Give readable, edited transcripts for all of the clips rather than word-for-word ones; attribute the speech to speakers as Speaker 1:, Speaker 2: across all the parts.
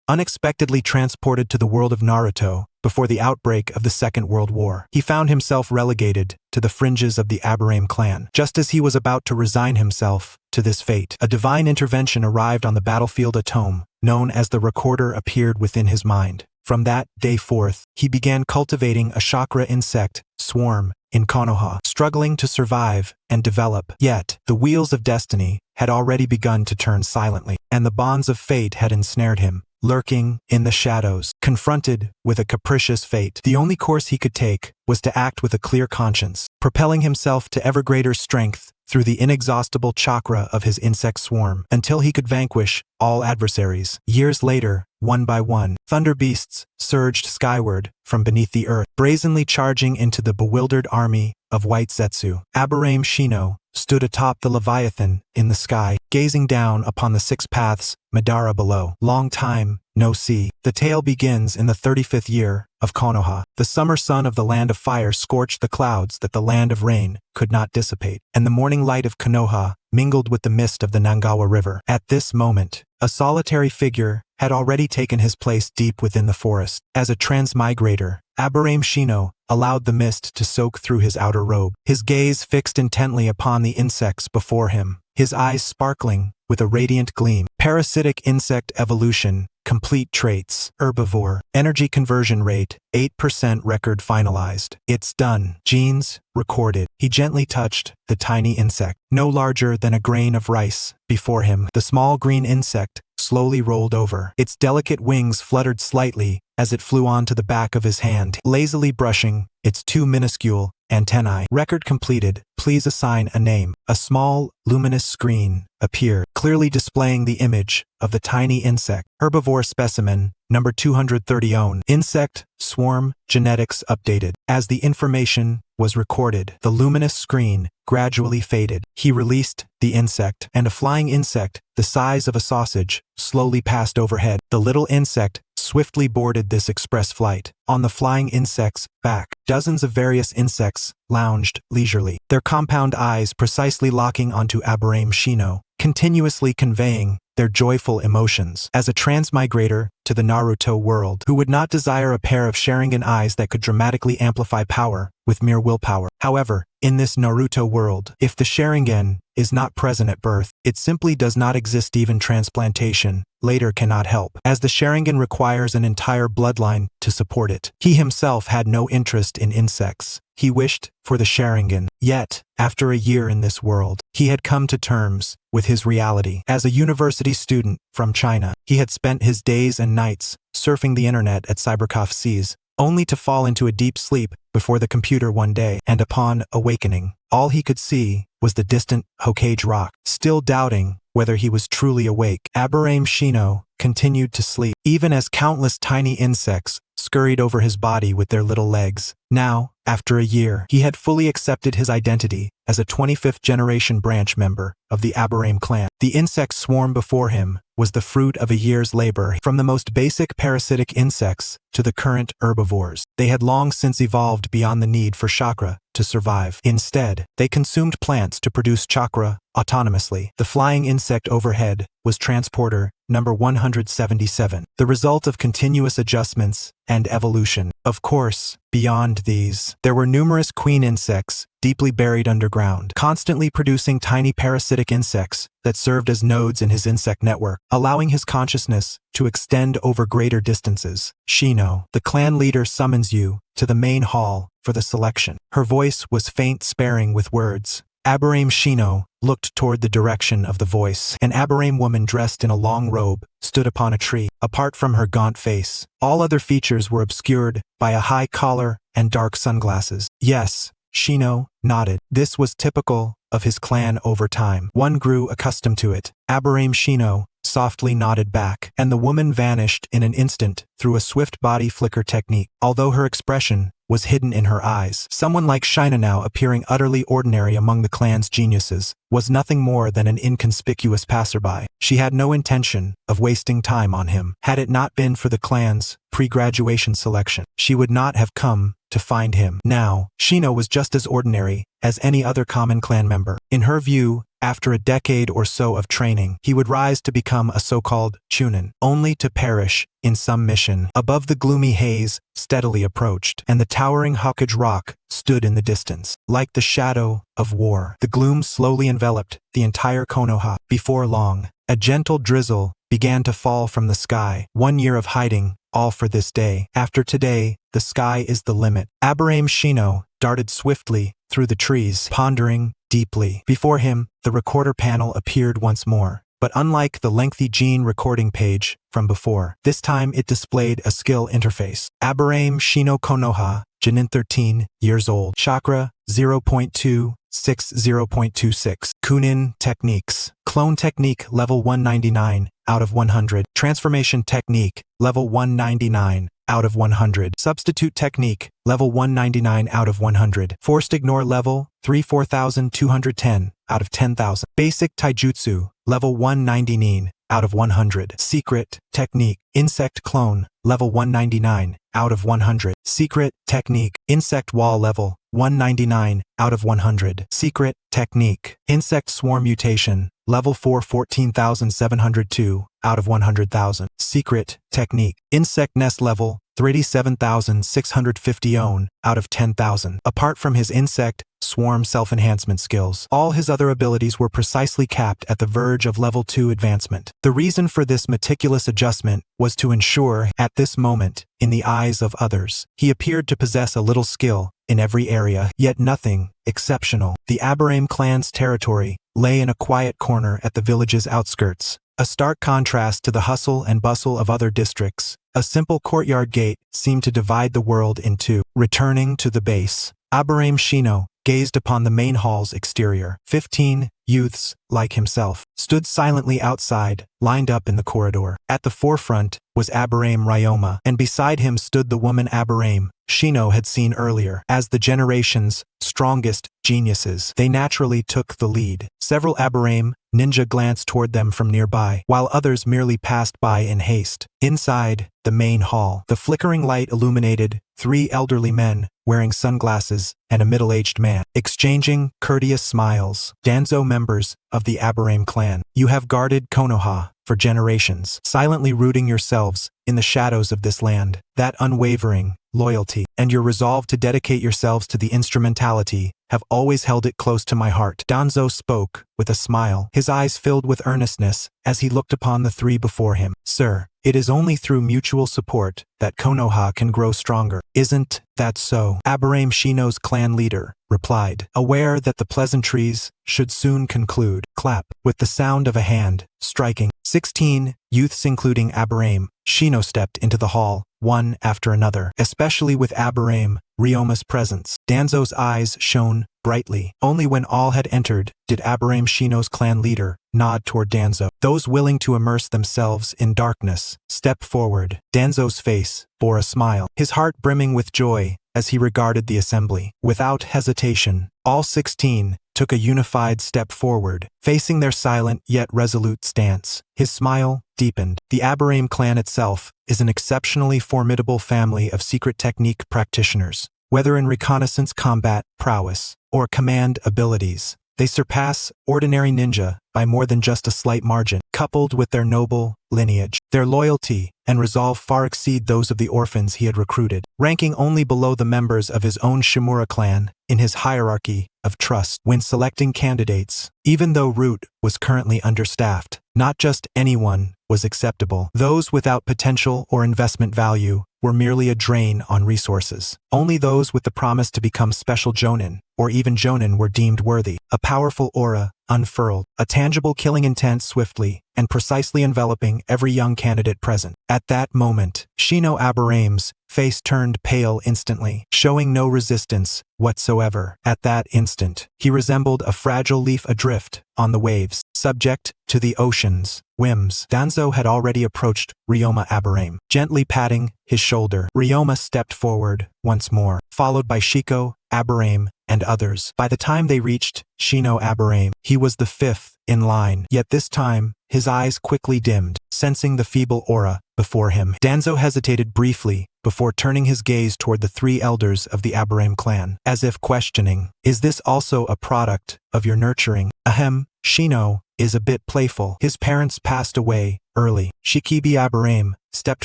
Speaker 1: unexpectedly transported to the world of Naruto before the outbreak of the Second World War. He found himself relegated to the fringes of the Aburame clan. Just as he was about to resign himself to this fate, a divine intervention arrived on the battlefield. A tome, known as the Recorder, appeared within his mind. From that day forth, he began cultivating a chakra insect swarm in Konoha, struggling to survive and develop. Yet, the wheels of destiny had already begun to turn silently, and the bonds of fate had ensnared him. Lurking in the shadows, confronted with a capricious fate, the only course he could take was to act with a clear conscience, propelling himself to ever greater strength through the inexhaustible chakra of his insect swarm, until he could vanquish all adversaries. Years later, one by one, thunder beasts surged skyward from beneath the earth, brazenly charging into the bewildered army of White Zetsu. Aburame Shino stood atop the Leviathan in the sky, gazing down upon the Six Paths Madara below. Long time no see. The tale begins in the 35th year of Konoha. The summer sun of the land of fire scorched the clouds that the land of rain could not dissipate, and the morning light of Konoha mingled with the mist of the Nangawa River. At this moment, a solitary figure had already taken his place deep within the forest. As a transmigrator, Aburame Shino allowed the mist to soak through his outer robe, his gaze fixed intently upon the insects before him, his eyes sparkling with a radiant gleam. Parasitic insect evolution, complete traits, herbivore, energy conversion rate, 8% record finalized. It's done. Genes, recorded. He gently touched the tiny insect, no larger than a grain of rice, before him. The small green insect slowly rolled over. Its delicate wings fluttered slightly as it flew onto the back of his hand, lazily brushing its two minuscule antennae. Record completed. Please assign a name. A small, luminous screen appeared, clearly displaying the image of the tiny insect. Herbivore specimen, number 230 own. Insect, swarm, genetics updated. As the information was recorded, the luminous screen gradually faded. He released the insect, and a flying insect, the size of a sausage, slowly passed overhead. The little insect swiftly boarded this express flight. On the flying insect's back, dozens of various insects lounged leisurely, their compound eyes precisely locking onto Aburame Shino, continuously conveying their joyful emotions. As a transmigrator to the Naruto world, who would not desire a pair of Sharingan eyes that could dramatically amplify power with mere willpower? However, in this Naruto world, if the Sharingan is not present at birth, it simply does not exist. Even transplantation later cannot help, as the Sharingan requires an entire bloodline to support it. He himself had no interest in insects. He wished for the Sharingan. Yet, after a year in this world, he had come to terms with his reality. As a university student from China, he had spent his days and nights surfing the internet at cybercafes, only to fall into a deep sleep before the computer one day, and upon awakening, all he could see was the distant Hokage rock. Still doubting whether he was truly awake, Aburame Shino continued to sleep, even as countless tiny insects scurried over his body with their little legs. Now, after a year, he had fully accepted his identity as a 25th generation branch member of the Aburame clan. The insect swarm before him was the fruit of a year's labor. From the most basic parasitic insects to the current herbivores, they had long since evolved beyond the need for chakra to survive. Instead, they consumed plants to produce chakra autonomously. The flying insect overhead was transporter number 177, the result of continuous adjustments and evolution. Of course, beyond these, there were numerous queen insects deeply buried underground, constantly producing tiny parasitic insects that served as nodes in his insect network, allowing his consciousness to extend over greater distances. Shino, the clan leader, summons you to the main hall for the selection. Her voice was faint, sparing with words. Aburame Shino looked toward the direction of the voice. An Aburame woman dressed in a long robe stood upon a tree. Apart from her gaunt face, all other features were obscured by a high collar and dark sunglasses. Yes, Shino nodded. This was typical of his clan over time. One grew accustomed to it. Aburame Shino softly nodded back, and the woman vanished in an instant through a swift body flicker technique. Although her expression was hidden in her eyes, someone like Shina, now appearing utterly ordinary among the clan's geniuses, was nothing more than an inconspicuous passerby. She had no intention of wasting time on him. Had it not been for the clan's pre-graduation selection, she would not have come to find him. Now, Shino was just as ordinary as any other common clan member. In her view, After a decade or so of training, he would rise to become a so-called chunin, only to perish in some mission. Above the gloomy haze steadily approached, and the towering Hokage rock stood in the distance. Like the shadow of war, the gloom slowly enveloped the entire Konoha. Before long, a gentle drizzle began to fall from the sky. 1 year of hiding, all for this day. After today, the sky is the limit. Aburame Shino darted swiftly through the trees, pondering deeply. Before him, the recorder panel appeared once more. But unlike the lengthy gene recording page from before, this time it displayed a skill interface. Aburame Shino Konoha, Genin 13 years old. Chakra 0.260.26. Kunin techniques. Clone technique level 199 out of 100. Transformation technique level 199 out of 100. Substitute technique level 199 out of 100. Forced ignore level 4210 out of 10,000. Basic taijutsu level 199 out of 100. Secret technique insect clone level 199 out of 100. Secret technique insect wall level 199 out of 100. Secret technique insect swarm mutation level 4 14,702 out of 100,000. Secret technique insect nest level 37,650 out of 10,000. Apart from his insect swarm self-enhancement skills, all his other abilities were precisely capped at the verge of level 2 advancement. The reason for this meticulous adjustment was to ensure, at this moment, in the eyes of others, he appeared to possess a little skill in every area, yet nothing exceptional. The Aburame clan's territory lay in a quiet corner at the village's outskirts, a stark contrast to the hustle and bustle of other districts. A simple courtyard gate seemed to divide the world in two. Returning to the base, Aburame Shino gazed upon the main hall's exterior. 15 youths, like himself, stood silently outside, lined up in the corridor. At the forefront was Aburame Ryoma, and beside him stood the woman Aburame Shino had seen earlier. As the generation's strongest geniuses, they naturally took the lead. Several Aburame ninja glanced toward them from nearby, while others merely passed by in haste. Inside the main hall, the flickering light illuminated 3 elderly men wearing sunglasses and a middle-aged man, exchanging courteous smiles. Danzo members of the Aburame clan, you have guarded Konoha for generations, silently rooting yourselves in the shadows of this land. That unwavering loyalty and your resolve to dedicate yourselves to the instrumentality have always held it close to my heart. Danzo spoke with a smile, his eyes filled with earnestness as he looked upon the 3 before him. Sir, it is only through mutual support that Konoha can grow stronger. Isn't that so? Aburame Shino's clan leader replied, aware that the pleasantries should soon conclude. Clap, with the sound of a hand striking. 16 youths including Aburame Shino stepped into the hall, one after another, especially with Aburame Ryoma's presence. Danzo's eyes shone brightly. Only when all had entered did Aburame Shino's clan leader nod toward Danzo. Those willing to immerse themselves in darkness, step forward. Danzo's face bore a smile, his heart brimming with joy as he regarded the assembly. Without hesitation, all 16 took a unified step forward, facing their silent yet resolute stance. His smile deepened. The Aburame clan itself is an exceptionally formidable family of secret technique practitioners. Whether in reconnaissance combat prowess or command abilities, they surpass ordinary ninja by more than just a slight margin. Coupled with their noble lineage, their loyalty and resolve far exceed those of the orphans he had recruited, ranking only below the members of his own Shimura clan in his hierarchy of trust. When selecting candidates, even though Root was currently understaffed, not just anyone was acceptable. Those without potential or investment value were merely a drain on resources. Only those with the promise to become special Jonin, or even Jonin, were deemed worthy. A powerful aura unfurled, a tangible killing intent swiftly and precisely enveloping every young candidate present. At that moment, Shino Aburame's face turned pale instantly, showing no resistance whatsoever. At that instant, he resembled a fragile leaf adrift on the waves, subject to the ocean's whims. Danzo had already approached Ryoma Aburame, gently patting his shoulder. Ryoma stepped forward once more, followed by Shiko Aburame and others. By the time they reached Shino Aburame, he was the 5th in line. Yet this time, his eyes quickly dimmed, sensing the feeble aura before him. Danzo hesitated briefly before turning his gaze toward the three elders of the Aburame clan, as if questioning, "Is this also a product of your nurturing?" Ahem, Shino is a bit playful. His parents passed away early. Shikibi Aburame stepped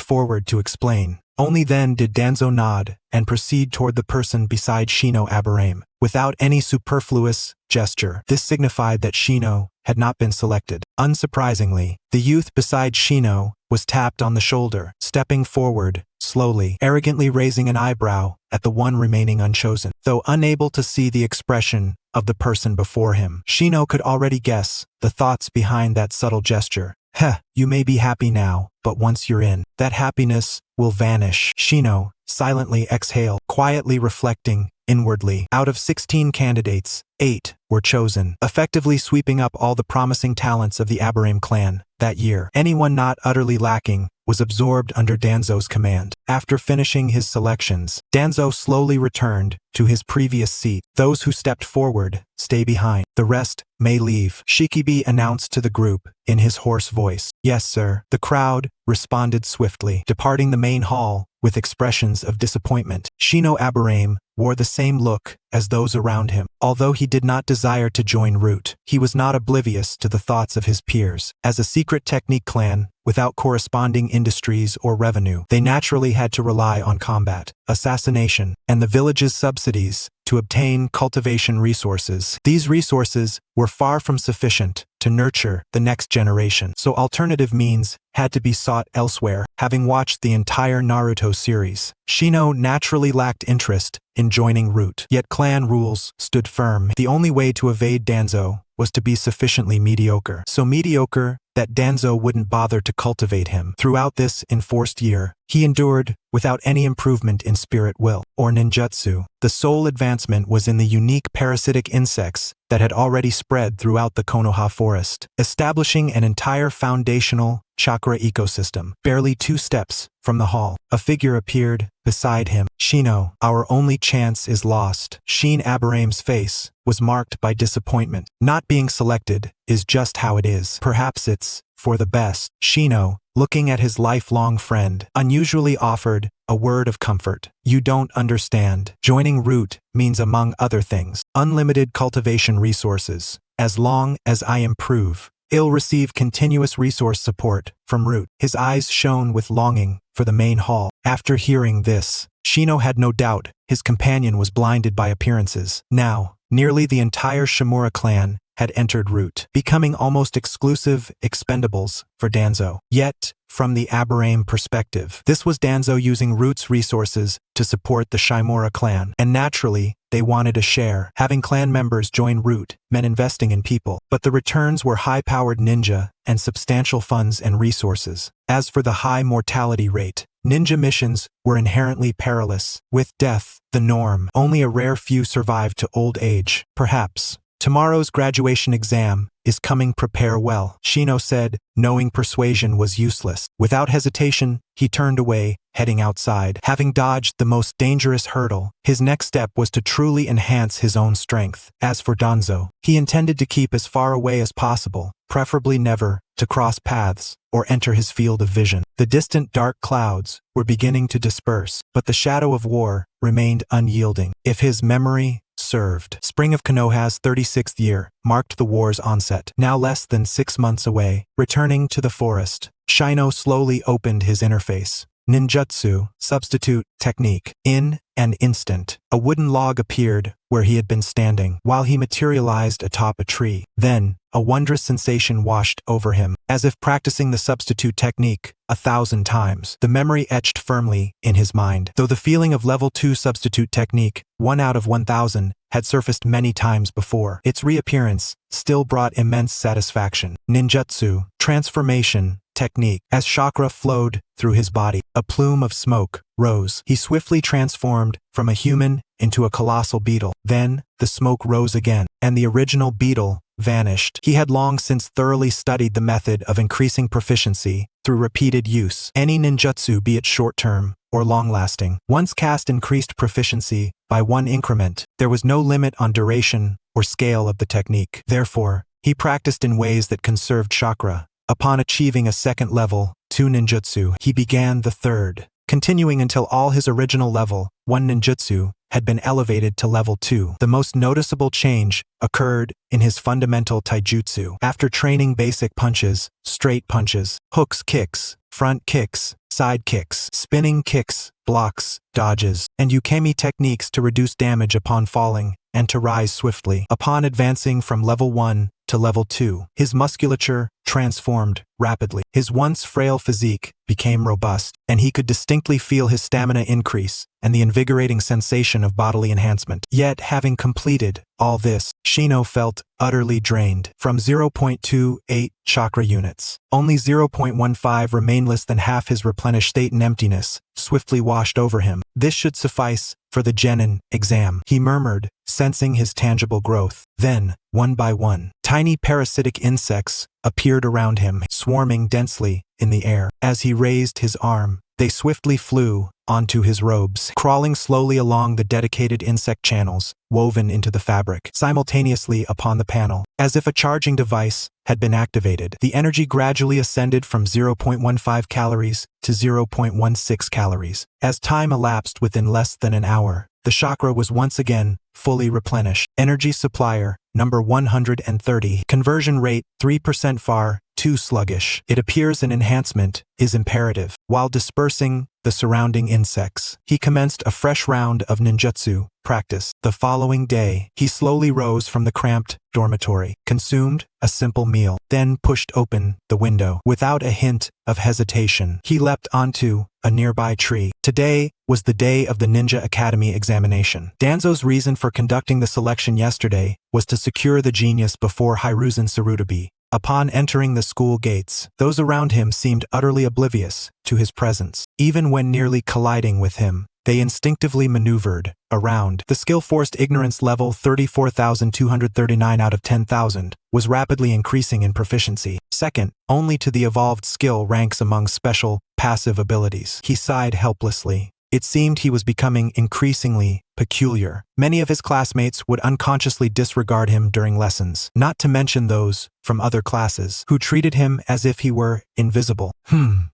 Speaker 1: forward to explain. Only then did Danzo nod and proceed toward the person beside Shino Aburame, without any superfluous gesture. This signified that Shino had not been selected. Unsurprisingly, the youth beside Shino was tapped on the shoulder, stepping forward, slowly, arrogantly raising an eyebrow at the one remaining unchosen. Though unable to see the expression of the person before him, Shino could already guess the thoughts behind that subtle gesture. "Heh, you may be happy now, but once you're in, that happiness will vanish." Shino silently exhaled, quietly reflecting inwardly. Out of 16 candidates, 8 were chosen, effectively sweeping up all the promising talents of the Aburame clan. That year, anyone not utterly lacking was absorbed under Danzo's command. After finishing his selections, Danzo slowly returned to his previous seat. "Those who stepped forward stay behind. The rest may leave," Shikibi announced to the group in his hoarse voice. "Yes, sir." The crowd responded swiftly, departing the main hall with expressions of disappointment. Shino Aburame wore the same look as those around him. Although he did not desire to join Root, he was not oblivious to the thoughts of his peers. As a secret technique clan, without corresponding industries or revenue, they naturally had to rely on combat, assassination, and the village's subsidies to obtain cultivation resources. These resources were far from sufficient to nurture the next generation, so alternative means had to be sought elsewhere. Having watched the entire Naruto series, Shino naturally lacked interest in joining Root, yet clan rules stood firm. The only way to evade Danzo was to be sufficiently mediocre. So mediocre that Danzo wouldn't bother to cultivate him. Throughout this enforced year, he endured without any improvement in spirit will or ninjutsu. The sole advancement was in the unique parasitic insects that had already spread throughout the Konoha forest, establishing an entire foundational chakra ecosystem. Barely 2 steps from the hall, a figure appeared beside him. "Shino, our only chance is lost." Sheen Aburame's face was marked by disappointment. "Not being selected is just how it is. Perhaps it's for the best." Shino, looking at his lifelong friend, unusually offered a word of comfort. "You don't understand. Joining Root means, among other things, unlimited cultivation resources. As long as I improve, I'll receive continuous resource support from Root." His eyes shone with longing for the main hall. After hearing this, Shino had no doubt his companion was blinded by appearances. Now, nearly the entire Shimura clan had entered Root, becoming almost exclusive expendables for Danzo. Yet, from the Aburame perspective, this was Danzo using Root's resources to support the Shimura clan, and naturally, they wanted a share. Having clan members join Root meant investing in people, but the returns were high-powered ninja and substantial funds and resources. As for the high mortality rate, ninja missions were inherently perilous. With death the norm, only a rare few survived to old age. "Perhaps tomorrow's graduation exam is coming. Prepare well," Shino said, knowing persuasion was useless. Without hesitation, he turned away, heading outside. Having dodged the most dangerous hurdle, his next step was to truly enhance his own strength. As for Danzo, he intended to keep as far away as possible, preferably never to cross paths or enter his field of vision. The distant dark clouds were beginning to disperse, but the shadow of war remained unyielding. If his memory served, spring of Konoha's 36th year marked the war's onset. Now less than 6 months away, returning to the forest, Shino slowly opened his interface. Ninjutsu, substitute, technique. In an instant, a wooden log appeared where he had been standing, while he materialized atop a tree. Then, a wondrous sensation washed over him, as if practicing the substitute technique 1,000 times. The memory etched firmly in his mind, though the feeling of level 2 substitute technique, 1 out of 1,000, had surfaced many times before. Its reappearance still brought immense satisfaction. Ninjutsu, transformation, technique. As chakra flowed through his body, a plume of smoke rose. He swiftly transformed from a human into a colossal beetle. Then, the smoke rose again, and the original beetle vanished. He had long since thoroughly studied the method of increasing proficiency through repeated use. Any ninjutsu, be it short-term or long-lasting, once cast increased proficiency by 1 increment. There was no limit on duration or scale of the technique. Therefore, he practiced in ways that conserved chakra Upon achieving a second level, 2 ninjutsu, he began the third, continuing until all his original level, 1 ninjutsu, had been elevated to level 2. The most noticeable change occurred in his fundamental taijutsu. After training basic punches, straight punches, hooks, kicks, front kicks, side kicks, spinning kicks, blocks, dodges, and ukemi techniques to reduce damage upon falling and to rise swiftly. Upon advancing from level 1 to level 2, his musculature transformed rapidly. His once frail physique became robust, and he could distinctly feel his stamina increase and the invigorating sensation of bodily enhancement. Yet, having completed all this, Shino felt utterly drained. From 0.28 chakra units, only 0.15 remained, less than half his replenished state, and emptiness swiftly washed over him. This should suffice for the genin exam, he murmured, sensing his tangible growth. Then, one by one, tiny parasitic insects appeared around him, swarming densely in the air. As he raised his arm, they swiftly flew onto his robes, crawling slowly along the dedicated insect channels woven into the fabric. Simultaneously upon the panel, as if a charging device had been activated, the energy gradually ascended from 0.15 calories to 0.16 calories. As time elapsed within less than an hour, the chakra was once again fully replenished. Energy supplier number 130. Conversion rate 3%, far too sluggish. It appears an enhancement is imperative. While dispersing the surrounding insects, he commenced a fresh round of ninjutsu practice. The following day, he slowly rose from the cramped dormitory, consumed a simple meal, then pushed open the window. Without a hint of hesitation, he leapt onto a nearby tree. Today was the day of the Ninja Academy examination. Danzo's reason for conducting the selection yesterday was to secure the genius before Hiruzen Tsurutobi. Upon entering the school gates, those around him seemed utterly oblivious to his presence. Even when nearly colliding with him, they instinctively maneuvered around. The skill forced ignorance level 34,239 out of 10,000 was rapidly increasing in proficiency, second only to the evolved skill ranks among special, passive abilities. He sighed helplessly. It seemed he was becoming increasingly peculiar. Many of his classmates would unconsciously disregard him during lessons, not to mention those from other classes, who treated him as if he were invisible.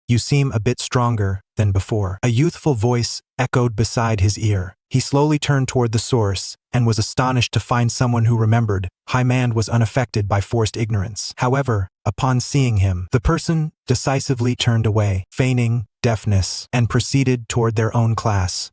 Speaker 1: You seem a bit stronger than before. A youthful voice echoed beside his ear. He slowly turned toward the source and was astonished to find someone who remembered Hyman was unaffected by forced ignorance. However, upon seeing him, the person decisively turned away, feigning deafness, and proceeded toward their own class.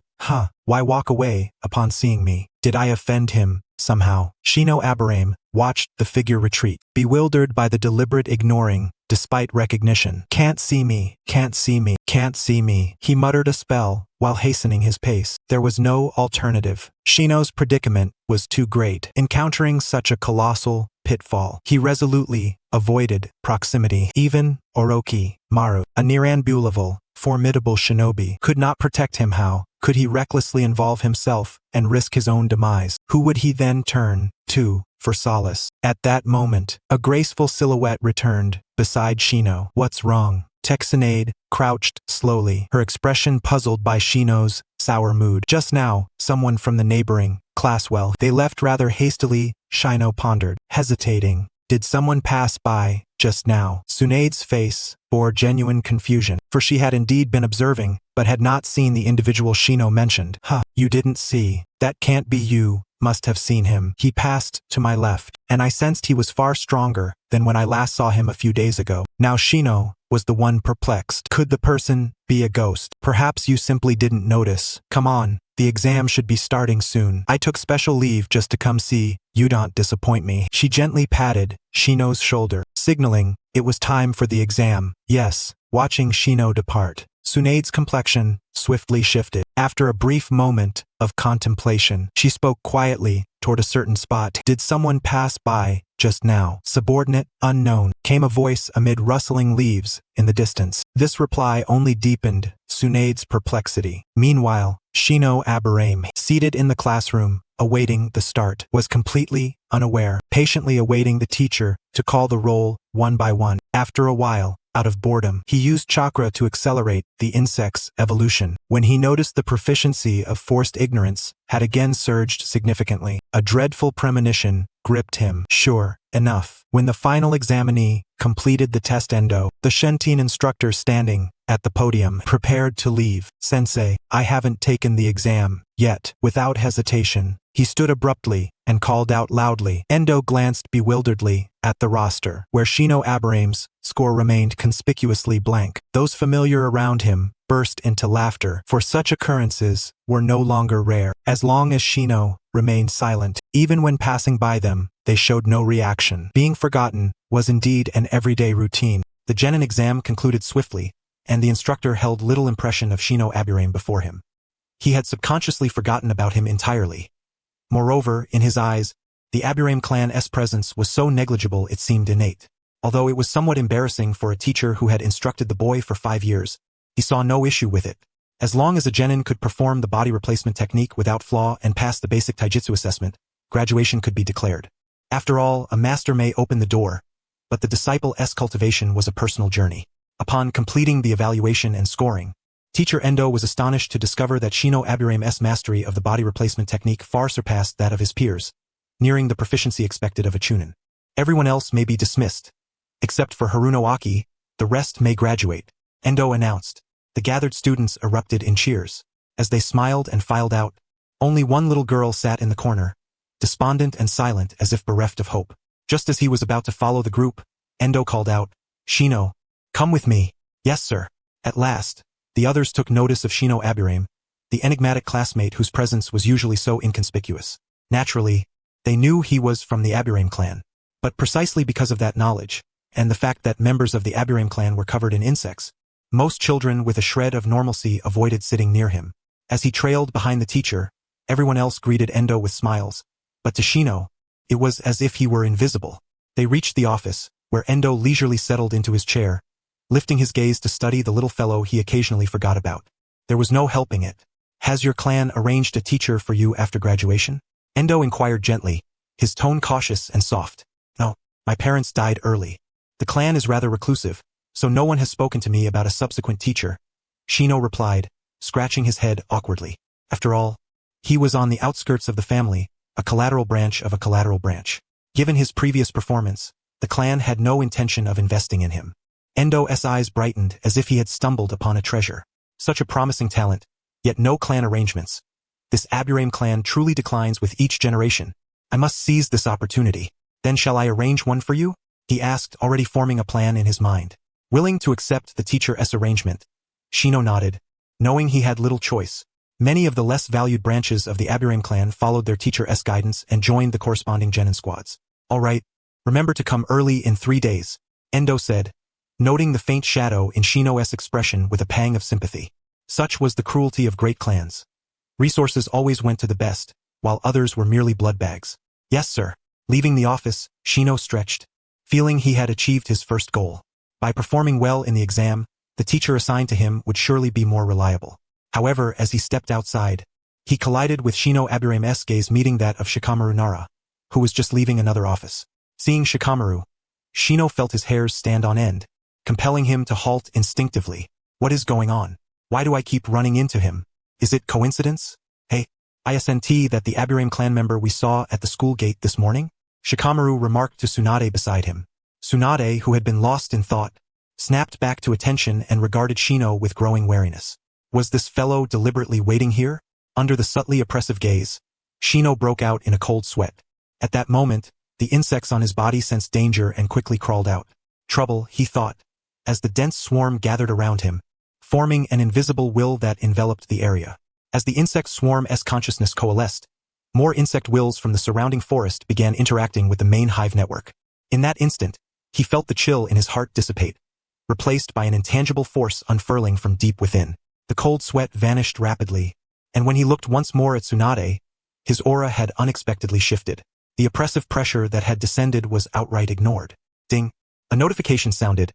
Speaker 1: Why walk away upon seeing me? Did I offend him somehow? Shino Aburame watched the figure retreat, bewildered by the deliberate ignoring despite recognition. Can't see me, can't see me, can't see me. He muttered a spell while hastening his pace. There was no alternative. Shino's predicament was too great. Encountering such a colossal pitfall, he resolutely avoided proximity. Even Orochi Maru, a nearambulable, formidable shinobi, could not protect him. How could he recklessly involve himself and risk his own demise? Who would he then turn to for solace? At that moment, a graceful silhouette returned beside Shino. What's wrong? Texanade crouched slowly, her expression puzzled by Shino's sour mood. Just now, someone from the neighboring class. Well, they left rather hastily, Shino pondered, hesitating. Did someone pass by just now? Tsunade's face bore genuine confusion, for she had indeed been observing, but had not seen the individual Shino mentioned. You didn't see? That can't be you. Must have seen him. He passed to my left, and I sensed he was far stronger than when I last saw him a few days ago. Now Shino was the one perplexed. Could the person be a ghost? Perhaps you simply didn't notice. Come on, the exam should be starting soon. I took special leave just to come see you. Don't disappoint me. She gently patted Shino's shoulder, signaling it was time for the exam. Yes. Watching Shino depart, Tsunade's complexion swiftly shifted. After a brief moment of contemplation, she spoke quietly toward a certain spot. Did someone pass by just now? Subordinate, unknown, came a voice amid rustling leaves in the distance. This reply only deepened Tsunade's perplexity. Meanwhile, Shino Aburame, seated in the classroom, awaiting the start, was completely unaware, patiently awaiting the teacher to call the roll one by one. After a while, out of boredom, he used chakra to accelerate the insect's evolution. When he noticed the proficiency of forced ignorance had again surged significantly. A dreadful premonition gripped him. Sure enough, when the final examinee completed the test, the Shentin instructor standing at the podium prepared to leave. Sensei, I haven't taken the exam yet. Without hesitation, he stood abruptly and called out loudly. Endo glanced bewilderedly at the roster, where Shino Aburame's score remained conspicuously blank. Those familiar around him burst into laughter, for such occurrences were no longer rare. As long as Shino remained silent, even when passing by them, they showed no reaction. Being forgotten was indeed an everyday routine. The Genin exam concluded swiftly, and the instructor held little impression of Shino Aburame before him. He had subconsciously forgotten about him entirely. Moreover, in his eyes, the Aburame clan's presence was so negligible it seemed innate. Although it was somewhat embarrassing for a teacher who had instructed the boy for 5 years, he saw no issue with it. As long as a genin could perform the body replacement technique without flaw and pass the basic taijutsu assessment, graduation could be declared. After all, a master may open the door, but the disciple's cultivation was a personal journey. Upon completing the evaluation and scoring, Teacher Endo was astonished to discover that Shino Aburame's mastery of the body replacement technique far surpassed that of his peers, nearing the proficiency expected of a chunin. Everyone else may be dismissed. Except for Haruno Aki, the rest may graduate, Endo announced. The gathered students erupted in cheers. As they smiled and filed out, only one little girl sat in the corner, despondent and silent as if bereft of hope. Just as he was about to follow the group, Endo called out, Shino, come with me. Yes, sir. At last, the others took notice of Shino Aburame, the enigmatic classmate whose presence was usually so inconspicuous. Naturally, they knew he was from the Aburame clan. But precisely because of that knowledge, and the fact that members of the Aburame clan were covered in insects, most children with a shred of normalcy avoided sitting near him. As he trailed behind the teacher, everyone else greeted Endo with smiles, but to Shino, it was as if he were invisible. They reached the office, where Endo leisurely settled into his chair, lifting his gaze to study the little fellow he occasionally forgot about. There was no helping it. Has your clan arranged a teacher for you after graduation? Endo inquired gently, his tone cautious and soft. No, my parents died early. The clan is rather reclusive, so no one has spoken to me about a subsequent teacher, Shino replied, scratching his head awkwardly. After all, he was on the outskirts of the family, a collateral branch of a collateral branch. Given his previous performance, the clan had no intention of investing in him. Endo's eyes brightened as if he had stumbled upon a treasure. Such a promising talent, yet no clan arrangements. This Aburame clan truly declines with each generation. I must seize this opportunity. Then shall I arrange one for you? He asked, already forming a plan in his mind. Willing to accept the teacher's arrangement, Shino nodded, knowing he had little choice. Many of the less valued branches of the Aburame clan followed their teacher's guidance and joined the corresponding genin squads. All right, remember to come early in 3 days, Endo said, noting the faint shadow in Shino's expression with a pang of sympathy. Such was the cruelty of great clans. Resources always went to the best, while others were merely blood bags. Yes, sir. Leaving the office, Shino stretched, feeling he had achieved his first goal. By performing well in the exam, the teacher assigned to him would surely be more reliable. However, as he stepped outside, he collided with Shino Aburame's gaze meeting that of Shikamaru Nara, who was just leaving another office. Seeing Shikamaru, Shino felt his hairs stand on end, compelling him to halt instinctively. What is going on? Why do I keep running into him? Is it coincidence? Hey, isn't that the Aburame clan member we saw at the school gate this morning? Shikamaru remarked to Tsunade beside him. Tsunade, who had been lost in thought, snapped back to attention and regarded Shino with growing wariness. Was this fellow deliberately waiting here? Under the subtly oppressive gaze, Shino broke out in a cold sweat. At that moment, the insects on his body sensed danger and quickly crawled out. Trouble, he thought, as the dense swarm gathered around him, forming an invisible will that enveloped the area. As the insect swarm's consciousness coalesced, more insect wills from the surrounding forest began interacting with the main hive network. In that instant, he felt the chill in his heart dissipate, replaced by an intangible force unfurling from deep within. The cold sweat vanished rapidly, and when he looked once more at Tsunade, his aura had unexpectedly shifted. The oppressive pressure that had descended was outright ignored. Ding! A notification sounded.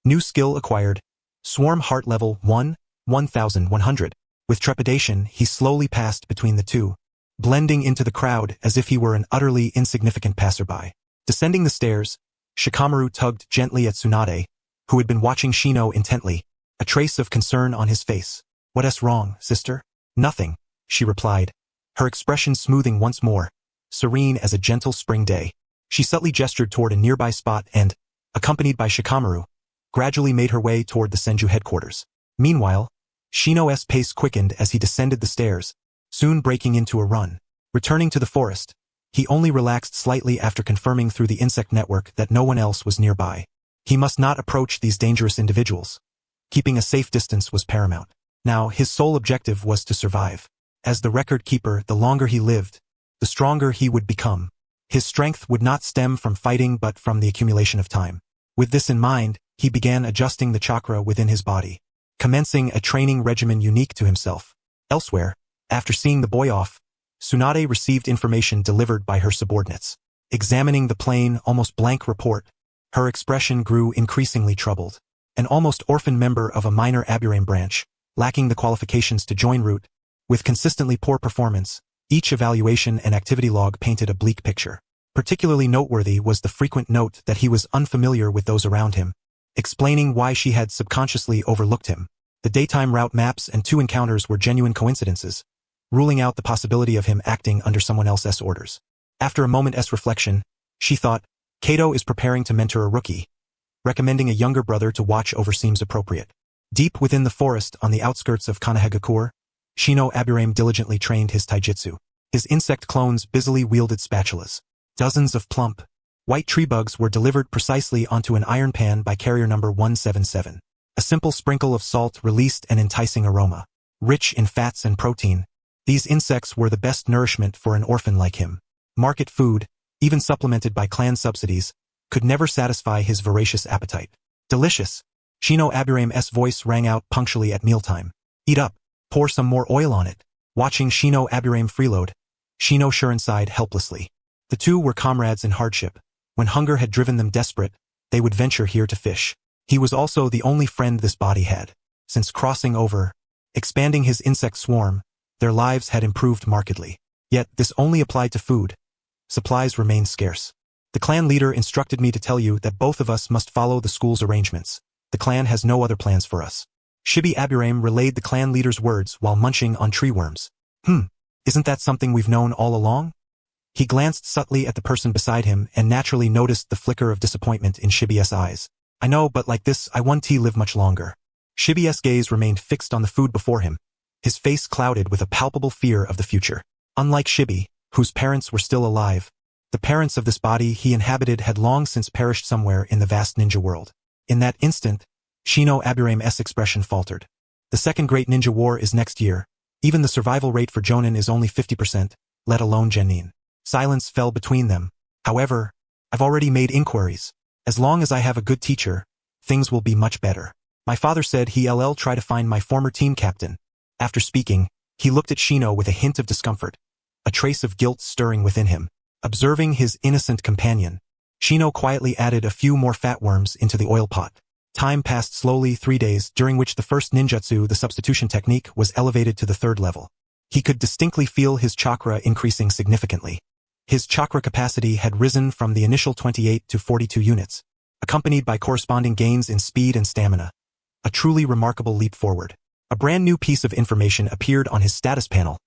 Speaker 1: New skill acquired. Swarm heart level 1, 1100. With trepidation, he slowly passed between the two, blending into the crowd as if he were an utterly insignificant passerby. Descending the stairs, Shikamaru tugged gently at Tsunade, who had been watching Shino intently, a trace of concern on his face. What's wrong, sister? Nothing, she replied, her expression smoothing once more, serene as a gentle spring day. She subtly gestured toward a nearby spot and, accompanied by Shikamaru, gradually made her way toward the Senju headquarters. Meanwhile, Shino's pace quickened as he descended the stairs, soon breaking into a run. Returning to the forest, he only relaxed slightly after confirming through the insect network that no one else was nearby. He must not approach these dangerous individuals. Keeping a safe distance was paramount. Now, his sole objective was to survive. As the record keeper, the longer he lived, the stronger he would become. His strength would not stem from fighting but from the accumulation of time. With this in mind, he began adjusting the chakra within his body, commencing a training regimen unique to himself. Elsewhere, after seeing the boy off, Tsunade received information delivered by her subordinates. Examining the plain, almost blank report, her expression grew increasingly troubled. An almost orphan member of a minor Aburame branch, lacking the qualifications to join root, with consistently poor performance, each evaluation and activity log painted a bleak picture. Particularly noteworthy was the frequent note that he was unfamiliar with those around him, explaining why she had subconsciously overlooked him. The daytime route maps and 2 encounters were genuine coincidences, ruling out the possibility of him acting under someone else's orders. After a moment's reflection, she thought, Kato is preparing to mentor a rookie. Recommending a younger brother to watch over seems appropriate. Deep within the forest on the outskirts of Kanehagakure, Shino Aburame diligently trained his taijutsu. His insect clones busily wielded spatulas. Dozens of plump, white tree bugs were delivered precisely onto an iron pan by carrier number 177. A simple sprinkle of salt released an enticing aroma. Rich in fats and protein, these insects were the best nourishment for an orphan like him. Market food, even supplemented by clan subsidies, could never satisfy his voracious appetite. Delicious. Shino Aburame's voice rang out punctually at mealtime. Eat up. Pour some more oil on it. Watching Shino Aburame freeload, Shino Shuren sighed helplessly. The two were comrades in hardship. When hunger had driven them desperate, they would venture here to fish. He was also the only friend this body had. Since crossing over, expanding his insect swarm, their lives had improved markedly. Yet this only applied to food. Supplies remained scarce. The clan leader instructed me to tell you that both of us must follow the school's arrangements. The clan has no other plans for us. Shibi Aburame relayed the clan leader's words while munching on tree worms. Isn't that something we've known all along? He glanced subtly at the person beside him and naturally noticed the flicker of disappointment in Shibi's eyes. I know, but like this, I want to live much longer. Shibi's gaze remained fixed on the food before him, his face clouded with a palpable fear of the future. Unlike Shibi, whose parents were still alive, the parents of this body he inhabited had long since perished somewhere in the vast ninja world. In that instant, Shino Aburame's expression faltered. The Second Great Ninja War is next year. Even the survival rate for Jonin is only 50%, let alone Genin. Silence fell between them. However, I've already made inquiries. As long as I have a good teacher, things will be much better. My father said he'll try to find my former team captain. After speaking, he looked at Shino with a hint of discomfort, a trace of guilt stirring within him. Observing his innocent companion, Shino quietly added a few more fat worms into the oil pot. Time passed slowly, 3 days, during which the first ninjutsu, the substitution technique, was elevated to the 3rd level. He could distinctly feel his chakra increasing significantly. His chakra capacity had risen from the initial 28 to 42 units, accompanied by corresponding gains in speed and stamina. A truly remarkable leap forward. A brand new piece of information appeared on his status panel.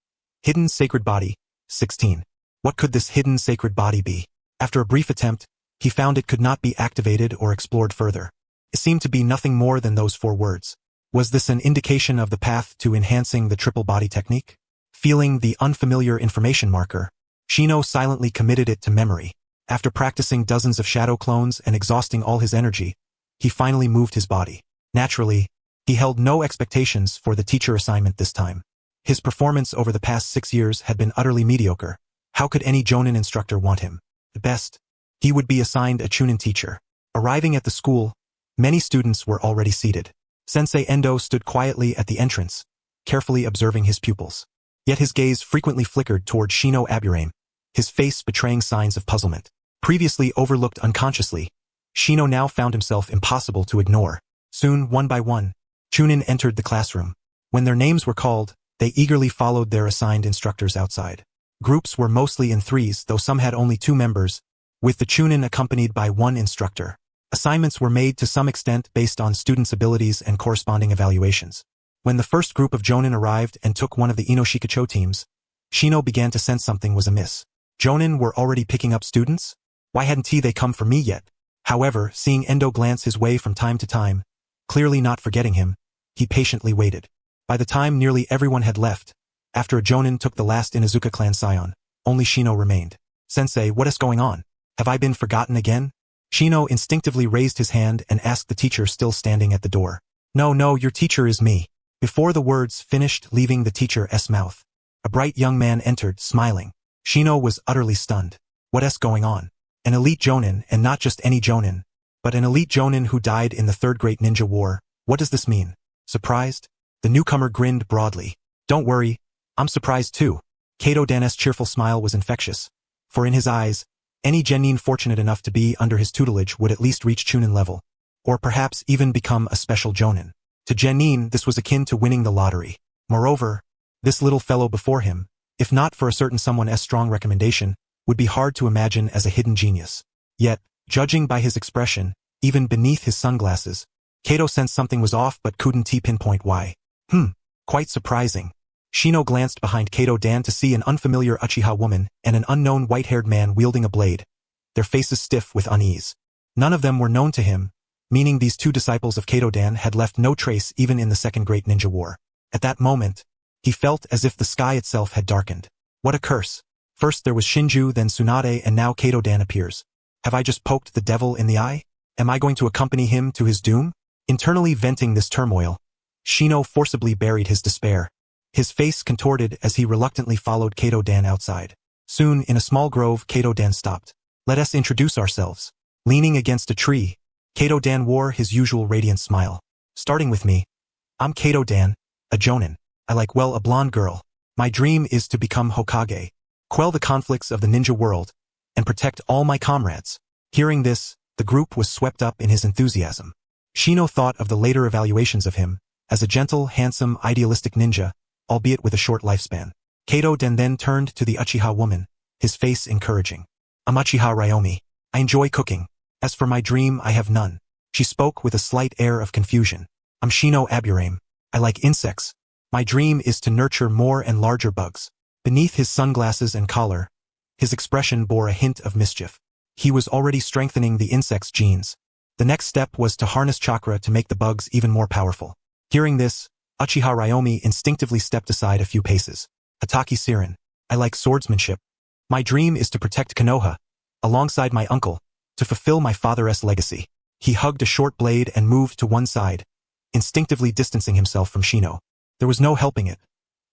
Speaker 1: Hidden Sacred Body, 16. What could this hidden sacred body be? After a brief attempt, he found it could not be activated or explored further. It seemed to be nothing more than those 4 words. Was this an indication of the path to enhancing the triple body technique? Feeling the unfamiliar information marker, Shino silently committed it to memory. After practicing dozens of shadow clones and exhausting all his energy, he finally moved his body. Naturally, he held no expectations for the teacher assignment this time. His performance over the past 6 years had been utterly mediocre. How could any Jonin instructor want him? At best, he would be assigned a Chunin teacher. Arriving at the school, many students were already seated. Sensei Endo stood quietly at the entrance, carefully observing his pupils. Yet his gaze frequently flickered toward Shino Aburame, his face betraying signs of puzzlement. Previously overlooked unconsciously, Shino now found himself impossible to ignore. Soon, one by one, Chunin entered the classroom. When their names were called, they eagerly followed their assigned instructors outside. Groups were mostly in 3s, though some had only 2 members, with the Chunin accompanied by 1 instructor. Assignments were made to some extent based on students' abilities and corresponding evaluations. When the first group of Jonin arrived and took one of the Inoshikacho teams, Shino began to sense something was amiss. Jonin were already picking up students? Why hadn't they come for me yet? However, seeing Endo glance his way from time to time, clearly not forgetting him, he patiently waited. By the time nearly everyone had left, after a Jonin took the last Inuzuka clan scion, only Shino remained. Sensei, what is going on? Have I been forgotten again? Shino instinctively raised his hand and asked the teacher still standing at the door. No, your teacher is me. Before the words finished leaving the teacher's mouth, a bright young man entered, smiling. Shino was utterly stunned. What's going on? An elite Jonin, and not just any Jonin, but an elite Jonin who died in the Third Great Ninja War. What does this mean? Surprised? The newcomer grinned broadly. Don't worry, I'm surprised too. Kato Dan's cheerful smile was infectious, for in his eyes, any genin fortunate enough to be under his tutelage would at least reach Chunin level, or perhaps even become a special Jonin. To genin, this was akin to winning the lottery. Moreover, this little fellow before him, if not for a certain someone's strong recommendation, would be hard to imagine as a hidden genius. Yet, judging by his expression, even beneath his sunglasses, Kato sensed something was off but couldn't pinpoint why. Quite surprising. Shino glanced behind Kato Dan to see an unfamiliar Uchiha woman and an unknown white-haired man wielding a blade, their faces stiff with unease. None of them were known to him, meaning these two disciples of Kato Dan had left no trace even in the Second Great Ninja War. At that moment, he felt as if the sky itself had darkened. What a curse. First there was Shinju, then Tsunade, and now Kato Dan appears. Have I just poked the devil in the eye? Am I going to accompany him to his doom? Internally venting this turmoil, Shino forcibly buried his despair. His face contorted as he reluctantly followed Kato Dan outside. Soon, in a small grove, Kato Dan stopped. Let us introduce ourselves. Leaning against a tree, Kato Dan wore his usual radiant smile. Starting with me. I'm Kato Dan, a Jonin. I like, well, a blonde girl. My dream is to become Hokage, quell the conflicts of the ninja world, and protect all my comrades. Hearing this, the group was swept up in his enthusiasm. Shino thought of the later evaluations of him, as a gentle, handsome, idealistic ninja, albeit with a short lifespan. Kato Dan then turned to the Uchiha woman, his face encouraging. I'm Uchiha Ryomi. I enjoy cooking. As for my dream, I have none. She spoke with a slight air of confusion. I'm Shino Aburame. I like insects. My dream is to nurture more and larger bugs. Beneath his sunglasses and collar, his expression bore a hint of mischief. He was already strengthening the insect's genes. The next step was to harness chakra to make the bugs even more powerful. Hearing this, Uchiha Ryomi instinctively stepped aside a few paces. Hataki Sirin. I like swordsmanship. My dream is to protect Konoha, alongside my uncle, to fulfill my father's legacy. He hugged a short blade and moved to one side, instinctively distancing himself from Shino. There was no helping it.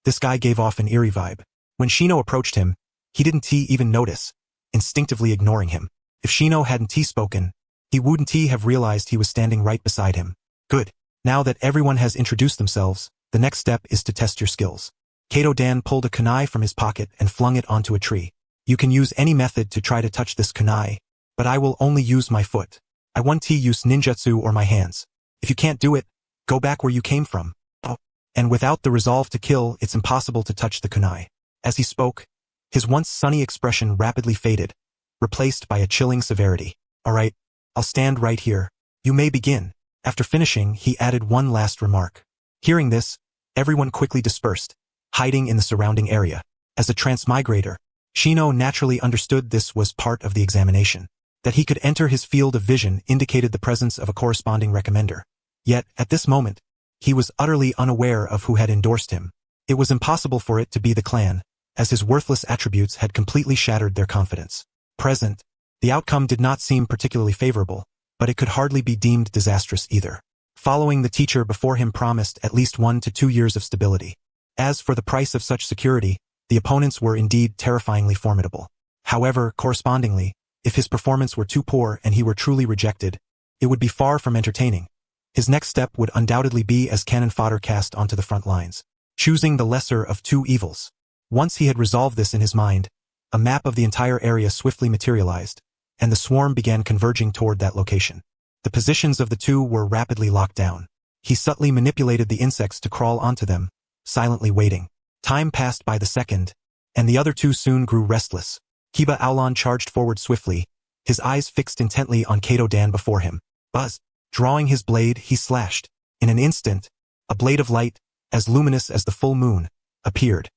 Speaker 1: This guy gave off an eerie vibe. When Shino approached him, he didn't even notice, instinctively ignoring him. If Shino hadn't spoken, he wouldn't have realized he was standing right beside him. Good. Now that everyone has introduced themselves, the next step is to test your skills. Kato Dan pulled a kunai from his pocket and flung it onto a tree. You can use any method to try to touch this kunai, but I will only use my foot. I won't use ninjutsu or my hands. If you can't do it, go back where you came from. Oh. And without the resolve to kill, it's impossible to touch the kunai. As he spoke, his once sunny expression rapidly faded, replaced by a chilling severity. All right, I'll stand right here. You may begin. After finishing, he added one last remark. Hearing this, everyone quickly dispersed, hiding in the surrounding area. As a transmigrator, Shino naturally understood this was part of the examination. That he could enter his field of vision indicated the presence of a corresponding recommender. Yet, at this moment, he was utterly unaware of who had endorsed him. It was impossible for it to be the clan, as his worthless attributes had completely shattered their confidence. Present, the outcome did not seem particularly favorable, but it could hardly be deemed disastrous either. Following the teacher before him promised at least 1 to 2 years of stability. As for the price of such security, the opponents were indeed terrifyingly formidable. However, correspondingly, if his performance were too poor and he were truly rejected, it would be far from entertaining. His next step would undoubtedly be as cannon fodder cast onto the front lines, choosing the lesser of two evils. Once he had resolved this in his mind, a map of the entire area swiftly materialized, and the swarm began converging toward that location. The positions of the two were rapidly locked down. He subtly manipulated the insects to crawl onto them, silently waiting. Time passed by the second, and the other two soon grew restless. Kiba Aulon charged forward swiftly, his eyes fixed intently on Kato Dan before him. Buzz. Drawing his blade, he slashed. In an instant, a blade of light, as luminous as the full moon, appeared.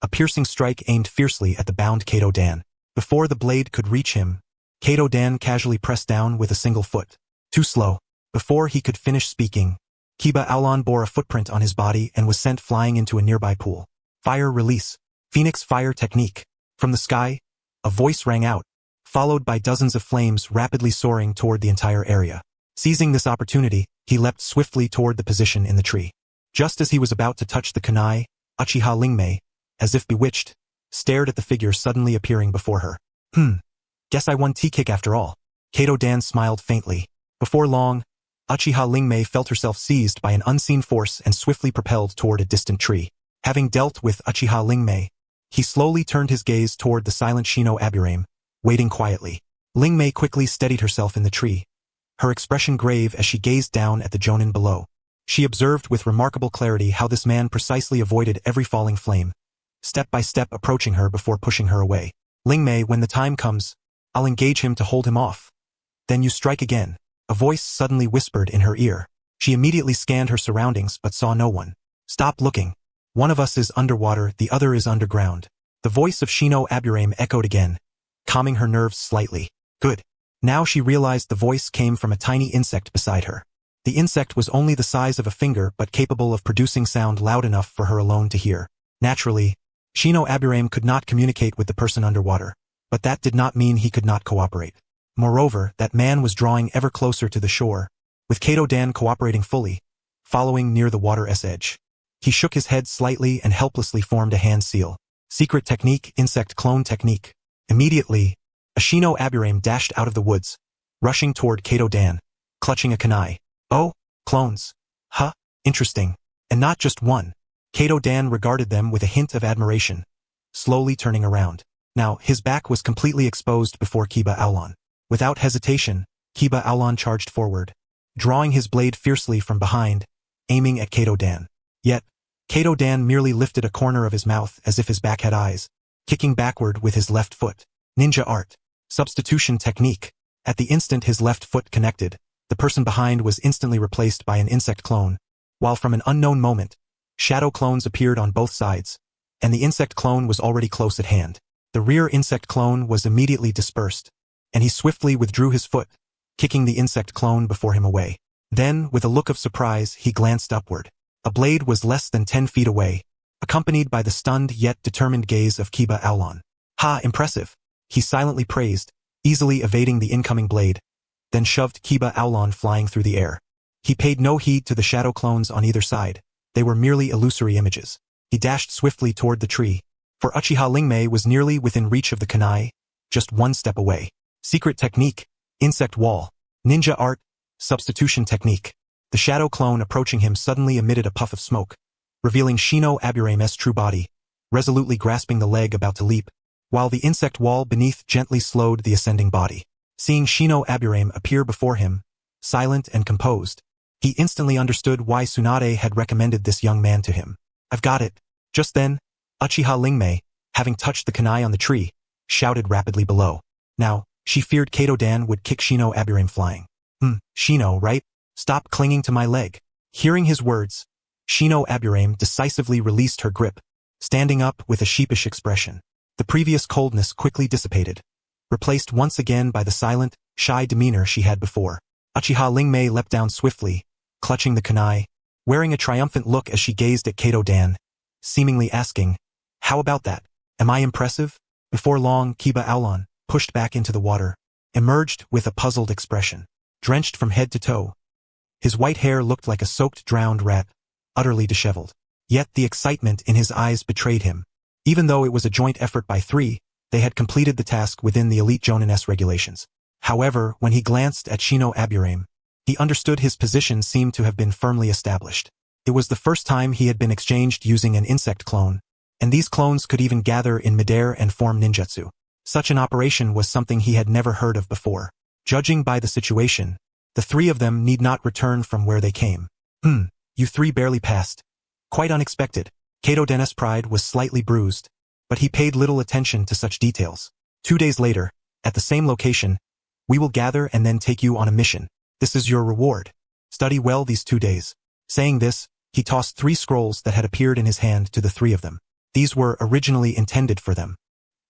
Speaker 1: a piercing strike aimed fiercely at the bound Kato Dan. Before the blade could reach him, Kato Dan casually pressed down with a single foot. Too slow. Before he could finish speaking, Kiba Aulon bore a footprint on his body and was sent flying into a nearby pool. Fire release. Phoenix fire technique. From the sky, a voice rang out, followed by dozens of flames rapidly soaring toward the entire area. Seizing this opportunity, he leapt swiftly toward the position in the tree. Just as he was about to touch the kunai, Uchiha Lingmei, as if bewitched, stared at the figure suddenly appearing before her. Guess I won T-kick after all. Kato Dan smiled faintly. Before long, Uchiha Lingmei felt herself seized by an unseen force and swiftly propelled toward a distant tree. Having dealt with Uchiha Lingmei, he slowly turned his gaze toward the silent Shino Aburame, waiting quietly. Lingmei quickly steadied herself in the tree, her expression grave as she gazed down at the Jonin below. She observed with remarkable clarity how this man precisely avoided every falling flame, step by step approaching her before pushing her away. Lingmei, when the time comes, I'll engage him to hold him off. Then you strike again. A voice suddenly whispered in her ear. She immediately scanned her surroundings but saw no one. Stop looking. One of us is underwater, the other is underground. The voice of Shino Aburame echoed again, calming her nerves slightly. Good. Now she realized the voice came from a tiny insect beside her. The insect was only the size of a finger but capable of producing sound loud enough for her alone to hear. Naturally, Shino Aburame could not communicate with the person underwater, but that did not mean he could not cooperate. Moreover, that man was drawing ever closer to the shore, with Kato Dan cooperating fully, following near the water's edge. He shook his head slightly and helplessly formed a hand seal. Secret technique, insect clone technique. Immediately, a Shino Aburame dashed out of the woods, rushing toward Kato Dan, clutching a kunai. Oh, clones. Huh, interesting. And not just one. Kato Dan regarded them with a hint of admiration, slowly turning around. Now, his back was completely exposed before Kiba Aulon. Without hesitation, Kiba Aulon charged forward, drawing his blade fiercely from behind, aiming at Kato Dan. Yet, Kato Dan merely lifted a corner of his mouth as if his back had eyes, kicking backward with his left foot. Ninja art. Substitution technique. At the instant his left foot connected, the person behind was instantly replaced by an insect clone, while from an unknown moment, shadow clones appeared on both sides, and the insect clone was already close at hand. The rear insect clone was immediately dispersed, and he swiftly withdrew his foot, kicking the insect clone before him away. Then, with a look of surprise, he glanced upward. A blade was less than 10 feet away, accompanied by the stunned yet determined gaze of Kiba Aulon. Ha, impressive! He silently praised, easily evading the incoming blade, then shoved Kiba Aulon flying through the air. He paid no heed to the shadow clones on either side. They were merely illusory images. He dashed swiftly toward the tree, for Uchiha Lingmei was nearly within reach of the kunai, just one step away. Secret technique, insect wall, ninja art, substitution technique. The shadow clone approaching him suddenly emitted a puff of smoke, revealing Shino Aburame's true body, resolutely grasping the leg about to leap, while the insect wall beneath gently slowed the ascending body. Seeing Shino Aburame appear before him, silent and composed, he instantly understood why Tsunade had recommended this young man to him. I've got it. Just then, Uchiha Lingmei, having touched the kunai on the tree, shouted rapidly below. Now, she feared Kato Dan would kick Shino Aburame flying. Shino, right? Stop clinging to my leg. Hearing his words, Shino Aburame decisively released her grip, standing up with a sheepish expression. The previous coldness quickly dissipated, replaced once again by the silent, shy demeanor she had before. Uchiha Lingmei leapt down swiftly, clutching the kunai, wearing a triumphant look as she gazed at Kato Dan, seemingly asking, how about that? Am I impressive? Before long, Kiba Aulon, pushed back into the water, emerged with a puzzled expression. Drenched from head to toe, his white hair looked like a soaked drowned rat, utterly disheveled. Yet the excitement in his eyes betrayed him. Even though it was a joint effort by three, they had completed the task within the elite Jonin-S regulations. However, when he glanced at Shino Aburame, he understood his position seemed to have been firmly established. It was the first time he had been exchanged using an insect clone, and these clones could even gather in midair and form ninjutsu. Such an operation was something he had never heard of before. Judging by the situation, the three of them need not return from where they came. You three barely passed. Quite unexpected. Kato Den's pride was slightly bruised, but he paid little attention to such details. 2 days later, at the same location, we will gather and then take you on a mission. This is your reward. Study well these 2 days. Saying this, he tossed 3 scrolls that had appeared in his hand to the 3 of them. These were originally intended for them.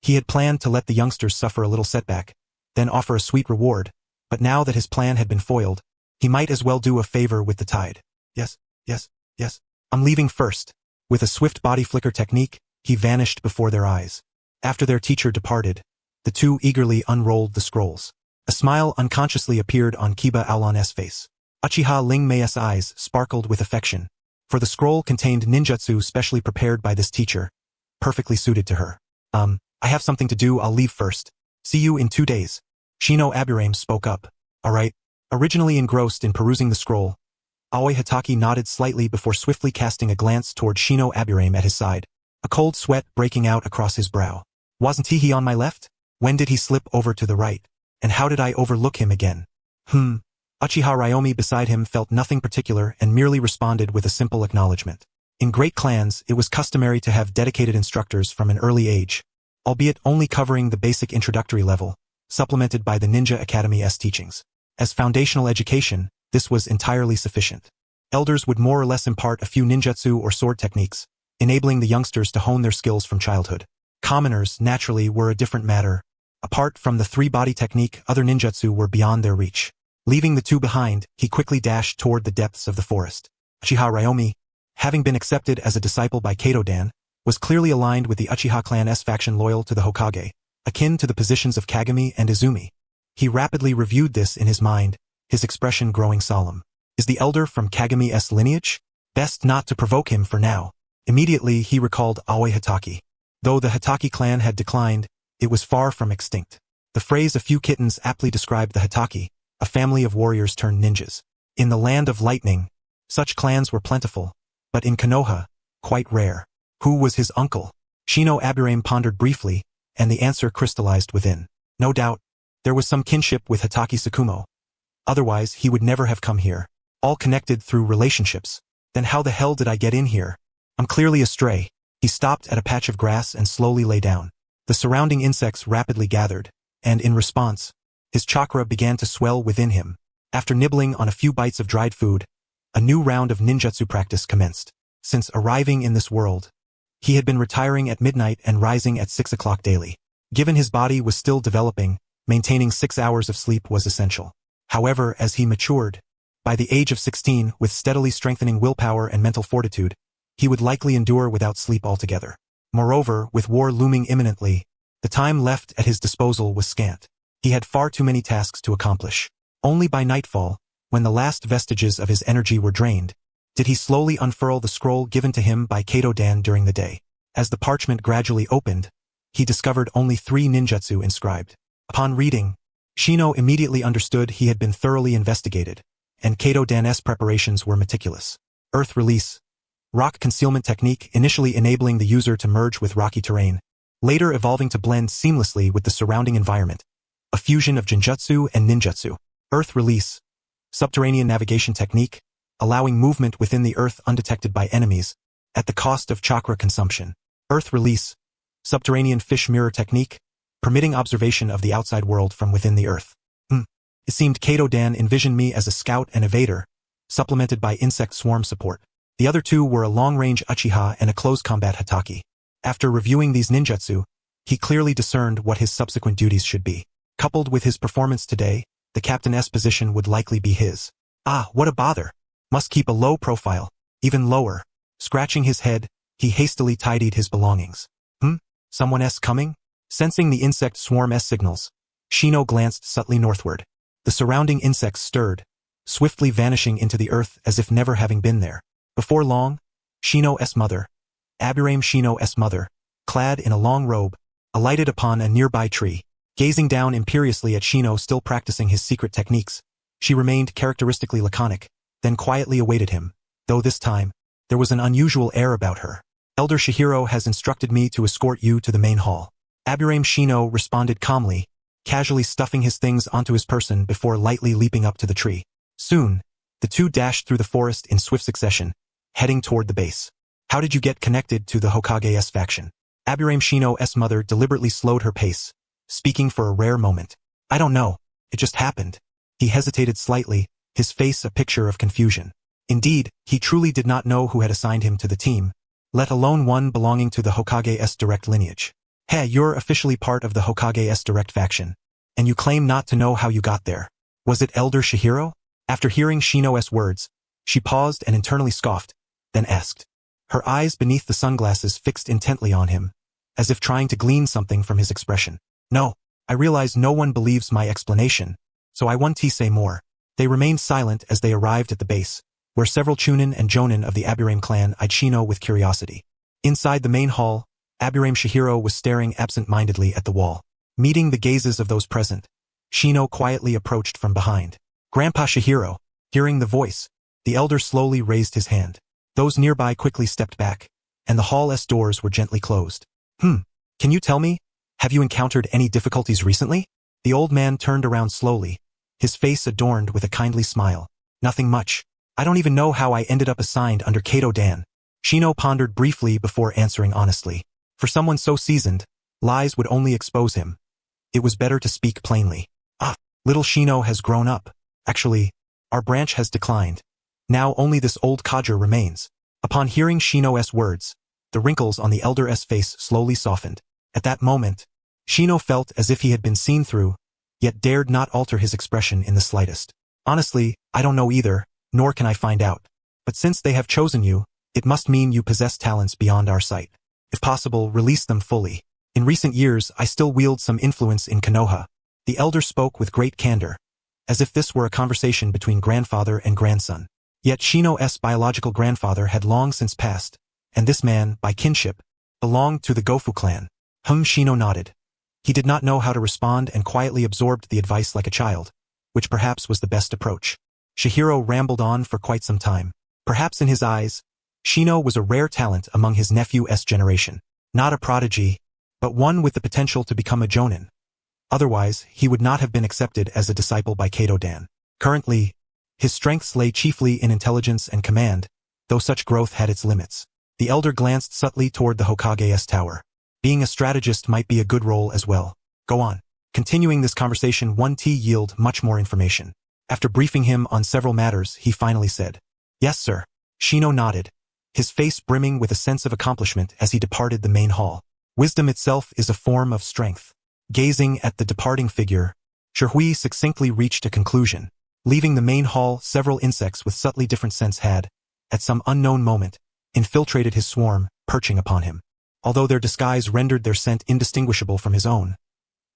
Speaker 1: He had planned to let the youngsters suffer a little setback, then offer a sweet reward, but now that his plan had been foiled, he might as well do a favor with the tide. Yes, yes, yes. I'm leaving first. With a swift body flicker technique, he vanished before their eyes. After their teacher departed, the two eagerly unrolled the scrolls. A smile unconsciously appeared on Kiba Aolan's face. Uchiha Ling Mei's eyes sparkled with affection, for the scroll contained ninjutsu specially prepared by this teacher, perfectly suited to her. I have something to do, I'll leave first. See you in 2 days. Shino Aburame spoke up. Alright. Originally engrossed in perusing the scroll, Aoi Hitaki nodded slightly before swiftly casting a glance toward Shino Aburame at his side, a cold sweat breaking out across his brow. Wasn't he on my left? When did he slip over to the right? And how did I overlook him again? Uchiha Ryomi beside him felt nothing particular and merely responded with a simple acknowledgement. In great clans, it was customary to have dedicated instructors from an early age, albeit only covering the basic introductory level, supplemented by the Ninja Academy's teachings. As foundational education, this was entirely sufficient. Elders would more or less impart a few ninjutsu or sword techniques, enabling the youngsters to hone their skills from childhood. Commoners, naturally, were a different matter. Apart from the three-body technique, other ninjutsu were beyond their reach. Leaving the two behind, he quickly dashed toward the depths of the forest. Uchiha Ryomi, having been accepted as a disciple by Kato-dan, was clearly aligned with the Uchiha clan's faction loyal to the Hokage, akin to the positions of Kagami and Izumi. He rapidly reviewed this in his mind, his expression growing solemn. Is the elder from Kagami's lineage? Best not to provoke him for now. Immediately he recalled Aoi Hitaki. Though the Hitaki clan had declined, it was far from extinct. The phrase "a few kittens" aptly described the Hitaki, a family of warriors turned ninjas. In the land of lightning, such clans were plentiful, but in Konoha, quite rare. Who was his uncle? Shino Aburame pondered briefly, and the answer crystallized within. No doubt, there was some kinship with Hitaki Tsukumo. Otherwise, he would never have come here. All connected through relationships. Then how the hell did I get in here? I'm clearly astray. He stopped at a patch of grass and slowly lay down. The surrounding insects rapidly gathered, and in response, his chakra began to swell within him. After nibbling on a few bites of dried food, a new round of ninjutsu practice commenced. Since arriving in this world, he had been retiring at midnight and rising at 6 o'clock daily. Given his body was still developing, maintaining 6 hours of sleep was essential. However, as he matured, by the age of 16, with steadily strengthening willpower and mental fortitude, he would likely endure without sleep altogether. Moreover, with war looming imminently, the time left at his disposal was scant. He had far too many tasks to accomplish. Only by nightfall, when the last vestiges of his energy were drained, did he slowly unfurl the scroll given to him by Kato-dan during the day. As the parchment gradually opened, he discovered only 3 ninjutsu inscribed. Upon reading, Shino immediately understood he had been thoroughly investigated, and Kato-dan's preparations were meticulous. Earth release, rock concealment technique initially enabling the user to merge with rocky terrain, later evolving to blend seamlessly with the surrounding environment. A fusion of genjutsu and ninjutsu. Earth release, subterranean navigation technique, allowing movement within the earth undetected by enemies, at the cost of chakra consumption. Earth release, subterranean fish mirror technique, permitting observation of the outside world from within the earth. It seemed Kato-dan envisioned me as a scout and evader, supplemented by insect swarm support. The other two were a long-range Uchiha and a close-combat Hitaki. After reviewing these ninjutsu, he clearly discerned what his subsequent duties should be. Coupled with his performance today, the captain's position would likely be his. Ah, what a bother. Must keep a low profile, even lower. Scratching his head, he hastily tidied his belongings. Someone else coming? Sensing the insect swarm's signals, Shino glanced subtly northward. The surrounding insects stirred, swiftly vanishing into the earth as if never having been there. Before long, Shino's mother, Shino's mother, clad in a long robe, alighted upon a nearby tree. Gazing down imperiously at Shino still practicing his secret techniques, she remained characteristically laconic, then quietly awaited him, though this time, there was an unusual air about her. Elder Shihiro has instructed me to escort you to the main hall. Aburame Shino responded calmly, casually stuffing his things onto his person before lightly leaping up to the tree. Soon, the two dashed through the forest in swift succession, heading toward the base. How did you get connected to the Hokage's faction? Aburame Shino's mother deliberately slowed her pace, speaking for a rare moment. I don't know. It just happened. He hesitated slightly, his face a picture of confusion. Indeed, he truly did not know who had assigned him to the team, let alone one belonging to the Hokage's direct lineage. Hey, you're officially part of the Hokage's direct faction, and you claim not to know how you got there. Was it Elder Chihiro? After hearing Shino's words, she paused and internally scoffed, then asked. Her eyes beneath the sunglasses fixed intently on him, as if trying to glean something from his expression. No, I realize no one believes my explanation, so I want to say more. They remained silent as they arrived at the base, where several Chunin and Jonin of the Aburame clan eyed Shino with curiosity. Inside the main hall, Aburame Chihiro was staring absent-mindedly at the wall. Meeting the gazes of those present, Shino quietly approached from behind. Grandpa Chihiro, hearing the voice, the elder slowly raised his hand. Those nearby quickly stepped back, and the hall's doors were gently closed. Can you tell me? Have you encountered any difficulties recently? The old man turned around slowly, his face adorned with a kindly smile. Nothing much. I don't even know how I ended up assigned under Kato-dan. Shino pondered briefly before answering honestly. For someone so seasoned, lies would only expose him. It was better to speak plainly. Little Shino has grown up. Actually, our branch has declined. Now only this old codger remains. Upon hearing Shino's words, the wrinkles on the elder's face slowly softened. At that moment, Shino felt as if he had been seen through, yet dared not alter his expression in the slightest. Honestly, I don't know either, nor can I find out. But since they have chosen you, it must mean you possess talents beyond our sight. If possible, release them fully. In recent years, I still wield some influence in Konoha. The elder spoke with great candor, as if this were a conversation between grandfather and grandson. Yet Shino's biological grandfather had long since passed, and this man, by kinship, belonged to the Gofu clan. Shino nodded. He did not know how to respond and quietly absorbed the advice like a child, which perhaps was the best approach. Chihiro rambled on for quite some time. Perhaps in his eyes, Shino was a rare talent among his nephew's generation. Not a prodigy, but one with the potential to become a jonin. Otherwise, he would not have been accepted as a disciple by Kato-dan. Currently, his strengths lay chiefly in intelligence and command, though such growth had its limits. The elder glanced subtly toward the Hokage's tower. Being a strategist might be a good role as well. Go on. Continuing this conversation yield much more information. After briefing him on several matters, he finally said, Yes, sir. Shino nodded, his face brimming with a sense of accomplishment as he departed the main hall. Wisdom itself is a form of strength. Gazing at the departing figure, Chirhui succinctly reached a conclusion. Leaving the main hall, several insects with subtly different scents had, at some unknown moment, infiltrated his swarm, perching upon him. Although their disguise rendered their scent indistinguishable from his own,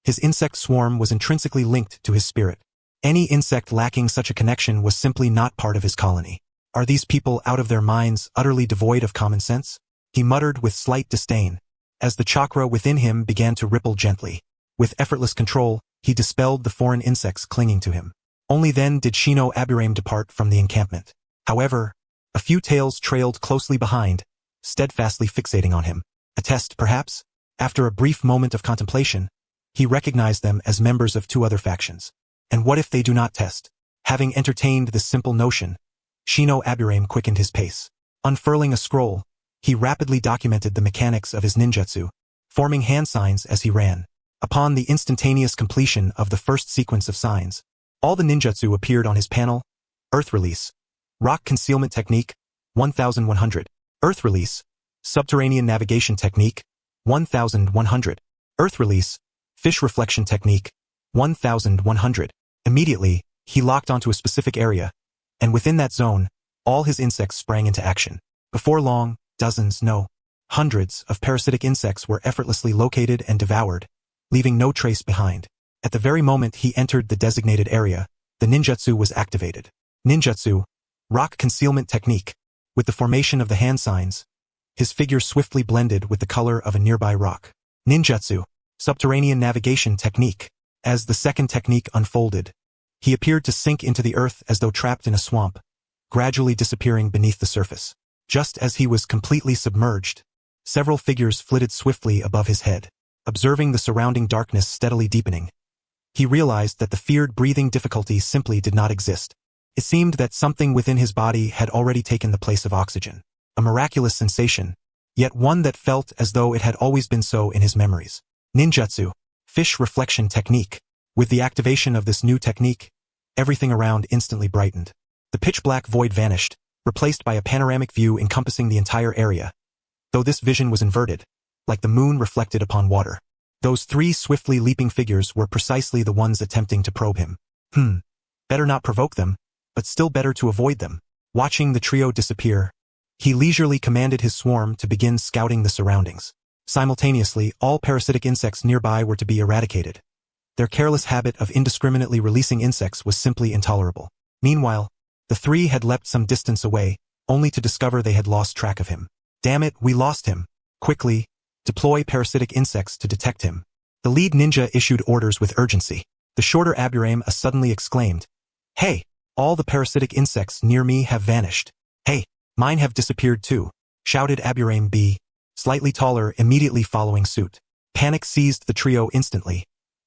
Speaker 1: his insect swarm was intrinsically linked to his spirit. Any insect lacking such a connection was simply not part of his colony. Are these people out of their minds, utterly devoid of common sense? He muttered with slight disdain, as the chakra within him began to ripple gently. With effortless control, he dispelled the foreign insects clinging to him. Only then did Shino Aburame depart from the encampment. However, a few tails trailed closely behind, steadfastly fixating on him. A test, perhaps? After a brief moment of contemplation, he recognized them as members of two other factions. And what if they do not test? Having entertained this simple notion, Shino Aburame quickened his pace. Unfurling a scroll, he rapidly documented the mechanics of his ninjutsu, forming hand signs as he ran. Upon the instantaneous completion of the first sequence of signs, all the ninjutsu appeared on his panel. Earth Release, Rock Concealment Technique, 1100. Earth Release, Subterranean Navigation Technique, 1100. Earth Release, Fish Reflection Technique, 1100. Immediately, he locked onto a specific area, and within that zone, all his insects sprang into action. Before long, dozens, no, hundreds of parasitic insects were effortlessly located and devoured, leaving no trace behind. At the very moment he entered the designated area, the ninjutsu was activated. Ninjutsu, Rock Concealment Technique. With the formation of the hand signs, his figure swiftly blended with the color of a nearby rock. Ninjutsu, Subterranean Navigation Technique. As the second technique unfolded, he appeared to sink into the earth as though trapped in a swamp, gradually disappearing beneath the surface. Just as he was completely submerged, several figures flitted swiftly above his head. Observing the surrounding darkness steadily deepening, he realized that the feared breathing difficulty simply did not exist. It seemed that something within his body had already taken the place of oxygen. A miraculous sensation, yet one that felt as though it had always been so in his memories. Ninjutsu, Fish Reflection Technique. With the activation of this new technique, everything around instantly brightened. The pitch-black void vanished, replaced by a panoramic view encompassing the entire area. though this vision was inverted, like the moon reflected upon water. Those three swiftly leaping figures were precisely the ones attempting to probe him. Better not provoke them, but still better to avoid them. Watching the trio disappear, he leisurely commanded his swarm to begin scouting the surroundings. Simultaneously, all parasitic insects nearby were to be eradicated. Their careless habit of indiscriminately releasing insects was simply intolerable. Meanwhile, the three had leapt some distance away, only to discover they had lost track of him. Damn it, we lost him. Quickly, deploy parasitic insects to detect him. The lead ninja issued orders with urgency. The shorter Aburame suddenly exclaimed, "Hey, all the parasitic insects near me have vanished." "Hey, mine have disappeared too," shouted Aburame B, slightly taller, immediately following suit. Panic seized the trio instantly.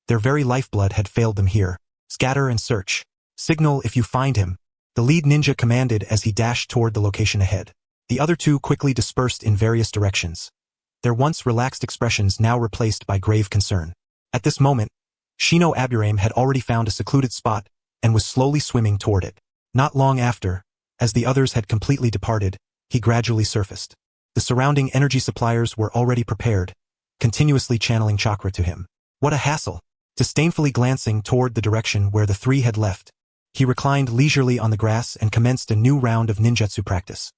Speaker 1: Their very lifeblood had failed them here. "Scatter and search. Signal if you find him," the lead ninja commanded as he dashed toward the location ahead. The other two quickly dispersed in various directions, their once relaxed expressions now replaced by grave concern. At this moment, Shino Aburame had already found a secluded spot and was slowly swimming toward it. Not long after, as the others had completely departed, he gradually surfaced. The surrounding energy suppliers were already prepared, continuously channeling chakra to him. What a hassle! Disdainfully glancing toward the direction where the three had left, he reclined leisurely on the grass and commenced a new round of ninjutsu practice.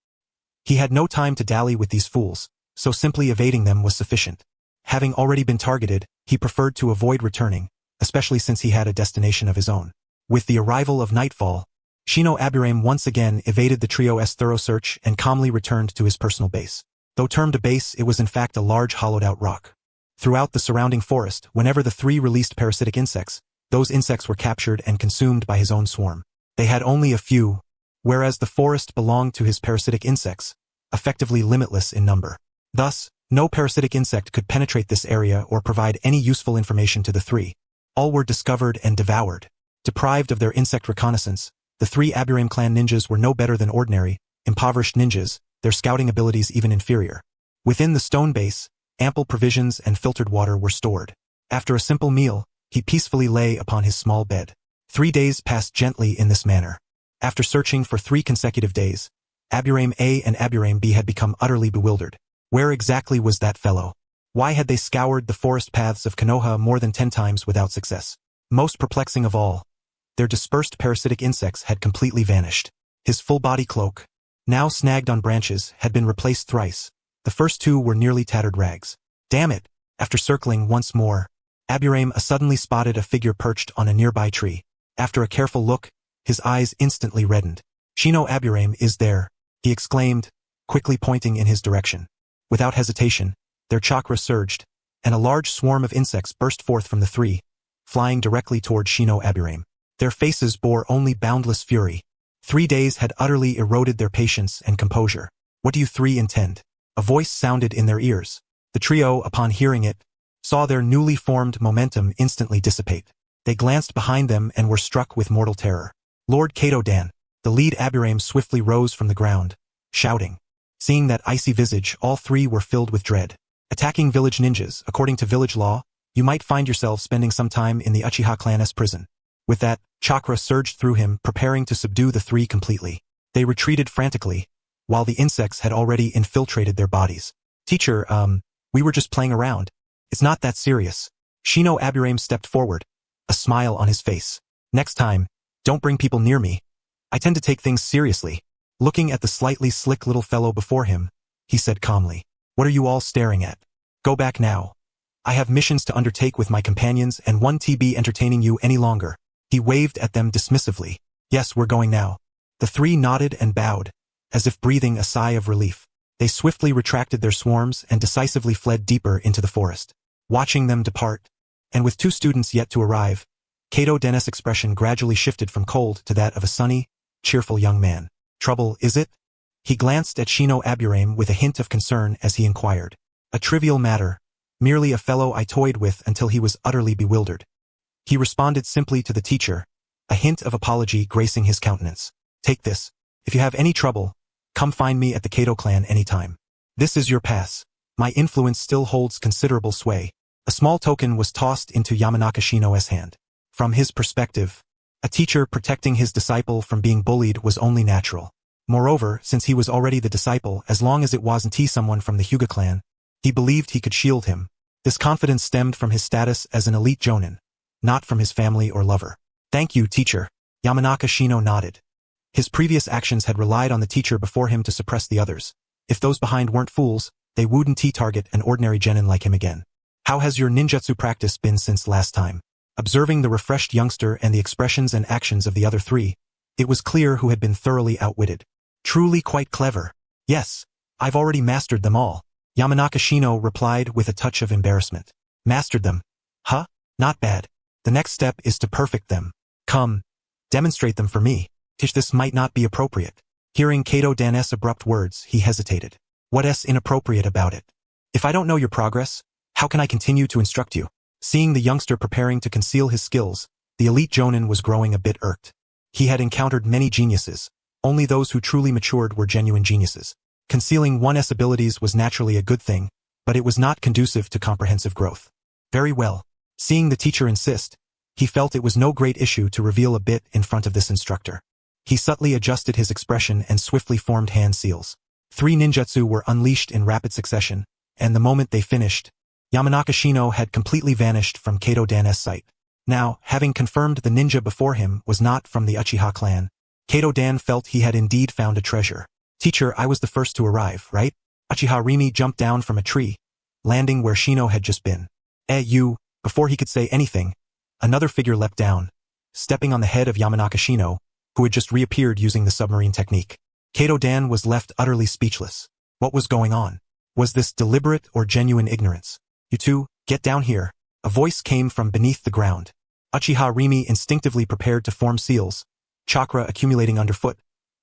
Speaker 1: He had no time to dally with these fools, so simply evading them was sufficient. Having already been targeted, he preferred to avoid returning, especially since he had a destination of his own. With the arrival of nightfall, Shino Aburame once again evaded the trio's thorough search and calmly returned to his personal base. Though termed a base, it was in fact a large hollowed-out rock. Throughout the surrounding forest, whenever the three released parasitic insects, those insects were captured and consumed by his own swarm. They had only a few, whereas the forest belonged to his parasitic insects, effectively limitless in number. Thus, no parasitic insect could penetrate this area or provide any useful information to the three. All were discovered and devoured. Deprived of their insect reconnaissance, the three Aburame clan ninjas were no better than ordinary, impoverished ninjas, their scouting abilities even inferior. Within the stone base, ample provisions and filtered water were stored. After a simple meal, he peacefully lay upon his small bed. 3 days passed gently in this manner. After searching for 3 consecutive days, Aburame A and Aburame B had become utterly bewildered. Where exactly was that fellow? Why had they scoured the forest paths of Konoha more than 10 times without success? Most perplexing of all, their dispersed parasitic insects had completely vanished. His full-body cloak, now snagged on branches, had been replaced thrice. The first 2 were nearly tattered rags. Damn it! After circling once more, Aburame suddenly spotted a figure perched on a nearby tree. After a careful look, his eyes instantly reddened. "Shino Aburame is there," he exclaimed, quickly pointing in his direction. Without hesitation, their chakra surged, and a large swarm of insects burst forth from the three, flying directly toward Shino Aburame. Their faces bore only boundless fury. 3 days had utterly eroded their patience and composure. "What do you three intend?" A voice sounded in their ears. The trio, upon hearing it, saw their newly formed momentum instantly dissipate. They glanced behind them and were struck with mortal terror. "Lord Kato-dan!" The lead Aburame swiftly rose from the ground, shouting. Seeing that icy visage, all 3 were filled with dread. Attacking village ninjas, according to village law, you might find yourself spending some time in the Uchiha clan's prison. With that, chakra surged through him, preparing to subdue the 3 completely. They retreated frantically, while the insects had already infiltrated their bodies. "Teacher, we were just playing around. It's not that serious." Shino Aburame stepped forward, a smile on his face. "Next time, don't bring people near me. I tend to take things seriously." Looking at the slightly slick little fellow before him, he said calmly, "What are you all staring at? Go back now. I have missions to undertake with my companions and won't be entertaining you any longer." He waved at them dismissively. "Yes, we're going now." The 3 nodded and bowed, as if breathing a sigh of relief. They swiftly retracted their swarms and decisively fled deeper into the forest. Watching them depart, and with 2 students yet to arrive, Kato-den's expression gradually shifted from cold to that of a sunny, cheerful young man. "Trouble, is it?" He glanced at Shino Aburame with a hint of concern as he inquired. "A trivial matter, merely a fellow I toyed with until he was utterly bewildered." He responded simply to the teacher, a hint of apology gracing his countenance. "Take this. If you have any trouble, come find me at the Kato clan anytime. This is your pass. My influence still holds considerable sway." A small token was tossed into Yamanaka Shino's hand. From his perspective, a teacher protecting his disciple from being bullied was only natural. Moreover, since he was already the disciple, as long as it wasn't someone from the Hyuga clan, he believed he could shield him. This confidence stemmed from his status as an elite jonin, not from his family or lover. Thank you, teacher. Yamanaka Shino nodded. His previous actions had relied on the teacher before him to suppress the others. If those behind weren't fools, they wouldn't target an ordinary genin like him again. How has your ninjutsu practice been since last time? Observing the refreshed youngster and the expressions and actions of the other three, it was clear who had been thoroughly outwitted. Truly quite clever. Yes, I've already mastered them all. Yamanaka Shino replied with a touch of embarrassment. Mastered them? Huh? Not bad. The next step is to perfect them. Come, demonstrate them for me. This might not be appropriate. Hearing Kato Dan's abrupt words, he hesitated. What's inappropriate about it? If I don't know your progress, how can I continue to instruct you? Seeing the youngster preparing to conceal his skills, the elite jonin was growing a bit irked. He had encountered many geniuses. Only those who truly matured were genuine geniuses. Concealing one's abilities was naturally a good thing, but it was not conducive to comprehensive growth. Very well. Seeing the teacher insist, he felt it was no great issue to reveal a bit in front of this instructor. He subtly adjusted his expression and swiftly formed hand seals. 3 ninjutsu were unleashed in rapid succession, and the moment they finished, Yamanaka Shino had completely vanished from Kato Dan's sight. Now, having confirmed the ninja before him was not from the Uchiha clan, Kato Dan felt he had indeed found a treasure. Teacher, I was the first to arrive, right? Uchiha Rimi jumped down from a tree, landing where Shino had just been. You, before he could say anything, another figure leapt down, stepping on the head of Yamanaka Shino, who had just reappeared using the submarine technique. Kato Dan was left utterly speechless. What was going on? Was this deliberate or genuine ignorance? You two, get down here. A voice came from beneath the ground. Uchiha Rimi instinctively prepared to form seals, chakra accumulating underfoot,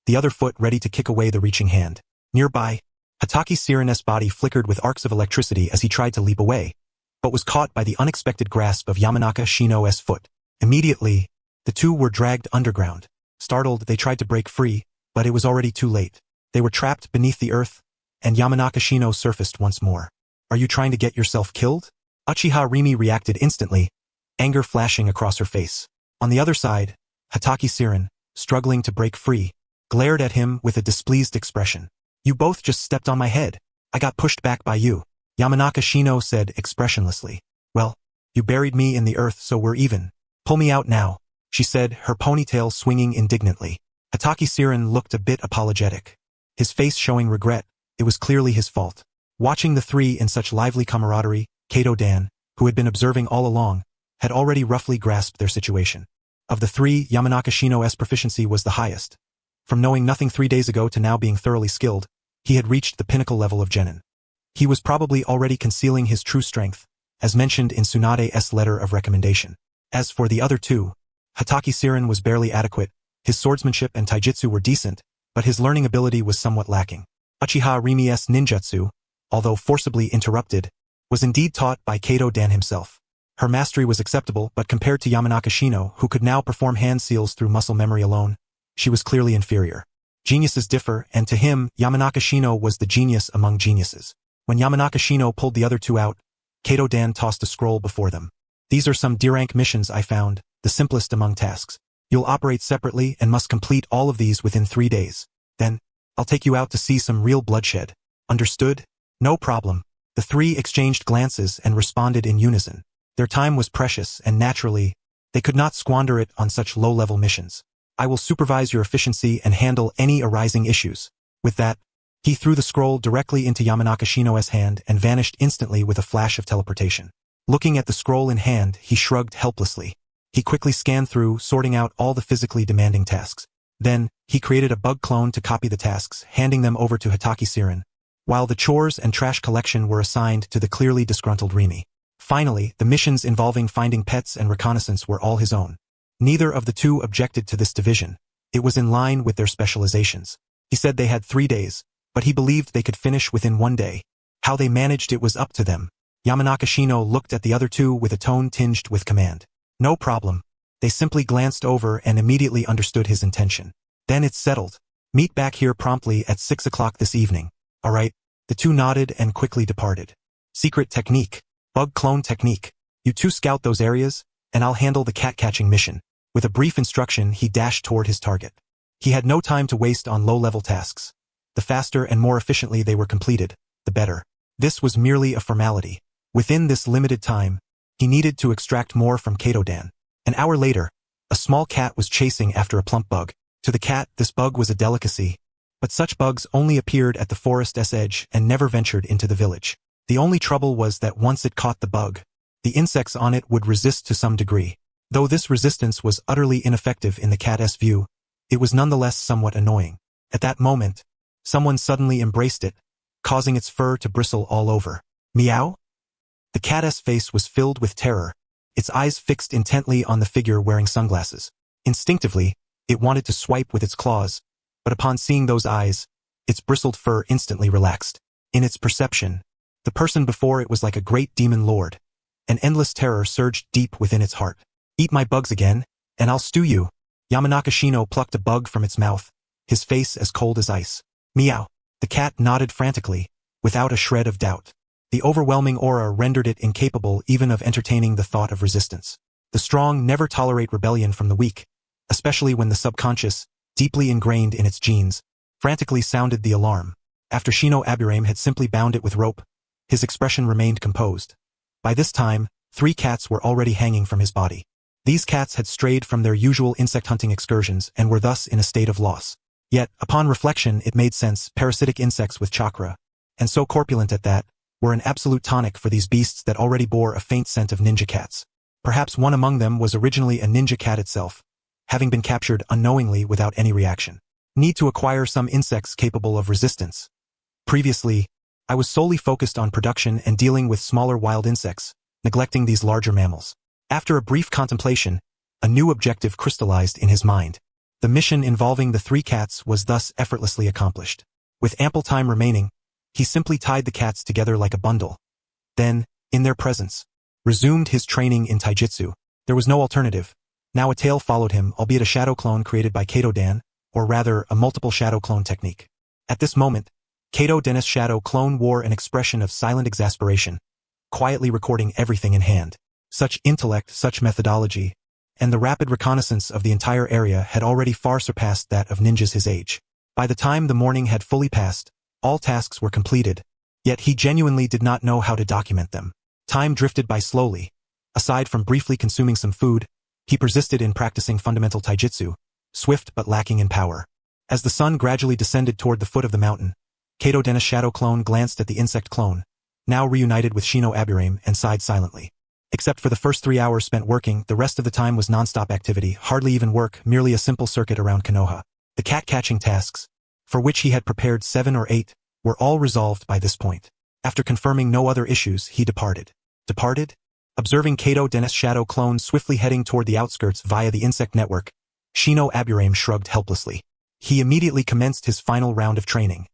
Speaker 1: the other foot ready to kick away the reaching hand. Nearby, Hatake Siren's body flickered with arcs of electricity as he tried to leap away, but was caught by the unexpected grasp of Yamanaka Shino's foot. Immediately, the two were dragged underground. Startled, they tried to break free, but it was already too late. They were trapped beneath the earth, and Yamanaka Shino surfaced once more. Are you trying to get yourself killed? Uchiha Rimi reacted instantly, anger flashing across her face. On the other side, Hatake Siren, struggling to break free, glared at him with a displeased expression. You both just stepped on my head. I got pushed back by you. Yamanaka Shino said expressionlessly. Well, you buried me in the earth so we're even. Pull me out now, she said, her ponytail swinging indignantly. Hatake Siren looked a bit apologetic. His face showing regret, it was clearly his fault. Watching the three in such lively camaraderie, Kato Dan, who had been observing all along, had already roughly grasped their situation. Of the three, Yamanaka Shino's proficiency was the highest. From knowing nothing 3 days ago to now being thoroughly skilled, he had reached the pinnacle level of genin. He was probably already concealing his true strength, as mentioned in Tsunade's letter of recommendation. As for the other two, Hatake Siren was barely adequate, his swordsmanship and taijutsu were decent, but his learning ability was somewhat lacking. Uchiha Rimi's ninjutsu, although forcibly interrupted, was indeed taught by Kato Dan himself. Her mastery was acceptable, but compared to Yamanaka Shino, who could now perform hand seals through muscle memory alone, she was clearly inferior. Geniuses differ, and to him, Yamanaka Shino was the genius among geniuses. When Yamanaka Shino pulled the other two out, Kato Dan tossed a scroll before them. These are some D-rank missions I found, the simplest among tasks. You'll operate separately and must complete all of these within 3 days. Then, I'll take you out to see some real bloodshed. Understood? No problem. The three exchanged glances and responded in unison. Their time was precious and naturally, they could not squander it on such low-level missions. I will supervise your efficiency and handle any arising issues. With that, he threw the scroll directly into Yamanaka Shino's hand and vanished instantly with a flash of teleportation. Looking at the scroll in hand, he shrugged helplessly. He quickly scanned through, sorting out all the physically demanding tasks. Then, he created a bug clone to copy the tasks, handing them over to Hatake Siren, while the chores and trash collection were assigned to the clearly disgruntled Rimi. Finally, the missions involving finding pets and reconnaissance were all his own. Neither of the two objected to this division. It was in line with their specializations. He said they had 3 days, but he believed they could finish within 1 day. How they managed it was up to them. Yamanaka Shino looked at the other two with a tone tinged with command. No problem. They simply glanced over and immediately understood his intention. Then it's settled. Meet back here promptly at 6 o'clock this evening. All right. The two nodded and quickly departed. Secret technique. Bug clone technique. You two scout those areas, and I'll handle the cat-catching mission. With a brief instruction, he dashed toward his target. He had no time to waste on low-level tasks. The faster and more efficiently they were completed, the better. This was merely a formality. Within this limited time, he needed to extract more from Kato-dan. An hour later, a small cat was chasing after a plump bug. To the cat, this bug was a delicacy, but such bugs only appeared at the forest's edge and never ventured into the village. The only trouble was that once it caught the bug, the insects on it would resist to some degree. Though this resistance was utterly ineffective in the cat's view, it was nonetheless somewhat annoying. At that moment, someone suddenly embraced it, causing its fur to bristle all over. Meow? The cat's face was filled with terror, its eyes fixed intently on the figure wearing sunglasses. Instinctively, it wanted to swipe with its claws, but upon seeing those eyes, its bristled fur instantly relaxed. In its perception, the person before it was like a great demon lord. An endless terror surged deep within its heart. Eat my bugs again, and I'll stew you. Yamanaka Shino plucked a bug from its mouth, his face as cold as ice. Meow. The cat nodded frantically, without a shred of doubt. The overwhelming aura rendered it incapable even of entertaining the thought of resistance. The strong never tolerate rebellion from the weak, especially when the subconscious, deeply ingrained in its genes, frantically sounded the alarm. After Shino Aburame had simply bound it with rope, his expression remained composed. By this time, 3 cats were already hanging from his body. These cats had strayed from their usual insect hunting excursions and were thus in a state of loss. Yet, upon reflection, it made sense. Parasitic insects with chakra, and so corpulent at that, were an absolute tonic for these beasts that already bore a faint scent of ninja cats. Perhaps one among them was originally a ninja cat itself, having been captured unknowingly without any reaction. Need to acquire some insects capable of resistance. Previously, I was solely focused on production and dealing with smaller wild insects, neglecting these larger mammals. After a brief contemplation, a new objective crystallized in his mind. The mission involving the 3 cats was thus effortlessly accomplished. With ample time remaining, he simply tied the cats together like a bundle. Then, in their presence, resumed his training in taijutsu. There was no alternative. Now a tail followed him, albeit a shadow clone created by Kato-dan, or rather, a multiple shadow clone technique. At this moment, Kato-dan's shadow clone wore an expression of silent exasperation, quietly recording everything in hand. Such intellect, such methodology, and the rapid reconnaissance of the entire area had already far surpassed that of ninjas his age. By the time the morning had fully passed, all tasks were completed, yet he genuinely did not know how to document them. Time drifted by slowly. Aside from briefly consuming some food, he persisted in practicing fundamental taijutsu, swift but lacking in power. As the sun gradually descended toward the foot of the mountain, Kato-dan's shadow clone glanced at the insect clone, now reunited with Shino Aburame, and sighed silently. Except for the first 3 hours spent working, the rest of the time was non-stop activity, hardly even work, merely a simple circuit around Konoha. The cat-catching tasks, for which he had prepared 7 or 8, were all resolved by this point. After confirming no other issues, he departed. Departed? Observing Kato-dan's shadow clone swiftly heading toward the outskirts via the insect network, Shino Aburame shrugged helplessly. He immediately commenced his final round of training.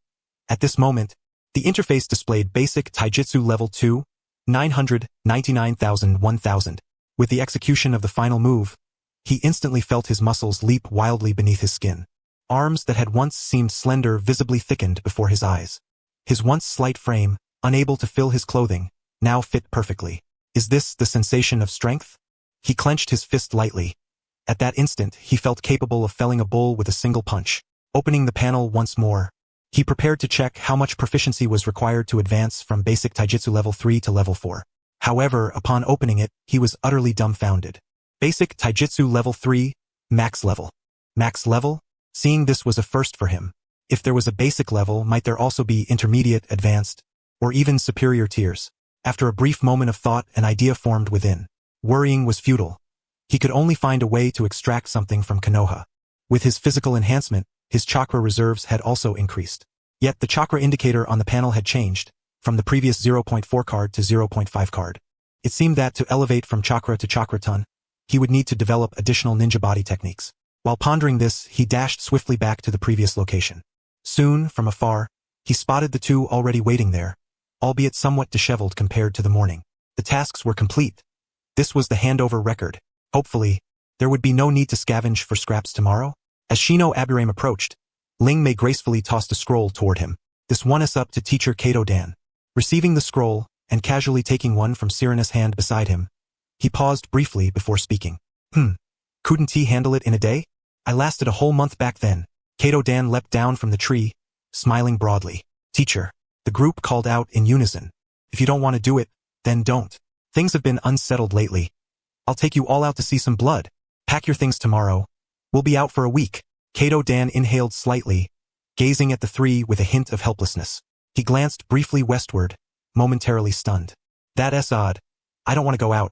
Speaker 1: At this moment, the interface displayed basic taijutsu level 2, 999,000 1000. With the execution of the final move, he instantly felt his muscles leap wildly beneath his skin. Arms that had once seemed slender visibly thickened before his eyes. His once slight frame, unable to fill his clothing, now fit perfectly. Is this the sensation of strength? He clenched his fist lightly. At that instant, he felt capable of felling a bull with a single punch. Opening the panel once more, he prepared to check how much proficiency was required to advance from basic taijutsu level 3 to level 4. However, upon opening it, he was utterly dumbfounded. Basic taijutsu level 3, max level. Max level? Seeing this was a first for him. If there was a basic level, might there also be intermediate, advanced, or even superior tiers? After a brief moment of thought, an idea formed within. Worrying was futile. He could only find a way to extract something from Konoha. With his physical enhancement, his chakra reserves had also increased. Yet the chakra indicator on the panel had changed, from the previous 0.4 card to 0.5 card. It seemed that to elevate from chakra to chakra ton, he would need to develop additional ninja body techniques. While pondering this, he dashed swiftly back to the previous location. Soon, from afar, he spotted the 2 already waiting there, albeit somewhat disheveled compared to the morning. The tasks were complete. This was the handover record. Hopefully, there would be no need to scavenge for scraps tomorrow. As Shino Aburame approached, Ling Mei gracefully tossed a scroll toward him. This won us up to teacher Kato-dan. Receiving the scroll, and casually taking one from Sirena's hand beside him, he paused briefly before speaking. Couldn't he handle it in a day? I lasted a whole month back then. Kato Dan leapt down from the tree, smiling broadly. Teacher. The group called out in unison. If you don't want to do it, then don't. Things have been unsettled lately. I'll take you all out to see some blood. Pack your things tomorrow. We'll be out for a week. Kato Dan inhaled slightly, gazing at the three with a hint of helplessness. He glanced briefly westward, momentarily stunned. That's odd. I don't want to go out.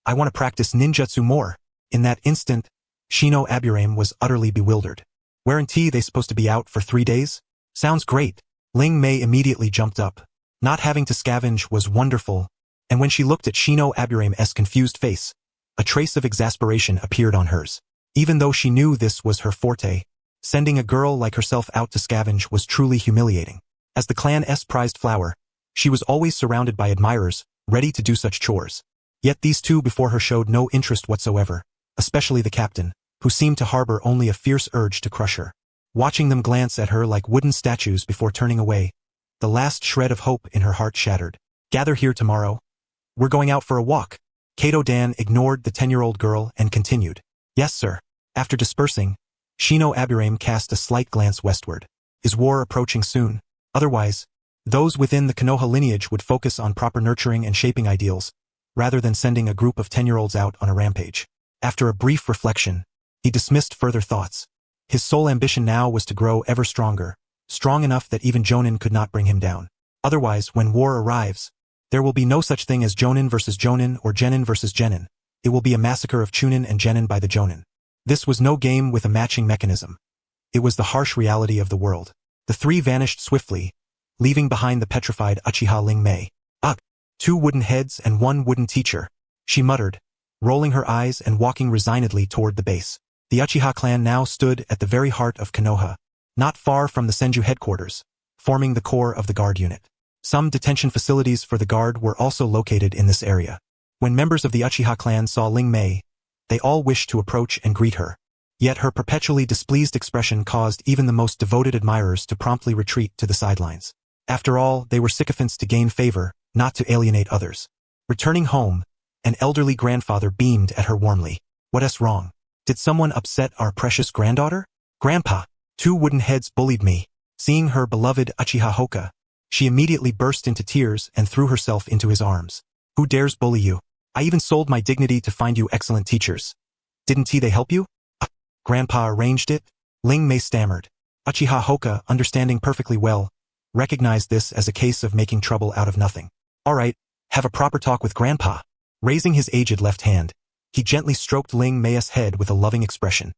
Speaker 1: I want to practice ninjutsu more. In that instant, Shino Aburame was utterly bewildered. Weren't they supposed to be out for 3 days? Sounds great. Ling Mei immediately jumped up. Not having to scavenge was wonderful, and when she looked at Shino Aburame's confused face, a trace of exasperation appeared on hers. Even though she knew this was her forte, sending a girl like herself out to scavenge was truly humiliating. As the clan's prized flower, she was always surrounded by admirers, ready to do such chores. Yet these two before her showed no interest whatsoever, especially the captain, who seemed to harbor only a fierce urge to crush her. Watching them glance at her like wooden statues before turning away, the last shred of hope in her heart shattered. Gather here tomorrow. We're going out for a walk. Kato Dan ignored the 10-year-old girl and continued. Yes, sir. After dispersing, Shino Aburame cast a slight glance westward. Is war approaching soon? Otherwise, those within the Konoha lineage would focus on proper nurturing and shaping ideals, rather than sending a group of 10-year-olds out on a rampage. After a brief reflection, he dismissed further thoughts. His sole ambition now was to grow ever stronger, strong enough that even Jonin could not bring him down. Otherwise, when war arrives, there will be no such thing as Jonin versus Jonin or Genin versus Genin. It will be a massacre of Chunin and Genin by the Jonin. This was no game with a matching mechanism. It was the harsh reality of the world. The three vanished swiftly, leaving behind the petrified Uchiha Ling Mei. Ugh! 2 wooden heads and 1 wooden teacher, she muttered, rolling her eyes and walking resignedly toward the base. The Uchiha clan now stood at the very heart of Konoha, not far from the Senju headquarters, forming the core of the guard unit. Some detention facilities for the guard were also located in this area. When members of the Uchiha clan saw Ling Mei, they all wished to approach and greet her. Yet her perpetually displeased expression caused even the most devoted admirers to promptly retreat to the sidelines. After all, they were sycophants to gain favor, not to alienate others. Returning home, an elderly grandfather beamed at her warmly. What's wrong? Did someone upset our precious granddaughter? Grandpa, 2 wooden heads bullied me. Seeing her beloved Uchiha Hoka, she immediately burst into tears and threw herself into his arms. Who dares bully you? I even sold my dignity to find you excellent teachers. Didn't they help you? Grandpa arranged it? Ling Mei stammered. Uchiha Hoka, understanding perfectly well, recognized this as a case of making trouble out of nothing. All right, have a proper talk with Grandpa. Raising his aged left hand, he gently stroked Ling Mei's head with a loving expression.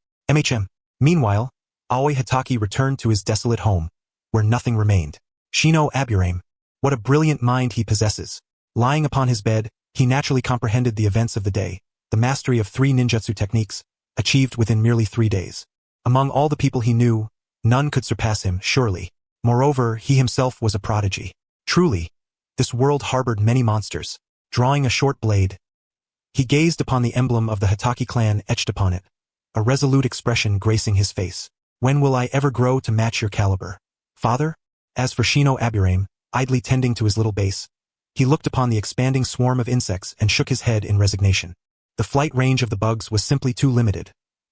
Speaker 1: Meanwhile, Aoi Hitaki returned to his desolate home, where nothing remained. Shino Aburame. What a brilliant mind he possesses. Lying upon his bed, he naturally comprehended the events of the day, the mastery of 3 ninjutsu techniques, achieved within merely 3 days. Among all the people he knew, none could surpass him, surely. Moreover, he himself was a prodigy. Truly, this world harbored many monsters. Drawing a short blade, he gazed upon the emblem of the Hitaki clan etched upon it, a resolute expression gracing his face. When will I ever grow to match your caliber, father? As for Shino Aburame, idly tending to his little base, he looked upon the expanding swarm of insects and shook his head in resignation. The flight range of the bugs was simply too limited.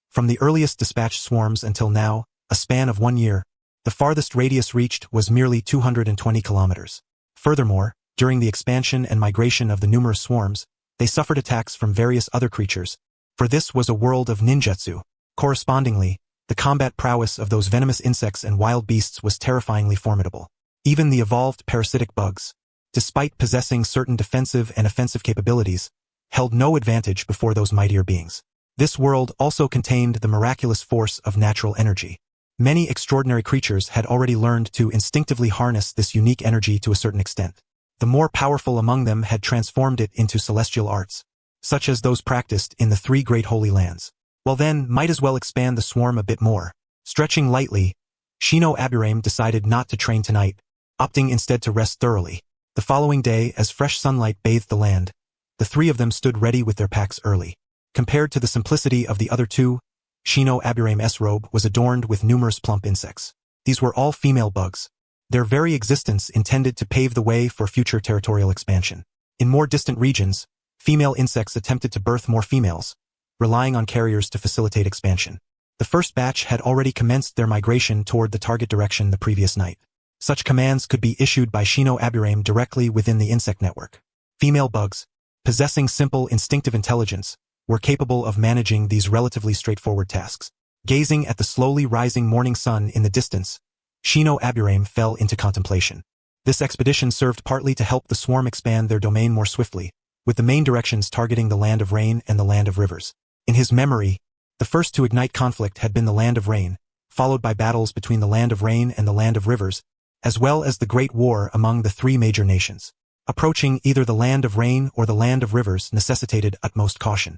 Speaker 1: From the earliest dispatched swarms until now, a span of 1 year, the farthest radius reached was merely 220 kilometers. Furthermore, during the expansion and migration of the numerous swarms, they suffered attacks from various other creatures, for this was a world of ninjutsu. Correspondingly, the combat prowess of those venomous insects and wild beasts was terrifyingly formidable. Even the evolved parasitic bugs, despite possessing certain defensive and offensive capabilities, held no advantage before those mightier beings. This world also contained the miraculous force of natural energy. Many extraordinary creatures had already learned to instinctively harness this unique energy to a certain extent. The more powerful among them had transformed it into celestial arts, such as those practiced in the 3 great holy lands. Well then, might as well expand the swarm a bit more. Stretching lightly, Shino Aburame decided not to train tonight, opting instead to rest thoroughly. The following day, as fresh sunlight bathed the land, the 3 of them stood ready with their packs early. Compared to the simplicity of the other 2, Shino Aburame's robe was adorned with numerous plump insects. These were all female bugs, their very existence intended to pave the way for future territorial expansion. In more distant regions, female insects attempted to birth more females, relying on carriers to facilitate expansion. The first batch had already commenced their migration toward the target direction the previous night. Such commands could be issued by Shino Aburame directly within the insect network. Female bugs, possessing simple instinctive intelligence, were capable of managing these relatively straightforward tasks. Gazing at the slowly rising morning sun in the distance, Shino Aburame fell into contemplation. This expedition served partly to help the swarm expand their domain more swiftly, with the main directions targeting the land of rain and the land of rivers. In his memory, the first to ignite conflict had been the land of rain, followed by battles between the land of rain and the land of rivers, as well as the Great War among the three major nations. Approaching either the land of rain or the land of rivers necessitated utmost caution.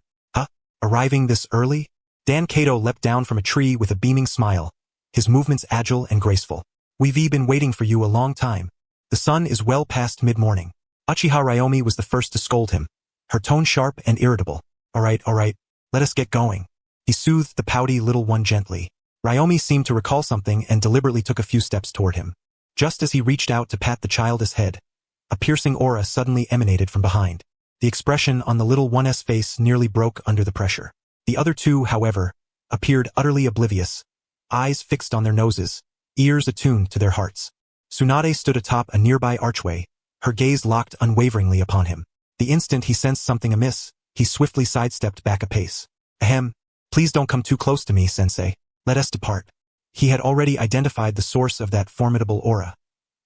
Speaker 1: Arriving this early? Dan Kato leapt down from a tree with a beaming smile, his movements agile and graceful. We've been waiting for you a long time. The sun is well past mid-morning. Uchiha Ryomi was the first to scold him, her tone sharp and irritable. All right, let us get going. He soothed the pouty little one gently. Ryomi seemed to recall something and deliberately took a few steps toward him. Just as he reached out to pat the child's head, a piercing aura suddenly emanated from behind. The expression on the little one's face nearly broke under the pressure. The other two, however, appeared utterly oblivious, eyes fixed on their noses, ears attuned to their hearts. Tsunade stood atop a nearby archway, her gaze locked unwaveringly upon him. The instant he sensed something amiss, he swiftly sidestepped back a pace. Ahem, please don't come too close to me, sensei. Let us depart. He had already identified the source of that formidable aura.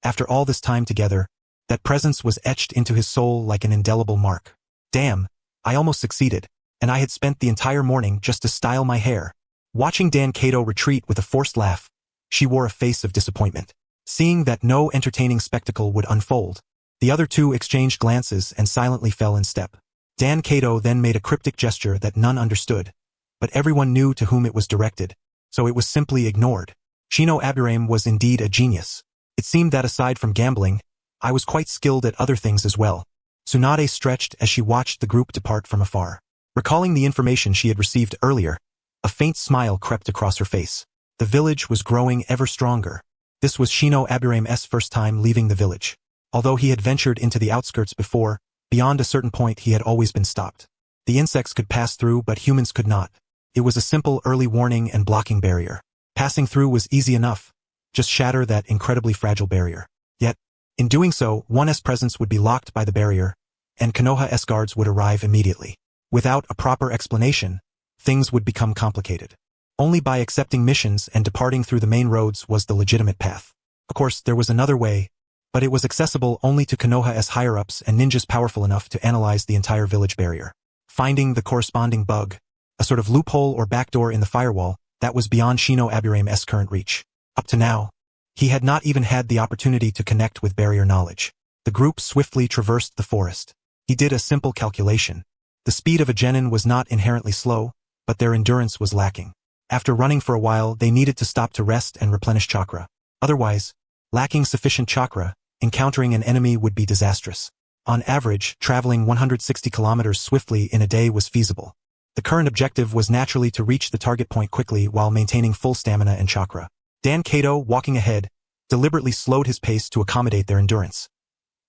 Speaker 1: After all this time together, that presence was etched into his soul like an indelible mark. Damn, I almost succeeded, and I had spent the entire morning just to style my hair. Watching Dan Kato retreat with a forced laugh, she wore a face of disappointment. Seeing that no entertaining spectacle would unfold, the other two exchanged glances and silently fell in step. Dan Kato then made a cryptic gesture that none understood, but everyone knew to whom it was directed, so it was simply ignored. Shino Aburame was indeed a genius. It seemed that aside from gambling, I was quite skilled at other things as well. Tsunade stretched as she watched the group depart from afar. Recalling the information she had received earlier, a faint smile crept across her face. The village was growing ever stronger. This was Shino Aburame's first time leaving the village. Although he had ventured into the outskirts before, beyond a certain point he had always been stopped. The insects could pass through, but humans could not. It was a simple early warning and blocking barrier. Passing through was easy enough. Just shatter that incredibly fragile barrier. Yet, in doing so, one's presence would be locked by the barrier, and Konoha's guards would arrive immediately. Without a proper explanation, things would become complicated. Only by accepting missions and departing through the main roads was the legitimate path. Of course, there was another way, but it was accessible only to Konoha's higher-ups and ninjas powerful enough to analyze the entire village barrier. Finding the corresponding bug, a sort of loophole or backdoor in the firewall, that was beyond Shino Aburame's current reach. Up to now, he had not even had the opportunity to connect with barrier knowledge. The group swiftly traversed the forest. He did a simple calculation. The speed of a genin was not inherently slow, but their endurance was lacking. After running for a while, they needed to stop to rest and replenish chakra. Otherwise, lacking sufficient chakra, encountering an enemy would be disastrous. On average, traveling 160 kilometers swiftly in a day was feasible. The current objective was naturally to reach the target point quickly while maintaining full stamina and chakra. Dan Kato, walking ahead, deliberately slowed his pace to accommodate their endurance.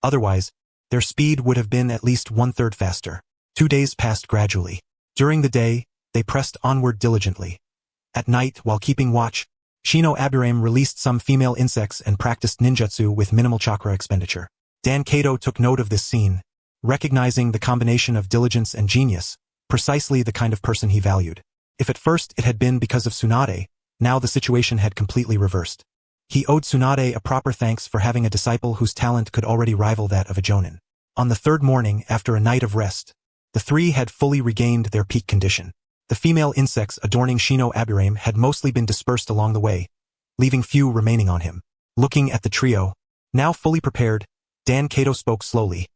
Speaker 1: Otherwise, their speed would have been at least 1/3 faster. 2 days passed gradually. During the day, they pressed onward diligently. At night, while keeping watch, Shino Aburame released some female insects and practiced ninjutsu with minimal chakra expenditure. Dan Kato took note of this scene, recognizing the combination of diligence and genius, precisely the kind of person he valued. If at first it had been because of Tsunade, now the situation had completely reversed. He owed Tsunade a proper thanks for having a disciple whose talent could already rival that of a jonin. On the third morning, after a night of rest, the three had fully regained their peak condition. The female insects adorning Shino Aburame had mostly been dispersed along the way, leaving few remaining on him. Looking at the trio, now fully prepared, Dan Kato spoke slowly.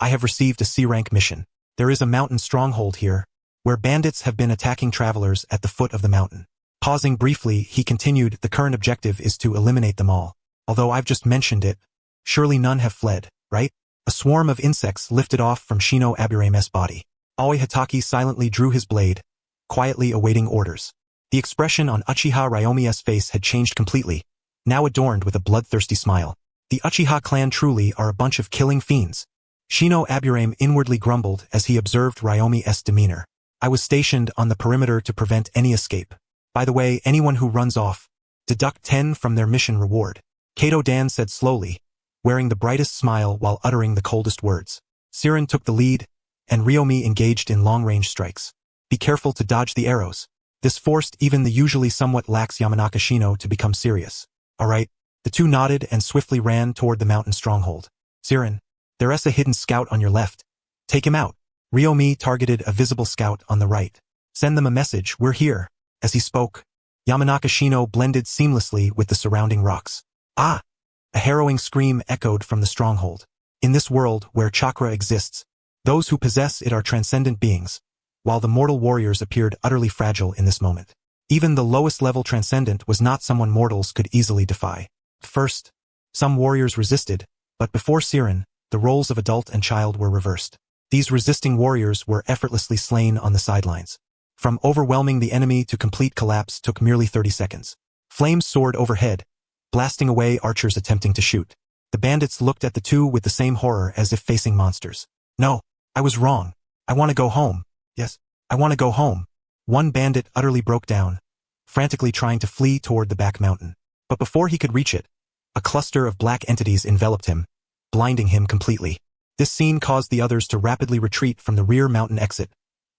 Speaker 1: I have received a C-rank mission. There is a mountain stronghold here, where bandits have been attacking travelers at the foot of the mountain. Pausing briefly, he continued, the current objective is to eliminate them all. Although I've just mentioned it, surely none have fled, right? A swarm of insects lifted off from Shino Aburame's body. Aoi Hitaki silently drew his blade, quietly awaiting orders. The expression on Uchiha Ryomi's face had changed completely, now adorned with a bloodthirsty smile. The Uchiha clan truly are a bunch of killing fiends. Shino Aburame inwardly grumbled as he observed Ryomi's demeanor. I was stationed on the perimeter to prevent any escape. By the way, anyone who runs off, deduct 10 from their mission reward. Kato Dan said slowly, wearing the brightest smile while uttering the coldest words. Siren took the lead, and Ryomi engaged in long-range strikes. Be careful to dodge the arrows. This forced even the usually somewhat lax Yamanaka Shino to become serious. Alright. The two nodded and swiftly ran toward the mountain stronghold. Siren, there's a hidden scout on your left. Take him out. Ryomi targeted a visible scout on the right. Send them a message, we're here. As he spoke, Yamanaka Shino blended seamlessly with the surrounding rocks. Ah! A harrowing scream echoed from the stronghold. In this world where chakra exists, those who possess it are transcendent beings, while the mortal warriors appeared utterly fragile in this moment. Even the lowest level transcendent was not someone mortals could easily defy. First, some warriors resisted, but before Siren, the roles of adult and child were reversed. These resisting warriors were effortlessly slain on the sidelines. From overwhelming the enemy to complete collapse took merely 30 seconds. Flames soared overhead, blasting away archers attempting to shoot. The bandits looked at the two with the same horror as if facing monsters. No, I was wrong. I want to go home. Yes, I want to go home. One bandit utterly broke down, frantically trying to flee toward the back mountain. But before he could reach it, a cluster of black entities enveloped him, blinding him completely. This scene caused the others to rapidly retreat from the rear mountain exit,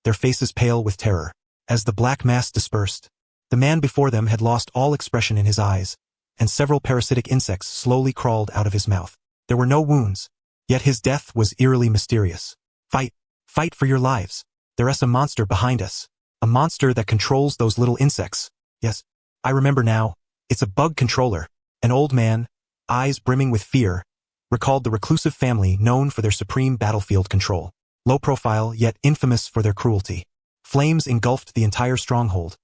Speaker 1: their faces pale with terror. As the black mass dispersed, the man before them had lost all expression in his eyes, and several parasitic insects slowly crawled out of his mouth. There were no wounds, yet his death was eerily mysterious. Fight! Fight for your lives! There's a monster behind us. A monster that controls those little insects. Yes, I remember now. It's a bug controller. An old man, eyes brimming with fear, recalled the reclusive family known for their supreme battlefield control. Low profile, yet infamous for their cruelty. Flames engulfed the entire stronghold,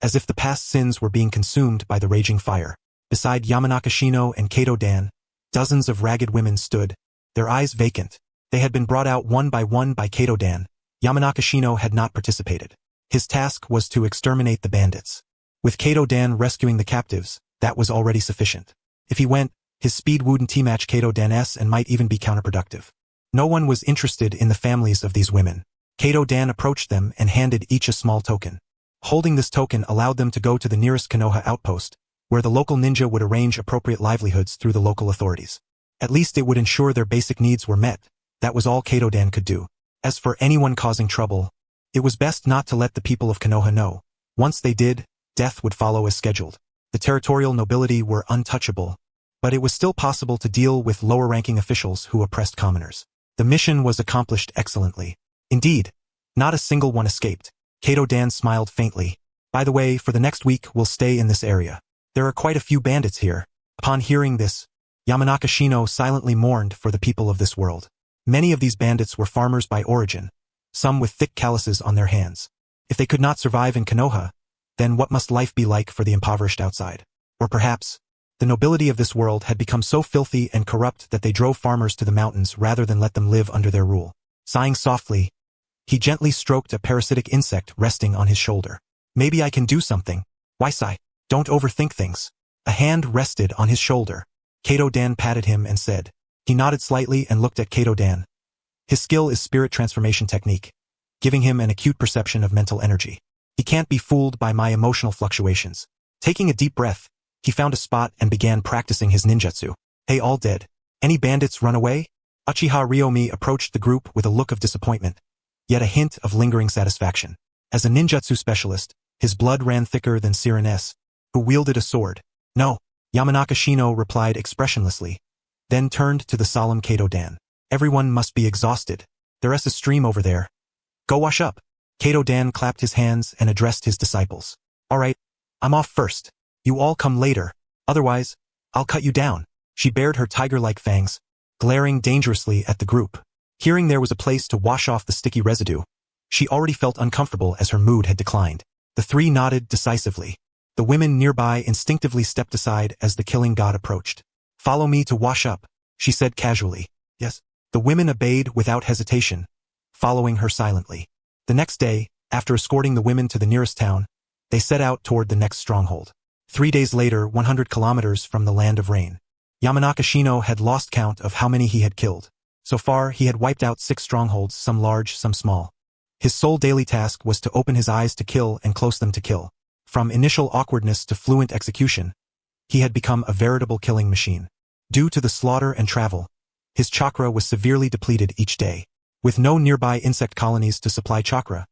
Speaker 1: as if the past sins were being consumed by the raging fire. Beside Yamanaka Shino and Kato Dan, dozens of ragged women stood, their eyes vacant. They had been brought out one by Kato Dan. Yamanaka Shino had not participated. His task was to exterminate the bandits. With Kato Dan rescuing the captives, that was already sufficient. If he went, his speed wouldn't match Kato Dan's and might even be counterproductive. No one was interested in the families of these women. Kato Dan approached them and handed each a small token. Holding this token allowed them to go to the nearest Konoha outpost, where the local ninja would arrange appropriate livelihoods through the local authorities. At least it would ensure their basic needs were met. That was all Kato Dan could do. As for anyone causing trouble, it was best not to let the people of Konoha know. Once they did, death would follow as scheduled. The territorial nobility were untouchable, but it was still possible to deal with lower-ranking officials who oppressed commoners. The mission was accomplished excellently. Indeed, not a single one escaped. Kato Dan smiled faintly. By the way, for the next week we'll stay in this area. There are quite a few bandits here. Upon hearing this, Yamanaka Shino silently mourned for the people of this world. Many of these bandits were farmers by origin, some with thick calluses on their hands. If they could not survive in Konoha, then what must life be like for the impoverished outside? Or perhaps, the nobility of this world had become so filthy and corrupt that they drove farmers to the mountains rather than let them live under their rule. Sighing softly, he gently stroked a parasitic insect resting on his shoulder. Maybe I can do something. Why sigh? Don't overthink things. A hand rested on his shoulder. Kato Dan patted him and said. He nodded slightly and looked at Kato Dan. His skill is spirit transformation technique, giving him an acute perception of mental energy. He can't be fooled by my emotional fluctuations. Taking a deep breath, he found a spot and began practicing his ninjutsu. Hey, all dead. Any bandits run away? Uchiha Ryomi approached the group with a look of disappointment, yet a hint of lingering satisfaction. As a ninjutsu specialist, his blood ran thicker than Siren's, who wielded a sword. No, Yamanaka Shino replied expressionlessly, then turned to the solemn Kato Dan. Everyone must be exhausted. There's a stream over there. Go wash up. Kato Dan clapped his hands and addressed his disciples. All right, I'm off first. You all come later. Otherwise, I'll cut you down. She bared her tiger-like fangs, glaring dangerously at the group. Hearing there was a place to wash off the sticky residue, she already felt uncomfortable as her mood had declined. The three nodded decisively. The women nearby instinctively stepped aside as the killing god approached. Follow me to wash up, she said casually. Yes. The women obeyed without hesitation, following her silently. The next day, after escorting the women to the nearest town, they set out toward the next stronghold. 3 days later, 100 kilometers from the land of rain. Yamanaka Shino had lost count of how many he had killed. So far, he had wiped out 6 strongholds, some large, some small. His sole daily task was to open his eyes to kill and close them to kill. From initial awkwardness to fluent execution, he had become a veritable killing machine. Due to the slaughter and travel, his chakra was severely depleted each day. With no nearby insect colonies to supply chakra,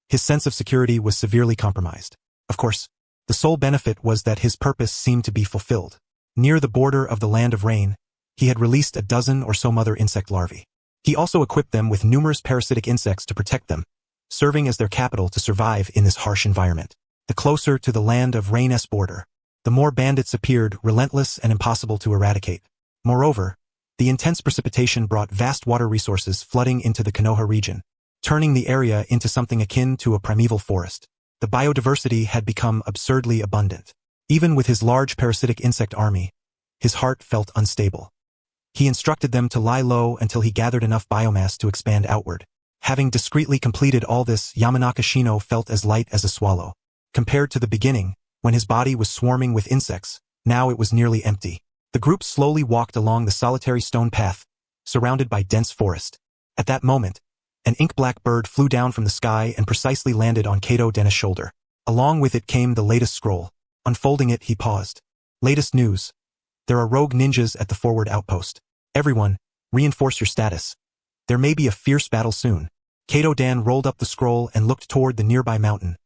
Speaker 1: his sense of security was severely compromised. Of course, the sole benefit was that his purpose seemed to be fulfilled. Near the border of the land of rain, he had released a dozen or so mother insect larvae. He also equipped them with numerous parasitic insects to protect them, serving as their capital to survive in this harsh environment. The closer to the land of rain's border, the more bandits appeared, relentless and impossible to eradicate. Moreover, the intense precipitation brought vast water resources flooding into the Konoha region, turning the area into something akin to a primeval forest. The biodiversity had become absurdly abundant. Even with his large parasitic insect army, his heart felt unstable. He instructed them to lie low until he gathered enough biomass to expand outward. Having discreetly completed all this, Yamanaka Shino felt as light as a swallow. Compared to the beginning, when his body was swarming with insects, now it was nearly empty. The group slowly walked along the solitary stone path, surrounded by dense forest. At that moment, an ink-black bird flew down from the sky and precisely landed on Kato Den's shoulder. Along with it came the latest scroll. Unfolding it, he paused. Latest news. There are rogue ninjas at the forward outpost. Everyone, reinforce your status. There may be a fierce battle soon. Kato Den rolled up the scroll and looked toward the nearby mountain.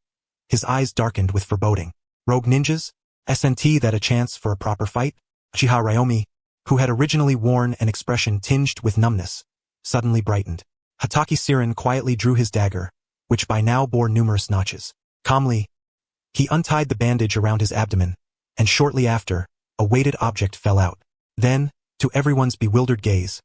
Speaker 1: His eyes darkened with foreboding. Rogue ninjas? SNT that a chance for a proper fight? Uchiha Ryomi, who had originally worn an expression tinged with numbness, suddenly brightened. Hatake Sirin quietly drew his dagger, which by now bore numerous notches. Calmly, he untied the bandage around his abdomen, and shortly after, a weighted object fell out. Then, to everyone's bewildered gaze,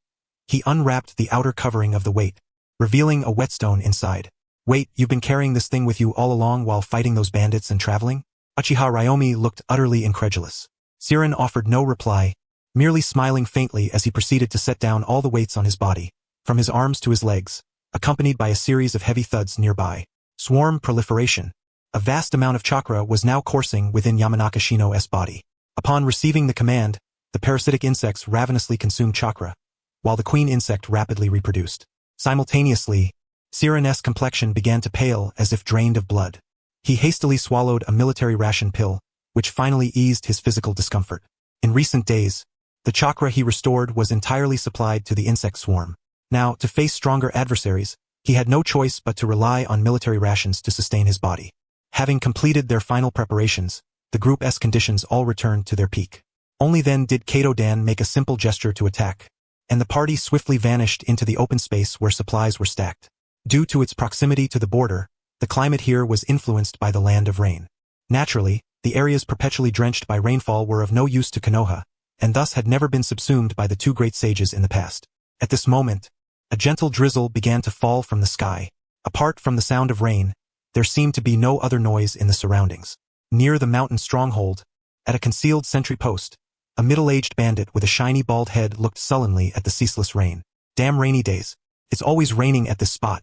Speaker 1: he unwrapped the outer covering of the weight, revealing a whetstone inside. Wait, you've been carrying this thing with you all along while fighting those bandits and traveling? Uchiha Ryomi looked utterly incredulous. Sirin offered no reply, merely smiling faintly as he proceeded to set down all the weights on his body, from his arms to his legs, accompanied by a series of heavy thuds nearby. Swarm proliferation. A vast amount of chakra was now coursing within Yamanaka Shino's body. Upon receiving the command, the parasitic insects ravenously consumed chakra, while the queen insect rapidly reproduced. Simultaneously, Sirin's complexion began to pale as if drained of blood. He hastily swallowed a military ration pill, which finally eased his physical discomfort. In recent days, the chakra he restored was entirely supplied to the insect swarm. Now, to face stronger adversaries, he had no choice but to rely on military rations to sustain his body. Having completed their final preparations, the group's conditions all returned to their peak. Only then did Kato Den make a simple gesture to attack, and the party swiftly vanished into the open space where supplies were stacked. Due to its proximity to the border, the climate here was influenced by the land of rain. Naturally, the areas perpetually drenched by rainfall were of no use to Konoha, and thus had never been subsumed by the two great sages in the past. At this moment, a gentle drizzle began to fall from the sky. Apart from the sound of rain, there seemed to be no other noise in the surroundings. Near the mountain stronghold, at a concealed sentry post, a middle-aged bandit with a shiny bald head looked sullenly at the ceaseless rain. Damn rainy days. It's always raining at this spot.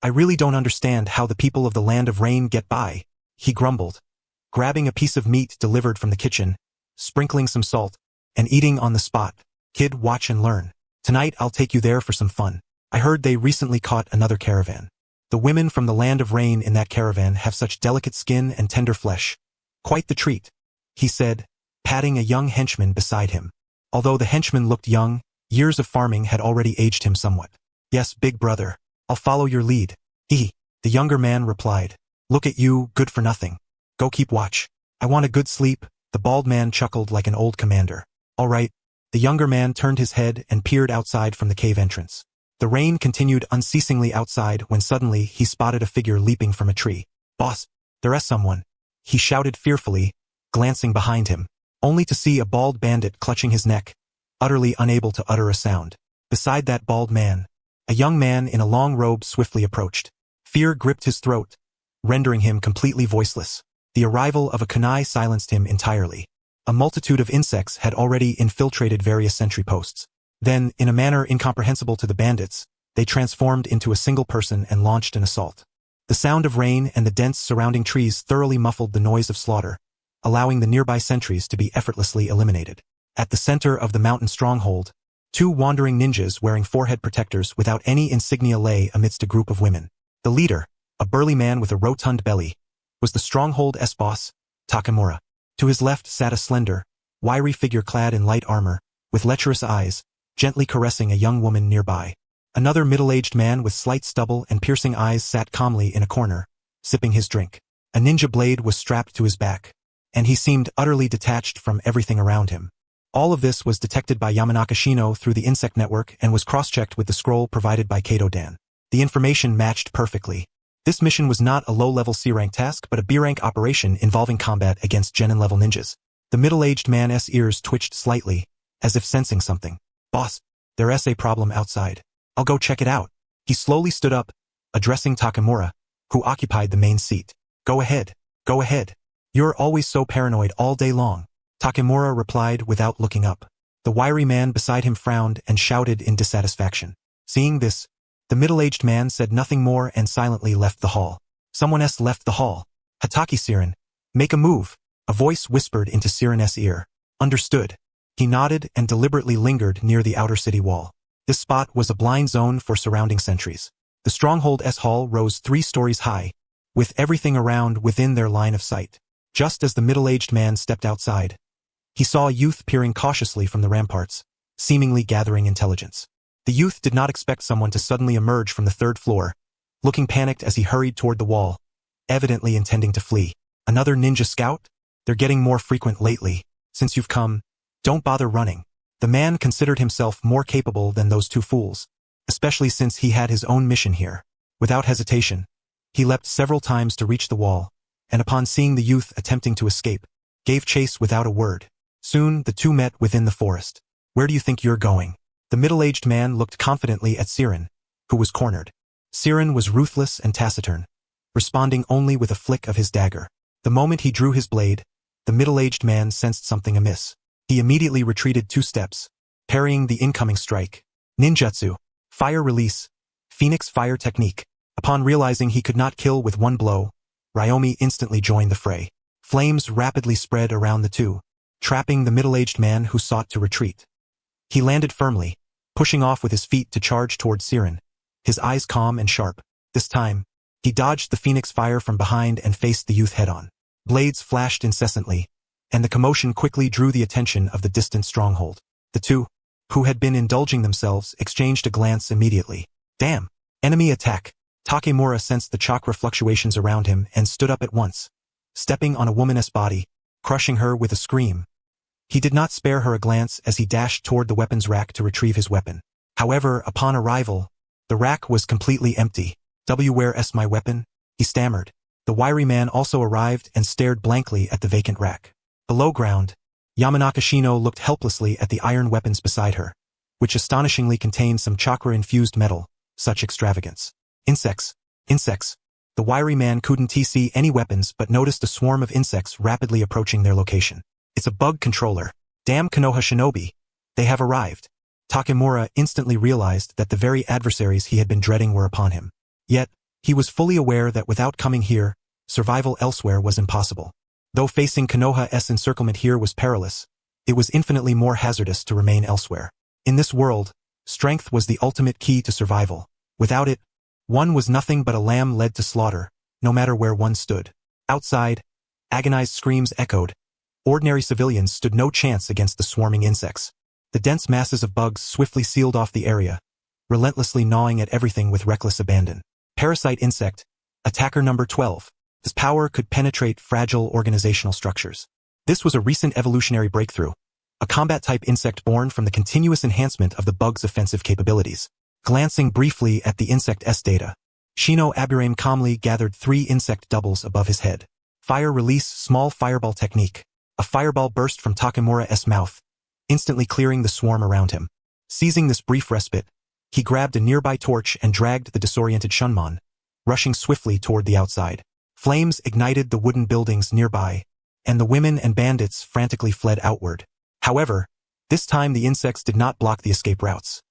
Speaker 1: I really don't understand how the people of the land of rain get by, he grumbled, grabbing a piece of meat delivered from the kitchen, sprinkling some salt, and eating on the spot. Kid, watch and learn. Tonight I'll take you there for some fun. I heard they recently caught another caravan. The women from the land of rain in that caravan have such delicate skin and tender flesh. Quite the treat, he said, patting a young henchman beside him. Although the henchman looked young, years of farming had already aged him somewhat. Yes, big brother. I'll follow your lead. The younger man replied. Look at you, good for nothing. Go keep watch. I want a good sleep. The bald man chuckled like an old commander. All right. The younger man turned his head and peered outside from the cave entrance. The rain continued unceasingly outside when suddenly he spotted a figure leaping from a tree. Boss, there's someone. He shouted fearfully, glancing behind him, only to see a bald bandit clutching his neck, utterly unable to utter a sound. Beside that bald man, a young man in a long robe swiftly approached. Fear gripped his throat, rendering him completely voiceless. The arrival of a kunai silenced him entirely. A multitude of insects had already infiltrated various sentry posts. Then, in a manner incomprehensible to the bandits, they transformed into a single person and launched an assault. The sound of rain and the dense surrounding trees thoroughly muffled the noise of slaughter, allowing the nearby sentries to be effortlessly eliminated. At the center of the mountain stronghold, two wandering ninjas wearing forehead protectors without any insignia lay amidst a group of women. The leader, a burly man with a rotund belly, was the stronghold's boss, Takamura. To his left sat a slender, wiry figure clad in light armor, with lecherous eyes, gently caressing a young woman nearby. Another middle-aged man with slight stubble and piercing eyes sat calmly in a corner, sipping his drink. A ninja blade was strapped to his back, and he seemed utterly detached from everything around him. All of this was detected by Yamanaka Shino through the insect network and was cross-checked with the scroll provided by Kato-dan. The information matched perfectly. This mission was not a low-level C-rank task but a B-rank operation involving combat against Genin-level ninjas. The middle-aged man's ears twitched slightly, as if sensing something. "Boss, there's a problem outside. I'll go check it out." He slowly stood up, addressing Takamura, who occupied the main seat. Go ahead. You're always so paranoid all day long," Takamura replied without looking up. The wiry man beside him frowned and shouted in dissatisfaction. Seeing this, the middle-aged man said nothing more and silently left the hall. Someone else left the hall. "Hataki Siren, make a move," a voice whispered into Siren's ear. "Understood." He nodded and deliberately lingered near the outer city wall. This spot was a blind zone for surrounding sentries. The Stronghold's hall rose 3 stories high, with everything around within their line of sight. Just as the middle-aged man stepped outside, he saw a youth peering cautiously from the ramparts, seemingly gathering intelligence. The youth did not expect someone to suddenly emerge from the 3rd floor, looking panicked as he hurried toward the wall, evidently intending to flee. "Another ninja scout? They're getting more frequent lately. Since you've come, don't bother running." The man considered himself more capable than those 2 fools, especially since he had his own mission here. Without hesitation, he leapt several times to reach the wall, and upon seeing the youth attempting to escape, gave chase without a word. Soon the 2 met within the forest. "Where do you think you're going?" The middle-aged man looked confidently at Siren, who was cornered. Siren was ruthless and taciturn, responding only with a flick of his dagger. The moment he drew his blade, the middle-aged man sensed something amiss. He immediately retreated 2 steps, parrying the incoming strike. Ninjutsu, fire release, Phoenix fire technique. Upon realizing he could not kill with 1 blow, Ryomi instantly joined the fray. Flames rapidly spread around the 2, trapping the middle-aged man who sought to retreat. He landed firmly, pushing off with his feet to charge toward Siren, his eyes calm and sharp. This time, he dodged the Phoenix fire from behind and faced the youth head-on. Blades flashed incessantly, and the commotion quickly drew the attention of the distant stronghold. The 2, who had been indulging themselves, exchanged a glance immediately. "Damn! Enemy attack!" Takamura sensed the chakra fluctuations around him and stood up at once, stepping on a woman's body, crushing her with a scream. He did not spare her a glance as he dashed toward the weapons rack to retrieve his weapon. However, upon arrival, the rack was completely empty. "Where's my weapon?" he stammered. The wiry man also arrived and stared blankly at the vacant rack. Below ground, Yamanaka Shino looked helplessly at the iron weapons beside her, which astonishingly contained some chakra-infused metal. Such extravagance. Insects. The wiry man couldn't see any weapons but noticed a swarm of insects rapidly approaching their location. "It's a bug controller. Damn Konoha shinobi. They have arrived." Takamura instantly realized that the very adversaries he had been dreading were upon him. Yet, he was fully aware that without coming here, survival elsewhere was impossible. Though facing Konoha's encirclement here was perilous, it was infinitely more hazardous to remain elsewhere. In this world, strength was the ultimate key to survival. Without it, one was nothing but a lamb led to slaughter, no matter where one stood. Outside, agonized screams echoed. Ordinary civilians stood no chance against the swarming insects. The dense masses of bugs swiftly sealed off the area, relentlessly gnawing at everything with reckless abandon. Parasite insect, attacker number 12. His power could penetrate fragile organizational structures. This was a recent evolutionary breakthrough, a combat-type insect born from the continuous enhancement of the bug's offensive capabilities. Glancing briefly at the insect's data, Shino Aburame calmly gathered 3 insect doubles above his head. Fire release small fireball technique. A fireball burst from Takamura's mouth, instantly clearing the swarm around him. Seizing this brief respite, he grabbed a nearby torch and dragged the disoriented Shunmon, rushing swiftly toward the outside. Flames ignited the wooden buildings nearby, and the women and bandits frantically fled outward. However, this time the insects did not block the escape routes.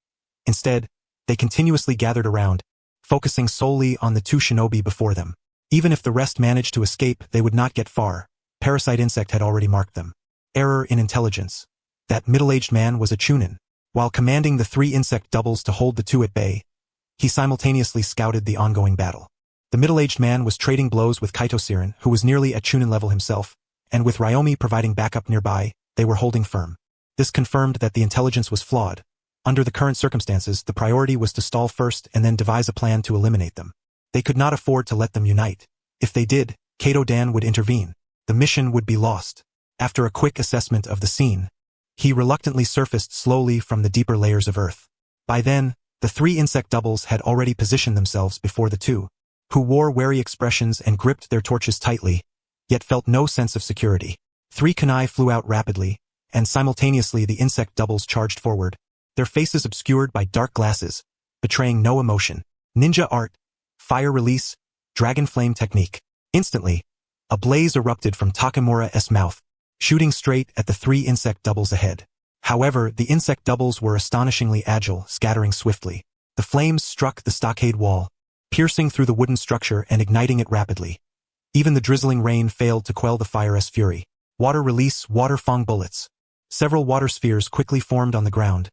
Speaker 1: Instead, they continuously gathered around, focusing solely on the 2 shinobi before them. Even if the rest managed to escape, they would not get far. Parasite insect had already marked them. Error in intelligence. That middle-aged man was a Chunin. While commanding the 3 insect doubles to hold the 2 at bay, he simultaneously scouted the ongoing battle. The middle-aged man was trading blows with Kaito Siren, who was nearly at Chunin level himself, and with Ryomi providing backup nearby, they were holding firm. This confirmed that the intelligence was flawed. Under the current circumstances, the priority was to stall first and then devise a plan to eliminate them. They could not afford to let them unite. If they did, Kato-dan would intervene. The mission would be lost. After a quick assessment of the scene, he reluctantly surfaced slowly from the deeper layers of earth. By then, the 3 insect doubles had already positioned themselves before the 2, who wore wary expressions and gripped their torches tightly, yet felt no sense of security. 3 kunai flew out rapidly, and simultaneously the insect doubles charged forward, their faces obscured by dark glasses, betraying no emotion. Ninja art, fire release, dragon flame technique. Instantly, a blaze erupted from Takamura's mouth, shooting straight at the 3 insect doubles ahead. However, the insect doubles were astonishingly agile, scattering swiftly. The flames struck the stockade wall, piercing through the wooden structure and igniting it rapidly. Even the drizzling rain failed to quell the fire's fury. Water release, water fang bullets. Several water spheres quickly formed on the ground,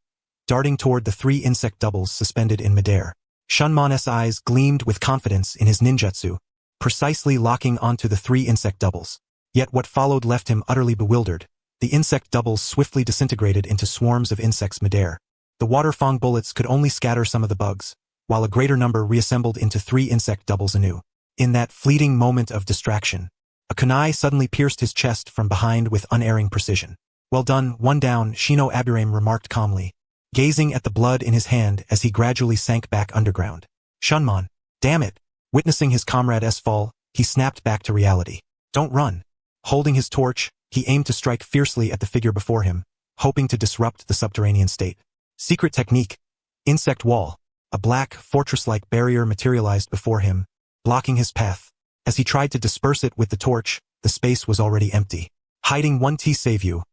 Speaker 1: darting toward the 3 insect doubles suspended in midair. Shunmon's eyes gleamed with confidence in his ninjutsu, precisely locking onto the 3 insect doubles. Yet what followed left him utterly bewildered. The insect doubles swiftly disintegrated into swarms of insects midair. The water fang bullets could only scatter some of the bugs, while a greater number reassembled into 3 insect doubles anew. In that fleeting moment of distraction, a kunai suddenly pierced his chest from behind with unerring precision. "Well done, one down," Shino Aburame remarked calmly, gazing at the blood in his hand as he gradually sank back underground. Shunmon, damn it! Witnessing his comrade's fall, he snapped back to reality. "Don't run." Holding his torch, he aimed to strike fiercely at the figure before him, hoping to disrupt the subterranean state. Secret technique. Insect wall. A black, fortress-like barrier materialized before him, blocking his path. As he tried to disperse it with the torch, the space was already empty. "Hiding 1T save you.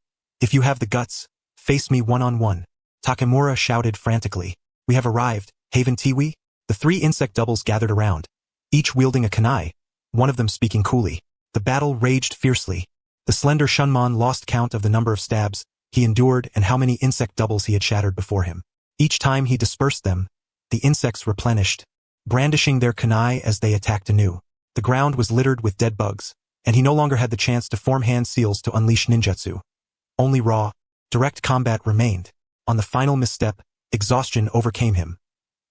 Speaker 1: If you have the guts, face me one-on-one." Takamura shouted frantically. "We have arrived, Haven Tiwi." The 3 insect doubles gathered around, each wielding a kunai, one of them speaking coolly. The battle raged fiercely. The slender Shunmon lost count of the number of stabs he endured and how many insect doubles he had shattered before him. Each time he dispersed them, the insects replenished, brandishing their kunai as they attacked anew. The ground was littered with dead bugs, and he no longer had the chance to form hand seals to unleash ninjutsu. Only raw, direct combat remained. On the final misstep, exhaustion overcame him.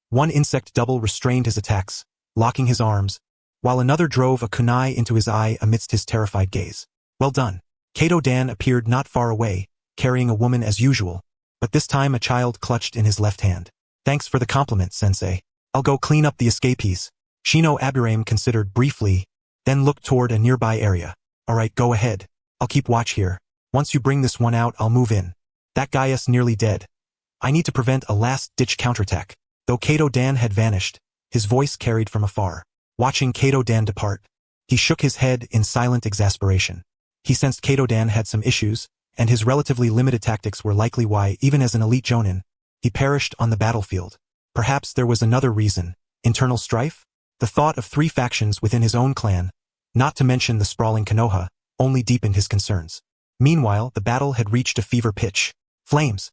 Speaker 1: 1 insect double restrained his attacks, locking his arms, while another drove a kunai into his eye amidst his terrified gaze. "Well done." Kato-dan appeared not far away, carrying a woman as usual, but this time a child clutched in his left hand. "Thanks for the compliment, sensei. I'll go clean up the escapees." Shino Aburame considered briefly, then looked toward a nearby area. "Alright, go ahead. I'll keep watch here. Once you bring this one out, I'll move in. That guy's nearly dead. I need to prevent a last-ditch counterattack." Though Kato-dan had vanished, his voice carried from afar. Watching Kato-dan depart, he shook his head in silent exasperation. He sensed Kato-dan had some issues, and his relatively limited tactics were likely why, even as an elite jonin, he perished on the battlefield. Perhaps there was another reason. Internal strife? The thought of 3 factions within his own clan, not to mention the sprawling Konoha, only deepened his concerns. Meanwhile, the battle had reached a fever pitch. Flames.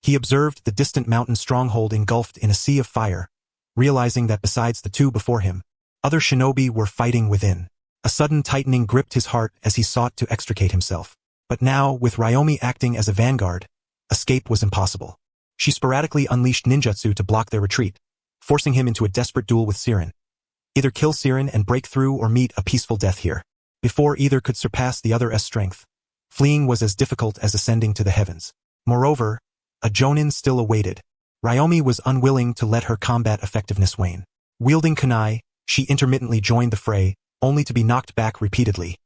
Speaker 1: He observed the distant mountain stronghold engulfed in a sea of fire, realizing that besides the 2 before him, other shinobi were fighting within. A sudden tightening gripped his heart as he sought to extricate himself. But now, with Ryomi acting as a vanguard, escape was impossible. She sporadically unleashed ninjutsu to block their retreat, forcing him into a desperate duel with Siren. Either kill Siren and break through or meet a peaceful death here. Before either could surpass the other's strength, fleeing was as difficult as ascending to the heavens. Moreover, a jonin still awaited. Ryomi was unwilling to let her combat effectiveness wane. Wielding kunai, she intermittently joined the fray, only to be knocked back repeatedly.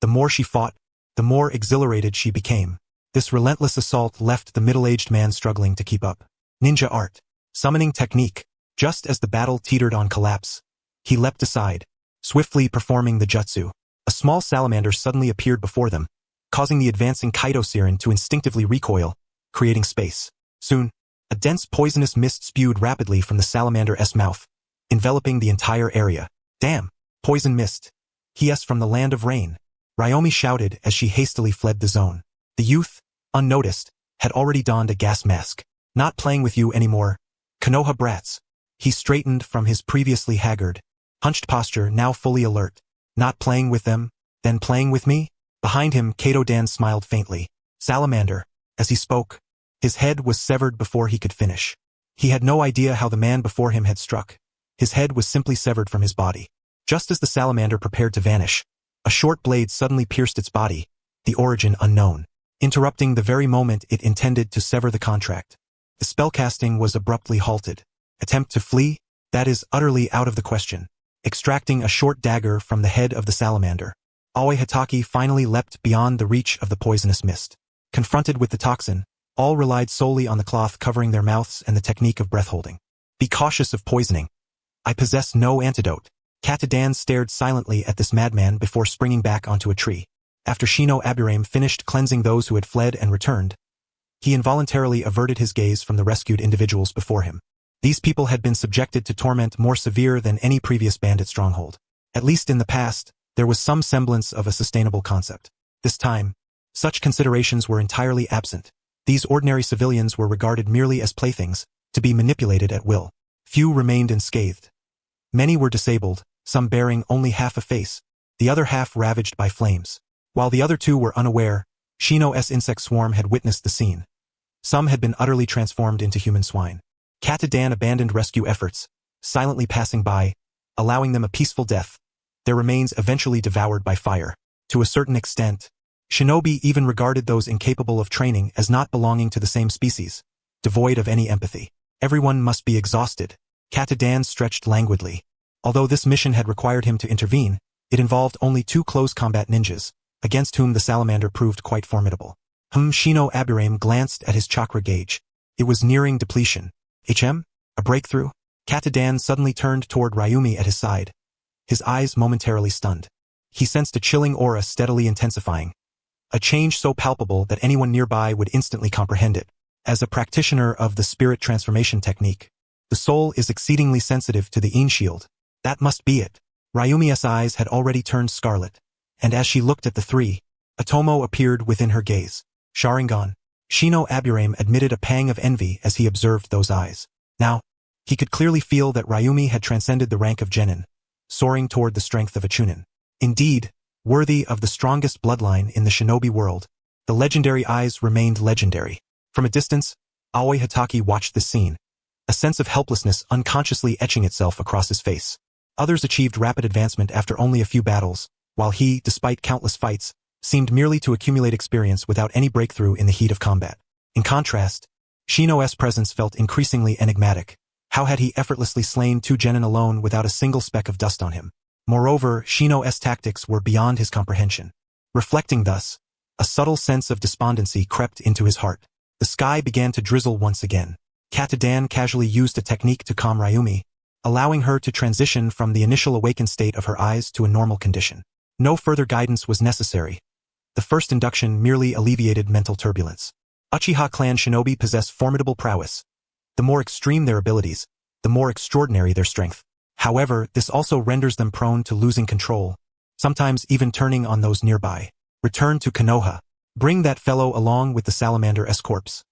Speaker 1: The more she fought, the more exhilarated she became. This relentless assault left the middle-aged man struggling to keep up. Ninja art. Summoning technique. Just as the battle teetered on collapse, he leapt aside, swiftly performing the jutsu. A small salamander suddenly appeared before them, causing the advancing Kaido Siren to instinctively recoil, creating space. Soon, a dense poisonous mist spewed rapidly from the salamander's mouth, enveloping the entire area. "Damn! Poison mist! He from the land of rain!" Ryomi shouted as she hastily fled the zone. The youth, unnoticed, had already donned a gas mask. "Not playing with you anymore, Konoha brats." He straightened from his previously haggard, hunched posture, now fully alert. "Not playing with them, then playing with me? Behind him, Kato Dan smiled faintly. Salamander. As he spoke, his head was severed before he could finish. He had no idea how the man before him had struck. His head was simply severed from his body. Just as the salamander prepared to vanish, a short blade suddenly pierced its body, the origin unknown, interrupting the very moment it intended to sever the contract. The spellcasting was abruptly halted. Attempt to flee? That is utterly out of the question. Extracting a short dagger from the head of the salamander, Aoi Hitaki finally leapt beyond the reach of the poisonous mist. Confronted with the toxin, all relied solely on the cloth covering their mouths and the technique of breath-holding. Be cautious of poisoning. I possess no antidote. Katadan stared silently at this madman before springing back onto a tree. After Shino Aburame finished cleansing those who had fled and returned, he involuntarily averted his gaze from the rescued individuals before him. These people had been subjected to torment more severe than any previous bandit stronghold. At least in the past, there was some semblance of a sustainable concept. This time, such considerations were entirely absent. These ordinary civilians were regarded merely as playthings, to be manipulated at will. Few remained unscathed. Many were disabled, some bearing only half a face, the other half ravaged by flames. While the other two were unaware, Shino's insect swarm had witnessed the scene. Some had been utterly transformed into human swine. Katadan abandoned rescue efforts, silently passing by, allowing them a peaceful death, their remains eventually devoured by fire. To a certain extent, shinobi even regarded those incapable of training as not belonging to the same species, devoid of any empathy. Everyone must be exhausted. Katadan stretched languidly. Although this mission had required him to intervene, it involved only 2 close combat ninjas, against whom the salamander proved quite formidable. Shino Aburame glanced at his chakra gauge. It was nearing depletion. A breakthrough? Katadan suddenly turned toward Ryumi at his side, his eyes momentarily stunned. He sensed a chilling aura steadily intensifying, a change so palpable that anyone nearby would instantly comprehend it. As a practitioner of the spirit transformation technique, the soul is exceedingly sensitive to the Yin shield. That must be it. Ryumi's eyes had already turned scarlet, and as she looked at the 3, Atomo appeared within her gaze. Sharingan. Shino Aburame admitted a pang of envy as he observed those eyes. Now, he could clearly feel that Ryumi had transcended the rank of genin, soaring toward the strength of a chunin. Indeed, worthy of the strongest bloodline in the shinobi world, the legendary eyes remained legendary. From a distance, Aoi Hitaki watched this scene, a sense of helplessness unconsciously etching itself across his face. Others achieved rapid advancement after only a few battles, while he, despite countless fights, seemed merely to accumulate experience without any breakthrough in the heat of combat. In contrast, Shino's presence felt increasingly enigmatic. How had he effortlessly slain 2 genin alone without a single speck of dust on him? Moreover, Shino's tactics were beyond his comprehension. Reflecting thus, a subtle sense of despondency crept into his heart. The sky began to drizzle once again. Katadan casually used a technique to calm Ryumi, allowing her to transition from the initial awakened state of her eyes to a normal condition. No further guidance was necessary. The first induction merely alleviated mental turbulence. Uchiha clan shinobi possess formidable prowess. The more extreme their abilities, the more extraordinary their strength. However, this also renders them prone to losing control, sometimes even turning on those nearby. Return to Konoha. Bring that fellow along with the salamander's corpse.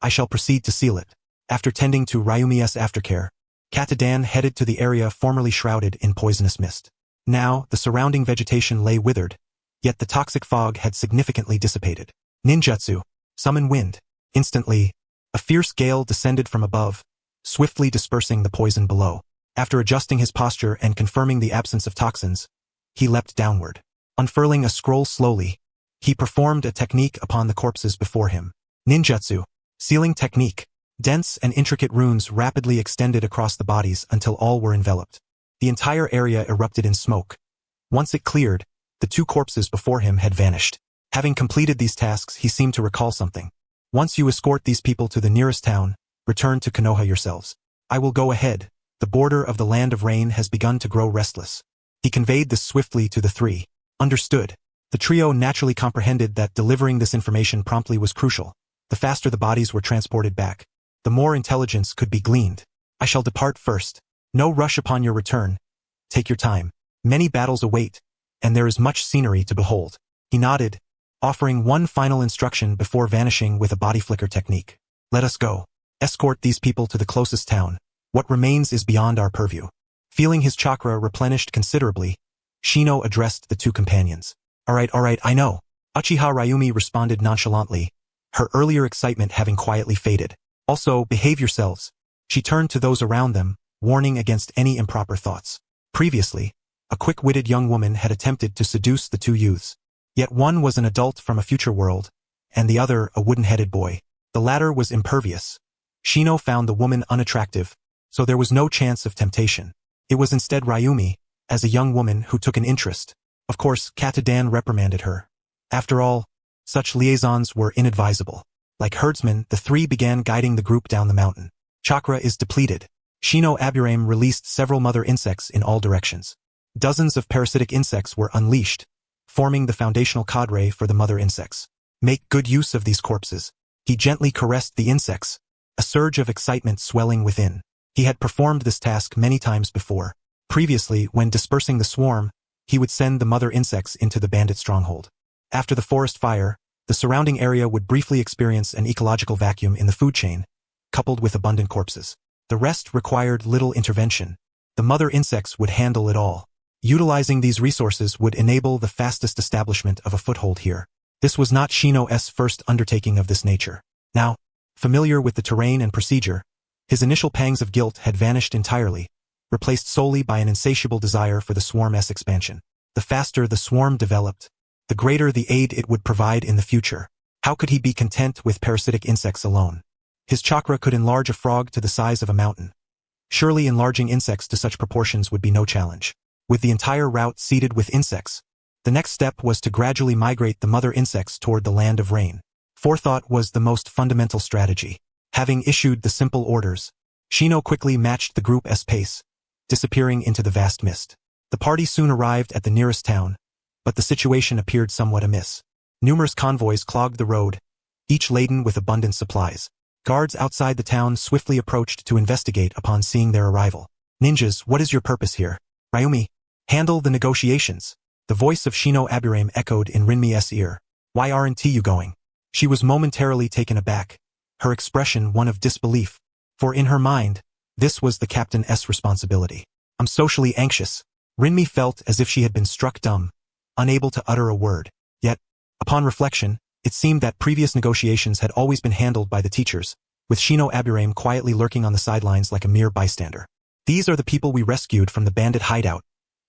Speaker 1: I shall proceed to seal it. After tending to Ryumi's aftercare, Katadan headed to the area formerly shrouded in poisonous mist. Now, the surrounding vegetation lay withered, yet the toxic fog had significantly dissipated. Ninjutsu. Summon wind. Instantly, a fierce gale descended from above, swiftly dispersing the poison below. After adjusting his posture and confirming the absence of toxins, he leapt downward. Unfurling a scroll slowly, he performed a technique upon the corpses before him. Ninjutsu. Sealing technique. Dense and intricate runes rapidly extended across the bodies until all were enveloped. The entire area erupted in smoke. Once it cleared, the 2 corpses before him had vanished. Having completed these tasks, he seemed to recall something. Once you escort these people to the nearest town, return to Konoha yourselves. I will go ahead. The border of the land of rain has begun to grow restless. He conveyed this swiftly to the 3. Understood. The trio naturally comprehended that delivering this information promptly was crucial. The faster the bodies were transported back, the more intelligence could be gleaned. I shall depart first. No rush upon your return. Take your time. Many battles await, and there is much scenery to behold. He nodded, offering one final instruction before vanishing with a body flicker technique. Let us go. Escort these people to the closest town. What remains is beyond our purview. Feeling his chakra replenished considerably, Shino addressed the 2 companions. All right, I know. Uchiha Ryumi responded nonchalantly, her earlier excitement having quietly faded. Also, behave yourselves. She turned to those around them, warning against any improper thoughts. Previously, a quick-witted young woman had attempted to seduce the two youths. Yet one was an adult from a future world, and the other a wooden-headed boy. The latter was impervious. Shino found the woman unattractive, so there was no chance of temptation. It was instead Ryumi, as a young woman who took an interest. Of course, Katadan reprimanded her. After all, such liaisons were inadvisable. Like herdsmen, the three began guiding the group down the mountain. Chakra is depleted. Shino Aburame released several mother insects in all directions. Dozens of parasitic insects were unleashed, forming the foundational cadre for the mother insects. Make good use of these corpses. He gently caressed the insects, a surge of excitement swelling within. He had performed this task many times before. Previously, when dispersing the swarm, he would send the mother insects into the bandit stronghold. After the forest fire, the surrounding area would briefly experience an ecological vacuum in the food chain, coupled with abundant corpses. The rest required little intervention. The mother insects would handle it all. Utilizing these resources would enable the fastest establishment of a foothold here. This was not Shino's first undertaking of this nature. Now, familiar with the terrain and procedure, his initial pangs of guilt had vanished entirely, replaced solely by an insatiable desire for the swarm's expansion. The faster the swarm developed, the greater the aid it would provide in the future. How could he be content with parasitic insects alone? His chakra could enlarge a frog to the size of a mountain. Surely enlarging insects to such proportions would be no challenge. With the entire route seeded with insects, the next step was to gradually migrate the mother insects toward the land of rain. Forethought was the most fundamental strategy. Having issued the simple orders, Shino quickly matched the group's pace, disappearing into the vast mist. The party soon arrived at the nearest town, but the situation appeared somewhat amiss. Numerous convoys clogged the road, each laden with abundant supplies. Guards outside the town swiftly approached to investigate upon seeing their arrival. Ninjas, what is your purpose here? Ryumi, handle the negotiations. The voice of Shino Aburame echoed in Rinmi's ear. Why aren't you going? She was momentarily taken aback, her expression one of disbelief. For in her mind, this was the captain's responsibility. I'm socially anxious. Rinmi felt as if she had been struck dumb, unable to utter a word. Yet, upon reflection, it seemed that previous negotiations had always been handled by the teachers, with Shino Aburame quietly lurking on the sidelines like a mere bystander. These are the people we rescued from the bandit hideout.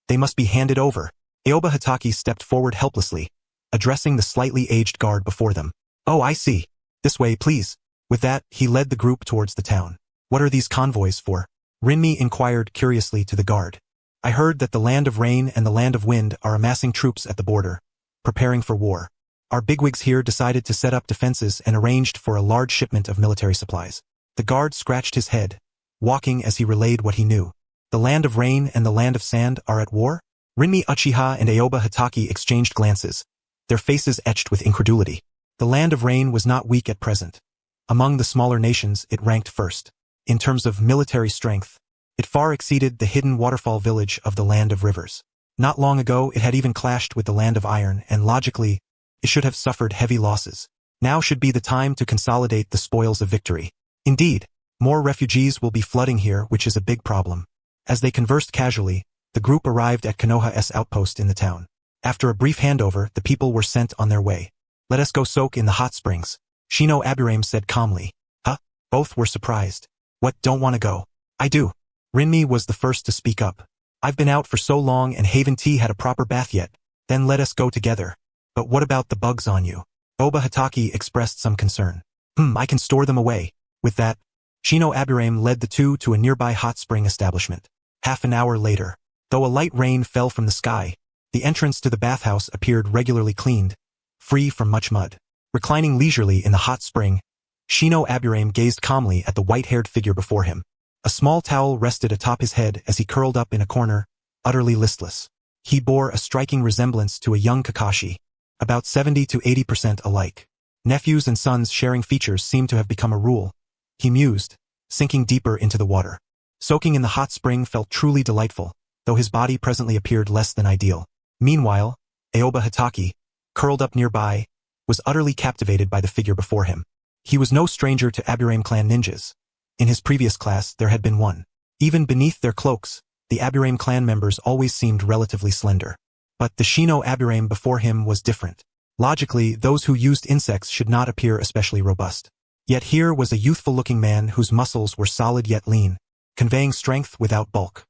Speaker 1: They must be handed over. Aoba Hitaki stepped forward helplessly, addressing the slightly aged guard before them. Oh, I see. This way, please. With that, he led the group towards the town. What are these convoys for? Rinmi inquired curiously to the guard. I heard that the Land of Rain and the Land of Wind are amassing troops at the border, preparing for war. Our bigwigs here decided to set up defenses and arranged for a large shipment of military supplies. The guard scratched his head, walking as he relayed what he knew. The Land of Rain and the Land of Sand are at war? Rinmi Uchiha and Aoba Hitaki exchanged glances, their faces etched with incredulity. The Land of Rain was not weak at present. Among the smaller nations, it ranked first. In terms of military strength, it far exceeded the hidden waterfall village of the Land of Rivers. Not long ago, it had even clashed with the Land of Iron, and logically, it should have suffered heavy losses. Now should be the time to consolidate the spoils of victory. Indeed, more refugees will be flooding here, which is a big problem. As they conversed casually, the group arrived at Konoha's outpost in the town. After a brief handover, the people were sent on their way. Let us go soak in the hot springs, Shino Aburame said calmly. Huh? Both were surprised. What, don't want to go? I do. Rinmi was the first to speak up. I've been out for so long and haven't had a proper bath yet. Then let us go together. But what about the bugs on you? Oba Hitaki expressed some concern. I can store them away. With that, Shino Aburame led the two to a nearby hot spring establishment. Half an hour later, though a light rain fell from the sky, the entrance to the bathhouse appeared regularly cleaned, free from much mud. Reclining leisurely in the hot spring, Shino Aburame gazed calmly at the white-haired figure before him. A small towel rested atop his head as he curled up in a corner, utterly listless. He bore a striking resemblance to a young Kakashi, about 70 to 80% alike. Nephews and sons sharing features seemed to have become a rule, he mused, sinking deeper into the water. Soaking in the hot spring felt truly delightful, though his body presently appeared less than ideal. Meanwhile, Aoba Hitaki, curled up nearby, was utterly captivated by the figure before him. He was no stranger to Aburame clan ninjas. In his previous class, there had been one. Even beneath their cloaks, the Aburame clan members always seemed relatively slender. But the Shino Aburame before him was different. Logically, those who used insects should not appear especially robust. Yet here was a youthful-looking man whose muscles were solid yet lean, conveying strength without bulk.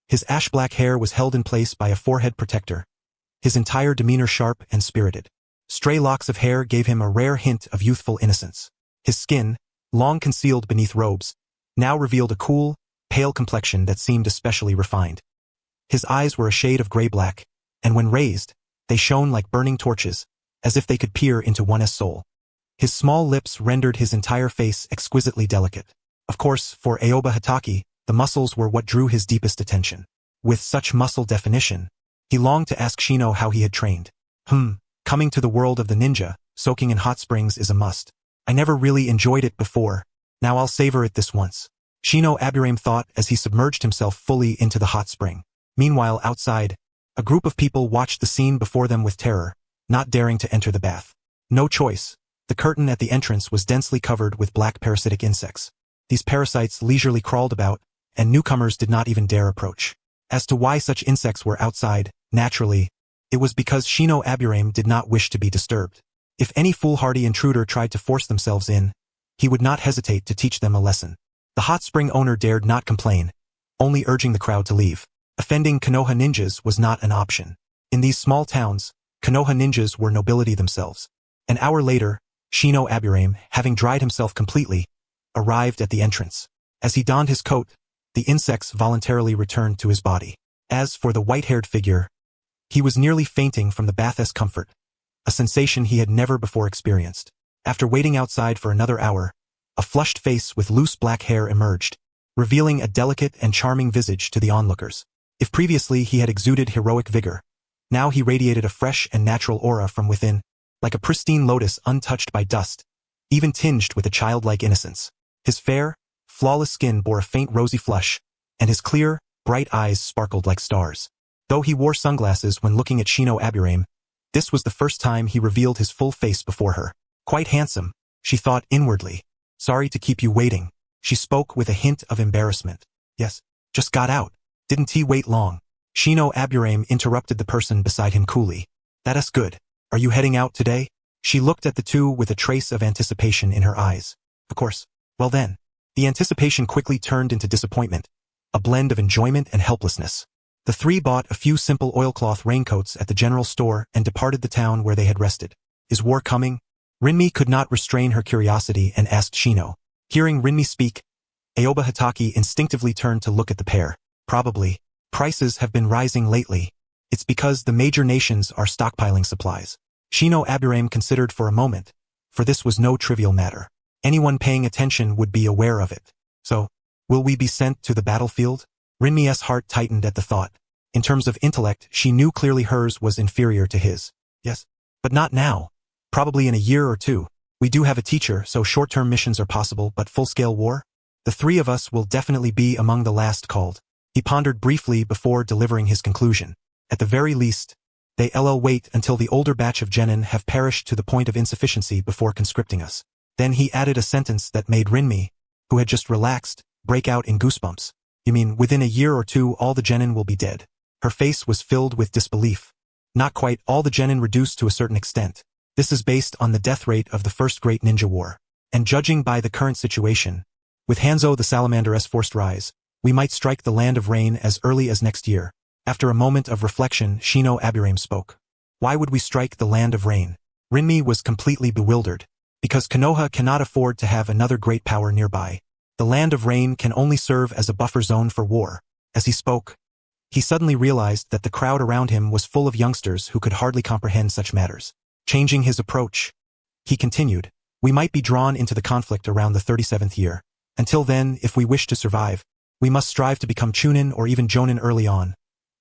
Speaker 1: His ash-black hair was held in place by a forehead protector, his entire demeanor sharp and spirited. Stray locks of hair gave him a rare hint of youthful innocence. His skin, long concealed beneath robes, now revealed a cool, pale complexion that seemed especially refined. His eyes were a shade of gray-black, and when raised, they shone like burning torches, as if they could peer into one's soul. His small lips rendered his entire face exquisitely delicate. Of course, for Aoba Hatake, the muscles were what drew his deepest attention. With such muscle definition, he longed to ask Shino how he had trained. Coming to the world of the ninja, soaking in hot springs is a must. I never really enjoyed it before. Now I'll savor it this once. Shino Aburame thought as he submerged himself fully into the hot spring. Meanwhile, outside, a group of people watched the scene before them with terror, not daring to enter the bath. No choice. The curtain at the entrance was densely covered with black parasitic insects. These parasites leisurely crawled about, and newcomers did not even dare approach. As to why such insects were outside, naturally, it was because Shino Aburame did not wish to be disturbed. If any foolhardy intruder tried to force themselves in, he would not hesitate to teach them a lesson. The hot spring owner dared not complain, only urging the crowd to leave. Offending Konoha ninjas was not an option. In these small towns, Konoha ninjas were nobility themselves. An hour later, Shino Aburame, having dried himself completely, arrived at the entrance. As he donned his coat, the insects voluntarily returned to his body. As for the white-haired figure, he was nearly fainting from the bath's comfort, a sensation he had never before experienced. After waiting outside for another hour, a flushed face with loose black hair emerged, revealing a delicate and charming visage to the onlookers. If previously he had exuded heroic vigor, now he radiated a fresh and natural aura from within, like a pristine lotus untouched by dust, even tinged with a childlike innocence. His fair, flawless skin bore a faint rosy flush, and his clear, bright eyes sparkled like stars. Though he wore sunglasses when looking at Shino Aburame, this was the first time he revealed his full face before her. Quite handsome, she thought inwardly. Sorry to keep you waiting. She spoke with a hint of embarrassment. Yes, just got out. Didn't he wait long? Shino Aburame interrupted the person beside him coolly. That's good. Are you heading out today? She looked at the two with a trace of anticipation in her eyes. Of course. Well then. The anticipation quickly turned into disappointment, a blend of enjoyment and helplessness. The three bought a few simple oilcloth raincoats at the general store and departed the town where they had rested. Is war coming? Rinmi could not restrain her curiosity and asked Shino. Hearing Rinmi speak, Aoba Hatake instinctively turned to look at the pair. Probably. Prices have been rising lately. It's because the major nations are stockpiling supplies. Shino Aburame considered for a moment, for this was no trivial matter. Anyone paying attention would be aware of it. So, will we be sent to the battlefield? Rinmi's heart tightened at the thought. In terms of intellect, she knew clearly hers was inferior to his. Yes, but not now. Probably in a year or two. We do have a teacher, so short-term missions are possible, but full-scale war? The three of us will definitely be among the last called. He pondered briefly before delivering his conclusion. At the very least, they'll wait until the older batch of genin have perished to the point of insufficiency before conscripting us. Then he added a sentence that made Rinmi, who had just relaxed, break out in goosebumps. You mean within a year or two all the genin will be dead? Her face was filled with disbelief. Not quite all the genin reduced to a certain extent. This is based on the death rate of the first great ninja war. And judging by the current situation, with Hanzo the Salamander's forced rise, we might strike the land of rain as early as next year. After a moment of reflection, Shino Aburame spoke. Why would we strike the land of rain? Rinmi was completely bewildered. Because Konoha cannot afford to have another great power nearby. The land of rain can only serve as a buffer zone for war. As he spoke, he suddenly realized that the crowd around him was full of youngsters who could hardly comprehend such matters. Changing his approach, he continued, we might be drawn into the conflict around the 37th year. Until then, if we wish to survive, we must strive to become chunin or even jonin early on,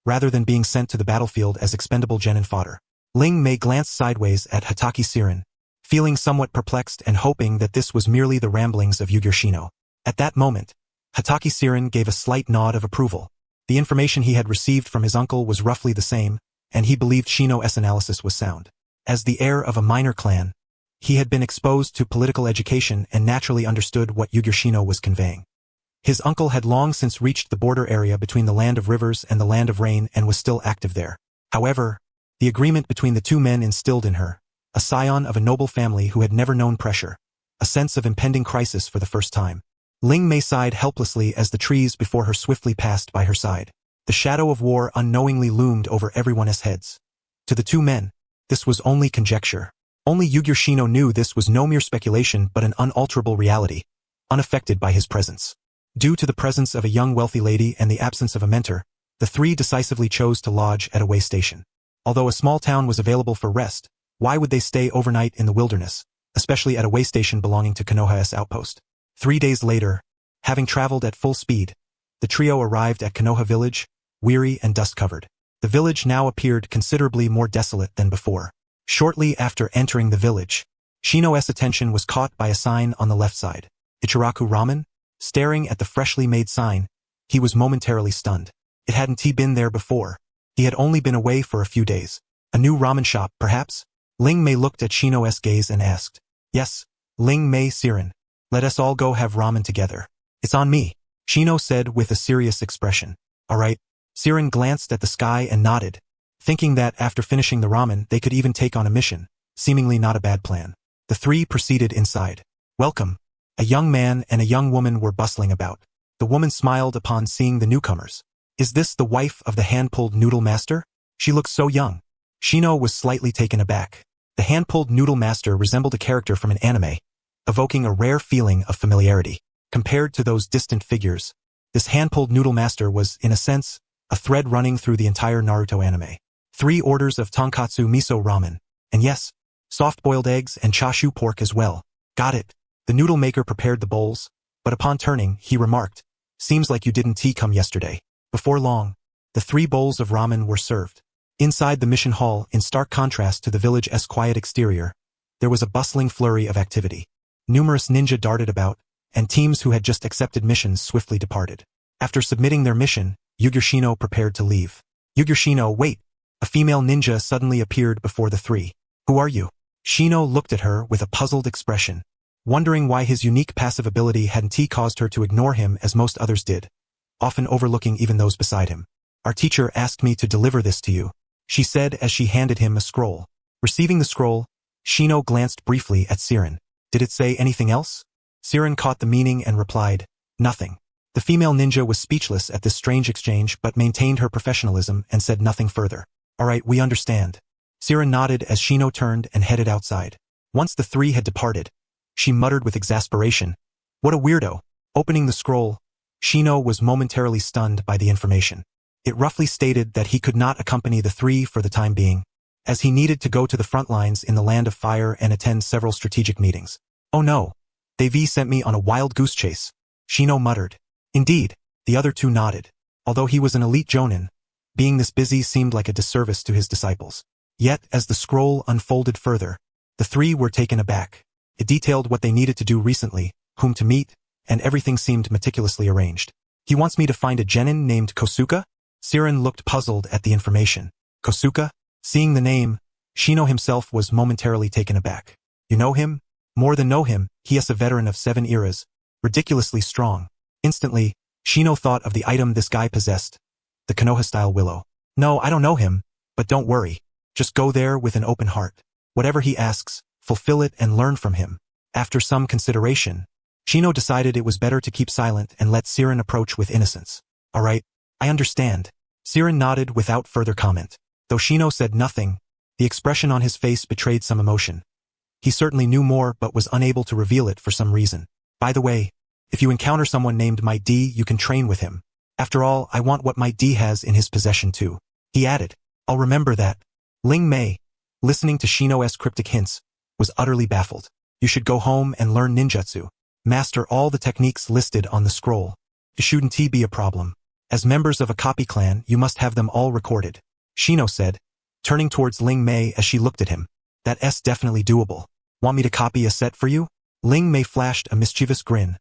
Speaker 1: rather than being sent to the battlefield as expendable genin fodder. Ling Mei glanced sideways at Hatake Sirin, feeling somewhat perplexed and hoping that this was merely the ramblings of Yugure Shino. At that moment, Hatake Sirin gave a slight nod of approval. The information he had received from his uncle was roughly the same, and he believed Shino's analysis was sound. As the heir of a minor clan, he had been exposed to political education and naturally understood what Yugure Shino was conveying. His uncle had long since reached the border area between the land of rivers and the land of rain and was still active there. However, the agreement between the two men instilled in her, a scion of a noble family who had never known pressure, a sense of impending crisis for the first time. Ling Mei sighed helplessly as the trees before her swiftly passed by her side. The shadow of war unknowingly loomed over everyone's heads. To the two men, this was only conjecture. Only Yugurshino knew this was no mere speculation but an unalterable reality, unaffected by his presence. Due to the presence of a young wealthy lady and the absence of a mentor, the three decisively chose to lodge at a way station. Although a small town was available for rest, why would they stay overnight in the wilderness, especially at a way station belonging to Konoha's outpost? 3 days later, having traveled at full speed, the trio arrived at Konoha village, weary and dust-covered. The village now appeared considerably more desolate than before. Shortly after entering the village, Shino's attention was caught by a sign on the left side. Ichiraku Ramen? Staring at the freshly made sign, he was momentarily stunned. It hadn't he been there before? He had only been away for a few days. A new ramen shop, perhaps? Ling Mei looked at Shino's gaze and asked. Yes, Ling Mei Siren. Let us all go have ramen together. It's on me, Shino said with a serious expression. All right. Siren glanced at the sky and nodded, thinking that after finishing the ramen they could even take on a mission, seemingly not a bad plan. The three proceeded inside. Welcome. A young man and a young woman were bustling about. The woman smiled upon seeing the newcomers. Is this the wife of the hand-pulled noodle master? She looks so young. Shino was slightly taken aback. The hand-pulled noodle master resembled a character from an anime, evoking a rare feeling of familiarity. Compared to those distant figures, this hand-pulled noodle master was, in a sense, a thread running through the entire Naruto anime. 3 orders of tonkatsu miso ramen, and yes, soft-boiled eggs and chashu pork as well. Got it. The noodle maker prepared the bowls, but upon turning, he remarked, seems like you didn't come yesterday. Before long, the 3 bowls of ramen were served. Inside the mission hall, in stark contrast to the village's quiet exterior, there was a bustling flurry of activity. Numerous ninja darted about, and teams who had just accepted missions swiftly departed. After submitting their mission, Yugurshino prepared to leave. Yugurshino, wait! A female ninja suddenly appeared before the 3. Who are you? Shino looked at her with a puzzled expression, wondering why his unique passive ability hadn't caused her to ignore him as most others did, often overlooking even those beside him. Our teacher asked me to deliver this to you, she said as she handed him a scroll. Receiving the scroll, Shino glanced briefly at Siren. Did it say anything else? Siren caught the meaning and replied, nothing. The female ninja was speechless at this strange exchange but maintained her professionalism and said nothing further. All right, we understand. Siren nodded as Shino turned and headed outside. Once the 3 had departed, she muttered with exasperation, what a weirdo. Opening the scroll, Shino was momentarily stunned by the information. It roughly stated that he could not accompany the 3 for the time being, as he needed to go to the front lines in the Land of Fire and attend several strategic meetings. Oh no, they've sent me on a wild goose chase, Shino muttered. Indeed, the other 2 nodded. Although he was an elite jonin, being this busy seemed like a disservice to his disciples. Yet, as the scroll unfolded further, the 3 were taken aback. It detailed what they needed to do recently, whom to meet, and everything seemed meticulously arranged. He wants me to find a genin named Kosuke? Siren looked puzzled at the information. Kosuke? Seeing the name, Shino himself was momentarily taken aback. You know him? More than know him, he is a veteran of 7 eras, ridiculously strong. Instantly, Shino thought of the item this guy possessed, the Konoha-style willow. No, I don't know him, but don't worry. Just go there with an open heart. Whatever he asks, fulfill it and learn from him. After some consideration, Shino decided it was better to keep silent and let Siren approach with innocence. All right, I understand. Siren nodded without further comment. Though Shino said nothing, the expression on his face betrayed some emotion. He certainly knew more but was unable to reveal it for some reason. By the way, if you encounter someone named Might D, you can train with him. After all, I want what Might D has in his possession too. He added, I'll remember that. Ling Mei, listening to Shino's cryptic hints, was utterly baffled. You should go home and learn ninjutsu. Master all the techniques listed on the scroll. It shouldn't be a problem. As members of a copy clan, you must have them all recorded, Shino said, turning towards Ling Mei as she looked at him. That's definitely doable. Want me to copy a set for you? Ling Mei flashed a mischievous grin,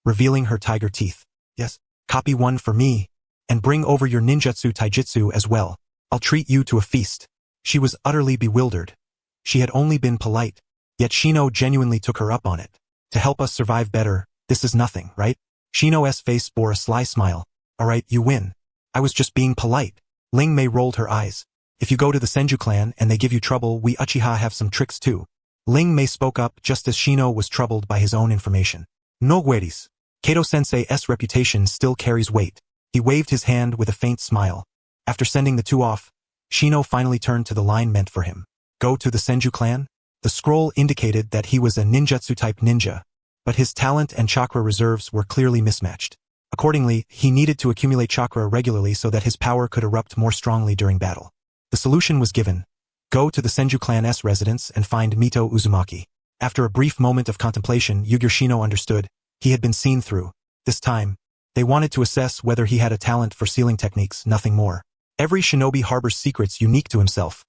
Speaker 1: revealing her tiger teeth. Yes, copy one for me, and bring over your ninjutsu taijutsu as well. I'll treat you to a feast. She was utterly bewildered. She had only been polite, yet Shino genuinely took her up on it. To help us survive better, this is nothing, right? Shino's face bore a sly smile. All right, you win. I was just being polite. Ling Mei rolled her eyes. If you go to the Senju clan and they give you trouble, we Uchiha have some tricks too. Ling Mei spoke up just as Shino was troubled by his own information. No worries. Kato-sensei's reputation still carries weight. He waved his hand with a faint smile. After sending the two off, Shino finally turned to the line meant for him. Go to the Senju clan? The scroll indicated that he was a ninjutsu-type ninja, but his talent and chakra reserves were clearly mismatched. Accordingly, he needed to accumulate chakra regularly so that his power could erupt more strongly during battle. The solution was given. Go to the Senju clan's residence and find Mito Uzumaki. After a brief moment of contemplation, Yugure Shino understood. He had been seen through. This time, they wanted to assess whether he had a talent for sealing techniques, nothing more. Every shinobi harbors secrets unique to himself.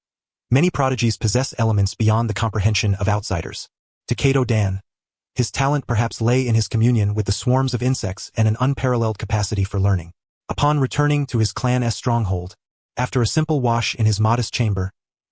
Speaker 1: Many prodigies possess elements beyond the comprehension of outsiders. To Kato Dan, his talent perhaps lay in his communion with the swarms of insects and an unparalleled capacity for learning. Upon returning to his clan's stronghold, after a simple wash in his modest chamber,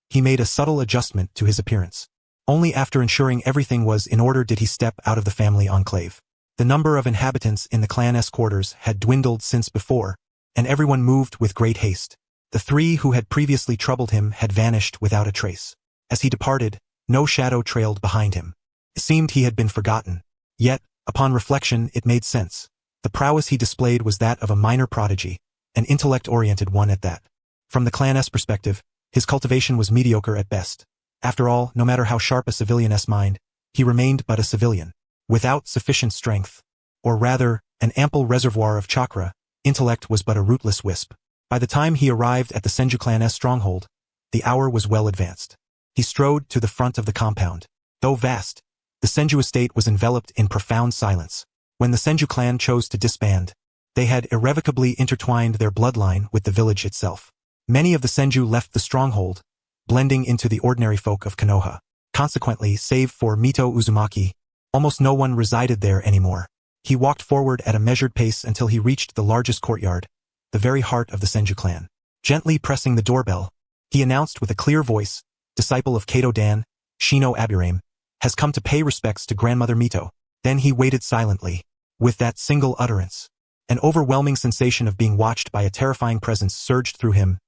Speaker 1: he made a subtle adjustment to his appearance. Only after ensuring everything was in order did he step out of the family enclave. The number of inhabitants in the clan's quarters had dwindled since before, and everyone moved with great haste. The three who had previously troubled him had vanished without a trace. As he departed, no shadow trailed behind him. It seemed he had been forgotten. Yet, upon reflection, it made sense. The prowess he displayed was that of a minor prodigy, an intellect-oriented one at that. From the clan's perspective, his cultivation was mediocre at best. After all, no matter how sharp a civilian's mind, he remained but a civilian. Without sufficient strength, or rather, an ample reservoir of chakra, intellect was but a rootless wisp. By the time he arrived at the Senju clan's stronghold, the hour was well advanced. He strode to the front of the compound. Though vast, the Senju estate was enveloped in profound silence. When the Senju clan chose to disband, they had irrevocably intertwined their bloodline with the village itself. Many of the Senju left the stronghold, blending into the ordinary folk of Konoha. Consequently, save for Mito Uzumaki, almost no one resided there anymore. He walked forward at a measured pace until he reached the largest courtyard, the very heart of the Senju clan. Gently pressing the doorbell, he announced with a clear voice, disciple of Kato Dan, Shino Aburame, has come to pay respects to grandmother Mito. Then he waited silently. With that single utterance, an overwhelming sensation of being watched by a terrifying presence surged through him,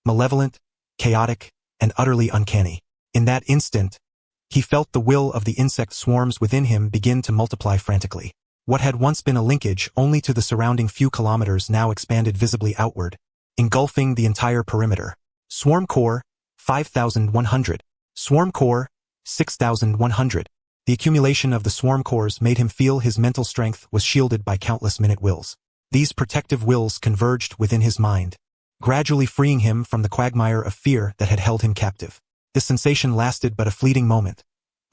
Speaker 1: malevolent, chaotic, and utterly uncanny. In that instant, he felt the will of the insect swarms within him begin to multiply frantically. What had once been a linkage only to the surrounding few kilometers now expanded visibly outward, engulfing the entire perimeter. Swarm core, 5,100. Swarm core, 6,100. The accumulation of the swarm cores made him feel his mental strength was shielded by countless minute wills. These protective wills converged within his mind, gradually freeing him from the quagmire of fear that had held him captive. This sensation lasted but a fleeting moment,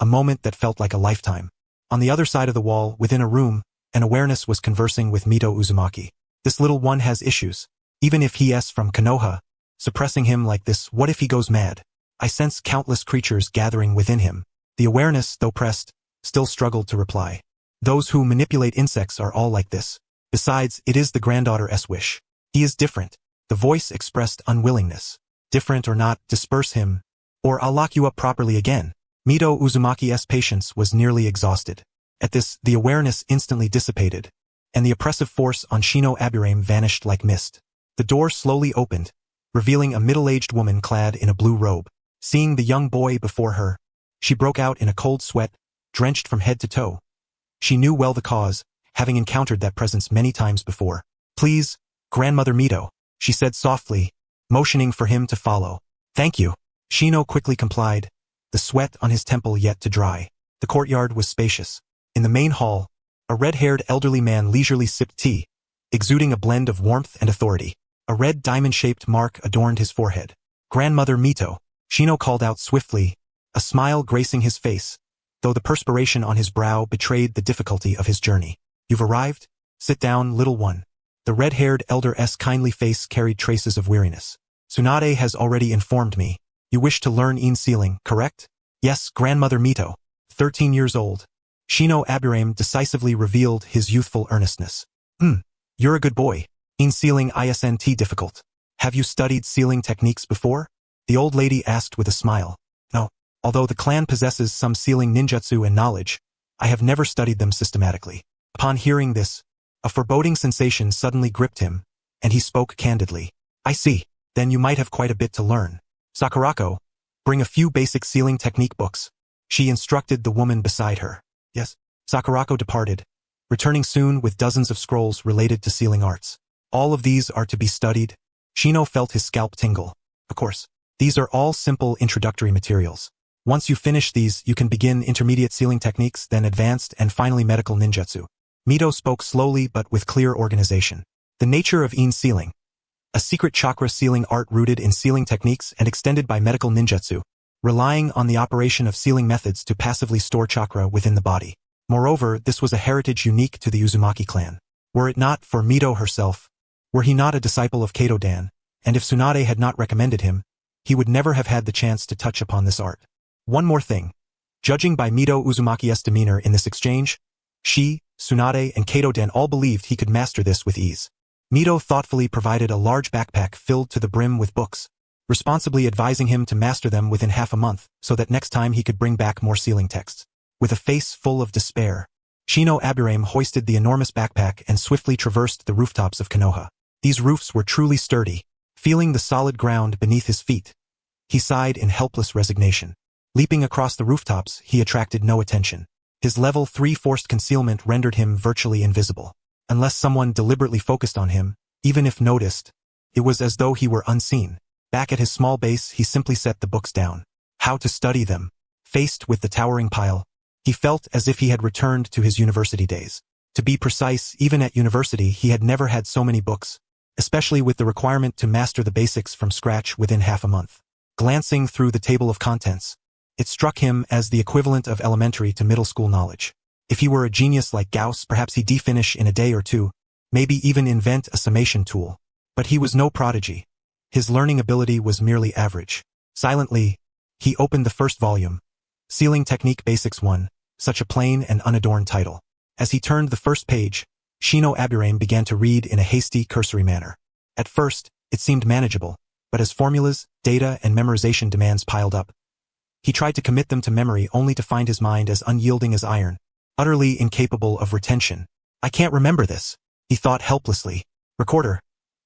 Speaker 1: a moment that felt like a lifetime. On the other side of the wall, within a room, an awareness was conversing with Mito Uzumaki. This little one has issues. Even if he is from Konoha, suppressing him like this, what if he goes mad? I sense countless creatures gathering within him. The awareness, though pressed, still struggled to reply. Those who manipulate insects are all like this. Besides, it is the granddaughter's wish. He is different. The voice expressed unwillingness. Different or not, disperse him, or I'll lock you up properly again. Mito Uzumaki's patience was nearly exhausted. At this, the awareness instantly dissipated, and the oppressive force on Shino Aburame vanished like mist. The door slowly opened, revealing a middle-aged woman clad in a blue robe. Seeing the young boy before her, she broke out in a cold sweat, drenched from head to toe. She knew well the cause, having encountered that presence many times before. Please, Grandmother Mito, she said softly, motioning for him to follow. Thank you. Shino quickly complied, the sweat on his temple yet to dry. The courtyard was spacious. In the main hall, a red-haired elderly man leisurely sipped tea, exuding a blend of warmth and authority. A red diamond-shaped mark adorned his forehead. Grandmother Mito, Shino called out swiftly, a smile gracing his face, though the perspiration on his brow betrayed the difficulty of his journey. You've arrived? Sit down, little one. The red-haired elder's kindly face carried traces of weariness. Tsunade has already informed me. You wish to learn sealing, correct? Yes, Grandmother Mito. 13 years old. Shino Aburame decisively revealed his youthful earnestness. You're a good boy. Sealing isn't difficult. Have you studied sealing techniques before? The old lady asked with a smile. No. Although the clan possesses some sealing ninjutsu and knowledge, I have never studied them systematically. Upon hearing this, a foreboding sensation suddenly gripped him, and he spoke candidly. I see. Then you might have quite a bit to learn. Sakurako, bring a few basic sealing technique books. She instructed the woman beside her. Yes. Sakurako departed, returning soon with dozens of scrolls related to sealing arts. All of these are to be studied. Shino felt his scalp tingle. Of course, these are all simple introductory materials. Once you finish these, you can begin intermediate sealing techniques, then advanced, and finally medical ninjutsu. Mito spoke slowly but with clear organization. The nature of in sealing. A secret chakra sealing art rooted in sealing techniques and extended by medical ninjutsu, relying on the operation of sealing methods to passively store chakra within the body. Moreover, this was a heritage unique to the Uzumaki clan. Were it not for Mito herself, were he not a disciple of Kato-dan, and if Tsunade had not recommended him, he would never have had the chance to touch upon this art. One more thing. Judging by Mito Uzumaki's demeanor in this exchange, she, Tsunade, and Kato-dan all believed he could master this with ease. Mito thoughtfully provided a large backpack filled to the brim with books, responsibly advising him to master them within half a month so that next time he could bring back more sealing texts. With a face full of despair, Shino Aburame hoisted the enormous backpack and swiftly traversed the rooftops of Konoha. These roofs were truly sturdy. Feeling the solid ground beneath his feet, he sighed in helpless resignation. Leaping across the rooftops, he attracted no attention. His level 3 forced concealment rendered him virtually invisible. Unless someone deliberately focused on him, even if noticed, it was as though he were unseen. Back at his small base, he simply set the books down. How to study them? Faced with the towering pile, he felt as if he had returned to his university days. To be precise, even at university he had never had so many books, especially with the requirement to master the basics from scratch within half a month. Glancing through the table of contents, it struck him as the equivalent of elementary to middle school knowledge. If he were a genius like Gauss, perhaps he'd finish in a day or two, maybe even invent a summation tool. But he was no prodigy. His learning ability was merely average. Silently, he opened the first volume, Sealing Technique Basics 1, such a plain and unadorned title. As he turned the first page, Shino Aburame began to read in a hasty, cursory manner. At first, it seemed manageable, but as formulas, data, and memorization demands piled up, he tried to commit them to memory only to find his mind as unyielding as iron, utterly incapable of retention. I can't remember this, he thought helplessly. Recorder,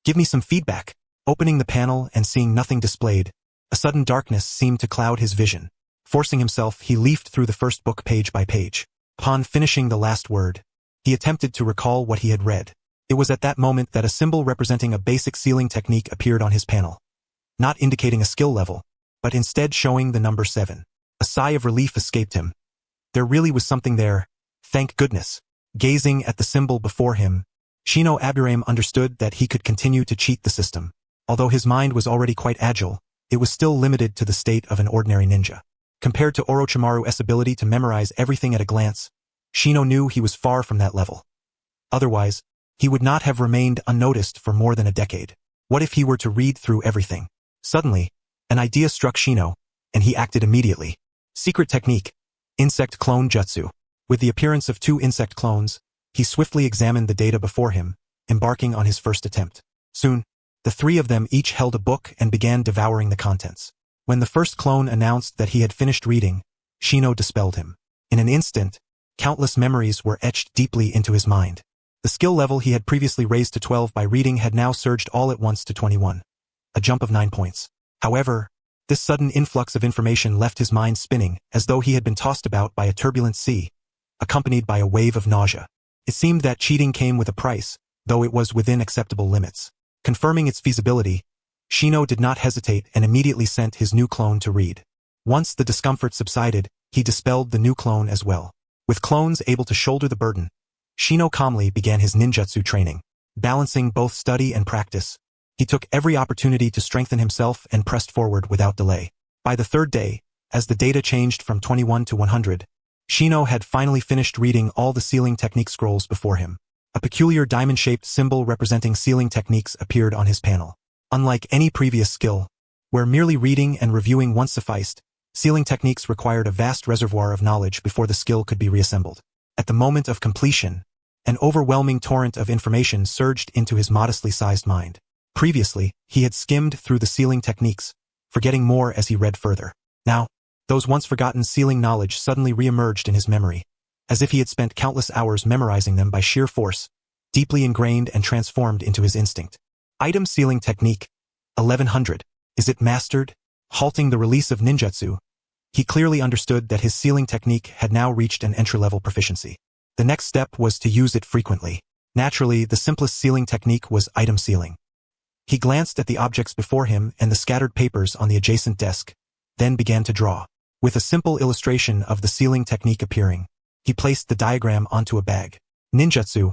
Speaker 1: give me some feedback. Opening the panel and seeing nothing displayed, a sudden darkness seemed to cloud his vision. Forcing himself, he leafed through the first book page by page. Upon finishing the last word, he attempted to recall what he had read. It was at that moment that a symbol representing a basic sealing technique appeared on his panel, not indicating a skill level, but instead showing the number 7. A sigh of relief escaped him. There really was something there. Thank goodness. Gazing at the symbol before him, Shino Aburame understood that he could continue to cheat the system. Although his mind was already quite agile, it was still limited to the state of an ordinary ninja. Compared to Orochimaru's ability to memorize everything at a glance, Shino knew he was far from that level. Otherwise, he would not have remained unnoticed for more than a decade. What if he were to read through everything? Suddenly, an idea struck Shino, and he acted immediately. Secret technique, insect clone jutsu. With the appearance of 2 insect clones, he swiftly examined the data before him, embarking on his first attempt. Soon, the 3 of them each held a book and began devouring the contents. When the first clone announced that he had finished reading, Shino dispelled him. In an instant, countless memories were etched deeply into his mind. The skill level he had previously raised to 12 by reading had now surged all at once to 21. A jump of 9 points. However, this sudden influx of information left his mind spinning as though he had been tossed about by a turbulent sea, accompanied by a wave of nausea. It seemed that cheating came with a price, though it was within acceptable limits. Confirming its feasibility, Shino did not hesitate and immediately sent his new clone to read. Once the discomfort subsided, he dispelled the new clone as well. With clones able to shoulder the burden, Shino calmly began his ninjutsu training. Balancing both study and practice, he took every opportunity to strengthen himself and pressed forward without delay. By the 3rd day, as the data changed from 21 to 100, Shino had finally finished reading all the sealing technique scrolls before him. A peculiar diamond-shaped symbol representing sealing techniques appeared on his panel. Unlike any previous skill, where merely reading and reviewing once sufficed, sealing techniques required a vast reservoir of knowledge before the skill could be reassembled. At the moment of completion, an overwhelming torrent of information surged into his modestly sized mind. Previously, he had skimmed through the sealing techniques, forgetting more as he read further. Now, those once forgotten sealing knowledge suddenly re-emerged in his memory, as if he had spent countless hours memorizing them by sheer force, deeply ingrained and transformed into his instinct. Item Sealing Technique, 1100. Is it mastered? halting the release of ninjutsu, he clearly understood that his sealing technique had now reached an entry-level proficiency. The next step was to use it frequently. Naturally, the simplest sealing technique was item sealing. He glanced at the objects before him and the scattered papers on the adjacent desk, then began to draw. With a simple illustration of the sealing technique appearing, he placed the diagram onto a bag. Ninjutsu,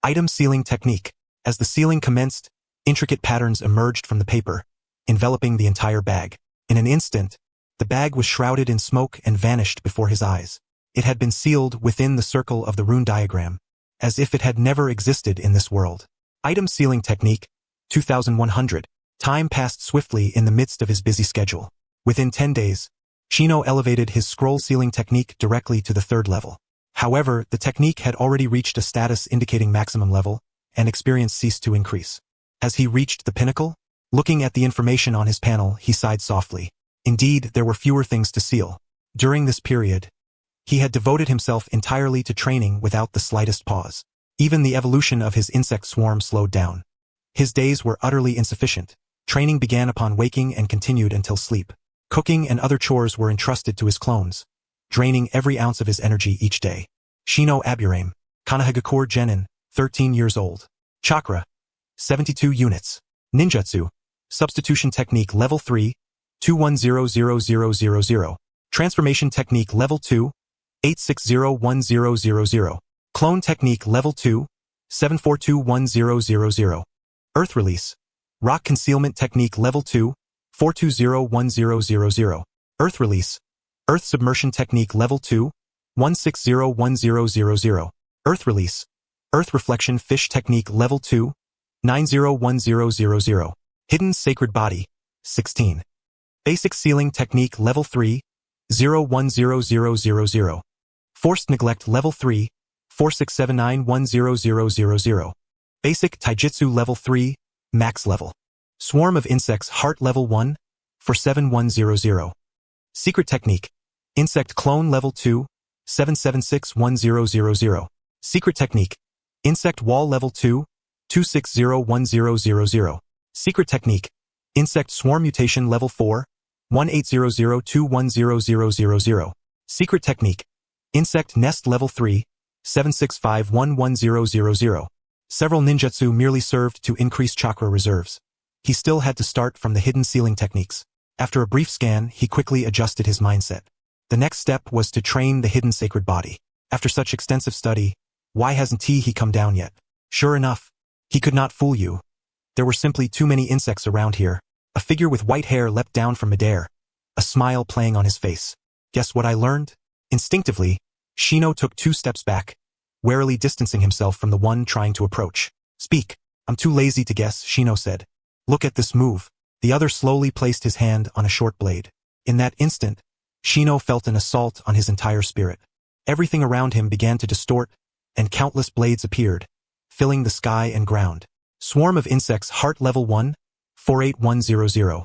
Speaker 1: item sealing technique. As the sealing commenced, intricate patterns emerged from the paper, enveloping the entire bag. In an instant, the bag was shrouded in smoke and vanished before his eyes. It had been sealed within the circle of the rune diagram, as if it had never existed in this world. Item sealing technique, 2100. Time passed swiftly in the midst of his busy schedule. Within 10 days, Shino elevated his scroll sealing technique directly to the 3rd level. However, the technique had already reached a status indicating maximum level, and experience ceased to increase. As he reached the pinnacle, looking at the information on his panel, he sighed softly. Indeed, there were fewer things to seal. During this period, he had devoted himself entirely to training without the slightest pause. Even the evolution of his insect swarm slowed down. His days were utterly insufficient. Training began upon waking and continued until sleep. Cooking and other chores were entrusted to his clones, draining every ounce of his energy each day. Shino Aburame, Kanahagakur Genin, 13 years old. Chakra, 72 units. Ninjutsu, substitution technique level 3, 210000. Transformation technique level 2, 860100. Clone technique level 2, 742100. Earth release. Rock concealment technique level 2, 420100. Earth release. Earth submersion technique level 2, 160100. Earth release. Earth reflection fish technique level 2, 901000. Hidden sacred body, 16. Basic sealing technique level 3, 010000. Forced neglect level 3, 46791000. Basic taijutsu level 3, max level. Swarm of insects heart level 1, 47100. Secret technique. Insect clone level 2, 776100. Secret technique. Insect wall level 2, 2601000. Secret technique. Insect swarm mutation level 4, 1800210000. Secret technique. Insect nest level 3, 76511000. Several ninjutsu merely served to increase chakra reserves. He still had to start from the hidden sealing techniques. After a brief scan, he quickly adjusted his mindset. The next step was to train the hidden sacred body. After such extensive study, why hasn't he come down yet? Sure enough, he could not fool you. There were simply too many insects around here. A figure with white hair leapt down from midair, a smile playing on his face. Guess what I learned? Instinctively, Shino took 2 steps back, warily distancing himself from the one trying to approach. Speak. I'm too lazy to guess, Shino said. Look at this move. The other slowly placed his hand on a short blade. In that instant, Shino felt an assault on his entire spirit. Everything around him began to distort, and countless blades appeared, filling the sky and ground. Swarm of insects heart level 1, 48100.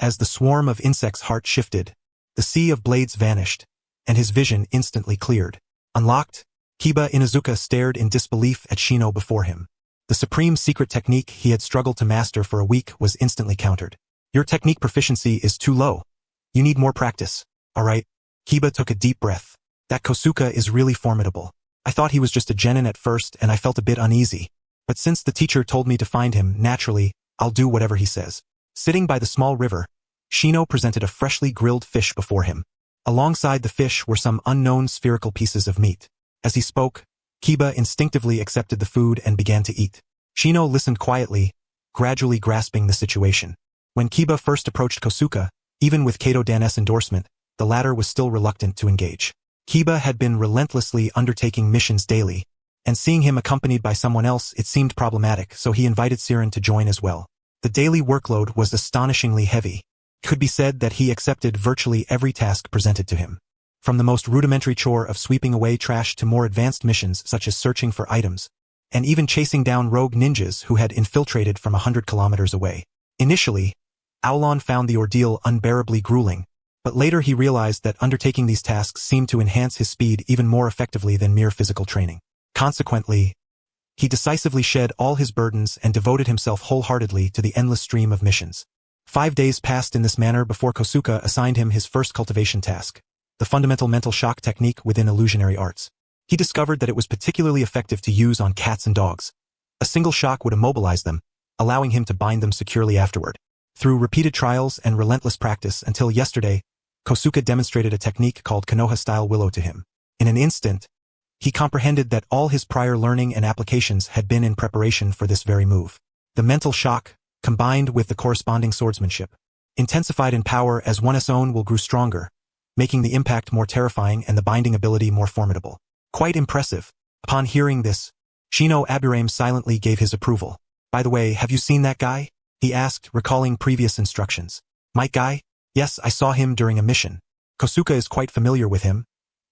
Speaker 1: As the swarm of insects heart shifted, the sea of blades vanished, and his vision instantly cleared. Unlocked, Kiba Inuzuka stared in disbelief at Shino before him. The supreme secret technique he had struggled to master for a week was instantly countered. Your technique proficiency is too low. You need more practice. Alright. Kiba took a deep breath. That Kosuka is really formidable. I thought he was just a genin at first and I felt a bit uneasy. But since the teacher told me to find him, naturally, I'll do whatever he says. Sitting by the small river, Shino presented a freshly grilled fish before him. Alongside the fish were some unknown spherical pieces of meat. As he spoke, Kiba instinctively accepted the food and began to eat. Shino listened quietly, gradually grasping the situation. When Kiba first approached Kosuka, even with Kato Dan's endorsement, the latter was still reluctant to engage. Kiba had been relentlessly undertaking missions daily, and seeing him accompanied by someone else it seemed problematic, so he invited Siren to join as well. The daily workload was astonishingly heavy. It could be said that he accepted virtually every task presented to him. From the most rudimentary chore of sweeping away trash to more advanced missions such as searching for items, and even chasing down rogue ninjas who had infiltrated from 100 kilometers away. Initially, Aulon found the ordeal unbearably grueling, but later he realized that undertaking these tasks seemed to enhance his speed even more effectively than mere physical training. Consequently, he decisively shed all his burdens and devoted himself wholeheartedly to the endless stream of missions. 5 days passed in this manner before Kosuke assigned him his first cultivation task, the fundamental mental shock technique within illusionary arts. He discovered that it was particularly effective to use on cats and dogs. A single shock would immobilize them, allowing him to bind them securely afterward. Through repeated trials and relentless practice until yesterday, Kosuke demonstrated a technique called Konoha-style willow to him. In an instant, he comprehended that all his prior learning and applications had been in preparation for this very move. The mental shock, combined with the corresponding swordsmanship, intensified in power as one's own will grew stronger, making the impact more terrifying and the binding ability more formidable. Quite impressive. Upon hearing this, Shino Aburame silently gave his approval. By the way, have you seen that guy? He asked, recalling previous instructions. My guy? Yes, I saw him during a mission. Kosuke is quite familiar with him,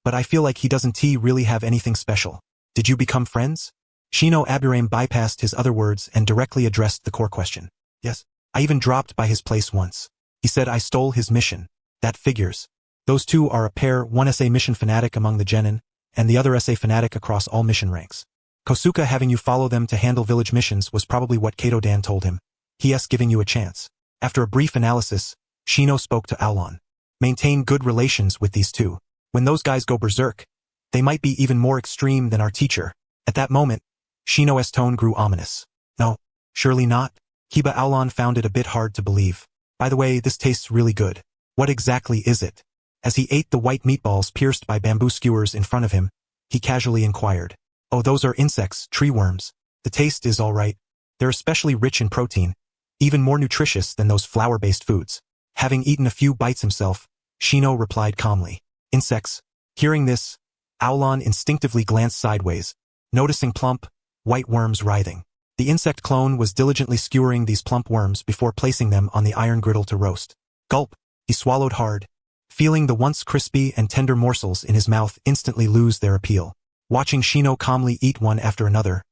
Speaker 1: but I feel like he doesn't really have anything special. Did you become friends? Shino Aburame bypassed his other words and directly addressed the core question. Yes, I even dropped by his place once. He said I stole his mission. That figures. Those two are a pair, one SA mission fanatic among the genin, and the other SA fanatic across all mission ranks. Kosuke having you follow them to handle village missions was probably what Kato-dan told him. He's giving you a chance. After a brief analysis, Shino spoke to Aulon. Maintain good relations with these two. When those guys go berserk, they might be even more extreme than our teacher. At that moment, Shino's tone grew ominous. No, surely not. Kiba Aulon found it a bit hard to believe. By the way, this tastes really good. What exactly is it? As he ate the white meatballs pierced by bamboo skewers in front of him, he casually inquired. Oh, those are insects, tree worms. The taste is all right. They're especially rich in protein, even more nutritious than those flour-based foods. Having eaten a few bites himself, Shino replied calmly. Insects. Hearing this, Aulon instinctively glanced sideways, noticing plump, white worms writhing. The insect clone was diligently skewering these plump worms before placing them on the iron griddle to roast. Gulp. He swallowed hard, feeling the once crispy and tender morsels in his mouth instantly lose their appeal. Watching Shino calmly eat one after another,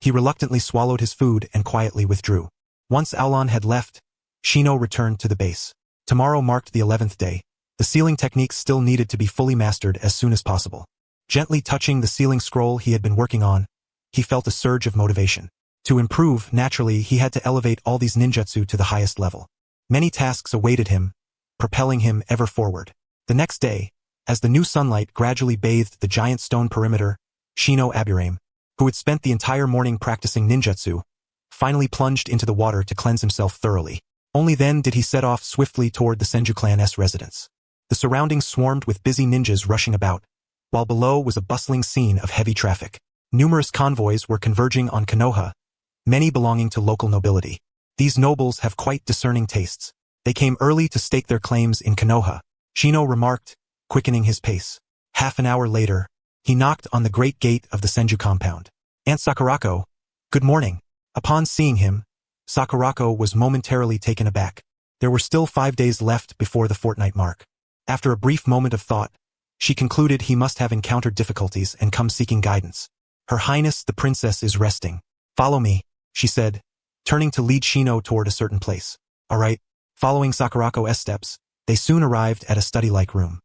Speaker 1: he reluctantly swallowed his food and quietly withdrew. Once Aulon had left, Shino returned to the base. Tomorrow marked the 11th day. The sealing techniques still needed to be fully mastered as soon as possible. Gently touching the sealing scroll he had been working on, he felt a surge of motivation. To improve, naturally, he had to elevate all these ninjutsu to the highest level. Many tasks awaited him, propelling him ever forward. The next day, as the new sunlight gradually bathed the giant stone perimeter, Shino Aburame, who had spent the entire morning practicing ninjutsu, finally plunged into the water to cleanse himself thoroughly. Only then did he set off swiftly toward the Senju clan's residence. The surroundings swarmed with busy ninjas rushing about, while below was a bustling scene of heavy traffic. Numerous convoys were converging on Konoha, many belonging to local nobility. These nobles have quite discerning tastes. They came early to stake their claims in Konoha, Shino remarked, quickening his pace. Half an hour later, he knocked on the great gate of the Senju compound. Aunt Sakurako, good morning. Upon seeing him, Sakurako was momentarily taken aback. There were still 5 days left before the fortnight mark. After a brief moment of thought, she concluded he must have encountered difficulties and come seeking guidance. Her Highness the Princess is resting. Follow me, she said, turning to lead Shino toward a certain place. All right. Following Sakurako's steps, they soon arrived at a study-like room.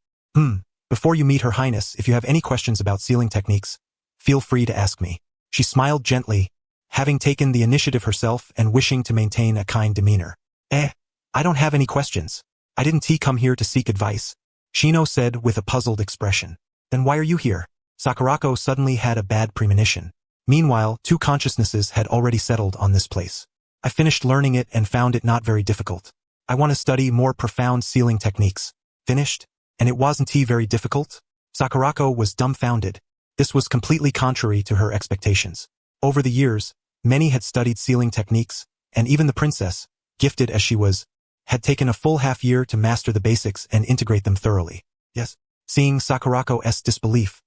Speaker 1: Before you meet Her Highness, if you have any questions about sealing techniques, feel free to ask me. She smiled gently, having taken the initiative herself and wishing to maintain a kind demeanor. I don't have any questions. I didn't come here to seek advice, Shino said with a puzzled expression. Then why are you here? Sakurako suddenly had a bad premonition. Meanwhile, 2 consciousnesses had already settled on this place. I finished learning it and found it not very difficult. I want to study more profound sealing techniques. Finished? And it wasn't very difficult? Sakurako was dumbfounded. This was completely contrary to her expectations. Over the years, many had studied sealing techniques, and even the princess, gifted as she was, had taken a full half year to master the basics and integrate them thoroughly. Yes. Seeing Sakurako's disbelief,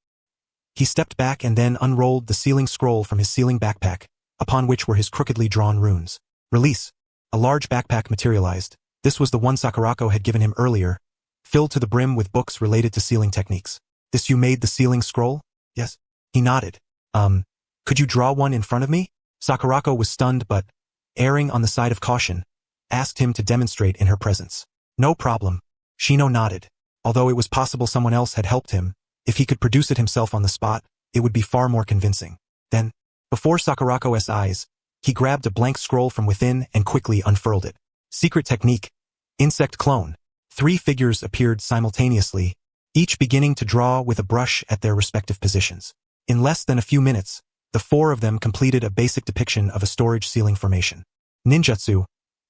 Speaker 1: he stepped back and then unrolled the sealing scroll from his sealing backpack, upon which were his crookedly drawn runes. Release. A large backpack materialized. This was the one Sakurako had given him earlier, filled to the brim with books related to sealing techniques. This you made the sealing scroll? Yes. He nodded. Could you draw one in front of me? Sakurako was stunned but, erring on the side of caution, asked him to demonstrate in her presence. No problem. Shino nodded. Although it was possible someone else had helped him, if he could produce it himself on the spot, it would be far more convincing. Then, before Sakurako's eyes, he grabbed a blank scroll from within and quickly unfurled it. Secret technique, Insect clone. 3 figures appeared simultaneously, each beginning to draw with a brush at their respective positions. In less than a few minutes, the 4 of them completed a basic depiction of a storage ceiling formation. Ninjutsu.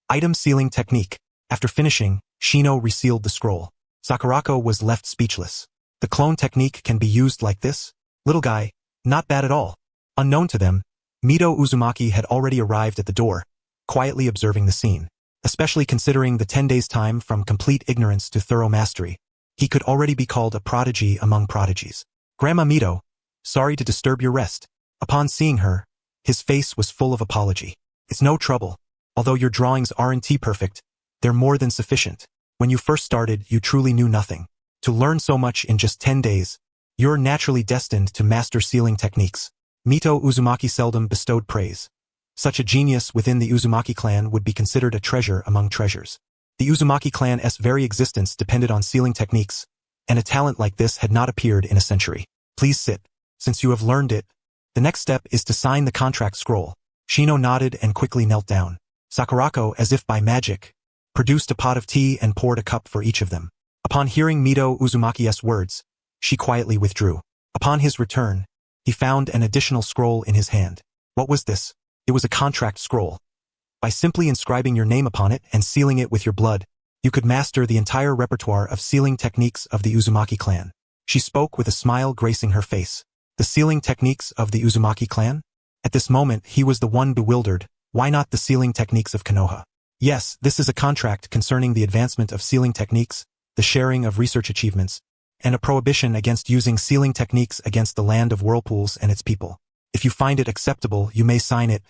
Speaker 1: Item sealing technique. After finishing, Shino resealed the scroll. Sakurako was left speechless. The clone technique can be used like this? Little guy, not bad at all. Unknown to them, Mito Uzumaki had already arrived at the door, quietly observing the scene. Especially considering the 10 days' time from complete ignorance to thorough mastery, he could already be called a prodigy among prodigies. Grandma Mito, sorry to disturb your rest. Upon seeing her, his face was full of apology. It's no trouble. Although your drawings aren't perfect, they're more than sufficient. When you first started, you truly knew nothing. To learn so much in just 10 days, you're naturally destined to master sealing techniques. Mito Uzumaki seldom bestowed praise. Such a genius within the Uzumaki clan would be considered a treasure among treasures. The Uzumaki clan's very existence depended on sealing techniques, and a talent like this had not appeared in a century. Please sit. Since you have learned it, the next step is to sign the contract scroll. Shino nodded and quickly knelt down. Sakurako, as if by magic, produced a pot of tea and poured a cup for each of them. Upon hearing Mito Uzumaki's words, she quietly withdrew. Upon his return, he found an additional scroll in his hand. What was this? It was a contract scroll. By simply inscribing your name upon it and sealing it with your blood, you could master the entire repertoire of sealing techniques of the Uzumaki clan. She spoke with a smile gracing her face. The sealing techniques of the Uzumaki clan? At this moment, he was the one bewildered. Why not the sealing techniques of Konoha? Yes, this is a contract concerning the advancement of sealing techniques, the sharing of research achievements, and a prohibition against using sealing techniques against the land of whirlpools and its people. If you find it acceptable, you may sign it.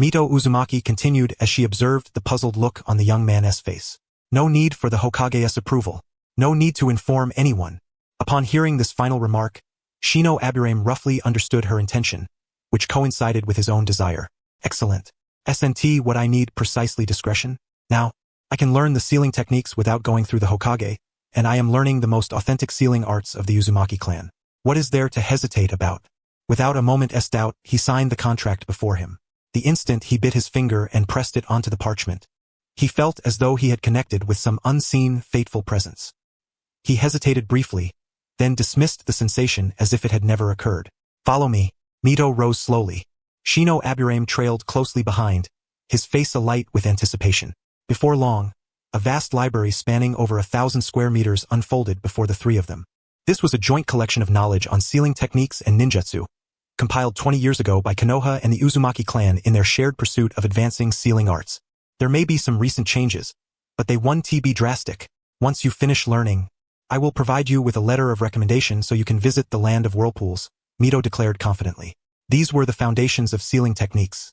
Speaker 1: Mito Uzumaki continued as she observed the puzzled look on the young man's face. No need for the Hokage's approval. No need to inform anyone. Upon hearing this final remark, Shino Aburame roughly understood her intention, which coincided with his own desire. Excellent. SNT what I need precisely discretion. Now, I can learn the sealing techniques without going through the Hokage, and I am learning the most authentic sealing arts of the Uzumaki clan. What is there to hesitate about? Without a moment's doubt, he signed the contract before him. The instant he bit his finger and pressed it onto the parchment, he felt as though he had connected with some unseen, fateful presence. He hesitated briefly, then dismissed the sensation as if it had never occurred. Follow me. Mito rose slowly. Shino Aburame trailed closely behind, his face alight with anticipation. Before long, a vast library spanning over 1,000 square meters unfolded before the 3 of them. This was a joint collection of knowledge on sealing techniques and ninjutsu, compiled 20 years ago by Konoha and the Uzumaki clan in their shared pursuit of advancing sealing arts. There may be some recent changes, but they won't be drastic. Once you finish learning, I will provide you with a letter of recommendation so you can visit the land of whirlpools, Mito declared confidently. These were the foundations of sealing techniques.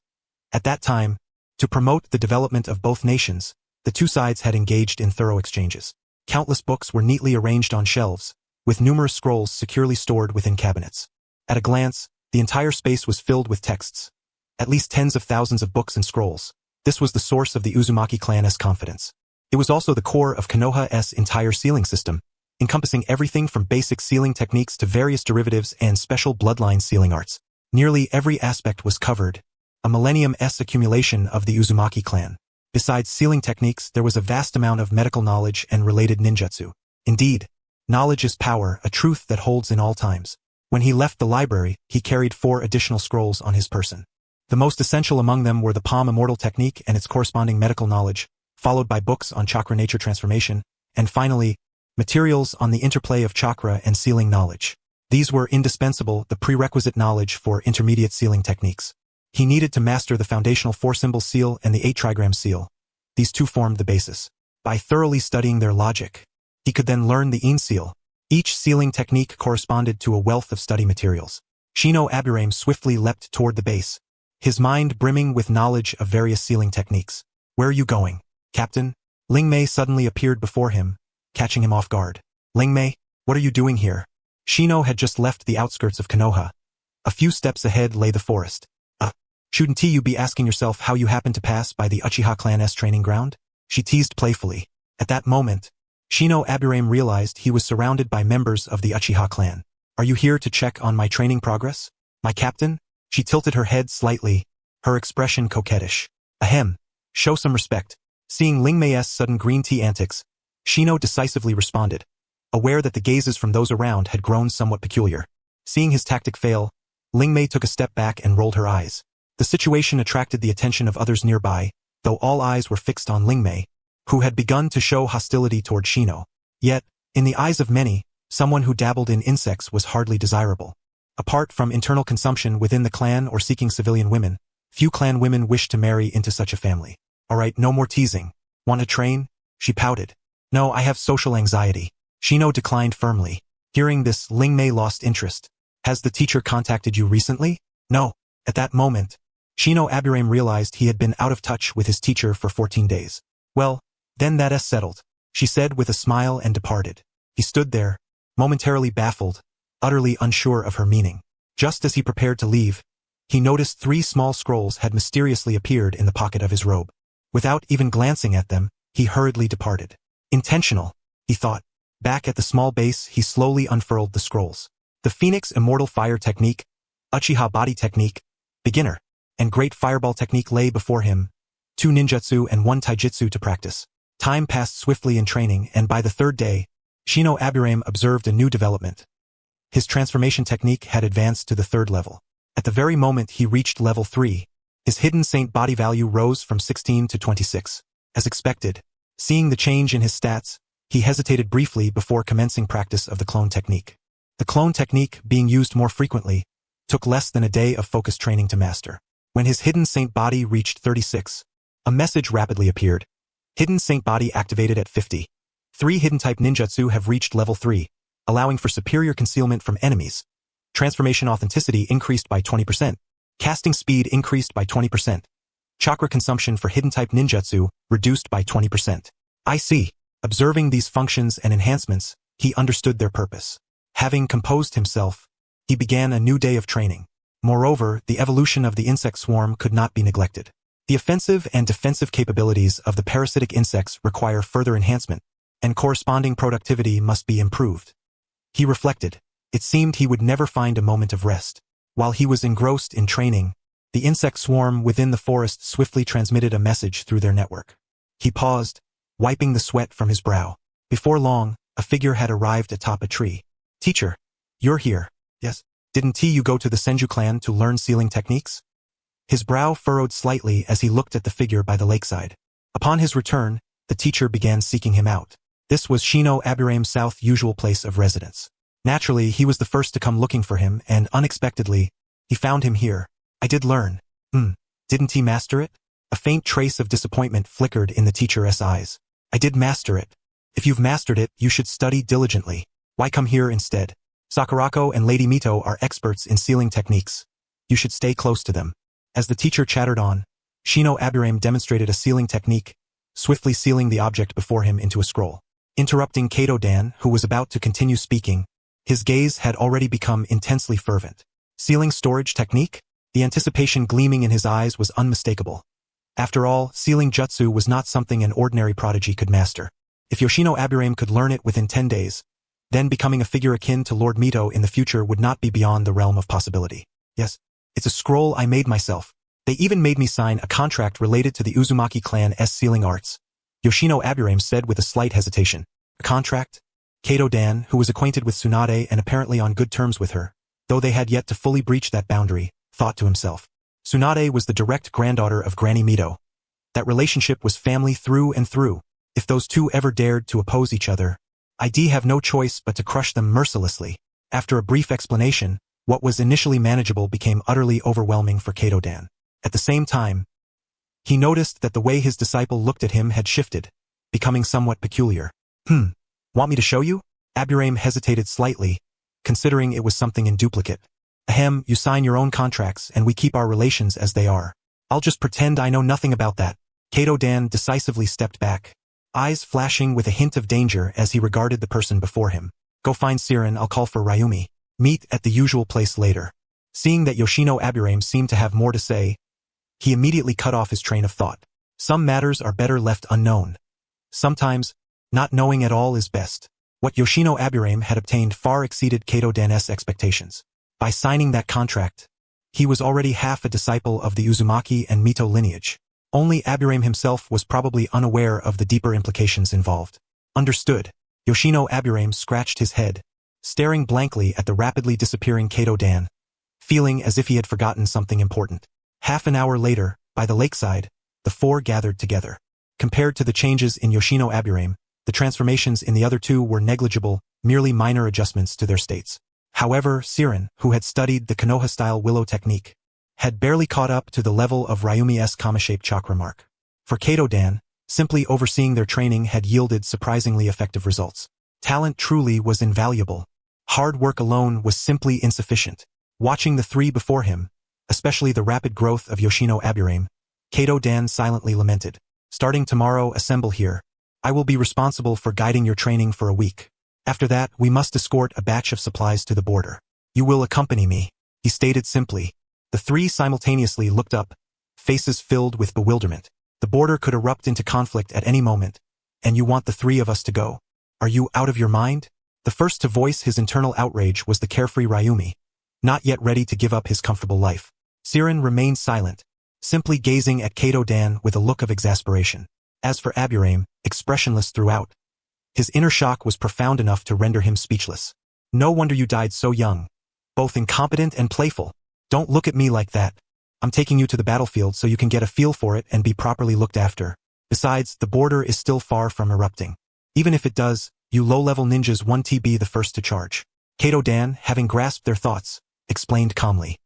Speaker 1: At that time, to promote the development of both nations, the 2 sides had engaged in thorough exchanges. Countless books were neatly arranged on shelves, with numerous scrolls securely stored within cabinets. At a glance, the entire space was filled with texts. At least tens of thousands of books and scrolls. This was the source of the Uzumaki clan's confidence. It was also the core of Konoha's entire sealing system, encompassing everything from basic sealing techniques to various derivatives and special bloodline sealing arts. Nearly every aspect was covered, a millennium-s accumulation of the Uzumaki clan. Besides sealing techniques, there was a vast amount of medical knowledge and related ninjutsu. Indeed, knowledge is power, a truth that holds in all times. When he left the library, he carried 4 additional scrolls on his person. The most essential among them were the Palm Immortal technique and its corresponding medical knowledge, followed by books on chakra nature transformation, and finally, materials on the interplay of chakra and sealing knowledge. These were indispensable, the prerequisite knowledge for intermediate sealing techniques. He needed to master the foundational 4-symbol seal and the 8-trigram seal. These 2 formed the basis. By thoroughly studying their logic, he could then learn the seal. Each sealing technique corresponded to a wealth of study materials. Shino Aburame swiftly leapt toward the base, his mind brimming with knowledge of various sealing techniques. Where are you going, Captain? Ling Mei suddenly appeared before him, catching him off guard. Ling Mei, what are you doing here? Shino had just left the outskirts of Konoha. A few steps ahead lay the forest. Shouldn't you be asking yourself how you happened to pass by the Uchiha clan's training ground? She teased playfully. At that moment, Shino Aburame realized he was surrounded by members of the Uchiha clan. Are you here to check on my training progress? My captain? She tilted her head slightly, her expression coquettish. Ahem. Show some respect. Seeing Ling Mei's sudden green tea antics, Shino decisively responded, aware that the gazes from those around had grown somewhat peculiar. Seeing his tactic fail, Ling Mei took a step back and rolled her eyes. The situation attracted the attention of others nearby, though all eyes were fixed on Ling Mei, who had begun to show hostility toward Shino. Yet, in the eyes of many, someone who dabbled in insects was hardly desirable. Apart from internal consumption within the clan or seeking civilian women, few clan women wished to marry into such a family. Alright, no more teasing. Want to train? She pouted. No, I have social anxiety. Shino declined firmly. Hearing this, Ling Mei lost interest. Has the teacher contacted you recently? No. At that moment, Shino Aburame realized he had been out of touch with his teacher for 14 days. Well, then that's settled, she said with a smile and departed. He stood there, momentarily baffled, utterly unsure of her meaning. Just as he prepared to leave, he noticed 3 small scrolls had mysteriously appeared in the pocket of his robe. Without even glancing at them, he hurriedly departed. Intentional, he thought. Back at the small base, he slowly unfurled the scrolls. The Phoenix Immortal Fire Technique, Uchiha Body Technique, Beginner, and Great Fireball Technique lay before him, 2 ninjutsu and 1 taijutsu to practice. Time passed swiftly in training, and by the 3rd day, Shino Aburame observed a new development. His transformation technique had advanced to the 3rd level. At the very moment he reached level 3, his hidden saint body value rose from 16 to 26. As expected, seeing the change in his stats, he hesitated briefly before commencing practice of the clone technique. The clone technique, being used more frequently, took less than a day of focused training to master. When his hidden saint body reached 36, a message rapidly appeared. Hidden saint body activated at 50. 3 hidden type ninjutsu have reached level 3, allowing for superior concealment from enemies. Transformation authenticity increased by 20%. Casting speed increased by 20%. Chakra consumption for hidden type ninjutsu reduced by 20%. I see. Observing these functions and enhancements, he understood their purpose. Having composed himself, he began a new day of training. Moreover, the evolution of the insect swarm could not be neglected. The offensive and defensive capabilities of the parasitic insects require further enhancement, and corresponding productivity must be improved. He reflected. It seemed he would never find a moment of rest. While he was engrossed in training, the insect swarm within the forest swiftly transmitted a message through their network. He paused, wiping the sweat from his brow. Before long, a figure had arrived atop a tree. Teacher, you're here. Yes. Didn't you go to the Senju clan to learn sealing techniques? His brow furrowed slightly as he looked at the figure by the lakeside. Upon his return, the teacher began seeking him out. This was Shino Aburame's south usual place of residence. Naturally, he was the first to come looking for him, and unexpectedly, he found him here. I did learn. Didn't he master it? A faint trace of disappointment flickered in the teacher's eyes. I did master it. If you've mastered it, you should study diligently. Why come here instead? Sakurako and Lady Mito are experts in sealing techniques. You should stay close to them. As the teacher chattered on, Shino Aburame demonstrated a sealing technique, swiftly sealing the object before him into a scroll. Interrupting Kato-dan, who was about to continue speaking, his gaze had already become intensely fervent. Sealing storage technique? The anticipation gleaming in his eyes was unmistakable. After all, sealing jutsu was not something an ordinary prodigy could master. If Yoshino Aburame could learn it within 10 days, then becoming a figure akin to Lord Mito in the future would not be beyond the realm of possibility. Yes, it's a scroll I made myself. They even made me sign a contract related to the Uzumaki clan's sealing arts. Yoshino Aburame said with a slight hesitation. A contract? Kato-dan, who was acquainted with Tsunade and apparently on good terms with her, though they had yet to fully breach that boundary, thought to himself. Tsunade was the direct granddaughter of Granny Mito. That relationship was family through and through. If those two ever dared to oppose each other, I'd have no choice but to crush them mercilessly. After a brief explanation, what was initially manageable became utterly overwhelming for Kato-dan. At the same time, he noticed that the way his disciple looked at him had shifted, becoming somewhat peculiar. Want me to show you? Aburame hesitated slightly, considering it was something in duplicate. Ahem, you sign your own contracts and we keep our relations as they are. I'll just pretend I know nothing about that. Kato-dan decisively stepped back, eyes flashing with a hint of danger as he regarded the person before him. Go find Siren, I'll call for Ryumi. Meet at the usual place later. Seeing that Yoshino Aburame seemed to have more to say, he immediately cut off his train of thought. Some matters are better left unknown. Sometimes, not knowing at all is best. What Yoshino Aburame had obtained far exceeded Kato-dan's expectations. By signing that contract, he was already half a disciple of the Uzumaki and Mito lineage. Only Aburame himself was probably unaware of the deeper implications involved. Understood. Yoshino Aburame scratched his head, staring blankly at the rapidly disappearing Kato Dan, feeling as if he had forgotten something important. Half an hour later, by the lakeside, the four gathered together. Compared to the changes in Yoshino Aburame, the transformations in the other two were negligible, merely minor adjustments to their states. However, Siren, who had studied the Konoha-style willow technique, had barely caught up to the level of Ryumi's kama-shaped chakra mark. For Kato Dan, simply overseeing their training had yielded surprisingly effective results. Talent truly was invaluable. Hard work alone was simply insufficient. Watching the three before him, especially the rapid growth of Yoshino Aburame, Kato Dan silently lamented. Starting tomorrow, assemble here. I will be responsible for guiding your training for a week. After that, we must escort a batch of supplies to the border. You will accompany me, he stated simply. The three simultaneously looked up, faces filled with bewilderment. The border could erupt into conflict at any moment, and you want the three of us to go? Are you out of your mind? The first to voice his internal outrage was the carefree Ryumi, not yet ready to give up his comfortable life. Siren remained silent, simply gazing at Kato Dan with a look of exasperation. As for Aburame, expressionless throughout, his inner shock was profound enough to render him speechless. No wonder you died so young. Both incompetent and playful. Don't look at me like that. I'm taking you to the battlefield so you can get a feel for it and be properly looked after. Besides, the border is still far from erupting. Even if it does, you low-level ninjas won't be the first to charge. Kato Dan, having grasped their thoughts, explained calmly.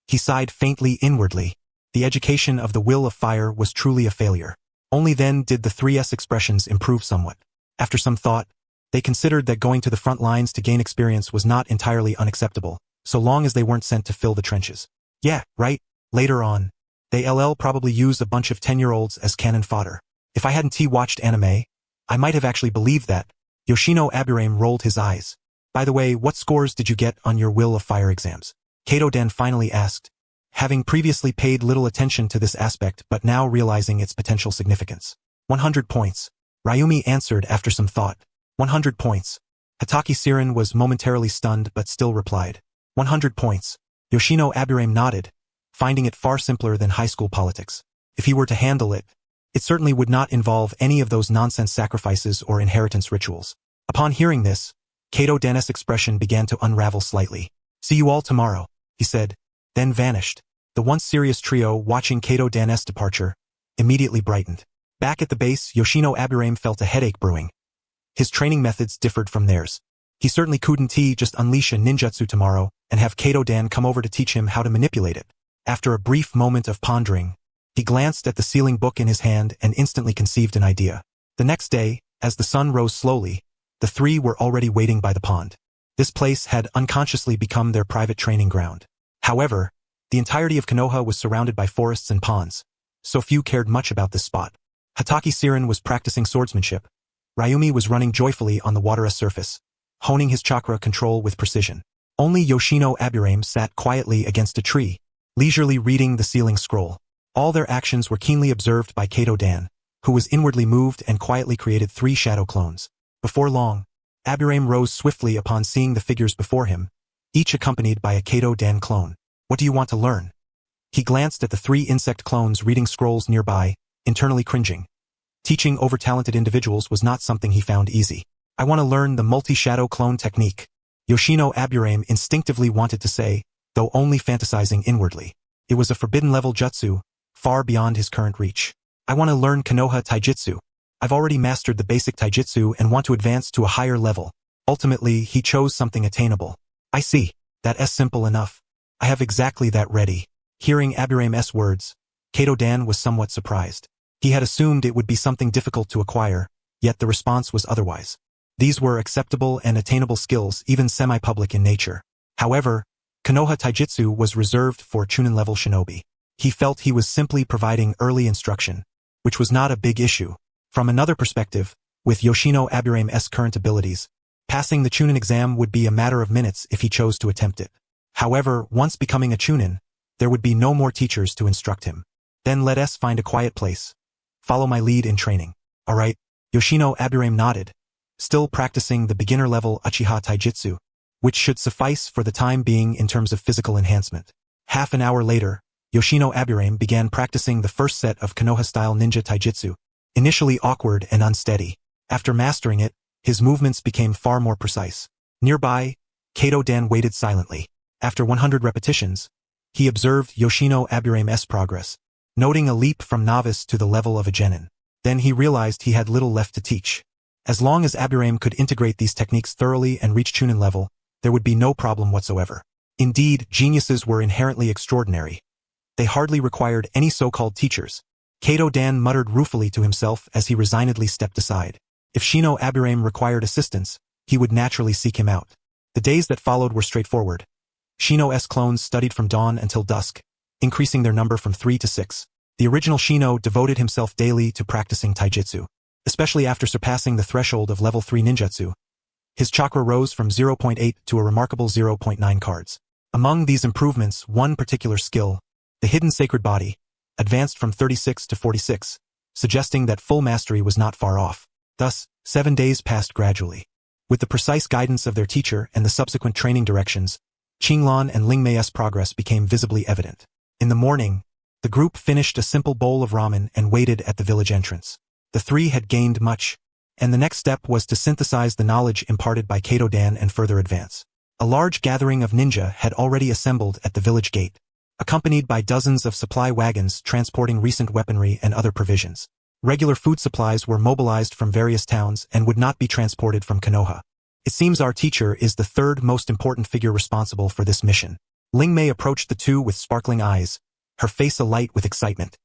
Speaker 1: He sighed faintly inwardly. The education of the will of fire was truly a failure. Only then did the 3's expressions improve somewhat. After some thought, they considered that going to the front lines to gain experience was not entirely unacceptable, so long as they weren't sent to fill the trenches. Yeah, right. Later on, they'll probably use a bunch of 10-year-olds as cannon fodder. If I hadn't watched anime, I might have actually believed that. Yoshino Aburame rolled his eyes. By the way, what scores did you get on your Will of Fire exams? Kato Dan finally asked, having previously paid little attention to this aspect but now realizing its potential significance. 100 points. Ryumi answered after some thought. 100 points. Hatake Siren was momentarily stunned but still replied. 100 points. Yoshino Aburame nodded, finding it far simpler than high school politics. If he were to handle it, it certainly would not involve any of those nonsense sacrifices or inheritance rituals. Upon hearing this, Kato Dan's expression began to unravel slightly. See you all tomorrow, he said, then vanished. The once serious trio watching Kato Dan's departure immediately brightened. Back at the base, Yoshino Aburame felt a headache brewing. His training methods differed from theirs. He certainly couldn't just unleash a ninjutsu tomorrow and have Kato Dan come over to teach him how to manipulate it. After a brief moment of pondering, he glanced at the sealing book in his hand and instantly conceived an idea. The next day, as the sun rose slowly, the three were already waiting by the pond. This place had unconsciously become their private training ground. However, the entirety of Konoha was surrounded by forests and ponds, so few cared much about this spot. Hatake Siren was practicing swordsmanship. Ryumi was running joyfully on the water's surface, honing his chakra control with precision. Only Yoshino Aburame sat quietly against a tree, leisurely reading the sealing scroll. All their actions were keenly observed by Kato Dan, who was inwardly moved and quietly created 3 shadow clones. Before long, Aburame rose swiftly upon seeing the figures before him, each accompanied by a Kato Dan clone. What do you want to learn? He glanced at the 3 insect clones reading scrolls nearby, internally cringing. Teaching over-talented individuals was not something he found easy. I want to learn the multi-shadow clone technique. Yoshino Aburame instinctively wanted to say, though only fantasizing inwardly. It was a forbidden-level jutsu, far beyond his current reach. I want to learn Konoha Taijutsu. I've already mastered the basic taijutsu and want to advance to a higher level. Ultimately, he chose something attainable. I see. That's simple enough. I have exactly that ready. Hearing Aburame's words, Kato Dan was somewhat surprised. He had assumed it would be something difficult to acquire, yet the response was otherwise. These were acceptable and attainable skills, even semi-public in nature. However, Konoha Taijutsu was reserved for Chunin-level shinobi. He felt he was simply providing early instruction, which was not a big issue. From another perspective, with Yoshino Aburame's current abilities, passing the Chunin exam would be a matter of minutes if he chose to attempt it. However, once becoming a Chunin, there would be no more teachers to instruct him. Then let us find a quiet place. Follow my lead in training. Alright, Yoshino Aburame nodded, still practicing the beginner-level Uchiha Taijutsu, which should suffice for the time being in terms of physical enhancement. Half an hour later, Yoshino Aburame began practicing the first set of Konoha-style ninja taijutsu, initially awkward and unsteady. After mastering it, his movements became far more precise. Nearby, Kato-dan waited silently. After 100 repetitions, he observed Yoshino Aburame's progress, noting a leap from novice to the level of a genin. Then he realized he had little left to teach. As long as Aburame could integrate these techniques thoroughly and reach Chunin level, there would be no problem whatsoever. Indeed, geniuses were inherently extraordinary. They hardly required any so-called teachers. Kato-dan muttered ruefully to himself as he resignedly stepped aside. If Shino Aburame required assistance, he would naturally seek him out. The days that followed were straightforward. Shino's clones studied from dawn until dusk, increasing their number from 3 to 6. The original Shino devoted himself daily to practicing taijutsu. Especially after surpassing the threshold of level 3 ninjutsu, his chakra rose from 0.8 to a remarkable 0.9 cards. Among these improvements, one particular skill, the hidden sacred body, advanced from 36 to 46, suggesting that full mastery was not far off. Thus, 7 days passed gradually. With the precise guidance of their teacher and the subsequent training directions, Qinglan and Lingmei's progress became visibly evident. In the morning, the group finished a simple bowl of ramen and waited at the village entrance. The three had gained much, and the next step was to synthesize the knowledge imparted by Kato-dan and further advance. A large gathering of ninja had already assembled at the village gate, accompanied by dozens of supply wagons transporting recent weaponry and other provisions. Regular food supplies were mobilized from various towns and would not be transported from Konoha. It seems our teacher is the third most important figure responsible for this mission. Lingmei approached the two with sparkling eyes, her face alight with excitement.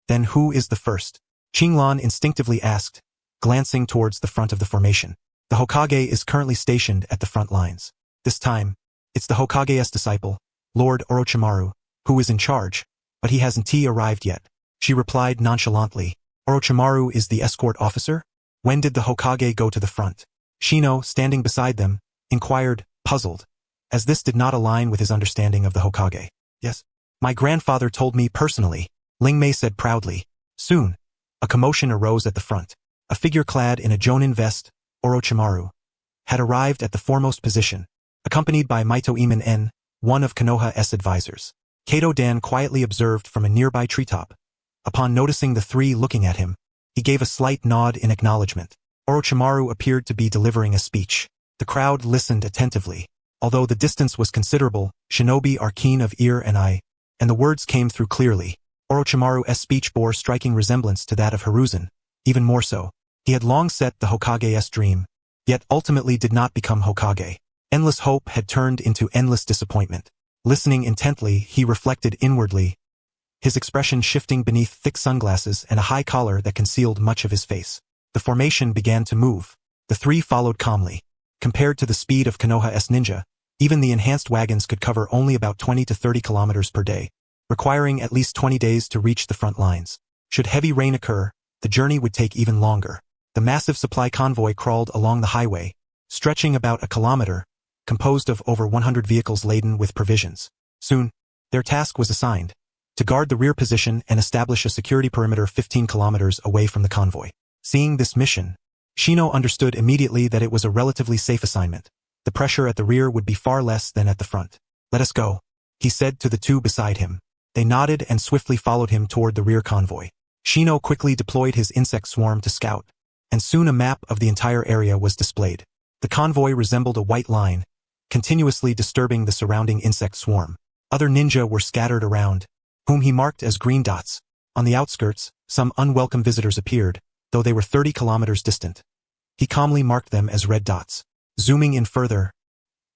Speaker 1: Then who is the first? Qinglan instinctively asked, glancing towards the front of the formation. The Hokage is currently stationed at the front lines. This time, it's the Hokage's disciple, Lord Orochimaru, who is in charge, but he hasn't arrived yet. She replied nonchalantly. Orochimaru is the escort officer? When did the Hokage go to the front? Shino, standing beside them, inquired, puzzled, as this did not align with his understanding of the Hokage. Yes. My grandfather told me personally, Lingmei said proudly. Soon, a commotion arose at the front. A figure clad in a jonin vest, Orochimaru, had arrived at the foremost position, accompanied by Maito Iman-en, one of Konoha's advisors. Kato-dan quietly observed from a nearby treetop. Upon noticing the three looking at him, he gave a slight nod in acknowledgement. Orochimaru appeared to be delivering a speech. The crowd listened attentively. Although the distance was considerable, shinobi are keen of ear and eye, and the words came through clearly. Orochimaru's speech bore striking resemblance to that of Hiruzen. Even more so, he had long set the Hokage's dream, yet ultimately did not become Hokage. Endless hope had turned into endless disappointment. Listening intently, he reflected inwardly, his expression shifting beneath thick sunglasses and a high collar that concealed much of his face. The formation began to move. The three followed calmly. Compared to the speed of Konoha's ninja, even the enhanced wagons could cover only about 20 to 30 kilometers per day, requiring at least 20 days to reach the front lines. Should heavy rain occur, the journey would take even longer. The massive supply convoy crawled along the highway, stretching about a kilometer, composed of over 100 vehicles laden with provisions. Soon, their task was assigned, to guard the rear position and establish a security perimeter 15 kilometers away from the convoy. Seeing this mission, Shino understood immediately that it was a relatively safe assignment. The pressure at the rear would be far less than at the front. Let us go, he said to the two beside him. They nodded and swiftly followed him toward the rear convoy. Shino quickly deployed his insect swarm to scout, and soon a map of the entire area was displayed. The convoy resembled a white line, continuously disturbing the surrounding insect swarm. Other ninja were scattered around, whom he marked as green dots. On the outskirts, some unwelcome visitors appeared, though they were 30 kilometers distant. He calmly marked them as red dots. Zooming in further,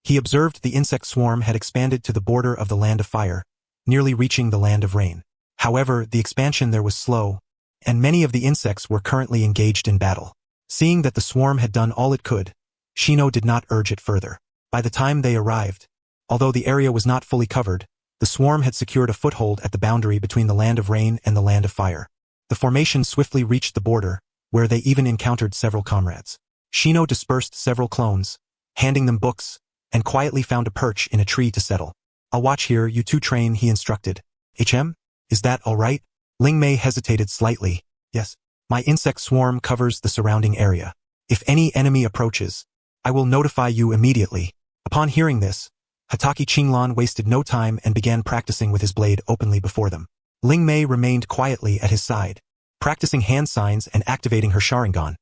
Speaker 1: he observed the insect swarm had expanded to the border of the land of fire, nearly reaching the land of rain. However, the expansion there was slow, and many of the insects were currently engaged in battle. Seeing that the swarm had done all it could, Shino did not urge it further. By the time they arrived, although the area was not fully covered, the swarm had secured a foothold at the boundary between the land of rain and the land of fire. The formation swiftly reached the border, where they even encountered several comrades. Shino dispersed several clones, handing them books, and quietly found a perch in a tree to settle. I'll watch here, you two train, he instructed. Is that all right? Lingmei hesitated slightly. Yes. My insect swarm covers the surrounding area. If any enemy approaches, I will notify you immediately. Upon hearing this, Hatake Qinglan wasted no time and began practicing with his blade openly before them. Ling Mei remained quietly at his side, practicing hand signs and activating her Sharingan,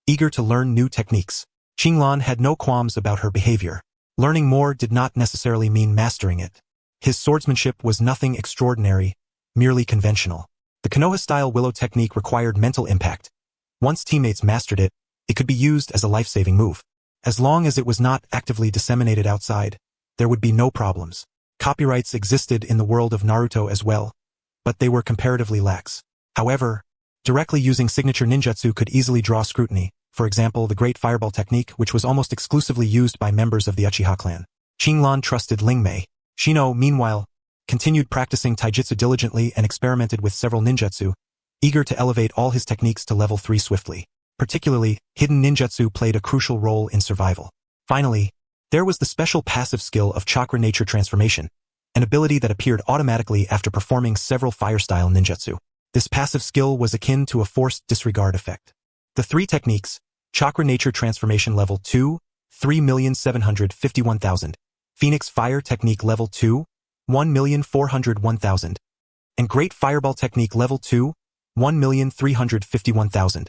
Speaker 1: eager to learn new techniques. Qinglan had no qualms about her behavior. Learning more did not necessarily mean mastering it. His swordsmanship was nothing extraordinary, merely conventional. The Konoha-style willow technique required mental impact. Once teammates mastered it, it could be used as a life-saving move. As long as it was not actively disseminated outside, there would be no problems. Copyrights existed in the world of Naruto as well, but they were comparatively lax. However, directly using signature ninjutsu could easily draw scrutiny, for example the Great Fireball technique, which was almost exclusively used by members of the Uchiha clan. Qinglan trusted Ling Mei. Shino, meanwhile, continued practicing taijutsu diligently and experimented with several ninjutsu, eager to elevate all his techniques to level 3 swiftly. Particularly, hidden ninjutsu played a crucial role in survival. Finally, there was the special passive skill of chakra nature transformation, an ability that appeared automatically after performing several fire-style ninjutsu. This passive skill was akin to a forced disregard effect. The three techniques, chakra nature transformation level 2, 3,751,000, Phoenix Fire Technique Level 2, 1,401,000, and Great Fireball Technique Level 2, 1,351,000,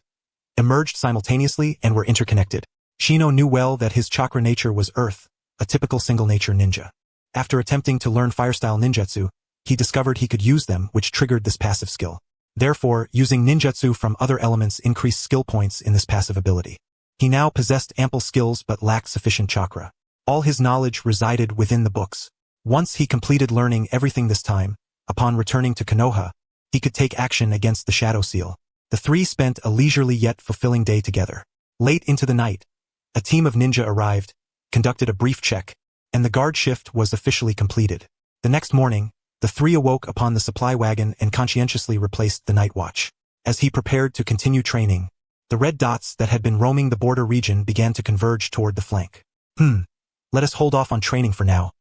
Speaker 1: emerged simultaneously and were interconnected. Shino knew well that his chakra nature was Earth, a typical single-nature ninja. After attempting to learn fire-style ninjutsu, he discovered he could use them, which triggered this passive skill. Therefore, using ninjutsu from other elements increased skill points in this passive ability. He now possessed ample skills but lacked sufficient chakra. All his knowledge resided within the books. Once he completed learning everything this time, upon returning to Konoha, he could take action against the Shadow Seal. The three spent a leisurely yet fulfilling day together. Late into the night, a team of ninja arrived, conducted a brief check, and the guard shift was officially completed. The next morning, the three awoke upon the supply wagon and conscientiously replaced the night watch. As he prepared to continue training, the red dots that had been roaming the border region began to converge toward the flank. Let us hold off on training for now.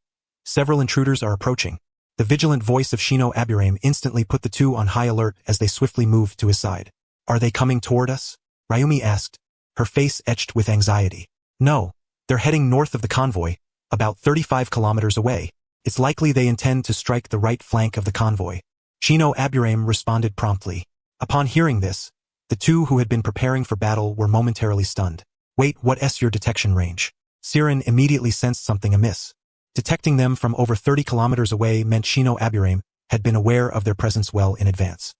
Speaker 1: Several intruders are approaching. The vigilant voice of Shino Aburame instantly put the two on high alert as they swiftly moved to his side. Are they coming toward us? Ryumi asked, her face etched with anxiety. No, they're heading north of the convoy, about 35 kilometers away. It's likely they intend to strike the right flank of the convoy. Shino Aburame responded promptly. Upon hearing this, the two who had been preparing for battle were momentarily stunned. Wait, what's your detection range? Siren immediately sensed something amiss. Detecting them from over 30 kilometers away meant Shino Aburame had been aware of their presence well in advance.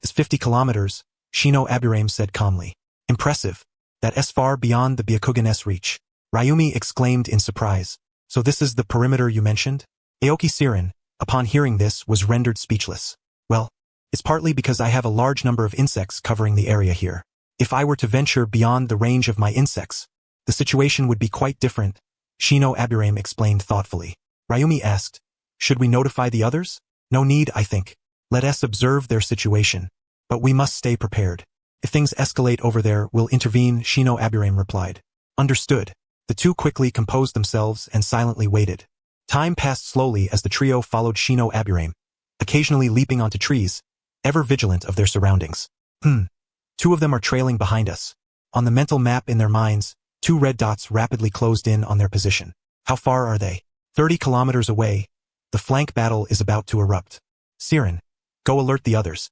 Speaker 1: It's 50 kilometers, Shino Aburame said calmly. Impressive. That's far beyond the Byakugan's reach. Ryumi exclaimed in surprise. So this is the perimeter you mentioned? Aoki Siren, upon hearing this, was rendered speechless. Well, it's partly because I have a large number of insects covering the area here. If I were to venture beyond the range of my insects, the situation would be quite different, Shino Aburame explained thoughtfully. Ryumi asked, should we notify the others? No need, I think. Let us observe their situation. But we must stay prepared. If things escalate over there, we'll intervene, Shino Aburame replied. Understood. The two quickly composed themselves and silently waited. Time passed slowly as the trio followed Shino Aburame, occasionally leaping onto trees, ever vigilant of their surroundings. Two of them are trailing behind us. On the mental map in their minds, two red dots rapidly closed in on their position. How far are they? 30 kilometers away. The flank battle is about to erupt. Siren, go alert the others.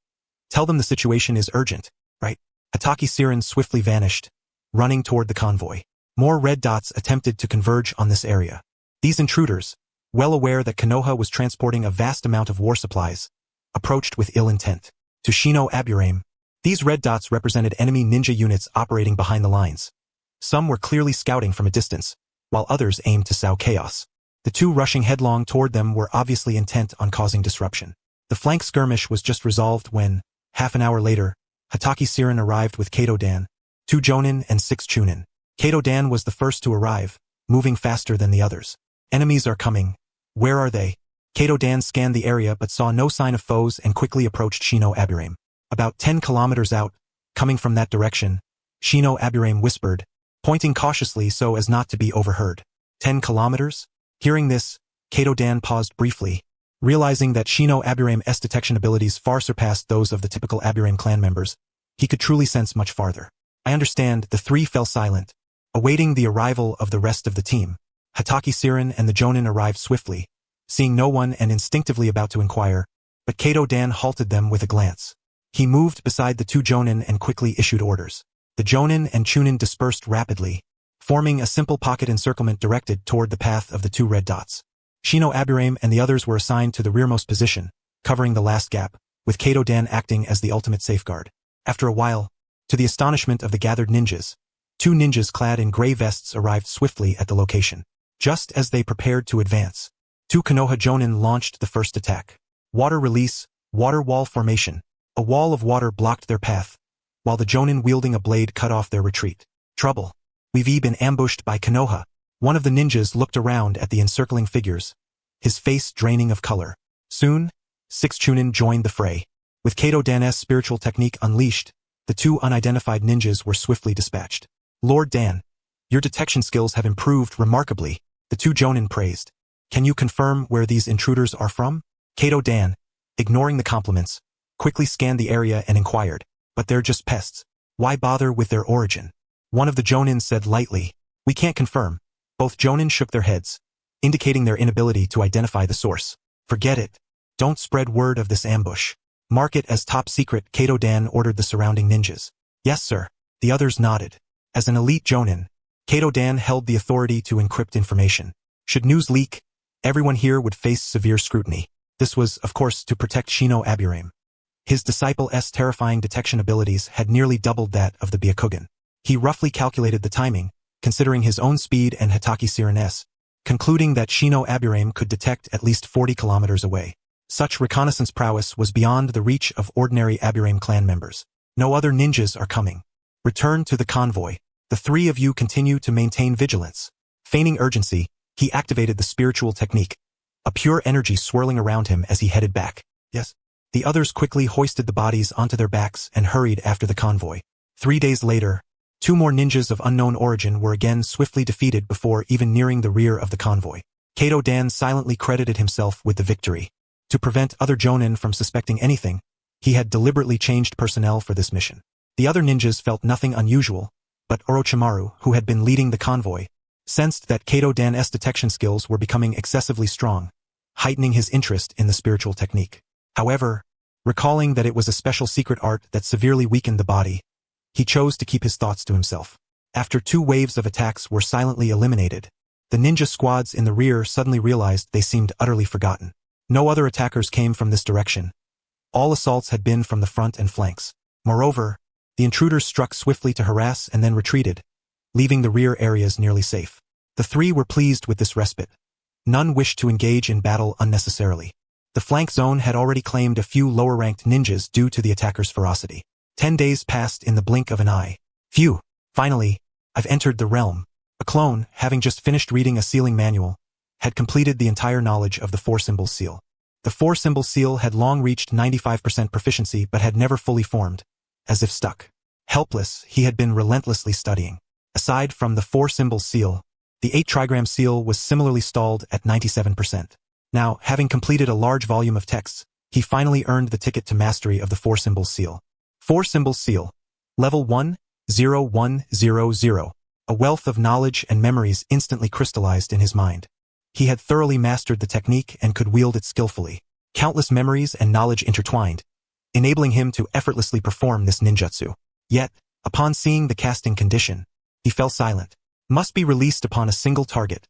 Speaker 1: Tell them the situation is urgent, right? Hatake Siren swiftly vanished, running toward the convoy. More red dots attempted to converge on this area. These intruders, well aware that Konoha was transporting a vast amount of war supplies, approached with ill intent. To Shino Aburame, these red dots represented enemy ninja units operating behind the lines. Some were clearly scouting from a distance, while others aimed to sow chaos. The two rushing headlong toward them were obviously intent on causing disruption. The flank skirmish was just resolved when, half an hour later, Hatake Siren arrived with Kato Dan, 2 Jonin and 6 Chunin. Kato Dan was the first to arrive, moving faster than the others. Enemies are coming. Where are they? Kato Dan scanned the area but saw no sign of foes and quickly approached Shino Aburame. About 10 kilometers out, coming from that direction, Shino Aburame whispered, pointing cautiously so as not to be overheard. 10 kilometers? Hearing this, Kato Dan paused briefly, realizing that Shino Aburame's detection abilities far surpassed those of the typical Aburame clan members. He could truly sense much farther. I understand. The three fell silent, awaiting the arrival of the rest of the team. Hatake Siren and the Jonin arrived swiftly, seeing no one and instinctively about to inquire, but Kato Dan halted them with a glance. He moved beside the two Jonin and quickly issued orders. The Jonin and Chunin dispersed rapidly, forming a simple pocket encirclement directed toward the path of the two red dots. Shino Aburame and the others were assigned to the rearmost position, covering the last gap, with Kato Dan acting as the ultimate safeguard. After a while, to the astonishment of the gathered ninjas, two ninjas clad in gray vests arrived swiftly at the location. Just as they prepared to advance, two Konoha Jonin launched the first attack. Water release, water wall formation. A wall of water blocked their path, while the Jonin wielding a blade cut off their retreat. Trouble. We've been ambushed by Konoha. One of the ninjas looked around at the encircling figures, his face draining of color. Soon, 6 Chunin joined the fray. With Kato Dan's spiritual technique unleashed, the two unidentified ninjas were swiftly dispatched. Lord Dan, your detection skills have improved remarkably, the two Jonin praised. Can you confirm where these intruders are from? Kato Dan, ignoring the compliments, quickly scanned the area and inquired, but they're just pests. Why bother with their origin? One of the Jonin said lightly, we can't confirm. Both Jonin shook their heads, indicating their inability to identify the source. Forget it. Don't spread word of this ambush. Mark it as top secret, Kato Dan ordered the surrounding ninjas. Yes, sir. The others nodded. As an elite Jonin, Kato Dan held the authority to encrypt information. Should news leak, everyone here would face severe scrutiny. This was, of course, to protect Shino Aburame. His disciple's terrifying detection abilities had nearly doubled that of the Byakugan. He roughly calculated the timing, considering his own speed and Hatake Siren's, concluding that Shino Aburame could detect at least 40 kilometers away. Such reconnaissance prowess was beyond the reach of ordinary Aburame clan members. No other ninjas are coming. Return to the convoy. The three of you continue to maintain vigilance. Feigning urgency, he activated the spiritual technique, a pure energy swirling around him as he headed back. Yes. The others quickly hoisted the bodies onto their backs and hurried after the convoy. 3 days later, two more ninjas of unknown origin were again swiftly defeated before even nearing the rear of the convoy. Kato Dan silently credited himself with the victory. To prevent other Jonin from suspecting anything, he had deliberately changed personnel for this mission. The other ninjas felt nothing unusual, but Orochimaru, who had been leading the convoy, sensed that Kato Dan's detection skills were becoming excessively strong, heightening his interest in the spiritual technique. However, recalling that it was a special secret art that severely weakened the body, he chose to keep his thoughts to himself. After 2 waves of attacks were silently eliminated, the ninja squads in the rear suddenly realized they seemed utterly forgotten. No other attackers came from this direction. All assaults had been from the front and flanks. Moreover, the intruders struck swiftly to harass and then retreated, leaving the rear areas nearly safe. The three were pleased with this respite. None wished to engage in battle unnecessarily. The flank zone had already claimed a few lower-ranked ninjas due to the attackers' ferocity. 10 days passed in the blink of an eye. Phew! Finally, I've entered the realm. A clone, having just finished reading a sealing manual, had completed the entire knowledge of the 4-symbol seal. The 4-symbol seal had long reached 95% proficiency but had never fully formed, as if stuck. Helpless, he had been relentlessly studying. Aside from the 4-symbol seal, the 8-trigram seal was similarly stalled at 97%. Now, having completed a large volume of texts, he finally earned the ticket to mastery of the 4-symbol seal. 4-symbol seal. Level 1-0-1-0-0. A wealth of knowledge and memories instantly crystallized in his mind. He had thoroughly mastered the technique and could wield it skillfully. Countless memories and knowledge intertwined, enabling him to effortlessly perform this ninjutsu. Yet, upon seeing the casting condition, he fell silent. Must be released upon a single target.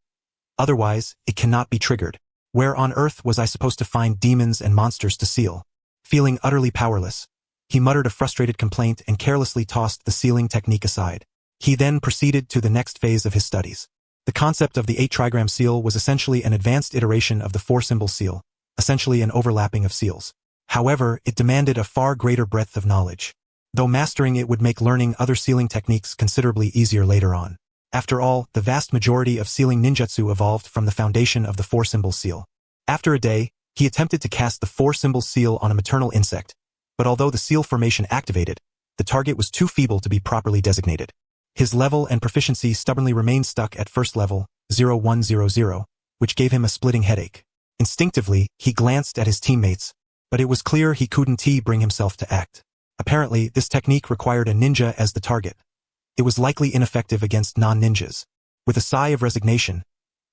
Speaker 1: Otherwise, it cannot be triggered. Where on earth was I supposed to find demons and monsters to seal? Feeling utterly powerless, he muttered a frustrated complaint and carelessly tossed the sealing technique aside. He then proceeded to the next phase of his studies. The concept of the 8-trigram seal was essentially an advanced iteration of the 4-symbol seal, essentially an overlapping of seals. However, it demanded a far greater breadth of knowledge, though mastering it would make learning other sealing techniques considerably easier later on. After all, the vast majority of sealing ninjutsu evolved from the foundation of the 4-symbol seal. After a day, he attempted to cast the 4-symbol seal on a maternal insect, but although the seal formation activated, the target was too feeble to be properly designated. His level and proficiency stubbornly remained stuck at first level, 0100, which gave him a splitting headache. Instinctively, he glanced at his teammates, but it was clear he couldn't bring himself to act. Apparently, this technique required a ninja as the target. It was likely ineffective against non-ninjas. With a sigh of resignation,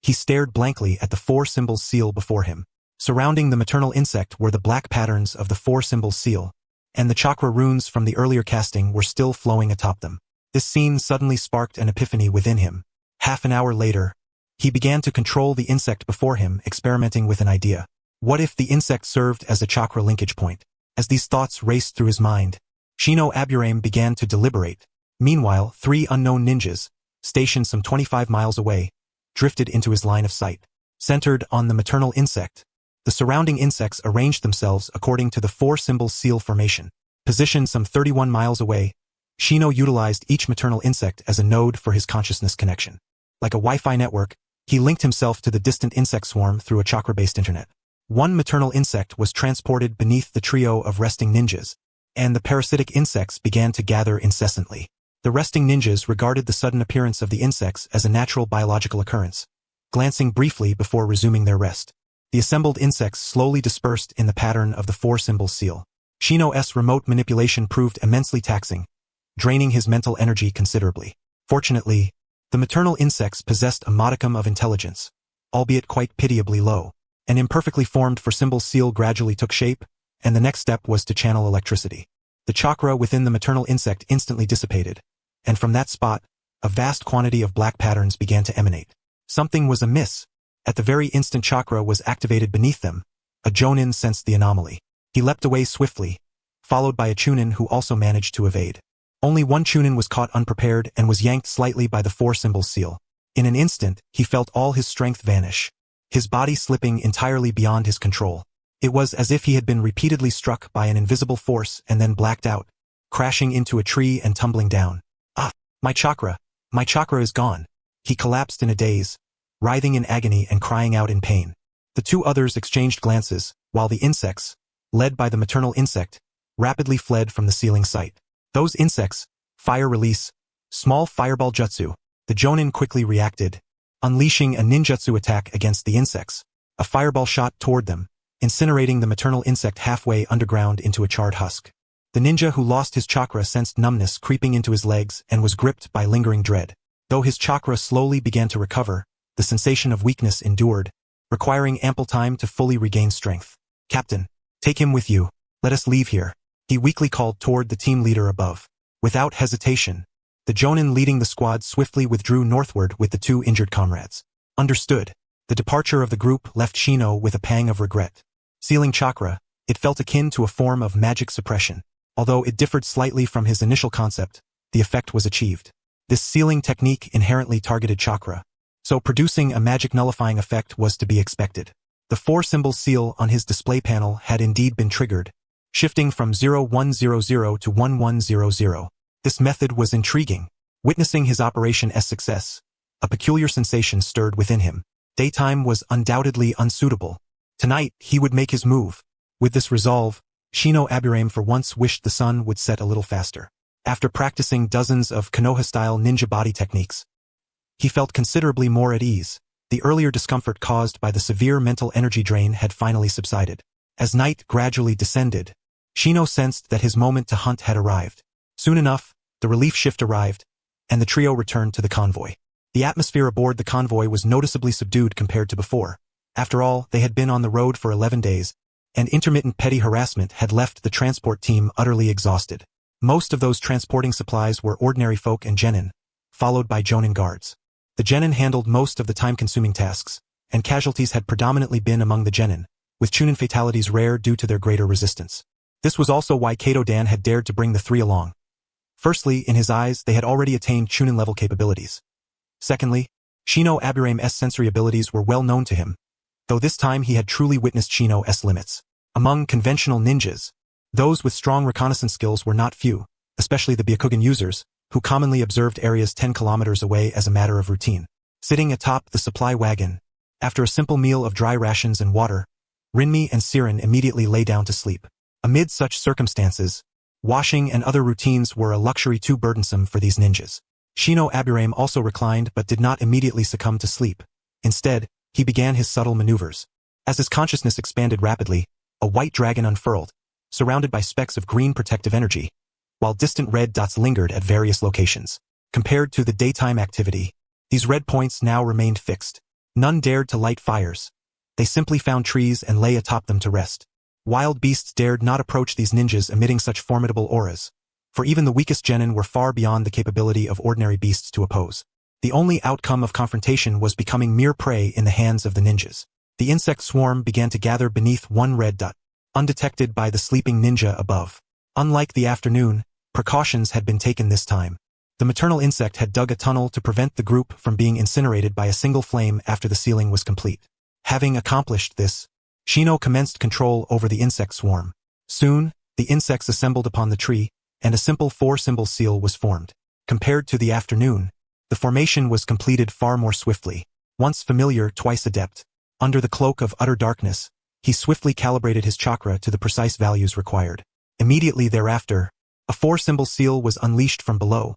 Speaker 1: He stared blankly at the 4-symbol seal before him. Surrounding the maternal insect were the black patterns of the 4-symbol seal, and the chakra runes from the earlier casting were still flowing atop them. This scene suddenly sparked an epiphany within him. Half an hour later, he began to control the insect before him, experimenting with an idea. What if the insect served as a chakra linkage point? As these thoughts raced through his mind, Shino Aburame began to deliberate. Meanwhile, 3 unknown ninjas, stationed some 25 miles away, drifted into his line of sight. Centered on the maternal insect, the surrounding insects arranged themselves according to the 4-symbol seal formation. Positioned some 31 miles away, Shino utilized each maternal insect as a node for his consciousness connection. Like a Wi-Fi network, he linked himself to the distant insect swarm through a chakra-based internet. One maternal insect was transported beneath the trio of resting ninjas, and the parasitic insects began to gather incessantly. The resting ninjas regarded the sudden appearance of the insects as a natural biological occurrence, glancing briefly before resuming their rest. The assembled insects slowly dispersed in the pattern of the 4-symbol seal. Shino's remote manipulation proved immensely taxing, draining his mental energy considerably. Fortunately, the maternal insects possessed a modicum of intelligence, albeit quite pitiably low. An imperfectly formed 4-symbol seal gradually took shape, and the next step was to channel electricity. The chakra within the maternal insect instantly dissipated, and from that spot, a vast quantity of black patterns began to emanate. Something was amiss. At the very instant chakra was activated beneath them, a Jonin sensed the anomaly. He leapt away swiftly, followed by a Chunin who also managed to evade. Only one Chunin was caught unprepared and was yanked slightly by the 4-symbol seal. In an instant, he felt all his strength vanish, his body slipping entirely beyond his control. It was as if he had been repeatedly struck by an invisible force and then blacked out, crashing into a tree and tumbling down. Ah, my chakra is gone. He collapsed in a daze, writhing in agony and crying out in pain. The 2 others exchanged glances, while the insects, led by the maternal insect, rapidly fled from the sealing site. Those insects, fire release, small fireball jutsu. The Jonin quickly reacted, unleashing a ninjutsu attack against the insects. A fireball shot toward them, incinerating the maternal insect halfway underground into a charred husk. The ninja who lost his chakra sensed numbness creeping into his legs and was gripped by lingering dread. Though his chakra slowly began to recover, the sensation of weakness endured, requiring ample time to fully regain strength. Captain, take him with you. Let us leave here. He weakly called toward the team leader above. Without hesitation, the Jonin leading the squad swiftly withdrew northward with the 2 injured comrades. Understood. The departure of the group left Shino with a pang of regret. Sealing chakra, it felt akin to a form of magic suppression. Although it differed slightly from his initial concept, the effect was achieved. This sealing technique inherently targeted chakra, so producing a magic nullifying effect was to be expected. The 4-symbol seal on his display panel had indeed been triggered, shifting from 0100 to 1100. This method was intriguing. Witnessing his Operation's success, a peculiar sensation stirred within him. Daytime was undoubtedly unsuitable. Tonight, he would make his move. With this resolve, Shino Aburame for once wished the sun would set a little faster. After practicing dozens of Konoha-style ninja body techniques, he felt considerably more at ease. The earlier discomfort caused by the severe mental energy drain had finally subsided. As night gradually descended, Shino sensed that his moment to hunt had arrived. Soon enough, the relief shift arrived, and the trio returned to the convoy. The atmosphere aboard the convoy was noticeably subdued compared to before. After all, they had been on the road for 11 days, and intermittent petty harassment had left the transport team utterly exhausted. Most of those transporting supplies were ordinary folk and genin, followed by jonin guards. The genin handled most of the time-consuming tasks, and casualties had predominantly been among the genin, with chunin fatalities rare due to their greater resistance. This was also why Kato Dan had dared to bring the 3 along. Firstly, in his eyes, they had already attained chunin-level capabilities. Secondly, Shino Aburame's sensory abilities were well known to him, though this time he had truly witnessed Shino's limits. Among conventional ninjas, those with strong reconnaissance skills were not few, especially the Byakugan users, who commonly observed areas 10 kilometers away as a matter of routine. Sitting atop the supply wagon, after a simple meal of dry rations and water, Rinmi and Siren immediately lay down to sleep. Amid such circumstances, washing and other routines were a luxury too burdensome for these ninjas. Shino Aburame also reclined but did not immediately succumb to sleep. Instead, he began his subtle maneuvers. As his consciousness expanded rapidly, a white dragon unfurled, surrounded by specks of green protective energy, while distant red dots lingered at various locations. Compared to the daytime activity, these red points now remained fixed, None dared to light fires. They simply found trees and lay atop them to rest. Wild beasts dared not approach these ninjas emitting such formidable auras, for even the weakest genin were far beyond the capability of ordinary beasts to oppose. The only outcome of confrontation was becoming mere prey in the hands of the ninjas. The insect swarm began to gather beneath one red dot, undetected by the sleeping ninja above. Unlike the afternoon, precautions had been taken this time. The maternal insect had dug a tunnel to prevent the group from being incinerated by a single flame after the sealing was complete. Having accomplished this, Shino commenced control over the insect swarm. Soon, the insects assembled upon the tree, and a simple 4-symbol seal was formed. Compared to the afternoon, the formation was completed far more swiftly. Once familiar, twice adept, under the cloak of utter darkness, he swiftly calibrated his chakra to the precise values required. Immediately thereafter, a 4-symbol seal was unleashed from below,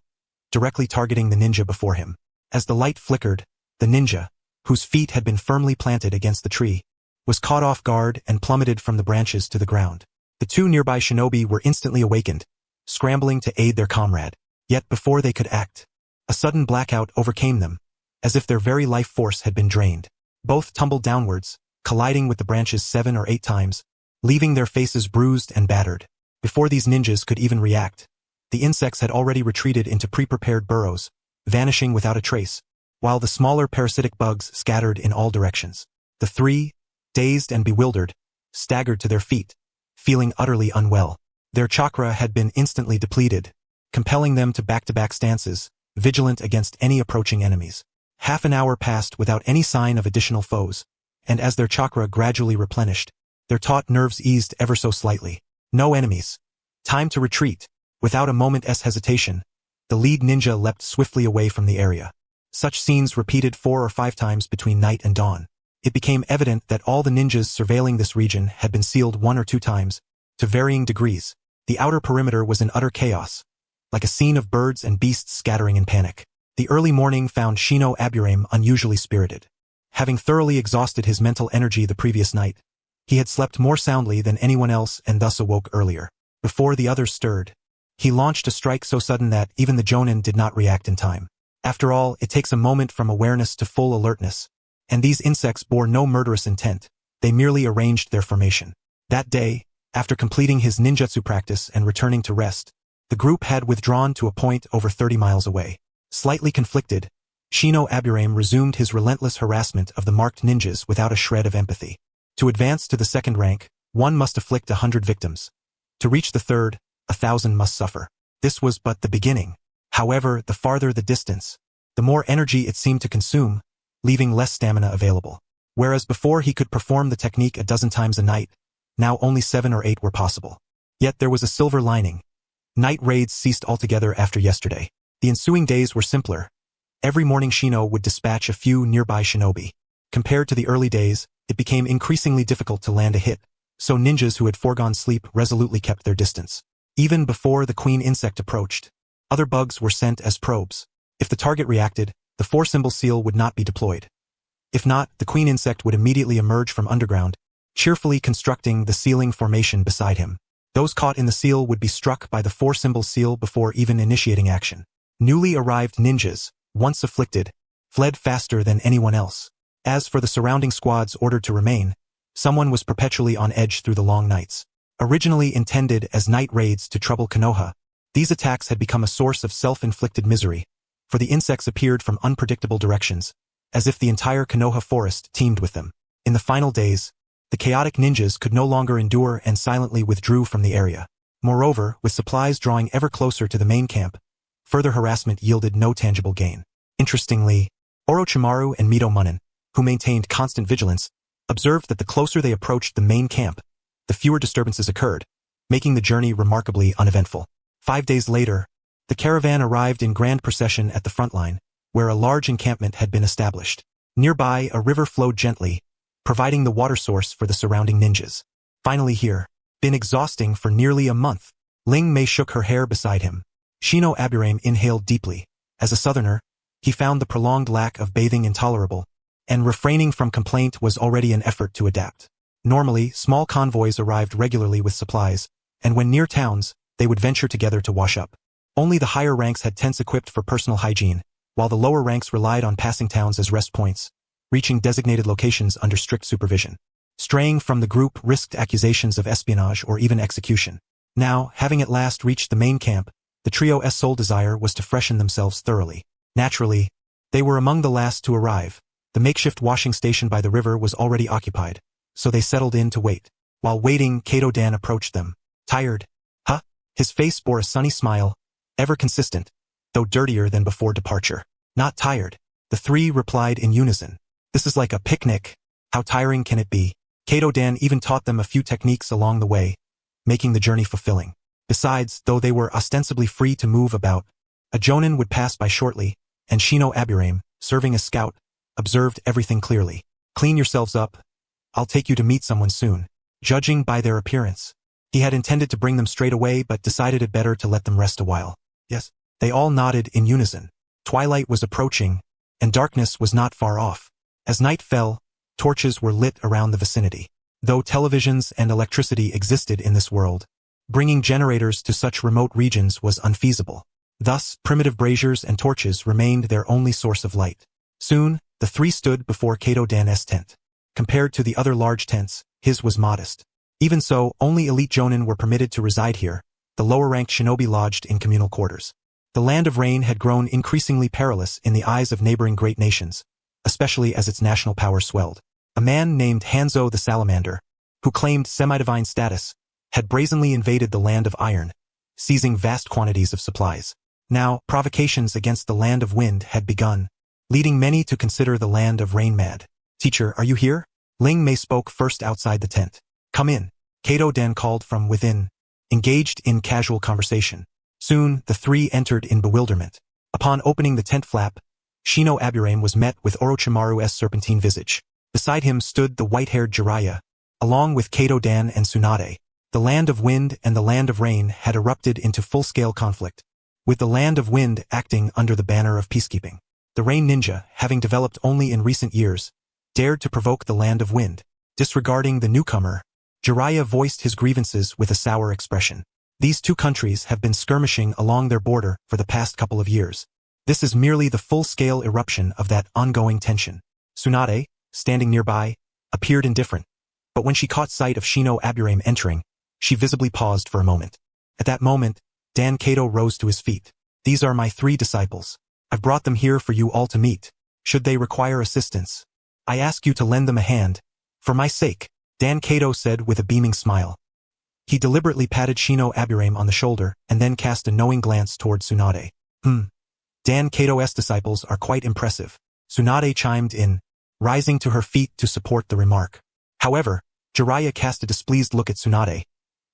Speaker 1: directly targeting the ninja before him. As the light flickered, the ninja, whose feet had been firmly planted against the tree, was caught off guard and plummeted from the branches to the ground. The two nearby shinobi were instantly awakened, scrambling to aid their comrade. Yet before they could act, a sudden blackout overcame them, as if their very life force had been drained. Both tumbled downwards, colliding with the branches 7 or 8 times, leaving their faces bruised and battered. Before these ninjas could even react, the insects had already retreated into pre-prepared burrows, vanishing without a trace, while the smaller parasitic bugs scattered in all directions. The three, dazed and bewildered, staggered to their feet, feeling utterly unwell. Their chakra had been instantly depleted, compelling them to back-to-back stances, vigilant against any approaching enemies. Half an hour passed without any sign of additional foes, and as their chakra gradually replenished, their taut nerves eased ever so slightly. No enemies. Time to retreat. Without a moment's hesitation, the lead ninja leapt swiftly away from the area. Such scenes repeated 4 or 5 times between night and dawn. It became evident that all the ninjas surveilling this region had been sealed 1 or 2 times, to varying degrees. The outer perimeter was in utter chaos, like a scene of birds and beasts scattering in panic. The early morning found Shino Aburame unusually spirited. Having thoroughly exhausted his mental energy the previous night, he had slept more soundly than anyone else and thus awoke earlier. Before the others stirred, he launched a strike so sudden that even the jonin did not react in time. After all, it takes a moment from awareness to full alertness, and these insects bore no murderous intent. They merely arranged their formation. That day, after completing his ninjutsu practice and returning to rest, the group had withdrawn to a point over 30 miles away. Slightly conflicted, Shino Aburame resumed his relentless harassment of the marked ninjas without a shred of empathy. To advance to the second rank, one must afflict 100 victims. To reach the third, 1,000 must suffer. This was but the beginning. However, the farther the distance, the more energy it seemed to consume, leaving less stamina available. Whereas before he could perform the technique a dozen times a night, now only 7 or 8 were possible. Yet there was a silver lining. Night raids ceased altogether after yesterday. The ensuing days were simpler. Every morning Shino would dispatch a few nearby shinobi. Compared to the early days, it became increasingly difficult to land a hit, so ninjas who had foregone sleep resolutely kept their distance. Even before the queen insect approached, other bugs were sent as probes. If the target reacted, the 4-symbol seal would not be deployed. If not, the queen insect would immediately emerge from underground, cheerfully constructing the sealing formation beside him. Those caught in the seal would be struck by the 4-symbol seal before even initiating action. Newly arrived ninjas, once afflicted, fled faster than anyone else. As for the surrounding squads ordered to remain, someone was perpetually on edge through the long nights. Originally intended as night raids to trouble Konoha, these attacks had become a source of self-inflicted misery, for the insects appeared from unpredictable directions, as if the entire Konoha forest teemed with them. In the final days, the chaotic ninjas could no longer endure and silently withdrew from the area. Moreover, with supplies drawing ever closer to the main camp, further harassment yielded no tangible gain. Interestingly, Orochimaru and Mito Munin, who maintained constant vigilance, observed that the closer they approached the main camp, the fewer disturbances occurred, making the journey remarkably uneventful. 5 days later, the caravan arrived in grand procession at the front line, where a large encampment had been established. Nearby, a river flowed gently, providing the water source for the surrounding ninjas. Finally here, been exhausting for nearly a month. Ling Mei shook her hair beside him. Shino Aburame inhaled deeply. As a southerner, he found the prolonged lack of bathing intolerable, and refraining from complaint was already an effort to adapt. Normally, small convoys arrived regularly with supplies, and when near towns, they would venture together to wash up. Only the higher ranks had tents equipped for personal hygiene, while the lower ranks relied on passing towns as rest points, reaching designated locations under strict supervision. Straying from the group risked accusations of espionage or even execution. Now, having at last reached the main camp, the trio's sole desire was to freshen themselves thoroughly. Naturally, they were among the last to arrive. The makeshift washing station by the river was already occupied, so they settled in to wait. While waiting, Kato-dan approached them. Tired? Huh? His face bore a sunny smile, ever consistent, though dirtier than before departure. Not tired. The three replied in unison. This is like a picnic. How tiring can it be? Kato-dan even taught them a few techniques along the way, making the journey fulfilling. Besides, though they were ostensibly free to move about, a jonin would pass by shortly, and Shino Aburame, serving as scout, observed everything clearly. Clean yourselves up. I'll take you to meet someone soon. Judging by their appearance, he had intended to bring them straight away but decided it better to let them rest a while. Yes. They all nodded in unison. Twilight was approaching, and darkness was not far off. As night fell, torches were lit around the vicinity. Though televisions and electricity existed in this world, bringing generators to such remote regions was unfeasible. Thus, primitive braziers and torches remained their only source of light. Soon, the three stood before Kato-dan's tent. Compared to the other large tents, his was modest. Even so, only elite jonin were permitted to reside here, the lower-ranked shinobi lodged in communal quarters. The Land of Rain had grown increasingly perilous in the eyes of neighboring great nations, especially as its national power swelled. A man named Hanzo the Salamander, who claimed semi-divine status, had brazenly invaded the Land of Iron, seizing vast quantities of supplies. Now, provocations against the Land of Wind had begun, leading many to consider the Land of Rain mad. Teacher, are you here? Ling Mei spoke first outside the tent. Come in. Kato-dan called from within, engaged in casual conversation. Soon, the three entered in bewilderment. Upon opening the tent flap, Shino Aburame was met with Orochimaru's serpentine visage. Beside him stood the white-haired Jiraiya, along with Kato-dan and Tsunade. The Land of Wind and the Land of Rain had erupted into full-scale conflict, with the Land of Wind acting under the banner of peacekeeping. The Rain Ninja, having developed only in recent years, dared to provoke the Land of Wind. Disregarding the newcomer, Jiraiya voiced his grievances with a sour expression. These two countries have been skirmishing along their border for the past couple of years. This is merely the full-scale eruption of that ongoing tension. Tsunade, standing nearby, appeared indifferent, but when she caught sight of Shino Aburame entering, she visibly paused for a moment. At that moment, Dan Kato rose to his feet. These are my three disciples. I've brought them here for you all to meet. Should they require assistance, I ask you to lend them a hand. For my sake, Dan Kato said with a beaming smile. He deliberately patted Shino Aburame on the shoulder and then cast a knowing glance toward Tsunade. Dan Kato's disciples are quite impressive. Tsunade chimed in, rising to her feet to support the remark. However, Jiraiya cast a displeased look at Tsunade,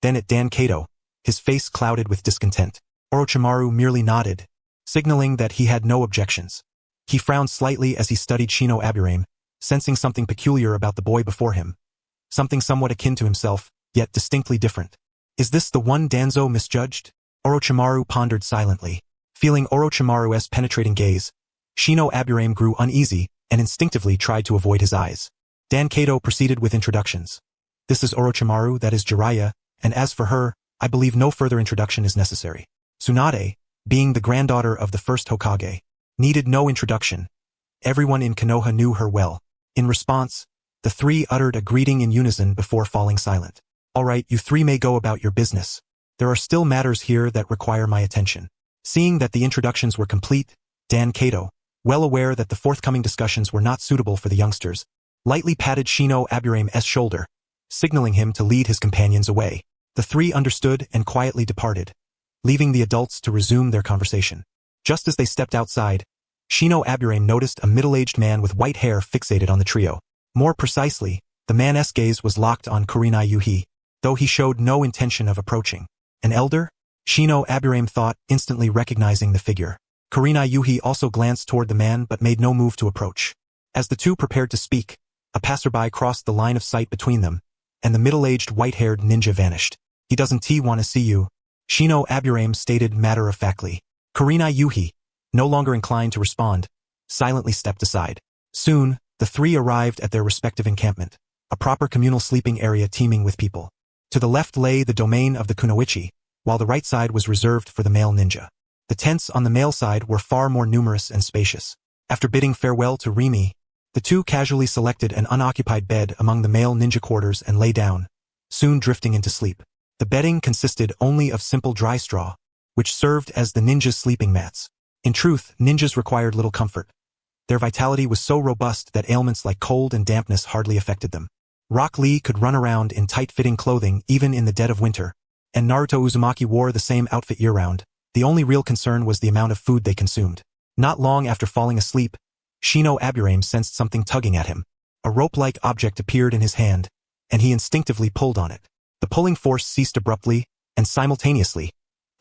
Speaker 1: then at Dan Kato, his face clouded with discontent. Orochimaru merely nodded, signaling that he had no objections. He frowned slightly as he studied Shino Aburame, sensing something peculiar about the boy before him. Something somewhat akin to himself, yet distinctly different. Is this the one Danzo misjudged? Orochimaru pondered silently. Feeling Orochimaru's penetrating gaze, Shino Aburame grew uneasy and instinctively tried to avoid his eyes. Dan Kato proceeded with introductions. This is Orochimaru, that is Jiraiya, and as for her, I believe no further introduction is necessary. Tsunade, being the granddaughter of the first Hokage, needed no introduction. Everyone in Konoha knew her well. In response, the three uttered a greeting in unison before falling silent. All right, you three may go about your business. There are still matters here that require my attention. Seeing that the introductions were complete, Dan Kato, well aware that the forthcoming discussions were not suitable for the youngsters, lightly patted Shino Aburame's shoulder, signaling him to lead his companions away. The three understood and quietly departed, leaving the adults to resume their conversation. Just as they stepped outside, Shino Aburame noticed a middle-aged man with white hair fixated on the trio. More precisely, the man's gaze was locked on Kurenai Yuhi, though he showed no intention of approaching. An elder? Shino Aburame thought, instantly recognizing the figure. Kurenai Yuhi also glanced toward the man but made no move to approach. As the two prepared to speak, a passerby crossed the line of sight between them, and the middle-aged white-haired ninja vanished. He doesn't want to see you, Shino Aburame stated matter-of-factly. Kurenai Yuhi, no longer inclined to respond, silently stepped aside. Soon, the three arrived at their respective encampment, a proper communal sleeping area teeming with people. To the left lay the domain of the Kunoichi, while the right side was reserved for the male ninja. The tents on the male side were far more numerous and spacious. After bidding farewell to Rimi, The two casually selected an unoccupied bed among the male ninja quarters and lay down, soon drifting into sleep. The bedding consisted only of simple dry straw, which served as the ninjas' sleeping mats. In truth, ninjas required little comfort. Their vitality was so robust that ailments like cold and dampness hardly affected them. Rock Lee could run around in tight-fitting clothing even in the dead of winter, and Naruto Uzumaki wore the same outfit year-round. The only real concern was the amount of food they consumed. Not long after falling asleep, Shino Aburame sensed something tugging at him. A rope-like object appeared in his hand, and he instinctively pulled on it. The pulling force ceased abruptly, and simultaneously,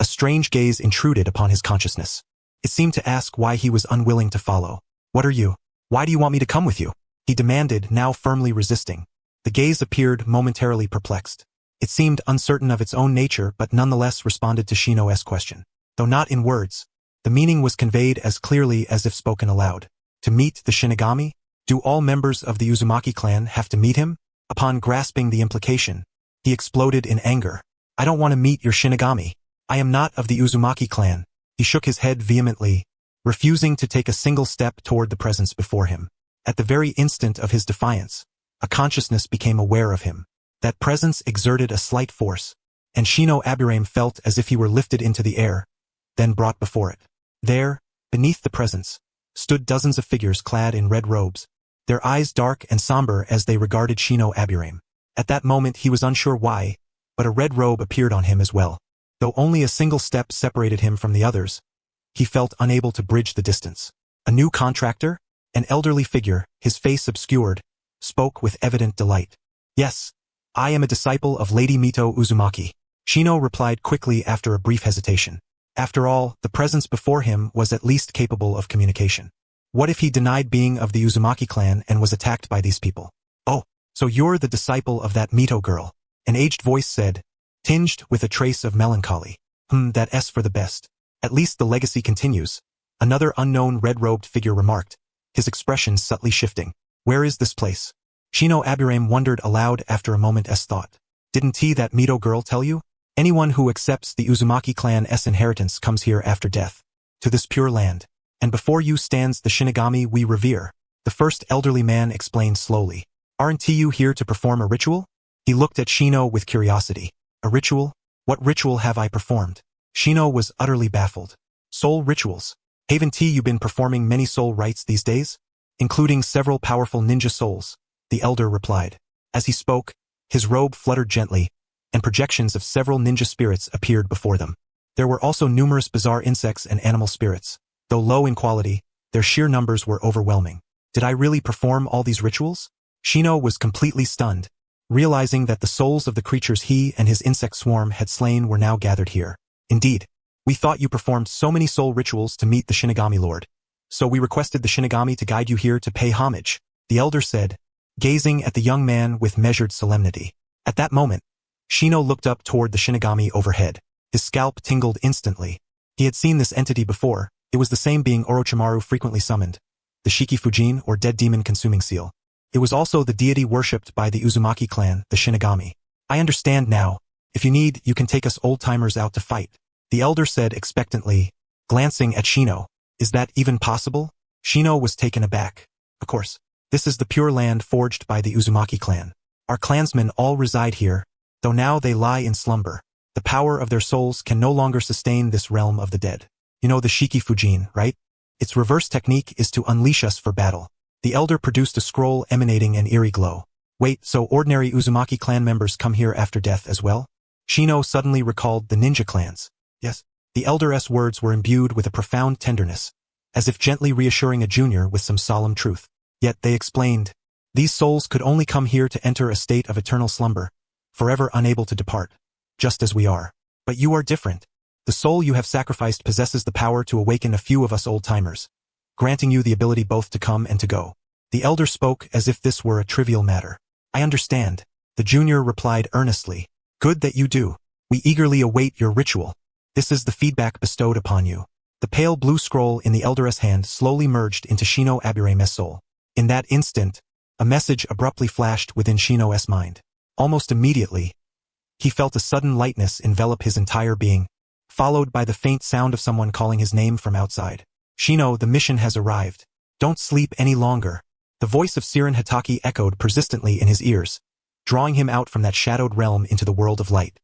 Speaker 1: a strange gaze intruded upon his consciousness. It seemed to ask why he was unwilling to follow. "What are you? Why do you want me to come with you?" he demanded, now firmly resisting. The gaze appeared momentarily perplexed. It seemed uncertain of its own nature but nonetheless responded to Shino's question. Though not in words, the meaning was conveyed as clearly as if spoken aloud. To meet the Shinigami? Do all members of the Uzumaki clan have to meet him? Upon grasping the implication, he exploded in anger. "I don't want to meet your Shinigami. I am not of the Uzumaki clan." He shook his head vehemently, refusing to take a single step toward the presence before him. At the very instant of his defiance, a consciousness became aware of him. That presence exerted a slight force, and Shino Aburame felt as if he were lifted into the air, then brought before it. There, beneath the presence, stood dozens of figures clad in red robes, their eyes dark and somber as they regarded Shino Aburame. At that moment he was unsure why, but a red robe appeared on him as well. Though only a single step separated him from the others, he felt unable to bridge the distance. A new contractor, an elderly figure, his face obscured, spoke with evident delight. "Yes, I am a disciple of Lady Mito Uzumaki," Shino replied quickly after a brief hesitation. After all, the presence before him was at least capable of communication. What if he denied being of the Uzumaki clan and was attacked by these people? "Oh, so you're the disciple of that Mito girl," an aged voice said, tinged with a trace of melancholy. That's for the best. At least the legacy continues," another unknown red-robed figure remarked, his expression subtly shifting. "Where is this place?" Shino Aburame wondered aloud after a moment's thought. "Didn't that Mito girl tell you? Anyone who accepts the Uzumaki clan's inheritance comes here after death, to this pure land. And before you stands the Shinigami we revere," the first elderly man explained slowly. "Aren't you here to perform a ritual?" He looked at Shino with curiosity. "A ritual? What ritual have I performed?" Shino was utterly baffled. "Soul rituals? Haven't you been performing many soul rites these days? Including several powerful ninja souls," the elder replied. As he spoke, his robe fluttered gently, and projections of several ninja spirits appeared before them. There were also numerous bizarre insects and animal spirits. Though low in quality, their sheer numbers were overwhelming. Did I really perform all these rituals? Shino was completely stunned, realizing that the souls of the creatures he and his insect swarm had slain were now gathered here. "Indeed, we thought you performed so many soul rituals to meet the Shinigami Lord. So we requested the Shinigami to guide you here to pay homage," the elder said, gazing at the young man with measured solemnity. At that moment, Shino looked up toward the Shinigami overhead. His scalp tingled instantly. He had seen this entity before. It was the same being Orochimaru frequently summoned, the Shiki Fujin or dead demon consuming seal. It was also the deity worshipped by the Uzumaki clan, the Shinigami. "I understand now. If you need, you can take us old-timers out to fight," the elder said expectantly, glancing at Shino. "Is that even possible?" Shino was taken aback. "Of course. This is the pure land forged by the Uzumaki clan. Our clansmen all reside here, though now they lie in slumber. The power of their souls can no longer sustain this realm of the dead. You know the Shiki Fujin, right? Its reverse technique is to unleash us for battle." The elder produced a scroll emanating an eerie glow. "Wait, so ordinary Uzumaki clan members come here after death as well?" Shino suddenly recalled the ninja clans. "Yes." The elder's words were imbued with a profound tenderness, as if gently reassuring a junior with some solemn truth. Yet, they explained, these souls could only come here to enter a state of eternal slumber, forever unable to depart, just as we are. But you are different. The soul you have sacrificed possesses the power to awaken a few of us old-timers, granting you the ability both to come and to go. The elder spoke as if this were a trivial matter. "I understand," the junior replied earnestly. "Good that you do. We eagerly await your ritual. This is the feedback bestowed upon you." The pale blue scroll in the elder's hand slowly merged into Shino Aburame's soul. In that instant, a message abruptly flashed within Shino's mind. Almost immediately, he felt a sudden lightness envelop his entire being, followed by the faint sound of someone calling his name from outside. "Shino, the mission has arrived. Don't sleep any longer." The voice of Siren Hitaki echoed persistently in his ears, drawing him out from that shadowed realm into the world of light.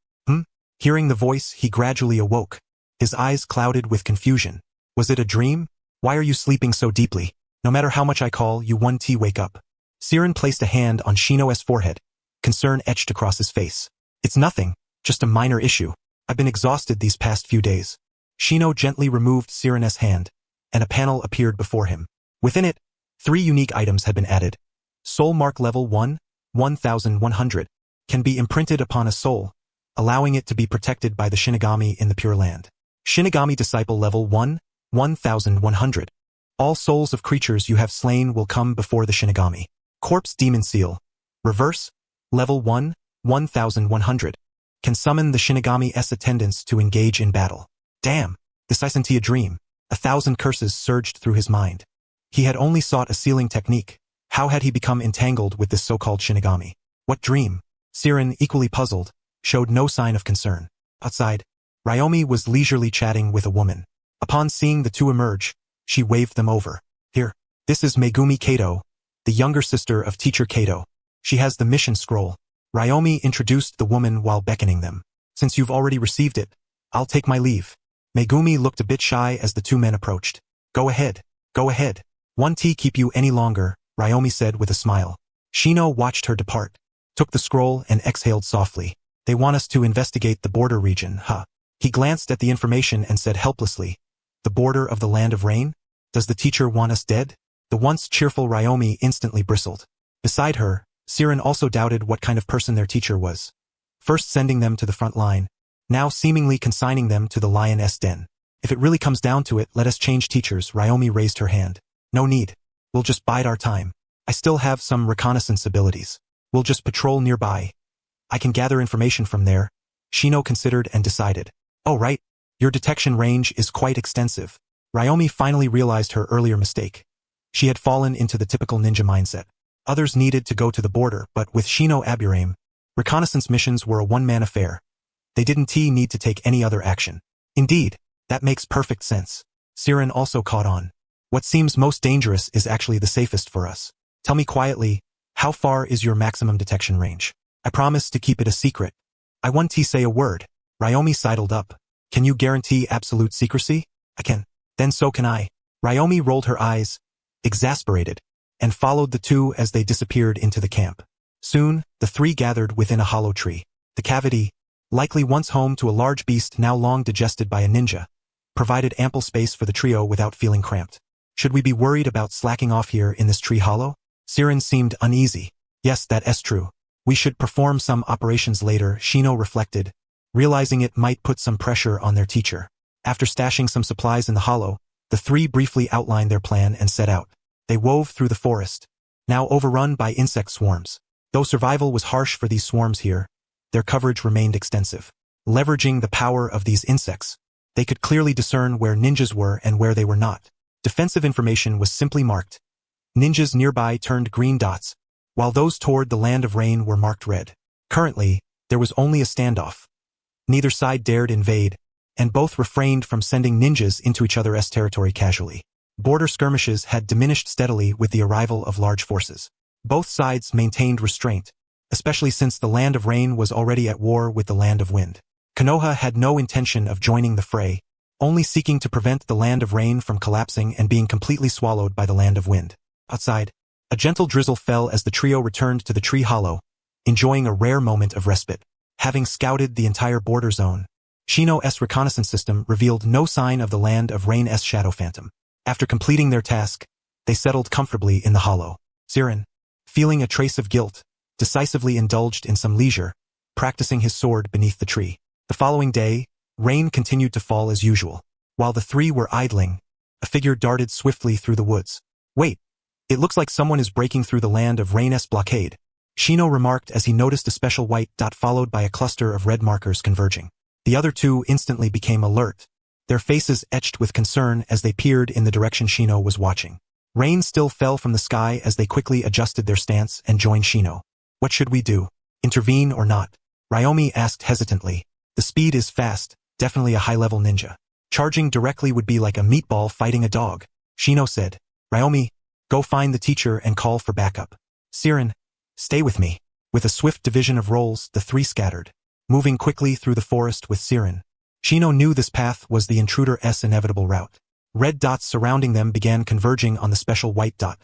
Speaker 1: Hearing the voice, he gradually awoke, his eyes clouded with confusion. Was it a dream? Why are you sleeping so deeply? No matter how much I call you, wake up. Siren placed a hand on Shino's forehead, concern etched across his face. It's nothing, just a minor issue. I've been exhausted these past few days. Shino gently removed Siren's hand, and a panel appeared before him. Within it, 3 unique items had been added. Soul Mark Level 1, 1100, can be imprinted upon a soul, allowing it to be protected by the Shinigami in the Pure Land. Shinigami Disciple Level 1, 1100. All souls of creatures you have slain will come before the Shinigami. Corpse Demon Seal, Reverse, Level 1, 1100. Can summon the Shinigami's attendants to engage in battle. Damn, this isn't a dream. 1,000 curses surged through his mind. He had only sought a sealing technique. How had he become entangled with this so-called Shinigami? What dream? Siren, equally puzzled, showed no sign of concern. Outside, Ryomi was leisurely chatting with a woman. Upon seeing the two emerge, she waved them over. Here, this is Megumi Kato, the younger sister of Teacher Kato. She has the mission scroll. Ryomi introduced the woman while beckoning them. Since you've already received it, I'll take my leave. Megumi looked a bit shy as the two men approached. Go ahead, go ahead. Won't keep you any longer, Ryomi said with a smile. Shino watched her depart, took the scroll and exhaled softly. They want us to investigate the border region, huh? He glanced at the information and said helplessly, the border of the Land of Rain? Does the teacher want us dead? The once cheerful Ryomi instantly bristled. Beside her, Siren also doubted what kind of person their teacher was. First sending them to the front line, now seemingly consigning them to the lioness den. If it really comes down to it, let us change teachers, Ryomi raised her hand. No need. We'll just bide our time. I still have some reconnaissance abilities. We'll just patrol nearby. I can gather information from there. Shino considered and decided. Oh right, your detection range is quite extensive. Ryomi finally realized her earlier mistake. She had fallen into the typical ninja mindset. Others needed to go to the border, but with Shino Aburame, reconnaissance missions were a one-man affair. They didn't need to take any other action. Indeed, that makes perfect sense. Siren also caught on. What seems most dangerous is actually the safest for us. Tell me quietly, how far is your maximum detection range? I promise to keep it a secret. I won't say a word. Ryomi sidled up. Can you guarantee absolute secrecy? I can. Then so can I. Ryomi rolled her eyes, exasperated, and followed the two as they disappeared into the camp. Soon, the three gathered within a hollow tree. The cavity, likely once home to a large beast now long digested by a ninja, provided ample space for the trio without feeling cramped. Should we be worried about slacking off here in this tree hollow? Siren seemed uneasy. Yes, that is true. We should perform some operations later, Shino reflected, realizing it might put some pressure on their teacher. After stashing some supplies in the hollow, the three briefly outlined their plan and set out. They wove through the forest, now overrun by insect swarms. Though survival was harsh for these swarms here, their coverage remained extensive. Leveraging the power of these insects, they could clearly discern where ninjas were and where they were not. Defensive information was simply marked. Ninjas nearby turned green dots, while those toward the Land of Rain were marked red. Currently, there was only a standoff. Neither side dared invade, and both refrained from sending ninjas into each other's territory casually. Border skirmishes had diminished steadily with the arrival of large forces. Both sides maintained restraint, especially since the Land of Rain was already at war with the Land of Wind. Konoha had no intention of joining the fray, only seeking to prevent the Land of Rain from collapsing and being completely swallowed by the Land of Wind. Outside, a gentle drizzle fell as the trio returned to the tree hollow, enjoying a rare moment of respite. Having scouted the entire border zone, Shino's reconnaissance system revealed no sign of the Land of Rain's shadow phantom. After completing their task, they settled comfortably in the hollow. Siren, feeling a trace of guilt, decisively indulged in some leisure, practicing his sword beneath the tree. The following day, rain continued to fall as usual. While the three were idling, a figure darted swiftly through the woods. Wait, it looks like someone is breaking through the Land of Rain's blockade, Shino remarked as he noticed a special white dot followed by a cluster of red markers converging. The other two instantly became alert, their faces etched with concern as they peered in the direction Shino was watching. Rain still fell from the sky as they quickly adjusted their stance and joined Shino. What should we do? Intervene or not? Ryomi asked hesitantly. The speed is fast, definitely a high-level ninja. Charging directly would be like a meatball fighting a dog, Shino said. Ryomi, Go find the teacher and call for backup. Siren, stay with me. With a swift division of roles, the three scattered, moving quickly through the forest with Siren. Shino knew this path was the intruder's inevitable route. Red dots surrounding them began converging on the special white dot,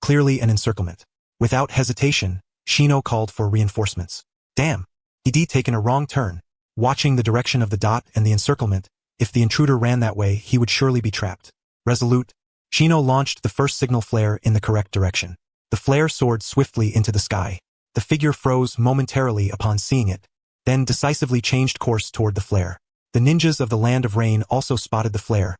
Speaker 1: clearly an encirclement. Without hesitation, Shino called for reinforcements. Damn! He'd taken a wrong turn. Watching the direction of the dot and the encirclement, if the intruder ran that way, he would surely be trapped. Resolute, Shino launched the first signal flare in the correct direction. The flare soared swiftly into the sky. The figure froze momentarily upon seeing it, then decisively changed course toward the flare. The ninjas of the Land of Rain also spotted the flare,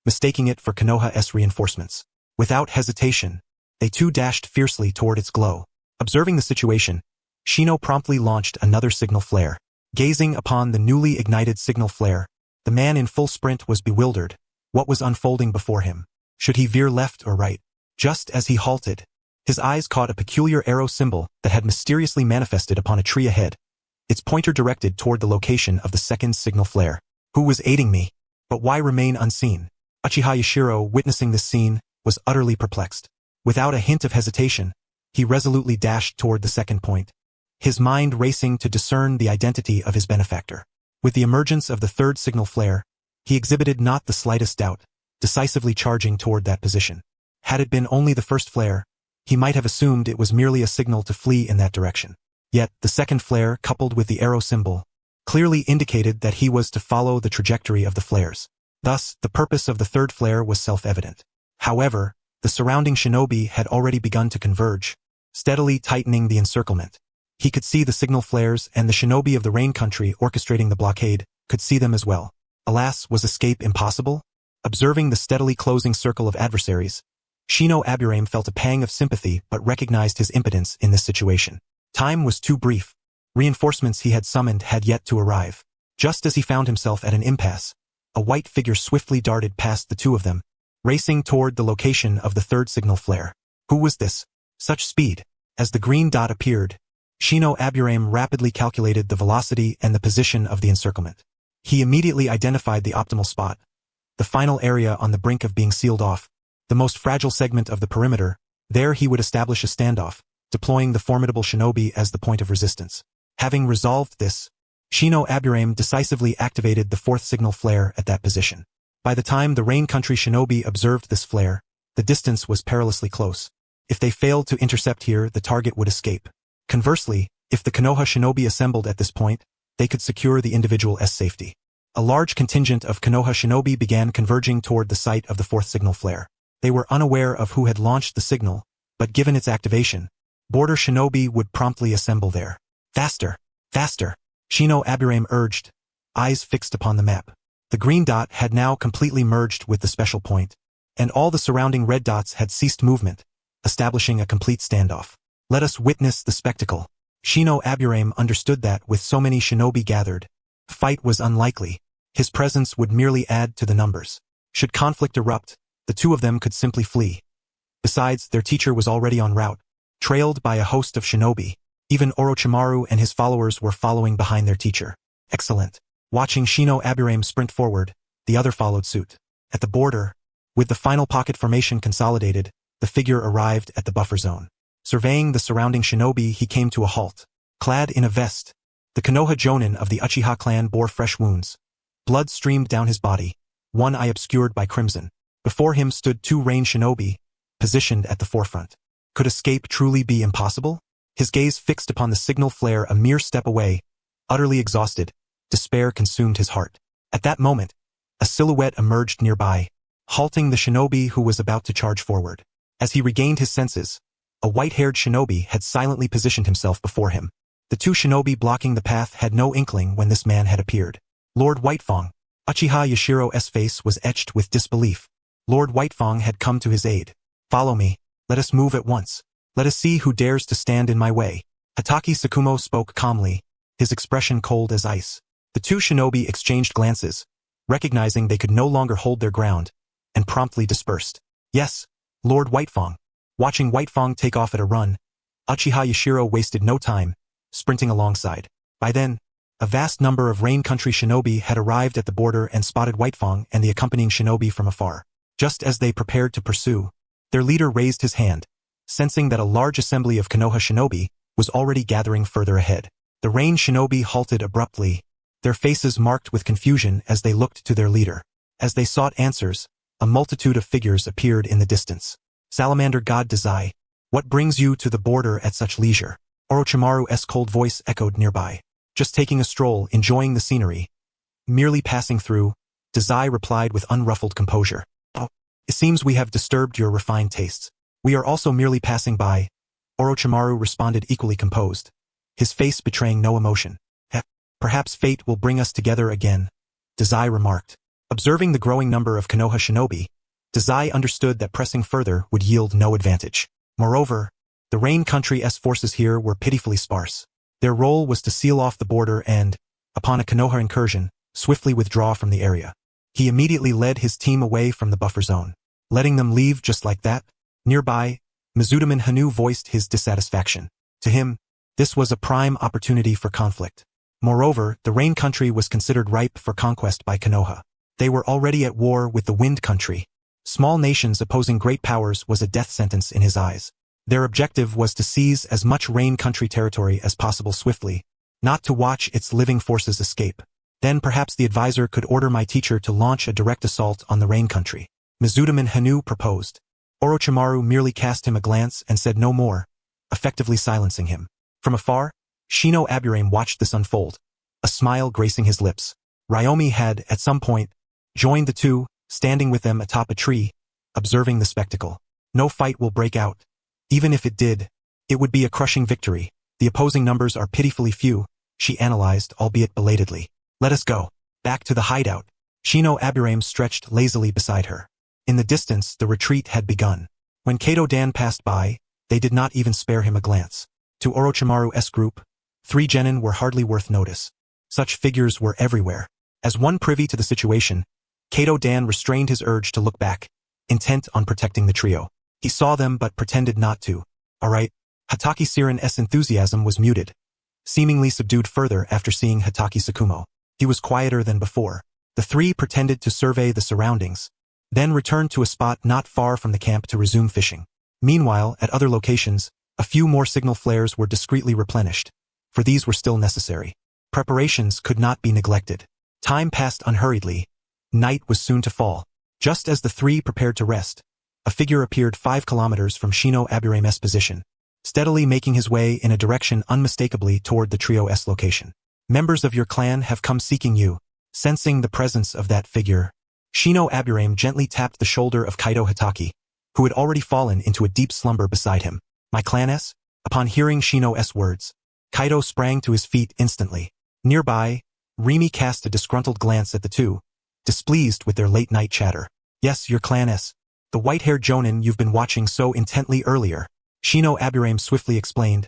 Speaker 1: mistaking it for Konoha's reinforcements. Without hesitation, they too dashed fiercely toward its glow. Observing the situation, Shino promptly launched another signal flare. Gazing upon the newly ignited signal flare, the man in full sprint was bewildered. What was unfolding before him? Should he veer left or right? Just as he halted, his eyes caught a peculiar arrow symbol that had mysteriously manifested upon a tree ahead, its pointer directed toward the location of the second signal flare. Who was aiding me? But why remain unseen? Uchiha Yashiro, witnessing this scene, was utterly perplexed. Without a hint of hesitation, he resolutely dashed toward the second point, his mind racing to discern the identity of his benefactor. With the emergence of the third signal flare, he exhibited not the slightest doubt, decisively charging toward that position. Had it been only the first flare, he might have assumed it was merely a signal to flee in that direction. Yet, the second flare, coupled with the arrow symbol, clearly indicated that he was to follow the trajectory of the flares. Thus, the purpose of the third flare was self-evident. However, the surrounding shinobi had already begun to converge, steadily tightening the encirclement. He could see the signal flares, and the shinobi of the Rain Country orchestrating the blockade could see them as well. Alas, was escape impossible? Observing the steadily closing circle of adversaries, Shino Aburame felt a pang of sympathy but recognized his impotence in this situation. Time was too brief. Reinforcements he had summoned had yet to arrive. Just as he found himself at an impasse, a white figure swiftly darted past the two of them, racing toward the location of the third signal flare. Who was this? Such speed! As the green dot appeared, Shino Aburame rapidly calculated the velocity and the position of the encirclement. He immediately identified the optimal spot, the final area on the brink of being sealed off, the most fragile segment of the perimeter. There he would establish a standoff, deploying the formidable shinobi as the point of resistance. Having resolved this, Shino Aburame decisively activated the fourth signal flare at that position. By the time the Rain Country shinobi observed this flare, the distance was perilously close. If they failed to intercept here, the target would escape. Conversely, if the Konoha shinobi assembled at this point, they could secure the individual's safety. A large contingent of Konoha shinobi began converging toward the site of the fourth signal flare. They were unaware of who had launched the signal, but given its activation, border shinobi would promptly assemble there. Faster! Faster! Shino Aburame urged, eyes fixed upon the map. The green dot had now completely merged with the special point, and all the surrounding red dots had ceased movement, establishing a complete standoff. Let us witness the spectacle. Shino Aburame understood that with so many shinobi gathered, fight was unlikely. His presence would merely add to the numbers. Should conflict erupt, the two of them could simply flee. Besides, their teacher was already en route, trailed by a host of shinobi. Even Orochimaru and his followers were following behind their teacher. Excellent. Watching Shino Aburame sprint forward, the other followed suit. At the border, with the final pocket formation consolidated, the figure arrived at the buffer zone. Surveying the surrounding shinobi, he came to a halt. Clad in a vest, the Konoha Jonin of the Uchiha clan bore fresh wounds. Blood streamed down his body, one eye obscured by crimson. Before him stood two Rain shinobi, positioned at the forefront. Could escape truly be impossible? His gaze fixed upon the signal flare a mere step away. Utterly exhausted, despair consumed his heart. At that moment, a silhouette emerged nearby, halting the shinobi who was about to charge forward. As he regained his senses, a white-haired shinobi had silently positioned himself before him. The two shinobi blocking the path had no inkling when this man had appeared. Lord Whitefang. Uchiha Yashiro's face was etched with disbelief. Lord Whitefang had come to his aid. Follow me. Let us move at once. Let us see who dares to stand in my way. Hatake Sakumo spoke calmly, his expression cold as ice. The two shinobi exchanged glances, recognizing they could no longer hold their ground, and promptly dispersed. Yes, Lord Whitefang. Watching Whitefang take off at a run, Uchiha Yashiro wasted no time, sprinting alongside. By then, a vast number of Rain Country shinobi had arrived at the border and spotted Whitefang and the accompanying shinobi from afar. Just as they prepared to pursue, Their leader raised his hand, sensing that a large assembly of Konoha shinobi was already gathering further ahead. The rain shinobi halted abruptly, their faces marked with confusion as they looked to their leader. As they sought answers, a multitude of figures appeared in the distance. Salamander God Dazai, what brings you to the border at such leisure? Orochimaru's cold voice echoed nearby. Just taking a stroll, enjoying the scenery. Merely passing through, Dazai replied with unruffled composure. Oh, it seems we have disturbed your refined tastes. We are also merely passing by. Orochimaru responded equally composed, his face betraying no emotion. Perhaps fate will bring us together again, Dazai remarked. Observing the growing number of Konoha shinobi, Dazai understood that pressing further would yield no advantage. Moreover, the Rain Country's forces here were pitifully sparse. Their role was to seal off the border and, upon a Konoha incursion, swiftly withdraw from the area. He immediately led his team away from the buffer zone. Letting them leave just like that? Nearby, Mizudaman Hanu voiced his dissatisfaction. To him, this was a prime opportunity for conflict. Moreover, the Rain Country was considered ripe for conquest by Konoha. They were already at war with the Wind Country. Small nations opposing great powers was a death sentence in his eyes. Their objective was to seize as much Rain Country territory as possible swiftly, not to watch its living forces escape. Then perhaps the advisor could order my teacher to launch a direct assault on the Rain Country. Mizudaman Hanu proposed. Orochimaru merely cast him a glance and said no more, effectively silencing him. From afar, Shino Aburame watched this unfold, a smile gracing his lips. Ryomi had, at some point, joined the two, standing with them atop a tree, observing the spectacle. No fight will break out. Even if it did, it would be a crushing victory. The opposing numbers are pitifully few, she analyzed, albeit belatedly. Let us go. Back to the hideout. Shino Aburame stretched lazily beside her. In the distance, the retreat had begun. When Kato Dan passed by, they did not even spare him a glance. To Orochimaru's group, 3 genin were hardly worth notice. Such figures were everywhere. As one privy to the situation, Kato Dan restrained his urge to look back, intent on protecting the trio. He saw them but pretended not to. Alright. Hatake Siren's enthusiasm was muted, seemingly subdued further after seeing Hatake Tsukumo. He was quieter than before. The 3 pretended to survey the surroundings, then returned to a spot not far from the camp to resume fishing. Meanwhile, at other locations, a few more signal flares were discreetly replenished, for these were still necessary. Preparations could not be neglected. Time passed unhurriedly. Night was soon to fall. Just as the 3 prepared to rest, a figure appeared 5 kilometers from Shino Aburame's position, steadily making his way in a direction unmistakably toward the trio's location. Members of your clan have come seeking you. Sensing the presence of that figure, Shino Aburame gently tapped the shoulder of Kaido Hatake, who had already fallen into a deep slumber beside him. My clan-s? Upon hearing Shino's words, Kaido sprang to his feet instantly. Nearby, Rimi cast a disgruntled glance at the two, displeased with their late-night chatter. Yes, your clan-s. The white-haired jonin you've been watching so intently earlier, Shino Aburame swiftly explained,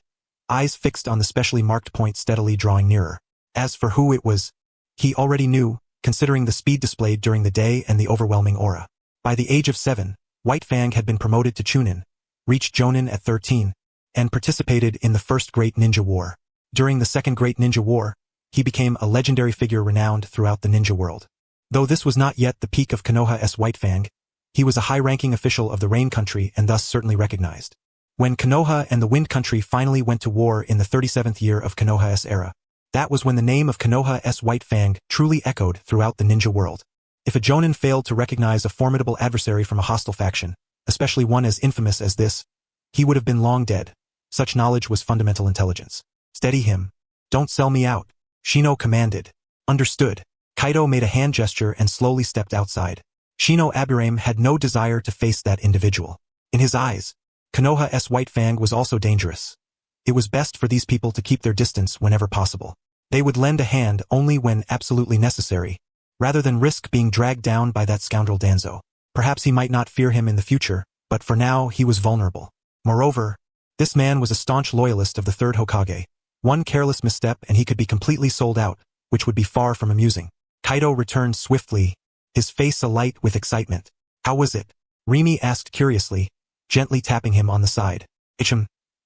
Speaker 1: eyes fixed on the specially marked point steadily drawing nearer. As for who it was, he already knew, considering the speed displayed during the day and the overwhelming aura. By the age of 7, White Fang had been promoted to Chunin, reached Jonin at 13, and participated in the First Great Ninja War. During the Second Great Ninja War, he became a legendary figure renowned throughout the ninja world. Though this was not yet the peak of Konoha's White Fang, he was a high-ranking official of the Rain Country and thus certainly recognized. When Konoha and the Wind Country finally went to war in the 37th year of Konoha's era, that was when the name of Konoha's White Fang truly echoed throughout the ninja world. If a Jonin failed to recognize a formidable adversary from a hostile faction, especially one as infamous as this, he would have been long dead. Such knowledge was fundamental intelligence. Steady him. Don't sell me out, Shino commanded. Understood. Kaido made a hand gesture and slowly stepped outside. Shino Aburame had no desire to face that individual. In his eyes, Konoha's White Fang was also dangerous. It was best for these people to keep their distance whenever possible. They would lend a hand only when absolutely necessary, rather than risk being dragged down by that scoundrel Danzo. Perhaps he might not fear him in the future, but for now he was vulnerable. Moreover, this man was a staunch loyalist of the third Hokage. One careless misstep and he could be completely sold out, which would be far from amusing. Kaido returned swiftly, his face alight with excitement. How was it? Rimi asked curiously, gently tapping him on the side.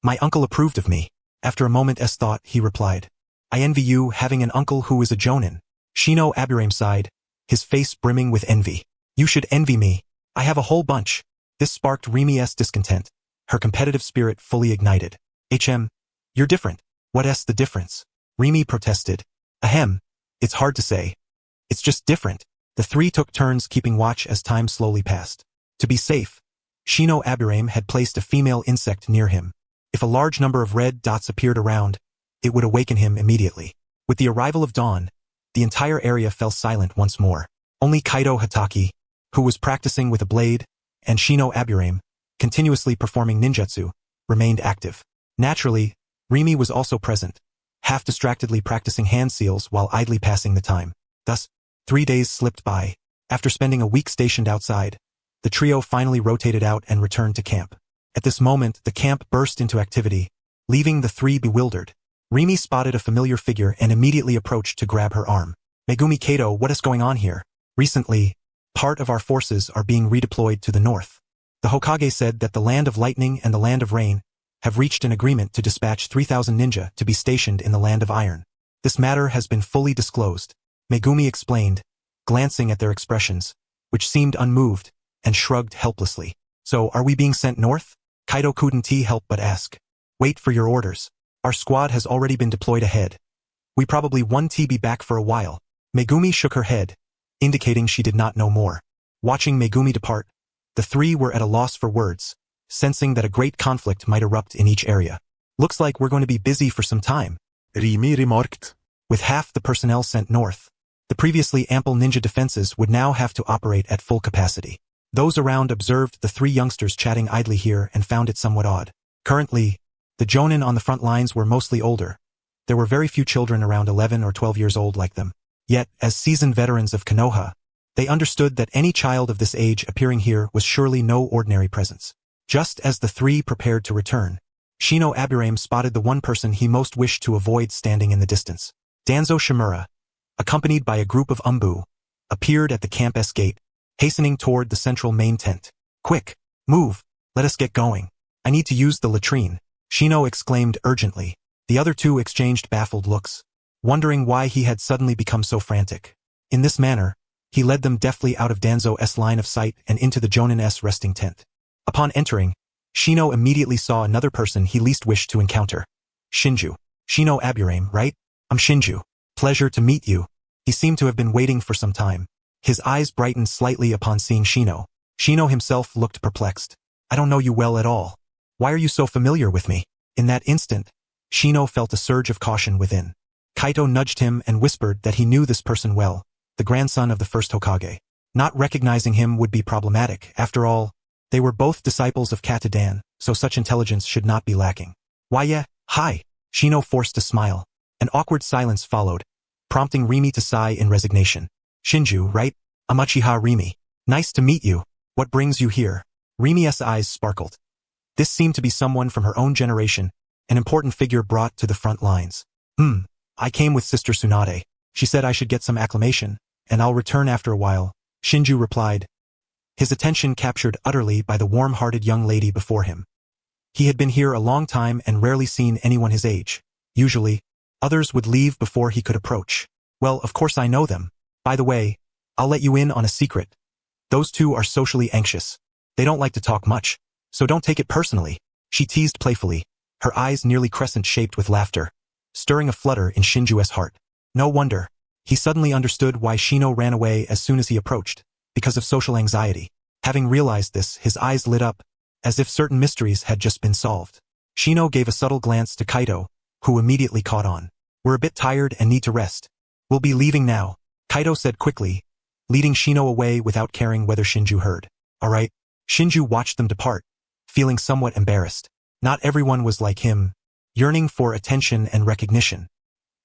Speaker 1: My uncle approved of me. After a moment's thought, he replied. I envy you having an uncle who is a Jonin. Shino Aburame sighed, his face brimming with envy. You should envy me. I have a whole bunch. This sparked Rimi's discontent, her competitive spirit fully ignited. You're different. What's the difference? Rimi protested. Ahem. It's hard to say. It's just different. The three took turns keeping watch as time slowly passed. To be safe, Shino Aburame had placed a female insect near him. If a large number of red dots appeared around, it would awaken him immediately. With the arrival of dawn, the entire area fell silent once more. Only Kaido Hatake, who was practicing with a blade, and Shino Aburame, continuously performing ninjutsu, remained active. Naturally, Rimi was also present, half distractedly practicing hand seals while idly passing the time. Thus, 3 days slipped by. After spending a week stationed outside, the trio finally rotated out and returned to camp. At this moment, the camp burst into activity, leaving the three bewildered. Rimi spotted a familiar figure and immediately approached to grab her arm. Megumi Kato, what is going on here? Recently, part of our forces are being redeployed to the north. The Hokage said that the Land of Lightning and the Land of Rain have reached an agreement to dispatch 3,000 ninja to be stationed in the Land of Iron. This matter has been fully disclosed, Megumi explained, glancing at their expressions, which seemed unmoved, and shrugged helplessly. So, are we being sent north? Kaido couldn't help but ask. Wait for your orders. Our squad has already been deployed ahead. We probably won't be back for a while. Megumi shook her head, indicating she did not know more. Watching Megumi depart, the three were at a loss for words, sensing that a great conflict might erupt in each area. Looks like we're going to be busy for some time, Rimi remarked. With half the personnel sent north, the previously ample ninja defenses would now have to operate at full capacity. Those around observed the three youngsters chatting idly here and found it somewhat odd. Currently, the jonin on the front lines were mostly older. There were very few children around 11 or 12 years old like them. Yet, as seasoned veterans of Konoha, they understood that any child of this age appearing here was surely no ordinary presence. Just as the three prepared to return, Shino Aburame spotted the one person he most wished to avoid standing in the distance. Danzo Shimura, accompanied by a group of Umbu, appeared at the camp's gate, hastening toward the central main tent. Quick, move, let us get going. I need to use the latrine, Shino exclaimed urgently. The other two exchanged baffled looks, wondering why he had suddenly become so frantic. In this manner, he led them deftly out of Danzo's line of sight and into the Jonin's resting tent. Upon entering, Shino immediately saw another person he least wished to encounter. Shinju. Shino Aburame, right? I'm Shinju. Pleasure to meet you. He seemed to have been waiting for some time. His eyes brightened slightly upon seeing Shino. Shino himself looked perplexed. I don't know you well at all. Why are you so familiar with me? In that instant, Shino felt a surge of caution within. Kaito nudged him and whispered that he knew this person well, the grandson of the first Hokage. Not recognizing him would be problematic. After all, they were both disciples of Katadan, so such intelligence should not be lacking. Why yeah, hi. Shino forced a smile. An awkward silence followed, prompting Rimi to sigh in resignation. Shinju, right? I'm Uchiha Rimi. Nice to meet you. What brings you here? Rimi's eyes sparkled. This seemed to be someone from her own generation, an important figure brought to the front lines. I came with Sister Tsunade. She said I should get some acclimation, and I'll return after a while, Shinju replied, his attention captured utterly by the warm-hearted young lady before him. He had been here a long time and rarely seen anyone his age. Usually, others would leave before he could approach. Well, of course I know them. By the way, I'll let you in on a secret. Those two are socially anxious. They don't like to talk much, so don't take it personally, she teased playfully, her eyes nearly crescent-shaped with laughter, stirring a flutter in Shinju's heart. No wonder. He suddenly understood why Shino ran away as soon as he approached, because of social anxiety. Having realized this, his eyes lit up, as if certain mysteries had just been solved. Shino gave a subtle glance to Kaito, who immediately caught on. We're a bit tired and need to rest. We'll be leaving now, Kaito said quickly, leading Shino away without caring whether Shinju heard. All right. Shinju watched them depart, feeling somewhat embarrassed. Not everyone was like him, yearning for attention and recognition.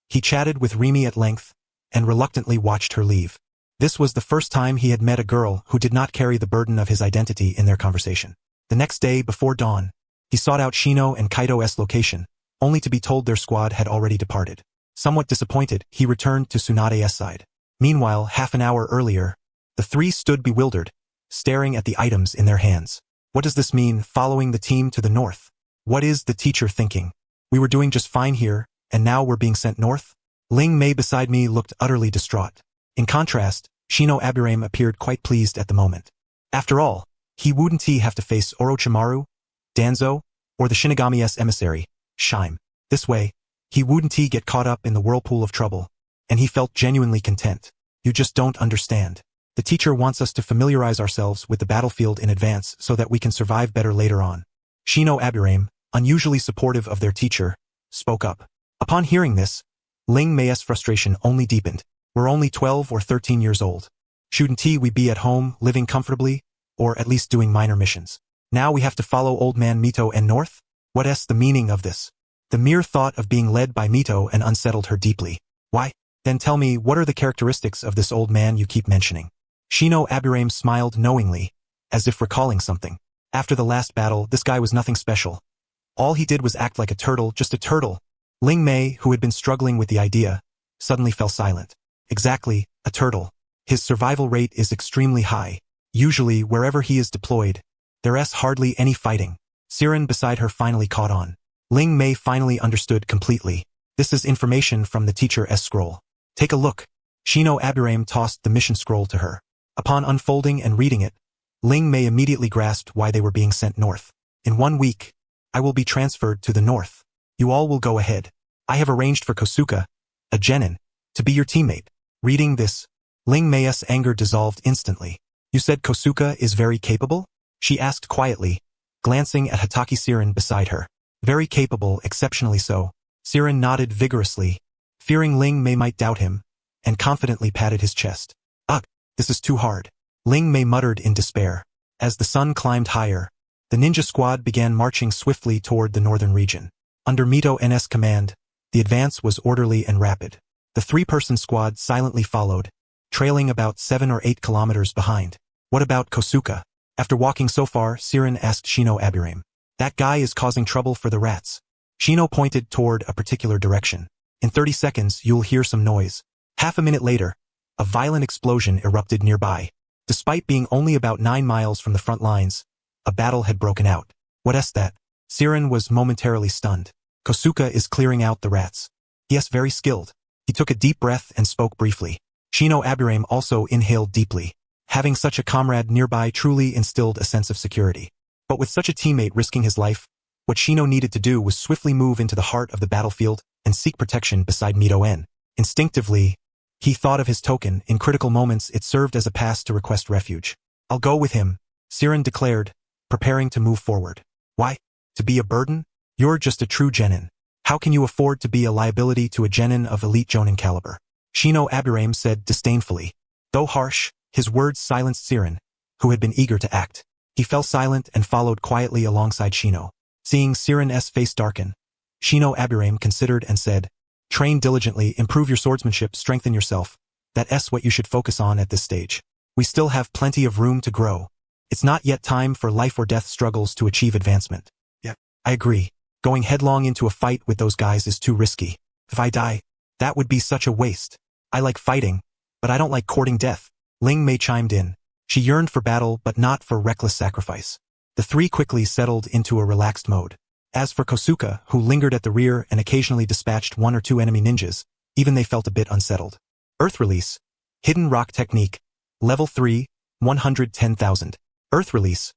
Speaker 1: He chatted with Rimi at length, and reluctantly watched her leave. This was the first time he had met a girl who did not carry the burden of his identity in their conversation. The next day, before dawn, he sought out Shino and Kaito's location, only to be told their squad had already departed. Somewhat disappointed, he returned to Tsunade's side. Meanwhile, half an hour earlier, the three stood bewildered, staring at the items in their hands. What does this mean, following the team to the north? What is the teacher thinking? We were doing just fine here, and now we're being sent north? Ling Mei beside me looked utterly distraught. In contrast, Shino Aburame appeared quite pleased at the moment. After all, He wouldn't he have to face Orochimaru, Danzo, or the Shinigami's emissary, Shime. This way, he wouldn't he get caught up in the whirlpool of trouble, and he felt genuinely content. You just don't understand. The teacher wants us to familiarize ourselves with the battlefield in advance so that we can survive better later on. Shino Aburame, unusually supportive of their teacher, spoke up. Upon hearing this, Ling Mei's frustration only deepened. We're only 12 or 13 years old. Shouldn't we be at home, living comfortably, or at least doing minor missions? Now we have to follow old man Mito and North? What's the meaning of this? The mere thought of being led by Mito and unsettled her deeply. Why? Then tell me, what are the characteristics of this old man you keep mentioning? Shino Aburame smiled knowingly, as if recalling something. After the last battle, this guy was nothing special. All he did was act like a turtle, just a turtle. Ling Mei, who had been struggling with the idea, suddenly fell silent. Exactly, a turtle. His survival rate is extremely high. Usually, wherever he is deployed, there's hardly any fighting. Siren beside her finally caught on. Ling Mei finally understood completely. This is information from the teacher's scroll. Take a look. Shino Aburame tossed the mission scroll to her. Upon unfolding and reading it, Ling Mei immediately grasped why they were being sent north. In 1 week, I will be transferred to the north. You all will go ahead. I have arranged for Kosuke, a genin, to be your teammate. Reading this, Ling Mei's anger dissolved instantly. You said Kosuke is very capable? She asked quietly, glancing at Hatake Siren beside her. Very capable, exceptionally so. Siren nodded vigorously, fearing Ling Mei might doubt him, and confidently patted his chest. Ugh, this is too hard. Ling Mei muttered in despair. As the sun climbed higher, the ninja squad began marching swiftly toward the northern region. Under Mito NS command, the advance was orderly and rapid. The 3-person squad silently followed, trailing about 7 or 8 kilometers behind. What about Kosuke? After walking so far, Siren asked Shino Aburame. That guy is causing trouble for the rats. Shino pointed toward a particular direction. In 30 seconds, you'll hear some noise. Half a minute later, a violent explosion erupted nearby. Despite being only about 9 miles from the front lines, a battle had broken out. What's that? Siren was momentarily stunned. Kosuke is clearing out the rats. Yes, very skilled. He took a deep breath and spoke briefly. Shino Aburame also inhaled deeply. Having such a comrade nearby truly instilled a sense of security. But with such a teammate risking his life, what Shino needed to do was swiftly move into the heart of the battlefield and seek protection beside Mito N. Instinctively, he thought of his token. In critical moments, it served as a pass to request refuge. I'll go with him, Siren declared, preparing to move forward. Why? To be a burden? You're just a true genin. How can you afford to be a liability to a genin of elite jonin caliber? Shino Aburame said disdainfully. Though harsh, his words silenced Siren, who had been eager to act. He fell silent and followed quietly alongside Shino. Seeing Siren's face darken, Shino Aburame considered and said, train diligently, improve your swordsmanship, strengthen yourself. That's what you should focus on at this stage. We still have plenty of room to grow. It's not yet time for life or death struggles to achieve advancement. Yeah, I agree. Going headlong into a fight with those guys is too risky. If I die, that would be such a waste. I like fighting, but I don't like courting death. Ling Mei chimed in. She yearned for battle but not for reckless sacrifice. The 3 quickly settled into a relaxed mode. As for Kosuke, who lingered at the rear and occasionally dispatched 1 or 2 enemy ninjas, even they felt a bit unsettled. Earth Release. Hidden Rock Technique. Level 3, 110,000. Earth Release.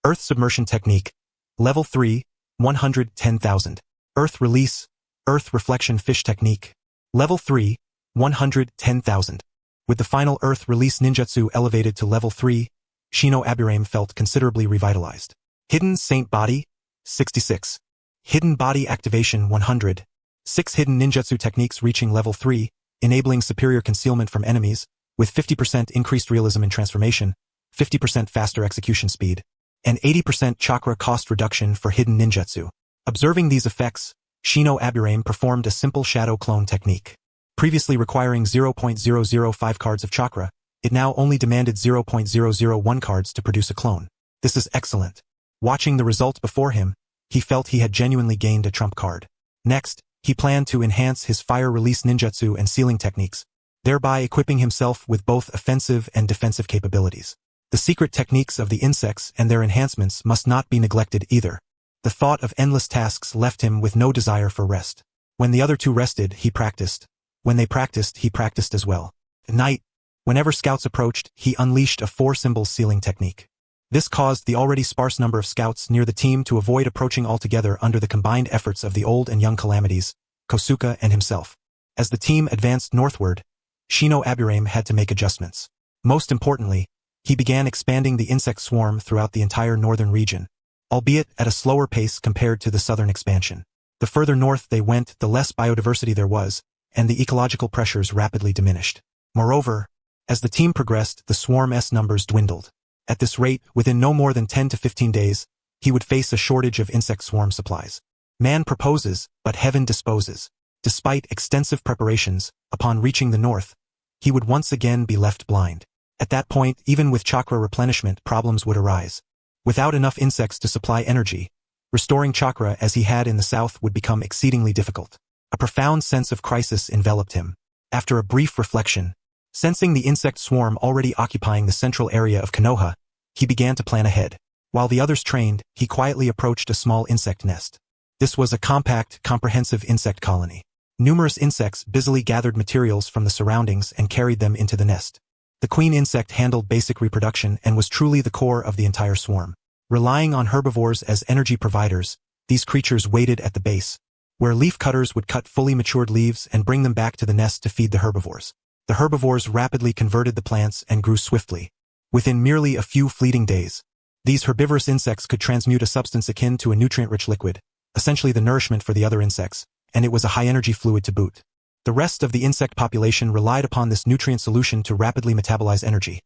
Speaker 1: Earth Submersion Technique. Level 3, 110,000. Earth Release. Earth Reflection Fish Technique. Level 3, 110,000. With the final Earth Release ninjutsu elevated to Level 3, Shino Aburame felt considerably revitalized. Hidden Saint Body, 66. Hidden Body Activation 100. 6 hidden ninjutsu techniques reaching Level 3, enabling superior concealment from enemies, with 50% increased realism in transformation, 50% faster execution speed, and 80% chakra cost reduction for hidden ninjutsu. Observing these effects, Shino Aburame performed a simple shadow clone technique. Previously requiring 0.005 cards of chakra, it now only demanded 0.001 cards to produce a clone. This is excellent. Watching the result before him, he felt he had genuinely gained a trump card. Next, he planned to enhance his fire release ninjutsu and sealing techniques, thereby equipping himself with both offensive and defensive capabilities. The secret techniques of the insects and their enhancements must not be neglected either. The thought of endless tasks left him with no desire for rest. When the other 2 rested, he practiced. When they practiced, he practiced as well. At night, whenever scouts approached, he unleashed a 4-symbol sealing technique. This caused the already sparse number of scouts near the team to avoid approaching altogether under the combined efforts of the old and young calamities, Kosuke and himself. As the team advanced northward, Shino Aburame had to make adjustments. Most importantly, he began expanding the insect swarm throughout the entire northern region, albeit at a slower pace compared to the southern expansion. The further north they went, the less biodiversity there was, and the ecological pressures rapidly diminished. Moreover, as the team progressed, the swarm's numbers dwindled. At this rate, within no more than 10 to 15 days, he would face a shortage of insect swarm supplies. Man proposes, but heaven disposes. Despite extensive preparations, upon reaching the north, he would once again be left blind. At that point, even with chakra replenishment, problems would arise. Without enough insects to supply energy, restoring chakra as he had in the south would become exceedingly difficult. A profound sense of crisis enveloped him. After a brief reflection, sensing the insect swarm already occupying the central area of Konoha, he began to plan ahead. While the others trained, he quietly approached a small insect nest. This was a compact, comprehensive insect colony. Numerous insects busily gathered materials from the surroundings and carried them into the nest. The queen insect handled basic reproduction and was truly the core of the entire swarm. Relying on herbivores as energy providers, these creatures waited at the base, where leaf cutters would cut fully matured leaves and bring them back to the nest to feed the herbivores. The herbivores rapidly converted the plants and grew swiftly. Within merely a few fleeting days, these herbivorous insects could transmute a substance akin to a nutrient-rich liquid, essentially the nourishment for the other insects, and it was a high-energy fluid to boot. The rest of the insect population relied upon this nutrient solution to rapidly metabolize energy,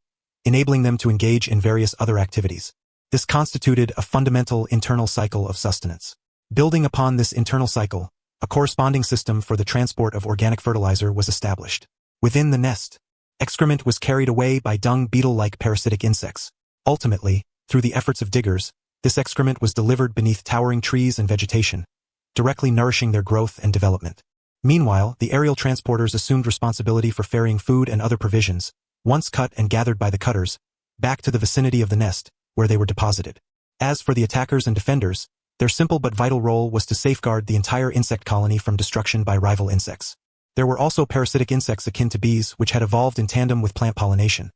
Speaker 1: enabling them to engage in various other activities. This constituted a fundamental internal cycle of sustenance. Building upon this internal cycle, a corresponding system for the transport of organic fertilizer was established. Within the nest, excrement was carried away by dung beetle-like parasitic insects. Ultimately, through the efforts of diggers, this excrement was delivered beneath towering trees and vegetation, directly nourishing their growth and development. Meanwhile, the aerial transporters assumed responsibility for ferrying food and other provisions, once cut and gathered by the cutters, back to the vicinity of the nest, where they were deposited. As for the attackers and defenders, their simple but vital role was to safeguard the entire insect colony from destruction by rival insects. There were also parasitic insects akin to bees which had evolved in tandem with plant pollination.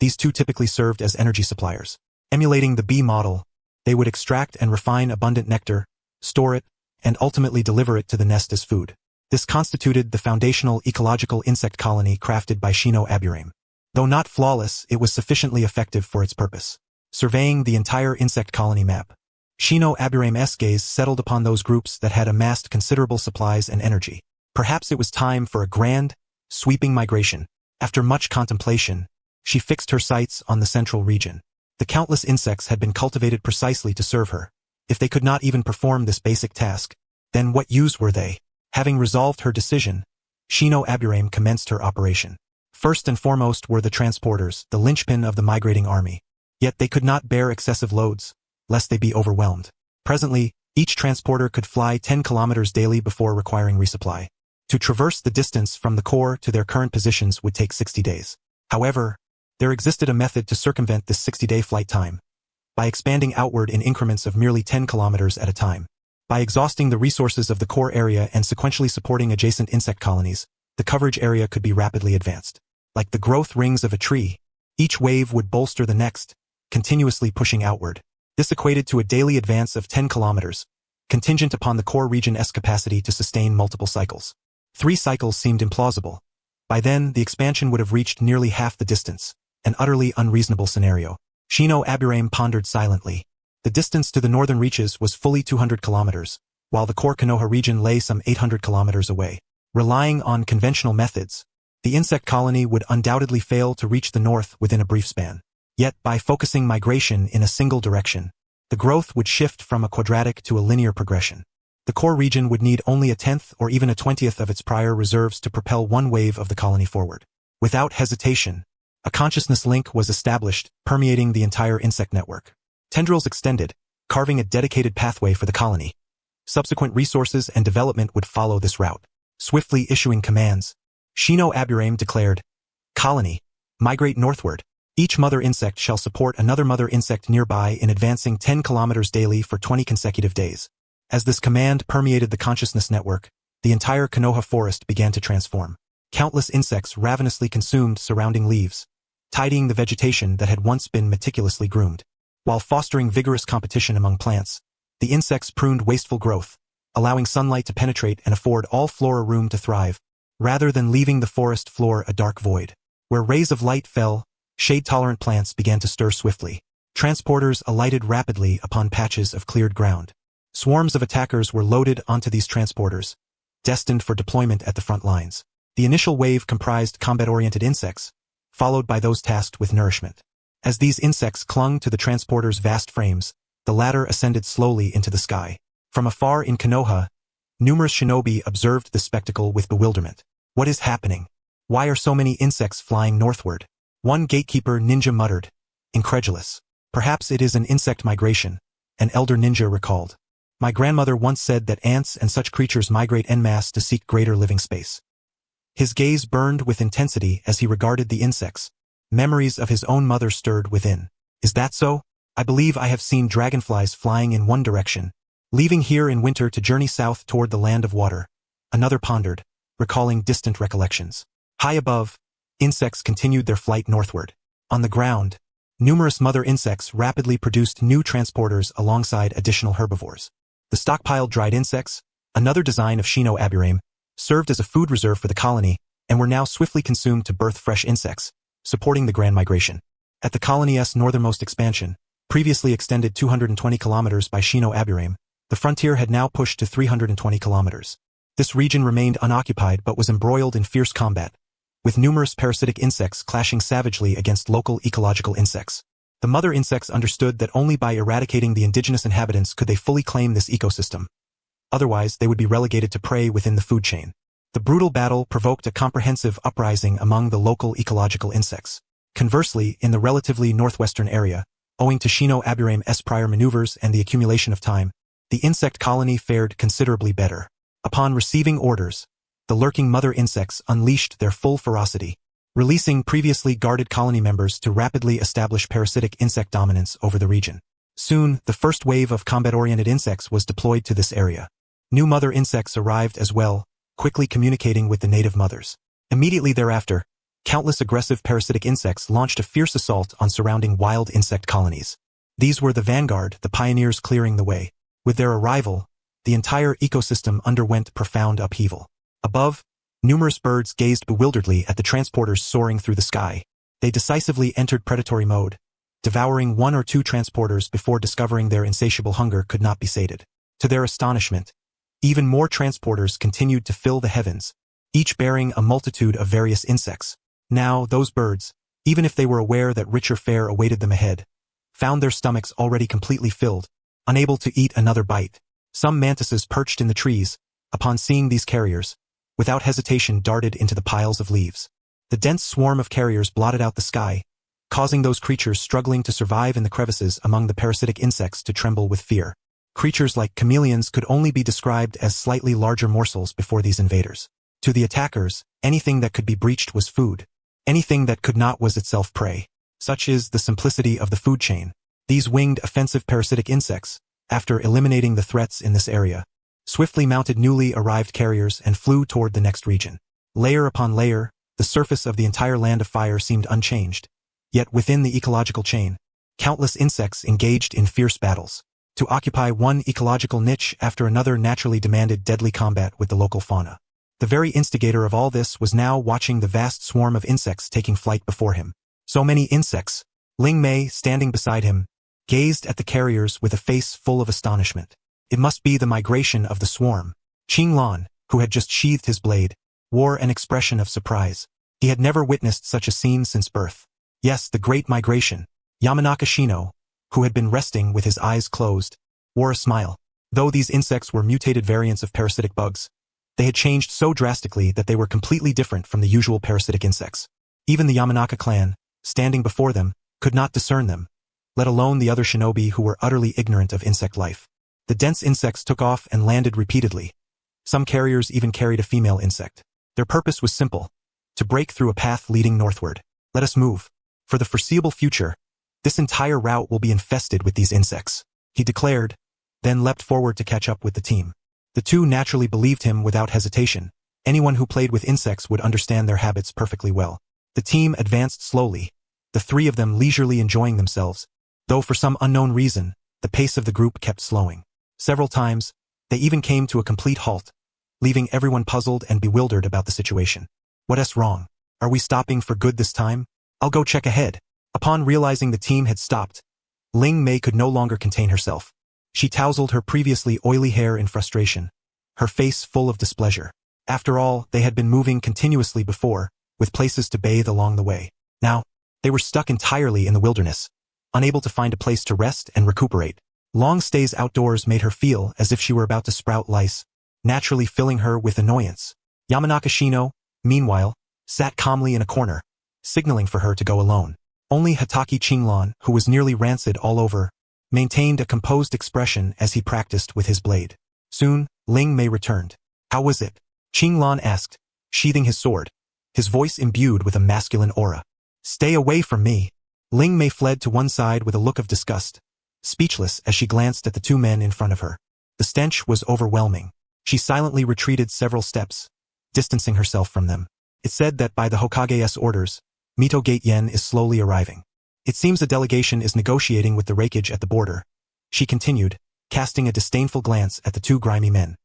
Speaker 1: These two typically served as energy suppliers. Emulating the bee model, they would extract and refine abundant nectar, store it, and ultimately deliver it to the nest as food. This constituted the foundational ecological insect colony crafted by Shino Aburame. Though not flawless, it was sufficiently effective for its purpose. Surveying the entire insect colony map, Shino Aburame's gaze settled upon those groups that had amassed considerable supplies and energy. Perhaps it was time for a grand, sweeping migration. After much contemplation, she fixed her sights on the central region. The countless insects had been cultivated precisely to serve her. If they could not even perform this basic task, then what use were they? Having resolved her decision, Shino Aburame commenced her operation. First and foremost were the transporters, the linchpin of the migrating army. Yet they could not bear excessive loads, lest they be overwhelmed. Presently, each transporter could fly 10 kilometers daily before requiring resupply. To traverse the distance from the core to their current positions would take 60 days. However, there existed a method to circumvent this 60-day flight time, by expanding outward in increments of merely 10 kilometers at a time. By exhausting the resources of the core area and sequentially supporting adjacent insect colonies, the coverage area could be rapidly advanced. Like the growth rings of a tree, each wave would bolster the next, continuously pushing outward. This equated to a daily advance of 10 kilometers, contingent upon the core region's capacity to sustain multiple cycles. 3 cycles seemed implausible. By then, the expansion would have reached nearly half the distance, an utterly unreasonable scenario. Shino Aburame pondered silently. The distance to the northern reaches was fully 200 kilometers, while the core Konoha region lay some 800 kilometers away. Relying on conventional methods, the insect colony would undoubtedly fail to reach the north within a brief span. Yet, by focusing migration in a single direction, the growth would shift from a quadratic to a linear progression. The core region would need only a 10th or even a 20th of its prior reserves to propel one wave of the colony forward. Without hesitation, a consciousness link was established, permeating the entire insect network. Tendrils extended, carving a dedicated pathway for the colony. Subsequent resources and development would follow this route. Swiftly issuing commands, Shino Aburame declared, "Colony, migrate northward. Each mother insect shall support another mother insect nearby in advancing 10 kilometers daily for 20 consecutive days." As this command permeated the consciousness network, the entire Konoha forest began to transform. Countless insects ravenously consumed surrounding leaves, tidying the vegetation that had once been meticulously groomed. While fostering vigorous competition among plants, the insects pruned wasteful growth, allowing sunlight to penetrate and afford all flora room to thrive, rather than leaving the forest floor a dark void. Where rays of light fell, shade-tolerant plants began to stir swiftly. Transporters alighted rapidly upon patches of cleared ground. Swarms of attackers were loaded onto these transporters, destined for deployment at the front lines. The initial wave comprised combat-oriented insects, followed by those tasked with nourishment. As these insects clung to the transporters' vast frames, the latter ascended slowly into the sky. From afar in Konoha, numerous shinobi observed the spectacle with bewilderment. What is happening? Why are so many insects flying northward? One gatekeeper ninja muttered, incredulous. Perhaps it is an insect migration, an elder ninja recalled. My grandmother once said that ants and such creatures migrate en masse to seek greater living space. His gaze burned with intensity as he regarded the insects. Memories of his own mother stirred within. Is that so? I believe I have seen dragonflies flying in one direction, leaving here in winter to journey south toward the land of water. Another pondered, recalling distant recollections. High above, insects continued their flight northward. On the ground, numerous mother insects rapidly produced new transporters alongside additional herbivores. The stockpiled dried insects, another design of Shino Aburame, served as a food reserve for the colony and were now swiftly consumed to birth fresh insects, supporting the grand migration. At the colony's northernmost expansion, previously extended 220 kilometers by Shino Aburame, the frontier had now pushed to 320 kilometers. This region remained unoccupied but was embroiled in fierce combat, with numerous parasitic insects clashing savagely against local ecological insects. The mother insects understood that only by eradicating the indigenous inhabitants could they fully claim this ecosystem. Otherwise, they would be relegated to prey within the food chain. The brutal battle provoked a comprehensive uprising among the local ecological insects. Conversely, in the relatively northwestern area, owing to Shino Aburame's prior maneuvers and the accumulation of time, the insect colony fared considerably better. Upon receiving orders, the lurking mother insects unleashed their full ferocity, releasing previously guarded colony members to rapidly establish parasitic insect dominance over the region. Soon, the first wave of combat-oriented insects was deployed to this area. New mother insects arrived as well, quickly communicating with the native mothers. Immediately thereafter, countless aggressive parasitic insects launched a fierce assault on surrounding wild insect colonies. These were the vanguard, the pioneers clearing the way. With their arrival, the entire ecosystem underwent profound upheaval. Above, numerous birds gazed bewilderedly at the transporters soaring through the sky. They decisively entered predatory mode, devouring one or two transporters before discovering their insatiable hunger could not be sated. To their astonishment, even more transporters continued to fill the heavens, each bearing a multitude of various insects. Now, those birds, even if they were aware that richer fare awaited them ahead, found their stomachs already completely filled, unable to eat another bite. Some mantises perched in the trees, upon seeing these carriers, without hesitation darted into the piles of leaves. The dense swarm of carriers blotted out the sky, causing those creatures struggling to survive in the crevices among the parasitic insects to tremble with fear. Creatures like chameleons could only be described as slightly larger morsels before these invaders. To the attackers, anything that could be breached was food. Anything that could not was itself prey. Such is the simplicity of the food chain. These winged offensive parasitic insects, after eliminating the threats in this area, swiftly mounted newly arrived carriers and flew toward the next region. Layer upon layer, the surface of the entire land of fire seemed unchanged. Yet within the ecological chain, countless insects engaged in fierce battles. To occupy one ecological niche after another naturally demanded deadly combat with the local fauna. The very instigator of all this was now watching the vast swarm of insects taking flight before him. So many insects. Ling Mei, standing beside him, gazed at the carriers with a face full of astonishment. It must be the migration of the swarm. Qing Lan, who had just sheathed his blade, wore an expression of surprise. He had never witnessed such a scene since birth. Yes, the great migration. Yamanaka Shino, who had been resting with his eyes closed, wore a smile. Though these insects were mutated variants of parasitic bugs, they had changed so drastically that they were completely different from the usual parasitic insects. Even the Yamanaka clan, standing before them, could not discern them, let alone the other shinobi who were utterly ignorant of insect life. The dense insects took off and landed repeatedly. Some carriers even carried a female insect. Their purpose was simple: to break through a path leading northward. Let us move. For the foreseeable future, this entire route will be infested with these insects, he declared, then leapt forward to catch up with the team. The two naturally believed him without hesitation. Anyone who played with insects would understand their habits perfectly well. The team advanced slowly, the three of them leisurely enjoying themselves, though for some unknown reason, the pace of the group kept slowing. Several times, they even came to a complete halt, leaving everyone puzzled and bewildered about the situation. What's wrong? Are we stopping for good this time? I'll go check ahead. Upon realizing the team had stopped, Ling Mei could no longer contain herself. She tousled her previously oily hair in frustration, her face full of displeasure. After all, they had been moving continuously before, with places to bathe along the way. Now, they were stuck entirely in the wilderness, unable to find a place to rest and recuperate. Long stays outdoors made her feel as if she were about to sprout lice, naturally filling her with annoyance. Yamanaka Shino, meanwhile, sat calmly in a corner, signaling for her to go alone. Only Hatake Qinglan, who was nearly rancid all over, maintained a composed expression as he practiced with his blade. Soon, Ling Mei returned. How was it? Qinglan asked, sheathing his sword, his voice imbued with a masculine aura. Stay away from me. Ling Mei fled to one side with a look of disgust, speechless as she glanced at the two men in front of her. The stench was overwhelming. She silently retreated several steps, distancing herself from them. It said that by the Hokage's orders, Mito Gate Yen is slowly arriving. It seems a delegation is negotiating with the rakeage at the border. She continued, casting a disdainful glance at the two grimy men.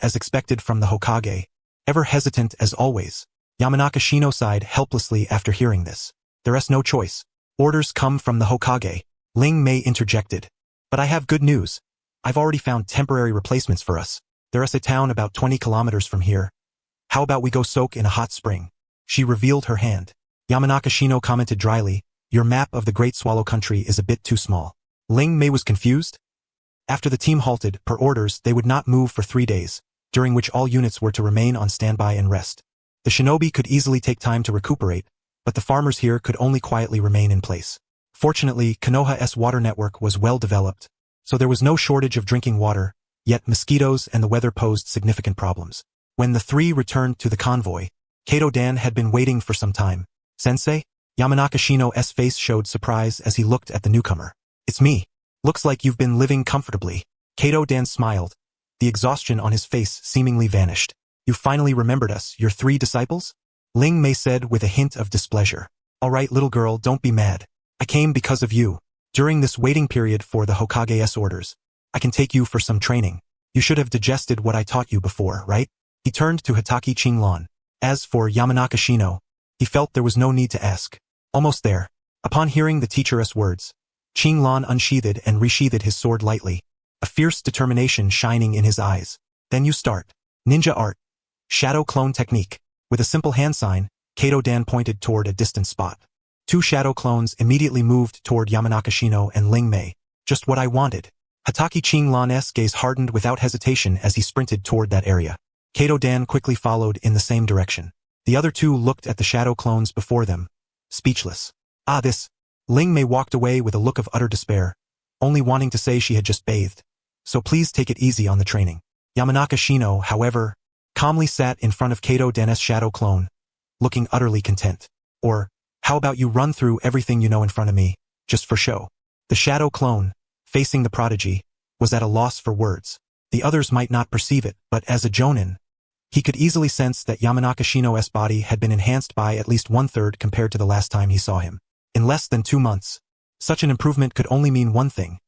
Speaker 1: As expected from the Hokage. Ever hesitant as always, Yamanaka Shino sighed helplessly after hearing this. There's no choice. Orders come from the Hokage. Ling Mei interjected. But I have good news. I've already found temporary replacements for us. There's a town about 20 kilometers from here. How about we go soak in a hot spring? She revealed her hand. Yamanaka Shino commented dryly, your map of the Great Swallow Country is a bit too small. Ling Mei was confused. After the team halted, per orders, they would not move for 3 days, during which all units were to remain on standby and rest. The shinobi could easily take time to recuperate, but the farmers here could only quietly remain in place. Fortunately, Konoha's water network was well developed, so there was no shortage of drinking water, yet mosquitoes and the weather posed significant problems. When the three returned to the convoy, Kato-dan had been waiting for some time. Sensei? Yamanaka Shino's face showed surprise as he looked at the newcomer. It's me. Looks like you've been living comfortably. Kato-dan smiled, the exhaustion on his face seemingly vanished. You finally remembered us, your 3 disciples? Ling Mei said with a hint of displeasure. All right, little girl, don't be mad. I came because of you. During this waiting period for the Hokage's orders, I can take you for some training. You should have digested what I taught you before, right? He turned to Hatake Qinglan. As for Yamanaka Shino, he felt there was no need to ask. Almost there. Upon hearing the teacher's words, Qinglan unsheathed and resheathed his sword lightly, a fierce determination shining in his eyes. Then you start. Ninja art. Shadow clone technique. With a simple hand sign, Kato-dan pointed toward a distant spot. 2 shadow clones immediately moved toward Yamanaka Shino and Ling Mei. Just what I wanted. Hatake Qinglan's gaze hardened without hesitation as he sprinted toward that area. Kato-dan quickly followed in the same direction. The other 2 looked at the shadow clones before them, speechless. This. Ling Mei walked away with a look of utter despair, only wanting to say she had just bathed. So please take it easy on the training. Yamanaka Shino, however, calmly sat in front of Kato-dan's shadow clone, looking utterly content. Or, how about you run through everything you know in front of me, just for show? The shadow clone, facing the prodigy, was at a loss for words. The others might not perceive it, but as a jonin, he could easily sense that Yamanaka Shino's body had been enhanced by at least 1/3 compared to the last time he saw him. In less than 2 months, such an improvement could only mean one thing.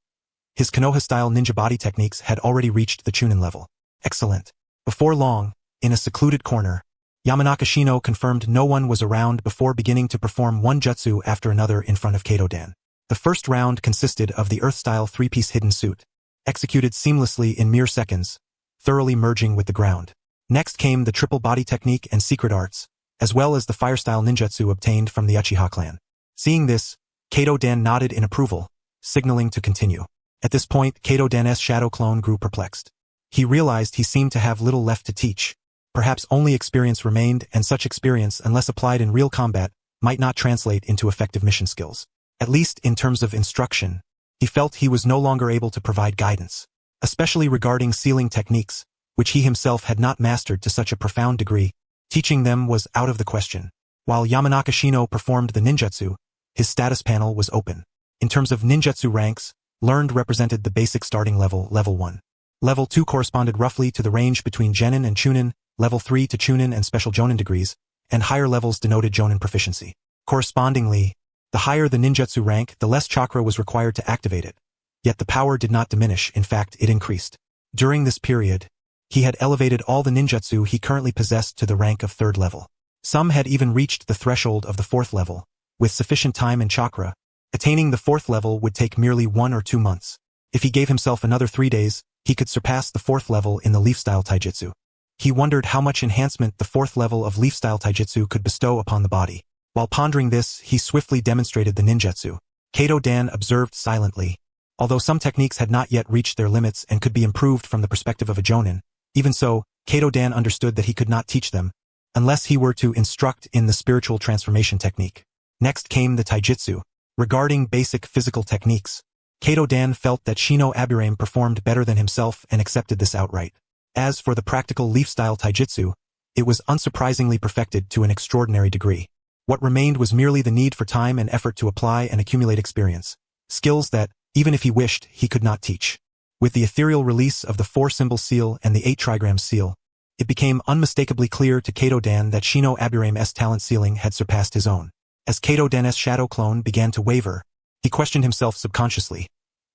Speaker 1: His Konoha-style ninja body techniques had already reached the Chunin level. Excellent. Before long, in a secluded corner, Yamanaka Shino confirmed no one was around before beginning to perform one jutsu after another in front of Kato-dan. The first round consisted of the Earth-style 3-piece hidden suit, executed seamlessly in mere seconds, thoroughly merging with the ground. Next came the triple body technique and secret arts, as well as the fire-style ninjutsu obtained from the Uchiha clan. Seeing this, Kato-dan nodded in approval, signaling to continue. At this point, Kato-dan's shadow clone grew perplexed. He realized he seemed to have little left to teach. Perhaps only experience remained, and such experience, unless applied in real combat, might not translate into effective mission skills. At least in terms of instruction, he felt he was no longer able to provide guidance, especially regarding sealing techniques, which he himself had not mastered to such a profound degree. Teaching them was out of the question. While Yamanaka Shino performed the ninjutsu, his status panel was open. In terms of ninjutsu ranks, learned represented the basic starting level, level 1. Level 2 corresponded roughly to the range between Genin and Chunin, level 3 to Chunin and special Jonin degrees, and higher levels denoted Jonin proficiency. Correspondingly, The higher the ninjutsu rank, the less chakra was required to activate it. Yet the power did not diminish, in fact, it increased. During this period, he had elevated all the ninjutsu he currently possessed to the rank of 3rd level. Some had even reached the threshold of the 4th level. With sufficient time and chakra, attaining the 4th level would take merely 1 or 2 months. If he gave himself another 3 days, he could surpass the 4th level in the leaf-style taijutsu. He wondered how much enhancement the 4th level of leaf-style taijutsu could bestow upon the body. While pondering this, he swiftly demonstrated the ninjutsu. Kato Dan observed silently. Although some techniques had not yet reached their limits and could be improved from the perspective of a jonin, even so, Kato Dan understood that he could not teach them, unless he were to instruct in the spiritual transformation technique. Next came the taijutsu. Regarding basic physical techniques, Kato Dan felt that Shino Aburame performed better than himself and accepted this outright. As for the practical leaf-style taijutsu, it was unsurprisingly perfected to an extraordinary degree. What remained was merely the need for time and effort to apply and accumulate experience, skills that, even if he wished, he could not teach. With the ethereal release of the 4-symbol seal and the 8 trigram seal, it became unmistakably clear to Kato Dan that Shino Aburame's talent ceiling had surpassed his own. As Kato Dan's shadow clone began to waver, he questioned himself subconsciously.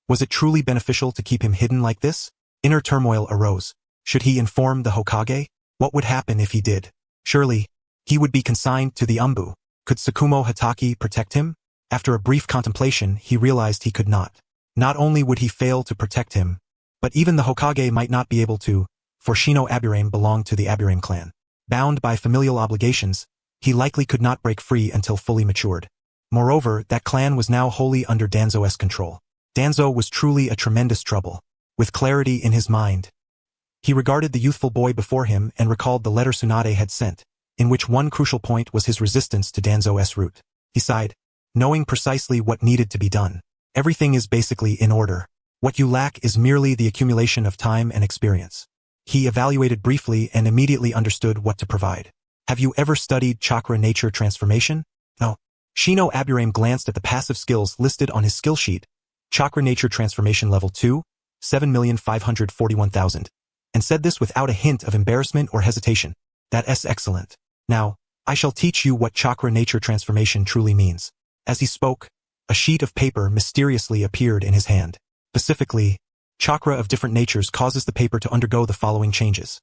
Speaker 1: Was it truly beneficial to keep him hidden like this? Inner turmoil arose. Should he inform the Hokage? What would happen if he did? Surely, he would be consigned to the Umbu. Could Tsukumo Hatake protect him? After a brief contemplation, he realized he could not. Not only would he fail to protect him, but even the Hokage might not be able to, for Shino Aburame belonged to the Aburame clan. Bound by familial obligations, he likely could not break free until fully matured. Moreover, that clan was now wholly under Danzo's control. Danzo was truly a tremendous trouble. With clarity in his mind, he regarded the youthful boy before him and recalled the letter Tsunade had sent, in which one crucial point was his resistance to Danzo's route. He sighed, knowing precisely what needed to be done. Everything is basically in order. What you lack is merely the accumulation of time and experience. He evaluated briefly and immediately understood what to provide. Have you ever studied chakra nature transformation? No. Shino Aburame glanced at the passive skills listed on his skill sheet. Chakra nature transformation level 2, 7,541,000. And said this without a hint of embarrassment or hesitation. That's excellent. Now, I shall teach you what chakra nature transformation truly means. As he spoke, a sheet of paper mysteriously appeared in his hand. Specifically, chakra of different natures causes the paper to undergo the following changes.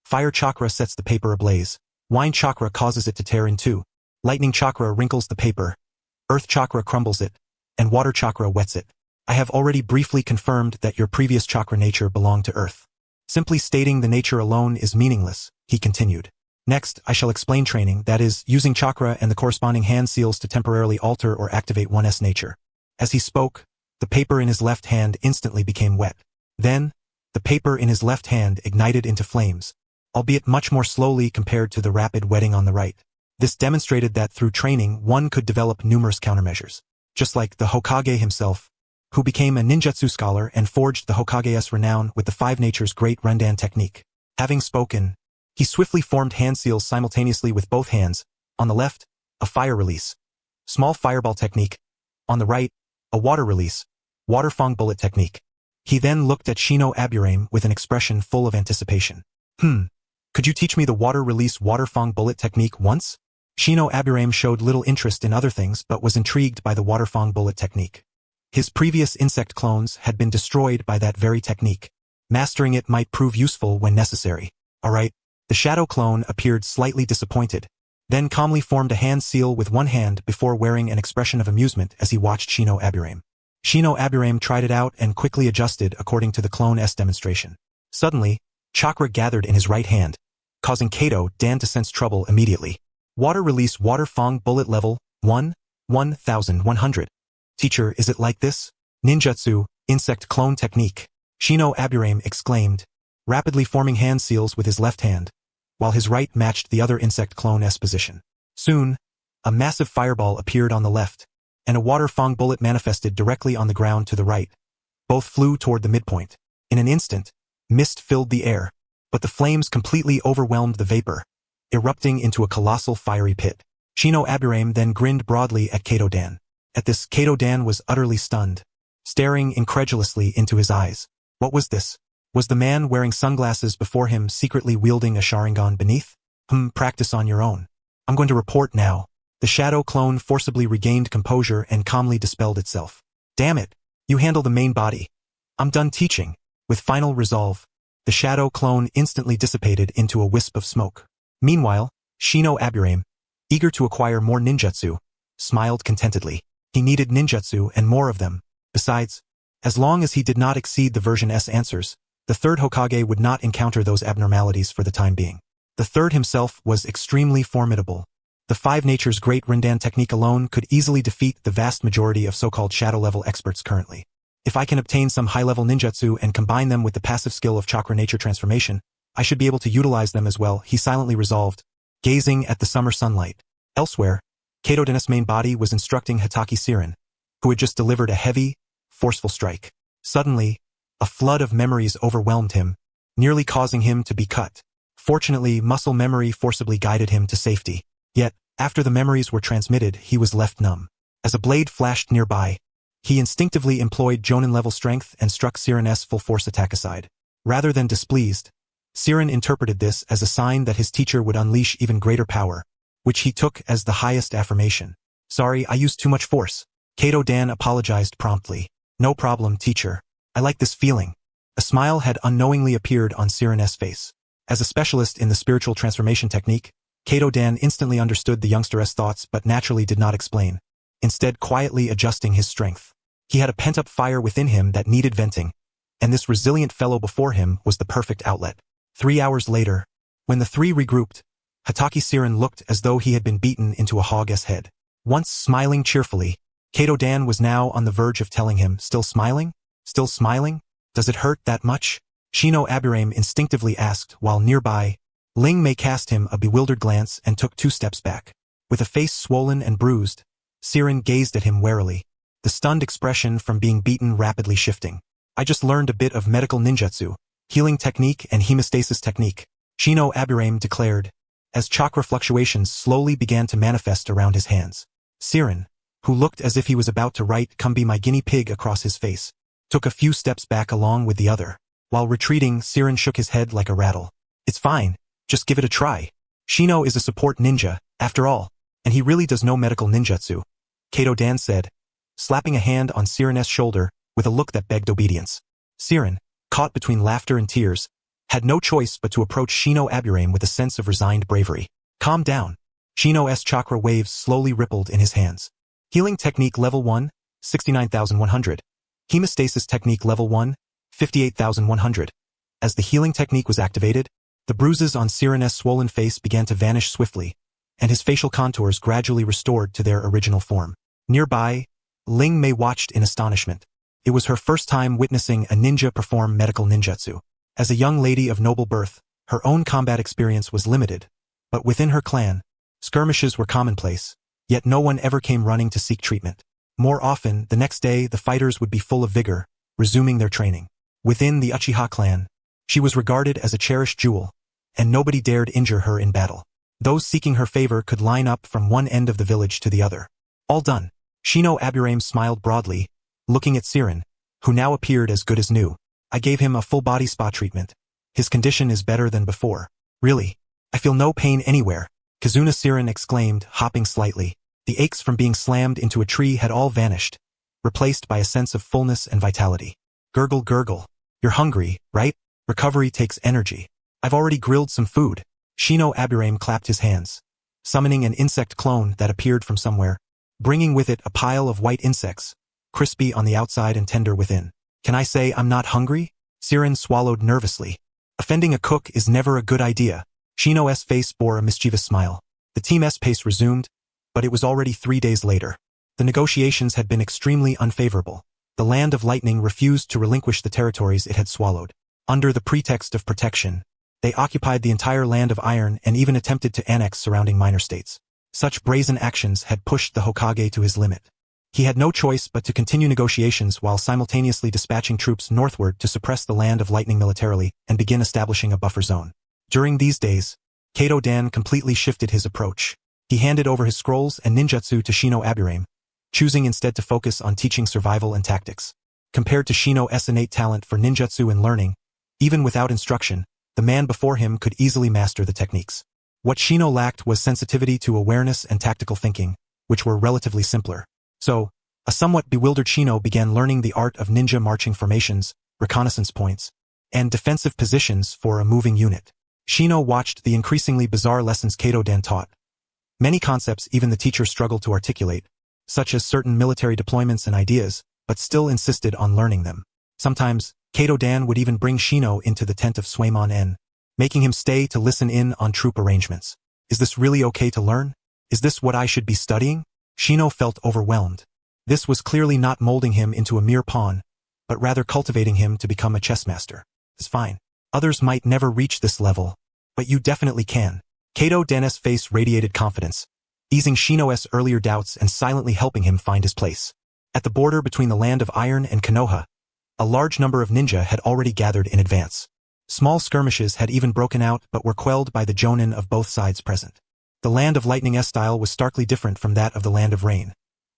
Speaker 1: Fire chakra sets the paper ablaze. Wine chakra causes it to tear in two. Lightning chakra wrinkles the paper. Earth chakra crumbles it. And water chakra wets it. I have already briefly confirmed that your previous chakra nature belonged to Earth. Simply stating the nature alone is meaningless, he continued. Next, I shall explain training, that is, using chakra and the corresponding hand seals to temporarily alter or activate one's nature. As he spoke, the paper in his left hand instantly became wet. Then, the paper in his left hand ignited into flames, albeit much more slowly compared to the rapid wetting on the right. This demonstrated that through training one could develop numerous countermeasures. Just like the Hokage himself, who became a ninjutsu scholar and forged the Hokage's renown with the 5 Natures Great Rendan technique. Having spoken, he swiftly formed hand seals simultaneously with both hands. On the left, a fire release, small fireball technique. On the right, a water release, water fang bullet technique. He then looked at Shino Aburame with an expression full of anticipation. Could you teach me the water release water fang bullet technique once? Shino Aburame showed little interest in other things but was intrigued by the water fang bullet technique. His previous insect clones had been destroyed by that very technique. Mastering it might prove useful when necessary. Alright. The shadow clone appeared slightly disappointed, then calmly formed a hand seal with one hand before wearing an expression of amusement as he watched Shino Aburame. Shino Aburame tried it out and quickly adjusted according to the clone's demonstration. Suddenly, chakra gathered in his right hand, causing Kato Dan to sense trouble immediately. Water release water fang bullet level 1, 1100. Teacher, is it like this? Ninjutsu, insect clone technique. Shino Aburame exclaimed, rapidly forming hand seals with his left hand, while his right matched the other insect clone's position. Soon, a massive fireball appeared on the left, and a water fang bullet manifested directly on the ground to the right. Both flew toward the midpoint. In an instant, mist filled the air, but the flames completely overwhelmed the vapor, erupting into a colossal fiery pit. Shino Aburame then grinned broadly at Kato Dan. At this, Kato Dan was utterly stunned, staring incredulously into his eyes. What was this? Was the man wearing sunglasses before him secretly wielding a Sharingan beneath? Practice on your own. I'm going to report now. The shadow clone forcibly regained composure and calmly dispelled itself. Damn it, you handle the main body. I'm done teaching. With final resolve, the shadow clone instantly dissipated into a wisp of smoke. Meanwhile, Shino Aburame, eager to acquire more ninjutsu, smiled contentedly. He needed ninjutsu and more of them. Besides, as long as he did not exceed the version S answers, the third Hokage would not encounter those abnormalities for the time being. The third himself was extremely formidable. The Five Natures Great Rindan technique alone could easily defeat the vast majority of so-called shadow-level experts currently. If I can obtain some high-level ninjutsu and combine them with the passive skill of chakra nature transformation, I should be able to utilize them as well, he silently resolved, gazing at the summer sunlight. Elsewhere, Kato Dennis' main body was instructing Hatake Sirin, who had just delivered a heavy, forceful strike. Suddenly, a flood of memories overwhelmed him, nearly causing him to be cut. Fortunately, muscle memory forcibly guided him to safety. Yet, after the memories were transmitted, he was left numb. As a blade flashed nearby, he instinctively employed Jonin-level strength and struck Sirin's full-force attack aside. Rather than displeased, Sirin interpreted this as a sign that his teacher would unleash even greater power, which he took as the highest affirmation. Sorry, I used too much force. Kato Dan apologized promptly. No problem, teacher. I like this feeling. A smile had unknowingly appeared on Sirin's face. As a specialist in the spiritual transformation technique, Kato Dan instantly understood the youngster's thoughts but naturally did not explain, instead quietly adjusting his strength. He had a pent-up fire within him that needed venting, and this resilient fellow before him was the perfect outlet. 3 hours later, when the three regrouped, Hatake Sirin looked as though he had been beaten into a hog's head. Once smiling cheerfully, Kato Dan was now on the verge of telling him, "Still smiling? Still smiling? Does it hurt that much?" Shino Aburame instinctively asked, while nearby, Ling Mei cast him a bewildered glance and took 2 steps back. With a face swollen and bruised, Sirin gazed at him warily, the stunned expression from being beaten rapidly shifting. "I just learned a bit of medical ninjutsu, healing technique and hemostasis technique," Shino Aburame declared, as chakra fluctuations slowly began to manifest around his hands. Sirin, who looked as if he was about to write "Come be my guinea pig" across his face, took a few steps back along with the other. While retreating, Sirin shook his head like a rattle. "It's fine. Just give it a try. Shino is a support ninja, after all, and he really does know medical ninjutsu," Kato Dan said, slapping a hand on Sirin's shoulder with a look that begged obedience. Sirin, caught between laughter and tears, had no choice but to approach Shino Aburame with a sense of resigned bravery. "Calm down." Shino's chakra waves slowly rippled in his hands. Healing Technique Level 1, 69,100. Hemostasis Technique Level 1, 58,100. As the healing technique was activated, the bruises on Sirin's swollen face began to vanish swiftly, and his facial contours gradually restored to their original form. Nearby, Ling Mei watched in astonishment. It was her first time witnessing a ninja perform medical ninjutsu. As a young lady of noble birth, her own combat experience was limited, but within her clan, skirmishes were commonplace, yet no one ever came running to seek treatment. More often, the next day, the fighters would be full of vigor, resuming their training. Within the Uchiha clan, she was regarded as a cherished jewel, and nobody dared injure her in battle. Those seeking her favor could line up from one end of the village to the other. All done. Shino Aburame smiled broadly, looking at Sirin, who now appeared as good as new. "I gave him a full-body spa treatment. His condition is better than before. Really, I feel no pain anywhere," Kazuna Sirin exclaimed, hopping slightly. The aches from being slammed into a tree had all vanished, replaced by a sense of fullness and vitality. "Gurgle gurgle. You're hungry, right? Recovery takes energy. I've already grilled some food." Shino Aburame clapped his hands, summoning an insect clone that appeared from somewhere, bringing with it a pile of white insects, crispy on the outside and tender within. "Can I say I'm not hungry?" Sirin swallowed nervously. Offending a cook is never a good idea. Shino's face bore a mischievous smile. The team's pace resumed, but it was already 3 days later. The negotiations had been extremely unfavorable. The Land of Lightning refused to relinquish the territories it had swallowed. Under the pretext of protection, they occupied the entire Land of Iron and even attempted to annex surrounding minor states. Such brazen actions had pushed the Hokage to his limit. He had no choice but to continue negotiations while simultaneously dispatching troops northward to suppress the Land of Lightning militarily and begin establishing a buffer zone. During these days, Kato Dan completely shifted his approach. He handed over his scrolls and ninjutsu to Shino Aburame, choosing instead to focus on teaching survival and tactics. Compared to Shino's innate talent for ninjutsu and learning, even without instruction, the man before him could easily master the techniques. What Shino lacked was sensitivity to awareness and tactical thinking, which were relatively simpler. So, a somewhat bewildered Shino began learning the art of ninja marching formations, reconnaissance points, and defensive positions for a moving unit. Shino watched the increasingly bizarre lessons Kaido-dan taught. Many concepts even the teacher struggled to articulate, such as certain military deployments and ideas, but still insisted on learning them. Sometimes, Kaido-dan would even bring Shino into the tent of Suemon-en, making him stay to listen in on troop arrangements. Is this really okay to learn? Is this what I should be studying? Shino felt overwhelmed. This was clearly not molding him into a mere pawn, but rather cultivating him to become a chess master. It's fine. Others might never reach this level, but you definitely can. Kaido-dan's face radiated confidence, easing Shino's earlier doubts and silently helping him find his place. At the border between the land of Iron and Konoha, a large number of ninja had already gathered in advance. Small skirmishes had even broken out but were quelled by the jonin of both sides present. The land of Lightning's style was starkly different from that of the land of Rain.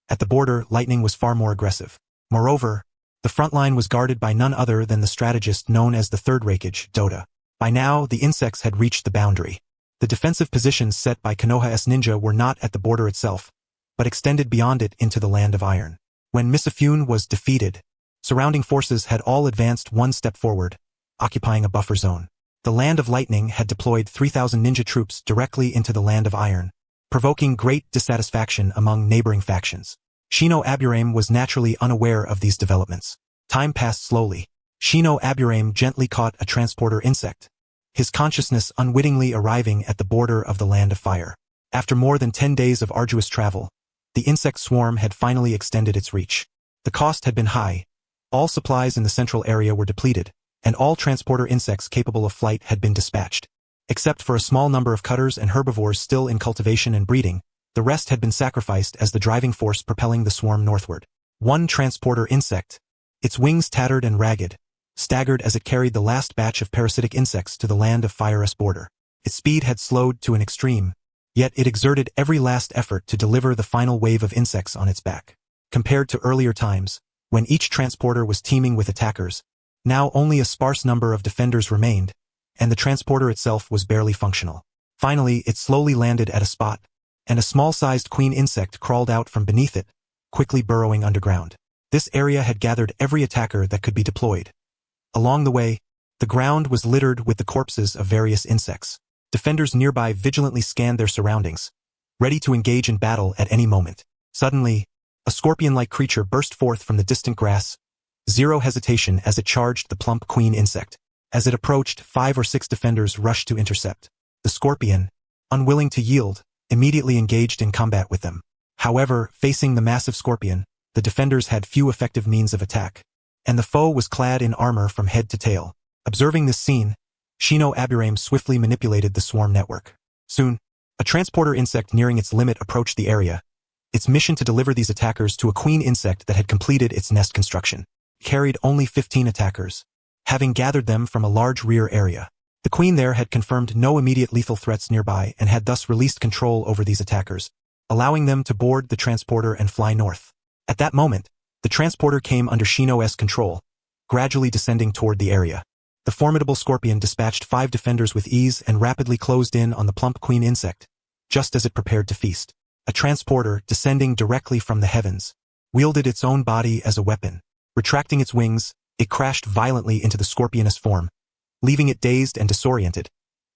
Speaker 1: At the border, Lightning was far more aggressive. Moreover, the front line was guarded by none other than the strategist known as the Third Raikage, Dota. By now, the insects had reached the boundary. The defensive positions set by Konoha's ninja were not at the border itself, but extended beyond it into the land of Iron. When Misafune was defeated, surrounding forces had all advanced one step forward, occupying a buffer zone. The land of Lightning had deployed 3,000 ninja troops directly into the land of Iron, provoking great dissatisfaction among neighboring factions. Shino Aburame was naturally unaware of these developments. Time passed slowly. Shino Aburame gently caught a transporter insect, his consciousness unwittingly arriving at the border of the land of fire. After more than 10 days of arduous travel, the insect swarm had finally extended its reach. The cost had been high. All supplies in the central area were depleted, and all transporter insects capable of flight had been dispatched. Except for a small number of cutters and herbivores still in cultivation and breeding, the rest had been sacrificed as the driving force propelling the swarm northward. One transporter insect, its wings tattered and ragged, staggered as it carried the last batch of parasitic insects to the land of Fire's border. Its speed had slowed to an extreme, yet it exerted every last effort to deliver the final wave of insects on its back. Compared to earlier times, when each transporter was teeming with attackers, now only a sparse number of defenders remained, and the transporter itself was barely functional. Finally, it slowly landed at a spot, and a small-sized queen insect crawled out from beneath it, quickly burrowing underground. This area had gathered every attacker that could be deployed. Along the way, the ground was littered with the corpses of various insects. Defenders nearby vigilantly scanned their surroundings, ready to engage in battle at any moment. Suddenly, a scorpion-like creature burst forth from the distant grass, zero hesitation as it charged the plump queen insect. As it approached, 5 or 6 defenders rushed to intercept. The scorpion, unwilling to yield, immediately engaged in combat with them. However, facing the massive scorpion, the defenders had few effective means of attack, and the foe was clad in armor from head to tail. Observing this scene, Shino Aburame swiftly manipulated the swarm network. Soon, a transporter insect nearing its limit approached the area, its mission to deliver these attackers to a queen insect that had completed its nest construction. It carried only 15 attackers, having gathered them from a large rear area. The queen there had confirmed no immediate lethal threats nearby and had thus released control over these attackers, allowing them to board the transporter and fly north. At that moment, the transporter came under Shino's control, gradually descending toward the area. The formidable scorpion dispatched 5 defenders with ease and rapidly closed in on the plump queen insect, just as it prepared to feast. A transporter, descending directly from the heavens, wielded its own body as a weapon. Retracting its wings, it crashed violently into the scorpionous form, leaving it dazed and disoriented,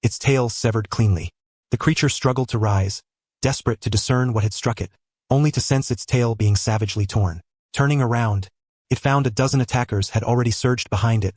Speaker 1: its tail severed cleanly. The creature struggled to rise, desperate to discern what had struck it, only to sense its tail being savagely torn. Turning around, it found a dozen attackers had already surged behind it,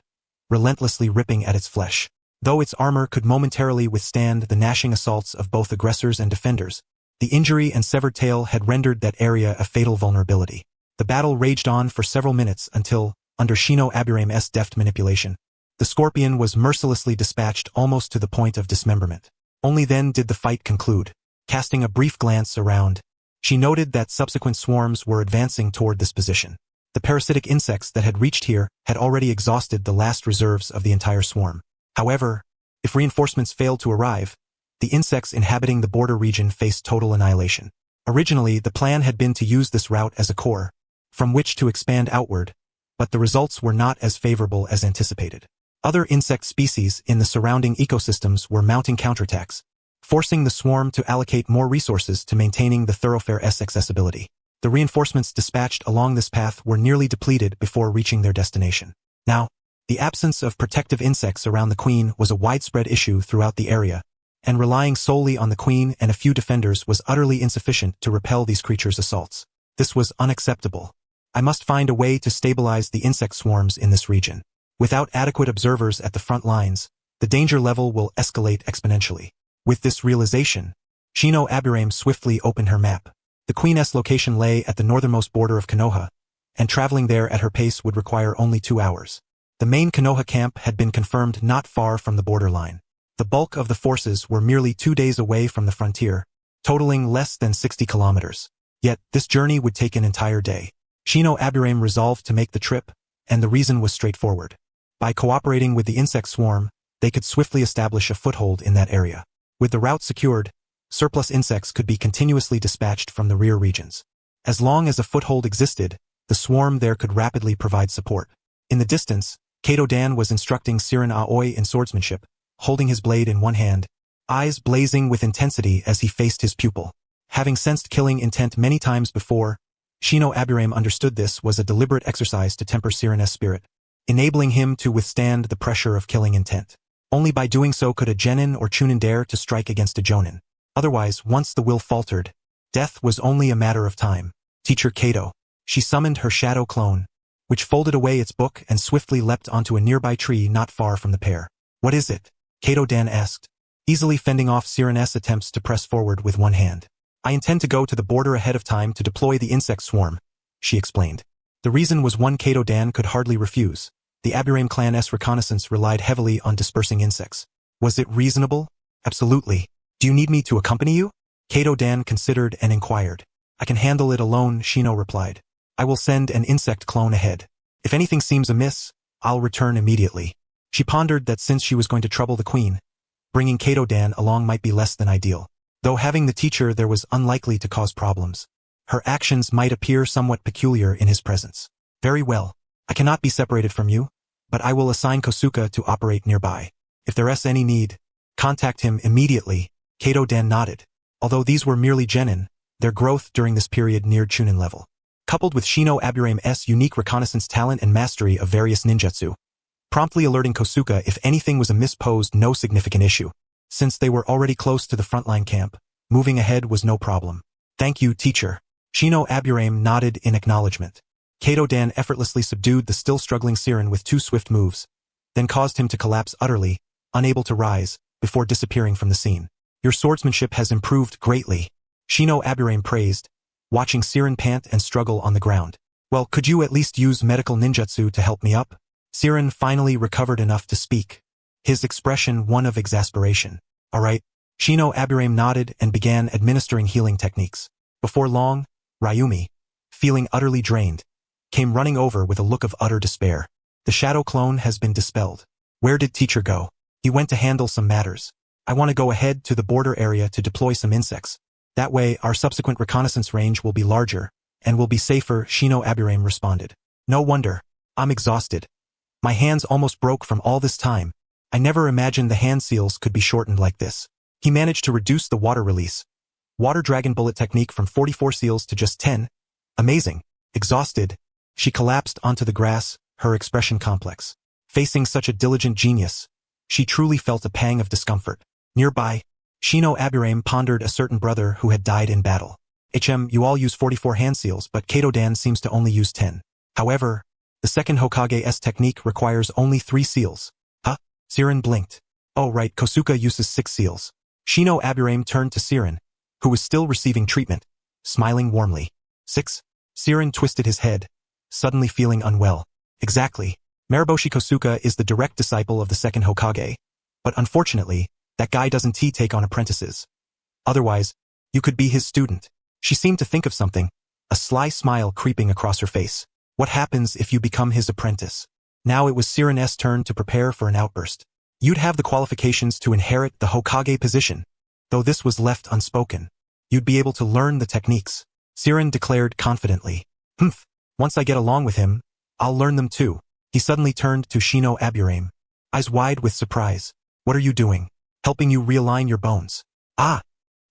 Speaker 1: relentlessly ripping at its flesh. Though its armor could momentarily withstand the gnashing assaults of both aggressors and defenders, the injury and severed tail had rendered that area a fatal vulnerability. The battle raged on for several minutes until, under Shino Aburame's deft manipulation, the scorpion was mercilessly dispatched almost to the point of dismemberment. Only then did the fight conclude. Casting a brief glance around, she noted that subsequent swarms were advancing toward this position. The parasitic insects that had reached here had already exhausted the last reserves of the entire swarm. However, if reinforcements failed to arrive, the insects inhabiting the border region faced total annihilation. Originally, the plan had been to use this route as a core, from which to expand outward, but the results were not as favorable as anticipated. Other insect species in the surrounding ecosystems were mounting counterattacks, forcing the swarm to allocate more resources to maintaining the thoroughfare's accessibility. The reinforcements dispatched along this path were nearly depleted before reaching their destination. Now, the absence of protective insects around the queen was a widespread issue throughout the area, and relying solely on the queen and a few defenders was utterly insufficient to repel these creatures' assaults. This was unacceptable. I must find a way to stabilize the insect swarms in this region. Without adequate observers at the front lines, the danger level will escalate exponentially. With this realization, Shino Aburame swiftly opened her map. The queen's location lay at the northernmost border of Konoha, and traveling there at her pace would require only 2 hours. The main Konoha camp had been confirmed not far from the borderline. The bulk of the forces were merely 2 days away from the frontier, totaling less than 60 kilometers. Yet, this journey would take an entire day. Shino Aburame resolved to make the trip, and the reason was straightforward. By cooperating with the insect swarm, they could swiftly establish a foothold in that area. With the route secured, surplus insects could be continuously dispatched from the rear regions. As long as a foothold existed, the swarm there could rapidly provide support. In the distance, Kato Dan was instructing Siren Aoi in swordsmanship, holding his blade in one hand, eyes blazing with intensity as he faced his pupil. Having sensed killing intent many times before, Shino Aburame understood this was a deliberate exercise to temper Siren's spirit, enabling him to withstand the pressure of killing intent. Only by doing so could a genin or chunin dare to strike against a jonin. Otherwise, once the will faltered, death was only a matter of time. Teacher Kato. She summoned her shadow clone, which folded away its book and swiftly leapt onto a nearby tree not far from the pair. What is it? Kato Dan asked, easily fending off Siren's attempts to press forward with one hand. I intend to go to the border ahead of time to deploy the insect swarm, she explained. The reason was one Kato Dan could hardly refuse. The Aburame clan's reconnaissance relied heavily on dispersing insects. Was it reasonable? Absolutely. Do you need me to accompany you? Kato Dan considered and inquired. I can handle it alone, Shino replied. I will send an insect clone ahead. If anything seems amiss, I'll return immediately. She pondered that since she was going to trouble the queen, bringing Kato Dan along might be less than ideal. Though having the teacher there was unlikely to cause problems. Her actions might appear somewhat peculiar in his presence. Very well. I cannot be separated from you, but I will assign Kosuka to operate nearby. If there's any need, contact him immediately. Kato Dan nodded. Although these were merely genin, their growth during this period neared chunin level. Coupled with Shino Aburame's unique reconnaissance talent and mastery of various ninjutsu, promptly alerting Kosuka if anything was amiss posed no significant issue. Since they were already close to the frontline camp, moving ahead was no problem. Thank you, teacher. Shino Aburame nodded in acknowledgement. Kato Dan effortlessly subdued the still struggling Siren with 2 swift moves, then caused him to collapse utterly, unable to rise, before disappearing from the scene. Your swordsmanship has improved greatly, Shino Aburame praised, watching Siren pant and struggle on the ground. Well, could you at least use medical ninjutsu to help me up? Siren finally recovered enough to speak, his expression one of exasperation. All right. Shino Aburame nodded and began administering healing techniques. Before long, Ryumi, feeling utterly drained, came running over with a look of utter despair. The shadow clone has been dispelled. Where did teacher go? He went to handle some matters. I want to go ahead to the border area to deploy some insects. That way, our subsequent reconnaissance range will be larger, and will be safer, Shino Aburame responded. No wonder. I'm exhausted. My hands almost broke from all this time. I never imagined the hand seals could be shortened like this. He managed to reduce the water release. Water dragon bullet technique from 44 seals to just 10. Amazing. Exhausted, she collapsed onto the grass, her expression complex. Facing such a diligent genius, she truly felt a pang of discomfort. Nearby, Shino Aburame pondered a certain brother who had died in battle. You all use 44 hand seals, but Kato Dan seems to only use 10. However, the second Hokage's technique requires only 3 seals. Huh? Siren blinked. Oh right, Kosuka uses 6 seals. Shino Aburame turned to Siren, who was still receiving treatment, smiling warmly. 6? Siren twisted his head, suddenly feeling unwell. Exactly. Mariboshi Kosuka is the direct disciple of the second Hokage, but unfortunately, that guy doesn't take on apprentices. Otherwise, you could be his student. She seemed to think of something, a sly smile creeping across her face. What happens if you become his apprentice? Now it was Siren's turn to prepare for an outburst. You'd have the qualifications to inherit the Hokage position, though this was left unspoken. You'd be able to learn the techniques, Siren declared confidently. Once I get along with him, I'll learn them too. He suddenly turned to Shino Aburame, eyes wide with surprise. What are you doing? Helping you realign your bones. Ah!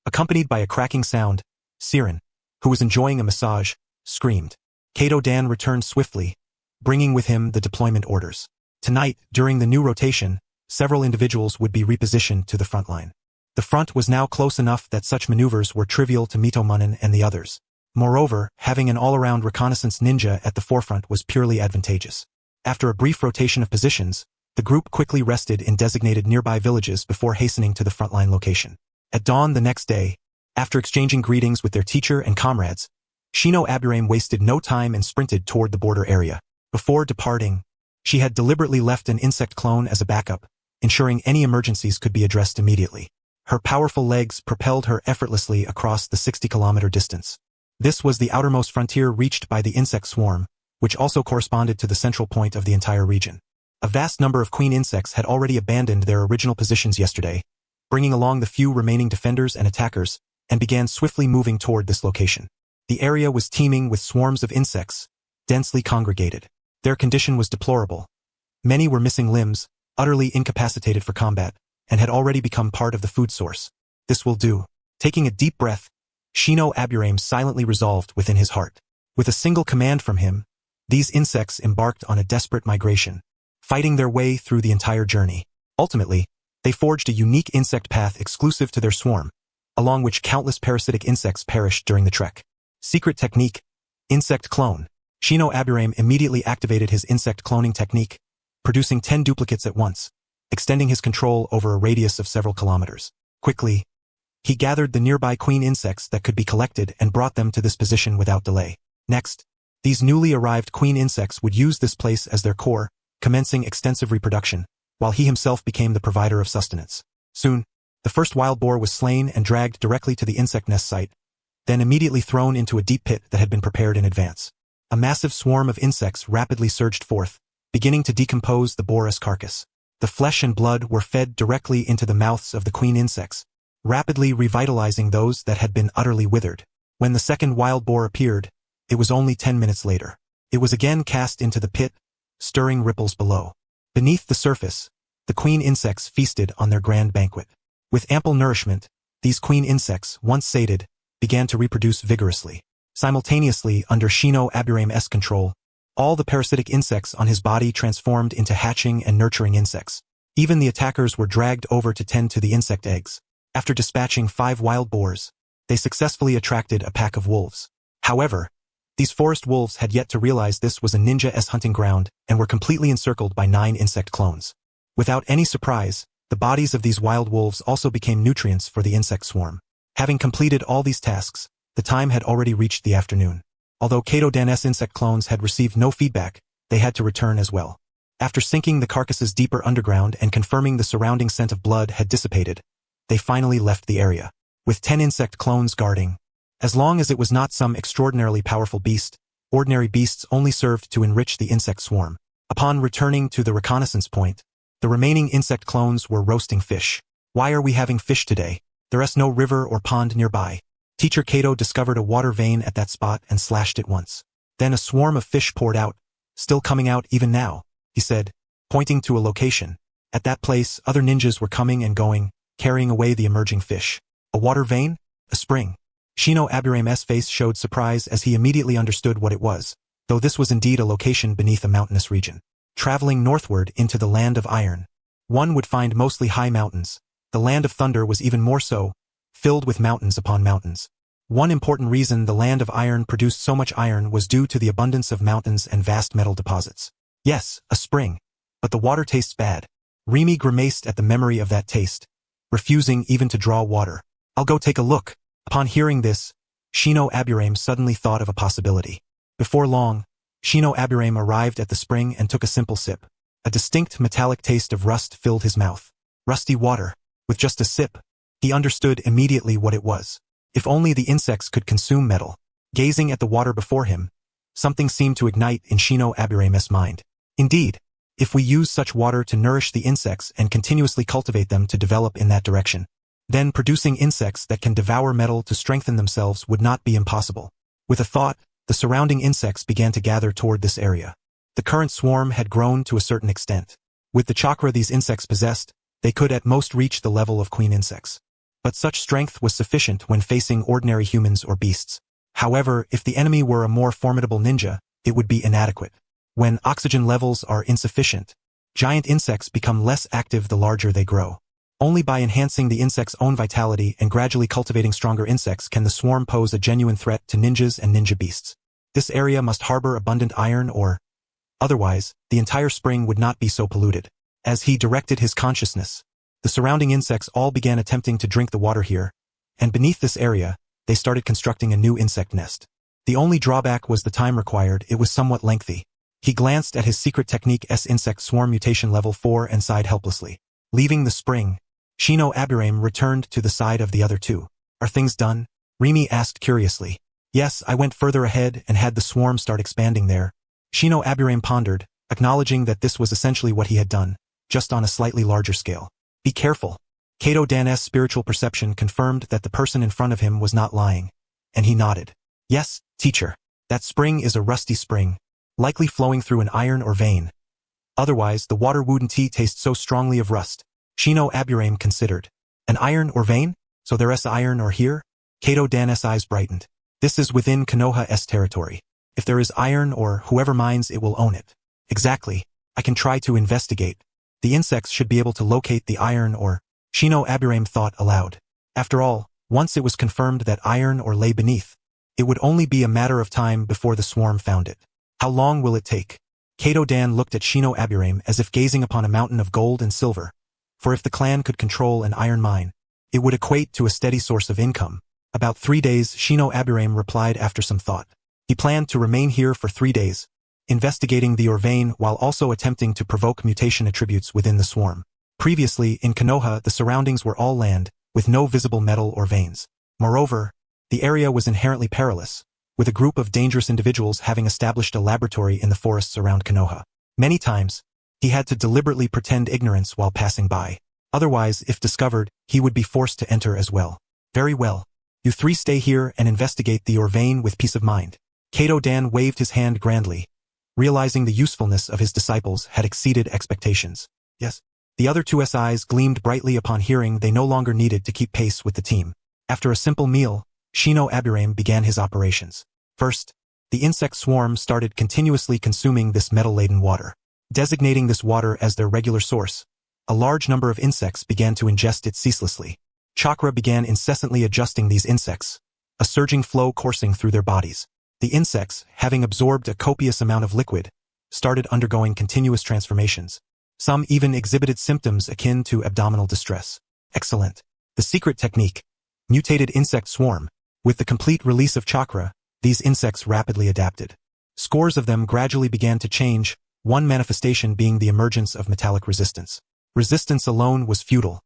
Speaker 1: Accompanied by a cracking sound, Siren, who was enjoying a massage, screamed. Kato Dan returned swiftly, bringing with him the deployment orders. Tonight, during the new rotation, several individuals would be repositioned to the front line. The front was now close enough that such maneuvers were trivial to Mitomunin and the others. Moreover, having an all-around reconnaissance ninja at the forefront was purely advantageous. After a brief rotation of positions, the group quickly rested in designated nearby villages before hastening to the frontline location. At dawn the next day, after exchanging greetings with their teacher and comrades, Shino Aburame wasted no time and sprinted toward the border area. Before departing, she had deliberately left an insect clone as a backup, ensuring any emergencies could be addressed immediately. Her powerful legs propelled her effortlessly across the 60-kilometer distance. This was the outermost frontier reached by the insect swarm, which also corresponded to the central point of the entire region. A vast number of queen insects had already abandoned their original positions yesterday, bringing along the few remaining defenders and attackers, and began swiftly moving toward this location. The area was teeming with swarms of insects, densely congregated. Their condition was deplorable. Many were missing limbs, utterly incapacitated for combat, and had already become part of the food source. This will do. Taking a deep breath, Shino Aburame silently resolved within his heart. With a single command from him, these insects embarked on a desperate migration, fighting their way through the entire journey. Ultimately, they forged a unique insect path exclusive to their swarm, along which countless parasitic insects perished during the trek. Secret technique: insect clone. Shino Aburame immediately activated his insect cloning technique, producing 10 duplicates at once, extending his control over a radius of several kilometers. Quickly, he gathered the nearby queen insects that could be collected and brought them to this position without delay. Next, these newly arrived queen insects would use this place as their core, commencing extensive reproduction, while he himself became the provider of sustenance. Soon, the first wild boar was slain and dragged directly to the insect nest site, then immediately thrown into a deep pit that had been prepared in advance. A massive swarm of insects rapidly surged forth, beginning to decompose the boar's carcass. The flesh and blood were fed directly into the mouths of the queen insects, rapidly revitalizing those that had been utterly withered. When the second wild boar appeared, it was only 10 minutes later. It was again cast into the pit, stirring ripples below. Beneath the surface, the queen insects feasted on their grand banquet. With ample nourishment, these queen insects, once sated, began to reproduce vigorously. Simultaneously, under Shino Aburame's control, all the parasitic insects on his body transformed into hatching and nurturing insects. Even the attackers were dragged over to tend to the insect eggs. After dispatching 5 wild boars, they successfully attracted a pack of wolves. However, these forest wolves had yet to realize this was a ninja's hunting ground and were completely encircled by 9 insect clones. Without any surprise, the bodies of these wild wolves also became nutrients for the insect swarm. Having completed all these tasks, the time had already reached the afternoon. Although Kato Dan's insect clones had received no feedback, they had to return as well. After sinking the carcasses deeper underground and confirming the surrounding scent of blood had dissipated, they finally left the area, with 10 insect clones guarding. As long as it was not some extraordinarily powerful beast, ordinary beasts only served to enrich the insect swarm. Upon returning to the reconnaissance point, the remaining insect clones were roasting fish. Why are we having fish today? There is no river or pond nearby. Teacher Kato discovered a water vein at that spot and slashed it once. Then a swarm of fish poured out, still coming out even now, he said, pointing to a location. At that place, other ninjas were coming and going, carrying away the emerging fish. A water vein? A spring. Shino Aburame's face showed surprise as he immediately understood what it was, though this was indeed a location beneath a mountainous region. Traveling northward into the land of iron, one would find mostly high mountains. The land of thunder was even more so, filled with mountains upon mountains. One important reason the land of iron produced so much iron was due to the abundance of mountains and vast metal deposits. Yes, a spring, but the water tastes bad. Remy grimaced at the memory of that taste, refusing even to draw water. I'll go take a look. Upon hearing this, Shino Aburame suddenly thought of a possibility. Before long, Shino Aburame arrived at the spring and took a simple sip. A distinct metallic taste of rust filled his mouth. Rusty water. With just a sip, he understood immediately what it was. If only the insects could consume metal. Gazing at the water before him, something seemed to ignite in Shino Aburame's mind. Indeed, if we use such water to nourish the insects and continuously cultivate them to develop in that direction, then producing insects that can devour metal to strengthen themselves would not be impossible. With a thought, the surrounding insects began to gather toward this area. The current swarm had grown to a certain extent. With the chakra these insects possessed, they could at most reach the level of queen insects. but such strength was sufficient when facing ordinary humans or beasts. However, if the enemy were a more formidable ninja, it would be inadequate. When oxygen levels are insufficient, giant insects become less active the larger they grow. Only by enhancing the insect's own vitality and gradually cultivating stronger insects can the swarm pose a genuine threat to ninjas and ninja beasts. This area must harbor abundant iron or otherwise, the entire spring would not be so polluted. As he directed his consciousness, the surrounding insects all began attempting to drink the water here, and beneath this area, they started constructing a new insect nest. The only drawback was the time required. It was somewhat lengthy. He glanced at his secret technique insect swarm mutation level 4 and sighed helplessly. Leaving the spring, Shino Aburame returned to the side of the other two. Are things done? Rimi asked curiously. Yes, I went further ahead and had the swarm start expanding there. Shino Aburame pondered, acknowledging that this was essentially what he had done, just on a slightly larger scale. Be careful. Kato Dan's spiritual perception confirmed that the person in front of him was not lying, and he nodded. Yes, teacher. That spring is a rusty spring, likely flowing through an iron or vein. Otherwise, the water wouldn't taste so strongly of rust. Shino Aburame considered. An iron or vein? So there's iron or here? Kato Dan's eyes brightened. This is within Konoha's territory. If there is iron or whoever mines it will own it. Exactly. I can try to investigate. The insects should be able to locate the iron or... Shino Aburame thought aloud. After all, once it was confirmed that iron ore lay beneath, it would only be a matter of time before the swarm found it. How long will it take? Kato Dan looked at Shino Aburame as if gazing upon a mountain of gold and silver. For if the clan could control an iron mine, it would equate to a steady source of income. About 3 days, Shino Aburame replied after some thought. He planned to remain here for 3 days, investigating the ore vein while also attempting to provoke mutation attributes within the swarm. Previously, in Konoha, the surroundings were all land, with no visible metal or veins. Moreover, the area was inherently perilous, with a group of dangerous individuals having established a laboratory in the forests around Konoha. Many times, he had to deliberately pretend ignorance while passing by. Otherwise, if discovered, he would be forced to enter as well. Very well. You 3 stay here and investigate the ore vein with peace of mind. Kato Dan waved his hand grandly, realizing the usefulness of his disciples had exceeded expectations. Yes. The other 2's eyes gleamed brightly upon hearing they no longer needed to keep pace with the team. After a simple meal, Shino Aburame began his operations. First, the insect swarm started continuously consuming this metal-laden water. Designating this water as their regular source, a large number of insects began to ingest it ceaselessly. Chakra began incessantly adjusting these insects, a surging flow coursing through their bodies. The insects, having absorbed a copious amount of liquid, started undergoing continuous transformations. Some even exhibited symptoms akin to abdominal distress. Excellent. The secret technique, mutated insect swarm. With the complete release of chakra, these insects rapidly adapted. Scores of them gradually began to change, one manifestation being the emergence of metallic resistance. Resistance alone was futile.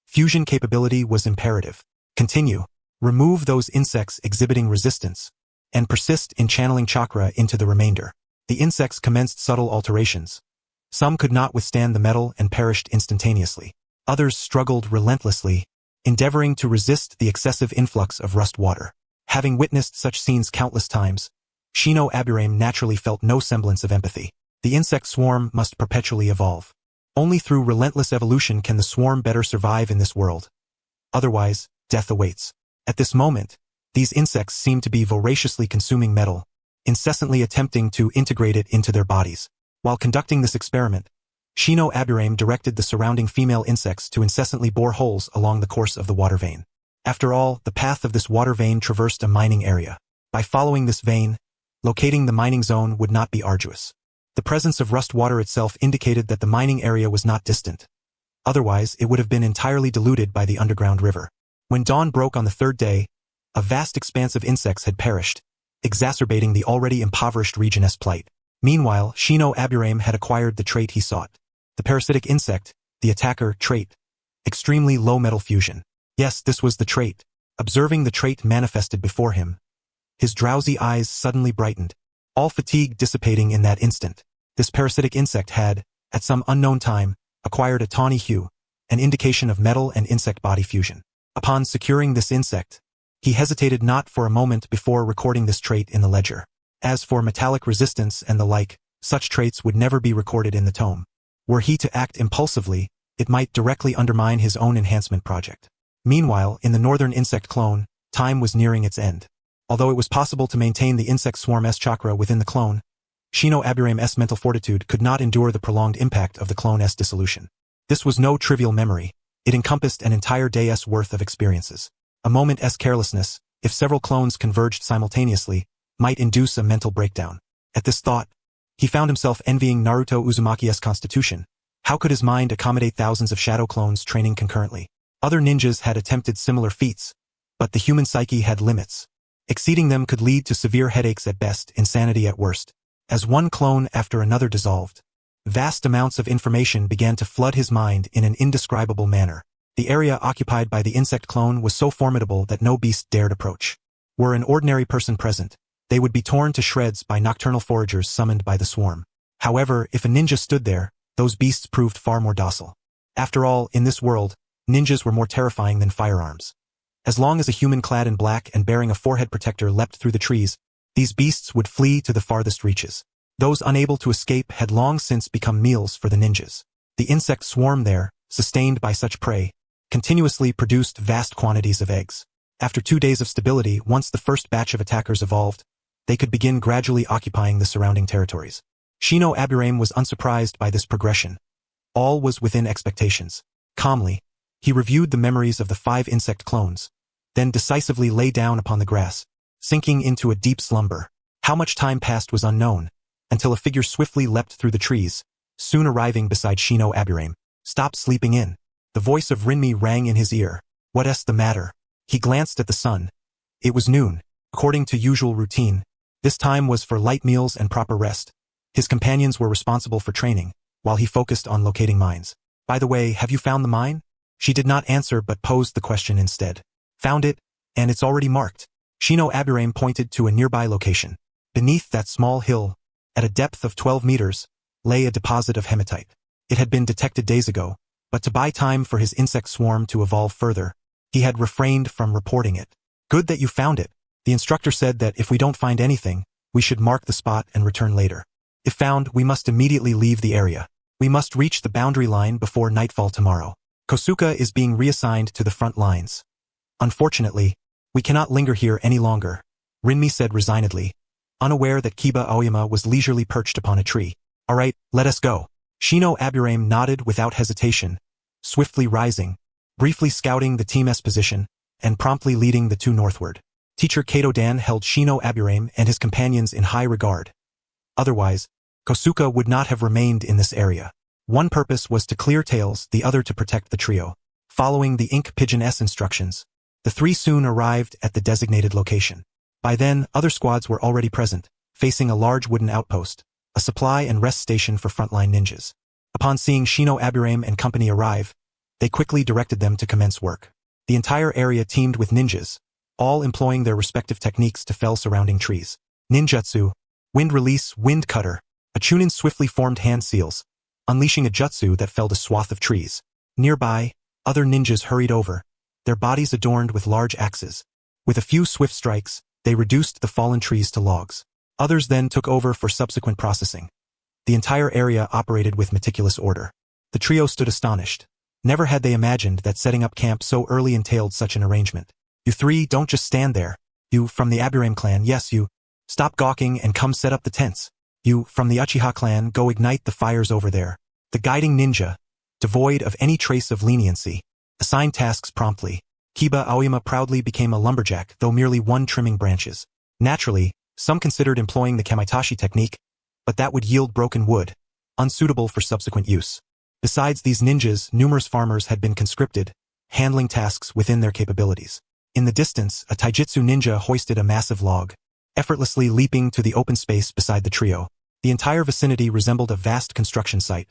Speaker 1: Fusion capability was imperative. Continue. Remove those insects exhibiting resistance, and persist in channeling chakra into the remainder. The insects commenced subtle alterations. Some could not withstand the metal and perished instantaneously. Others struggled relentlessly, endeavoring to resist the excessive influx of rust water. Having witnessed such scenes countless times, Shino Aburame naturally felt no semblance of empathy. The insect swarm must perpetually evolve. Only through relentless evolution can the swarm better survive in this world. Otherwise, death awaits. At this moment, these insects seem to be voraciously consuming metal, incessantly attempting to integrate it into their bodies. While conducting this experiment, Shino Aburame directed the surrounding female insects to incessantly bore holes along the course of the water vein. After all, the path of this water vein traversed a mining area. By following this vein, locating the mining zone would not be arduous. The presence of rust water itself indicated that the mining area was not distant. Otherwise, it would have been entirely diluted by the underground river. When dawn broke on the 3rd day, a vast expanse of insects had perished, exacerbating the already impoverished region's plight. Meanwhile, Shino Aburame had acquired the trait he sought. The parasitic insect, the attacker trait. Extremely low metal fusion. Yes, this was the trait. Observing the trait manifested before him, his drowsy eyes suddenly brightened, all fatigue dissipating in that instant. This parasitic insect had, at some unknown time, acquired a tawny hue, an indication of metal and insect body fusion. Upon securing this insect, he hesitated not for a moment before recording this trait in the ledger. As for metallic resistance and the like, such traits would never be recorded in the tome. Were he to act impulsively, it might directly undermine his own enhancement project. Meanwhile, in the northern insect clone, time was nearing its end. Although it was possible to maintain the insect swarm's chakra within the clone, Shino Aburame's mental fortitude could not endure the prolonged impact of the clone's dissolution. This was no trivial memory. It encompassed an entire day's worth of experiences. A moment's carelessness, if several clones converged simultaneously, might induce a mental breakdown. At this thought, he found himself envying Naruto Uzumaki's constitution. How could his mind accommodate thousands of shadow clones training concurrently? Other ninjas had attempted similar feats, but the human psyche had limits. Exceeding them could lead to severe headaches at best, insanity at worst. As one clone after another dissolved, vast amounts of information began to flood his mind in an indescribable manner. The area occupied by the insect clone was so formidable that no beast dared approach. Were an ordinary person present, they would be torn to shreds by nocturnal foragers summoned by the swarm. However, if a ninja stood there, those beasts proved far more docile. After all, in this world, ninjas were more terrifying than firearms. As long as a human clad in black and bearing a forehead protector leapt through the trees, these beasts would flee to the farthest reaches. Those unable to escape had long since become meals for the ninjas. The insect swarm there, sustained by such prey, continuously produced vast quantities of eggs. After 2 days of stability, once the first batch of attackers evolved, they could begin gradually occupying the surrounding territories. Shino Aburame was unsurprised by this progression. All was within expectations. Calmly, he reviewed the memories of the 5 insect clones, then decisively lay down upon the grass, sinking into a deep slumber. How much time passed was unknown, until a figure swiftly leapt through the trees, soon arriving beside Shino Aburame. "Stop sleeping in." The voice of Rinmi rang in his ear. "What's the matter?" He glanced at the sun. It was noon. According to usual routine, this time was for light meals and proper rest. His companions were responsible for training, while he focused on locating mines. "By the way, have you found the mine?" She did not answer but posed the question instead. "Found it, and it's already marked." Shino Aburame pointed to a nearby location. Beneath that small hill, at a depth of 12 meters, lay a deposit of hematite. It had been detected days ago, but to buy time for his insect swarm to evolve further, he had refrained from reporting it. "Good that you found it. The instructor said that if we don't find anything, we should mark the spot and return later. If found, we must immediately leave the area. We must reach the boundary line before nightfall tomorrow. Kosuke is being reassigned to the front lines. Unfortunately, we cannot linger here any longer," Rinmi said resignedly, unaware that Kiba Aoyama was leisurely perched upon a tree. "All right, let us go." Shino Aburame nodded without hesitation, swiftly rising, briefly scouting the team's position, and promptly leading the two northward. Teacher Kato Dan held Shino Aburame and his companions in high regard. Otherwise, Kosuke would not have remained in this area. One purpose was to clear tails, the other to protect the trio. Following the ink pigeon's instructions, the three soon arrived at the designated location. By then, other squads were already present, facing a large wooden outpost, a supply and rest station for frontline ninjas. Upon seeing Shino Aburame and company arrive, they quickly directed them to commence work. The entire area teemed with ninjas, all employing their respective techniques to fell surrounding trees. Ninjutsu, wind release, wind cutter. A Chunin swiftly formed hand seals, unleashing a jutsu that felled a swath of trees. Nearby, other ninjas hurried over, their bodies adorned with large axes. With a few swift strikes, they reduced the fallen trees to logs. Others then took over for subsequent processing. The entire area operated with meticulous order. The trio stood astonished. Never had they imagined that setting up camp so early entailed such an arrangement. "You three don't just stand there. You, from the Aburame clan, yes you. Stop gawking and come set up the tents. You, from the Uchiha clan, go ignite the fires over there." The guiding ninja, devoid of any trace of leniency, assigned tasks promptly. Kiba Aoyama proudly became a lumberjack, though merely one trimming branches. Naturally, some considered employing the kamitashi technique, but that would yield broken wood, unsuitable for subsequent use. Besides these ninjas, numerous farmers had been conscripted, handling tasks within their capabilities. In the distance, a taijutsu ninja hoisted a massive log, effortlessly leaping to the open space beside the trio. The entire vicinity resembled a vast construction site.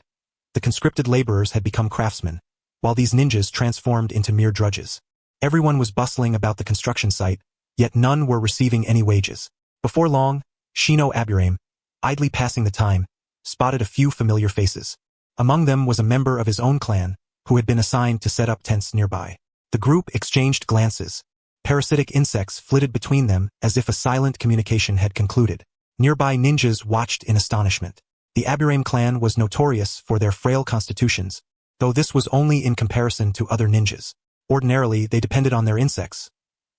Speaker 1: The conscripted laborers had become craftsmen, while these ninjas transformed into mere drudges. Everyone was bustling about the construction site, yet none were receiving any wages. Before long, Shino Aburame, idly passing the time, spotted a few familiar faces. Among them was a member of his own clan, who had been assigned to set up tents nearby. The group exchanged glances. Parasitic insects flitted between them as if a silent communication had concluded. Nearby ninjas watched in astonishment. The Aburame clan was notorious for their frail constitutions, though this was only in comparison to other ninjas. Ordinarily, they depended on their insects.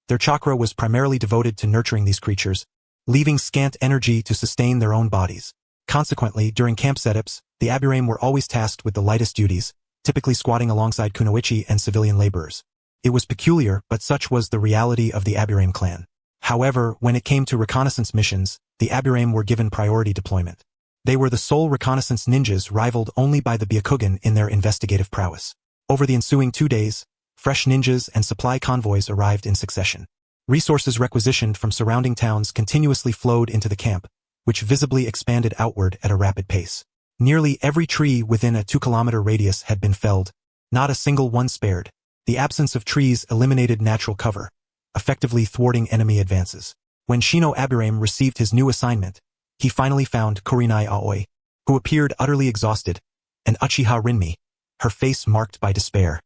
Speaker 1: Their chakra was primarily devoted to nurturing these creatures, leaving scant energy to sustain their own bodies. Consequently, during camp setups, the Aburame were always tasked with the lightest duties, typically squatting alongside kunoichi and civilian laborers. It was peculiar, but such was the reality of the Aburame clan. However, when it came to reconnaissance missions, the Aburame were given priority deployment. They were the sole reconnaissance ninjas, rivaled only by the Byakugan in their investigative prowess. Over the ensuing 2 days, fresh ninjas and supply convoys arrived in succession. Resources requisitioned from surrounding towns continuously flowed into the camp, which visibly expanded outward at a rapid pace. Nearly every tree within a 2-kilometer radius had been felled, not a single one spared. The absence of trees eliminated natural cover, effectively thwarting enemy advances. When Shino Aburame received his new assignment, he finally found Kurenai Aoi, who appeared utterly exhausted, and Uchiha Rinmi, her face marked by despair.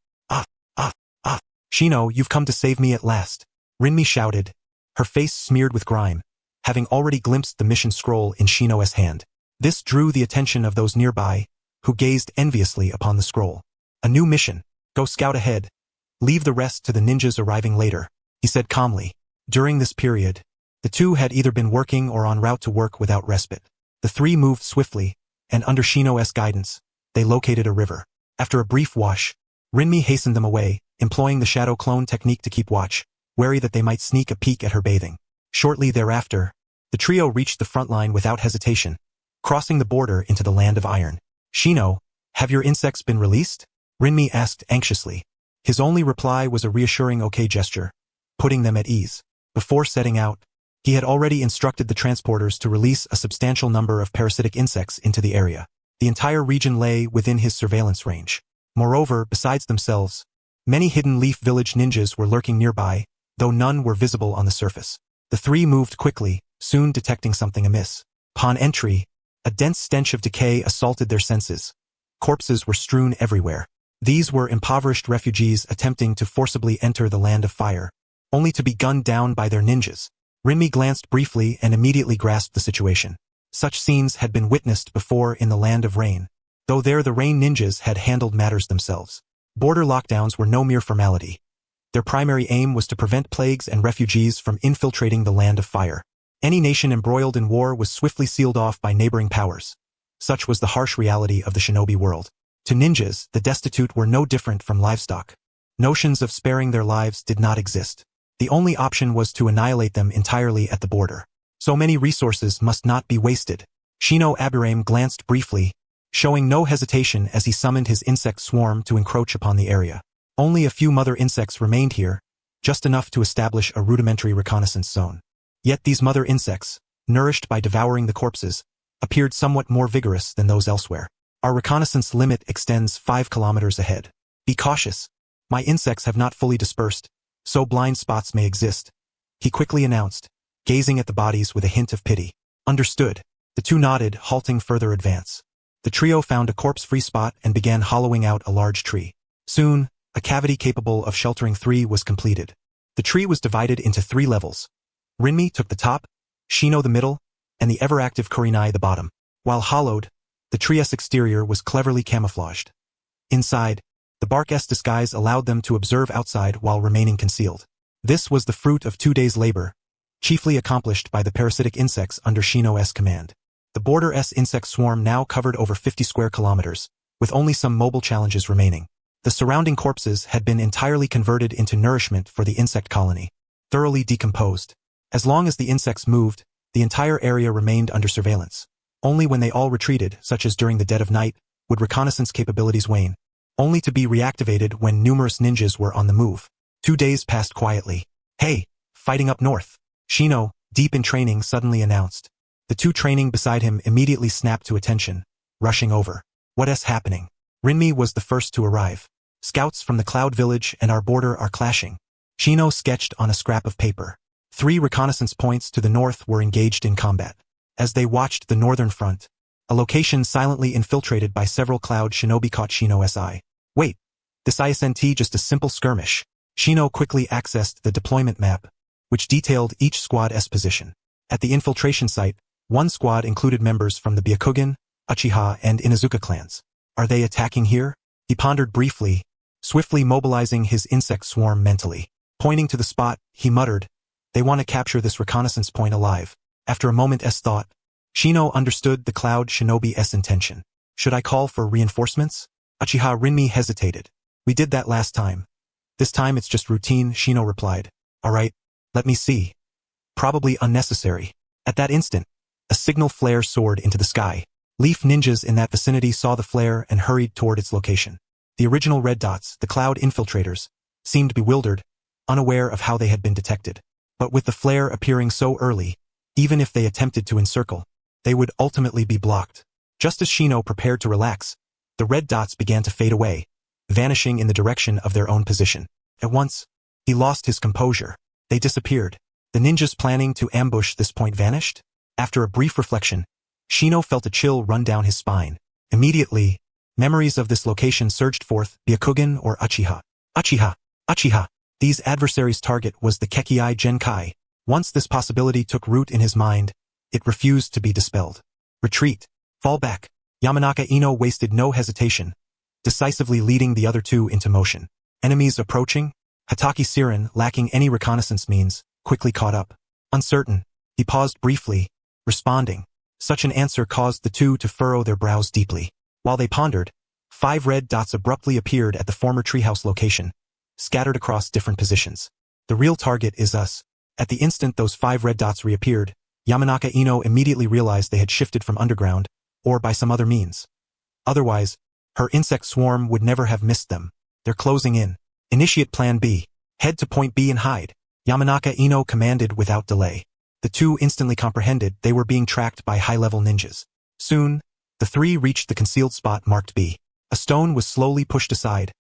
Speaker 1: Shino, you've come to save me at last," Rinmi shouted, her face smeared with grime, having already glimpsed the mission scroll in Shino's hand. This drew the attention of those nearby, who gazed enviously upon the scroll. "A new mission. Go scout ahead. Leave the rest to the ninjas arriving later," he said calmly. During this period, the two had either been working or en route to work without respite. The three moved swiftly, and under Shino's guidance, they located a river. After a brief wash, Rinmi hastened them away, employing the shadow clone technique to keep watch, wary that they might sneak a peek at her bathing. Shortly thereafter, the trio reached the front line without hesitation, crossing the border into the land of iron. "Shino, have your insects been released?" Rinmi asked anxiously. His only reply was a reassuring okay gesture, putting them at ease. Before setting out, he had already instructed the transporters to release a substantial number of parasitic insects into the area. The entire region lay within his surveillance range. Moreover, besides themselves, many hidden leaf village ninjas were lurking nearby, though none were visible on the surface. The three moved quickly, soon detecting something amiss. Upon entry, a dense stench of decay assaulted their senses. Corpses were strewn everywhere. These were impoverished refugees attempting to forcibly enter the land of fire, only to be gunned down by their ninjas. Rinmi glanced briefly and immediately grasped the situation. Such scenes had been witnessed before in the land of rain, though there the rain ninjas had handled matters themselves. Border lockdowns were no mere formality. Their primary aim was to prevent plagues and refugees from infiltrating the land of fire. Any nation embroiled in war was swiftly sealed off by neighboring powers. Such was the harsh reality of the shinobi world. To ninjas, the destitute were no different from livestock. Notions of sparing their lives did not exist. The only option was to annihilate them entirely at the border. So many resources must not be wasted. Shino Aburame glanced briefly, showing no hesitation as he summoned his insect swarm to encroach upon the area. Only a few mother insects remained here, just enough to establish a rudimentary reconnaissance zone. Yet these mother insects, nourished by devouring the corpses, appeared somewhat more vigorous than those elsewhere. "Our reconnaissance limit extends 5 kilometers ahead. Be cautious. My insects have not fully dispersed, so blind spots may exist," he quickly announced, gazing at the bodies with a hint of pity. "Understood." The two nodded, halting further advance. The trio found a corpse-free spot and began hollowing out a large tree. Soon, a cavity capable of sheltering 3 was completed. The tree was divided into 3 levels. Rinmi took the top, Shino the middle, and the ever-active Kurenai the bottom. While hollowed, the tree's exterior was cleverly camouflaged. Inside, the bark's disguise allowed them to observe outside while remaining concealed. This was the fruit of 2 days' labor, chiefly accomplished by the parasitic insects under Shino's command. The border's insect swarm now covered over 50 square kilometers, with only some mobile challenges remaining. The surrounding corpses had been entirely converted into nourishment for the insect colony, thoroughly decomposed. As long as the insects moved, the entire area remained under surveillance. Only when they all retreated, such as during the dead of night, would reconnaissance capabilities wane, only to be reactivated when numerous ninjas were on the move. 2 days passed quietly. "Hey, fighting up north," Shino, deep in training, suddenly announced. The two training beside him immediately snapped to attention, rushing over. "What's happening?" Rinmi was the first to arrive. "Scouts from the Cloud Village and our border are clashing," Shino sketched on a scrap of paper. 3 reconnaissance points to the north were engaged in combat. As they watched the northern front, a location silently infiltrated by several Cloud shinobi caught Shino's eye. "Wait, this isn't just a simple skirmish." Shino quickly accessed the deployment map, which detailed each squad's position. At the infiltration site, one squad included members from the Byakugan, Uchiha, and Inazuka clans. "Are they attacking here?" He pondered briefly, swiftly mobilizing his insect swarm mentally. Pointing to the spot, he muttered, "They want to capture this reconnaissance point alive." After a moment's thought, Shino understood the Cloud Shinobi's intention. "Should I call for reinforcements?" Uchiha Rinmi hesitated. "We did that last time. This time it's just routine," Shino replied. "Alright, let me see." "Probably unnecessary." At that instant, a signal flare soared into the sky. Leaf ninjas in that vicinity saw the flare and hurried toward its location. The original red dots, the cloud infiltrators, seemed bewildered, unaware of how they had been detected. But with the flare appearing so early, even if they attempted to encircle, they would ultimately be blocked. Just as Shino prepared to relax, the red dots began to fade away, vanishing in the direction of their own position. At once, he lost his composure. They disappeared. The ninjas planning to ambush this point vanished? After a brief reflection, Shino felt a chill run down his spine. Immediately, memories of this location surged forth, Byakugan or Uchiha. Uchiha! Uchiha! These adversaries' target was the Kekkei Genkai. Once this possibility took root in his mind, it refused to be dispelled. Retreat. Fall back. Yamanaka Ino wasted no hesitation, decisively leading the other two into motion. Enemies approaching? Hatake Sirin, lacking any reconnaissance means, quickly caught up. Uncertain, he paused briefly, responding. Such an answer caused the two to furrow their brows deeply. While they pondered, 5 red dots abruptly appeared at the former treehouse location, scattered across different positions. "The real target is us." At the instant those 5 red dots reappeared, Yamanaka Ino immediately realized they had shifted from underground, or by some other means. Otherwise, her insect swarm would never have missed them. "They're closing in. Initiate Plan B. Head to Point B and hide," Yamanaka Ino commanded without delay. The two instantly comprehended they were being tracked by high-level ninjas. Soon, the three reached the concealed spot marked B. A stone was slowly pushed aside,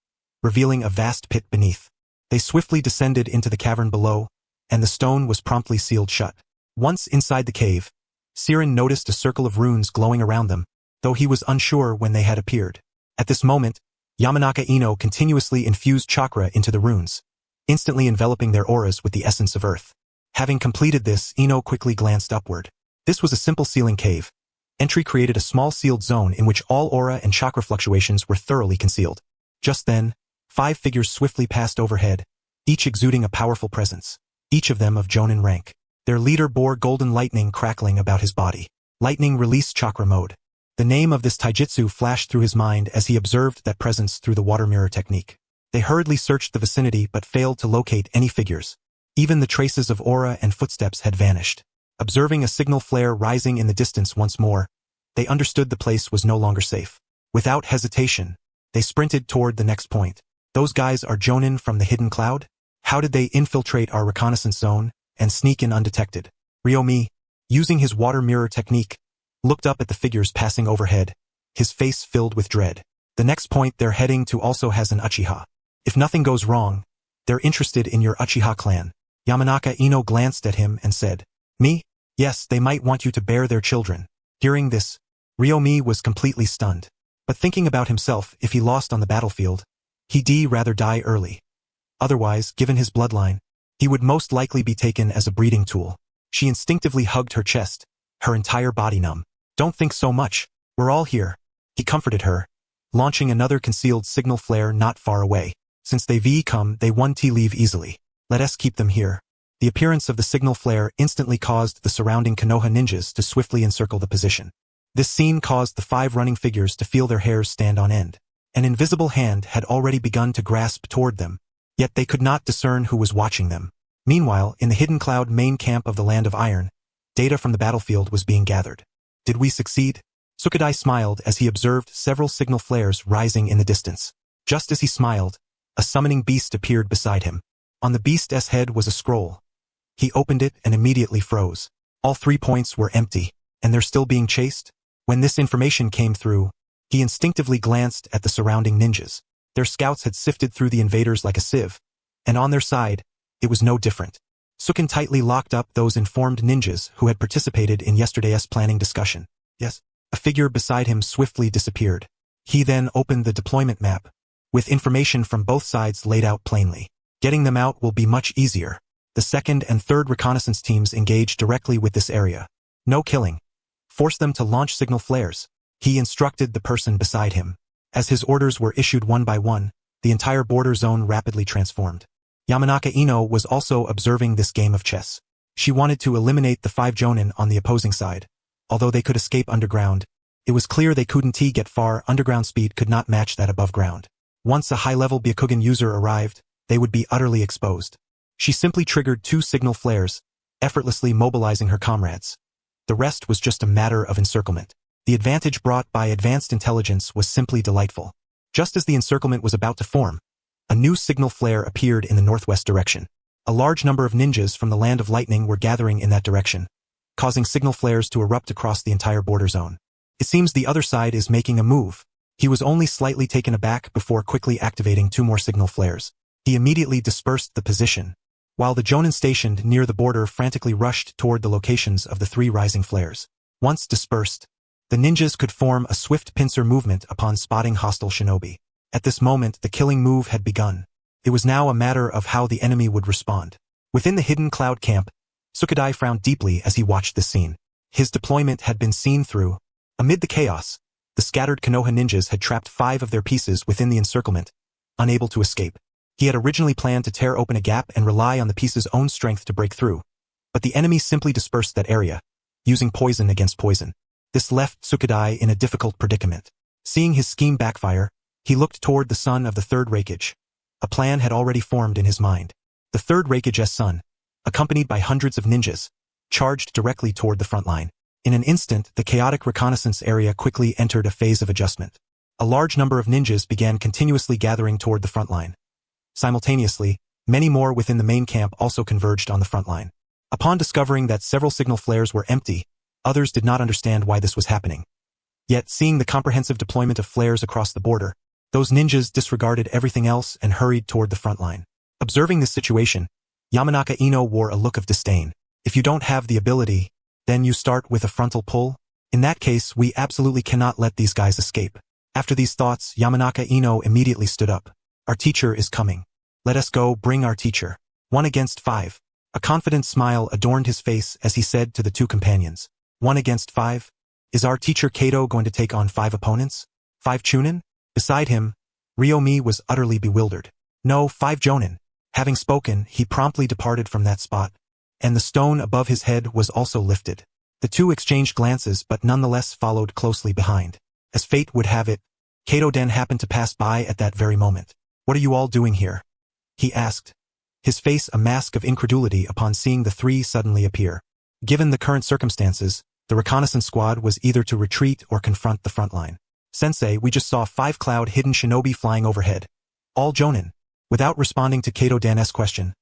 Speaker 1: revealing a vast pit beneath. They swiftly descended into the cavern below, and the stone was promptly sealed shut. Once inside the cave, Sirin noticed a circle of runes glowing around them, though he was unsure when they had appeared. At this moment, Yamanaka Ino continuously infused chakra into the runes, instantly enveloping their auras with the essence of earth. Having completed this, Ino quickly glanced upward. This was a simple sealing cave. Entry created a small sealed zone in which all aura and chakra fluctuations were thoroughly concealed. Just then, 5 figures swiftly passed overhead, each exuding a powerful presence, each of them of Jonin rank. Their leader bore golden lightning crackling about his body. Lightning release chakra mode. The name of this taijutsu flashed through his mind as he observed that presence through the water mirror technique. They hurriedly searched the vicinity but failed to locate any figures. Even the traces of aura and footsteps had vanished. Observing a signal flare rising in the distance once more, they understood the place was no longer safe. Without hesitation, they sprinted toward the next point. "Those guys are Jonin from the hidden cloud? How did they infiltrate our reconnaissance zone and sneak in undetected?" Ryomi, using his water mirror technique, looked up at the figures passing overhead, his face filled with dread. "The next point they're heading to also has an Uchiha. If nothing goes wrong, they're interested in your Uchiha clan." Yamanaka Ino glanced at him and said, "Me? Yes, they might want you to bear their children." Hearing this, Ryomi was completely stunned. But thinking about himself, if he lost on the battlefield, he'd rather die early. Otherwise, given his bloodline, he would most likely be taken as a breeding tool. She instinctively hugged her chest, her entire body numb. "Don't think so much. We're all here." He comforted her, launching another concealed signal flare not far away. "Since they've come, they won't leave easily. Let us keep them here." The appearance of the signal flare instantly caused the surrounding Konoha ninjas to swiftly encircle the position. This scene caused the 5 running figures to feel their hairs stand on end. An invisible hand had already begun to grasp toward them, yet they could not discern who was watching them. Meanwhile, in the Hidden Cloud main camp of the Land of Iron, data from the battlefield was being gathered. "Did we succeed?" Sukadai smiled as he observed several signal flares rising in the distance. Just as he smiled, a summoning beast appeared beside him. On the beast's head was a scroll. He opened it and immediately froze. All 3 points were empty, and they're still being chased? When this information came through, he instinctively glanced at the surrounding ninjas. Their scouts had sifted through the invaders like a sieve, and on their side, it was no different. Sukin tightly locked up those informed ninjas who had participated in yesterday's planning discussion. Yes, a figure beside him swiftly disappeared. He then opened the deployment map, with information from both sides laid out plainly. Getting them out will be much easier. The 2nd and 3rd reconnaissance teams engage directly with this area. No killing. Force them to launch signal flares. He instructed the person beside him. As his orders were issued one by one, the entire border zone rapidly transformed. Yamanaka Ino was also observing this game of chess. She wanted to eliminate the 5 Jonin on the opposing side. Although they could escape underground, it was clear they couldn't get far. Underground speed could not match that above ground. Once a high-level Byakugan user arrived, they would be utterly exposed. She simply triggered 2 signal flares, effortlessly mobilizing her comrades. The rest was just a matter of encirclement. The advantage brought by advanced intelligence was simply delightful. Just as the encirclement was about to form, a new signal flare appeared in the northwest direction. A large number of ninjas from the Land of Lightning were gathering in that direction, causing signal flares to erupt across the entire border zone. It seems the other side is making a move. He was only slightly taken aback before quickly activating 2 more signal flares. He immediately dispersed the position, while the Jonin stationed near the border frantically rushed toward the locations of the 3 rising flares. Once dispersed, the ninjas could form a swift pincer movement upon spotting hostile shinobi. At this moment, the killing move had begun. It was now a matter of how the enemy would respond. Within the hidden cloud camp, Tsukadai frowned deeply as he watched the scene. His deployment had been seen through. Amid the chaos, the scattered Konoha ninjas had trapped 5 of their pieces within the encirclement, unable to escape. He had originally planned to tear open a gap and rely on the piece's own strength to break through, but the enemy simply dispersed that area, using poison against poison. This left Tsukadai in a difficult predicament. Seeing his scheme backfire, he looked toward the son of the 3rd Raikage. A plan had already formed in his mind. The 3rd Raikage's son, accompanied by hundreds of ninjas, charged directly toward the front line. In an instant, the chaotic reconnaissance area quickly entered a phase of adjustment. A large number of ninjas began continuously gathering toward the front line. Simultaneously, many more within the main camp also converged on the front line. Upon discovering that several signal flares were empty, others did not understand why this was happening. Yet, seeing the comprehensive deployment of flares across the border, those ninjas disregarded everything else and hurried toward the front line. Observing this situation, Yamanaka Ino wore a look of disdain. If you don't have the ability, then you start with a frontal pull? In that case, we absolutely cannot let these guys escape. After these thoughts, Yamanaka Ino immediately stood up. Our teacher is coming. Let us go bring our teacher. 1 against 5. A confident smile adorned his face as he said to the 2 companions. 1 against 5? Is our teacher Kato going to take on 5 opponents? 5 Chunin? Beside him, Ryomi was utterly bewildered. No, 5 Jonin. Having spoken, he promptly departed from that spot, and the stone above his head was also lifted. The 2 exchanged glances but nonetheless followed closely behind. As fate would have it, Kato-den happened to pass by at that very moment. What are you all doing here? He asked, his face a mask of incredulity upon seeing the 3 suddenly appear. Given the current circumstances, the reconnaissance squad was either to retreat or confront the front line. Sensei, we just saw 5 cloud hidden shinobi flying overhead. All Jonin. Without responding to Kato-dan's question,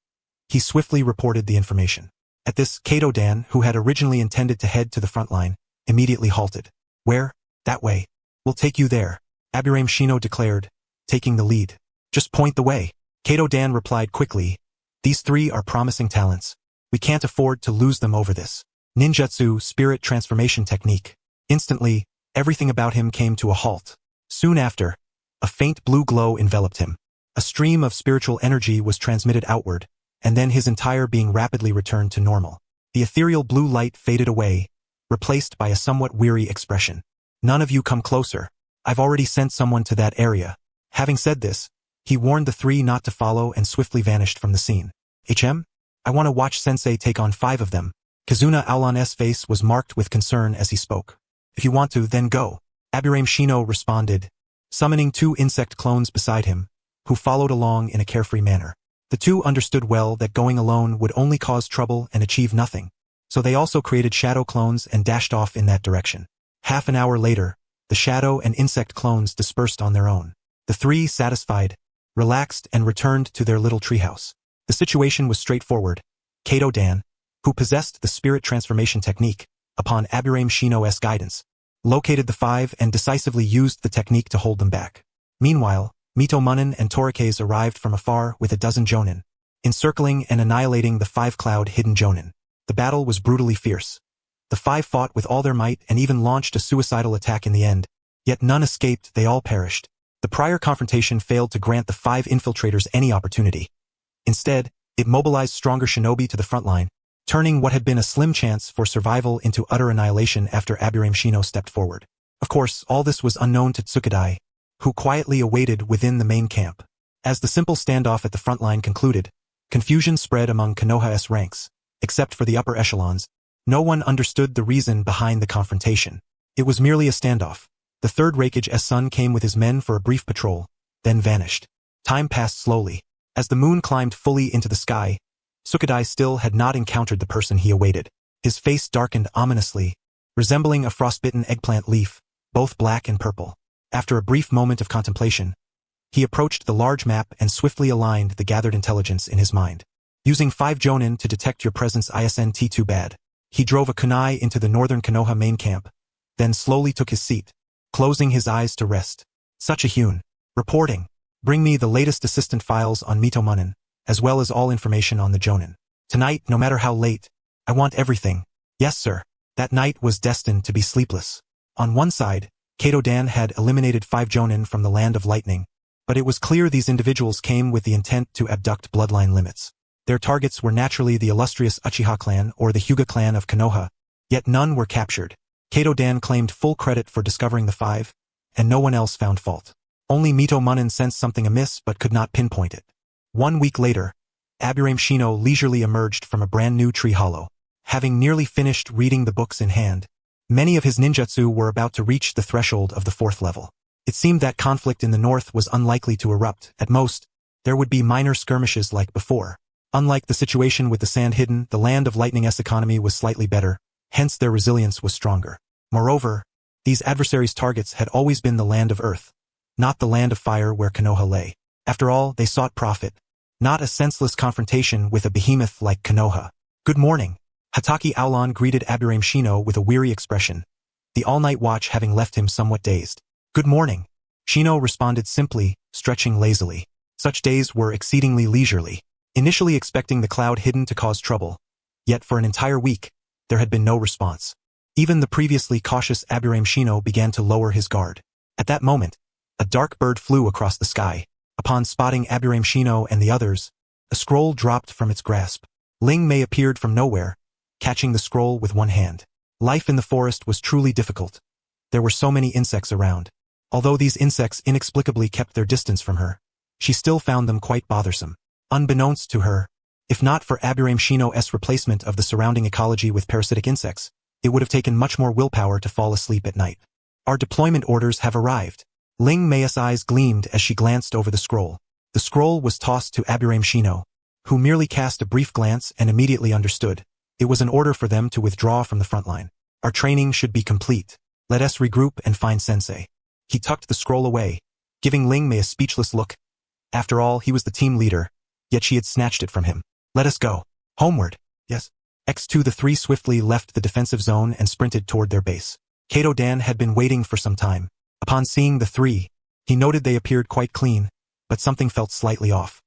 Speaker 1: he swiftly reported the information. At this, Kato-dan, who had originally intended to head to the front line, immediately halted. Where? That way. We'll take you there, Aburame Shino declared, taking the lead. Just point the way. Kato-dan replied quickly. These 3 are promising talents. We can't afford to lose them over this. Ninjutsu, spirit transformation technique. Instantly, everything about him came to a halt. Soon after, a faint blue glow enveloped him. A stream of spiritual energy was transmitted outward, and then his entire being rapidly returned to normal. The ethereal blue light faded away, replaced by a somewhat weary expression. None of you come closer. I've already sent someone to that area. Having said this, he warned the 3 not to follow and swiftly vanished from the scene. I want to watch Sensei take on 5 of them. Kazuna Aolan's face was marked with concern as he spoke. If you want to, then go. Aburame Shino responded, summoning 2 insect clones beside him, who followed along in a carefree manner. The 2 understood well that going alone would only cause trouble and achieve nothing, so they also created shadow clones and dashed off in that direction. Half an hour later, the shadow and insect clones dispersed on their own. The 3, satisfied, relaxed and returned to their little treehouse. The situation was straightforward. Kato-dan, who possessed the spirit transformation technique, upon Aburame Shino's guidance, located the 5 and decisively used the technique to hold them back. Meanwhile, Mito Munin and Torikes arrived from afar with a dozen Jonin, encircling and annihilating the 5 cloud hidden Jonin. The battle was brutally fierce. The 5 fought with all their might and even launched a suicidal attack in the end, yet none escaped, they all perished. The prior confrontation failed to grant the 5 infiltrators any opportunity. Instead, it mobilized stronger shinobi to the front line, turning what had been a slim chance for survival into utter annihilation after Aburame Shino stepped forward. Of course, all this was unknown to Tsukadai, who quietly awaited within the main camp. As the simple standoff at the front line concluded, confusion spread among Konoha's ranks. Except for the upper echelons, no one understood the reason behind the confrontation. It was merely a standoff. The third Raikage's son came with his men for a brief patrol, then vanished. Time passed slowly. As the moon climbed fully into the sky, Sukadai still had not encountered the person he awaited. His face darkened ominously, resembling a frostbitten eggplant leaf, both black and purple. After a brief moment of contemplation, he approached the large map and swiftly aligned the gathered intelligence in his mind. Using 5 Jonin to detect your presence isn't too bad. He drove a kunai into the northern Konoha main camp, then slowly took his seat, closing his eyes to rest. Such a Hyun. Reporting. Bring me the latest assistant files on Mitomunin, as well as all information on the Jonin. Tonight, no matter how late, I want everything. Yes, sir. That night was destined to be sleepless. On one side, Kato-dan had eliminated 5 Jonin from the Land of Lightning, but it was clear these individuals came with the intent to abduct bloodline limits. Their targets were naturally the illustrious Uchiha clan or the Hyuga clan of Konoha, yet none were captured. Kato-dan claimed full credit for discovering the 5, and no one else found fault. Only Mitomunin sensed something amiss but could not pinpoint it. 1 week later, Aburame Shino leisurely emerged from a brand new tree hollow. Having nearly finished reading the books in hand, many of his ninjutsu were about to reach the threshold of the 4th level. It seemed that conflict in the north was unlikely to erupt. At most, there would be minor skirmishes like before. Unlike the situation with the Sand Hidden, the Land of Lightning's economy was slightly better, hence their resilience was stronger. Moreover, these adversaries' targets had always been the Land of Earth, not the Land of Fire where Konoha lay. After all, they sought profit, not a senseless confrontation with a behemoth like Konoha. Good morning. Hatake Aulon greeted Aburame Shino with a weary expression, the all-night watch having left him somewhat dazed. Good morning. Shino responded simply, stretching lazily. Such days were exceedingly leisurely. Initially expecting the Cloud Hidden to cause trouble, yet for an entire week, there had been no response. Even the previously cautious Aburame Shino began to lower his guard. At that moment, a dark bird flew across the sky. Upon spotting Aburame Shino and the others, a scroll dropped from its grasp. Ling Mei appeared from nowhere, catching the scroll with one hand. Life in the forest was truly difficult. There were so many insects around. Although these insects inexplicably kept their distance from her, she still found them quite bothersome. Unbeknownst to her, if not for Aburame Shino's replacement of the surrounding ecology with parasitic insects, it would have taken much more willpower to fall asleep at night. Our deployment orders have arrived. Ling Mei's eyes gleamed as she glanced over the scroll. The scroll was tossed to Aburame Shino, who merely cast a brief glance and immediately understood. It was an order for them to withdraw from the front line. Our training should be complete. Let us regroup and find sensei. He tucked the scroll away, giving Ling Mei a speechless look. After all, he was the team leader, yet she had snatched it from him. Let us go. Homeward. Yes. X2 the 3 swiftly left the defensive zone and sprinted toward their base. Kato-dan had been waiting for some time. Upon seeing the 3, he noted they appeared quite clean, but something felt slightly off.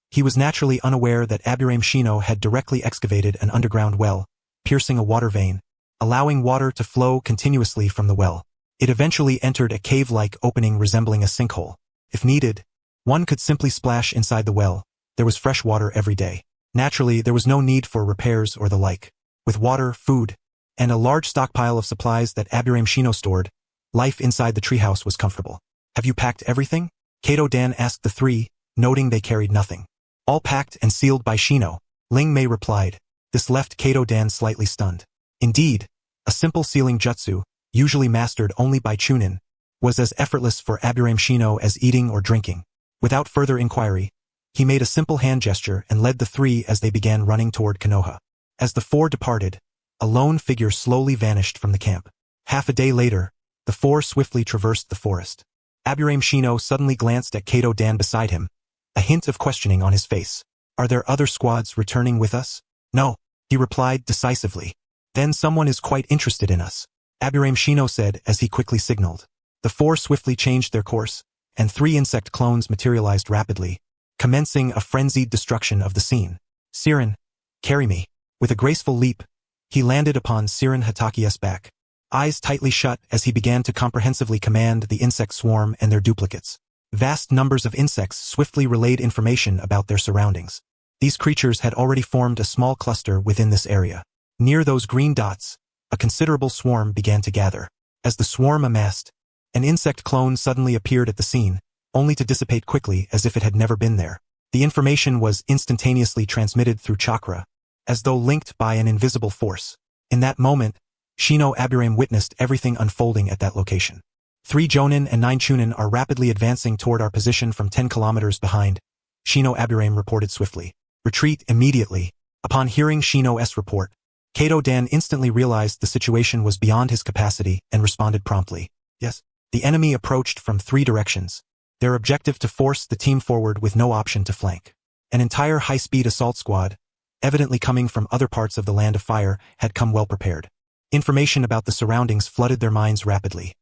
Speaker 1: He was naturally unaware that Aburame Shino had directly excavated an underground well, piercing a water vein, allowing water to flow continuously from the well. It eventually entered a cave-like opening resembling a sinkhole. If needed, one could simply splash inside the well. There was fresh water every day. Naturally, there was no need for repairs or the like. With water, food, and a large stockpile of supplies that Aburame Shino stored, life inside the treehouse was comfortable. Have you packed everything? Kato-dan asked the 3, noting they carried nothing. All packed and sealed by Shino, Ling Mei replied. This left Kato-dan slightly stunned. Indeed, a simple sealing jutsu, usually mastered only by Chunin, was as effortless for Aburame Shino as eating or drinking. Without further inquiry, he made a simple hand gesture and led the 3 as they began running toward Konoha. As the 4 departed, a lone figure slowly vanished from the camp. Half a day later, the 4 swiftly traversed the forest. Aburame Shino suddenly glanced at Kato-dan beside him, a hint of questioning on his face. Are there other squads returning with us? No, he replied decisively. Then someone is quite interested in us, Aburame Shino said as he quickly signaled. The 4 swiftly changed their course, and 3 insect clones materialized rapidly, commencing a frenzied destruction of the scene. Siren, carry me. With a graceful leap, he landed upon Siren Hataki's back, eyes tightly shut as he began to comprehensively command the insect swarm and their duplicates. Vast numbers of insects swiftly relayed information about their surroundings. These creatures had already formed a small cluster within this area. Near those green dots, a considerable swarm began to gather. As the swarm amassed, an insect clone suddenly appeared at the scene, only to dissipate quickly as if it had never been there. The information was instantaneously transmitted through chakra, as though linked by an invisible force. In that moment, Shino Aburame witnessed everything unfolding at that location. 3 Jonin and 9 Chunin are rapidly advancing toward our position from 10 kilometers behind, Shino Aburame reported swiftly. Retreat immediately. Upon hearing Shino's report, Kato Dan instantly realized the situation was beyond his capacity and responded promptly. Yes. The enemy approached from 3 directions, their objective to force the team forward with no option to flank. An entire high-speed assault squad, evidently coming from other parts of the Land of Fire, had come well prepared. Information about the surroundings flooded their minds rapidly.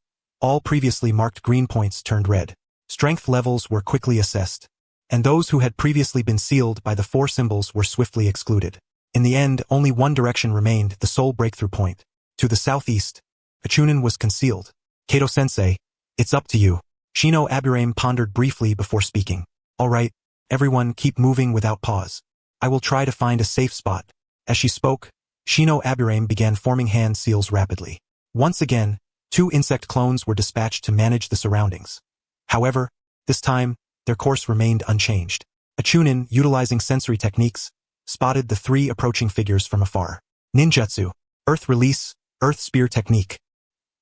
Speaker 1: All previously marked green points turned red. Strength levels were quickly assessed, and those who had previously been sealed by the 4 symbols were swiftly excluded. In the end, only one direction remained, the sole breakthrough point. To the southeast, a Chunin was concealed. Kato-sensei, it's up to you. Shino Aburame pondered briefly before speaking. All right, everyone keep moving without pause. I will try to find a safe spot. As she spoke, Shino Aburame began forming hand seals rapidly. Once again, 2 insect clones were dispatched to manage the surroundings. However, this time, their course remained unchanged. A Chunin, utilizing sensory techniques, spotted the 3 approaching figures from afar. Ninjutsu, Earth Release, Earth Spear Technique.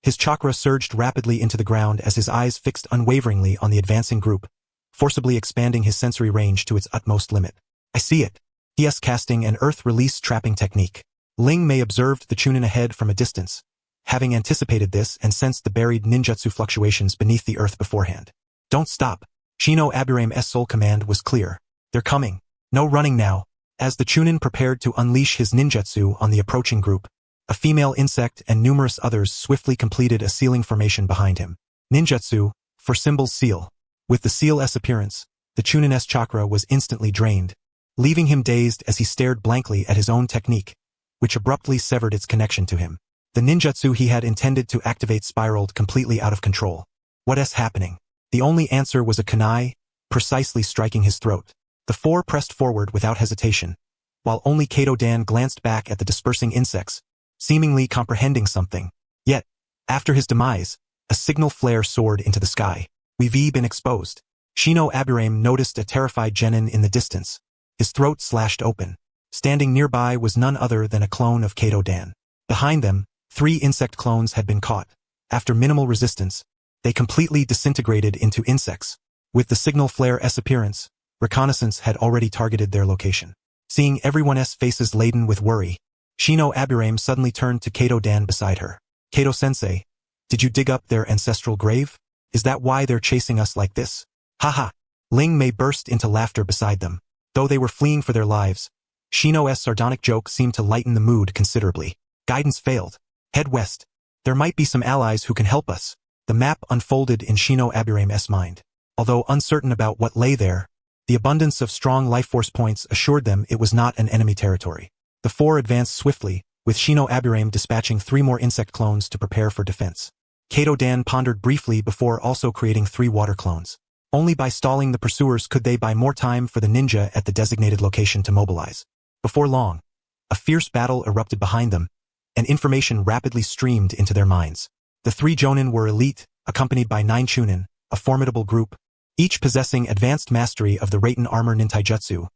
Speaker 1: His chakra surged rapidly into the ground as his eyes fixed unwaveringly on the advancing group, forcibly expanding his sensory range to its utmost limit. I see it. He is casting an Earth Release Trapping Technique. Ling Mei observed the Chunin ahead from a distance, having anticipated this and sensed the buried ninjutsu fluctuations beneath the earth beforehand. Don't stop. Shino Aburame's soul command was clear. They're coming. No running now. As the Chunin prepared to unleash his ninjutsu on the approaching group, a female insect and numerous others swiftly completed a sealing formation behind him. Ninjutsu, for symbol seal. With the seal's appearance, the Chunin's chakra was instantly drained, leaving him dazed as he stared blankly at his own technique, which abruptly severed its connection to him. The ninjutsu he had intended to activate spiraled completely out of control. What's happening? The only answer was a kunai, precisely striking his throat. The 4 pressed forward without hesitation, while only Kato Dan glanced back at the dispersing insects, seemingly comprehending something. Yet, after his demise, a signal flare soared into the sky. We've been exposed. Shino Aburame noticed a terrified genin in the distance. His throat slashed open. Standing nearby was none other than a clone of Kato Dan. Behind them, 3 insect clones had been caught. After minimal resistance, they completely disintegrated into insects. With the signal flare's appearance, reconnaissance had already targeted their location. Seeing everyone's faces laden with worry, Shino Aburame suddenly turned to Kato Dan beside her. Kato-sensei, did you dig up their ancestral grave? Is that why they're chasing us like this? Haha. Ling Mei burst into laughter beside them. Though they were fleeing for their lives, Shino's sardonic joke seemed to lighten the mood considerably. Guidance failed. Head west. There might be some allies who can help us. The map unfolded in Shino Aburame's mind. Although uncertain about what lay there, the abundance of strong life force points assured them it was not an enemy territory. The 4 advanced swiftly, with Shino Aburame dispatching 3 more insect clones to prepare for defense. Kato Dan pondered briefly before also creating 3 water clones. Only by stalling the pursuers could they buy more time for the ninja at the designated location to mobilize. Before long, a fierce battle erupted behind them, and information rapidly streamed into their minds. The 3 Jonin were elite, accompanied by 9 Chunin, a formidable group, each possessing advanced mastery of the Raiten armor nintaijutsu,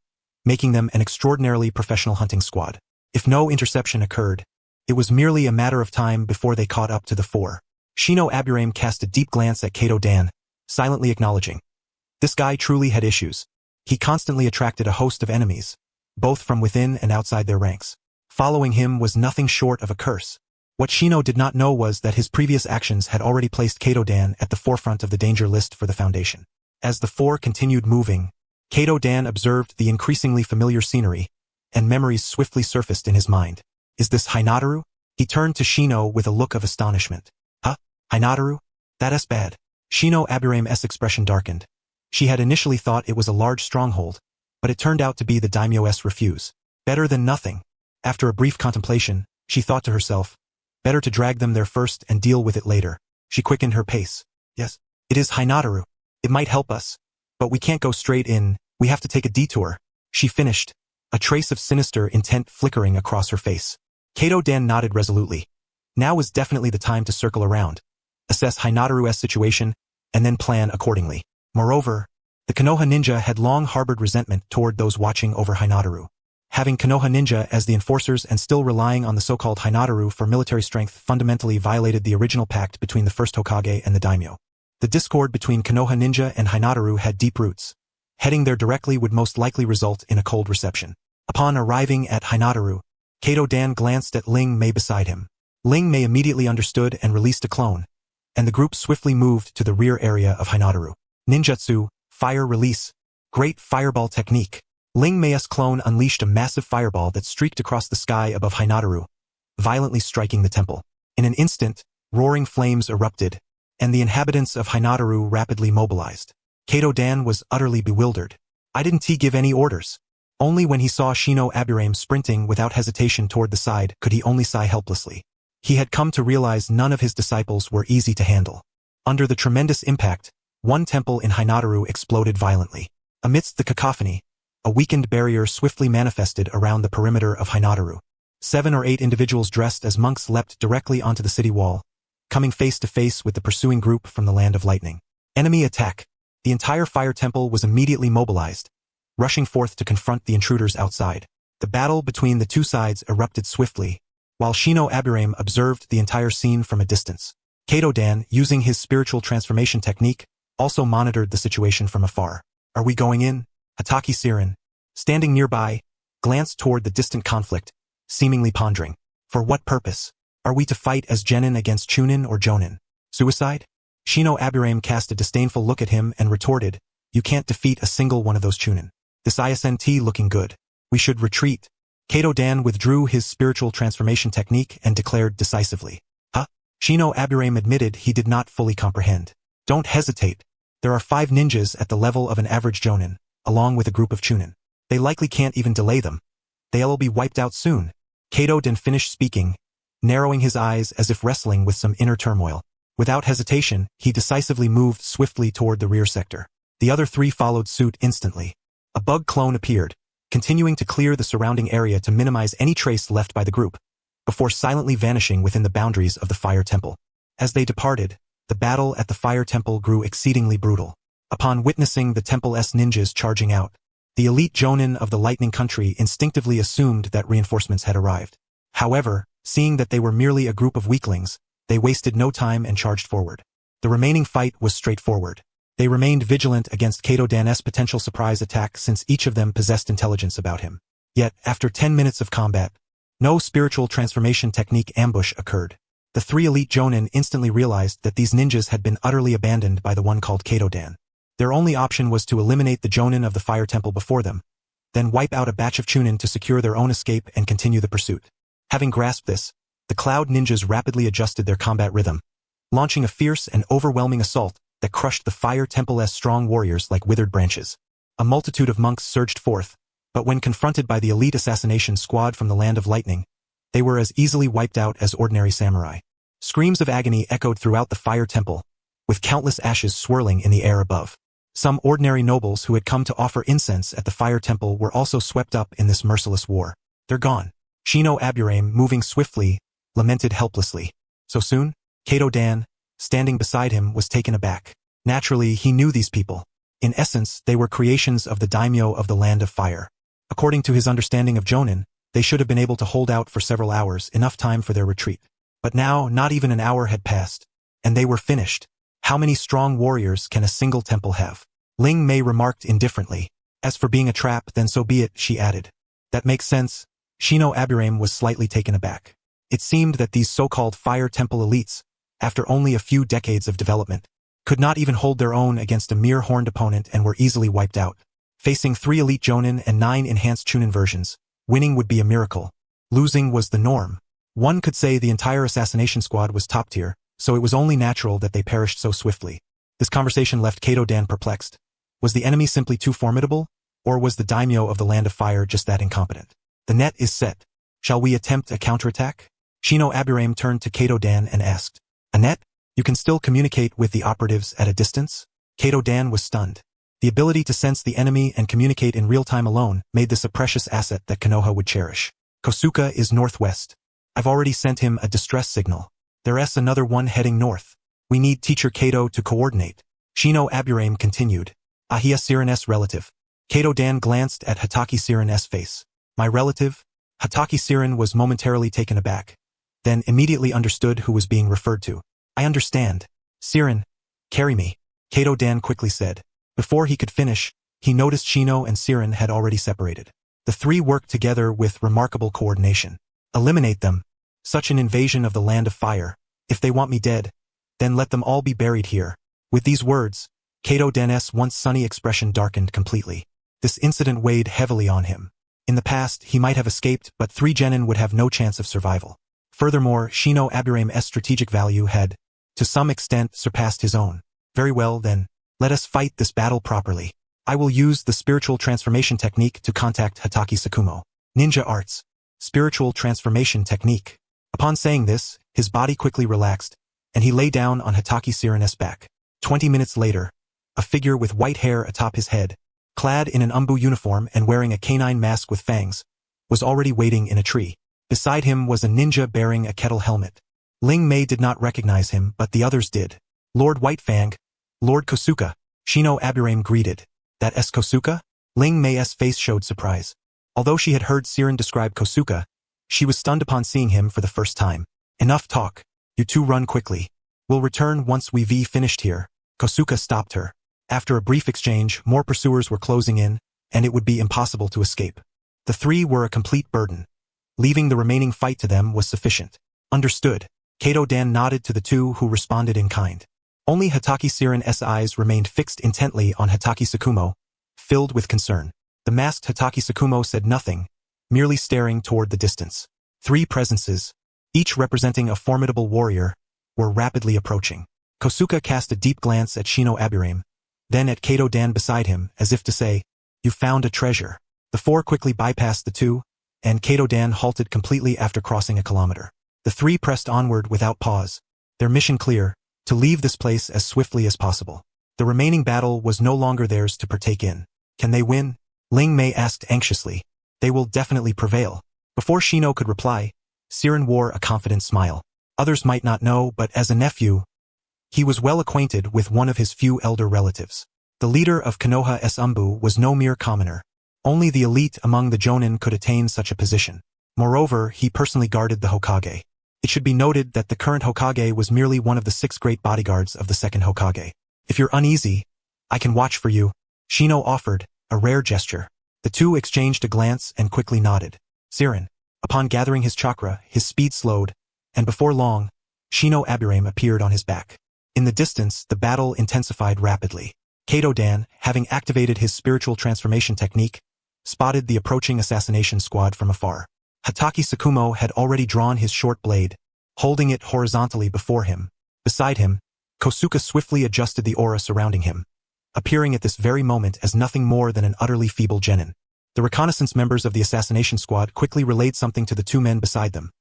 Speaker 1: making them an extraordinarily professional hunting squad. If no interception occurred, it was merely a matter of time before they caught up to the 4. Shino Aburame cast a deep glance at Kato Dan, silently acknowledging. This guy truly had issues. He constantly attracted a host of enemies, both from within and outside their ranks. Following him was nothing short of a curse. What Shino did not know was that his previous actions had already placed Kato Dan at the forefront of the danger list for the Foundation. As the 4 continued moving, Kato Dan observed the increasingly familiar scenery, and memories swiftly surfaced in his mind. Is this Hinataru? He turned to Shino with a look of astonishment. Huh? Hinataru? That's bad. Shino Aburame's expression darkened. She had initially thought it was a large stronghold, but it turned out to be the daimyo's refuse. Better than nothing. After a brief contemplation, she thought to herself, better to drag them there first and deal with it later. She quickened her pace. Yes, it is Hinataru. It might help us, but we can't go straight in, we have to take a detour. She finished, a trace of sinister intent flickering across her face. Kato Dan nodded resolutely. Now was definitely the time to circle around, assess Hinataru's situation, and then plan accordingly. Moreover, the Konoha ninja had long harbored resentment toward those watching over Hinataru. Having Konoha ninja as the enforcers and still relying on the so-called Hinataru for military strength fundamentally violated the original pact between the first Hokage and the daimyo. The discord between Konoha ninja and Hinataru had deep roots. Heading there directly would most likely result in a cold reception. Upon arriving at Hinataru, Kato Dan glanced at Ling Mei beside him. Ling Mei immediately understood and released a clone, and the group swiftly moved to the rear area of Hinataru. Ninjutsu, fire release, great fireball technique. Ling Mei's clone unleashed a massive fireball that streaked across the sky above Hinataru, violently striking the temple. In an instant, roaring flames erupted, and the inhabitants of Hinataru rapidly mobilized. Kato Dan was utterly bewildered. "Why didn't he give any orders?" Only when he saw Shino Aburame sprinting without hesitation toward the side could he only sigh helplessly. He had come to realize none of his disciples were easy to handle. Under the tremendous impact, one temple in Hinataru exploded violently. Amidst the cacophony, a weakened barrier swiftly manifested around the perimeter of Hinataru. 7 or 8 individuals dressed as monks leapt directly onto the city wall, coming face to face with the pursuing group from the Land of Lightning. Enemy attack. The entire fire temple was immediately mobilized, rushing forth to confront the intruders outside. The battle between the two sides erupted swiftly, while Shino Aburame observed the entire scene from a distance. Kato Dan, using his spiritual transformation technique, also monitored the situation from afar. "Are we going in?" Hatake Sirin, standing nearby, glanced toward the distant conflict, seemingly pondering. "For what purpose? Are we to fight as Genin against Chunin or Jonin? Suicide?" Shino Aburame cast a disdainful look at him and retorted, "You can't defeat a single one of those Chunin. This isn't looking good. We should retreat." Kato Dan withdrew his spiritual transformation technique and declared decisively. "Huh?" Shino Aburame admitted he did not fully comprehend. "Don't hesitate. There are 5 ninjas at the level of an average Jonin, along with a group of Chunin. They likely can't even delay them. They'll be wiped out soon." Kato Dan finished speaking, narrowing his eyes as if wrestling with some inner turmoil. Without hesitation, he decisively moved swiftly toward the rear sector. The other 3 followed suit instantly. A bug clone appeared, continuing to clear the surrounding area to minimize any trace left by the group, before silently vanishing within the boundaries of the fire temple. As they departed, the battle at the fire temple grew exceedingly brutal. Upon witnessing the temple's ninjas charging out, the elite Jonin of the Lightning Country instinctively assumed that reinforcements had arrived. However, seeing that they were merely a group of weaklings, they wasted no time and charged forward. The remaining fight was straightforward. They remained vigilant against Kato Dan's potential surprise attack since each of them possessed intelligence about him. Yet, after 10 minutes of combat, no spiritual transformation technique ambush occurred. The 3 elite Jonin instantly realized that these ninjas had been utterly abandoned by the one called Kato Dan. Their only option was to eliminate the Jonin of the fire temple before them, then wipe out a batch of Chunin to secure their own escape and continue the pursuit. Having grasped this, the Cloud Ninjas rapidly adjusted their combat rhythm, launching a fierce and overwhelming assault that crushed the fire temple's strong warriors like withered branches. A multitude of monks surged forth, but when confronted by the elite assassination squad from the Land of Lightning, they were as easily wiped out as ordinary samurai. Screams of agony echoed throughout the fire temple, with countless ashes swirling in the air above. Some ordinary nobles who had come to offer incense at the fire temple were also swept up in this merciless war. "They're gone." Shino Aburame, moving swiftly, lamented helplessly. "So soon?" Kato Dan, standing beside him, was taken aback. Naturally, he knew these people. In essence, they were creations of the daimyo of the Land of Fire. According to his understanding of Jonin, they should have been able to hold out for several hours, enough time for their retreat. But now, not even an hour had passed, and they were finished. How many strong warriors can a single temple have? Ling Mei remarked indifferently. "As for being a trap, then so be it," she added. "That makes sense." Shino Aburame was slightly taken aback. It seemed that these so-called fire temple elites, after only a few decades of development, could not even hold their own against a mere horned opponent and were easily wiped out. Facing 3 elite Jonin and 9 enhanced Chunin versions, winning would be a miracle. Losing was the norm. One could say the entire assassination squad was top tier, so it was only natural that they perished so swiftly. This conversation left Kato Dan perplexed. Was the enemy simply too formidable, or was the daimyo of the Land of Fire just that incompetent? "The net is set. Shall we attempt a counterattack?" Shino Aburame turned to Kato Dan and asked. "A net? You can still communicate with the operatives at a distance?" Kato Dan was stunned. The ability to sense the enemy and communicate in real time alone made this a precious asset that Konoha would cherish. "Kosuka is northwest. I've already sent him a distress signal. There's another one heading north. We need Teacher Kato to coordinate." Shino Aburame continued. Ahia Siren's relative. Kato Dan glanced at Hataki Siren's face. My relative? Hataki Siren was momentarily taken aback, then immediately understood who was being referred to. I understand. Siren, carry me, Kato Dan quickly said. Before he could finish, he noticed Shino and Siren had already separated. The three worked together with remarkable coordination. Eliminate them. Such an invasion of the land of fire. If they want me dead, then let them all be buried here. With these words, Kato Dan's once sunny expression darkened completely. This incident weighed heavily on him. In the past, he might have escaped, but 3 genin would have no chance of survival. Furthermore, Shino Aburame's strategic value had, to some extent, surpassed his own. Very well then, let us fight this battle properly. I will use the spiritual transformation technique to contact Hataki Sakumo. Ninja arts. Spiritual transformation technique. Upon saying this, his body quickly relaxed, and he lay down on Hataki Siren's back. 20 minutes later, a figure with white hair atop his head, clad in an umbu uniform and wearing a canine mask with fangs, was already waiting in a tree. Beside him was a ninja bearing a kettle helmet. Ling Mei did not recognize him, but the others did. Lord Whitefang, Lord Kosuka, Shino Aburame greeted. That is Kosuka? Ling Mei's face showed surprise. Although she had heard Siren describe Kosuka, she was stunned upon seeing him for the first time. Enough talk. You two run quickly. We'll return once we've finished here. Kosuka stopped her. After a brief exchange, more pursuers were closing in, and it would be impossible to escape. The three were a complete burden. Leaving the remaining fight to them was sufficient. Understood. Kato Dan nodded to the two who responded in kind. Only Hataki Siren's eyes remained fixed intently on Hataki Sakumo, filled with concern. The masked Hataki Sakumo said nothing, merely staring toward the distance. 3 presences, each representing a formidable warrior, were rapidly approaching. Kosuka cast a deep glance at Shino Aburame, then at Kato Dan beside him, as if to say, "You found a treasure." The 4 quickly bypassed the 2, and Kato Dan halted completely after crossing a kilometer. The 3 pressed onward without pause, their mission clear, to leave this place as swiftly as possible. The remaining battle was no longer theirs to partake in. Can they win? Ling Mei asked anxiously. They will definitely prevail. Before Shino could reply, Siren wore a confident smile. Others might not know, but as a nephew, he was well acquainted with one of his few elder relatives. The leader of Konoha's Umbu was no mere commoner. Only the elite among the Jonin could attain such a position. Moreover, he personally guarded the Hokage. It should be noted that the current Hokage was merely one of the 6 great bodyguards of the second Hokage. If you're uneasy, I can watch for you, Shino offered, a rare gesture. The 2 exchanged a glance and quickly nodded. Siren, upon gathering his chakra, his speed slowed, and before long, Shino Aburame appeared on his back. In the distance, the battle intensified rapidly. Kato Dan, having activated his spiritual transformation technique, spotted the approaching assassination squad from afar. Hataki Sakumo had already drawn his short blade, holding it horizontally before him. Beside him, Kosuka swiftly adjusted the aura surrounding him, appearing at this very moment as nothing more than an utterly feeble genin. The reconnaissance members of the assassination squad quickly relayed something to the 2 men beside them.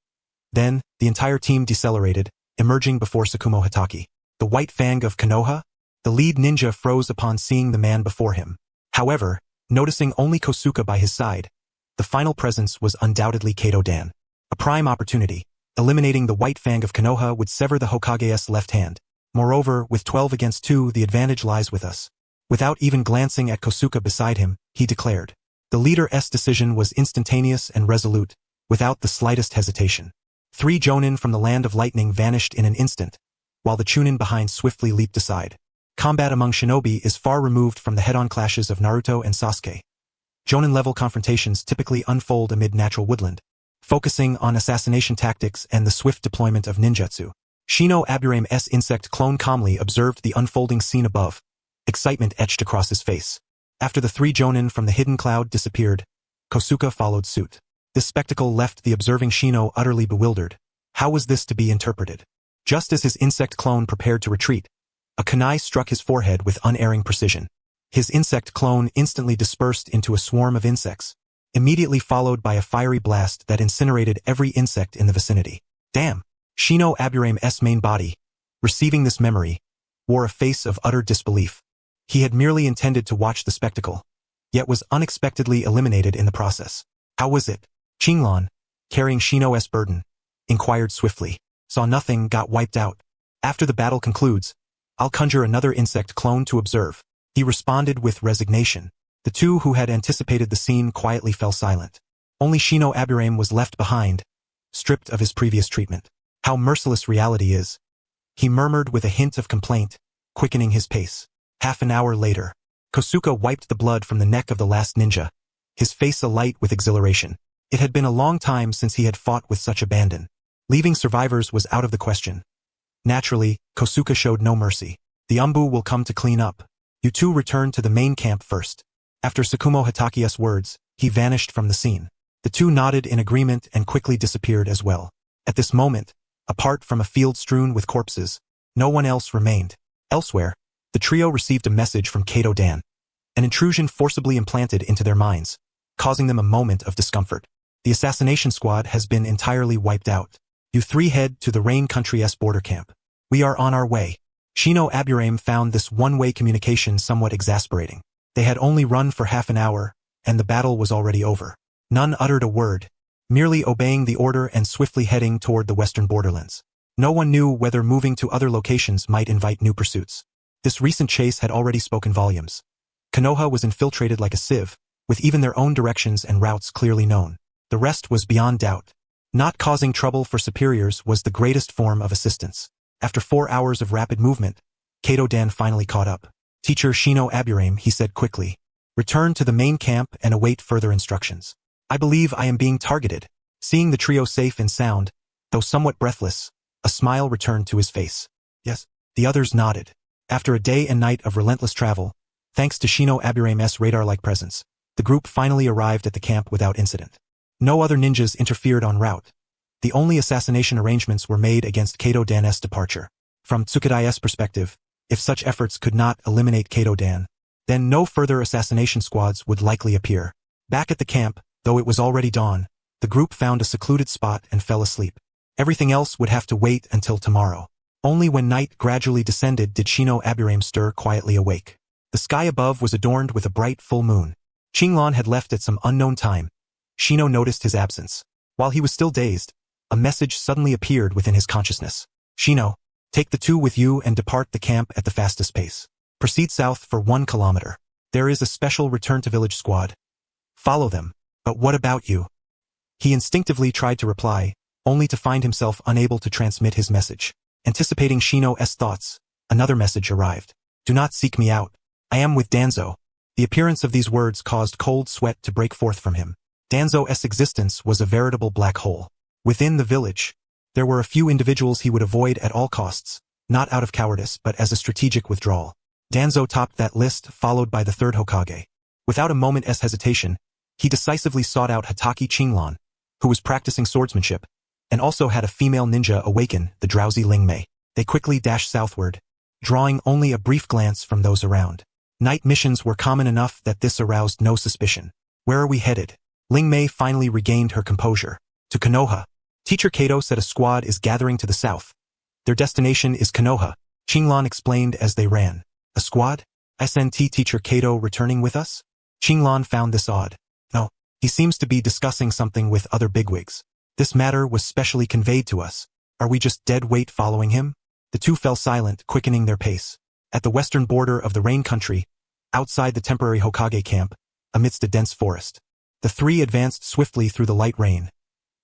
Speaker 1: Then, the entire team decelerated, emerging before Sakumo Hataki. The White Fang of Konoha? The lead ninja froze upon seeing the man before him. However, noticing only Kosuka by his side, the final presence was undoubtedly Kato Dan. A prime opportunity. Eliminating the White Fang of Konoha would sever the Hokage's left hand. Moreover, with 12 against 2, the advantage lies with us. Without even glancing at Kosuka beside him, he declared. The leader's decision was instantaneous and resolute, without the slightest hesitation. 3 Jonin from the Land of Lightning vanished in an instant, while the Chunin behind swiftly leaped aside. Combat among shinobi is far removed from the head-on clashes of Naruto and Sasuke. Jonin-level confrontations typically unfold amid natural woodland, focusing on assassination tactics and the swift deployment of ninjutsu. Shino Aburame's insect clone calmly observed the unfolding scene above. Excitement etched across his face. After the 3 Jonin from the hidden cloud disappeared, Kosuka followed suit. This spectacle left the observing Shino utterly bewildered. How was this to be interpreted? Just as his insect clone prepared to retreat, a kunai struck his forehead with unerring precision. His insect clone instantly dispersed into a swarm of insects, immediately followed by a fiery blast that incinerated every insect in the vicinity. Damn! Shino Aburame's main body, receiving this memory, wore a face of utter disbelief. He had merely intended to watch the spectacle, yet was unexpectedly eliminated in the process. How was it? Qinglong, carrying Shino's burden, inquired swiftly. Saw nothing, got wiped out. After the battle concludes, I'll conjure another insect clone to observe. He responded with resignation. The two who had anticipated the scene quietly fell silent. Only Shino Aburame was left behind, stripped of his previous treatment. How merciless reality is, he murmured with a hint of complaint, quickening his pace. Half an hour later, Kosuke wiped the blood from the neck of the last ninja, his face alight with exhilaration. It had been a long time since he had fought with such abandon. Leaving survivors was out of the question. Naturally, Kosuke showed no mercy. The Umbu will come to clean up. You two return to the main camp first. After Tsukumo Hataki's words, he vanished from the scene. The two nodded in agreement and quickly disappeared as well. At this moment, apart from a field strewn with corpses, no one else remained. Elsewhere, the trio received a message from Kato Dan. An intrusion forcibly implanted into their minds, causing them a moment of discomfort. The assassination squad has been entirely wiped out. You three head to the Rain Country's border camp. We are on our way. Shino Aburame found this one-way communication somewhat exasperating. They had only run for half an hour, and the battle was already over. None uttered a word, merely obeying the order and swiftly heading toward the western borderlands. No one knew whether moving to other locations might invite new pursuits. This recent chase had already spoken volumes. Konoha was infiltrated like a sieve, with even their own directions and routes clearly known. The rest was beyond doubt. Not causing trouble for superiors was the greatest form of assistance. After 4 hours of rapid movement, Kato Dan finally caught up. Teacher Shino Aburame, he said quickly. Return to the main camp and await further instructions. I believe I am being targeted. Seeing the trio safe and sound, though somewhat breathless, a smile returned to his face. Yes. The others nodded. After a day and night of relentless travel, thanks to Shino Aburame's radar-like presence, the group finally arrived at the camp without incident. No other ninjas interfered en route. The only assassination arrangements were made against Kato Dan's departure. From Tsukadai's perspective, if such efforts could not eliminate Kato Dan, then no further assassination squads would likely appear. Back at the camp, though it was already dawn, the group found a secluded spot and fell asleep. Everything else would have to wait until tomorrow. Only when night gradually descended did Shino Aburame stir quietly awake. The sky above was adorned with a bright full moon. Qinglan had left at some unknown time. Shino noticed his absence. While he was still dazed, a message suddenly appeared within his consciousness. Shino, take the two with you and depart the camp at the fastest pace. Proceed south for 1 kilometer. There is a special return-to-village squad. Follow them. But what about you? He instinctively tried to reply, only to find himself unable to transmit his message. Anticipating Shino's thoughts, another message arrived. Do not seek me out. I am with Danzo. The appearance of these words caused cold sweat to break forth from him. Danzo's existence was a veritable black hole. Within the village, there were a few individuals he would avoid at all costs, not out of cowardice but as a strategic withdrawal. Danzo topped that list, followed by the third Hokage. Without a moment's hesitation, he decisively sought out Hatake Qinglan, who was practicing swordsmanship, and also had a female ninja awaken the drowsy Ling Mei. They quickly dashed southward, drawing only a brief glance from those around. Night missions were common enough that this aroused no suspicion. Where are we headed? Ling Mei finally regained her composure. To Konoha. Teacher Kato said a squad is gathering to the south. Their destination is Konoha, Qinglan explained as they ran. A squad? SNT Teacher Kato returning with us? Qinglan found this odd. No, he seems to be discussing something with other bigwigs. This matter was specially conveyed to us. Are we just dead weight following him? The two fell silent, quickening their pace. At the western border of the Rain Country, outside the temporary Hokage camp, amidst a dense forest, the three advanced swiftly through the light rain.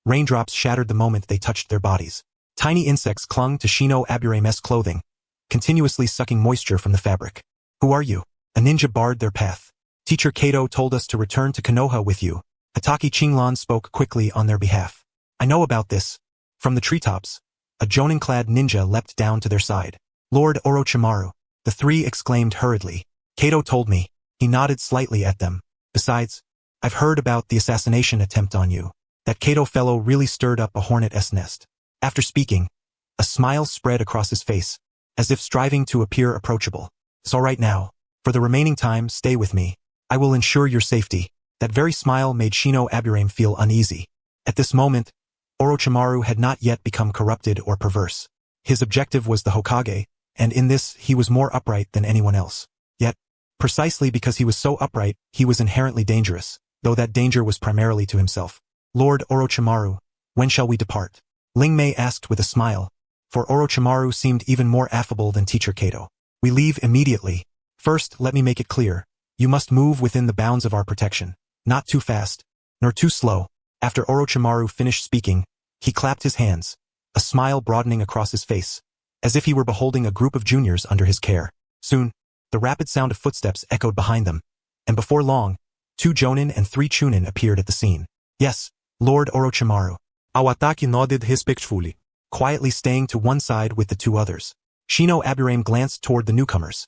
Speaker 1: Raindrops shattered the moment they touched their bodies. Tiny insects clung to Shino Aburame's clothing, continuously sucking moisture from the fabric. Who are you? A ninja barred their path. Teacher Kato told us to return to Konoha with you. Hatake Qinglan spoke quickly on their behalf. I know about this. From the treetops, a jonin-clad ninja leapt down to their side. Lord Orochimaru. The three exclaimed hurriedly. Kato told me. He nodded slightly at them. Besides, I've heard about the assassination attempt on you. That Kato fellow really stirred up a hornet's nest. After speaking, a smile spread across his face, as if striving to appear approachable. It's all right now. For the remaining time, stay with me. I will ensure your safety. That very smile made Shino Aburame feel uneasy. At this moment, Orochimaru had not yet become corrupted or perverse. His objective was the Hokage, and in this he was more upright than anyone else. Yet, precisely because he was so upright, he was inherently dangerous, though that danger was primarily to himself. Lord Orochimaru, when shall we depart? Ling Mei asked with a smile, for Orochimaru seemed even more affable than Teacher Kato. We leave immediately. First, let me make it clear. You must move within the bounds of our protection. Not too fast, nor too slow. After Orochimaru finished speaking, he clapped his hands, a smile broadening across his face, as if he were beholding a group of juniors under his care. Soon, the rapid sound of footsteps echoed behind them, and before long, 2 Jonin and 3 Chunin appeared at the scene. Yes, Lord Orochimaru. Awataki nodded respectfully, quietly staying to one side with the 2 others. Shino Aburame glanced toward the newcomers.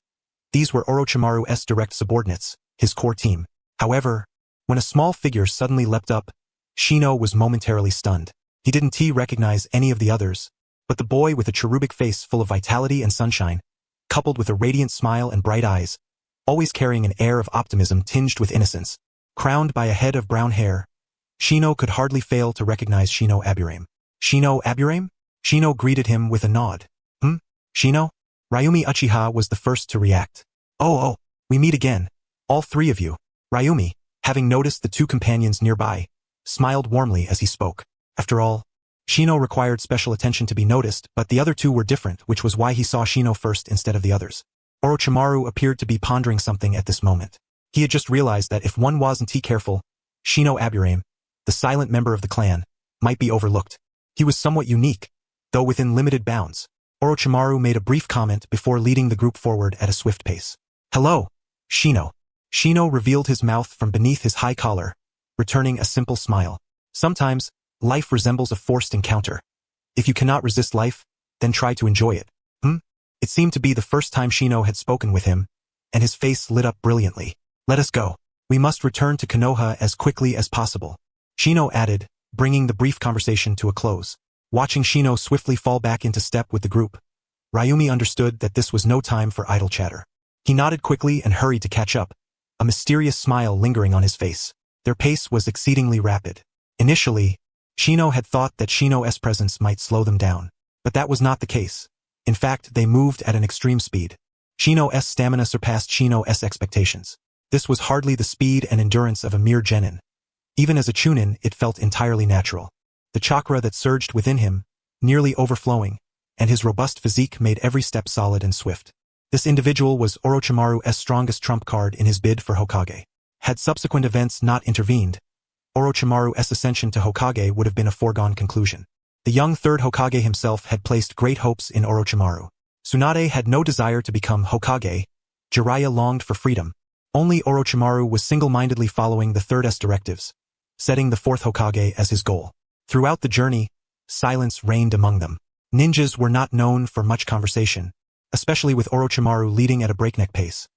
Speaker 1: These were Orochimaru's direct subordinates, his core team. However, when a small figure suddenly leapt up, Shino was momentarily stunned. He didn't recognize any of the others, but the boy with a cherubic face full of vitality and sunshine, coupled with a radiant smile and bright eyes, always carrying an air of optimism tinged with innocence, crowned by a head of brown hair, Shino could hardly fail to recognize Shino Aburame. Shino Aburame? Shino greeted him with a nod. Shino? Ryumi Uchiha was the first to react. Oh, we meet again. All 3 of you. Ryumi, having noticed the 2 companions nearby, smiled warmly as he spoke. After all, Shino required special attention to be noticed, but the other 2 were different, which was why he saw Shino first instead of the others. Orochimaru appeared to be pondering something at this moment. He had just realized that if one wasn't careful, Shino Aburame, the silent member of the clan, might be overlooked. He was somewhat unique, though within limited bounds. Orochimaru made a brief comment before leading the group forward at a swift pace. Hello, Shino. Shino revealed his mouth from beneath his high collar, returning a simple smile. Sometimes, life resembles a forced encounter. If you cannot resist life, then try to enjoy it. It seemed to be the first time Shino had spoken with him, and his face lit up brilliantly. Let us go. We must return to Konoha as quickly as possible. Shino added, bringing the brief conversation to a close. Watching Shino swiftly fall back into step with the group, Ryumi understood that this was no time for idle chatter. He nodded quickly and hurried to catch up, a mysterious smile lingering on his face. Their pace was exceedingly rapid. Initially, Shino had thought that Shino's presence might slow them down, but that was not the case. In fact, they moved at an extreme speed. Shino's stamina surpassed Shino's expectations. This was hardly the speed and endurance of a mere genin. Even as a chunin, it felt entirely natural. The chakra that surged within him, nearly overflowing, and his robust physique made every step solid and swift. This individual was Orochimaru's strongest trump card in his bid for Hokage. Had subsequent events not intervened, Orochimaru's ascension to Hokage would have been a foregone conclusion. The young 3rd Hokage himself had placed great hopes in Orochimaru. Tsunade had no desire to become Hokage. Jiraiya longed for freedom. Only Orochimaru was single-mindedly following the 3rd's directives, setting the 4th Hokage as his goal. Throughout the journey, silence reigned among them. Ninjas were not known for much conversation, especially with Orochimaru leading at a breakneck pace.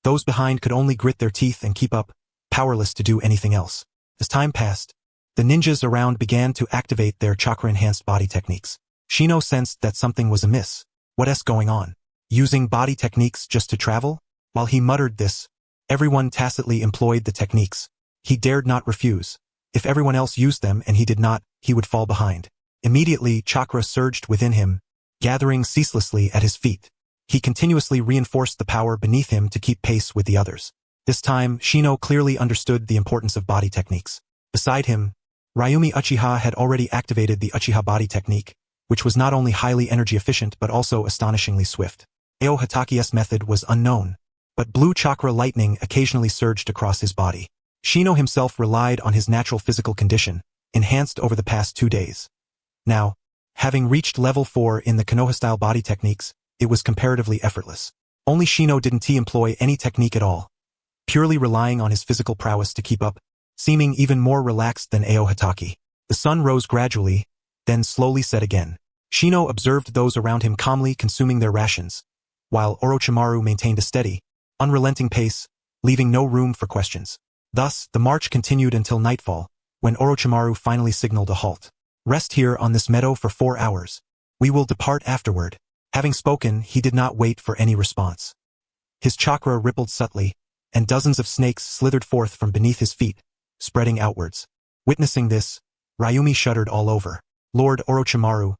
Speaker 1: Those behind could only grit their teeth and keep up, powerless to do anything else. As time passed, the ninjas around began to activate their chakra-enhanced body techniques. Shino sensed that something was amiss. What's going on? Using body techniques just to travel? While he muttered this, everyone tacitly employed the techniques. He dared not refuse. If everyone else used them and he did not, he would fall behind. Immediately, chakra surged within him, gathering ceaselessly at his feet. He continuously reinforced the power beneath him to keep pace with the others. This time, Shino clearly understood the importance of body techniques. Beside him, Ryumi Uchiha had already activated the Uchiha body technique, which was not only highly energy efficient but also astonishingly swift. Ao Hataki's method was unknown, but blue chakra lightning occasionally surged across his body. Shino himself relied on his natural physical condition, enhanced over the past 2 days. Now, having reached level 4 in the Konoha-style body techniques, it was comparatively effortless. Only Shino didn't employ any technique at all, purely relying on his physical prowess to keep up, seeming even more relaxed than Ao Hataki. The sun rose gradually, then slowly set again. Shino observed those around him calmly consuming their rations, while Orochimaru maintained a steady, unrelenting pace, leaving no room for questions. Thus, the march continued until nightfall, when Orochimaru finally signaled a halt. Rest here on this meadow for 4 hours. We will depart afterward. Having spoken, he did not wait for any response. His chakra rippled subtly, and dozens of snakes slithered forth from beneath his feet, spreading outwards. Witnessing this, Ryumi shuddered all over. Lord Orochimaru,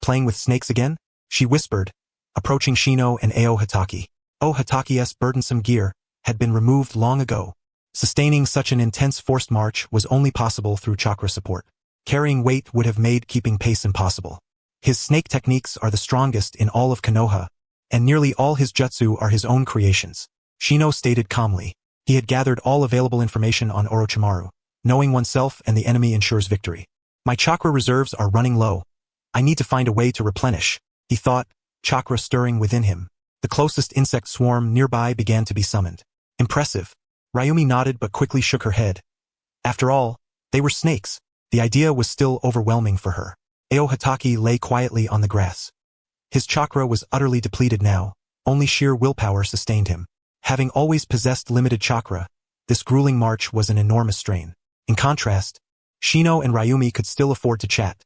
Speaker 1: playing with snakes again? She whispered, approaching Shino and Ao Hataki. Hataki's burdensome gear had been removed long ago. Sustaining such an intense forced march was only possible through chakra support. Carrying weight would have made keeping pace impossible. His snake techniques are the strongest in all of Konoha, and nearly all his jutsu are his own creations. Shino stated calmly. He had gathered all available information on Orochimaru. Knowing oneself and the enemy ensures victory. My chakra reserves are running low. I need to find a way to replenish, he thought, chakra stirring within him. The closest insect swarm nearby began to be summoned. Impressive. Ryumi nodded but quickly shook her head. After all, they were snakes. The idea was still overwhelming for her. Ao Hatake lay quietly on the grass. His chakra was utterly depleted now, only sheer willpower sustained him. Having always possessed limited chakra, this grueling march was an enormous strain. In contrast, Shino and Ryumi could still afford to chat.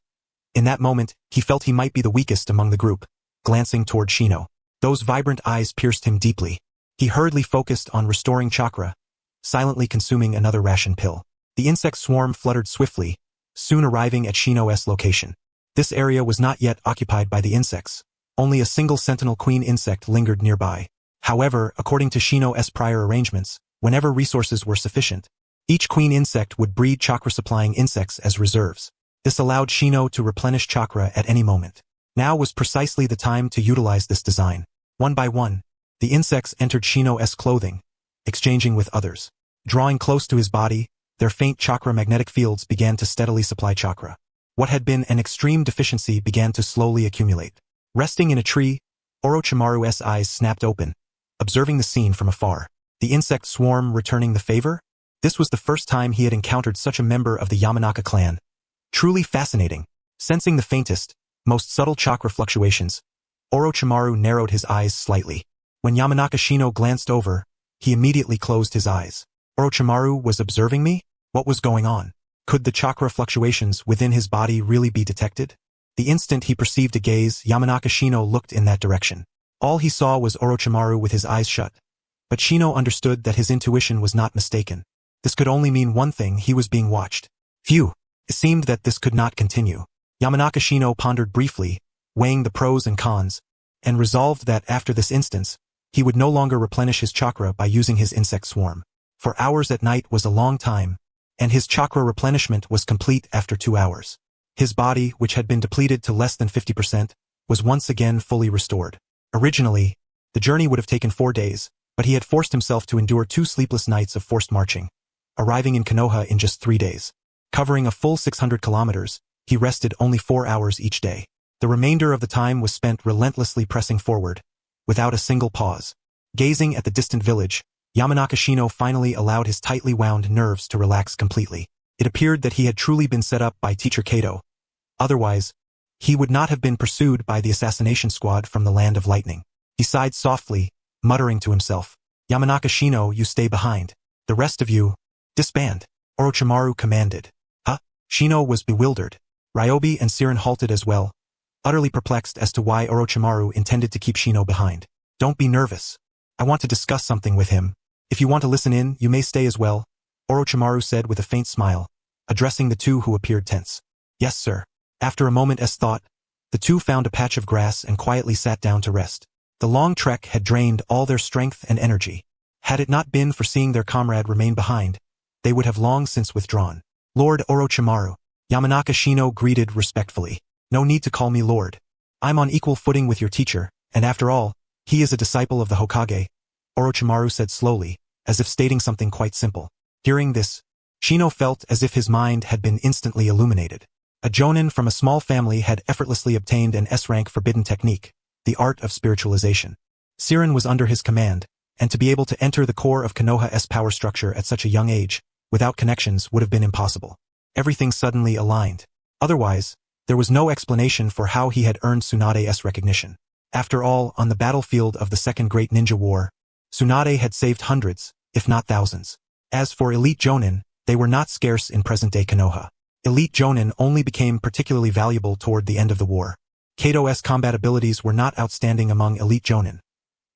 Speaker 1: In that moment, he felt he might be the weakest among the group, glancing toward Shino. Those vibrant eyes pierced him deeply. He hurriedly focused on restoring chakra, silently consuming another ration pill. The insect swarm fluttered swiftly, soon arriving at Shino's location. This area was not yet occupied by the insects. Only a single sentinel queen insect lingered nearby. However, according to Shino's prior arrangements, whenever resources were sufficient, each queen insect would breed chakra-supplying insects as reserves. This allowed Shino to replenish chakra at any moment. Now was precisely the time to utilize this design. One by one, the insects entered Shino's clothing, exchanging with others. Drawing close to his body, their faint chakra magnetic fields began to steadily supply chakra. What had been an extreme deficiency began to slowly accumulate. Resting in a tree, Orochimaru's eyes snapped open, observing the scene from afar. The insect swarm returning the favor? This was the first time he had encountered such a member of the Yamanaka clan. Truly fascinating. Sensing the faintest, most subtle chakra fluctuations, Orochimaru narrowed his eyes slightly. When Yamanaka Shino glanced over, he immediately closed his eyes. Orochimaru was observing me? What was going on? Could the chakra fluctuations within his body really be detected? The instant he perceived a gaze, Yamanaka Shino looked in that direction. All he saw was Orochimaru with his eyes shut. But Shino understood that his intuition was not mistaken. This could only mean one thing: he was being watched. Phew! It seemed that this could not continue. Yamanaka Shino pondered briefly, weighing the pros and cons, and resolved that after this instance, he would no longer replenish his chakra by using his insect swarm. For hours at night was a long time, and his chakra replenishment was complete after 2 hours. His body, which had been depleted to less than 50%, was once again fully restored. Originally, the journey would have taken 4 days, but he had forced himself to endure 2 sleepless nights of forced marching, arriving in Konoha in just 3 days. Covering a full 600 kilometers, he rested only 4 hours each day. The remainder of the time was spent relentlessly pressing forward, without a single pause. Gazing at the distant village, Yamanaka Shino finally allowed his tightly wound nerves to relax completely. It appeared that he had truly been set up by Teacher Kato. Otherwise, he would not have been pursued by the assassination squad from the Land of Lightning. He sighed softly, muttering to himself. Yamanaka Shino, you stay behind. The rest of you, disband. Orochimaru commanded. Huh? Shino was bewildered. Ryobi and Sirin halted as well, utterly perplexed as to why Orochimaru intended to keep Shino behind. Don't be nervous. I want to discuss something with him. If you want to listen in, you may stay as well, Orochimaru said with a faint smile, addressing the two who appeared tense. Yes, sir. After a moment's thought, the two found a patch of grass and quietly sat down to rest. The long trek had drained all their strength and energy. Had it not been for seeing their comrade remain behind, they would have long since withdrawn. Lord Orochimaru, Yamanaka Shino greeted respectfully. No need to call me Lord. I'm on equal footing with your teacher, and after all, he is a disciple of the Hokage, Orochimaru said slowly, as if stating something quite simple. Hearing this, Shino felt as if his mind had been instantly illuminated. A jonin from a small family had effortlessly obtained an S-rank forbidden technique, the art of spiritualization. Sirin was under his command, and to be able to enter the core of Konoha's power structure at such a young age, without connections, would have been impossible. Everything suddenly aligned. Otherwise, there was no explanation for how he had earned Tsunade's recognition. After all, on the battlefield of the Second Great Ninja War, Tsunade had saved hundreds, if not thousands. As for elite jonin, they were not scarce in present-day Konoha. Elite jonin only became particularly valuable toward the end of the war. Kato's combat abilities were not outstanding among elite jonin.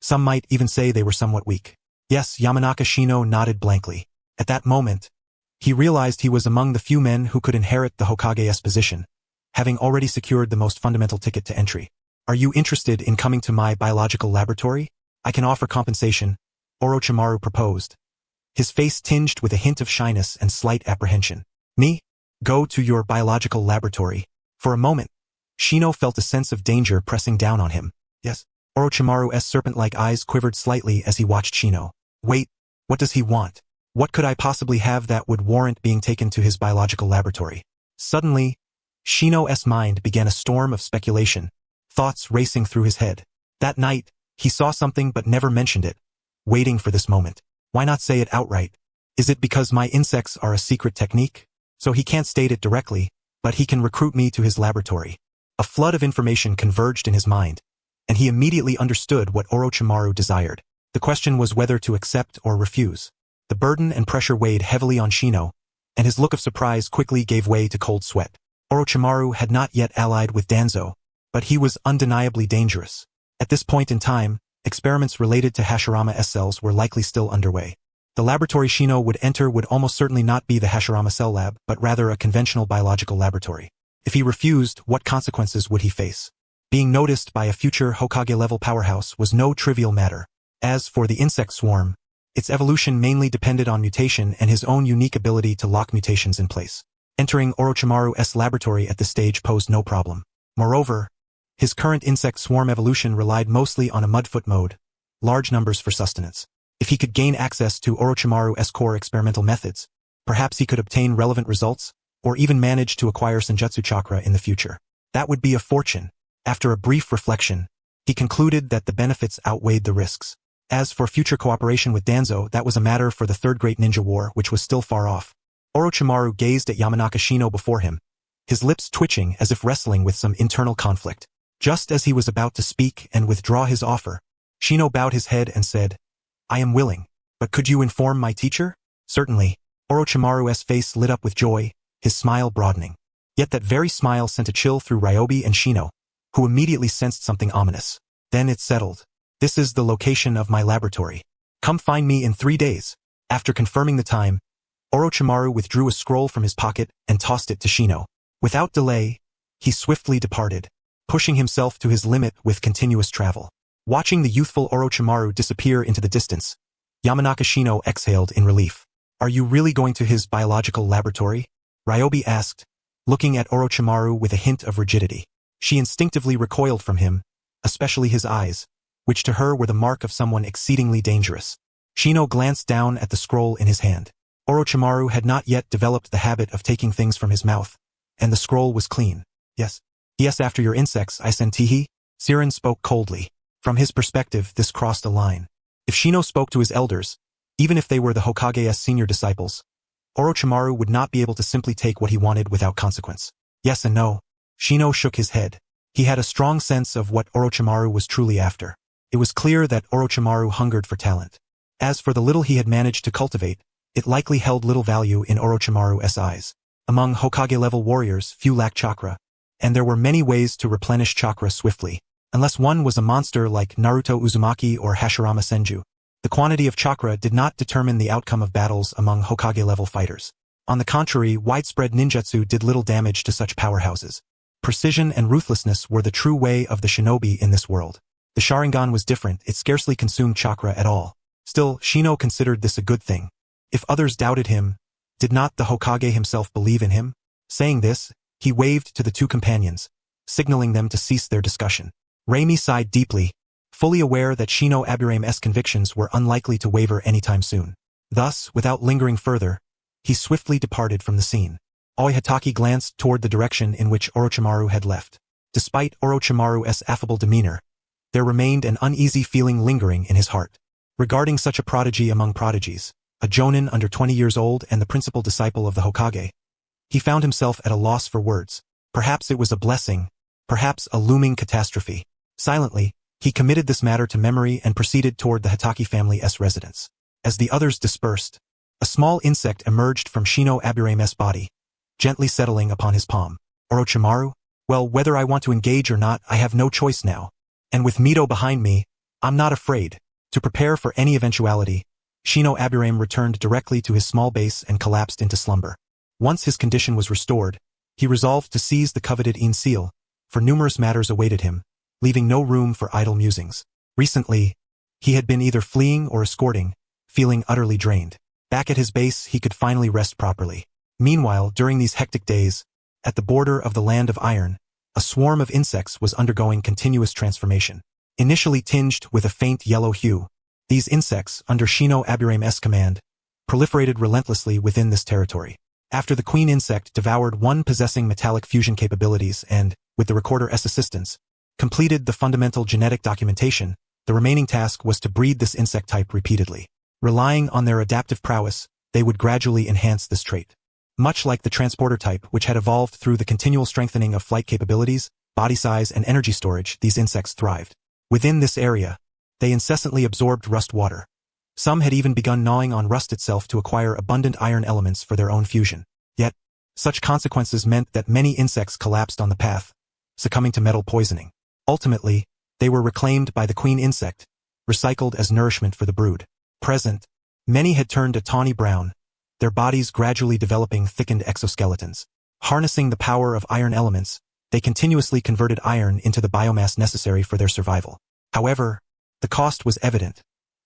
Speaker 1: Some might even say they were somewhat weak. Yes, Yamanaka Shino nodded blankly. At that moment, he realized he was among the few men who could inherit the Hokage's position, having already secured the most fundamental ticket to entry. Are you interested in coming to my biological laboratory? I can offer compensation, Orochimaru proposed, his face tinged with a hint of shyness and slight apprehension. Me? Go to your biological laboratory. For a moment, Shino felt a sense of danger pressing down on him. Yes, Orochimaru's serpent-like eyes quivered slightly as he watched Shino. Wait, what does he want? What could I possibly have that would warrant being taken to his biological laboratory? Suddenly, Shino's mind began a storm of speculation, thoughts racing through his head. That night, he saw something but never mentioned it, waiting for this moment. Why not say it outright? Is it because my insects are a secret technique? So he can't state it directly, but he can recruit me to his laboratory. A flood of information converged in his mind, and he immediately understood what Orochimaru desired. The question was whether to accept or refuse. The burden and pressure weighed heavily on Shino, and his look of surprise quickly gave way to cold sweat. Orochimaru had not yet allied with Danzo, but he was undeniably dangerous. At this point in time, experiments related to Hashirama cells were likely still underway. The laboratory Shino would enter would almost certainly not be the Hashirama cell lab, but rather a conventional biological laboratory. If he refused, what consequences would he face? Being noticed by a future Hokage-level powerhouse was no trivial matter. As for the insect swarm, its evolution mainly depended on mutation and his own unique ability to lock mutations in place. Entering Orochimaru's laboratory at this stage posed no problem. Moreover, his current insect swarm evolution relied mostly on a mudfoot mode, large numbers for sustenance. If he could gain access to Orochimaru's core experimental methods, perhaps he could obtain relevant results, or even manage to acquire Senjutsu chakra in the future. That would be a fortune. After a brief reflection, he concluded that the benefits outweighed the risks. As for future cooperation with Danzo, that was a matter for the Third Great Ninja War, which was still far off. Orochimaru gazed at Yamanaka Shino before him, his lips twitching as if wrestling with some internal conflict. Just as he was about to speak and withdraw his offer, Shino bowed his head and said, I am willing, but could you inform my teacher? Certainly. Orochimaru's face lit up with joy, his smile broadening. Yet that very smile sent a chill through Ryobi and Shino, who immediately sensed something ominous. Then it settled. This is the location of my laboratory. Come find me in 3 days. After confirming the time, Orochimaru withdrew a scroll from his pocket and tossed it to Shino. Without delay, he swiftly departed, pushing himself to his limit with continuous travel. Watching the youthful Orochimaru disappear into the distance, Yamanaka Shino exhaled in relief. Are you really going to his biological laboratory? Ryobi asked, looking at Orochimaru with a hint of rigidity. She instinctively recoiled from him, especially his eyes, which to her were the mark of someone exceedingly dangerous. Shino glanced down at the scroll in his hand. Orochimaru had not yet developed the habit of taking things from his mouth, and the scroll was clean. Yes, after your insects, I send Tihi. Siren spoke coldly. From his perspective, this crossed a line. If Shino spoke to his elders, even if they were the Hokage's senior disciples, Orochimaru would not be able to simply take what he wanted without consequence. Yes and no. Shino shook his head. He had a strong sense of what Orochimaru was truly after. It was clear that Orochimaru hungered for talent. As for the little he had managed to cultivate, it likely held little value in Orochimaru's eyes. Among Hokage-level warriors, few lacked chakra, and there were many ways to replenish chakra swiftly. Unless one was a monster like Naruto Uzumaki or Hashirama Senju, the quantity of chakra did not determine the outcome of battles among Hokage-level fighters. On the contrary, widespread ninjutsu did little damage to such powerhouses. Precision and ruthlessness were the true way of the shinobi in this world. The Sharingan was different, it scarcely consumed chakra at all. Still, Shino considered this a good thing. If others doubted him, did not the Hokage himself believe in him? Saying this, he waved to the two companions, signaling them to cease their discussion. Raimi sighed deeply, fully aware that Shino Aburame's convictions were unlikely to waver anytime soon. Thus, without lingering further, he swiftly departed from the scene. Oi Hatake glanced toward the direction in which Orochimaru had left. Despite Orochimaru's affable demeanor, there remained an uneasy feeling lingering in his heart. Regarding such a prodigy among prodigies, a jonin under 20 years old and the principal disciple of the Hokage, he found himself at a loss for words. Perhaps it was a blessing, perhaps a looming catastrophe. Silently, he committed this matter to memory and proceeded toward the Hatake family's residence. As the others dispersed, a small insect emerged from Shino Aburame's body, gently settling upon his palm. Orochimaru? Well, whether I want to engage or not, I have no choice now. And with Mito behind me, I'm not afraid. To prepare for any eventuality, Shino Aburame returned directly to his small base and collapsed into slumber. Once his condition was restored, he resolved to seize the coveted In seal, for numerous matters awaited him, leaving no room for idle musings. Recently, he had been either fleeing or escorting, feeling utterly drained. Back at his base, he could finally rest properly. Meanwhile, during these hectic days, at the border of the Land of Iron, a swarm of insects was undergoing continuous transformation. Initially tinged with a faint yellow hue, these insects, under Shino Aburame's command, proliferated relentlessly within this territory. After the queen insect devoured one possessing metallic fusion capabilities and, with the recorder's assistance, completed the fundamental genetic documentation, the remaining task was to breed this insect type repeatedly. Relying on their adaptive prowess, they would gradually enhance this trait. Much like the transporter type, which had evolved through the continual strengthening of flight capabilities, body size, and energy storage, these insects thrived. Within this area, they incessantly absorbed rust water. Some had even begun gnawing on rust itself to acquire abundant iron elements for their own fusion. Yet, such consequences meant that many insects collapsed on the path, succumbing to metal poisoning. Ultimately, they were reclaimed by the queen insect, recycled as nourishment for the brood. Present, many had turned a tawny brown, their bodies gradually developing thickened exoskeletons. Harnessing the power of iron elements, they continuously converted iron into the biomass necessary for their survival. However, the cost was evident.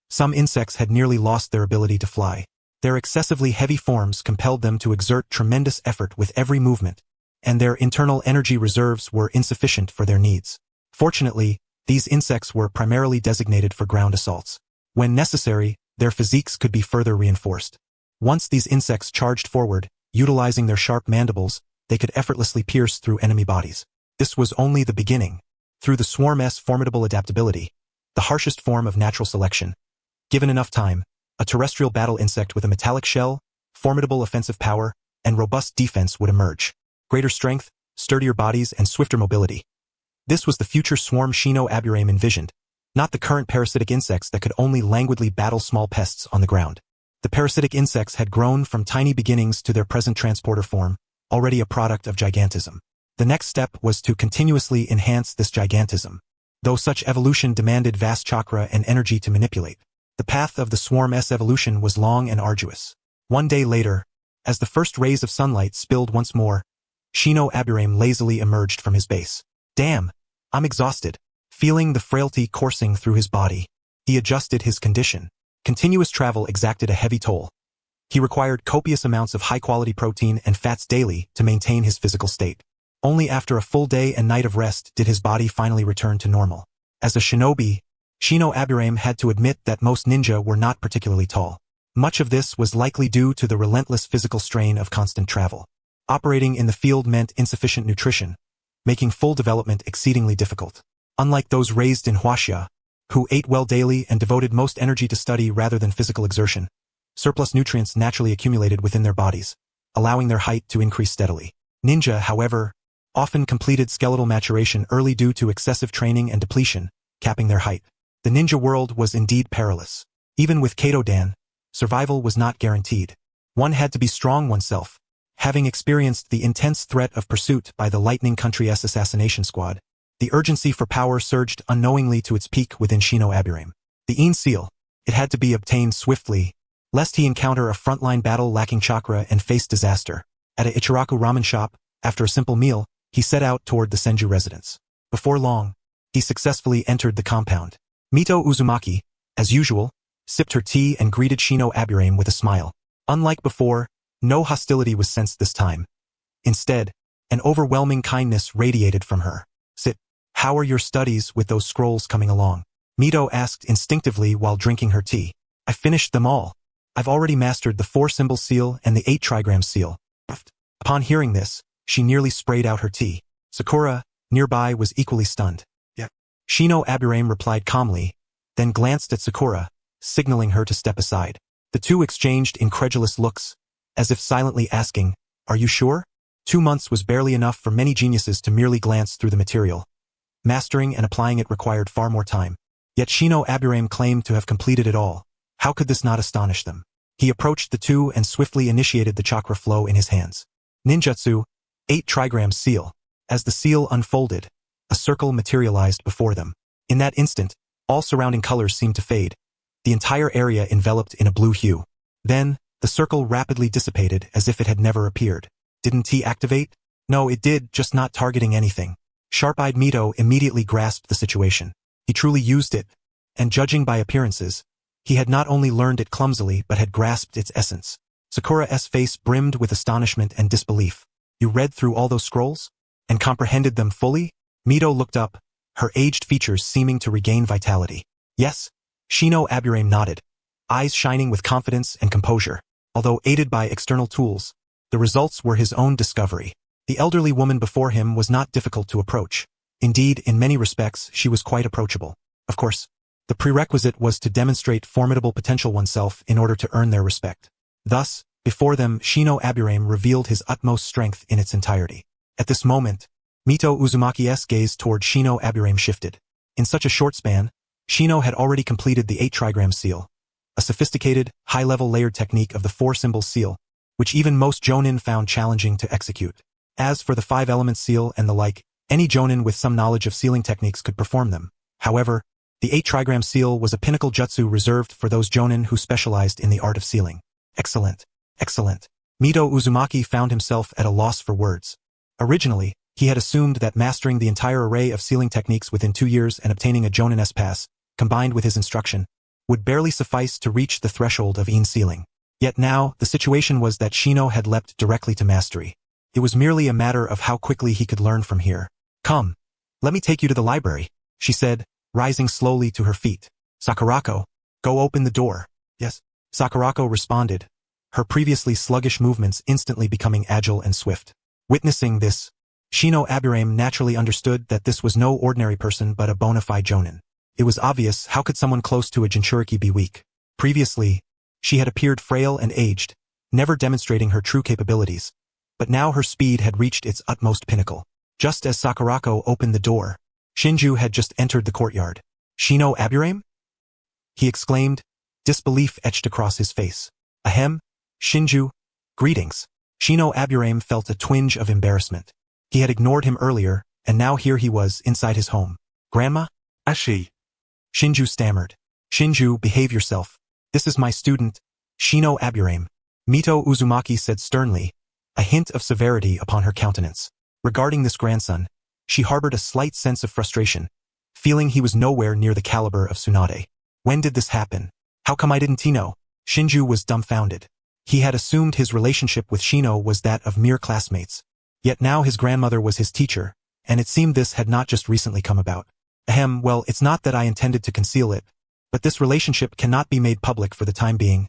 Speaker 1: Some insects had nearly lost their ability to fly. Their excessively heavy forms compelled them to exert tremendous effort with every movement, and their internal energy reserves were insufficient for their needs. Fortunately, these insects were primarily designated for ground assaults. When necessary, their physiques could be further reinforced. Once these insects charged forward, utilizing their sharp mandibles, they could effortlessly pierce through enemy bodies. This was only the beginning. Through the swarm's formidable adaptability, the harshest form of natural selection, given enough time, a terrestrial battle insect with a metallic shell, formidable offensive power, and robust defense would emerge. Greater strength, sturdier bodies, and swifter mobility. This was the future swarm Shino Aburame envisioned, not the current parasitic insects that could only languidly battle small pests on the ground. The parasitic insects had grown from tiny beginnings to their present transporter form, already a product of gigantism. The next step was to continuously enhance this gigantism. Though such evolution demanded vast chakra and energy to manipulate, the path of the swarm's evolution was long and arduous. One day later, as the first rays of sunlight spilled once more, Shino Aburame lazily emerged from his base. Damn, I'm exhausted. Feeling the frailty coursing through his body, he adjusted his condition. Continuous travel exacted a heavy toll. He required copious amounts of high-quality protein and fats daily to maintain his physical state. Only after a full day and night of rest did his body finally return to normal. As a shinobi, Shino Aburame had to admit that most ninja were not particularly tall. Much of this was likely due to the relentless physical strain of constant travel. Operating in the field meant insufficient nutrition, making full development exceedingly difficult. Unlike those raised in Huaxia, who ate well daily and devoted most energy to study rather than physical exertion, surplus nutrients naturally accumulated within their bodies, allowing their height to increase steadily. Ninja, however, often completed skeletal maturation early due to excessive training and depletion, capping their height. The ninja world was indeed perilous. Even with Kato-dan, survival was not guaranteed. One had to be strong oneself. Having experienced the intense threat of pursuit by the Lightning Country's assassination squad, the urgency for power surged unknowingly to its peak within Shino Aburame. The Een seal, it had to be obtained swiftly, lest he encounter a frontline battle lacking chakra and face disaster. At a Ichiraku ramen shop, after a simple meal, he set out toward the Senju residence. Before long, he successfully entered the compound. Mito Uzumaki, as usual, sipped her tea and greeted Shino Aburame with a smile. Unlike before, no hostility was sensed this time. Instead, an overwhelming kindness radiated from her. Sit. How are your studies with those scrolls coming along? Mito asked instinctively while drinking her tea. I finished them all. I've already mastered the 4-symbol seal and the 8-trigram seal. Upon hearing this, she nearly sprayed out her tea. Sakura, nearby, was equally stunned. Yeah. Shino Aburame replied calmly, then glanced at Sakura, signaling her to step aside. The two exchanged incredulous looks, as if silently asking, "Are you sure?" 2 months was barely enough for many geniuses to merely glance through the material. Mastering and applying it required far more time. Yet Shino Aburame claimed to have completed it all. How could this not astonish them? He approached the two and swiftly initiated the chakra flow in his hands. Ninjutsu, 8-trigram seal. As the seal unfolded, a circle materialized before them. In that instant, all surrounding colors seemed to fade, the entire area enveloped in a blue hue. Then, the circle rapidly dissipated as if it had never appeared. Didn't he activate? No, it did, just not targeting anything. Sharp-eyed Mito immediately grasped the situation. He truly used it, and judging by appearances, he had not only learned it clumsily but had grasped its essence. Sakura's face brimmed with astonishment and disbelief. You read through all those scrolls? And comprehended them fully? Mito looked up, her aged features seeming to regain vitality. Yes, Shino Aburame nodded, eyes shining with confidence and composure. Although aided by external tools, the results were his own discovery. The elderly woman before him was not difficult to approach. Indeed, in many respects, she was quite approachable. Of course, the prerequisite was to demonstrate formidable potential oneself in order to earn their respect. Thus, before them, Shino Aburame revealed his utmost strength in its entirety. At this moment, Mito Uzumaki's gaze toward Shino Aburame shifted. In such a short span, Shino had already completed the 8-trigram seal, a sophisticated, high-level layered technique of the 4-symbol seal, which even most Jonin found challenging to execute. As for the 5-element seal and the like, any Jonin with some knowledge of sealing techniques could perform them. However, the 8-trigram seal was a pinnacle jutsu reserved for those Jonin who specialized in the art of sealing. Excellent. Excellent. Mito Uzumaki found himself at a loss for words. Originally, he had assumed that mastering the entire array of sealing techniques within 2 years and obtaining a Jonin S-pass, combined with his instruction, would barely suffice to reach the threshold of sealing. Yet now, the situation was that Shino had leapt directly to mastery. It was merely a matter of how quickly he could learn from here. Come, let me take you to the library, she said, rising slowly to her feet. Sakurako, go open the door. Yes. Sakurako responded, her previously sluggish movements instantly becoming agile and swift. Witnessing this, Shino Aburame naturally understood that this was no ordinary person but a bona fide Jonin. It was obvious, how could someone close to a Jinchuriki be weak? Previously, she had appeared frail and aged, never demonstrating her true capabilities, but now her speed had reached its utmost pinnacle. Just as Sakurako opened the door, Shinju had just entered the courtyard. Shino Aburame? He exclaimed, disbelief etched across his face. Ahem, Shinju, greetings. Shino Aburame felt a twinge of embarrassment. He had ignored him earlier, and now here he was inside his home. Grandma? Ashi. Shinju stammered. Shinju, behave yourself. This is my student, Shino Aburame. Mito Uzumaki said sternly, a hint of severity upon her countenance. Regarding this grandson, she harbored a slight sense of frustration, feeling he was nowhere near the caliber of Tsunade. When did this happen? How come I didn't know? Shinju was dumbfounded. He had assumed his relationship with Shino was that of mere classmates. Yet now his grandmother was his teacher, and it seemed this had not just recently come about. Ahem, well, it's not that I intended to conceal it, but this relationship cannot be made public for the time being,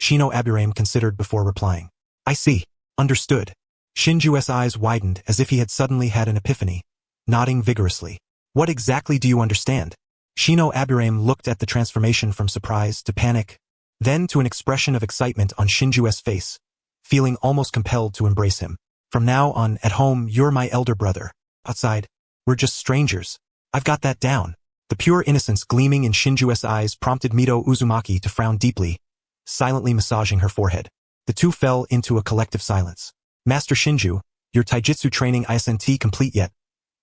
Speaker 1: Shino Aburame considered before replying. I see. Understood. Shinju's eyes widened as if he had suddenly had an epiphany, nodding vigorously. What exactly do you understand? Shino Aburame looked at the transformation from surprise to panic, then to an expression of excitement on Shinju's face, feeling almost compelled to embrace him. From now on, at home, you're my elder brother. Outside, we're just strangers. I've got that down. The pure innocence gleaming in Shinju's eyes prompted Mito Uzumaki to frown deeply, silently massaging her forehead. The two fell into a collective silence. Master Shinju, your taijutsu training isn't complete yet.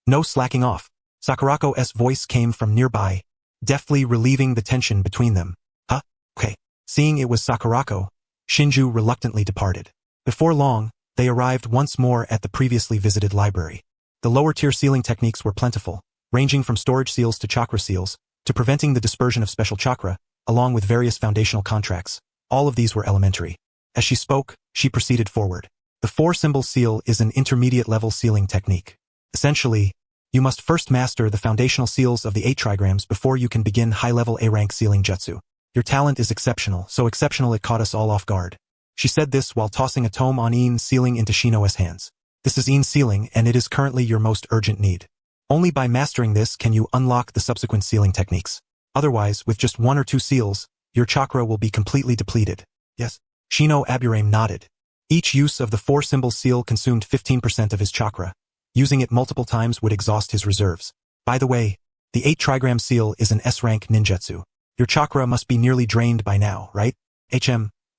Speaker 1: No slacking off. Sakurako's voice came from nearby, deftly relieving the tension between them. Huh? Okay. Seeing it was Sakurako, Shinju reluctantly departed. Before long, they arrived once more at the previously visited library. The lower-tier sealing techniques were plentiful, ranging from storage seals to chakra seals, to preventing the dispersion of special chakra, along with various foundational contracts. All of these were elementary. As she spoke, she proceeded forward. The 4-symbol seal is an intermediate-level sealing technique. Essentially, you must first master the foundational seals of the 8 trigrams before you can begin high-level A-rank sealing jutsu. Your talent is exceptional, so exceptional it caught us all off guard. She said this while tossing a tome on sealing into Shino's hands. This is sealing, and it is currently your most urgent need. Only by mastering this can you unlock the subsequent sealing techniques. Otherwise, with just 1 or 2 seals, your chakra will be completely depleted. Yes. Shino Aburame nodded. Each use of the 4-symbol seal consumed 15% of his chakra. Using it multiple times would exhaust his reserves. By the way, the 8-trigram seal is an S-rank ninjutsu. Your chakra must be nearly drained by now, right?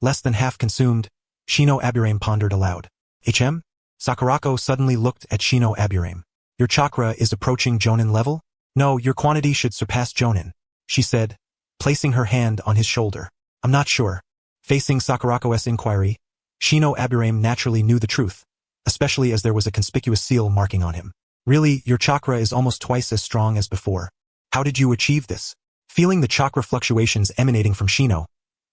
Speaker 1: Less than half consumed, Shino Aburame pondered aloud. Sakurako suddenly looked at Shino Aburame. Your chakra is approaching Jonin level? No, your quantity should surpass Jonin, she said, placing her hand on his shoulder. I'm not sure. Facing Sakurako's inquiry, Shino Aburame naturally knew the truth, especially as there was a conspicuous seal marking on him. Really, your chakra is almost twice as strong as before. How did you achieve this? Feeling the chakra fluctuations emanating from Shino,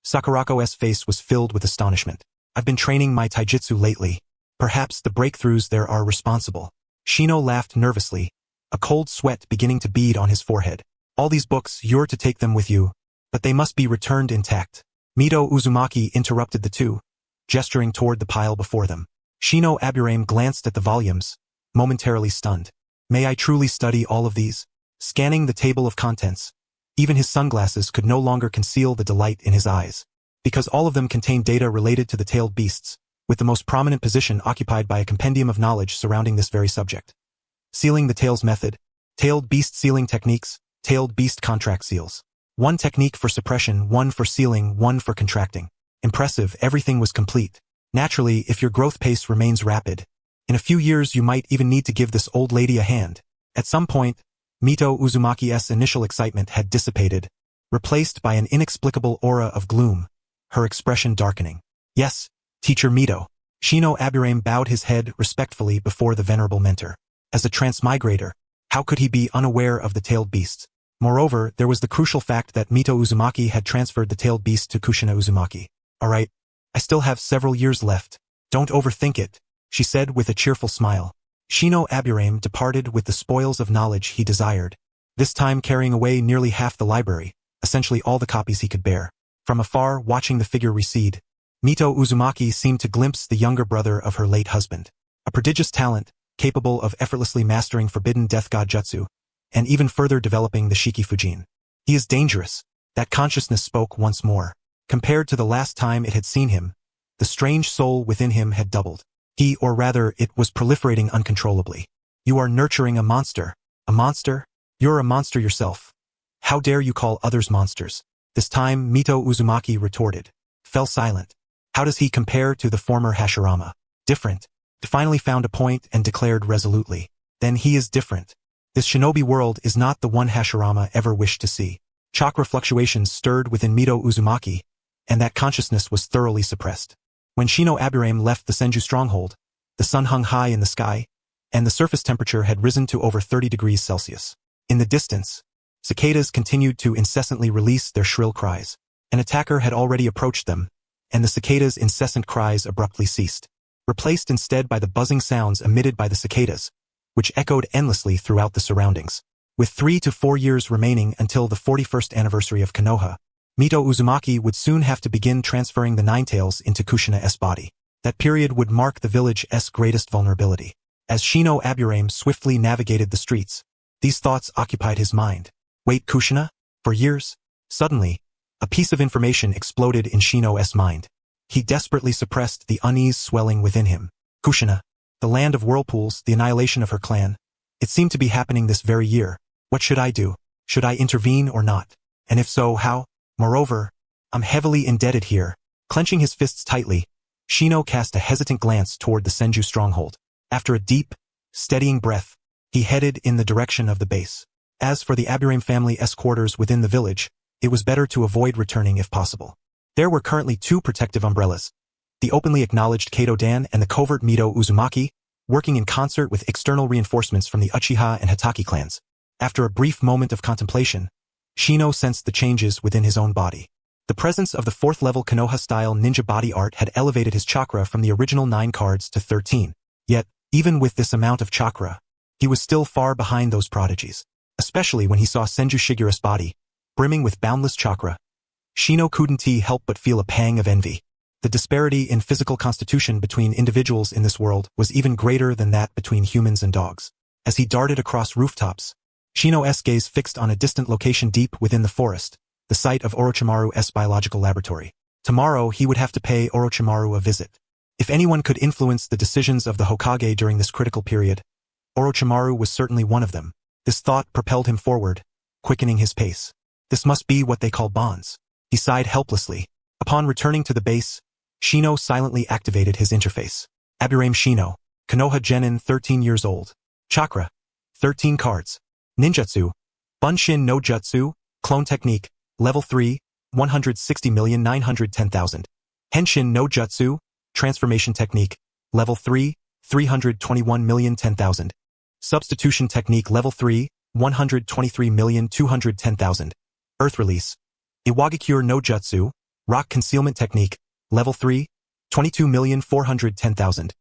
Speaker 1: Sakurako's face was filled with astonishment. I've been training my taijutsu lately. Perhaps the breakthroughs there are responsible. Shino laughed nervously, a cold sweat beginning to bead on his forehead. All these books, you're to take them with you, but they must be returned intact. Mito Uzumaki interrupted the two, gesturing toward the pile before them. Shino Aburame glanced at the volumes, momentarily stunned. May I truly study all of these? Scanning the table of contents, even his sunglasses could no longer conceal the delight in his eyes, because all of them contained data related to the tailed beasts, with the most prominent position occupied by a compendium of knowledge surrounding this very subject. Sealing the tails method, tailed beast sealing techniques, tailed beast contract seals. One technique for suppression, one for sealing, one for contracting. Impressive, everything was complete. Naturally, if your growth pace remains rapid, in a few years you might even need to give this old lady a hand. At some point, Mito Uzumaki's initial excitement had dissipated, replaced by an inexplicable aura of gloom, her expression darkening. Yes, Teacher Mito. Shino Aburame bowed his head respectfully before the venerable mentor. As a transmigrator, how could he be unaware of the tailed beasts? Moreover, there was the crucial fact that Mito Uzumaki had transferred the tailed beast to Kushina Uzumaki. Alright, I still have several years left. Don't overthink it, she said with a cheerful smile. Shino Aburame departed with the spoils of knowledge he desired, this time carrying away nearly half the library, essentially all the copies he could bear. From afar, watching the figure recede, Mito Uzumaki seemed to glimpse the younger brother of her late husband. A prodigious talent, capable of effortlessly mastering forbidden death god jutsu, and even further developing the Shiki Fujin. He is dangerous. That consciousness spoke once more. Compared to the last time it had seen him, the strange soul within him had doubled. He, or rather, it was proliferating uncontrollably. You are nurturing a monster. A monster? You're a monster yourself. How dare you call others monsters? This time, Mito Uzumaki retorted. Fell silent. How does he compare to the former Hashirama? Different. Finally found a point and declared resolutely. Then he is different. This shinobi world is not the one Hashirama ever wished to see. Chakra fluctuations stirred within Mito Uzumaki, and that consciousness was thoroughly suppressed. When Shino Aburame left the Senju stronghold, the sun hung high in the sky, and the surface temperature had risen to over 30 degrees Celsius. In the distance, cicadas continued to incessantly release their shrill cries. An attacker had already approached them, and the cicadas' incessant cries abruptly ceased, replaced instead by the buzzing sounds emitted by the cicadas, which echoed endlessly throughout the surroundings. With 3 to 4 years remaining until the 41st anniversary of Konoha, Mito Uzumaki would soon have to begin transferring the Ninetales into Kushina's body. That period would mark the village's greatest vulnerability. As Shino Aburame swiftly navigated the streets, these thoughts occupied his mind. Wait, Kushina? For years? Suddenly, a piece of information exploded in Shino's mind. He desperately suppressed the unease swelling within him. Kushina, the land of whirlpools, the annihilation of her clan. It seemed to be happening this very year. What should I do? Should I intervene or not? And if so, how? Moreover, I'm heavily indebted here. Clenching his fists tightly, Shino cast a hesitant glance toward the Senju stronghold. After a deep, steadying breath, he headed in the direction of the base. As for the Aburame family's quarters within the village, it was better to avoid returning if possible. There were currently 2 protective umbrellas, the openly acknowledged Kato Dan and the covert Mito Uzumaki, working in concert with external reinforcements from the Uchiha and Hatake clans. After a brief moment of contemplation, Shino sensed the changes within his own body. The presence of the 4th-level Konoha-style ninja body art had elevated his chakra from the original 9 cards to 13. Yet, even with this amount of chakra, he was still far behind those prodigies. Especially when he saw Senju Shigure's body, brimming with boundless chakra. Shino couldn't help but feel a pang of envy. The disparity in physical constitution between individuals in this world was even greater than that between humans and dogs. As he darted across rooftops, Shino's gaze fixed on a distant location deep within the forest, the site of Orochimaru's biological laboratory. Tomorrow he would have to pay Orochimaru a visit. If anyone could influence the decisions of the Hokage during this critical period, Orochimaru was certainly one of them. This thought propelled him forward, quickening his pace. This must be what they call bonds. He sighed helplessly. Upon returning to the base, Shino silently activated his interface. Aburame Shino, Konoha Genin 13 years old. Chakra, 13 cards. Ninjutsu, Bunshin no Jutsu, Clone Technique, Level 3, 160,910,000. Henshin no Jutsu, Transformation Technique, Level 3, 321,010,000. Substitution Technique Level 3, 123,210,000. Earth Release, Iwagakure no Jutsu, Rock Concealment Technique, Level 3, 22,410,000.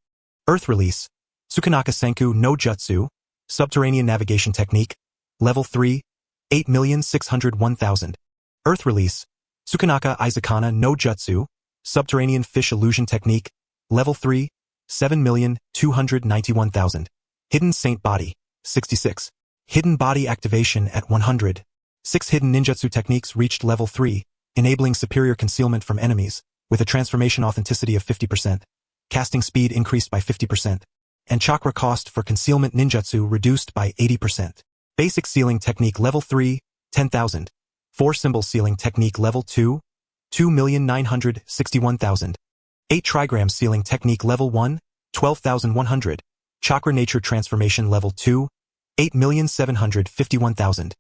Speaker 1: Earth Release, Tsukanaka Senku no Jutsu, Subterranean Navigation Technique, Level 3, 8,601,000. Earth Release, Tsukanaka Izakana no Jutsu, Subterranean Fish Illusion Technique, Level 3, 7,291,000. Hidden Saint Body, 66. Hidden Body Activation at 100. 6 hidden ninjutsu techniques reached Level 3, enabling superior concealment from enemies, with a transformation authenticity of 50%. Casting speed increased by 50%. And chakra cost for concealment ninjutsu reduced by 80%. Basic Sealing Technique Level 3, 10,000. 4-Symbol Sealing Technique Level 2, 2,961,000. 8 Trigram Sealing Technique Level 1, 12,100. Chakra Nature Transformation Level 2, 8,751,000.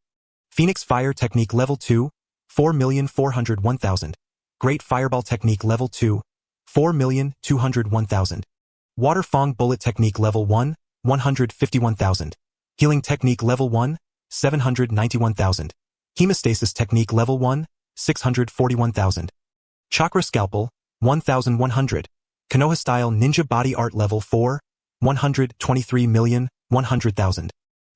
Speaker 1: Phoenix Fire Technique Level 2, 4,401,000. Great Fireball Technique Level 2, 4,201,000. Water Fong Bullet Technique Level 1, 151,000. Healing Technique Level 1, 791,000. Hemostasis Technique Level 1, 641,000. Chakra Scalpel, 1,100. Konoha Style Ninja Body Art Level 4, 123,100,000.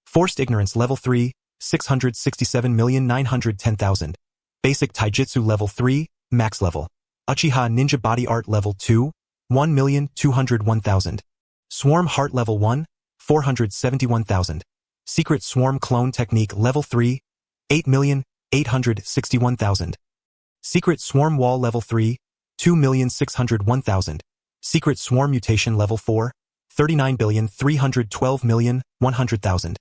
Speaker 1: Forced Ignorance Level 3, 667,910,000. Basic Taijutsu Level 3, Max Level. Uchiha Ninja Body Art Level 2, 1,201,000. Swarm Heart Level 1, 471,000. Secret Swarm Clone Technique Level 3, 8,861,000. Secret Swarm Wall Level 3, 2,601,000. Secret Swarm Mutation Level 4, 39,312,100,000.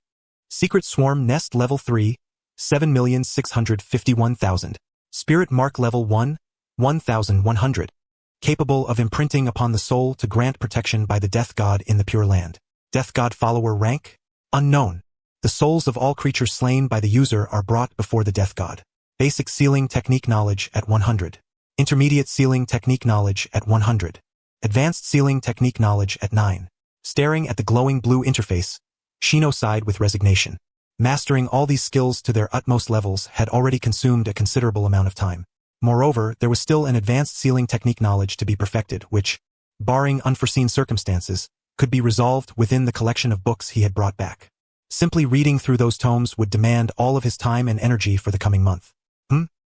Speaker 1: Secret Swarm Nest Level 3, 7,651,000. Spirit Mark Level 1, 1,100. Capable of imprinting upon the soul to grant protection by the Death God in the Pure Land. Death God Follower Rank, Unknown. The souls of all creatures slain by the user are brought before the Death God. Basic Sealing Technique Knowledge at 100. Intermediate Sealing Technique Knowledge at 100. Advanced Sealing Technique Knowledge at 9. Staring at the glowing blue interface, Shino sighed with resignation. Mastering all these skills to their utmost levels had already consumed a considerable amount of time. Moreover, there was still an advanced sealing technique knowledge to be perfected, which, barring unforeseen circumstances, could be resolved within the collection of books he had brought back. Simply reading through those tomes would demand all of his time and energy for the coming month.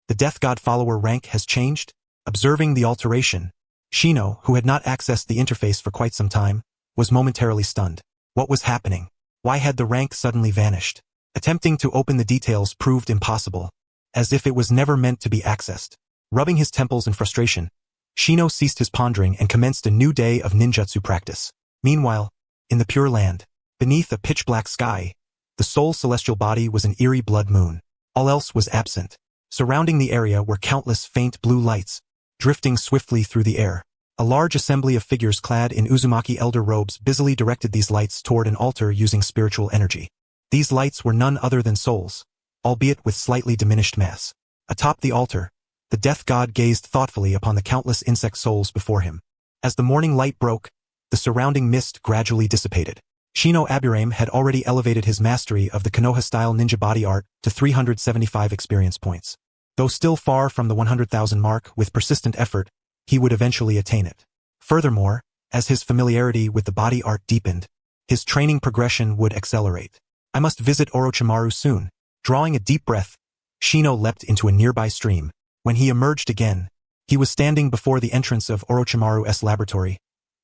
Speaker 1: The Death God Follower rank has changed? Observing the alteration, Shino, who had not accessed the interface for quite some time, was momentarily stunned. What was happening? Why had the rank suddenly vanished? Attempting to open the details proved impossible, as if it was never meant to be accessed. Rubbing his temples in frustration, Shino ceased his pondering and commenced a new day of ninjutsu practice. Meanwhile, in the Pure Land, beneath a pitch-black sky, the sole celestial body was an eerie blood moon. All else was absent. Surrounding the area were countless faint blue lights, drifting swiftly through the air. A large assembly of figures clad in Uzumaki elder robes busily directed these lights toward an altar using spiritual energy. These lights were none other than souls, albeit with slightly diminished mass. Atop the altar, the Death God gazed thoughtfully upon the countless insect souls before him. As the morning light broke, the surrounding mist gradually dissipated. Shino Aburame had already elevated his mastery of the Konoha-style ninja body art to 375 experience points. Though still far from the 100,000 mark, with persistent effort, he would eventually attain it. Furthermore, as his familiarity with the body art deepened, his training progression would accelerate. I must visit Orochimaru soon. Drawing a deep breath, Shino leapt into a nearby stream. When he emerged again, he was standing before the entrance of Orochimaru's laboratory,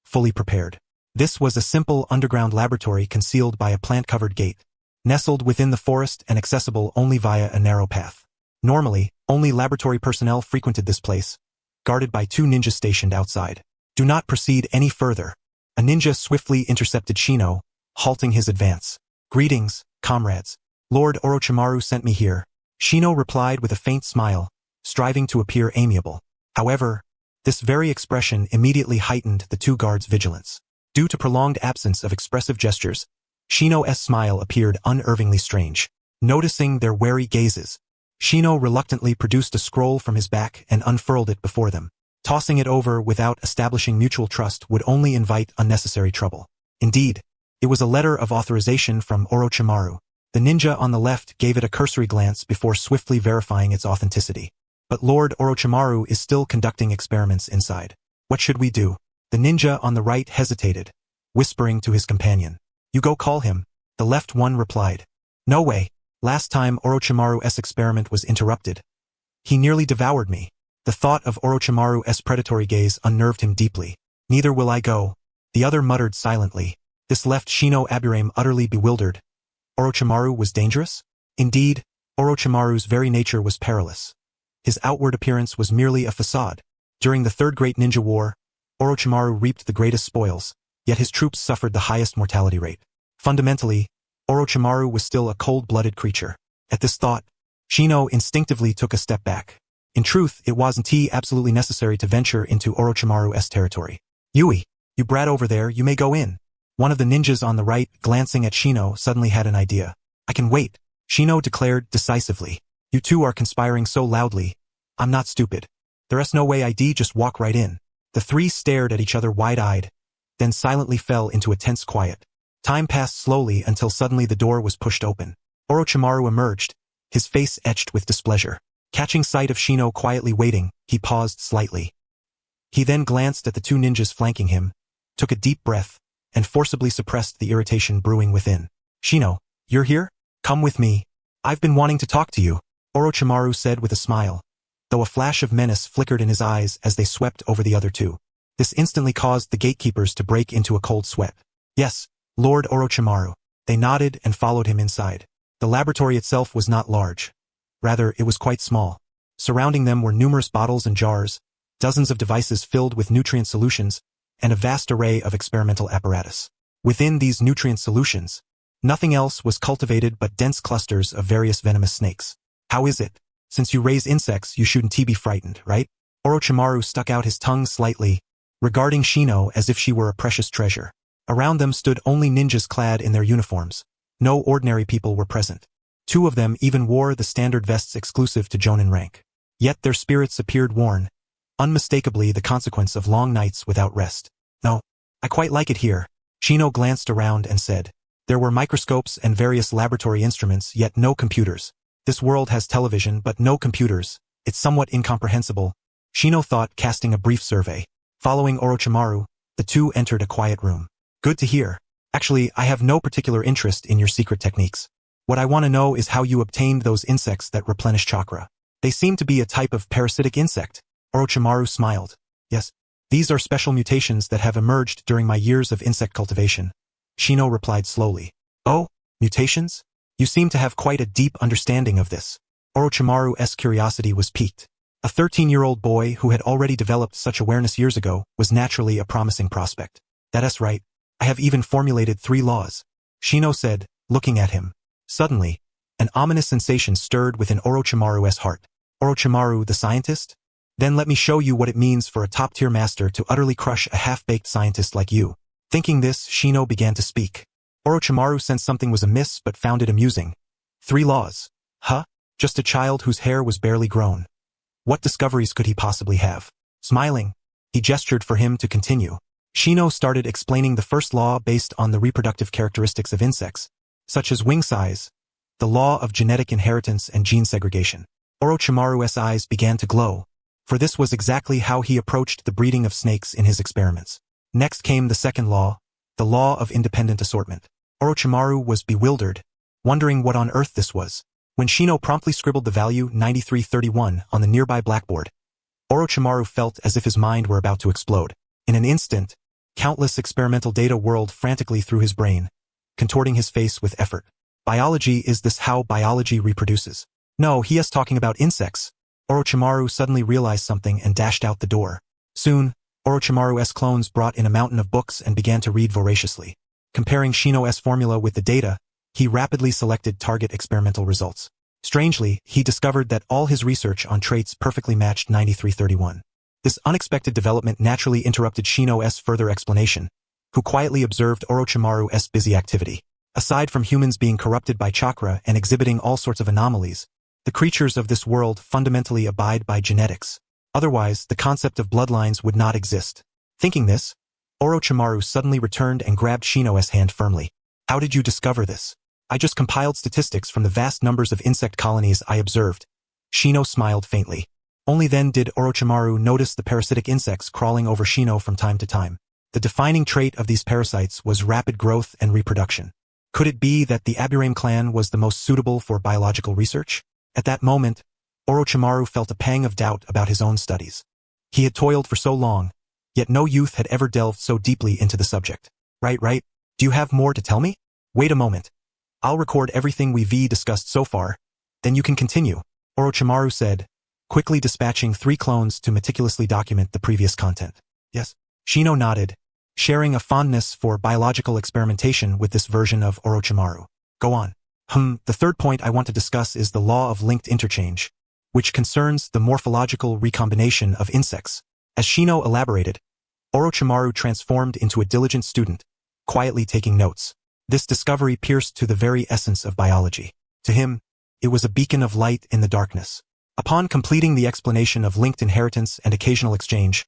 Speaker 1: fully prepared. This was a simple underground laboratory concealed by a plant-covered gate, nestled within the forest and accessible only via a narrow path. Normally, only laboratory personnel frequented this place, guarded by 2 ninjas stationed outside. Do not proceed any further. A ninja swiftly intercepted Shino, halting his advance. Greetings, comrades. Lord Orochimaru sent me here. Shino replied with a faint smile, striving to appear amiable. However, this very expression immediately heightened the 2 guards' vigilance. Due to prolonged absence of expressive gestures, Shino's smile appeared unnervingly strange. Noticing their wary gazes, Shino reluctantly produced a scroll from his back and unfurled it before them. Tossing it over without establishing mutual trust would only invite unnecessary trouble. Indeed, it was a letter of authorization from Orochimaru. The ninja on the left gave it a cursory glance before swiftly verifying its authenticity. But Lord Orochimaru is still conducting experiments inside. What should we do? The ninja on the right hesitated, whispering to his companion. You go call him. The left one replied. No way. Last time Orochimaru's experiment was interrupted. He nearly devoured me. The thought of Orochimaru's predatory gaze unnerved him deeply. Neither will I go. The other muttered silently. This left Shino Aburame utterly bewildered. Orochimaru was dangerous? Indeed, Orochimaru's very nature was perilous. His outward appearance was merely a facade. During the Third Great Ninja War, Orochimaru reaped the greatest spoils, yet his troops suffered the highest mortality rate. Fundamentally, Orochimaru was still a cold-blooded creature. At this thought, Shino instinctively took a step back. In truth, it wasn't absolutely necessary to venture into Orochimaru's territory. Yui, you brat over there, you may go in. One of the ninjas on the right, glancing at Shino, suddenly had an idea. I can wait, Shino declared decisively. You two are conspiring so loudly. I'm not stupid. There's no way I'd just walk right in. The three stared at each other wide-eyed, then silently fell into a tense quiet. Time passed slowly until suddenly the door was pushed open. Orochimaru emerged, his face etched with displeasure. Catching sight of Shino quietly waiting, he paused slightly. He then glanced at the two ninjas flanking him, took a deep breath, and forcibly suppressed the irritation brewing within. Shino, you're here? Come with me. I've been wanting to talk to you, Orochimaru said with a smile, though a flash of menace flickered in his eyes as they swept over the other two. This instantly caused the gatekeepers to break into a cold sweat. Yes, Lord Orochimaru. They nodded and followed him inside. The laboratory itself was not large. Rather, it was quite small. Surrounding them were numerous bottles and jars, dozens of devices filled with nutrient solutions, and a vast array of experimental apparatus. Within these nutrient solutions, nothing else was cultivated but dense clusters of various venomous snakes. How is it? Since you raise insects, you shouldn't be frightened, right? Orochimaru stuck out his tongue slightly, regarding Shino as if she were a precious treasure. Around them stood only ninjas clad in their uniforms. No ordinary people were present. Two of them even wore the standard vests exclusive to Jonin rank. Yet their spirits appeared worn, unmistakably the consequence of long nights without rest. No, I quite like it here. Shino glanced around and said. There were microscopes and various laboratory instruments, yet no computers. This world has television but no computers. It's somewhat incomprehensible, Shino thought, casting a brief survey. Following Orochimaru, the two entered a quiet room. Good to hear. Actually, I have no particular interest in your secret techniques. What I want to know is how you obtained those insects that replenish chakra. They seem to be a type of parasitic insect. Orochimaru smiled. Yes, these are special mutations that have emerged during my years of insect cultivation. Shino replied slowly. Oh, mutations? You seem to have quite a deep understanding of this. Orochimaru's curiosity was piqued. A 13-year-old boy who had already developed such awareness years ago was naturally a promising prospect. That's right. I have even formulated 3 laws, Shino said, looking at him. Suddenly, an ominous sensation stirred within Orochimaru's heart. Orochimaru, the scientist? Then let me show you what it means for a top-tier master to utterly crush a half-baked scientist like you. Thinking this, Shino began to speak. Orochimaru sensed something was amiss but found it amusing. 3 laws. Huh? Just a child whose hair was barely grown. What discoveries could he possibly have? Smiling, he gestured for him to continue. Shino started explaining the first law based on the reproductive characteristics of insects, such as wing size, the law of genetic inheritance and gene segregation. Orochimaru's eyes began to glow, for this was exactly how he approached the breeding of snakes in his experiments. Next came the second law, the law of independent assortment. Orochimaru was bewildered, wondering what on earth this was. When Shino promptly scribbled the value 9331 on the nearby blackboard, Orochimaru felt as if his mind were about to explode. In an instant, countless experimental data whirled frantically through his brain, contorting his face with effort. Biology, is this how biology reproduces? No, he is talking about insects. Orochimaru suddenly realized something and dashed out the door. Soon, Orochimaru's clones brought in a mountain of books and began to read voraciously. Comparing Shino's formula with the data, he rapidly selected target experimental results. Strangely, he discovered that all his research on traits perfectly matched 9331. This unexpected development naturally interrupted Shino's further explanation, who quietly observed Orochimaru's busy activity. Aside from humans being corrupted by chakra and exhibiting all sorts of anomalies, the creatures of this world fundamentally abide by genetics. Otherwise, the concept of bloodlines would not exist. Thinking this, Orochimaru suddenly returned and grabbed Shino's hand firmly. How did you discover this? I just compiled statistics from the vast numbers of insect colonies I observed. Shino smiled faintly. Only then did Orochimaru notice the parasitic insects crawling over Shino from time to time. The defining trait of these parasites was rapid growth and reproduction. Could it be that the Aburame clan was the most suitable for biological research? At that moment, Orochimaru felt a pang of doubt about his own studies. He had toiled for so long, yet no youth had ever delved so deeply into the subject. Right. Do you have more to tell me? Wait a moment. I'll record everything we've discussed so far, then you can continue, Orochimaru said, quickly dispatching 3 clones to meticulously document the previous content. Yes. Shino nodded, sharing a fondness for biological experimentation with this version of Orochimaru. Go on. The third point I want to discuss is the law of linked interchange, which concerns the morphological recombination of insects. As Shino elaborated, Orochimaru transformed into a diligent student, quietly taking notes. This discovery pierced to the very essence of biology. To him, it was a beacon of light in the darkness. Upon completing the explanation of linked inheritance and occasional exchange,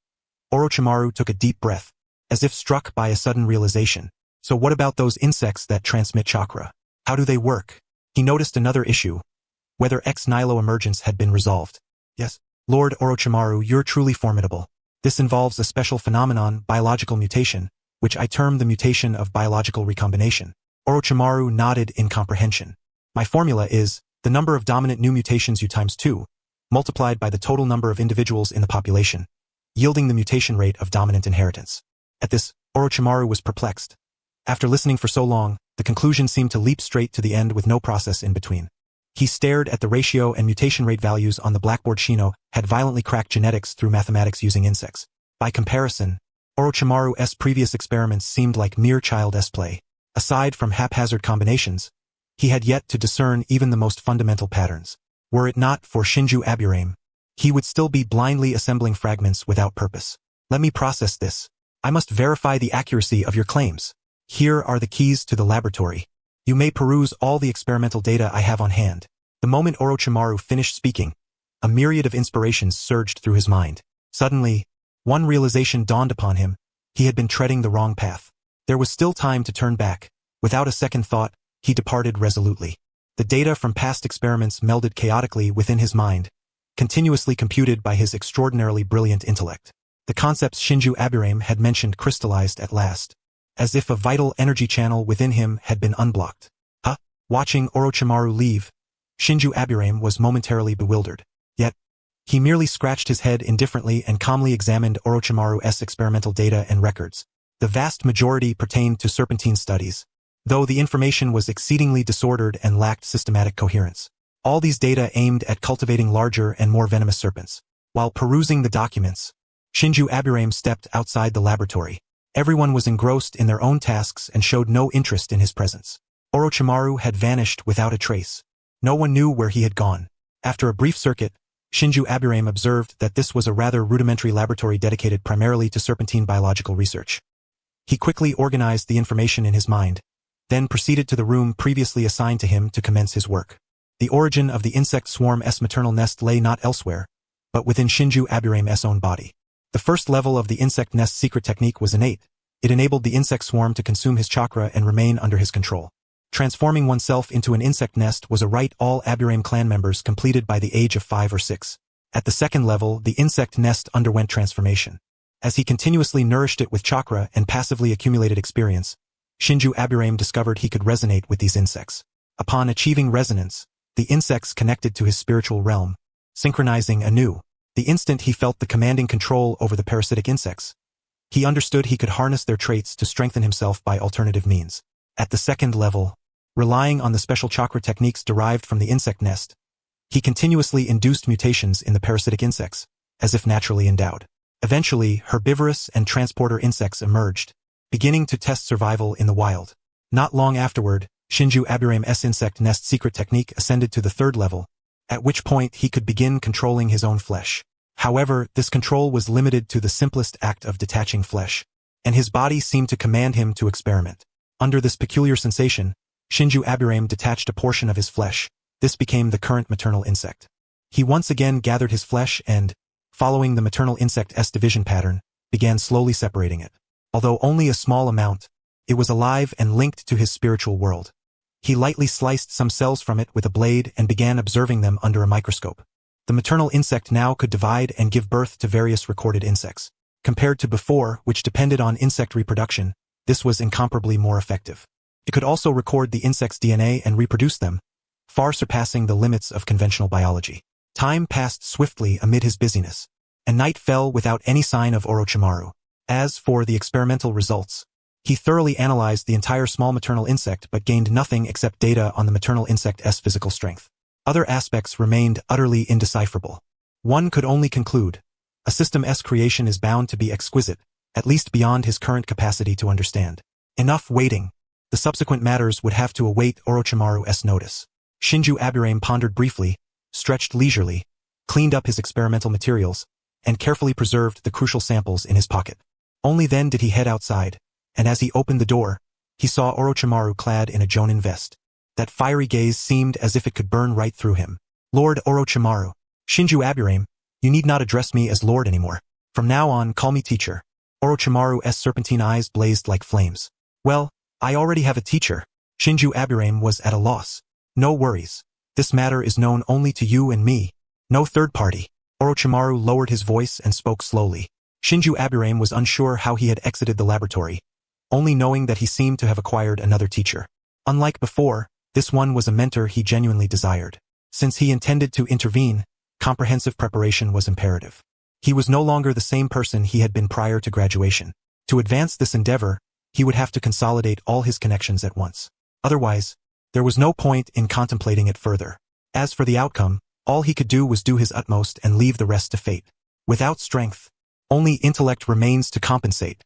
Speaker 1: Orochimaru took a deep breath, as if struck by a sudden realization. So what about those insects that transmit chakra? How do they work? He noticed another issue, whether ex nihilo emergence had been resolved. Yes, Lord Orochimaru, you're truly formidable. This involves a special phenomenon, biological mutation, which I term the mutation of biological recombination. Orochimaru nodded in comprehension. My formula is the number of dominant new mutations U times 2, multiplied by the total number of individuals in the population, yielding the mutation rate of dominant inheritance. At this, Orochimaru was perplexed. After listening for so long, the conclusion seemed to leap straight to the end with no process in between. He stared at the ratio and mutation rate values on the blackboard. Shino had violently cracked genetics through mathematics using insects. By comparison, Orochimaru's previous experiments seemed like mere child's play. Aside from haphazard combinations, he had yet to discern even the most fundamental patterns. Were it not for Shinju Aburame, he would still be blindly assembling fragments without purpose. Let me process this. I must verify the accuracy of your claims. Here are the keys to the laboratory. You may peruse all the experimental data I have on hand. The moment Orochimaru finished speaking, a myriad of inspirations surged through his mind. Suddenly, one realization dawned upon him. He had been treading the wrong path. There was still time to turn back. Without a second thought, he departed resolutely. The data from past experiments melded chaotically within his mind, continuously computed by his extraordinarily brilliant intellect. The concepts Shinju Aburame had mentioned crystallized at last, as if a vital energy channel within him had been unblocked. Watching Orochimaru leave, Shinju Aburame was momentarily bewildered. Yet, he merely scratched his head indifferently and calmly examined Orochimaru's experimental data and records. The vast majority pertained to serpentine studies, though the information was exceedingly disordered and lacked systematic coherence. All these data aimed at cultivating larger and more venomous serpents. While perusing the documents, Shinju Aburame stepped outside the laboratory. Everyone was engrossed in their own tasks and showed no interest in his presence. Orochimaru had vanished without a trace. No one knew where he had gone. After a brief circuit, Shinju Aburame observed that this was a rather rudimentary laboratory dedicated primarily to serpentine biological research. He quickly organized the information in his mind, then proceeded to the room previously assigned to him to commence his work. The origin of the insect swarm's maternal nest lay not elsewhere, but within Shinju Aburame's own body. The first level of the insect nest secret technique was innate. It enabled the insect swarm to consume his chakra and remain under his control. Transforming oneself into an insect nest was a rite all Aburame clan members completed by the age of 5 or 6. At the second level, the insect nest underwent transformation. As he continuously nourished it with chakra and passively accumulated experience, Shinju Aburame discovered he could resonate with these insects. Upon achieving resonance, the insects connected to his spiritual realm, synchronizing anew. The instant he felt the commanding control over the parasitic insects, he understood he could harness their traits to strengthen himself by alternative means. At the second level, relying on the special chakra techniques derived from the insect nest, he continuously induced mutations in the parasitic insects, as if naturally endowed. Eventually, herbivorous and transporter insects emerged, beginning to test survival in the wild. Not long afterward, Shinju Aburame's insect nest secret technique ascended to the third level, at which point he could begin controlling his own flesh. However, this control was limited to the simplest act of detaching flesh, and his body seemed to command him to experiment. Under this peculiar sensation, Shinju Aburame detached a portion of his flesh. This became the current maternal insect. He once again gathered his flesh and, following the maternal insect's division pattern, began slowly separating it. Although only a small amount, it was alive and linked to his spiritual world. He lightly sliced some cells from it with a blade and began observing them under a microscope. The maternal insect now could divide and give birth to various recorded insects. Compared to before, which depended on insect reproduction, this was incomparably more effective. It could also record the insect's DNA and reproduce them, far surpassing the limits of conventional biology. Time passed swiftly amid his busyness, and night fell without any sign of Orochimaru. As for the experimental results, he thoroughly analyzed the entire small maternal insect but gained nothing except data on the maternal insect's physical strength. Other aspects remained utterly indecipherable. One could only conclude, a system's creation is bound to be exquisite, at least beyond his current capacity to understand. Enough waiting. The subsequent matters would have to await Orochimaru's notice. Shinju Aburame pondered briefly, stretched leisurely, cleaned up his experimental materials, and carefully preserved the crucial samples in his pocket. Only then did he head outside, and as he opened the door, he saw Orochimaru clad in a jonin vest. That fiery gaze seemed as if it could burn right through him. Lord Orochimaru. Shinju Aburame, you need not address me as Lord anymore. From now on, call me teacher. Orochimaru's serpentine eyes blazed like flames. Well, I already have a teacher. Shinju Aburame was at a loss. No worries. This matter is known only to you and me. No third party. Orochimaru lowered his voice and spoke slowly. Shinju Aburame was unsure how he had exited the laboratory, only knowing that he seemed to have acquired another teacher. Unlike before, this one was a mentor he genuinely desired. Since he intended to intervene, comprehensive preparation was imperative. He was no longer the same person he had been prior to graduation. To advance this endeavor, he would have to consolidate all his connections at once. Otherwise, there was no point in contemplating it further. As for the outcome, all he could do was do his utmost and leave the rest to fate. Without strength, only intellect remains to compensate.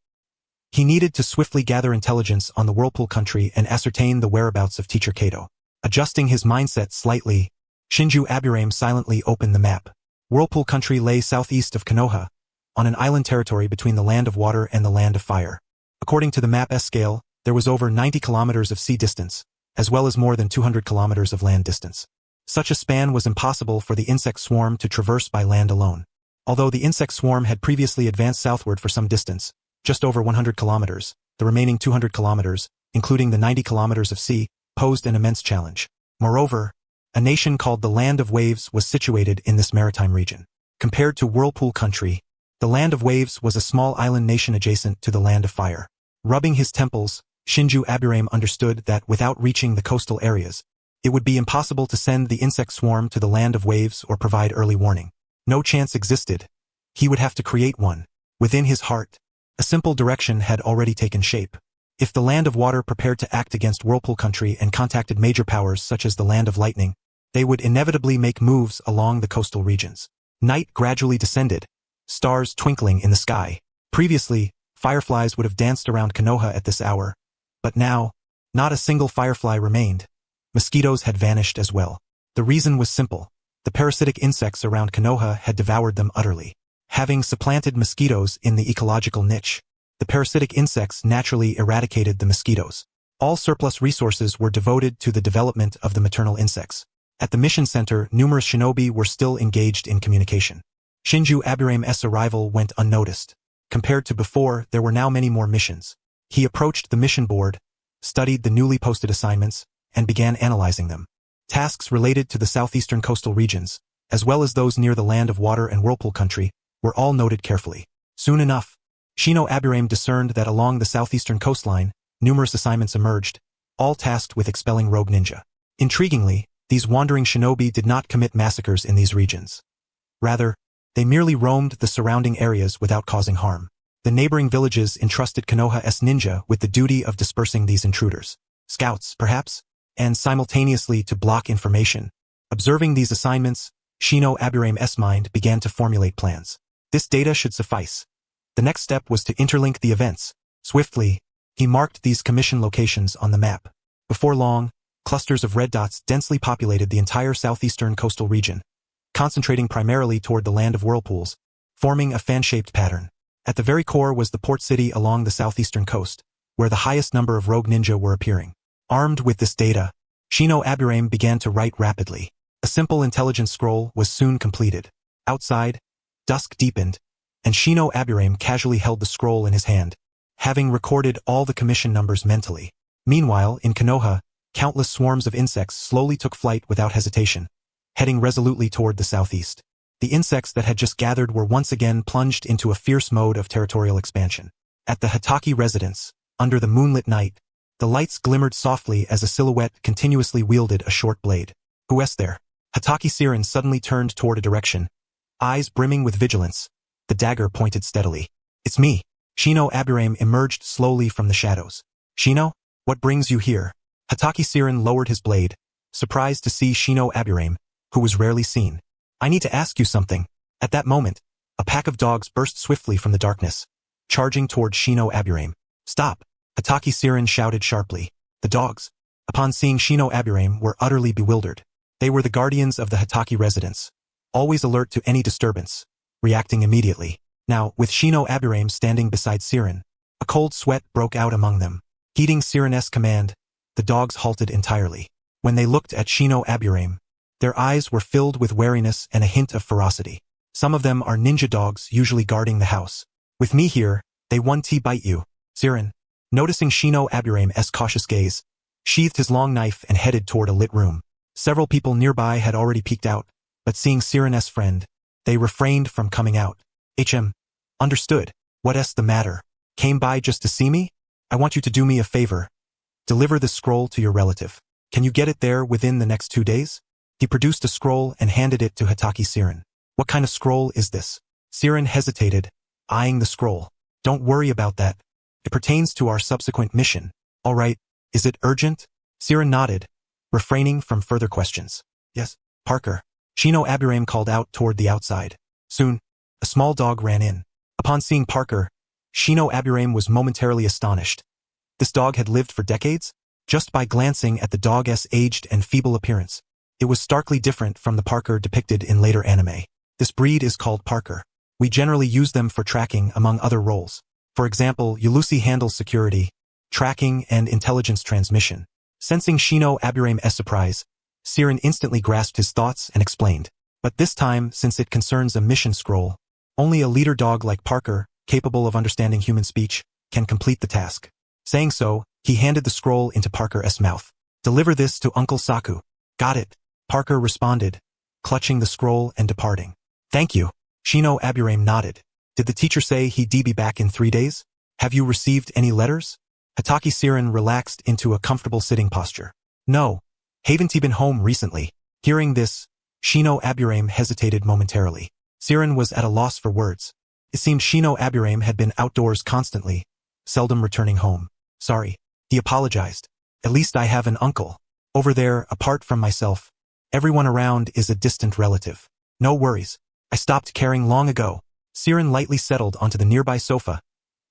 Speaker 1: He needed to swiftly gather intelligence on the Whirlpool country and ascertain the whereabouts of Teacher Kato. Adjusting his mindset slightly, Shinju Aburame silently opened the map. Whirlpool country lay southeast of Konoha, on an island territory between the land of water and the land of fire. According to the map's scale, there was over 90 kilometers of sea distance, as well as more than 200 kilometers of land distance. Such a span was impossible for the insect swarm to traverse by land alone. Although the insect swarm had previously advanced southward for some distance, just over 100 kilometers, the remaining 200 kilometers, including the 90 kilometers of sea, posed an immense challenge. Moreover, a nation called the Land of Waves was situated in this maritime region. Compared to Whirlpool country, the Land of Waves was a small island nation adjacent to the Land of Fire. Rubbing his temples, Shinju Aburame understood that without reaching the coastal areas, it would be impossible to send the insect swarm to the Land of Waves or provide early warning. No chance existed. He would have to create one. Within his heart, a simple direction had already taken shape. If the Land of Water prepared to act against Whirlpool country and contacted major powers such as the Land of Lightning, they would inevitably make moves along the coastal regions. Night gradually descended, stars twinkling in the sky. Previously, fireflies would have danced around Konoha at this hour, but now, not a single firefly remained. Mosquitoes had vanished as well. The reason was simple. The parasitic insects around Konoha had devoured them utterly. Having supplanted mosquitoes in the ecological niche, the parasitic insects naturally eradicated the mosquitoes. All surplus resources were devoted to the development of the maternal insects. At the mission center, numerous shinobi were still engaged in communication. Shinju Aburame's arrival went unnoticed. Compared to before, there were now many more missions. He approached the mission board, studied the newly posted assignments, and began analyzing them. Tasks related to the southeastern coastal regions, as well as those near the Land of Water and Whirlpool country, were all noted carefully. Soon enough, Shino Aburame discerned that along the southeastern coastline, numerous assignments emerged, all tasked with expelling rogue ninja. Intriguingly, these wandering shinobi did not commit massacres in these regions. Rather, they merely roamed the surrounding areas without causing harm. The neighboring villages entrusted Konoha's ninja with the duty of dispersing these intruders. Scouts, perhaps? And simultaneously to block information. Observing these assignments, Shino Aburame's mind began to formulate plans. This data should suffice. The next step was to interlink the events. Swiftly, he marked these commission locations on the map. Before long, clusters of red dots densely populated the entire southeastern coastal region, concentrating primarily toward the Land of Whirlpools, forming a fan-shaped pattern. At the very core was the port city along the southeastern coast, where the highest number of rogue ninja were appearing. Armed with this data, Shino Aburame began to write rapidly. A simple intelligence scroll was soon completed. Outside, dusk deepened, and Shino Aburame casually held the scroll in his hand, having recorded all the commission numbers mentally. Meanwhile, in Konoha, countless swarms of insects slowly took flight without hesitation, heading resolutely toward the southeast. The insects that had just gathered were once again plunged into a fierce mode of territorial expansion. At the Hitaki residence, under the moonlit night, The lights glimmered softly as a silhouette continuously wielded a short blade. Who is there? Hatake Siren suddenly turned toward a direction, eyes brimming with vigilance. The dagger pointed steadily. It's me. Shino Aburame emerged slowly from the shadows. Shino? What brings you here? Hatake Siren lowered his blade, surprised to see Shino Aburame, who was rarely seen. I need to ask you something. At that moment, a pack of dogs burst swiftly from the darkness, charging toward Shino Aburame. Stop! Hatake Siren shouted sharply. The dogs, upon seeing Shino Aburame, were utterly bewildered. They were the guardians of the Hatake residence, always alert to any disturbance, reacting immediately. Now, with Shino Aburame standing beside Siren, a cold sweat broke out among them. Heeding Siren's command, the dogs halted entirely. When they looked at Shino Aburame, their eyes were filled with wariness and a hint of ferocity. Some of them are ninja dogs usually guarding the house. With me here, they won't bite you. Siren, noticing Shino Aburame's cautious gaze, sheathed his long knife and headed toward a lit room. Several people nearby had already peeked out, but seeing Siren's friend, they refrained from coming out. Understood. What's the matter? Came by just to see me? I want you to do me a favor. Deliver the scroll to your relative. Can you get it there within the next 2 days? He produced a scroll and handed it to Hatake Siren. What kind of scroll is this? Siren hesitated, eyeing the scroll. Don't worry about that. It pertains to our subsequent mission. All right, is it urgent? Siren nodded, refraining from further questions. Yes, Parker. Shino Aburame called out toward the outside. Soon, a small dog ran in. Upon seeing Parker, Shino Aburame was momentarily astonished. This dog had lived for decades? Just by glancing at the dog's aged and feeble appearance, it was starkly different from the Parker depicted in later anime. This breed is called Parker. We generally use them for tracking among other roles. For example, Yulusi handles security, tracking, and intelligence transmission. Sensing Shino Aburame's surprise, Siren instantly grasped his thoughts and explained. But this time, since it concerns a mission scroll, only a leader dog like Parker, capable of understanding human speech, can complete the task. Saying so, he handed the scroll into Parker's mouth. Deliver this to Uncle Saku. Got it, Parker responded, clutching the scroll and departing. Thank you. Shino Aburame nodded. Did the teacher say he'd be back in 3 days? Have you received any letters? Hatake Siren relaxed into a comfortable sitting posture. No. Haven't he been home recently? Hearing this, Shino Aburame hesitated momentarily. Siren was at a loss for words. It seemed Shino Aburame had been outdoors constantly, seldom returning home. Sorry. He apologized. At least I have an uncle. Over there, apart from myself, everyone around is a distant relative. No worries. I stopped caring long ago. Siren lightly settled onto the nearby sofa,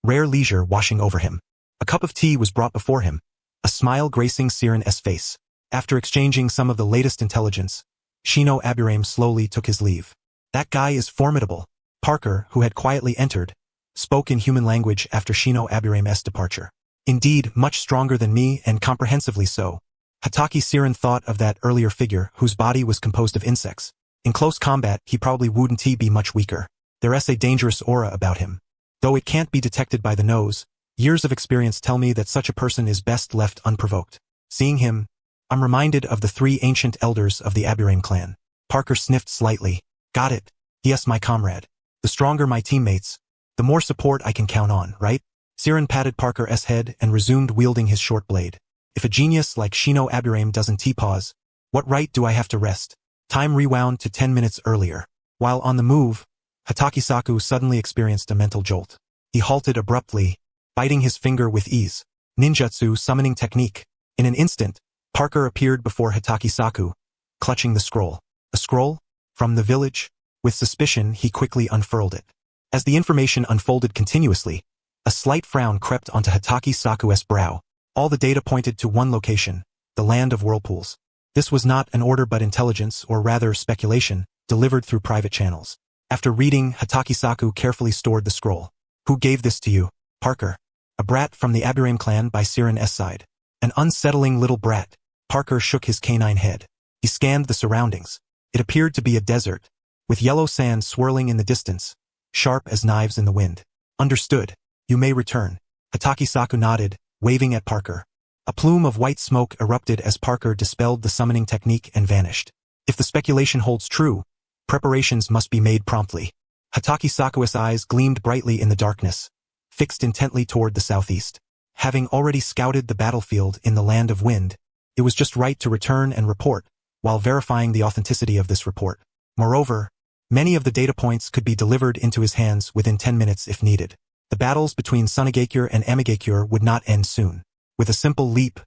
Speaker 1: rare leisure washing over him. A cup of tea was brought before him, a smile gracing Siren's face. After exchanging some of the latest intelligence, Shino Aburame slowly took his leave. That guy is formidable. Parker, who had quietly entered, spoke in human language after Shino Aburame's departure. Indeed, much stronger than me and comprehensively so. Hatake Siren thought of that earlier figure whose body was composed of insects. In close combat, he probably wouldn't be much weaker. There's a dangerous aura about him. Though it can't be detected by the nose, years of experience tell me that such a person is best left unprovoked. Seeing him, I'm reminded of the 3 ancient elders of the Aburame clan. Parker sniffed slightly. Got it. Yes, my comrade. The stronger my teammates, the more support I can count on, right? Siren patted Parker's head and resumed wielding his short blade. If a genius like Shino Aburame doesn't pause, what right do I have to rest? Time rewound to 10 minutes earlier. While on the move, Hatake Saku suddenly experienced a mental jolt. He halted abruptly, biting his finger with ease. Ninjutsu summoning technique. In an instant, Parker appeared before Hatake Saku, clutching the scroll. A scroll? From the village? With suspicion, he quickly unfurled it. As the information unfolded continuously, a slight frown crept onto Hatake Saku's brow. All the data pointed to one location, the land of whirlpools. This was not an order but intelligence, or rather speculation, delivered through private channels. After reading, Hatake Saku carefully stored the scroll. Who gave this to you? Parker. A brat from the Aburame clan by Siren's side. An unsettling little brat. Parker shook his canine head. He scanned the surroundings. It appeared to be a desert, with yellow sand swirling in the distance, sharp as knives in the wind. Understood. You may return. Hatake Saku nodded, waving at Parker. A plume of white smoke erupted as Parker dispelled the summoning technique and vanished. If the speculation holds true, preparations must be made promptly. Hatake Saku's eyes gleamed brightly in the darkness, fixed intently toward the southeast. Having already scouted the battlefield in the Land of Wind, it was just right to return and report, while verifying the authenticity of this report. Moreover, many of the data points could be delivered into his hands within 10 minutes if needed. The battles between Sunagakure and Amigakure would not end soon. With a simple leap,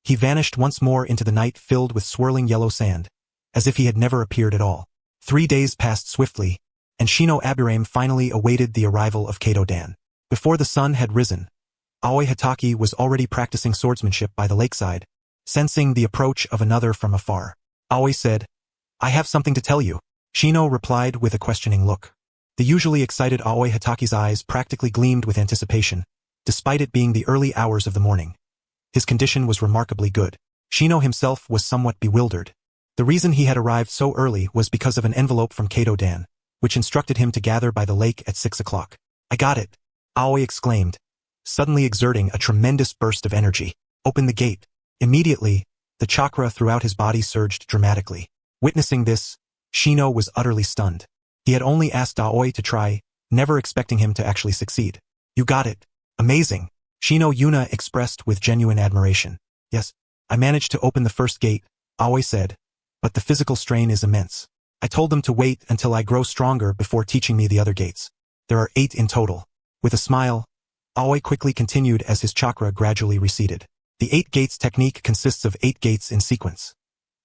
Speaker 1: he vanished once more into the night filled with swirling yellow sand, as if he had never appeared at all. 3 days passed swiftly, and Shino Aburame finally awaited the arrival of Kato-dan. Before the sun had risen, Aoi Hitaki was already practicing swordsmanship by the lakeside, sensing the approach of another from afar. Aoi said, "I have something to tell you." Shino replied with a questioning look. The usually excited Aoi Hitaki's eyes practically gleamed with anticipation, despite it being the early hours of the morning. His condition was remarkably good. Shino himself was somewhat bewildered. The reason he had arrived so early was because of an envelope from Kato-dan, which instructed him to gather by the lake at 6 o'clock. "I got it," Aoi exclaimed, suddenly exerting a tremendous burst of energy. "Open the gate." Immediately, the chakra throughout his body surged dramatically. Witnessing this, Shino was utterly stunned. He had only asked Aoi to try, never expecting him to actually succeed. "You got it. Amazing." Shino Yuna expressed with genuine admiration. "Yes, I managed to open the first gate," Aoi said, "but the physical strain is immense. I told them to wait until I grow stronger before teaching me the other gates. There are 8 in total." With a smile, Aoi quickly continued as his chakra gradually receded. The 8 gates technique consists of 8 gates in sequence.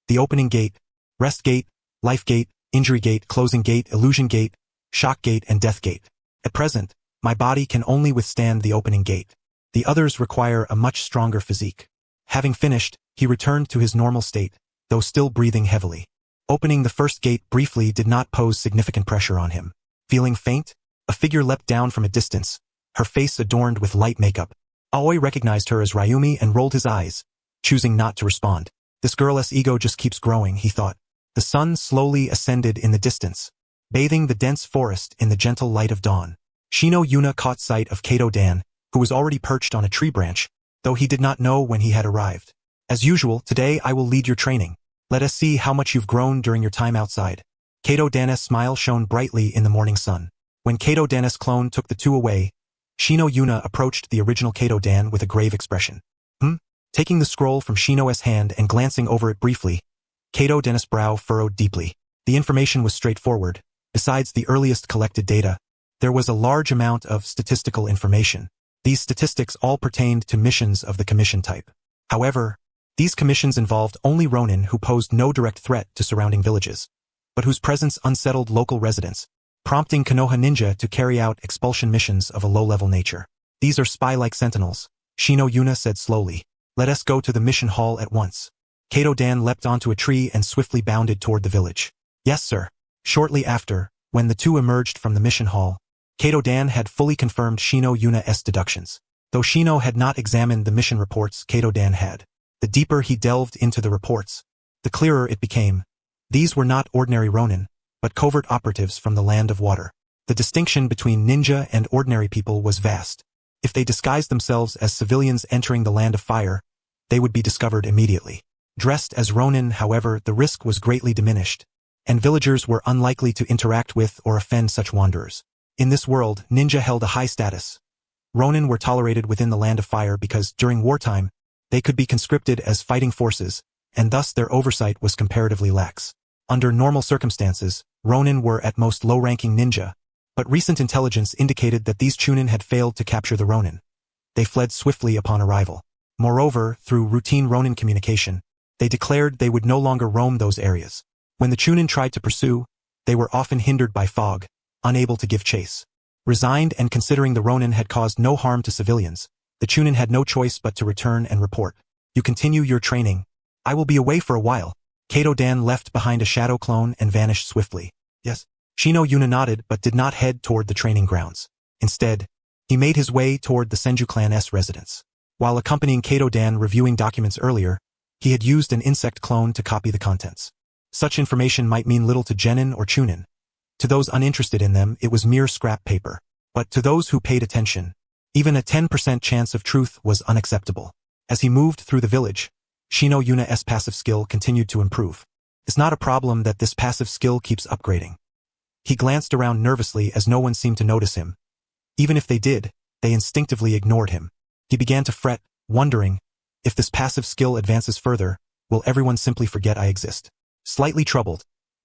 Speaker 1: The opening gate, rest gate, life gate, injury gate, closing gate, illusion gate, shock gate, and death gate. At present, my body can only withstand the opening gate. The others require a much stronger physique. Having finished, he returned to his normal state, though still breathing heavily. Opening the first gate briefly did not pose significant pressure on him. Feeling faint, a figure leapt down from a distance, her face adorned with light makeup. Aoi recognized her as Ryumi and rolled his eyes, choosing not to respond. This girl's ego just keeps growing, he thought. The sun slowly ascended in the distance, bathing the dense forest in the gentle light of dawn. Shino Yuna caught sight of Kato-dan, who was already perched on a tree branch, though he did not know when he had arrived. "As usual, today I will lead your training. Let us see how much you've grown during your time outside." Kato-dan's smile shone brightly in the morning sun. When Kato-dan's clone took the 2 away, Shino Yuna approached the original Kato-dan with a grave expression. Taking the scroll from Shino's hand and glancing over it briefly, Kato-dan's brow furrowed deeply. The information was straightforward. Besides the earliest collected data, there was a large amount of statistical information. These statistics all pertained to missions of the commission type. However, these commissions involved only Ronin who posed no direct threat to surrounding villages, but whose presence unsettled local residents, prompting Konoha ninja to carry out expulsion missions of a low-level nature. "These are spy-like sentinels," Shino Yuna said slowly. "Let us go to the mission hall at once." Kato-dan leapt onto a tree and swiftly bounded toward the village. "Yes, sir." Shortly after, when the 2 emerged from the mission hall, Kato-dan had fully confirmed Shino Yuna's deductions. Though Shino had not examined the mission reports Kato-dan had. The deeper he delved into the reports, the clearer it became. These were not ordinary Ronin, but covert operatives from the Land of Water. The distinction between ninja and ordinary people was vast. If they disguised themselves as civilians entering the Land of Fire, they would be discovered immediately. Dressed as Ronin, however, the risk was greatly diminished, and villagers were unlikely to interact with or offend such wanderers. In this world, ninja held a high status. Ronin were tolerated within the Land of Fire because, during wartime, they could be conscripted as fighting forces, and thus their oversight was comparatively lax. Under normal circumstances, Ronin were at most low-ranking ninja, but recent intelligence indicated that these Chunin had failed to capture the Ronin. They fled swiftly upon arrival. Moreover, through routine Ronin communication, they declared they would no longer roam those areas. When the Chunin tried to pursue, they were often hindered by fog, unable to give chase. Resigned and considering the Ronin had caused no harm to civilians, the Chunin had no choice but to return and report. "You continue your training. I will be away for a while." Kato-dan left behind a shadow clone and vanished swiftly. "Yes." Shino Yuna nodded but did not head toward the training grounds. Instead, he made his way toward the Senju clan's residence. While accompanying Kato-dan reviewing documents earlier, he had used an insect clone to copy the contents. Such information might mean little to Genin or Chunin. To those uninterested in them, it was mere scrap paper. But to those who paid attention, even a 10% chance of truth was unacceptable. As he moved through the village, Shino Yuna's passive skill continued to improve. It's not a problem that this passive skill keeps upgrading. He glanced around nervously as no one seemed to notice him. Even if they did, they instinctively ignored him. He began to fret, wondering, if this passive skill advances further, will everyone simply forget I exist? Slightly troubled,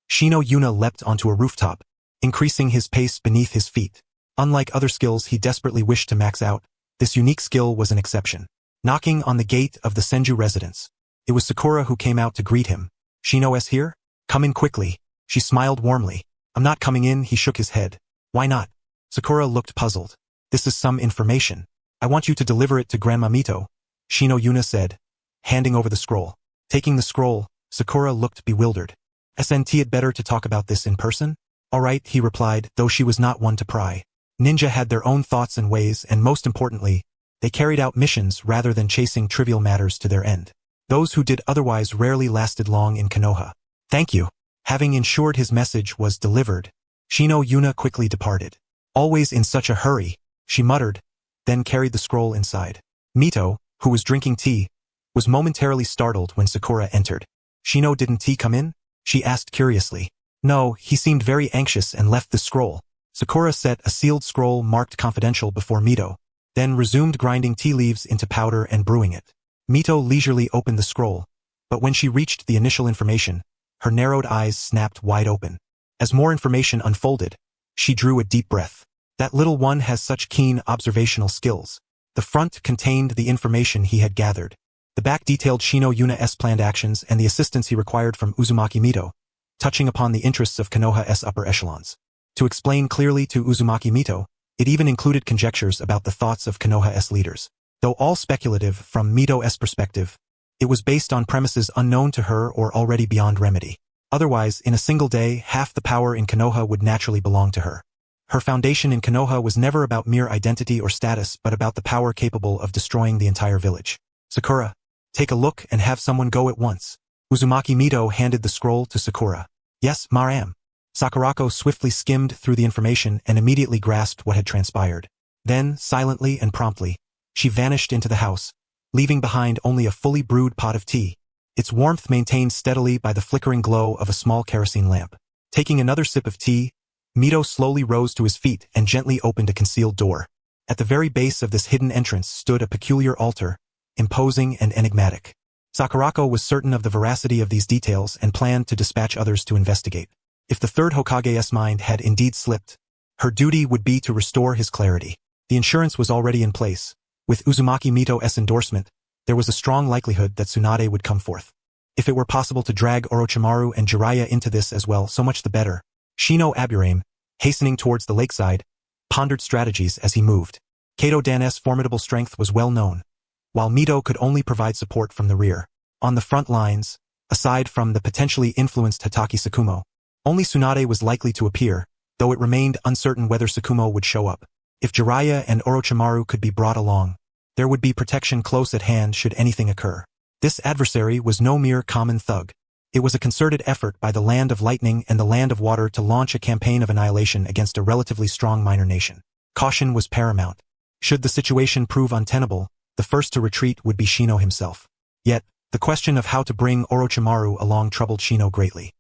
Speaker 1: Shino Yuna leapt onto a rooftop, increasing his pace beneath his feet. Unlike other skills he desperately wished to max out, this unique skill was an exception. Knocking on the gate of the Senju residence. It was Sakura who came out to greet him. Shino-s here? Come in quickly. She smiled warmly. I'm not coming in, he shook his head. Why not? Sakura looked puzzled. This is some information. I want you to deliver it to Grandma Mito, Shino Yuna said, handing over the scroll. Taking the scroll, Sakura looked bewildered. SNT it better to talk about this in person? All right, he replied, though she was not one to pry. Ninja had their own thoughts and ways, and most importantly, they carried out missions rather than chasing trivial matters to their end. Those who did otherwise rarely lasted long in Konoha. Thank you. Having ensured his message was delivered, Shino Yuna quickly departed. Always in such a hurry, she muttered, then carried the scroll inside. Mito, who was drinking tea, was momentarily startled when Sakura entered. Shino, didn't tea come in? She asked curiously. No, he seemed very anxious and left the scroll. Sakura set a sealed scroll marked confidential before Mito, then resumed grinding tea leaves into powder and brewing it. Mito leisurely opened the scroll, but when she reached the initial information, her narrowed eyes snapped wide open. As more information unfolded, she drew a deep breath. That little one has such keen observational skills. The front contained the information he had gathered. The back detailed Shino Yuna's planned actions and the assistance he required from Uzumaki Mito, touching upon the interests of Konoha's upper echelons. To explain clearly to Uzumaki Mito, it even included conjectures about the thoughts of Konoha's leaders. Though all speculative from Mito's perspective, it was based on premises unknown to her or already beyond remedy. Otherwise, in a single day, half the power in Konoha would naturally belong to her. Her foundation in Konoha was never about mere identity or status but about the power capable of destroying the entire village. Sakura, take a look and have someone go at once. Uzumaki Mito handed the scroll to Sakura. Yes, Maram. Sakurako swiftly skimmed through the information and immediately grasped what had transpired. Then, silently and promptly, she vanished into the house, leaving behind only a fully brewed pot of tea, its warmth maintained steadily by the flickering glow of a small kerosene lamp. Taking another sip of tea, Mito slowly rose to his feet and gently opened a concealed door. At the very base of this hidden entrance stood a peculiar altar, imposing and enigmatic. Sakurako was certain of the veracity of these details and planned to dispatch others to investigate. If the third Hokage's mind had indeed slipped, her duty would be to restore his clarity. The insurance was already in place. With Uzumaki Mito's endorsement, there was a strong likelihood that Tsunade would come forth. If it were possible to drag Orochimaru and Jiraiya into this as well, so much the better. Shino Aburame, hastening towards the lakeside, pondered strategies as he moved. Kato Dan's formidable strength was well known, while Mito could only provide support from the rear. On the front lines, aside from the potentially influenced Hataki Tsukumo, only Tsunade was likely to appear, though it remained uncertain whether Tsukumo would show up. If Jiraiya and Orochimaru could be brought along, there would be protection close at hand should anything occur. This adversary was no mere common thug. It was a concerted effort by the Land of Lightning and the Land of Water to launch a campaign of annihilation against a relatively strong minor nation. Caution was paramount. Should the situation prove untenable, the first to retreat would be Shino himself. Yet, the question of how to bring Orochimaru along troubled Shino greatly.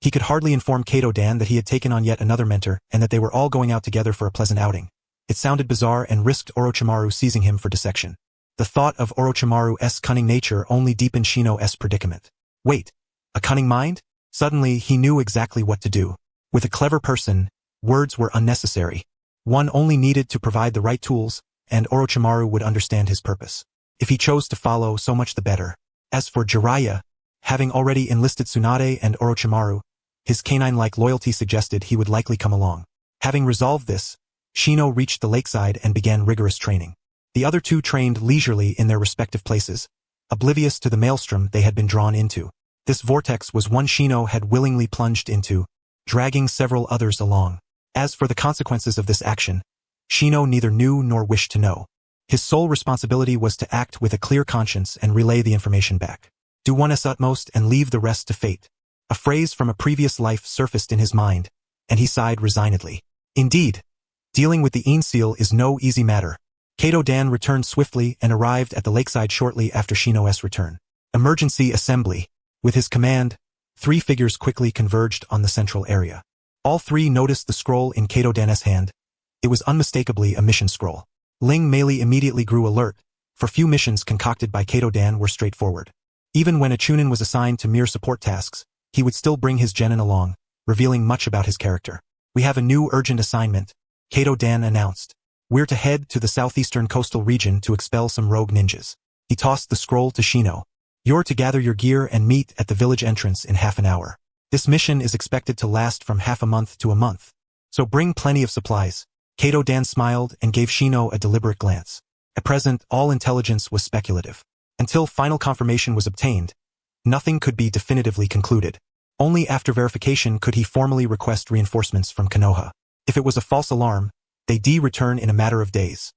Speaker 1: He could hardly inform Kato Dan that he had taken on yet another mentor and that they were all going out together for a pleasant outing. It sounded bizarre and risked Orochimaru seizing him for dissection. The thought of Orochimaru's cunning nature only deepened Shino's predicament. Wait, a cunning mind? Suddenly, he knew exactly what to do. With a clever person, words were unnecessary. One only needed to provide the right tools, and Orochimaru would understand his purpose. If he chose to follow, so much the better. As for Jiraiya, having already enlisted Tsunade and Orochimaru, his canine-like loyalty suggested he would likely come along. Having resolved this, Shino reached the lakeside and began rigorous training. The other two trained leisurely in their respective places, oblivious to the maelstrom they had been drawn into. This vortex was one Shino had willingly plunged into, dragging several others along. As for the consequences of this action, Shino neither knew nor wished to know. His sole responsibility was to act with a clear conscience and relay the information back. Do one's utmost and leave the rest to fate. A phrase from a previous life surfaced in his mind, and he sighed resignedly. Indeed, dealing with the Ainseal is no easy matter. Kato Dan returned swiftly and arrived at the lakeside shortly after Shino's return. Emergency assembly. With his command, 3 figures quickly converged on the central area. All 3 noticed the scroll in Kato Dan's hand. It was unmistakably a mission scroll. Ling Meili immediately grew alert, for few missions concocted by Kato-dan were straightforward. Even when a Chunin was assigned to mere support tasks, he would still bring his genin along, revealing much about his character. "We have a new urgent assignment," Kato-dan announced. "We're to head to the southeastern coastal region to expel some rogue ninjas." He tossed the scroll to Shino. "You're to gather your gear and meet at the village entrance in half an hour. This mission is expected to last from half a month to a month. So bring plenty of supplies." Kato-dan smiled and gave Shino a deliberate glance. At present, all intelligence was speculative. Until final confirmation was obtained, nothing could be definitively concluded. Only after verification could he formally request reinforcements from Konoha. If it was a false alarm, they'd return in a matter of days.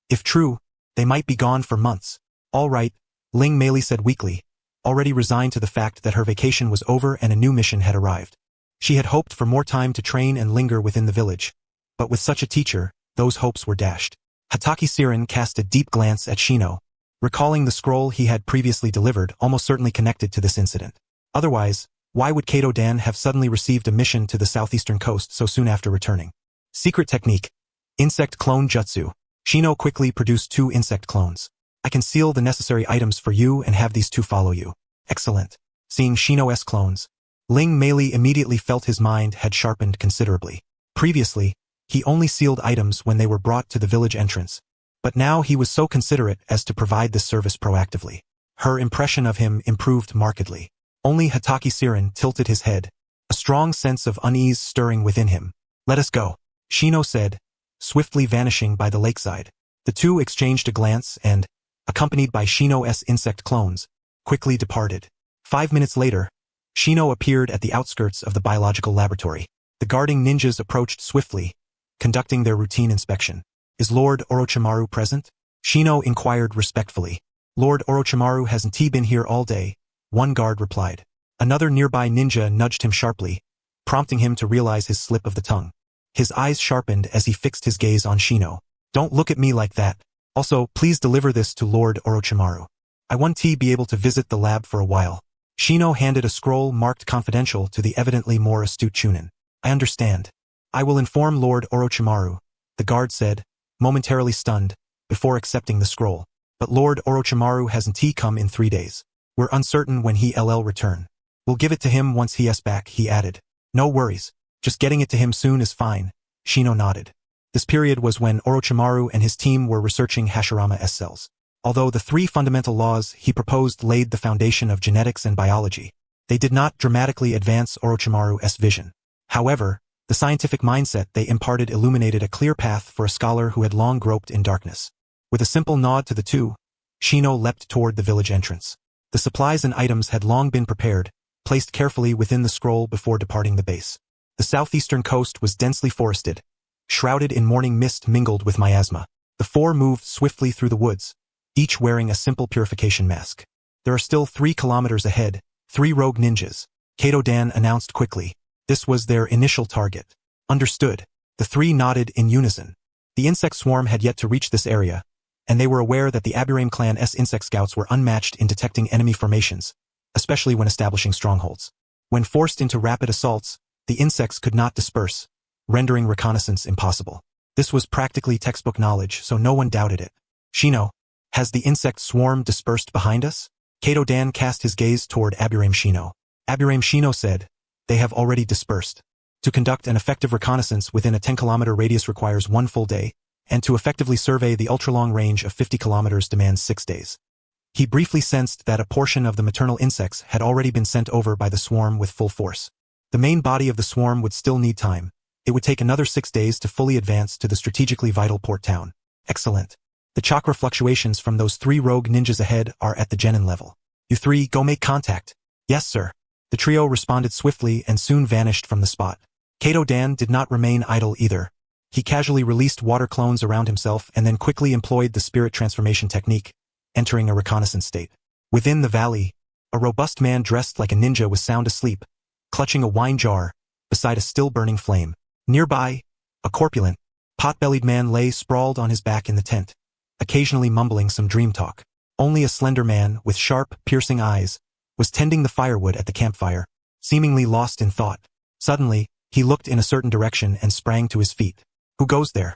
Speaker 1: If true, they might be gone for months. "All right," Ling Meili said weakly, already resigned to the fact that her vacation was over and a new mission had arrived. She had hoped for more time to train and linger within the village, but with such a teacher, those hopes were dashed. Hatake Sirin cast a deep glance at Shino, recalling the scroll he had previously delivered, almost certainly connected to this incident. Otherwise, why would Kato-dan have suddenly received a mission to the southeastern coast so soon after returning? Secret technique. Insect clone jutsu. Shino quickly produced 2 insect clones. "I can seal the necessary items for you and have these 2 follow you." Excellent. Seeing Shino's clones, Ling Meili immediately felt his mind had sharpened considerably. Previously, he only sealed items when they were brought to the village entrance, but now he was so considerate as to provide this service proactively. Her impression of him improved markedly. Only Hatake Sirin tilted his head, a strong sense of unease stirring within him. "Let us go," Shino said, swiftly vanishing by the lakeside. The 2 exchanged a glance and, accompanied by Shino's insect clones, quickly departed. 5 minutes later, Shino appeared at the outskirts of the biological laboratory. The guarding ninjas approached swiftly, conducting their routine inspection. "Is Lord Orochimaru present?" Shino inquired respectfully. "Lord Orochimaru hasn't been here all day," one guard replied. Another nearby ninja nudged him sharply, prompting him to realize his slip of the tongue. His eyes sharpened as he fixed his gaze on Shino. "Don't look at me like that. Also, please deliver this to Lord Orochimaru. I want to be able to visit the lab for a while." Shino handed a scroll marked confidential to the evidently more astute Chunin. "I understand. I will inform Lord Orochimaru," the guard said, momentarily stunned, before accepting the scroll. "But Lord Orochimaru hasn't come in 3 days. We're uncertain when he'll return. We'll give it to him once he's back," he added. "No worries. Just getting it to him soon is fine." Shino nodded. This period was when Orochimaru and his team were researching Hashirama's cells. Although the 3 fundamental laws he proposed laid the foundation of genetics and biology, they did not dramatically advance Orochimaru's vision. However, the scientific mindset they imparted illuminated a clear path for a scholar who had long groped in darkness. With a simple nod to the 2, Shino leapt toward the village entrance. The supplies and items had long been prepared, placed carefully within the scroll before departing the base. The southeastern coast was densely forested, shrouded in morning mist mingled with miasma. The 4 moved swiftly through the woods, each wearing a simple purification mask. "There are still 3 kilometers ahead, 3 rogue ninjas," Kato-dan announced quickly. This was their initial target. "Understood." The 3 nodded in unison. The insect swarm had yet to reach this area, and they were aware that the Aburame clan's insect scouts were unmatched in detecting enemy formations, especially when establishing strongholds. When forced into rapid assaults, the insects could not disperse, rendering reconnaissance impossible. This was practically textbook knowledge, so no one doubted it. "Shino, has the insect swarm dispersed behind us?" Kato-dan cast his gaze toward Aburame Shino. Aburame Shino said, "They have already dispersed. To conduct an effective reconnaissance within a 10-kilometer radius requires 1 full day, and to effectively survey the ultra-long range of 50 kilometers demands 6 days. He briefly sensed that a portion of the maternal insects had already been sent over by the swarm with full force. The main body of the swarm would still need time. It would take another 6 days to fully advance to the strategically vital port town. Excellent. The chakra fluctuations from those 3 rogue ninjas ahead are at the genin level. You 3 go make contact. Yes, sir. The trio responded swiftly and soon vanished from the spot. Kato-dan did not remain idle either. He casually released water clones around himself and then quickly employed the spirit transformation technique, entering a reconnaissance state. Within the valley, a robust man dressed like a ninja was sound asleep, clutching a wine jar, beside a still-burning flame. Nearby, a corpulent, pot-bellied man lay sprawled on his back in the tent, occasionally mumbling some dream talk. Only a slender man, with sharp, piercing eyes, was tending the firewood at the campfire, seemingly lost in thought. Suddenly, he looked in a certain direction and sprang to his feet. Who goes there?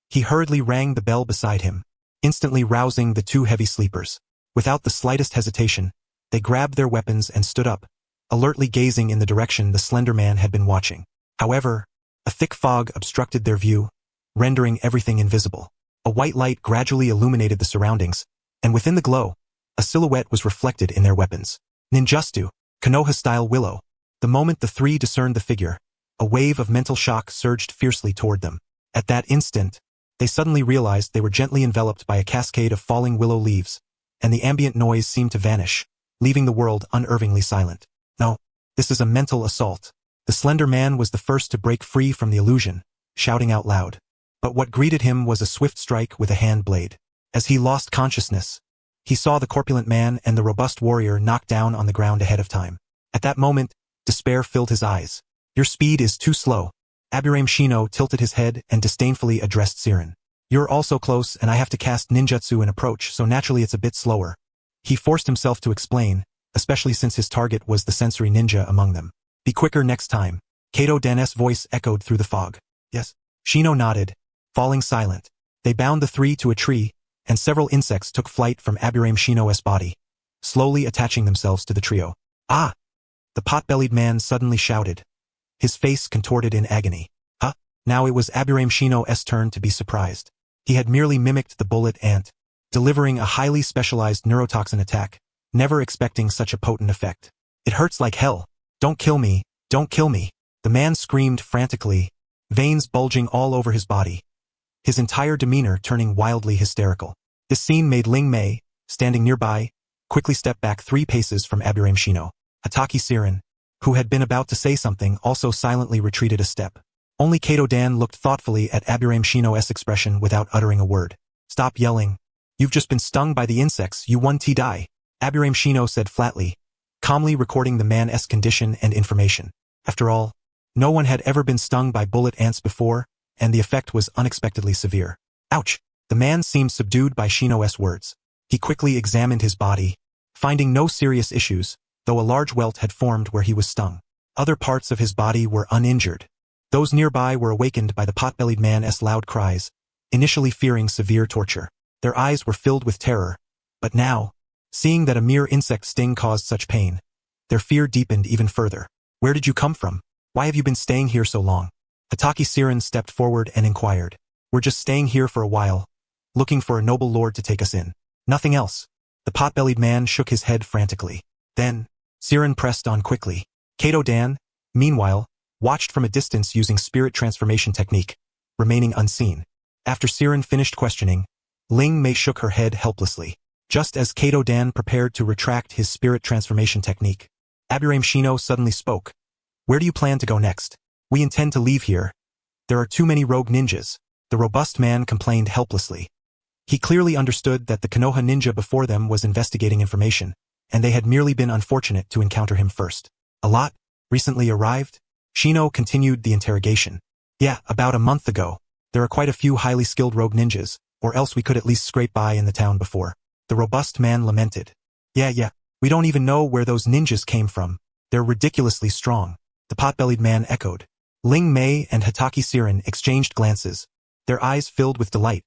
Speaker 1: He hurriedly rang the bell beside him. instantly rousing the two heavy sleepers. Without the slightest hesitation, they grabbed their weapons and stood up, alertly gazing in the direction the slender man had been watching. However, a thick fog obstructed their view, rendering everything invisible. A white light gradually illuminated the surroundings, and within the glow, a silhouette was reflected in their weapons. Ninjutsu, Konoha-style willow. The moment the three discerned the figure, a wave of mental shock surged fiercely toward them. At that instant, they suddenly realized they were gently enveloped by a cascade of falling willow leaves, and the ambient noise seemed to vanish, leaving the world unervingly silent. No, this is a mental assault. The slender man was the first to break free from the illusion, shouting out loud. But what greeted him was a swift strike with a hand blade. As he lost consciousness, he saw the corpulent man and the robust warrior knocked down on the ground ahead of time. At that moment, despair filled his eyes. Your speed is too slow. Aburame Shino tilted his head and disdainfully addressed Siren. You're also close and I have to cast ninjutsu and approach, so naturally it's a bit slower. He forced himself to explain, especially since his target was the sensory ninja among them. Be quicker next time. Kato Dan's voice echoed through the fog. Yes. Shino nodded, falling silent. They bound the three to a tree, and several insects took flight from Aburame Shino's body, slowly attaching themselves to the trio. Ah! The pot-bellied man suddenly shouted, his face contorted in agony. Huh? Now it was Aburame Shino's turn to be surprised. He had merely mimicked the bullet ant, delivering a highly specialized neurotoxin attack, never expecting such a potent effect. It hurts like hell. Don't kill me, don't kill me. The man screamed frantically, veins bulging all over his body, his entire demeanor turning wildly hysterical. This scene made Ling Mei, standing nearby, quickly step back 3 paces from Aburame Shino. Hataki Siren, who had been about to say something, also silently retreated a step. Only Kato Dan looked thoughtfully at Aburame Shino's expression without uttering a word. Stop yelling. You've just been stung by the insects, you 1T die. Aburame Shino said flatly, calmly recording the man's condition and information. After all, no one had ever been stung by bullet ants before, and the effect was unexpectedly severe. Ouch! The man seemed subdued by Shino's words. He quickly examined his body, finding no serious issues, though a large welt had formed where he was stung. Other parts of his body were uninjured. Those nearby were awakened by the pot-bellied man's loud cries, initially fearing severe torture. Their eyes were filled with terror, but now, seeing that a mere insect sting caused such pain, their fear deepened even further. Where did you come from? Why have you been staying here so long? Hataki Siren stepped forward and inquired. We're just staying here for a while, looking for a noble lord to take us in. Nothing else. The pot-bellied man shook his head frantically. Then, Siren pressed on quickly. Kato Dan, meanwhile, watched from a distance using spirit transformation technique, remaining unseen. After Siren finished questioning, Ling Mei shook her head helplessly. Just as Kato Dan prepared to retract his spirit transformation technique, Aburame Shino suddenly spoke. Where do you plan to go next? We intend to leave here. There are too many rogue ninjas. The robust man complained helplessly. He clearly understood that the Konoha ninja before them was investigating information, and they had merely been unfortunate to encounter him first. A lot? Recently arrived? Shino continued the interrogation. Yeah, about a month ago. There are quite a few highly skilled rogue ninjas, or else we could at least scrape by in the town before. The robust man lamented. Yeah, we don't even know where those ninjas came from. They're ridiculously strong. The pot-bellied man echoed. Ling Mei and Hataki Siren exchanged glances, their eyes filled with delight,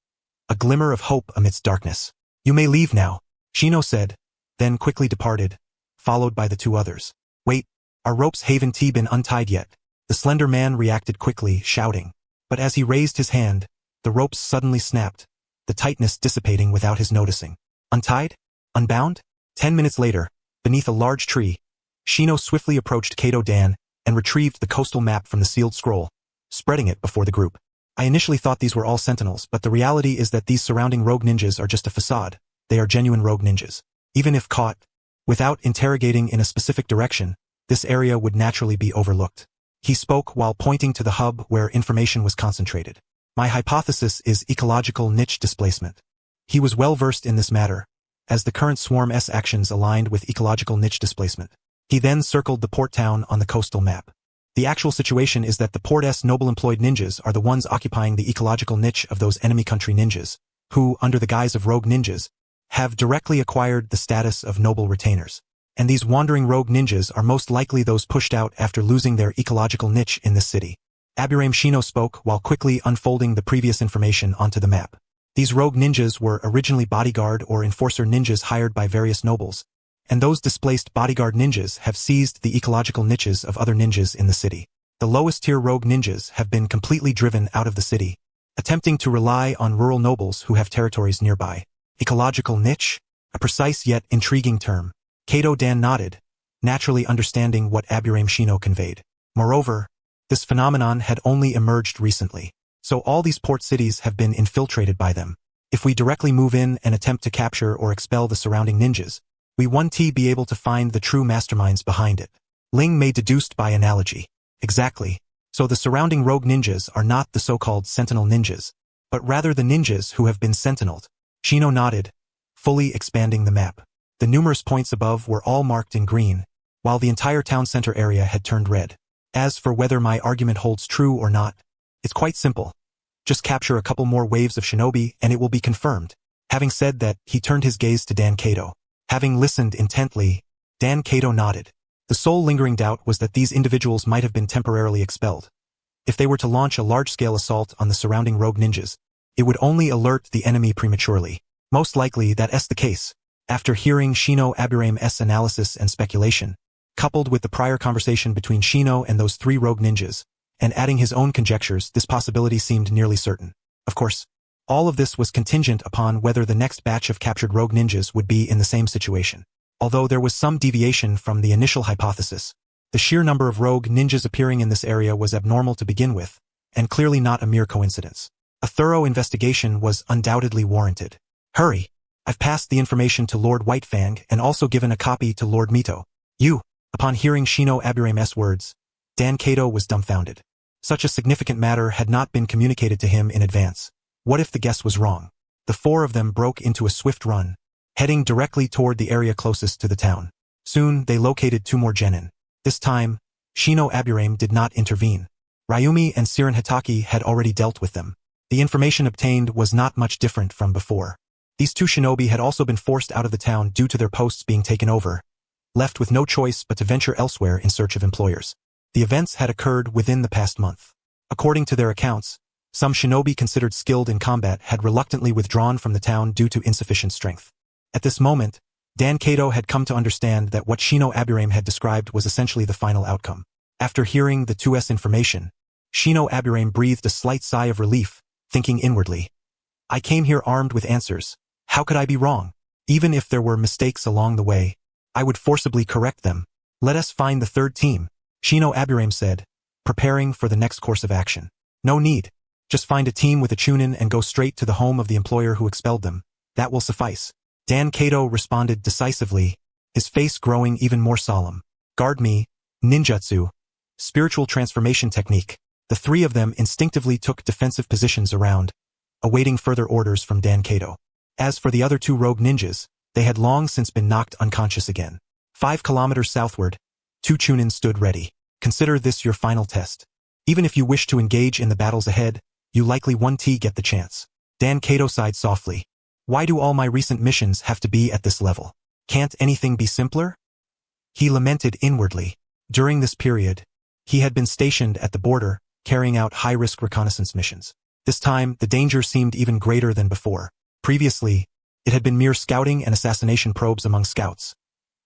Speaker 1: a glimmer of hope amidst darkness. You may leave now, Shino said, then quickly departed, followed by the 2 others. Wait, our ropes haven't been untied yet. The slender man reacted quickly, shouting. But as he raised his hand, the ropes suddenly snapped, the tightness dissipating without his noticing. Untied? Unbound? 10 minutes later, beneath a large tree, Shino swiftly approached Kato Dan and retrieved the coastal map from the sealed scroll, spreading it before the group. I initially thought these were all sentinels, but the reality is that these surrounding rogue ninjas are just a facade. They are genuine rogue ninjas. Even if caught, without interrogating in a specific direction, this area would naturally be overlooked. He spoke while pointing to the hub where information was concentrated. My hypothesis is ecological niche displacement. He was well versed in this matter, as the current swarm's actions aligned with ecological niche displacement. He then circled the port town on the coastal map. The actual situation is that the port's noble employed ninjas are the ones occupying the ecological niche of those enemy country ninjas, who, under the guise of rogue ninjas, have directly acquired the status of noble retainers. And these wandering rogue ninjas are most likely those pushed out after losing their ecological niche in this city. Aburame Shino spoke while quickly unfolding the previous information onto the map. These rogue ninjas were originally bodyguard or enforcer ninjas hired by various nobles, and those displaced bodyguard ninjas have seized the ecological niches of other ninjas in the city. The lowest tier rogue ninjas have been completely driven out of the city, attempting to rely on rural nobles who have territories nearby. Ecological niche? A precise yet intriguing term. Kato Dan nodded, naturally understanding what Aburame Shino conveyed. Moreover, this phenomenon had only emerged recently, so all these port cities have been infiltrated by them. If we directly move in and attempt to capture or expel the surrounding ninjas, we won't be able to find the true masterminds behind it. Ling made deduced by analogy. Exactly. So the surrounding rogue ninjas are not the so-called sentinel ninjas, but rather the ninjas who have been sentineled. Shino nodded, fully expanding the map. The numerous points above were all marked in green, while the entire town center area had turned red. As for whether my argument holds true or not, it's quite simple. Just capture a couple more waves of shinobi and it will be confirmed. Having said that, he turned his gaze to Dan Kato. Having listened intently, Dan Kato nodded. The sole lingering doubt was that these individuals might have been temporarily expelled. If they were to launch a large-scale assault on the surrounding rogue ninjas, it would only alert the enemy prematurely. Most likely that's the case. After hearing Shino Aburame's analysis and speculation, coupled with the prior conversation between Shino and those three rogue ninjas, and adding his own conjectures, this possibility seemed nearly certain. Of course, all of this was contingent upon whether the next batch of captured rogue ninjas would be in the same situation. Although there was some deviation from the initial hypothesis, the sheer number of rogue ninjas appearing in this area was abnormal to begin with, and clearly not a mere coincidence. A thorough investigation was undoubtedly warranted. Hurry! I've passed the information to Lord Whitefang and also given a copy to Lord Mito. Upon hearing Shino Aburame's words, Dan Kato was dumbfounded. Such a significant matter had not been communicated to him in advance. What if the guess was wrong? The four of them broke into a swift run, heading directly toward the area closest to the town. Soon, they located two more genin. This time, Shino Aburame did not intervene. Ryumi and Siren Hitaki had already dealt with them. The information obtained was not much different from before. These two shinobi had also been forced out of the town due to their posts being taken over, left with no choice but to venture elsewhere in search of employers. The events had occurred within the past month. According to their accounts, some shinobi considered skilled in combat had reluctantly withdrawn from the town due to insufficient strength. At this moment, Dan Kato had come to understand that what Shino Aburame had described was essentially the final outcome. After hearing the 2's information, Shino Aburame breathed a slight sigh of relief, thinking inwardly, I came here armed with answers. How could I be wrong? Even if there were mistakes along the way, I would forcibly correct them. Let us find the third team, Shino Aburame said, preparing for the next course of action. No need. Just find a team with a chunin and go straight to the home of the employer who expelled them. That will suffice. Dan Kato responded decisively, his face growing even more solemn. Guard me, ninjutsu, spiritual transformation technique. The three of them instinctively took defensive positions around, awaiting further orders from Dan Kato. As for the other two rogue ninjas, they had long since been knocked unconscious again. 5 kilometers southward, two chunin stood ready. Consider this your final test. Even if you wish to engage in the battles ahead, you likely won't get the chance. Dan Kato sighed softly. Why do all my recent missions have to be at this level? Can't anything be simpler? He lamented inwardly. During this period, he had been stationed at the border, carrying out high-risk reconnaissance missions. This time, the danger seemed even greater than before. Previously, it had been mere scouting and assassination probes among scouts.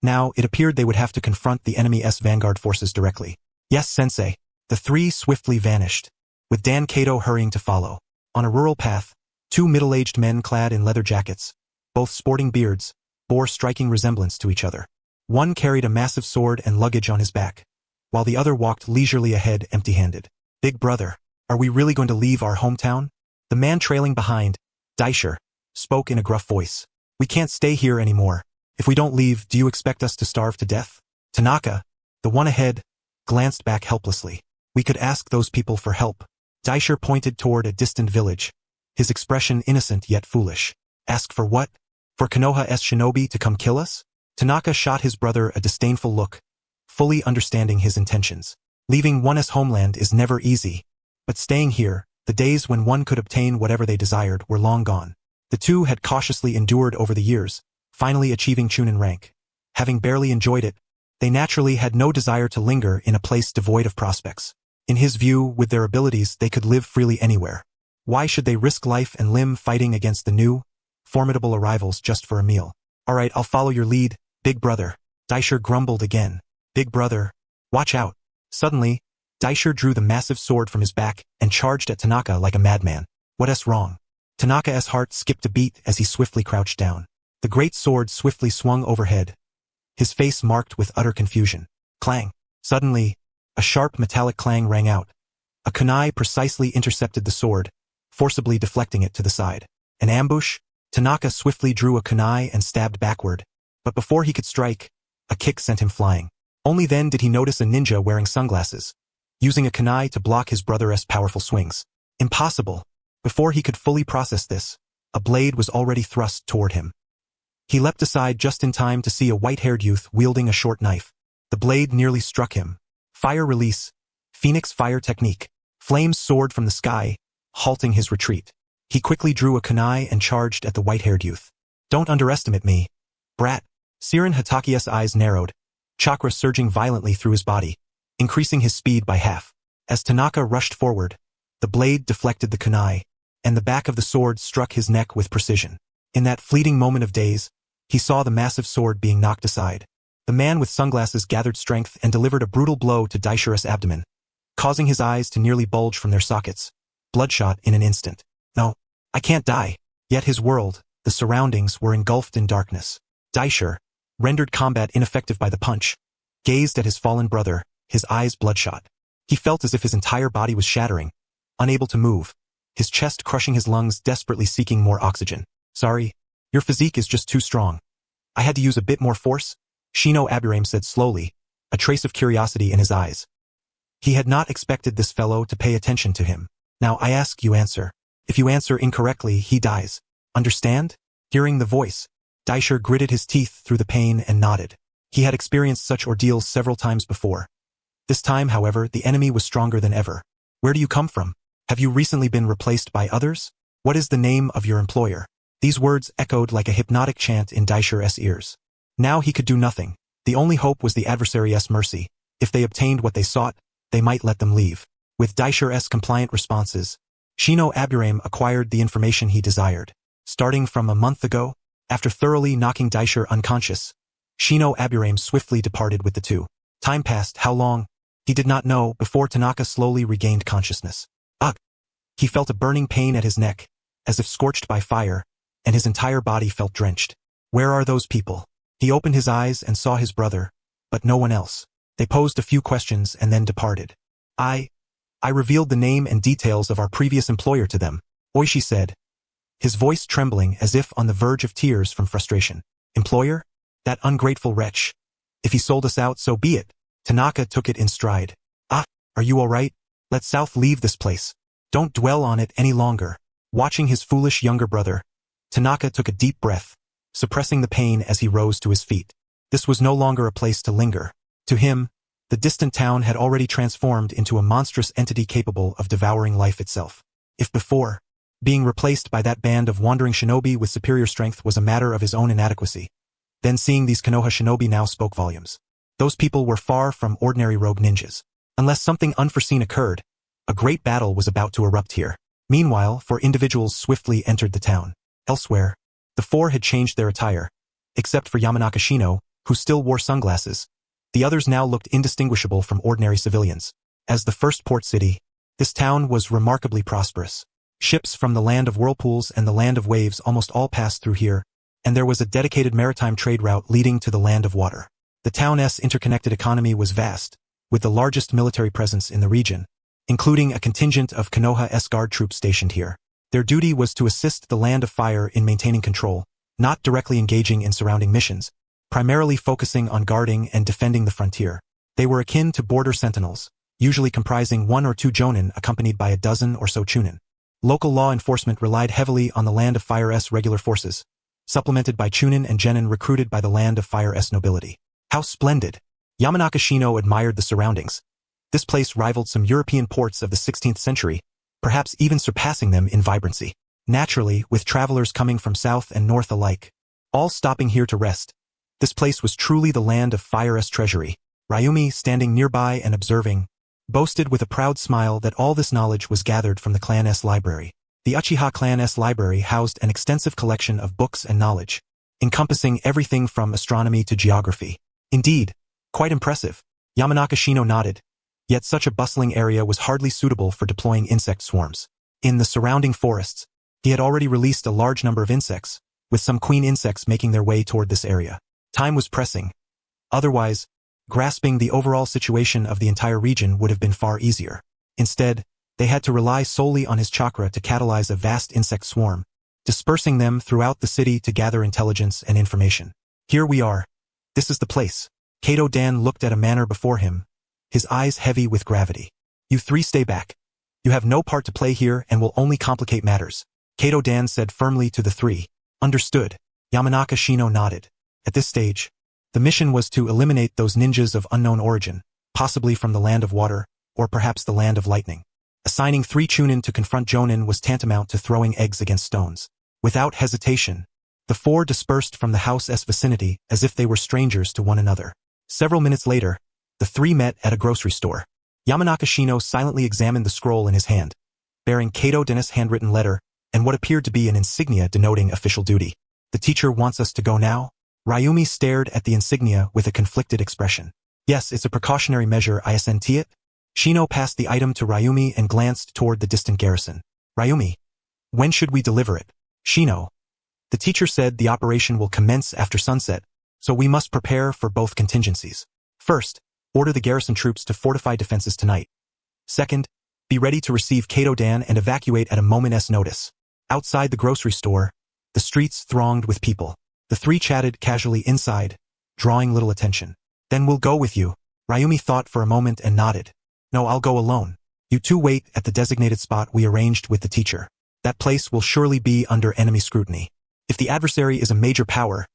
Speaker 1: Now, it appeared they would have to confront the enemy's vanguard forces directly. Yes, Sensei. The three swiftly vanished, with Dan Kato hurrying to follow. On a rural path, two middle-aged men clad in leather jackets, both sporting beards, bore striking resemblance to each other. One carried a massive sword and luggage on his back, while the other walked leisurely ahead empty-handed. Big brother, are we really going to leave our hometown? The man trailing behind, Daisher, spoke in a gruff voice. We can't stay here anymore. If we don't leave, do you expect us to starve to death? Tanaka, the one ahead, glanced back helplessly. We could ask those people for help. Daisher pointed toward a distant village, his expression innocent yet foolish. Ask for what? For Konoha's shinobi to come kill us? Tanaka shot his brother a disdainful look, fully understanding his intentions. Leaving one's homeland is never easy, but staying here, the days when one could obtain whatever they desired were long gone. The two had cautiously endured over the years, finally achieving chunin rank. Having barely enjoyed it, they naturally had no desire to linger in a place devoid of prospects. In his view, with their abilities, they could live freely anywhere. Why should they risk life and limb fighting against the new, formidable arrivals just for a meal? Alright, I'll follow your lead, big brother. Daisher grumbled again. Big brother, watch out. Suddenly, Daisher drew the massive sword from his back and charged at Tanaka like a madman. What's wrong? Tanaka's heart skipped a beat as he swiftly crouched down. The great sword swiftly swung overhead, his face marked with utter confusion. Clang. Suddenly, a sharp metallic clang rang out. A kunai precisely intercepted the sword, forcibly deflecting it to the side. An ambush? Tanaka swiftly drew a kunai and stabbed backward, but before he could strike, a kick sent him flying. Only then did he notice a ninja wearing sunglasses, using a kunai to block his brother's powerful swings. Impossible. Before he could fully process this, a blade was already thrust toward him. He leapt aside just in time to see a white-haired youth wielding a short knife. The blade nearly struck him. Fire release. Phoenix fire technique. Flames soared from the sky, halting his retreat. He quickly drew a kunai and charged at the white-haired youth. Don't underestimate me, brat. Siren Hataki's eyes narrowed, chakra surging violently through his body, increasing his speed by half. As Tanaka rushed forward, the blade deflected the kunai, and the back of the sword struck his neck with precision. In that fleeting moment of daze, he saw the massive sword being knocked aside. The man with sunglasses gathered strength and delivered a brutal blow to Daisher's abdomen, causing his eyes to nearly bulge from their sockets, bloodshot in an instant. No, I can't die. Yet his world, the surroundings, were engulfed in darkness. Daisher, rendered combat ineffective by the punch, gazed at his fallen brother, his eyes bloodshot. He felt as if his entire body was shattering, unable to move, his chest crushing his lungs, desperately seeking more oxygen. Sorry, your physique is just too strong. I had to use a bit more force, Shino Aburame said slowly, a trace of curiosity in his eyes. He had not expected this fellow to pay attention to him. Now I ask you answer. If you answer incorrectly, he dies. Understand? Hearing the voice, Daisher gritted his teeth through the pain and nodded. He had experienced such ordeals several times before. This time, however, the enemy was stronger than ever. Where do you come from? Have you recently been replaced by others? What is the name of your employer? These words echoed like a hypnotic chant in Daisher's ears. Now he could do nothing. The only hope was the adversary's mercy. If they obtained what they sought, they might let them leave. With Daisher's compliant responses, Shino Aburame acquired the information he desired. Starting from a month ago, after thoroughly knocking Daisher unconscious, Shino Aburame swiftly departed with the two. Time passed. How long? He did not know before Tanaka slowly regained consciousness. Ugh! He felt a burning pain at his neck, as if scorched by fire, and his entire body felt drenched. Where are those people? He opened his eyes and saw his brother, but no one else. They posed a few questions and then departed. I revealed the name and details of our previous employer to them, Oishi said, his voice trembling as if on the verge of tears from frustration. Employer? That ungrateful wretch. If he sold us out, so be it. Tanaka took it in stride. Ah, are you all right? Let South leave this place. Don't dwell on it any longer. Watching his foolish younger brother, Tanaka took a deep breath, suppressing the pain as he rose to his feet. This was no longer a place to linger. To him, the distant town had already transformed into a monstrous entity capable of devouring life itself. If before, being replaced by that band of wandering shinobi with superior strength was a matter of his own inadequacy, then seeing these Konoha shinobi now spoke volumes. Those people were far from ordinary rogue ninjas. Unless something unforeseen occurred, a great battle was about to erupt here. Meanwhile, four individuals swiftly entered the town. Elsewhere, the four had changed their attire, except for Yamanaka Shino, who still wore sunglasses. The others now looked indistinguishable from ordinary civilians. As the first port city, this town was remarkably prosperous. Ships from the land of whirlpools and the land of waves almost all passed through here, and there was a dedicated maritime trade route leading to the land of water. The town's interconnected economy was vast, with the largest military presence in the region, including a contingent of Konoha guard troops stationed here. Their duty was to assist the Land of Fire in maintaining control, not directly engaging in surrounding missions, primarily focusing on guarding and defending the frontier. They were akin to border sentinels, usually comprising 1 or 2 jonin accompanied by a dozen or so chunin. Local law enforcement relied heavily on the Land of Fire's regular forces, supplemented by chunin and genin recruited by the Land of Fire's nobility. How splendid! Yamanaka Shino admired the surroundings. This place rivaled some European ports of the 16th century, perhaps even surpassing them in vibrancy. Naturally, with travelers coming from south and north alike, all stopping here to rest, this place was truly the Land of Fire's treasury. Ryumi, standing nearby and observing, boasted with a proud smile that all this knowledge was gathered from the clan's library. The Uchiha clan's library housed an extensive collection of books and knowledge, encompassing everything from astronomy to geography. Indeed, quite impressive. Yamanaka Shino nodded. Yet such a bustling area was hardly suitable for deploying insect swarms. In the surrounding forests, he had already released a large number of insects, with some queen insects making their way toward this area. Time was pressing. Otherwise, grasping the overall situation of the entire region would have been far easier. Instead, they had to rely solely on his chakra to catalyze a vast insect swarm, dispersing them throughout the city to gather intelligence and information. Here we are. This is the place. Kato Dan looked at a manor before him, his eyes heavy with gravity. You three stay back. You have no part to play here and will only complicate matters. Kato Dan said firmly to the three. Understood. Yamanaka Shino nodded. At this stage, the mission was to eliminate those ninjas of unknown origin, possibly from the land of water, or perhaps the land of lightning. Assigning 3 Chunin to confront Jonin was tantamount to throwing eggs against stones. Without hesitation, the 4 dispersed from the house's vicinity as if they were strangers to one another. Several minutes later, the 3 met at a grocery store. Yamanaka Shino silently examined the scroll in his hand, bearing Kato Dennis' handwritten letter and what appeared to be an insignia denoting official duty. The teacher wants us to go now? Ryumi stared at the insignia with a conflicted expression. Yes, it's a precautionary measure, isn't it? Shino passed the item to Ryumi and glanced toward the distant garrison. Ryumi, when should we deliver it? Shino. The teacher said the operation will commence after sunset, so we must prepare for both contingencies. First, order the garrison troops to fortify defenses tonight. Second, be ready to receive Kato Dan and evacuate at a moment's notice. Outside the grocery store, the streets thronged with people. The 3 chatted casually inside, drawing little attention. Then we'll go with you. Ryumi thought for a moment and nodded. No, I'll go alone. You 2 wait at the designated spot we arranged with the teacher. That place will surely be under enemy scrutiny. If the adversary is a major power,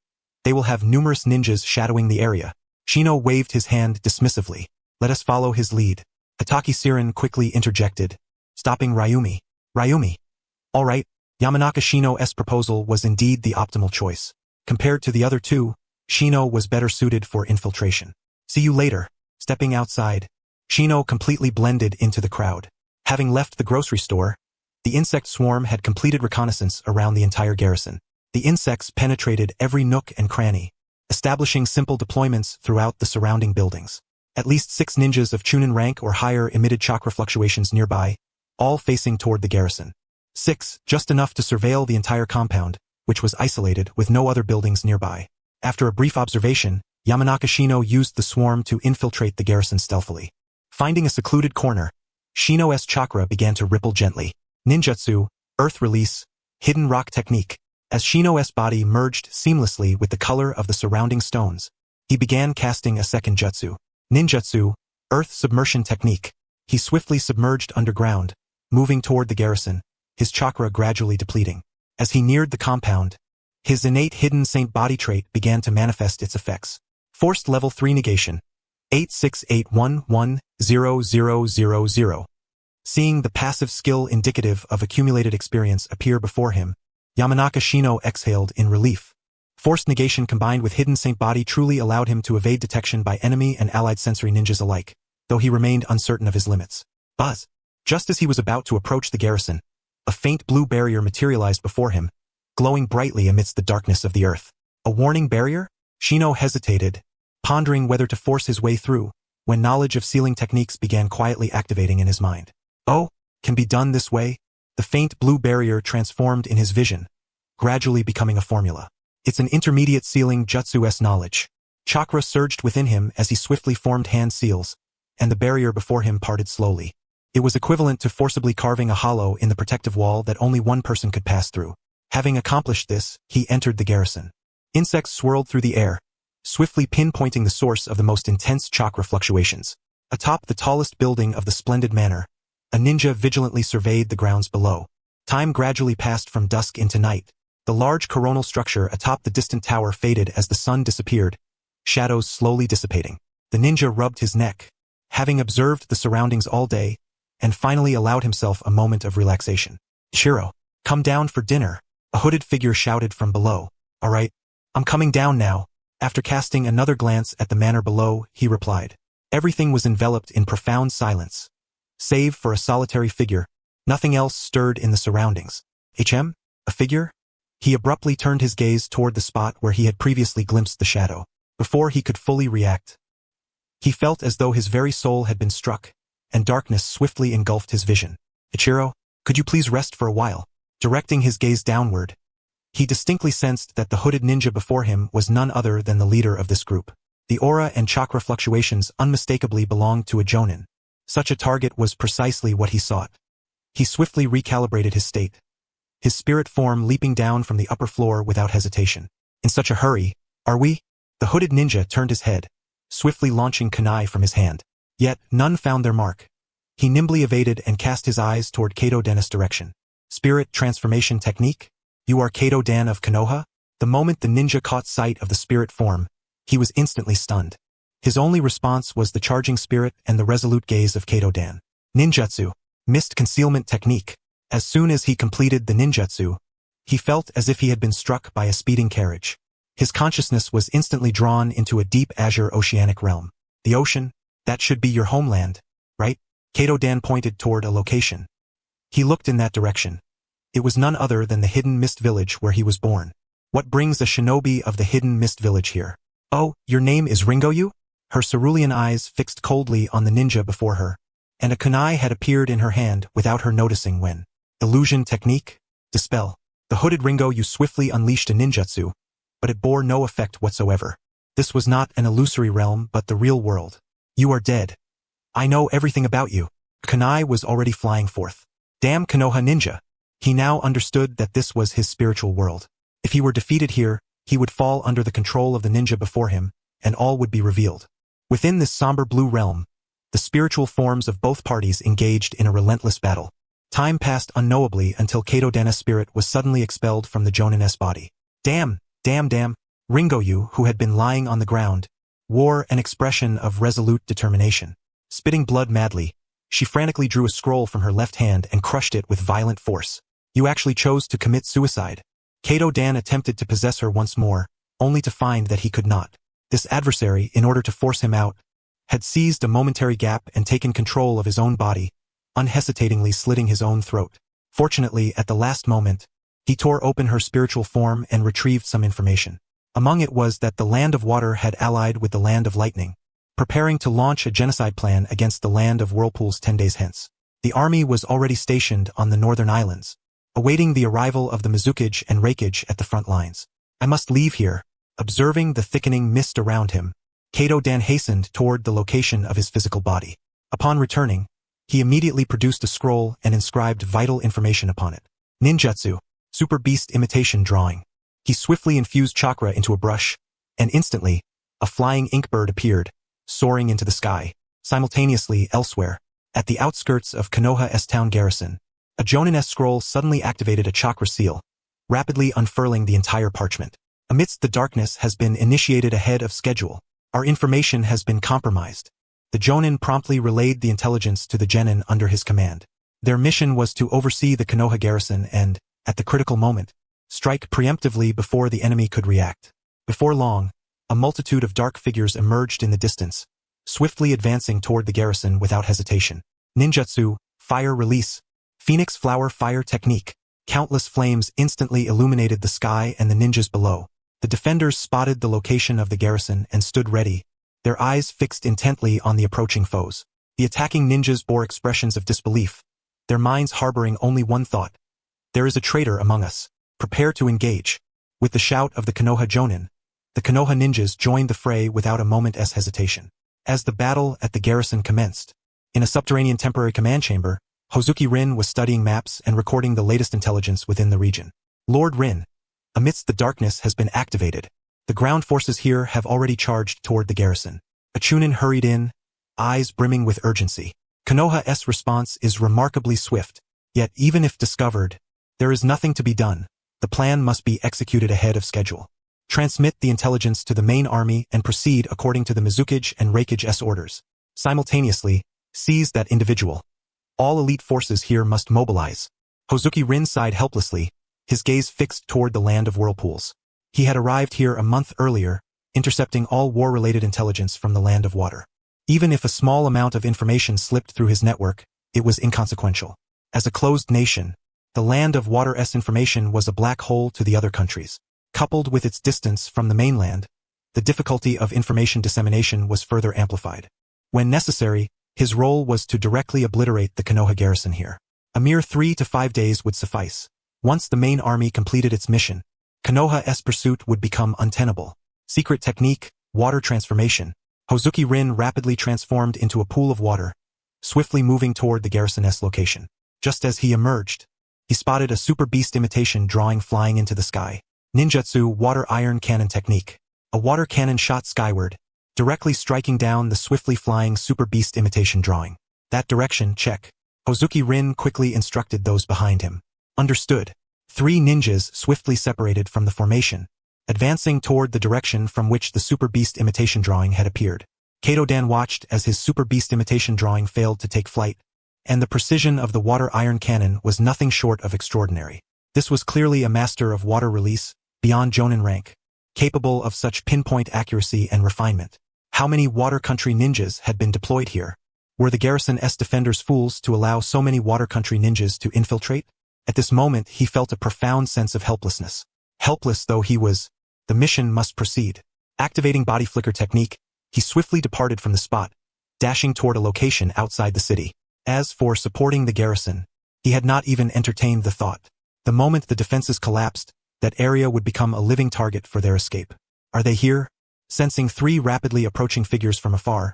Speaker 1: they will have numerous ninjas shadowing the area. Shino waved his hand dismissively. Let us follow his lead. Hataki Sirin quickly interjected, stopping Ryumi. Ryumi. All right, Yamanaka Shino's proposal was indeed the optimal choice. Compared to the other 2, Shino was better suited for infiltration. See you later. Stepping outside, Shino completely blended into the crowd. Having left the grocery store, the insect swarm had completed reconnaissance around the entire garrison. The insects penetrated every nook and cranny, establishing simple deployments throughout the surrounding buildings. At least 6 ninjas of Chunin rank or higher emitted chakra fluctuations nearby, all facing toward the garrison. 6, just enough to surveil the entire compound, which was isolated with no other buildings nearby. After a brief observation, Yamanaka Shino used the swarm to infiltrate the garrison stealthily. Finding a secluded corner, Shino's chakra began to ripple gently. Ninjutsu, earth release, hidden rock technique. As Shino's body merged seamlessly with the color of the surrounding stones, he began casting a second jutsu. Ninjutsu, earth submersion technique. He swiftly submerged underground, moving toward the garrison, his chakra gradually depleting. As he neared the compound, his innate hidden saint body trait began to manifest its effects. Forced level 3 negation. 868110000. Seeing the passive skill indicative of accumulated experience appear before him, Yamanaka Shino exhaled in relief. Forced negation combined with hidden saint body truly allowed him to evade detection by enemy and allied sensory ninjas alike, though he remained uncertain of his limits. Buzz! Just as he was about to approach the garrison, a faint blue barrier materialized before him, glowing brightly amidst the darkness of the earth. A warning barrier? Shino hesitated, pondering whether to force his way through, when knowledge of sealing techniques began quietly activating in his mind. Oh, can be done this way? The faint blue barrier transformed in his vision, gradually becoming a formula. It's an intermediate sealing jutsu's knowledge. Chakra surged within him as he swiftly formed hand seals, and the barrier before him parted slowly. It was equivalent to forcibly carving a hollow in the protective wall that only one person could pass through. Having accomplished this, he entered the garrison. Insects swirled through the air, swiftly pinpointing the source of the most intense chakra fluctuations. Atop the tallest building of the splendid manor, a ninja vigilantly surveyed the grounds below. Time gradually passed from dusk into night. The large coronal structure atop the distant tower faded as the sun disappeared, shadows slowly dissipating. The ninja rubbed his neck, having observed the surroundings all day, and finally allowed himself a moment of relaxation. Shiro, come down for dinner, a hooded figure shouted from below. All right, I'm coming down now. After casting another glance at the manor below, he replied. Everything was enveloped in profound silence, save for a solitary figure, Nothing else stirred in the surroundings. A figure? He abruptly turned his gaze toward the spot where he had previously glimpsed the shadow. Before he could fully react, he felt as though his very soul had been struck, and darkness swiftly engulfed his vision. Ichiro, could you please rest for a while? Directing his gaze downward, he distinctly sensed that the hooded ninja before him was none other than the leader of this group. The aura and chakra fluctuations unmistakably belonged to a jonin. Such a target was precisely what he sought. He swiftly recalibrated his state, his spirit form leaping down from the upper floor without hesitation. In such a hurry, are we? The hooded ninja turned his head, swiftly launching kunai from his hand. Yet, none found their mark. He nimbly evaded and cast his eyes toward Kato Den's direction. Spirit transformation technique? You are Kato Den of Konoha? The moment the ninja caught sight of the spirit form, he was instantly stunned. His only response was the charging spirit and the resolute gaze of Kato Den. Ninjutsu, mist concealment technique. As soon as he completed the ninjutsu, he felt as if he had been struck by a speeding carriage. His consciousness was instantly drawn into a deep azure oceanic realm. The ocean? That should be your homeland, right? Kato Den pointed toward a location. He looked in that direction. It was none other than the hidden mist village where he was born. What brings a shinobi of the hidden mist village here? Oh, your name is Ringoyu? Her cerulean eyes fixed coldly on the ninja before her, and a kunai had appeared in her hand without her noticing when. Illusion technique? Dispel. The hooded Ringoyu swiftly unleashed a ninjutsu, but it bore no effect whatsoever. This was not an illusory realm but the real world. You are dead. I know everything about you. Kunai was already flying forth. Damn Konoha ninja. He now understood that this was his spiritual world. If he were defeated here, he would fall under the control of the ninja before him, and all would be revealed. Within this somber blue realm, the spiritual forms of both parties engaged in a relentless battle. Time passed unknowably until Kato Den's spirit was suddenly expelled from the Jonin's body. Damn! Ringoyu, who had been lying on the ground, wore an expression of resolute determination. Spitting blood madly, she frantically drew a scroll from her left hand and crushed it with violent force. You actually chose to commit suicide. Kato Den attempted to possess her once more, only to find that he could not. This adversary, in order to force him out, had seized a momentary gap and taken control of his own body, unhesitatingly slitting his own throat. Fortunately, at the last moment, he tore open her spiritual form and retrieved some information. Among it was that the Land of Water had allied with the Land of Lightning, preparing to launch a genocide plan against the Land of Whirlpools 10 days hence. The army was already stationed on the northern islands, awaiting the arrival of the Mizukage and Reikage at the front lines. I must leave here. Observing the thickening mist around him, Kato Den hastened toward the location of his physical body. Upon returning, he immediately produced a scroll and inscribed vital information upon it. Ninjutsu, Super Beast Imitation Drawing. He swiftly infused chakra into a brush, and instantly, a flying ink bird appeared, soaring into the sky. Simultaneously, elsewhere, at the outskirts of Konoha S-Town Garrison, a Jonin-S scroll suddenly activated a chakra seal, rapidly unfurling the entire parchment. Amidst the darkness has been initiated ahead of schedule. Our information has been compromised. The Jonin promptly relayed the intelligence to the genin under his command. Their mission was to oversee the Konoha garrison and, at the critical moment, strike preemptively before the enemy could react. Before long, a multitude of dark figures emerged in the distance, swiftly advancing toward the garrison without hesitation. Ninjutsu, Fire Release, Phoenix Flower Fire Technique. Countless flames instantly illuminated the sky and the ninjas below. The defenders spotted the location of the garrison and stood ready, their eyes fixed intently on the approaching foes. The attacking ninjas bore expressions of disbelief, their minds harboring only one thought. There is a traitor among us. Prepare to engage. With the shout of the Konoha Jonin, the Konoha ninjas joined the fray without a moment's hesitation. As the battle at the garrison commenced, in a subterranean temporary command chamber, Hozuki Rin was studying maps and recording the latest intelligence within the region. Lord Rin, amidst the darkness has been activated. The ground forces here have already charged toward the garrison. A Chunin hurried in, eyes brimming with urgency. Konoha's response is remarkably swift, yet even if discovered, there is nothing to be done. The plan must be executed ahead of schedule. Transmit the intelligence to the main army and proceed according to the Mizukage and Reikage's orders. Simultaneously, seize that individual. All elite forces here must mobilize. Hozuki Rin sighed helplessly, his gaze fixed toward the Land of Whirlpools. He had arrived here a month earlier, intercepting all war-related intelligence from the Land of Water. Even if a small amount of information slipped through his network, it was inconsequential. As a closed nation, the land of water's information was a black hole to the other countries. Coupled with its distance from the mainland, the difficulty of information dissemination was further amplified. When necessary, his role was to directly obliterate the Konoha garrison here. A mere 3 to 5 days would suffice. Once the main army completed its mission, Konoha's pursuit would become untenable. Secret technique, water transformation. Hozuki Rin rapidly transformed into a pool of water, swiftly moving toward the garrison's location. Just as he emerged, he spotted a super beast imitation drawing flying into the sky. Ninjutsu water iron cannon technique. A water cannon shot skyward, directly striking down the swiftly flying super beast imitation drawing. That direction, check. Hozuki Rin quickly instructed those behind him. Understood. 3 ninjas swiftly separated from the formation, advancing toward the direction from which the super beast imitation drawing had appeared. Kato-dan watched as his super beast imitation drawing failed to take flight, and the precision of the water iron cannon was nothing short of extraordinary. This was clearly a master of water release, beyond Jonin rank, capable of such pinpoint accuracy and refinement. How many water country ninjas had been deployed here? Were the garrison's defenders fools to allow so many water country ninjas to infiltrate? At this moment he felt a profound sense of helplessness. Helpless though he was, the mission must proceed. Activating body flicker technique, he swiftly departed from the spot, dashing toward a location outside the city. As for supporting the garrison, he had not even entertained the thought. The moment the defenses collapsed, that area would become a living target for their escape. Are they here? Sensing 3 rapidly approaching figures from afar,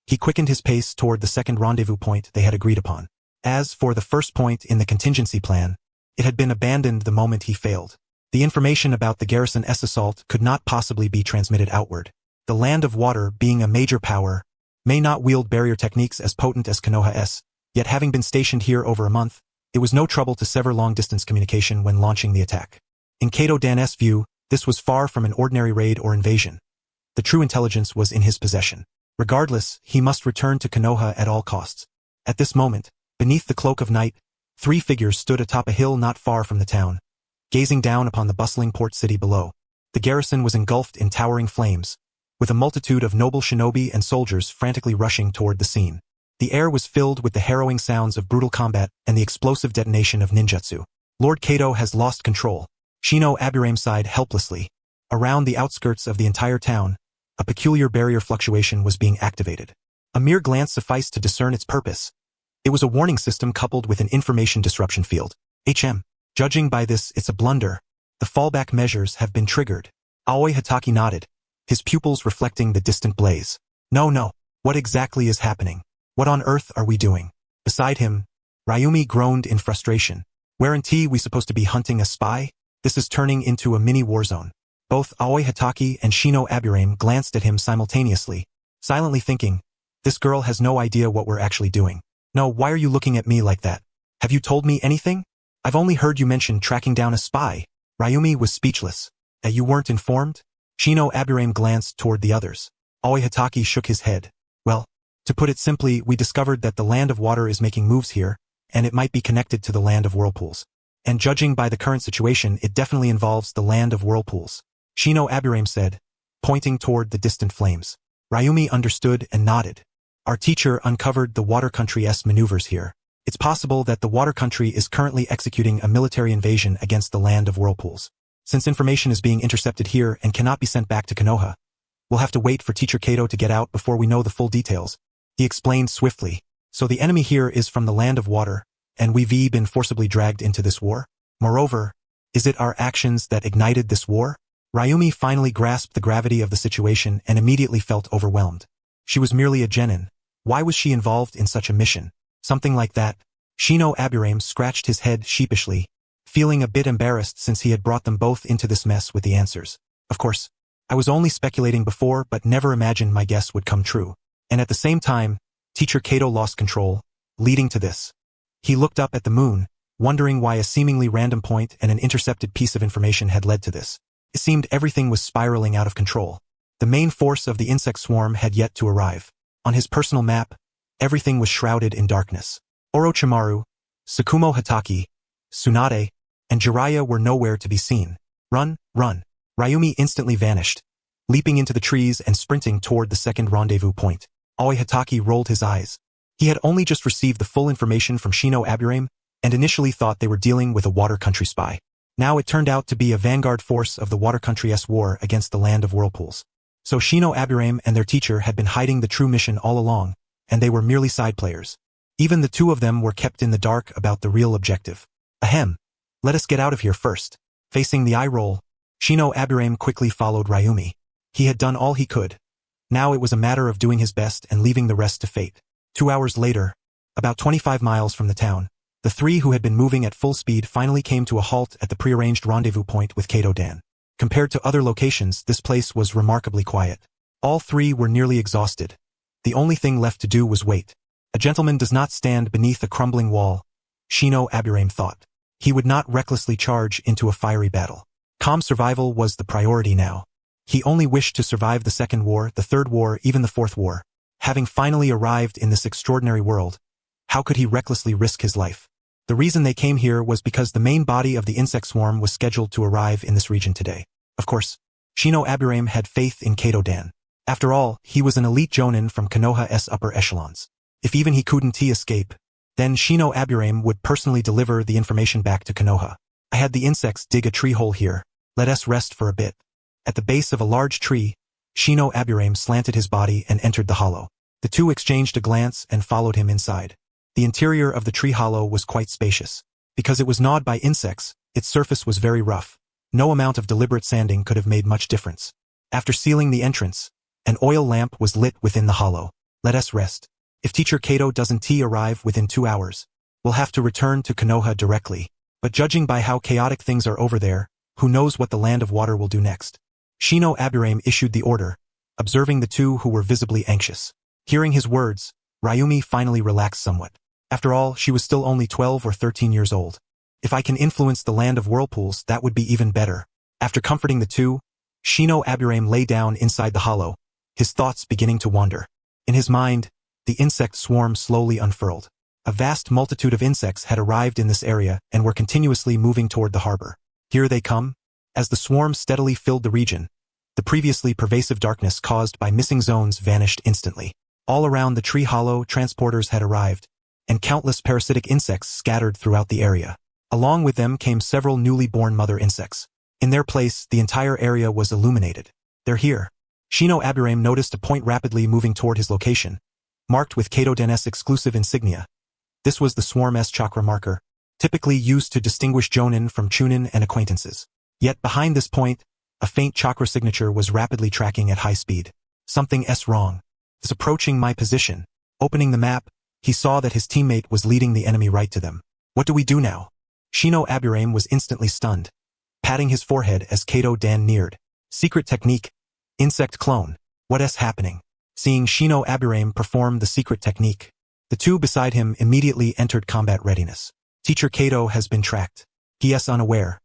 Speaker 1: he quickened his pace toward the second rendezvous point they had agreed upon. As for the first point in the contingency plan, it had been abandoned the moment he failed. The information about the garrison's assault could not possibly be transmitted outward. The land of water, being a major power, may not wield barrier techniques as potent as Konoha's, yet having been stationed here over a month, it was no trouble to sever long-distance communication when launching the attack. In Kato-dan's view, this was far from an ordinary raid or invasion. The true intelligence was in his possession. Regardless, he must return to Konoha at all costs. At this moment, beneath the cloak of night, 3 figures stood atop a hill not far from the town, gazing down upon the bustling port city below. The garrison was engulfed in towering flames, with a multitude of noble shinobi and soldiers frantically rushing toward the scene. The air was filled with the harrowing sounds of brutal combat and the explosive detonation of ninjutsu. Lord Kato has lost control. Shino Aburame sighed helplessly. Around the outskirts of the entire town, a peculiar barrier fluctuation was being activated. A mere glance sufficed to discern its purpose. It was a warning system coupled with an information disruption field. Judging by this, it's a blunder. The fallback measures have been triggered. Aoi Hatake nodded, his pupils reflecting the distant blaze. No. What exactly is happening? What on earth are we doing? Beside him, Ryumi groaned in frustration. Weren't we supposed to be hunting a spy? This is turning into a mini war zone. Both Aoi Hatake and Shino Aburame glanced at him simultaneously, silently thinking, this girl has no idea what we're actually doing. No, why are you looking at me like that? Have you told me anything? I've only heard you mention tracking down a spy. Ryumi was speechless. You weren't informed? Shino Aburame glanced toward the others. Aoi Hatake shook his head. Well, to put it simply, we discovered that the land of water is making moves here, and it might be connected to the land of whirlpools. And judging by the current situation, it definitely involves the land of whirlpools. Shino Aburame said, pointing toward the distant flames. Ryumi understood and nodded. Our teacher uncovered the water country's maneuvers here. It's possible that the water country is currently executing a military invasion against the land of whirlpools. Since information is being intercepted here and cannot be sent back to Konoha, we'll have to wait for Teacher Kato to get out before we know the full details. He explained swiftly. So the enemy here is from the land of water, and we've been forcibly dragged into this war? Moreover, is it our actions that ignited this war? Ryumi finally grasped the gravity of the situation and immediately felt overwhelmed. She was merely a genin. Why was she involved in such a mission? Something like that. Shino Aburame scratched his head sheepishly, feeling a bit embarrassed since he had brought them both into this mess with the answers. Of course, I was only speculating before but never imagined my guess would come true. And at the same time, Teacher Kato lost control, leading to this. He looked up at the moon, wondering why a seemingly random point and an intercepted piece of information had led to this. It seemed everything was spiraling out of control. The main force of the insect swarm had yet to arrive. On his personal map, everything was shrouded in darkness. Orochimaru, Tsukumo Hatake, Tsunade, and Jiraiya were nowhere to be seen. Run! Ryumi instantly vanished, leaping into the trees and sprinting toward the second rendezvous point. Aoi Hatake rolled his eyes. He had only just received the full information from Shino Aburame, and initially thought they were dealing with a water country spy. Now it turned out to be a vanguard force of the water country's war against the land of whirlpools. So Shino Aburame and their teacher had been hiding the true mission all along, and they were merely side players. Even the two of them were kept in the dark about the real objective. Ahem. Let us get out of here first. Facing the eye roll, Shino Aburame quickly followed Ryumi. He had done all he could. Now it was a matter of doing his best and leaving the rest to fate. 2 hours later, about 25 miles from the town, the three who had been moving at full speed finally came to a halt at the prearranged rendezvous point with Kato-dan. Compared to other locations, this place was remarkably quiet. All three were nearly exhausted. The only thing left to do was wait. A gentleman does not stand beneath a crumbling wall, Shino Aburame thought. He would not recklessly charge into a fiery battle. Calm survival was the priority now. He only wished to survive the second war, the third war, even the fourth war. Having finally arrived in this extraordinary world, how could he recklessly risk his life? The reason they came here was because the main body of the insect swarm was scheduled to arrive in this region today. Of course, Shino Aburame had faith in Kato-dan. After all, he was an elite jonin from Konoha's upper echelons. If even he couldn't escape, then Shino Aburame would personally deliver the information back to Konoha. I had the insects dig a tree hole here. Let us rest for a bit. At the base of a large tree, Shino Aburame slanted his body and entered the hollow. The two exchanged a glance and followed him inside. The interior of the tree hollow was quite spacious. Because it was gnawed by insects, its surface was very rough. No amount of deliberate sanding could have made much difference. After sealing the entrance, an oil lamp was lit within the hollow. Let us rest. If Teacher Kato doesn't arrive within 2 hours, we'll have to return to Konoha directly. But judging by how chaotic things are over there, who knows what the land of water will do next? Shino Aburame issued the order, observing the two who were visibly anxious. Hearing his words, Ryumi finally relaxed somewhat. After all, she was still only 12 or 13 years old. If I can influence the land of whirlpools, that would be even better. After comforting the two, Shino Aburame lay down inside the hollow, his thoughts beginning to wander. In his mind, the insect swarm slowly unfurled. A vast multitude of insects had arrived in this area and were continuously moving toward the harbor. Here they come. As the swarm steadily filled the region, the previously pervasive darkness caused by missing zones vanished instantly. All around the tree hollow, transporters had arrived, and countless parasitic insects scattered throughout the area. Along with them came several newly born mother insects. In their place, the entire area was illuminated. They're here. Shino Aburame noticed a point rapidly moving toward his location, marked with Kato-dan's exclusive insignia. This was the swarm's chakra marker, typically used to distinguish jonin from chunin and acquaintances. Yet behind this point, a faint chakra signature was rapidly tracking at high speed. Something's wrong. It's approaching my position. Opening the map, he saw that his teammate was leading the enemy right to them. What do we do now? Shino Aburame was instantly stunned, patting his forehead as Kato-dan neared. Secret technique. Insect clone. What's happening? Seeing Shino Aburame perform the secret technique, the two beside him immediately entered combat readiness. Teacher Kato has been tracked. He is unaware.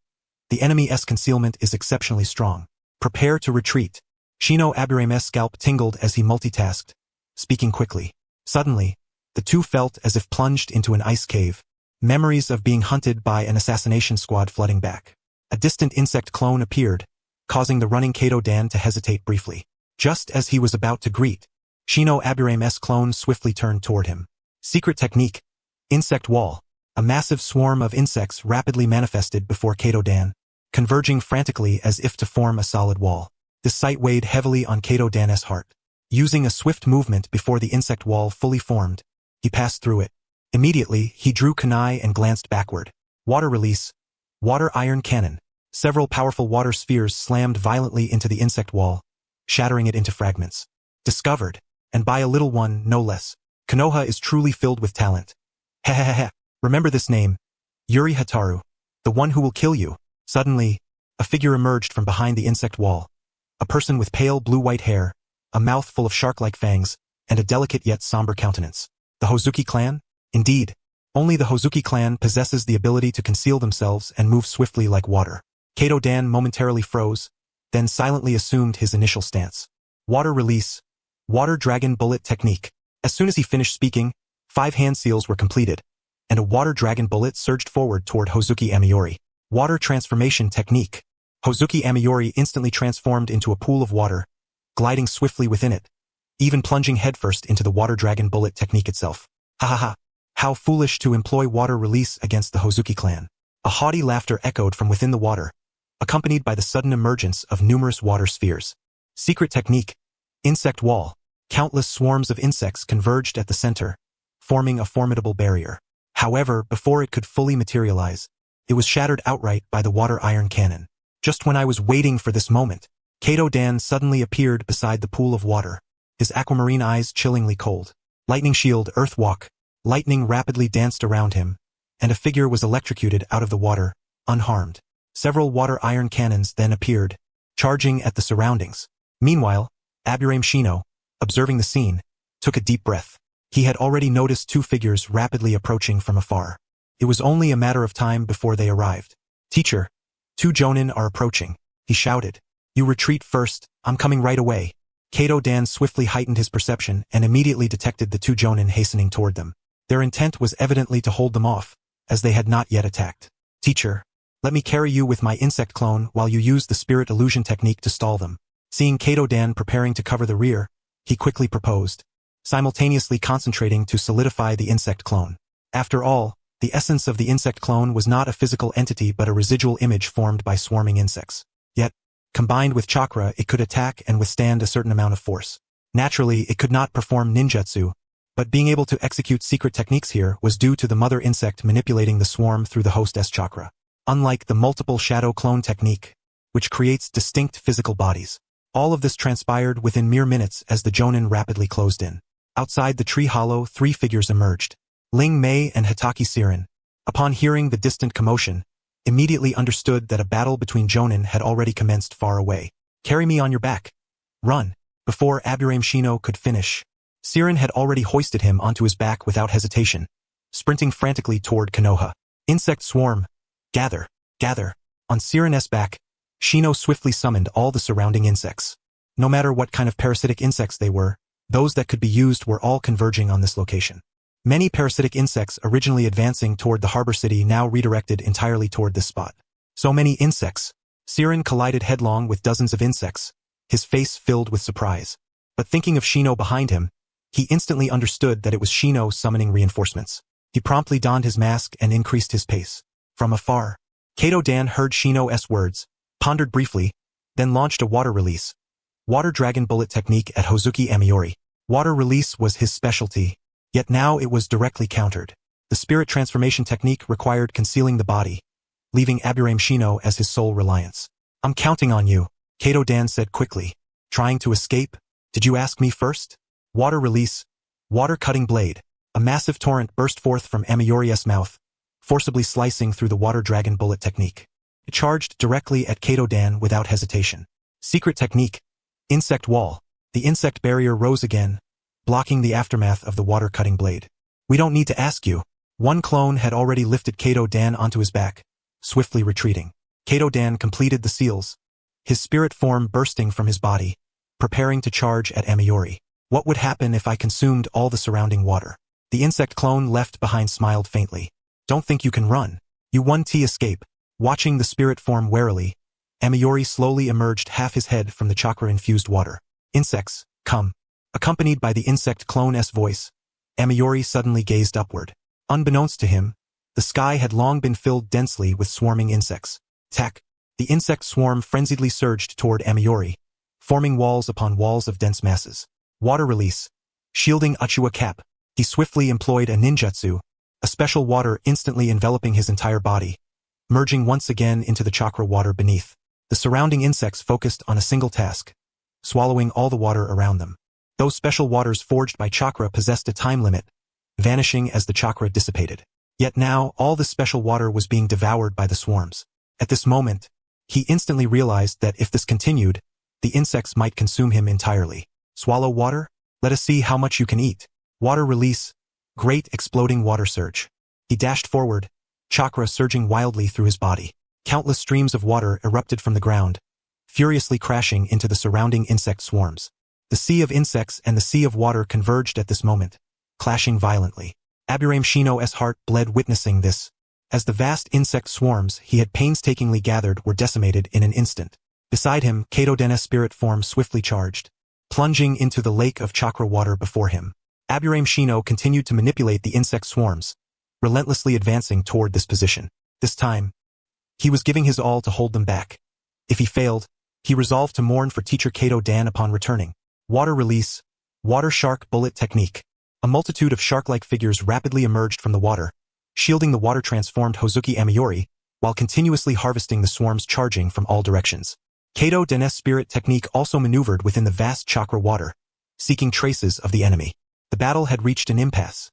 Speaker 1: The enemy's concealment is exceptionally strong. Prepare to retreat. Shino Aburame's scalp tingled as he multitasked, speaking quickly. Suddenly, the two felt as if plunged into an ice cave, memories of being hunted by an assassination squad flooding back. A distant insect clone appeared, causing the running Kato-dan to hesitate briefly. Just as he was about to greet, Shino Aburame's clone swiftly turned toward him. Secret technique. Insect wall. A massive swarm of insects rapidly manifested before Kato-dan, converging frantically as if to form a solid wall. This sight weighed heavily on Kato-dan's heart. Using a swift movement before the insect wall fully formed, he passed through it. Immediately, he drew kunai and glanced backward. Water release. Water iron cannon. Several powerful water spheres slammed violently into the insect wall, shattering it into fragments. Discovered, and by a little one, no less. Konoha is truly filled with talent. Hehehehe. Remember this name. Yuri Hataru. The one who will kill you. Suddenly, a figure emerged from behind the insect wall. A person with pale blue-white hair, a mouth full of shark-like fangs, and a delicate yet somber countenance. The Hozuki clan? Indeed. Only the Hozuki clan possesses the ability to conceal themselves and move swiftly like water. Kato-dan momentarily froze, then silently assumed his initial stance. Water release. Water dragon bullet technique. As soon as he finished speaking, 5 hand seals were completed, and a water dragon bullet surged forward toward Hozuki Amiyori. Water transformation technique. Hozuki Amiyori instantly transformed into a pool of water, gliding swiftly within it, even plunging headfirst into the water dragon bullet technique itself. Ha ha ha. How foolish to employ water release against the Hozuki clan. A haughty laughter echoed from within the water, accompanied by the sudden emergence of numerous water spheres. Secret technique. Insect wall. Countless swarms of insects converged at the center, forming a formidable barrier. However, before it could fully materialize, it was shattered outright by the water iron cannon. Just when I was waiting for this moment, Kato Dan suddenly appeared beside the pool of water, his aquamarine eyes chillingly cold. Lightning shield, earth walk. Lightning rapidly danced around him, and a figure was electrocuted out of the water, unharmed. Several water iron cannons then appeared, charging at the surroundings. Meanwhile, Aburame Shino, observing the scene, took a deep breath. He had already noticed two figures rapidly approaching from afar. It was only a matter of time before they arrived. Teacher, 2 Jonin are approaching, he shouted. You retreat first, I'm coming right away. Kato Dan swiftly heightened his perception and immediately detected the 2 Jonin hastening toward them. Their intent was evidently to hold them off, as they had not yet attacked. Teacher, let me carry you with my insect clone while you use the spirit illusion technique to stall them. Seeing Kato Dan preparing to cover the rear, he quickly proposed, simultaneously concentrating to solidify the insect clone. After all, the essence of the insect clone was not a physical entity but a residual image formed by swarming insects. Yet, combined with chakra, it could attack and withstand a certain amount of force. Naturally, it could not perform ninjutsu, but being able to execute secret techniques here was due to the mother insect manipulating the swarm through the hostess chakra. Unlike the multiple shadow clone technique, which creates distinct physical bodies. All of this transpired within mere minutes as the Jonin rapidly closed in. Outside the tree hollow, 3 figures emerged. Ling Mei and Hitaki Siren, upon hearing the distant commotion, immediately understood that a battle between Jonin had already commenced far away. Carry me on your back. Run. Before Aburame Shino could finish, Siren had already hoisted him onto his back without hesitation, sprinting frantically toward Konoha. Insect swarm. Gather. Gather. On Siren's back, Shino swiftly summoned all the surrounding insects. No matter what kind of parasitic insects they were, those that could be used were all converging on this location. Many parasitic insects originally advancing toward the harbor city now redirected entirely toward this spot. So many insects. Siren collided headlong with dozens of insects, his face filled with surprise. But thinking of Shino behind him, he instantly understood that it was Shino summoning reinforcements. He promptly donned his mask and increased his pace. From afar, Kato Dan heard Shino's words, pondered briefly, then launched a water release. Water dragon bullet technique at Hozuki Amiyori. Water release was his specialty, yet now it was directly countered. The spirit transformation technique required concealing the body, leaving Aburame Shino as his sole reliance. I'm counting on you, Kato Dan said quickly. Trying to escape? Did you ask me first? Water release. Water cutting blade. A massive torrent burst forth from Amiyori's mouth, forcibly slicing through the water dragon bullet technique. It charged directly at Kato Dan without hesitation. Secret technique. Insect wall. The insect barrier rose again, blocking the aftermath of the water-cutting blade. We don't need to ask you. One clone had already lifted Kato Dan onto his back, swiftly retreating. Kato Dan completed the seals, his spirit form bursting from his body, preparing to charge at Amiyori. What would happen if I consumed all the surrounding water? The insect clone left behind smiled faintly. Don't think you can run. You 1T escape. Watching the spirit form warily, Amiyori slowly emerged half his head from the chakra-infused water. Insects, come. Accompanied by the insect clone's voice, Amiyori suddenly gazed upward. Unbeknownst to him, the sky had long been filled densely with swarming insects. Tack. The insect swarm frenziedly surged toward Amiyori, forming walls upon walls of dense masses. Water release. Shielding Uchiwa cap. He swiftly employed a ninjutsu, a special water instantly enveloping his entire body, merging once again into the chakra water beneath. The surrounding insects focused on a single task, swallowing all the water around them. Those special waters forged by chakra possessed a time limit, vanishing as the chakra dissipated. Yet now, all this special water was being devoured by the swarms. At this moment, he instantly realized that if this continued, the insects might consume him entirely. Swallow water? Let us see how much you can eat. Water release. Great exploding water surge. He dashed forward, chakra surging wildly through his body. Countless streams of water erupted from the ground, furiously crashing into the surrounding insect swarms. The sea of insects and the sea of water converged at this moment, clashing violently. Aburame Shino's heart bled witnessing this, as the vast insect swarms he had painstakingly gathered were decimated in an instant. Beside him, Kato Den's spirit form swiftly charged, plunging into the lake of chakra water before him. Aburame Shino continued to manipulate the insect swarms, relentlessly advancing toward this position. This time, he was giving his all to hold them back. If he failed, he resolved to mourn for teacher Kato Dan upon returning. Water release, water shark bullet technique. A multitude of shark-like figures rapidly emerged from the water, shielding the water-transformed Hozuki Amiyori, while continuously harvesting the swarms charging from all directions. Kato Den's spirit technique also maneuvered within the vast chakra water, seeking traces of the enemy. The battle had reached an impasse.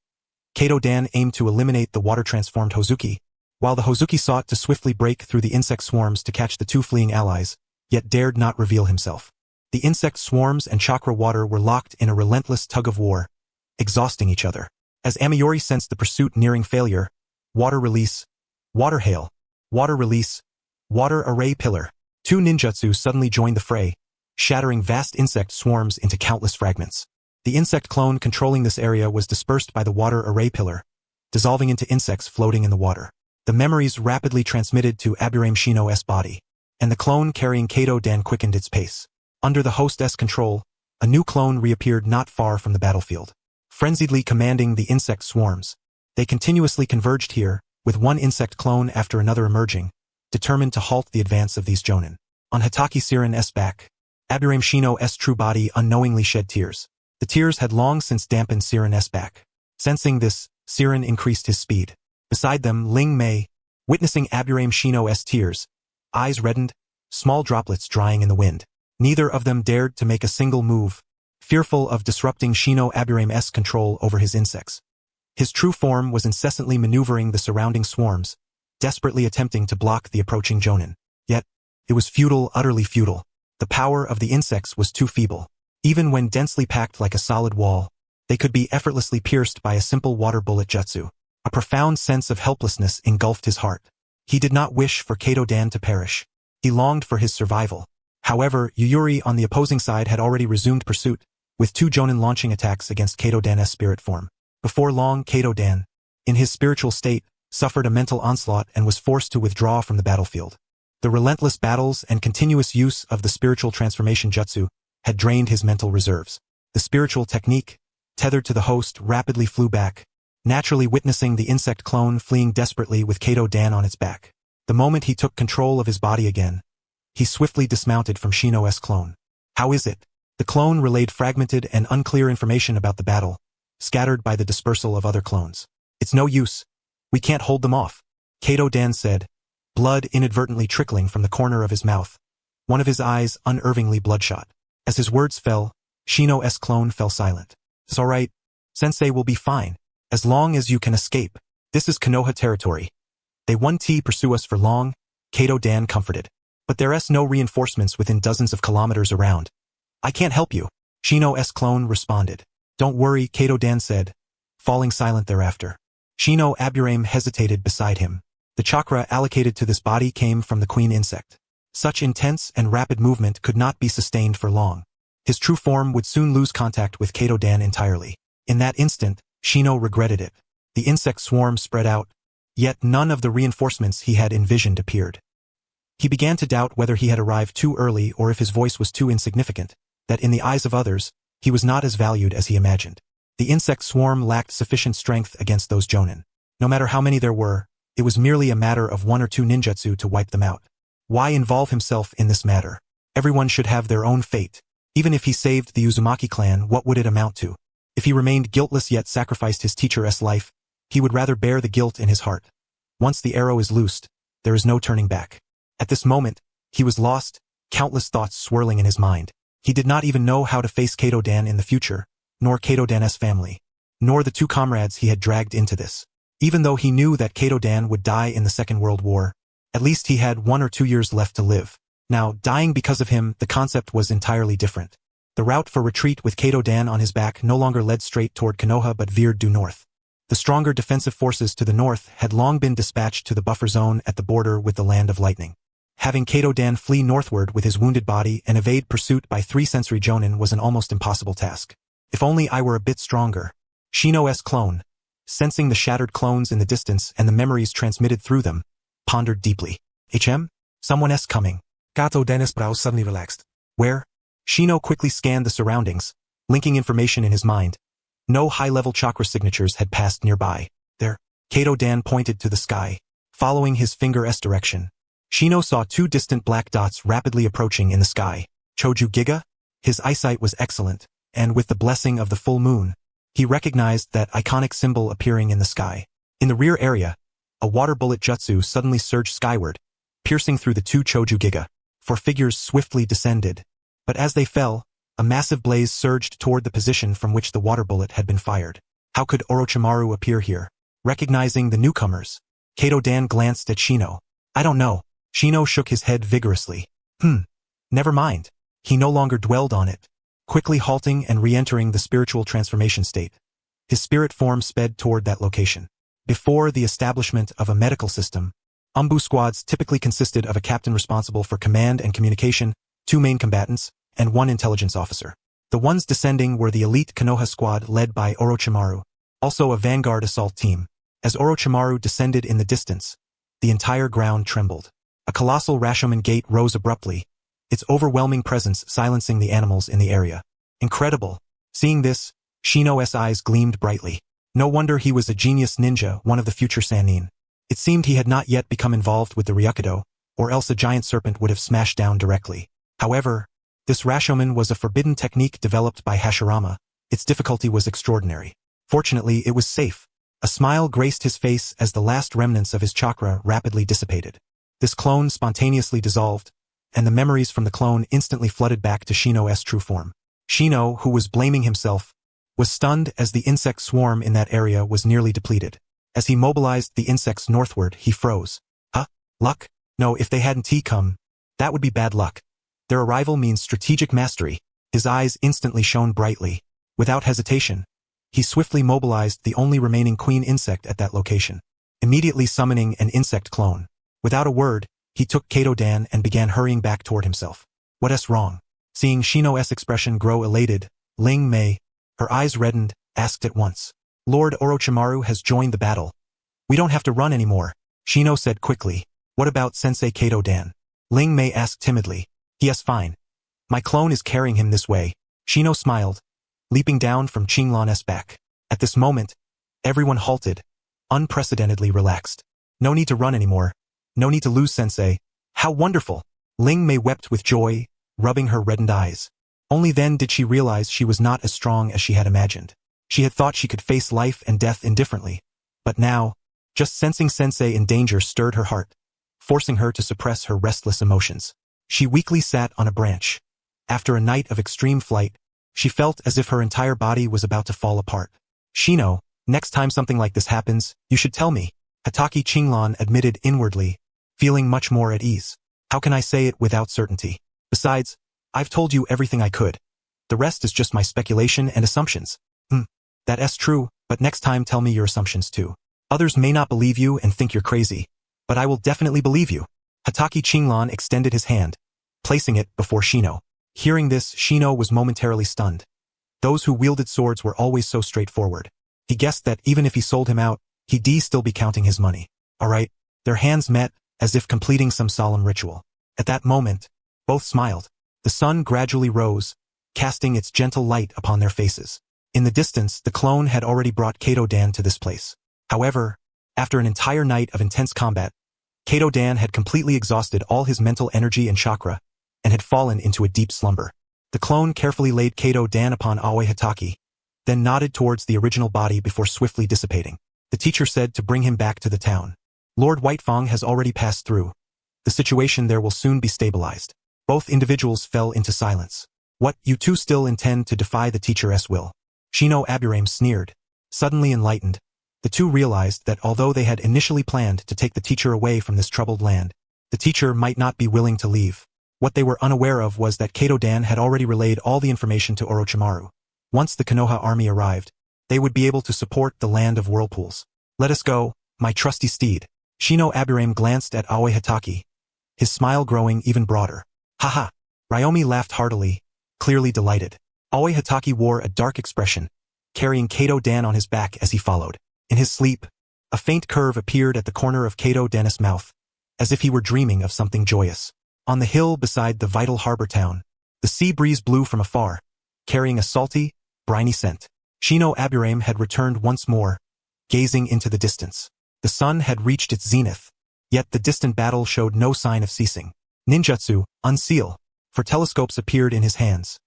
Speaker 1: Kato Dan aimed to eliminate the water-transformed Hozuki, while the Hozuki sought to swiftly break through the insect swarms to catch the two fleeing allies, yet dared not reveal himself. The insect swarms and chakra water were locked in a relentless tug-of-war, exhausting each other. As Amiyori sensed the pursuit nearing failure, water release, water hail, water release, water array pillar. Two ninjutsu suddenly joined the fray, shattering vast insect swarms into countless fragments. The insect clone controlling this area was dispersed by the water array pillar, dissolving into insects floating in the water. The memories rapidly transmitted to Aburame Shino's body, and the clone carrying Kato Dan quickened its pace. Under the host's control, a new clone reappeared not far from the battlefield. Frenziedly commanding the insect swarms, they continuously converged here, with one insect clone after another emerging, determined to halt the advance of these jonin. On Hitaki Siren's back, Aburame Shino's true body unknowingly shed tears. The tears had long since dampened Siren's back. Sensing this, Siren increased his speed. Beside them, Ling Mei, witnessing Aburame Shino's tears, eyes reddened, small droplets drying in the wind. Neither of them dared to make a single move, fearful of disrupting Shino Aburame's control over his insects. His true form was incessantly maneuvering the surrounding swarms, desperately attempting to block the approaching jonin. Yet, it was futile, utterly futile. The power of the insects was too feeble. Even when densely packed like a solid wall, they could be effortlessly pierced by a simple water bullet jutsu. A profound sense of helplessness engulfed his heart. He did not wish for Kato Dan to perish. He longed for his survival. However, Yuyuri on the opposing side had already resumed pursuit, with two jonin launching attacks against Kato Dan's spirit form. Before long, Kato Dan, in his spiritual state, suffered a mental onslaught and was forced to withdraw from the battlefield. The relentless battles and continuous use of the spiritual transformation jutsu had drained his mental reserves. The spiritual technique, tethered to the host, rapidly flew back, naturally witnessing the insect clone fleeing desperately with Kato Dan on its back. The moment he took control of his body again, he swiftly dismounted from Shino's clone. How is it? The clone relayed fragmented and unclear information about the battle, scattered by the dispersal of other clones. It's no use. We can't hold them off, Kato Dan said, blood inadvertently trickling from the corner of his mouth, one of his eyes unervingly bloodshot. As his words fell, Shino's clone fell silent. It's all right. Sensei will be fine, as long as you can escape. This is Konoha territory. They won't pursue us for long, Kato Dan comforted. But there's no reinforcements within dozens of kilometers around. I can't help you, Shino's clone responded. Don't worry, Kato Dan said, falling silent thereafter. Shino Aburame hesitated beside him. The chakra allocated to this body came from the queen insect. Such intense and rapid movement could not be sustained for long. His true form would soon lose contact with Kato Dan entirely. In that instant, Shino regretted it. The insect swarm spread out, yet none of the reinforcements he had envisioned appeared. He began to doubt whether he had arrived too early or if his voice was too insignificant, that in the eyes of others, he was not as valued as he imagined. The insect swarm lacked sufficient strength against those jonin. No matter how many there were, it was merely a matter of one or two ninjutsu to wipe them out. Why involve himself in this matter? Everyone should have their own fate. Even if he saved the Uzumaki clan, what would it amount to? If he remained guiltless yet sacrificed his teacher's life, he would rather bear the guilt in his heart. Once the arrow is loosed, there is no turning back. At this moment, he was lost, countless thoughts swirling in his mind. He did not even know how to face Kato Dan in the future, nor Kato Dan's family, nor the two comrades he had dragged into this. Even though he knew that Kato Dan would die in the Second World War, at least he had 1 or 2 years left to live. Now, dying because of him, the concept was entirely different. The route for retreat with Kato Dan on his back no longer led straight toward Konoha but veered due north. The stronger defensive forces to the north had long been dispatched to the buffer zone at the border with the Land of Lightning. Having Kato Dan flee northward with his wounded body and evade pursuit by 3 sensory jonin was an almost impossible task. If only I were a bit stronger. Shino's clone, sensing the shattered clones in the distance and the memories transmitted through them, pondered deeply. Someone's coming.
Speaker 2: Kato Dan's brow suddenly relaxed.
Speaker 1: Where? Shino quickly scanned the surroundings, linking information in his mind, No high-level chakra signatures had passed nearby. There, Kato Dan pointed to the sky, following his finger's direction. Shino saw two distant black dots rapidly approaching in the sky. Choju Giga? His eyesight was excellent, and with the blessing of the full moon, he recognized that iconic symbol appearing in the sky. In the rear area, a water bullet jutsu suddenly surged skyward, piercing through the two Choju Giga. Four figures swiftly descended, but as they fell, a massive blaze surged toward the position from which the water bullet had been fired. How could Orochimaru appear here? Recognizing the newcomers, Kato Dan glanced at Shino. I don't know. Shino shook his head vigorously. Never mind. He no longer dwelled on it, quickly halting and re-entering the spiritual transformation state. His spirit form sped toward that location. Before the establishment of a medical system, Umbu squads typically consisted of a captain responsible for command and communication, two main combatants, and one intelligence officer. The ones descending were the elite Konoha squad led by Orochimaru, also a vanguard assault team. As Orochimaru descended in the distance, the entire ground trembled. A colossal Rashomon gate rose abruptly, its overwhelming presence silencing the animals in the area. Incredible. Seeing this, Shino's eyes gleamed brightly. No wonder he was a genius ninja, one of the future Sannin. It seemed he had not yet become involved with the Ryukido, or else a giant serpent would have smashed down directly. However, this Rashomon was a forbidden technique developed by Hashirama. Its difficulty was extraordinary. Fortunately, it was safe. A smile graced his face as the last remnants of his chakra rapidly dissipated. This clone spontaneously dissolved, and the memories from the clone instantly flooded back to Shino's true form. Shino, who was blaming himself, was stunned as the insect swarm in that area was nearly depleted. As he mobilized the insects northward, he froze. Luck? No, if they hadn't come, that would be bad luck. Their arrival means strategic mastery. His eyes instantly shone brightly. Without hesitation, he swiftly mobilized the only remaining queen insect at that location, immediately summoning an insect clone. Without a word, he took Kato Dan and began hurrying back toward himself. What's wrong? Seeing Shino's expression grow elated, Ling Mei, her eyes reddened, asked at once. Lord Orochimaru has joined the battle. We don't have to run anymore, Shino said quickly. What about Sensei Kato Dan? Ling Mei asked timidly. Yes, fine. My clone is carrying him this way. Shino smiled, leaping down from Qinglan's back. At this moment, everyone halted, unprecedentedly relaxed. No need to run anymore. No need to lose, Sensei. How wonderful! Ling Mei wept with joy, rubbing her reddened eyes. Only then did she realize she was not as strong as she had imagined. She had thought she could face life and death indifferently. But now, just sensing Sensei in danger stirred her heart, forcing her to suppress her restless emotions. She weakly sat on a branch. After a night of extreme flight, she felt as if her entire body was about to fall apart. Shino, next time something like this happens, you should tell me, Hatake Qinglan admitted inwardly, feeling much more at ease. How can I say it without certainty? Besides, I've told you everything I could. The rest is just my speculation and assumptions. That's true, but next time tell me your assumptions too. Others may not believe you and think you're crazy, but I will definitely believe you. Hatake Qinglan extended his hand, placing it before Shino. Hearing this, Shino was momentarily stunned. Those who wielded swords were always so straightforward. He guessed that even if he sold him out, he'd still be counting his money. Alright, their hands met, as if completing some solemn ritual. At that moment, both smiled. The sun gradually rose, casting its gentle light upon their faces. In the distance, the clone had already brought Kato Dan to this place. However, after an entire night of intense combat, Kato Dan had completely exhausted all his mental energy and chakra, and had fallen into a deep slumber. The clone carefully laid Kato Dan upon Aoi Hatake, then nodded towards the original body before swiftly dissipating. The teacher said to bring him back to the town. Lord Whitefang has already passed through. The situation there will soon be stabilized. Both individuals fell into silence. What, you two still intend to defy the teacher's will? Shino Aburame sneered. Suddenly enlightened, the two realized that although they had initially planned to take the teacher away from this troubled land, the teacher might not be willing to leave. What they were unaware of was that Kato Dan had already relayed all the information to Orochimaru. Once the Konoha army arrived, they would be able to support the land of whirlpools. Let us go, my trusty steed. Shino Aburame glanced at Aoi Hatake, his smile growing even broader. Haha. Ryomi laughed heartily, clearly delighted. Aoi Hatake wore a dark expression, carrying Kato Dan on his back as he followed. In his sleep, a faint curve appeared at the corner of Kato Dan's mouth, as if he were dreaming of something joyous. On the hill beside the vital harbor town, the sea breeze blew from afar, carrying a salty, briny scent. Shino Aburame had returned once more, gazing into the distance. The sun had reached its zenith, yet the distant battle showed no sign of ceasing. Ninjutsu, unseal, for telescopes appeared in his hands.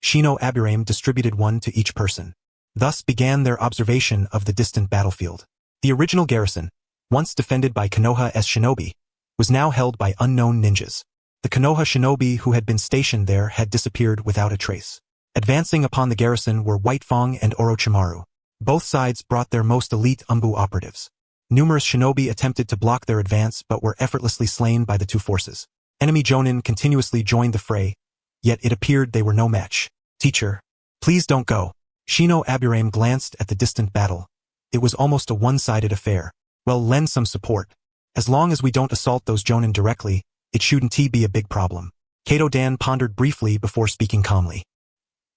Speaker 1: Shino Aburame distributed one to each person. Thus began their observation of the distant battlefield. The original garrison, once defended by Konoha's shinobi, was now held by unknown ninjas. The Konoha shinobi who had been stationed there had disappeared without a trace. Advancing upon the garrison were White Fang and Orochimaru. Both sides brought their most elite Umbu operatives. Numerous shinobi attempted to block their advance but were effortlessly slain by the two forces. Enemy jonin continuously joined the fray, yet it appeared they were no match. Teacher, please don't go. Shino Aburame glanced at the distant battle. It was almost a one-sided affair. Well, lend some support. As long as we don't assault those jonin directly, it shouldn't be a big problem. Kato-dan pondered briefly before speaking calmly.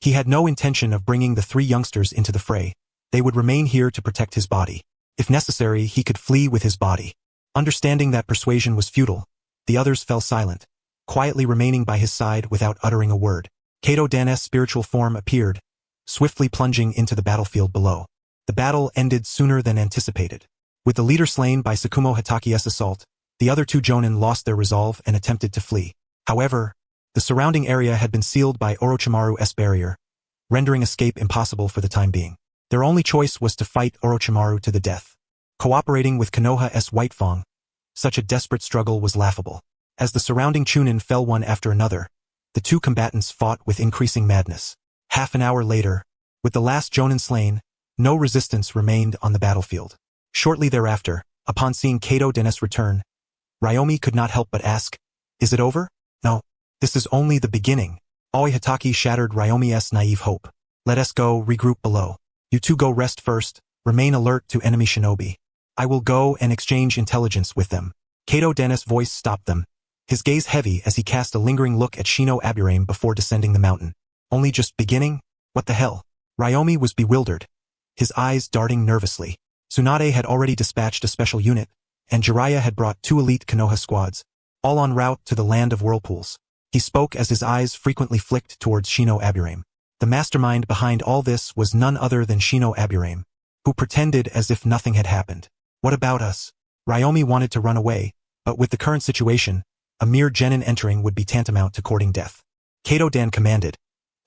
Speaker 1: He had no intention of bringing the three youngsters into the fray. They would remain here to protect his body. If necessary, he could flee with his body. Understanding that persuasion was futile, the others fell silent, quietly remaining by his side without uttering a word. Kato-dan's spiritual form appeared, swiftly plunging into the battlefield below. The battle ended sooner than anticipated. With the leader slain by Tsukumo Hataki's assault, the other two jonin lost their resolve and attempted to flee. However, the surrounding area had been sealed by Orochimaru's barrier, rendering escape impossible for the time being. Their only choice was to fight Orochimaru to the death. Cooperating with Konoha's White Fang, such a desperate struggle was laughable. As the surrounding chunin fell one after another, the two combatants fought with increasing madness. Half an hour later, with the last jonin slain, no resistance remained on the battlefield. Shortly thereafter, upon seeing Kato-dan's return, Ryomi could not help but ask, "Is it over?" "No. This is only the beginning." Aoi Hataki shattered Ryomi's naive hope. "Let us go regroup below. You two go rest first, remain alert to enemy shinobi. I will go and exchange intelligence with them." Kato-dan's voice stopped them, his gaze heavy as he cast a lingering look at Shino Aburame before descending the mountain. "Only just beginning? What the hell?" Ryomi was bewildered, his eyes darting nervously. Tsunade had already dispatched a special unit, and Jiraiya had brought 2 elite Konoha squads, all en route to the land of whirlpools. He spoke as his eyes frequently flicked towards Shino Aburame. The mastermind behind all this was none other than Shino Aburame, who pretended as if nothing had happened. "What about us?" Ryomi wanted to run away, but with the current situation, a mere genin entering would be tantamount to courting death. Kato-dan commanded,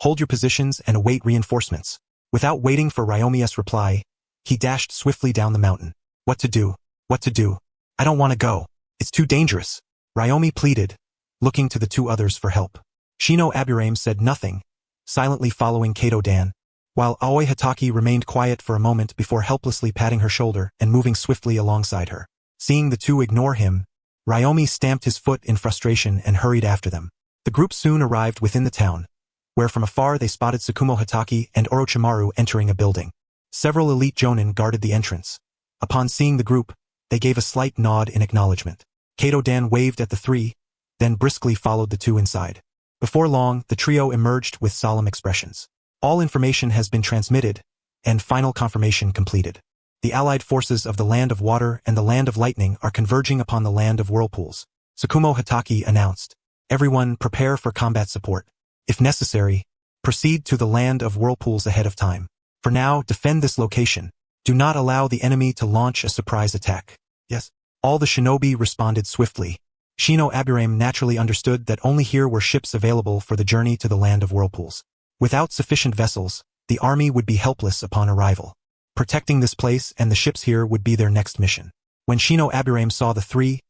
Speaker 1: "Hold your positions and await reinforcements." Without waiting for Ryomi's reply, he dashed swiftly down the mountain. "What to do? What to do? I don't want to go. It's too dangerous," Ryomi pleaded, looking to the two others for help. Shino Aburame said nothing, silently following Kato-dan, while Aoi Hataki remained quiet for a moment before helplessly patting her shoulder and moving swiftly alongside her. Seeing the two ignore him, Ryomi stamped his foot in frustration and hurried after them. The group soon arrived within the town, where from afar they spotted Tsukumo Hataki and Orochimaru entering a building. Several elite jonin guarded the entrance. Upon seeing the group, they gave a slight nod in acknowledgement. Kato-dan waved at the three, then briskly followed the two inside. Before long, the trio emerged with solemn expressions. "All information has been transmitted, and final confirmation completed. The allied forces of the Land of Water and the Land of Lightning are converging upon the Land of Whirlpools," Tsukumo Hataki announced. "Everyone prepare for combat support. If necessary, proceed to the Land of Whirlpools ahead of time. For now, defend this location. Do not allow the enemy to launch a surprise attack." "Yes." All the shinobi responded swiftly. Shino Aburame naturally understood that only here were ships available for the journey to the Land of Whirlpools. Without sufficient vessels, the army would be helpless upon arrival. Protecting this place and the ships here would be their next mission. When Shino Aburame saw the three,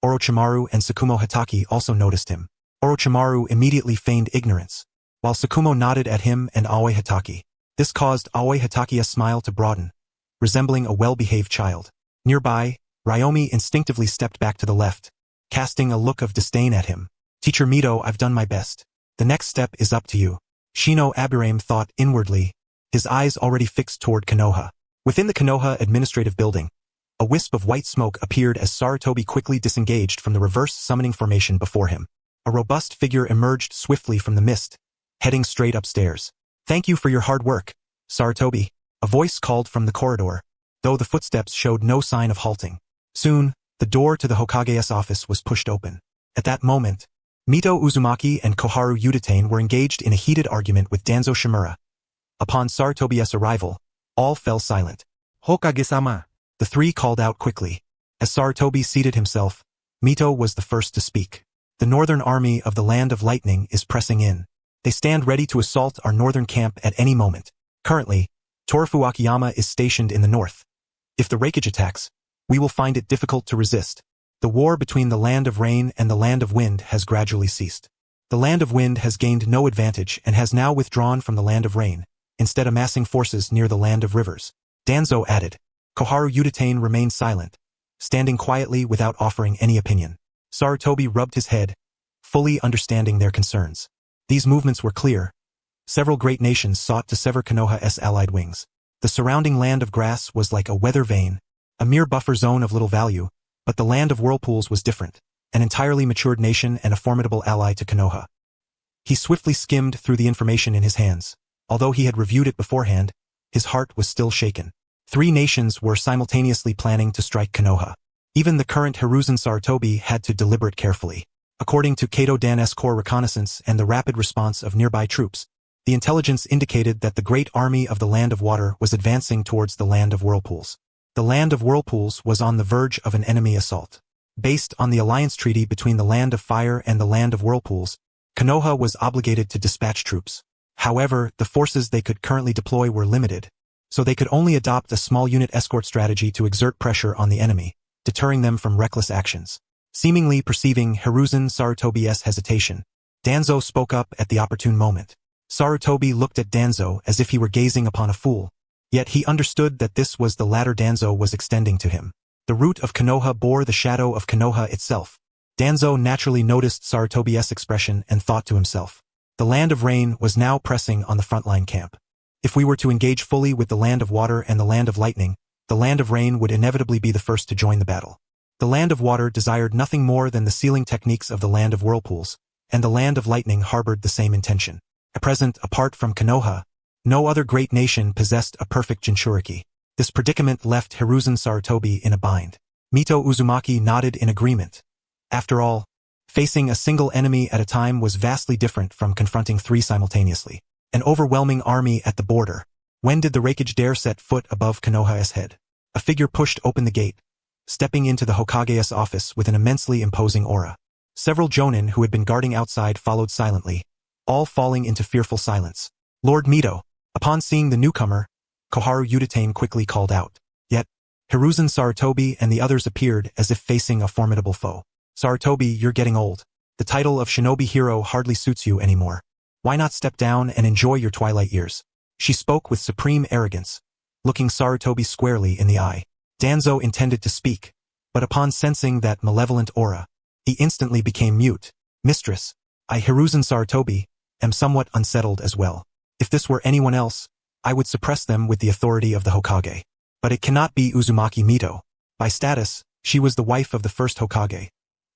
Speaker 1: Orochimaru and Tsukumo Hataki also noticed him. Orochimaru immediately feigned ignorance, while Tsukumo nodded at him and Aoi Hataki. This caused Aoi Hataki's smile to broaden, resembling a well-behaved child. Nearby, Ryomi instinctively stepped back to the left, casting a look of disdain at him. "Teacher Mito, I've done my best. The next step is up to you." Shino Aburame thought inwardly, his eyes already fixed toward Konoha. Within the Konoha administrative building, a wisp of white smoke appeared as Sarutobi quickly disengaged from the reverse summoning formation before him. A robust figure emerged swiftly from the mist, heading straight upstairs. "Thank you for your hard work, Sarutobi," a voice called from the corridor, though the footsteps showed no sign of halting. Soon, the door to the Hokage's office was pushed open. At that moment, Mito Uzumaki and Koharu Udatane were engaged in a heated argument with Danzo Shimura. Upon Sarutobi's arrival, All fell silent.
Speaker 2: Hokage-sama.
Speaker 1: The three called out quickly. As Sarutobi seated himself, Mito was the first to speak. The northern army of the Land of Lightning is pressing in. They stand ready to assault our northern camp at any moment. Currently, Torufu Akiyama is stationed in the north. If the Raikage attacks, we will find it difficult to resist. The war between the Land of Rain and the Land of Wind has gradually ceased. The Land of Wind has gained no advantage and has now withdrawn from the Land of Rain, instead amassing forces near the Land of Rivers. Danzo added. Koharu Udatane remained silent, standing quietly without offering any opinion. Sarutobi rubbed his head, fully understanding their concerns. These movements were clear. Several great nations sought to sever Konoha's allied wings. The surrounding Land of Grass was like a weather vane, a mere buffer zone of little value, but the Land of Whirlpools was different, an entirely matured nation and a formidable ally to Konoha. He swiftly skimmed through the information in his hands. Although he had reviewed it beforehand, his heart was still shaken. 3 nations were simultaneously planning to strike Konoha. Even the current Hiruzen Sarutobi had to deliberate carefully. According to Kato Dan's Corps reconnaissance and the rapid response of nearby troops, the intelligence indicated that the great army of the Land of Water was advancing towards the Land of Whirlpools. The Land of Whirlpools was on the verge of an enemy assault. Based on the alliance treaty between the Land of Fire and the Land of Whirlpools, Konoha was obligated to dispatch troops. However, the forces they could currently deploy were limited, so they could only adopt a small unit escort strategy to exert pressure on the enemy, deterring them from reckless actions. Seemingly perceiving Hiruzen Sarutobi's hesitation, Danzo spoke up at the opportune moment. Sarutobi looked at Danzo as if he were gazing upon a fool, yet he understood that this was the ladder Danzo was extending to him. The root of Konoha bore the shadow of Konoha itself. Danzo naturally noticed Sarutobi's expression and thought to himself. The Land of Rain was now pressing on the frontline camp. If we were to engage fully with the Land of Water and the Land of Lightning, the Land of Rain would inevitably be the first to join the battle. The Land of Water desired nothing more than the sealing techniques of the Land of Whirlpools, and the Land of Lightning harbored the same intention. At present, apart from Konoha, no other great nation possessed a perfect Jinchuriki. This predicament left Hiruzen Sarutobi in a bind. Mito Uzumaki nodded in agreement. After all, facing a single enemy at a time was vastly different from confronting 3 simultaneously. An overwhelming army at the border. When did the Raikage dare set foot above Konoha's head? A figure pushed open the gate, stepping into the Hokage's office with an immensely imposing aura. Several jonin who had been guarding outside followed silently, all falling into fearful silence. Lord Mito. Upon seeing the newcomer, Koharu Udatane quickly called out. Yet, Hiruzen Sarutobi and the others appeared as if facing a formidable foe. Sarutobi, you're getting old. The title of shinobi hero hardly suits you anymore. Why not step down and enjoy your twilight years? She spoke with supreme arrogance, looking Sarutobi squarely in the eye. Danzo intended to speak, but upon sensing that malevolent aura, he instantly became mute. Mistress, I, Hiruzen Sarutobi, am somewhat unsettled as well. If this were anyone else, I would suppress them with the authority of the Hokage. But it cannot be Uzumaki Mito. By status, she was the wife of the first Hokage.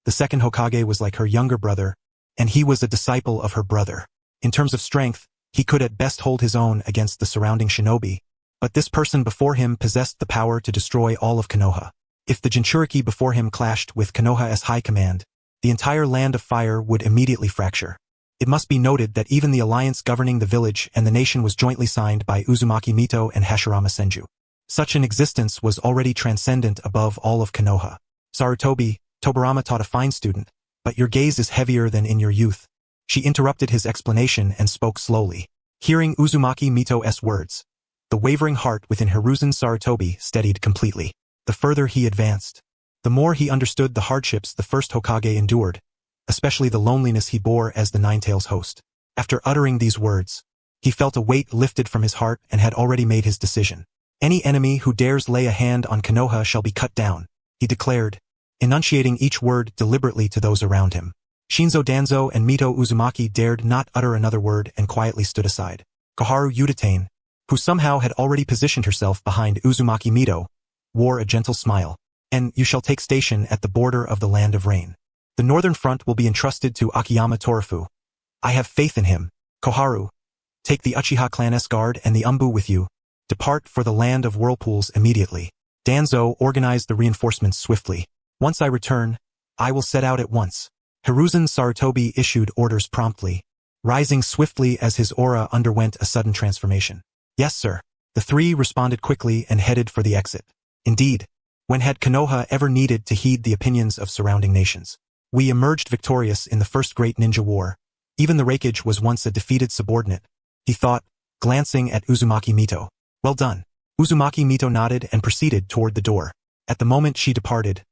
Speaker 1: The second Hokage was like her younger brother, and he was a disciple of her brother. In terms of strength, he could at best hold his own against the surrounding shinobi, but this person before him possessed the power to destroy all of Konoha. If the Jinchuriki before him clashed with Konoha's high command, the entire Land of Fire would immediately fracture. It must be noted that even the alliance governing the village and the nation was jointly signed by Uzumaki Mito and Hashirama Senju. Such an existence was already transcendent above all of Konoha. Sarutobi, Tobirama taught a fine student, but your gaze is heavier than in your youth. She interrupted his explanation and spoke slowly. Hearing Uzumaki Mito's words, the wavering heart within Hiruzen Sarutobi steadied completely. The further he advanced, the more he understood the hardships the first Hokage endured, especially the loneliness he bore as the Ninetales host. After uttering these words, he felt a weight lifted from his heart and had already made his decision. Any enemy who dares lay a hand on Konoha shall be cut down, he declared, enunciating each word deliberately to those around him. Shinzo Danzo and Mito Uzumaki dared not utter another word and quietly stood aside. Koharu Udatane, who somehow had already positioned herself behind Uzumaki Mito, wore a gentle smile. And you shall take station at the border of the Land of Rain. The northern front will be entrusted to Akiyama Torufu. I have faith in him. Koharu, take the Uchiha clan's guard and the Umbu with you. Depart for the Land of Whirlpools immediately. Danzo organized the reinforcements swiftly. Once I return, I will set out at once. Hiruzen Sarutobi issued orders promptly, rising swiftly as his aura underwent a sudden transformation. Yes, sir. The three responded quickly and headed for the exit. Indeed, when had Konoha ever needed to heed the opinions of surrounding nations? We emerged victorious in the first great ninja war. Even the Raikage was once a defeated subordinate, he thought, glancing at Uzumaki Mito. Well done. Uzumaki Mito nodded and proceeded toward the door. At the moment she departed,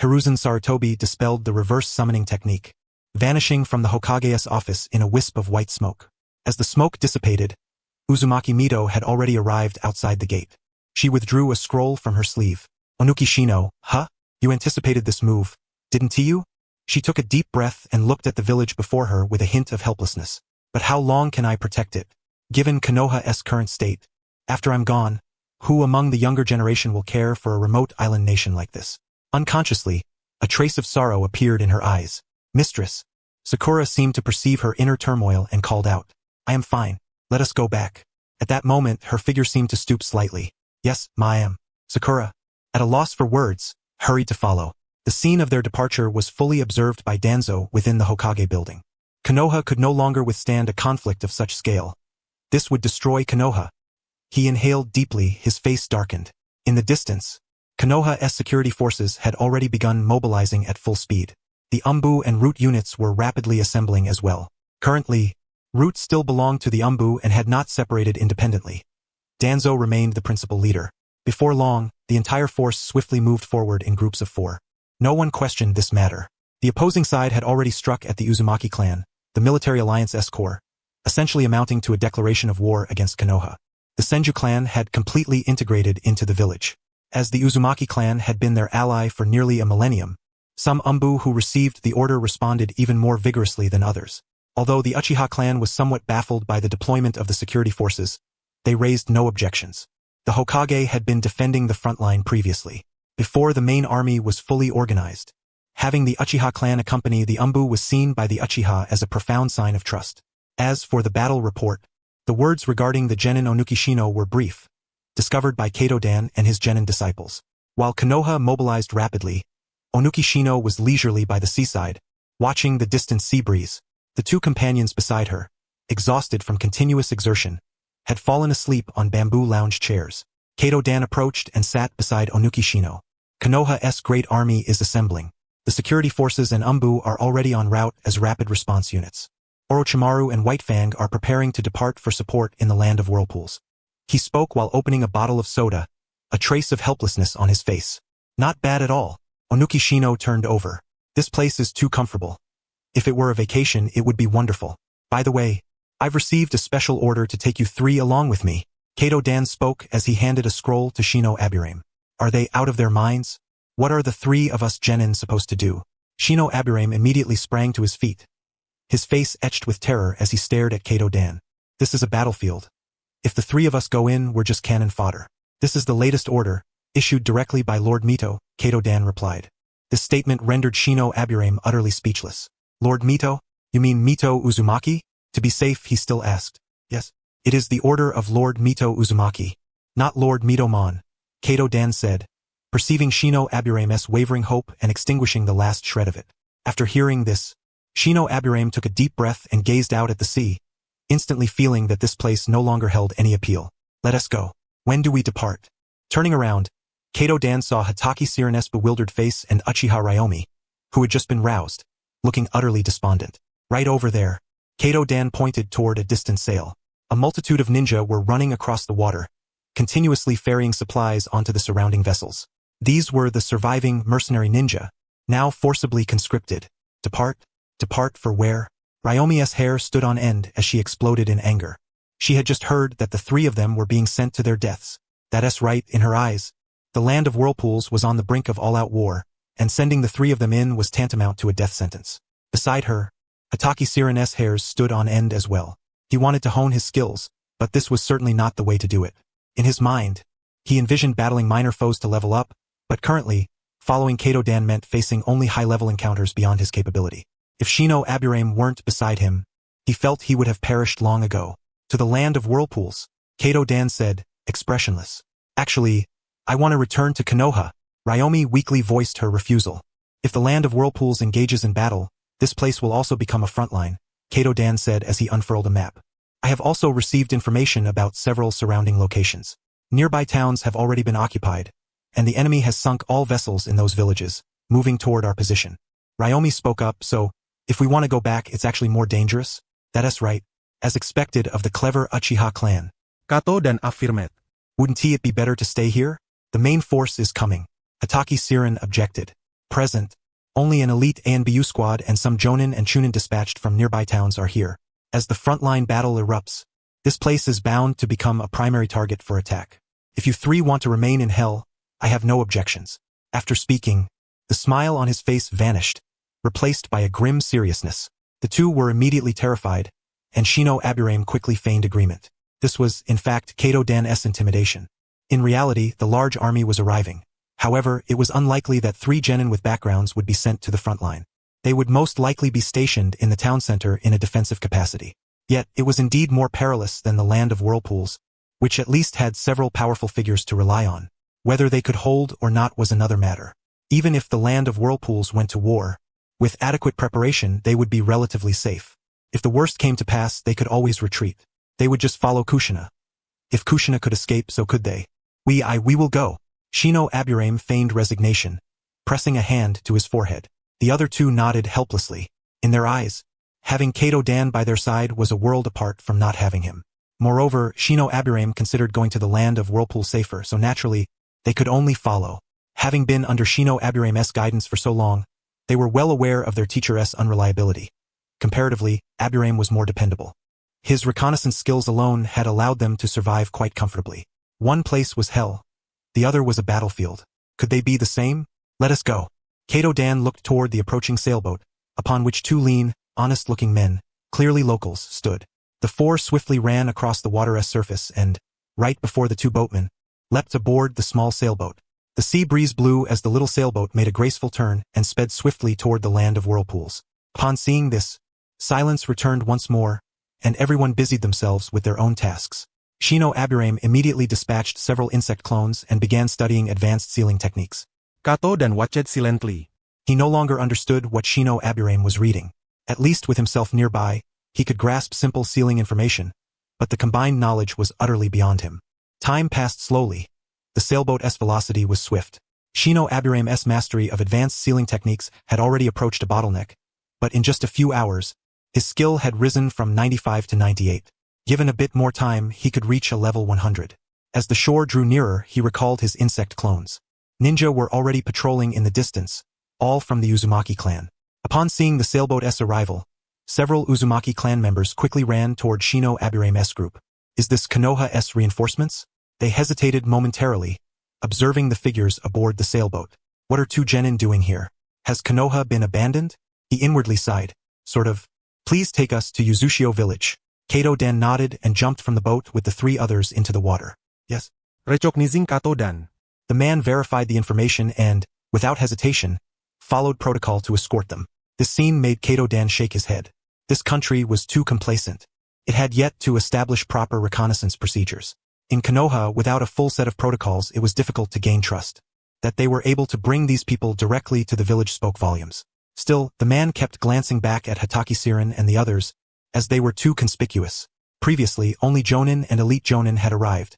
Speaker 1: Hiruzen Sarutobi dispelled the reverse summoning technique, vanishing from the Hokage's office in a wisp of white smoke. As the smoke dissipated, Uzumaki Mito had already arrived outside the gate. She withdrew a scroll from her sleeve. Onuki Shino, huh? You anticipated this move, didn't you? She took a deep breath and looked at the village before her with a hint of helplessness. But how long can I protect it? Given Konoha's current state, after I'm gone, who among the younger generation will care for a remote island nation like this? Unconsciously, a trace of sorrow appeared in her eyes. Mistress. Sakura seemed to perceive her inner turmoil and called out. I am fine. Let us go back. At that moment, her figure seemed to stoop slightly. Yes, I am. Sakura, at a loss for words, hurried to follow. The scene of their departure was fully observed by Danzo within the Hokage building. Konoha could no longer withstand a conflict of such scale. This would destroy Konoha. He inhaled deeply, his face darkened. In the distance, Konoha's security forces had already begun mobilizing at full speed. The Umbu and Root units were rapidly assembling as well. Currently, Root still belonged to the Umbu and had not separated independently. Danzo remained the principal leader. Before long, the entire force swiftly moved forward in groups of 4. No one questioned this matter. The opposing side had already struck at the Uzumaki clan, the military alliance S-Corps, essentially amounting to a declaration of war against Konoha. The Senju clan had completely integrated into the village. As the Uzumaki clan had been their ally for nearly a millennium, some Umbu who received the order responded even more vigorously than others. Although the Uchiha clan was somewhat baffled by the deployment of the security forces, they raised no objections. The Hokage had been defending the front line previously, before the main army was fully organized. Having the Uchiha clan accompany the Umbu was seen by the Uchiha as a profound sign of trust. As for the battle report, the words regarding the Genin Onuki Shino were brief, discovered by Kato-dan and his Genin disciples. While Konoha mobilized rapidly, Onuki Shino was leisurely by the seaside, watching the distant sea breeze. The two companions beside her, exhausted from continuous exertion, had fallen asleep on bamboo lounge chairs. Kato-dan approached and sat beside Onuki Shino. Konoha's great army is assembling. The security forces and Umbu are already en route as rapid response units. Orochimaru and White Fang are preparing to depart for support in the land of whirlpools. He spoke while opening a bottle of soda, a trace of helplessness on his face. Not bad at all. Onuki Shino turned over. This place is too comfortable. If it were a vacation, it would be wonderful. By the way, I've received a special order to take you 3 along with me. Kato-dan spoke as he handed a scroll to Shino Aburame. Are they out of their minds? What are the 3 of us genin supposed to do? Shino Aburame immediately sprang to his feet, his face etched with terror as he stared at Kato-dan. This is a battlefield. If the 3 of us go in, we're just cannon fodder. This is the latest order, issued directly by Lord Mito, Kato-dan replied. This statement rendered Shino Aburame utterly speechless. Lord Mito? You mean Mito Uzumaki? To be safe, he still asked. Yes. It is the order of Lord Mito Uzumaki, not Lord Mitomon, Kato-dan said, perceiving Shino Aburame's wavering hope and extinguishing the last shred of it. After hearing this, Shino Aburame took a deep breath and gazed out at the sea, instantly feeling that this place no longer held any appeal. Let us go. When do we depart? Turning around, Kato-dan saw Hatake Sirene's bewildered face and Uchiha Ryomi, who had just been roused, looking utterly despondent. Right over there. Kato-dan pointed toward a distant sail. A multitude of ninja were running across the water, continuously ferrying supplies onto the surrounding vessels. These were the surviving mercenary ninja, now forcibly conscripted. Depart? Depart for where? Ryomi's hair stood on end as she exploded in anger. She had just heard that the 3 of them were being sent to their deaths. That's right, in her eyes. The land of whirlpools was on the brink of all-out war, and sending the 3 of them in was tantamount to a death sentence. Beside her, Hatake Sirene's hairs stood on end as well. He wanted to hone his skills, but this was certainly not the way to do it. In his mind, he envisioned battling minor foes to level up, but currently, following Kato-dan meant facing only high-level encounters beyond his capability. If Shino Aburame weren't beside him, he felt he would have perished long ago. To the land of whirlpools, Kato-dan said, expressionless. Actually, I want to return to Konoha. Ryomi weakly voiced her refusal. If the land of whirlpools engages in battle, this place will also become a front line, Kato-dan said as he unfurled a map. I have also received information about several surrounding locations. Nearby towns have already been occupied, and the enemy has sunk all vessels in those villages, moving toward our position. Ryomi spoke up, so, if we want to go back it's actually more dangerous? That's right. As expected of the clever Uchiha clan.
Speaker 2: Kato dan affirmed.
Speaker 1: Wouldn't it be better to stay here? The main force is coming. Hatake Siren objected. Present. Only an elite ANBU squad and some Jonin and Chunin dispatched from nearby towns are here. As the frontline battle erupts, this place is bound to become a primary target for attack. If you three want to remain in hell, I have no objections. After speaking, the smile on his face vanished, replaced by a grim seriousness. The two were immediately terrified, and Shino Aburame quickly feigned agreement. This was, in fact, Kato Dan's intimidation. In reality, the large army was arriving. However, it was unlikely that 3 genin with backgrounds would be sent to the front line. They would most likely be stationed in the town center in a defensive capacity. Yet, it was indeed more perilous than the land of whirlpools, which at least had several powerful figures to rely on. Whether they could hold or not was another matter. Even if the land of whirlpools went to war, with adequate preparation they would be relatively safe. If the worst came to pass, they could always retreat. They would just follow Kushina. If Kushina could escape, so could they. We will go. Shino Aburame feigned resignation, pressing a hand to his forehead. The other two nodded helplessly. In their eyes, having Kato Dan by their side was a world apart from not having him. Moreover, Shino Aburame considered going to the land of whirlpool safer, so naturally, they could only follow. Having been under Shino Aburame's guidance for so long, they were well aware of their teacher's unreliability. Comparatively, Aburame was more dependable. His reconnaissance skills alone had allowed them to survive quite comfortably. One place was hell. The other was a battlefield. Could they be the same? Let us go. Kato Dan looked toward the approaching sailboat, upon which 2 lean, honest-looking men, clearly locals, stood. The 4 swiftly ran across the water's surface and, right before the 2 boatmen, leapt aboard the small sailboat. The sea breeze blew as the little sailboat made a graceful turn and sped swiftly toward the land of whirlpools. Upon seeing this, silence returned once more, and everyone busied themselves with their own tasks. Shino Aburame immediately dispatched several insect clones and began studying advanced sealing techniques.
Speaker 2: Kato dan watched silently.
Speaker 1: He no longer understood what Shino Aburame was reading. At least with himself nearby, he could grasp simple sealing information, but the combined knowledge was utterly beyond him. Time passed slowly. The sailboat's velocity was swift. Shino Aburame's mastery of advanced sealing techniques had already approached a bottleneck, but in just a few hours, his skill had risen from 95 to 98. Given a bit more time, he could reach a level 100. As the shore drew nearer, he recalled his insect clones. Ninja were already patrolling in the distance, all from the Uzumaki clan. Upon seeing the sailboat's arrival, several Uzumaki clan members quickly ran toward Shino Aburame's group. Is this Konoha's reinforcements? They hesitated momentarily, observing the figures aboard the sailboat. What are 2 genin doing here? Has Konoha been abandoned? He inwardly sighed. Sort of. Please take us to Yuzushio village. Kato Dan nodded and jumped from the boat with the 3 others into the water. Yes.
Speaker 2: Recognizing Kato Dan.
Speaker 1: The man verified the information and, without hesitation, followed protocol to escort them. This scene made Kato Dan shake his head. This country was too complacent. It had yet to establish proper reconnaissance procedures. In Konoha, without a full set of protocols, it was difficult to gain trust. That they were able to bring these people directly to the village spoke volumes. Still, the man kept glancing back at Hatake Siren and the others, as they were too conspicuous. Previously, only Jonin and elite Jonin had arrived.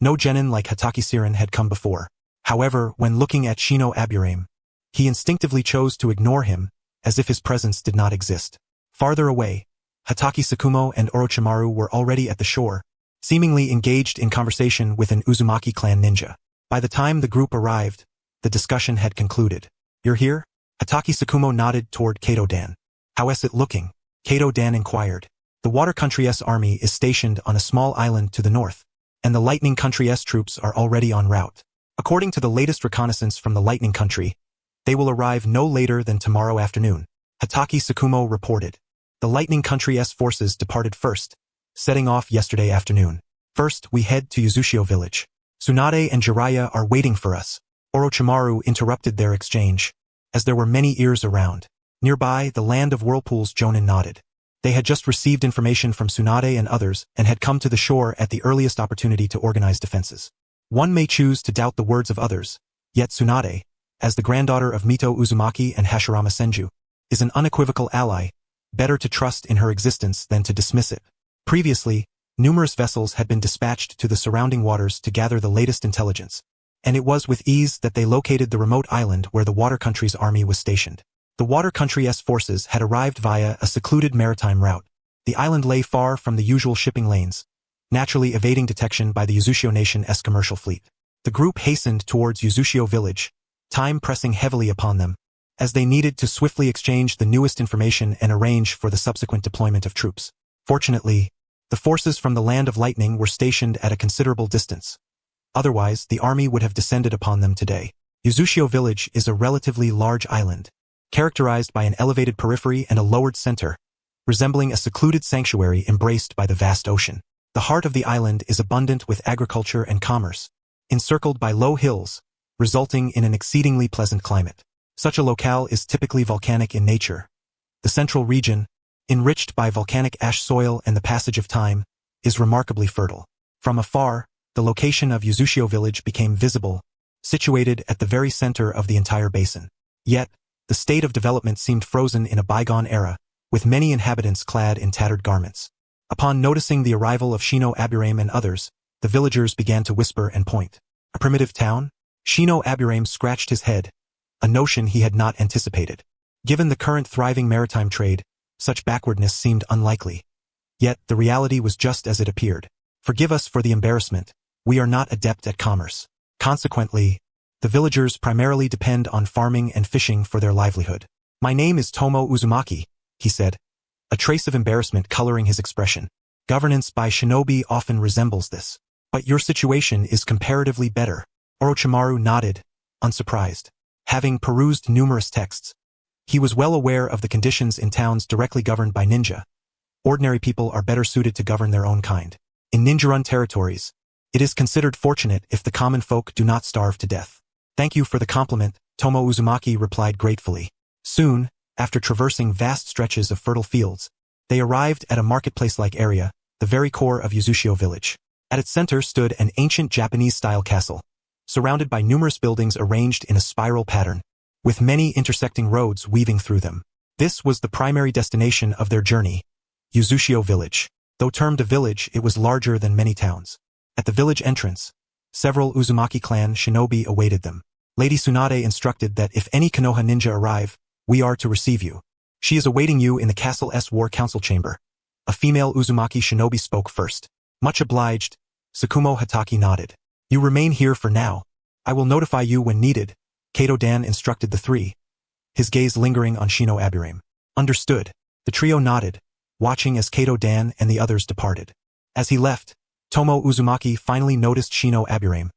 Speaker 1: No genin like Hatake Siren had come before. However, when looking at Shino Aburame, he instinctively chose to ignore him, as if his presence did not exist. Farther away, Hatake Sakumo and Orochimaru were already at the shore, seemingly engaged in conversation with an Uzumaki clan ninja. By the time the group arrived, the discussion had concluded. You're here? Hatake Sakumo nodded toward Kato Dan. How is it looking? Kato Dan inquired. The Water Country's army is stationed on a small island to the north, and the Lightning Country's troops are already en route. According to the latest reconnaissance from the Lightning Country, they will arrive no later than tomorrow afternoon. Hatake Sakumo reported. The Lightning Country's forces departed first, setting off yesterday afternoon. First, we head to Yuzushio village. Tsunade and Jiraiya are waiting for us. Orochimaru interrupted their exchange, as there were many ears around. Nearby, the land of whirlpools, Jonin nodded. They had just received information from Tsunade and others and had come to the shore at the earliest opportunity to organize defenses. One may choose to doubt the words of others, yet Tsunade, as the granddaughter of Mito Uzumaki and Hashirama Senju, is an unequivocal ally, better to trust in her existence than to dismiss it. Previously, Numerous vessels had been dispatched to the surrounding waters to gather the latest intelligence, and it was with ease that they located the remote island where the Water Country's army was stationed. The Water Country's forces had arrived via a secluded maritime route. The island lay far from the usual shipping lanes, naturally evading detection by the Uzushio Nation's commercial fleet. The group hastened towards Uzushio village, time pressing heavily upon them, as they needed to swiftly exchange the newest information and arrange for the subsequent deployment of troops. Fortunately, the forces from the Land of Lightning were stationed at a considerable distance. Otherwise, the army would have descended upon them today. Uzushio village is a relatively large island, characterized by an elevated periphery and a lowered center, resembling a secluded sanctuary embraced by the vast ocean. The heart of the island is abundant with agriculture and commerce, encircled by low hills, resulting in an exceedingly pleasant climate. Such a locale is typically volcanic in nature. The central region, enriched by volcanic ash soil and the passage of time, is remarkably fertile. From afar, the location of Uzushio village became visible, situated at the very center of the entire basin. Yet, the state of development seemed frozen in a bygone era, with many inhabitants clad in tattered garments. Upon noticing the arrival of Shino Aburame and others, the villagers began to whisper and point. A primitive town? Shino Aburame scratched his head, a notion he had not anticipated. Given the current thriving maritime trade, such backwardness seemed unlikely. Yet, the reality was just as it appeared. Forgive us for the embarrassment, we are not adept at commerce. Consequently, the villagers primarily depend on farming and fishing for their livelihood. My name is Tomo Uzumaki, he said, a trace of embarrassment coloring his expression. Governance by shinobi often resembles this. But your situation is comparatively better. Orochimaru nodded, unsurprised. Having perused numerous texts, he was well aware of the conditions in towns directly governed by ninja. Ordinary people are better suited to govern their own kind. In ninja-run territories, it is considered fortunate if the common folk do not starve to death. Thank you for the compliment, Tomo Uzumaki replied gratefully. Soon, after traversing vast stretches of fertile fields, they arrived at a marketplace-like area, the very core of Uzushio village. At its center stood an ancient Japanese-style castle, surrounded by numerous buildings arranged in a spiral pattern, with many intersecting roads weaving through them. This was the primary destination of their journey, Uzushio village. Though termed a village, it was larger than many towns. At the village entrance, several Uzumaki clan shinobi awaited them. Lady Tsunade instructed that if any Konoha ninja arrive, we are to receive you. She is awaiting you in the castle's war council chamber. A female Uzumaki shinobi spoke first. Much obliged, Tsukumo Hataki nodded. You remain here for now. I will notify you when needed, Kato-dan instructed the three, his gaze lingering on Shino Aburame. Understood. The trio nodded, watching as Kato-dan and the others departed. As he left, Tomo Uzumaki finally noticed Shino Aburame,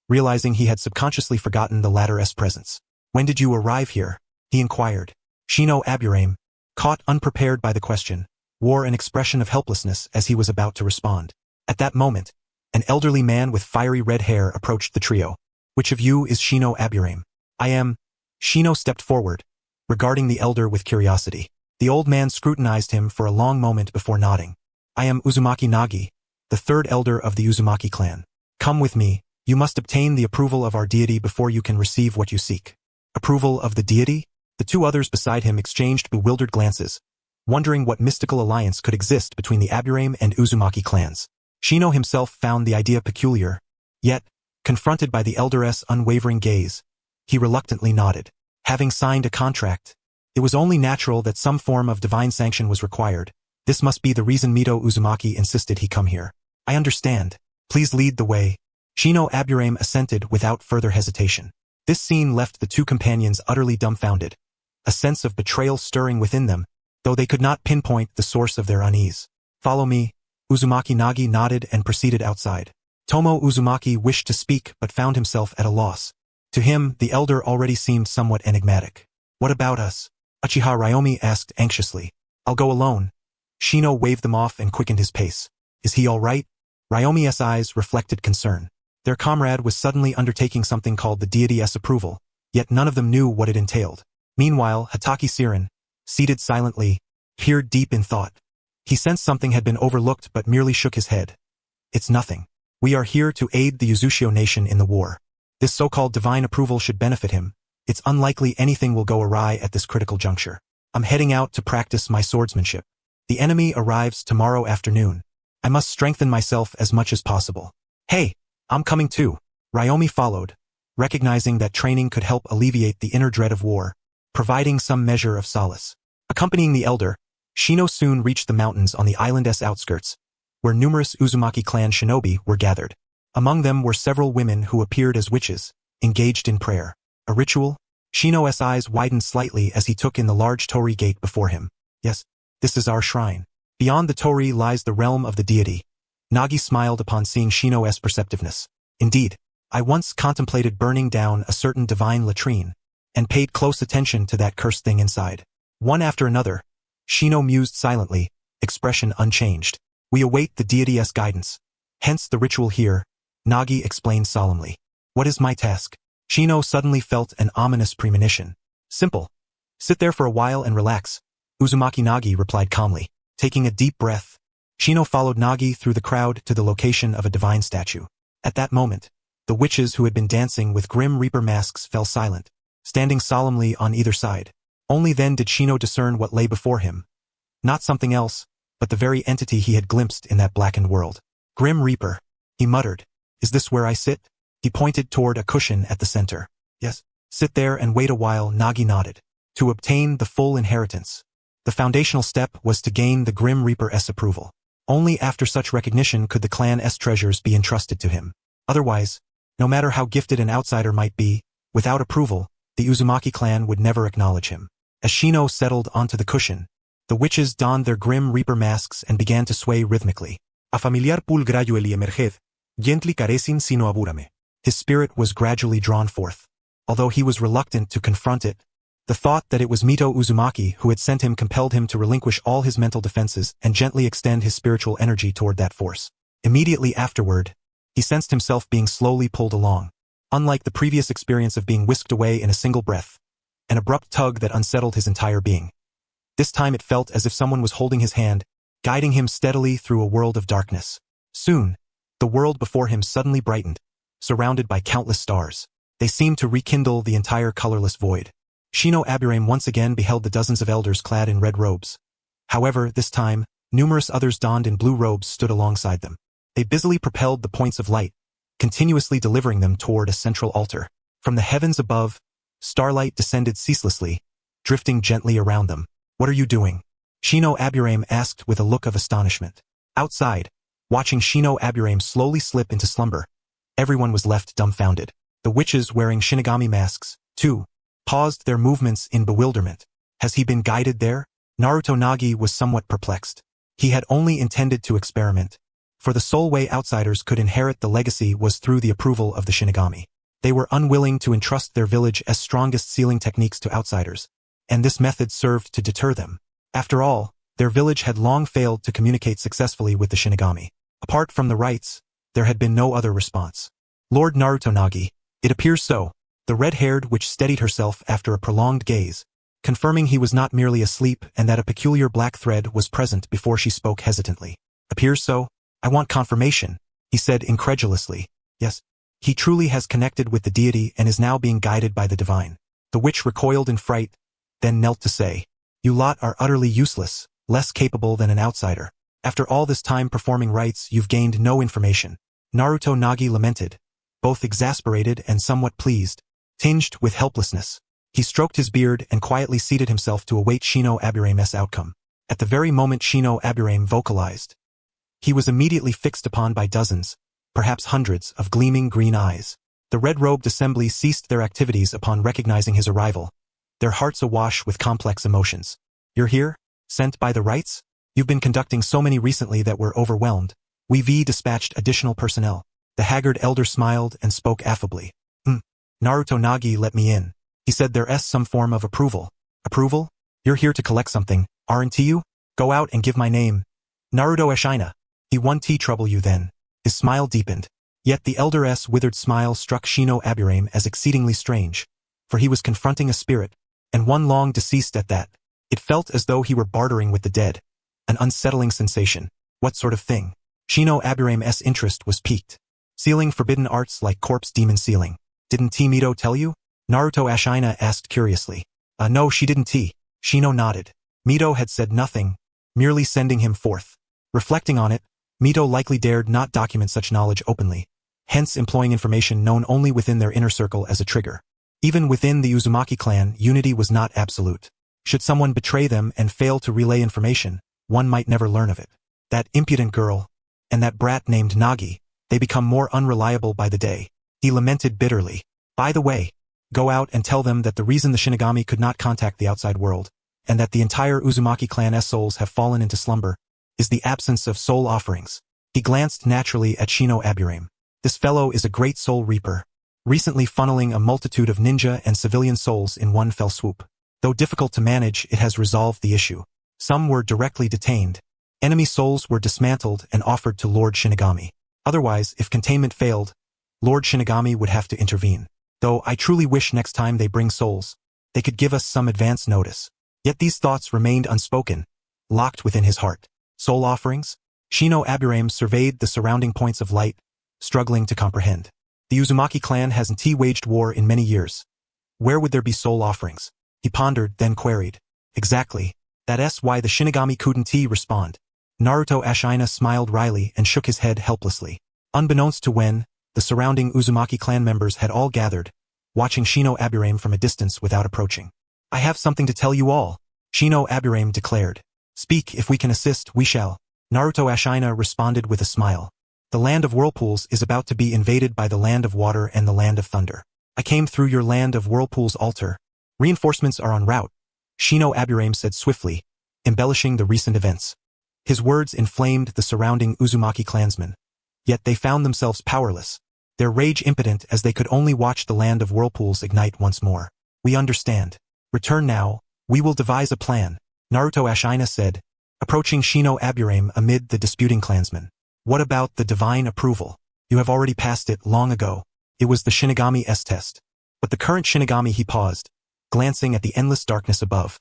Speaker 1: realizing he had subconsciously forgotten the latter's presence. When did you arrive here? He inquired. Shino Aburame, caught unprepared by the question, wore an expression of helplessness as he was about to respond. At that moment, an elderly man with fiery red hair approached the trio. Which of you is Shino Aburame? I am. Shino stepped forward, regarding the elder with curiosity. The old man scrutinized him for a long moment before nodding. I am Uzumaki Nagi, the third elder of the Uzumaki clan. Come with me, you must obtain the approval of our deity before you can receive what you seek. Approval of the deity? The two others beside him exchanged bewildered glances, wondering what mystical alliance could exist between the Aburame and Uzumaki clans. Shino himself found the idea peculiar, yet, confronted by the elder's unwavering gaze, he reluctantly nodded. Having signed a contract, it was only natural that some form of divine sanction was required. This must be the reason Mito Uzumaki insisted he come here. I understand. Please lead the way. Shino Aburame assented without further hesitation. This scene left the two companions utterly dumbfounded, a sense of betrayal stirring within them, though they could not pinpoint the source of their unease. Follow me. Uzumaki Nagi nodded and proceeded outside. Tomo Uzumaki wished to speak but found himself at a loss. To him, the elder already seemed somewhat enigmatic. What about us? Uchiha Ryomi asked anxiously. I'll go alone. Shino waved them off and quickened his pace. Is he all right? Ryomi's eyes reflected concern. Their comrade was suddenly undertaking something called the deity's approval, yet none of them knew what it entailed. Meanwhile, Hataki Sirin, seated silently, peered deep in thought. He sensed something had been overlooked but merely shook his head. It's nothing. We are here to aid the Uzushio nation in the war. This so-called divine approval should benefit him. It's unlikely anything will go awry at this critical juncture. I'm heading out to practice my swordsmanship. The enemy arrives tomorrow afternoon. I must strengthen myself as much as possible. Hey, I'm coming too. Ryomi followed, recognizing that training could help alleviate the inner dread of war, providing some measure of solace. Accompanying the elder, Shino soon reached the mountains on the island's outskirts, where numerous Uzumaki clan shinobi were gathered. Among them were several women who appeared as witches, engaged in prayer. A ritual? Shino's eyes widened slightly as he took in the large torii gate before him. Yes, this is our shrine. Beyond the torii lies the realm of the deity. Nagi smiled upon seeing Shino's perceptiveness. Indeed, I once contemplated burning down a certain divine latrine, and paid close attention to that cursed thing inside. One after another, Shino mused silently, expression unchanged. We await the deity's guidance. Hence the ritual here, Nagi explained solemnly. What is my task? Shino suddenly felt an ominous premonition. Simple. Sit there for a while and relax. Uzumaki Nagi replied calmly. Taking a deep breath, Shino followed Nagi through the crowd to the location of a divine statue. At that moment, the witches who had been dancing with grim reaper masks fell silent, standing solemnly on either side. Only then did Shino discern what lay before him. Not something else, but the very entity he had glimpsed in that blackened world. Grim Reaper, he muttered. Is this where I sit? He pointed toward a cushion at the center. Yes, sit there and wait a while, Nagi nodded. To obtain the full inheritance. The foundational step was to gain the Grim Reaper's approval. Only after such recognition could the clan's treasures be entrusted to him. Otherwise, no matter how gifted an outsider might be, without approval, the Uzumaki clan would never acknowledge him. As Shino settled onto the cushion, the witches donned their Grim Reaper masks and began to sway rhythmically. A familiar pull gradually emerged, gently caressing sino Aburame. His spirit was gradually drawn forth. Although he was reluctant to confront it, the thought that it was Mito Uzumaki who had sent him compelled him to relinquish all his mental defenses and gently extend his spiritual energy toward that force. Immediately afterward, he sensed himself being slowly pulled along. Unlike the previous experience of being whisked away in a single breath, an abrupt tug that unsettled his entire being. This time it felt as if someone was holding his hand, guiding him steadily through a world of darkness. Soon, the world before him suddenly brightened, surrounded by countless stars. They seemed to rekindle the entire colorless void. Shino Aburame once again beheld the dozens of elders clad in red robes. However, this time, numerous others donned in blue robes stood alongside them. They busily propelled the points of light, continuously delivering them toward a central altar. From the heavens above, starlight descended ceaselessly, drifting gently around them. What are you doing? Shino Aburame asked with a look of astonishment. Outside, watching Shino Aburame slowly slip into slumber, everyone was left dumbfounded. The witches wearing Shinigami masks, too, paused their movements in bewilderment. Has he been guided there? Naruto Nagi was somewhat perplexed. He had only intended to experiment. For the sole way outsiders could inherit the legacy was through the approval of the Shinigami. They were unwilling to entrust their village's strongest sealing techniques to outsiders, and this method served to deter them. After all, their village had long failed to communicate successfully with the Shinigami. Apart from the rites, there had been no other response. Lord Naruto Nagi, it appears so. The red-haired witch steadied herself after a prolonged gaze, confirming he was not merely asleep and that a peculiar black thread was present before she spoke hesitantly. Appears so? I want confirmation, he said incredulously. Yes, he truly has connected with the deity and is now being guided by the divine. The witch recoiled in fright, then knelt to say, You lot are utterly useless, less capable than an outsider. After all this time performing rites, you've gained no information. Naruto Nagi lamented, both exasperated and somewhat pleased, tinged with helplessness. He stroked his beard and quietly seated himself to await Shino Aburame's outcome. At the very moment Shino Aburame vocalized, he was immediately fixed upon by dozens, perhaps hundreds, of gleaming green eyes. The red-robed assembly ceased their activities upon recognizing his arrival, their hearts awash with complex emotions. You're here? Sent by the rites? You've been conducting so many recently that we're overwhelmed. We've dispatched additional personnel. The haggard elder smiled and spoke affably. Naruto Nagi let me in. He said there's some form of approval. Approval? You're here to collect something, aren't you? Go out and give my name. Naruto Ashina. He won't trouble you then. His smile deepened. Yet the elder's withered smile struck Shino Aburame as exceedingly strange, for he was confronting a spirit, and one long deceased at that. It felt as though he were bartering with the dead. An unsettling sensation. What sort of thing? Shino Aburame's interest was piqued. Sealing forbidden arts like corpse demon sealing. Didn't Mito tell you? Naruto Ashina asked curiously. No, she didn't. Shino nodded. Mito had said nothing, merely sending him forth. Reflecting on it, Mito likely dared not document such knowledge openly, hence employing information known only within their inner circle as a trigger. Even within the Uzumaki clan, unity was not absolute. Should someone betray them and fail to relay information, one might never learn of it. That impudent girl, and that brat named Nagi, they become more unreliable by the day. He lamented bitterly. By the way, go out and tell them that the reason the Shinigami could not contact the outside world, and that the entire Uzumaki clan's souls have fallen into slumber, is the absence of soul offerings. He glanced naturally at Shino Aburame. This fellow is a great soul reaper, recently funneling a multitude of ninja and civilian souls in one fell swoop. Though difficult to manage, it has resolved the issue. Some were directly detained. Enemy souls were dismantled and offered to Lord Shinigami. Otherwise, if containment failed, Lord Shinigami would have to intervene. Though I truly wish next time they bring souls, they could give us some advance notice. Yet these thoughts remained unspoken, locked within his heart. Soul offerings? Shino Aburame surveyed the surrounding points of light, struggling to comprehend. The Uzumaki clan hasn't waged war in many years. Where would there be soul offerings? He pondered, then queried. Exactly. That's why the Shinigami couldn't respond. Naruto Ashina smiled wryly and shook his head helplessly. Unbeknownst to Wen, the surrounding Uzumaki clan members had all gathered, watching Shino Aburame from a distance without approaching. I have something to tell you all, Shino Aburame declared. Speak, if we can assist, we shall. Naruto Ashina responded with a smile. The land of whirlpools is about to be invaded by the land of water and the land of thunder. I came through your land of whirlpools altar. Reinforcements are en route, Shino Aburame said swiftly, embellishing the recent events. His words inflamed the surrounding Uzumaki clansmen. Yet they found themselves powerless, their rage impotent as they could only watch the land of whirlpools ignite once more. We understand. Return now, we will devise a plan, Naruto Ashina said, approaching Shino Aburame amid the disputing clansmen. What about the divine approval? You have already passed it long ago. It was the Shinigami-S test. But the current Shinigami, he paused, glancing at the endless darkness above,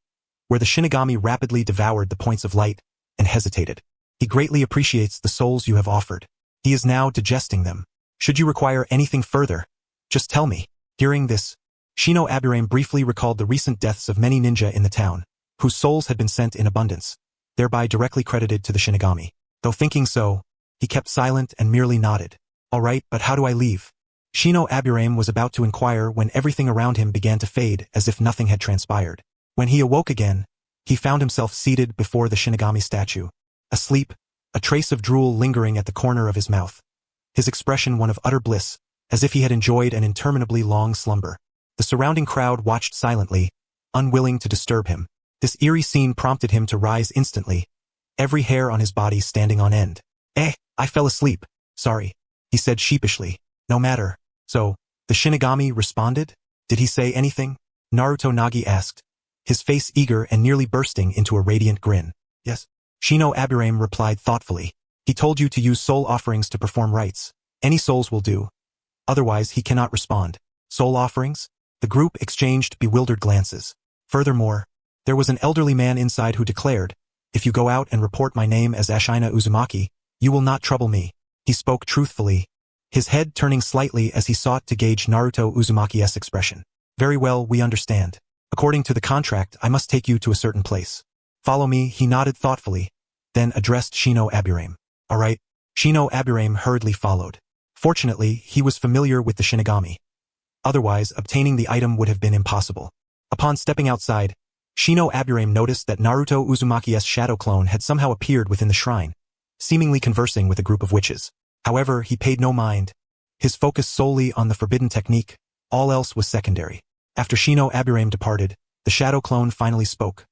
Speaker 1: where the Shinigami rapidly devoured the points of light, and hesitated. He greatly appreciates the souls you have offered. He is now digesting them. Should you require anything further, just tell me. Hearing this, Shino Aburame briefly recalled the recent deaths of many ninja in the town, whose souls had been sent in abundance, thereby directly credited to the Shinigami. Though thinking so, he kept silent and merely nodded. All right, but how do I leave? Shino Aburame was about to inquire when everything around him began to fade as if nothing had transpired. When he awoke again, he found himself seated before the Shinigami statue. Asleep, a trace of drool lingering at the corner of his mouth. His expression one of utter bliss, as if he had enjoyed an interminably long slumber. The surrounding crowd watched silently, unwilling to disturb him. This eerie scene prompted him to rise instantly, every hair on his body standing on end. I fell asleep. Sorry, he said sheepishly. No matter. So, the Shinigami responded? Did he say anything? Naruto Nagi asked, his face eager and nearly bursting into a radiant grin. Yes. Shino Aburame replied thoughtfully. He told you to use soul offerings to perform rites. Any souls will do. Otherwise, he cannot respond. Soul offerings? The group exchanged bewildered glances. Furthermore, there was an elderly man inside who declared, if you go out and report my name as Ashina Uzumaki, you will not trouble me. He spoke truthfully, his head turning slightly as he sought to gauge Naruto Uzumaki's expression. Very well, we understand. According to the contract, I must take you to a certain place. Follow me, he nodded thoughtfully, then addressed Shino Aburame. All right. Shino Aburame hurriedly followed. Fortunately, he was familiar with the Shinigami. Otherwise, obtaining the item would have been impossible. Upon stepping outside, Shino Aburame noticed that Naruto Uzumaki's shadow clone had somehow appeared within the shrine, seemingly conversing with a group of witches. However, he paid no mind. His focus solely on the forbidden technique, all else was secondary. After Shino Aburame departed, the shadow clone finally spoke.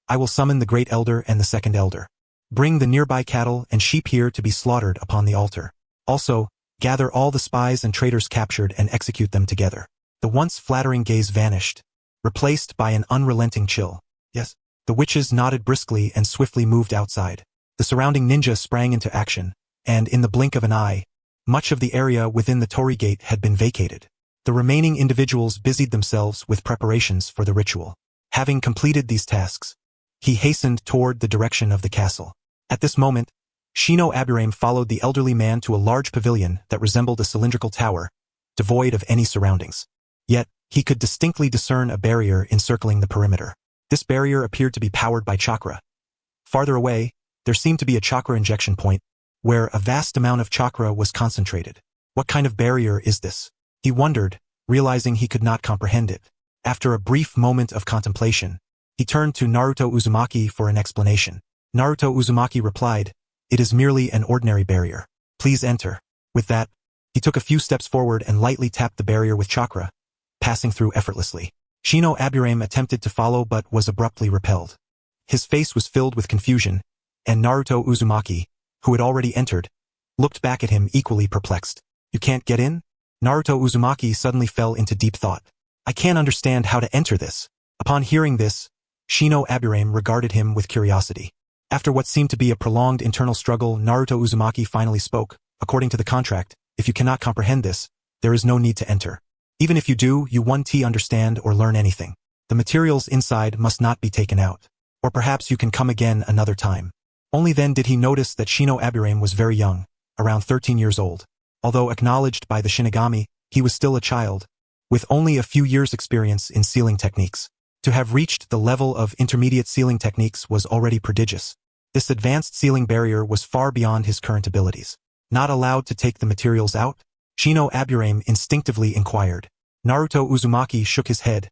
Speaker 1: I will summon the Great Elder and the Second Elder. Bring the nearby cattle and sheep here to be slaughtered upon the altar. Also, gather all the spies and traitors captured and execute them together. The once flattering gaze vanished, replaced by an unrelenting chill. Yes. The witches nodded briskly and swiftly moved outside. The surrounding ninja sprang into action, and in the blink of an eye, much of the area within the Torii Gate had been vacated. The remaining individuals busied themselves with preparations for the ritual. Having completed these tasks, he hastened toward the direction of the castle. At this moment, Shino Aburame followed the elderly man to a large pavilion that resembled a cylindrical tower, devoid of any surroundings. Yet, he could distinctly discern a barrier encircling the perimeter. This barrier appeared to be powered by chakra. Farther away, there seemed to be a chakra injection point, where a vast amount of chakra was concentrated. What kind of barrier is this? He wondered, realizing he could not comprehend it. After a brief moment of contemplation, he turned to Naruto Uzumaki for an explanation. Naruto Uzumaki replied, "It is merely an ordinary barrier. Please enter." With that, he took a few steps forward and lightly tapped the barrier with chakra, passing through effortlessly. Shino Aburame attempted to follow but was abruptly repelled. His face was filled with confusion, and Naruto Uzumaki, who had already entered, looked back at him equally perplexed. "You can't get in?" Naruto Uzumaki suddenly fell into deep thought. "I can't understand how to enter this." Upon hearing this, Shino Aburame regarded him with curiosity. After what seemed to be a prolonged internal struggle, Naruto Uzumaki finally spoke. "According to the contract, if you cannot comprehend this, there is no need to enter. Even if you do, you won't understand or learn anything. The materials inside must not be taken out. Or perhaps you can come again another time." Only then did he notice that Shino Aburame was very young, around 13 years old. Although acknowledged by the Shinigami, he was still a child, with only a few years' experience in sealing techniques. To have reached the level of intermediate sealing techniques was already prodigious. This advanced sealing barrier was far beyond his current abilities. Not allowed to take the materials out? Shino Aburame instinctively inquired. Naruto Uzumaki shook his head,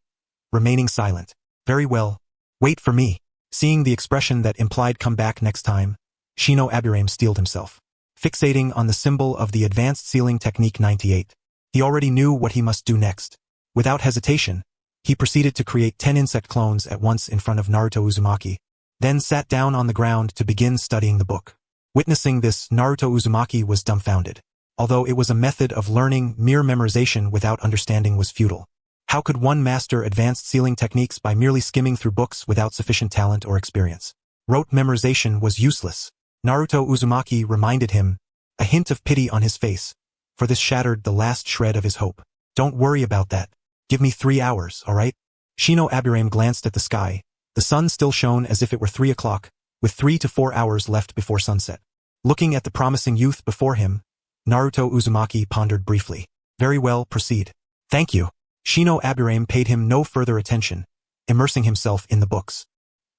Speaker 1: remaining silent. "Very well. Wait for me." Seeing the expression that implied "come back next time," Shino Aburame steeled himself. Fixating on the symbol of the advanced sealing technique 98, he already knew what he must do next. Without hesitation, he proceeded to create 10 insect clones at once in front of Naruto Uzumaki, then sat down on the ground to begin studying the book. Witnessing this, Naruto Uzumaki was dumbfounded. Although it was a method of learning, mere memorization without understanding was futile. How could one master advanced sealing techniques by merely skimming through books without sufficient talent or experience? Rote memorization was useless. Naruto Uzumaki reminded him, a hint of pity on his face, for this shattered the last shred of his hope. "Don't worry about that. Give me 3 hours, all right?" Shino Aburame glanced at the sky. The sun still shone as if it were 3 o'clock, with 3 to 4 hours left before sunset. Looking at the promising youth before him, Naruto Uzumaki pondered briefly. "Very well, proceed." "Thank you." Shino Aburame paid him no further attention, immersing himself in the books.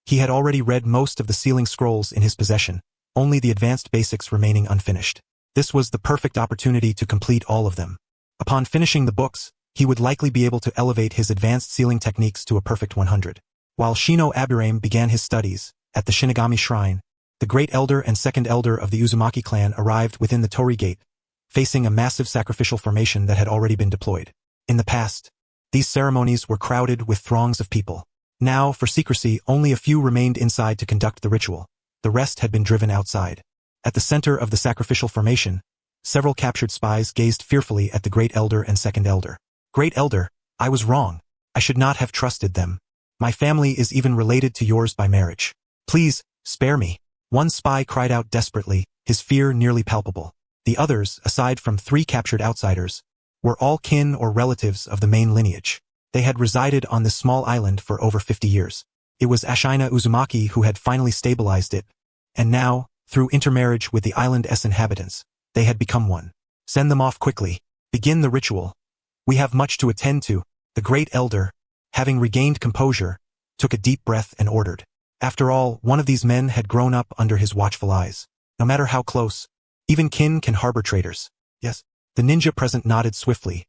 Speaker 1: He had already read most of the sealing scrolls in his possession, only the advanced basics remaining unfinished. This was the perfect opportunity to complete all of them. Upon finishing the books, he would likely be able to elevate his advanced sealing techniques to a perfect 100. While Shino Aburame began his studies, at the Shinigami Shrine, the Great Elder and Second Elder of the Uzumaki clan arrived within the Torii Gate, facing a massive sacrificial formation that had already been deployed. In the past, these ceremonies were crowded with throngs of people. Now, for secrecy, only a few remained inside to conduct the ritual. The rest had been driven outside. At the center of the sacrificial formation, several captured spies gazed fearfully at the Great Elder and Second Elder. "Great Elder, I was wrong. I should not have trusted them. My family is even related to yours by marriage. Please, spare me." One spy cried out desperately, his fear nearly palpable. The others, aside from 3 captured outsiders, were all kin or relatives of the main lineage. They had resided on this small island for over 50 years. It was Ashina Uzumaki who had finally stabilized it, and now, through intermarriage with the island's inhabitants, they had become one. "Send them off quickly. Begin the ritual. We have much to attend to." The Great Elder, having regained composure, took a deep breath and ordered. After all, one of these men had grown up under his watchful eyes. No matter how close, even kin can harbor traitors. Yes. The ninja present nodded swiftly.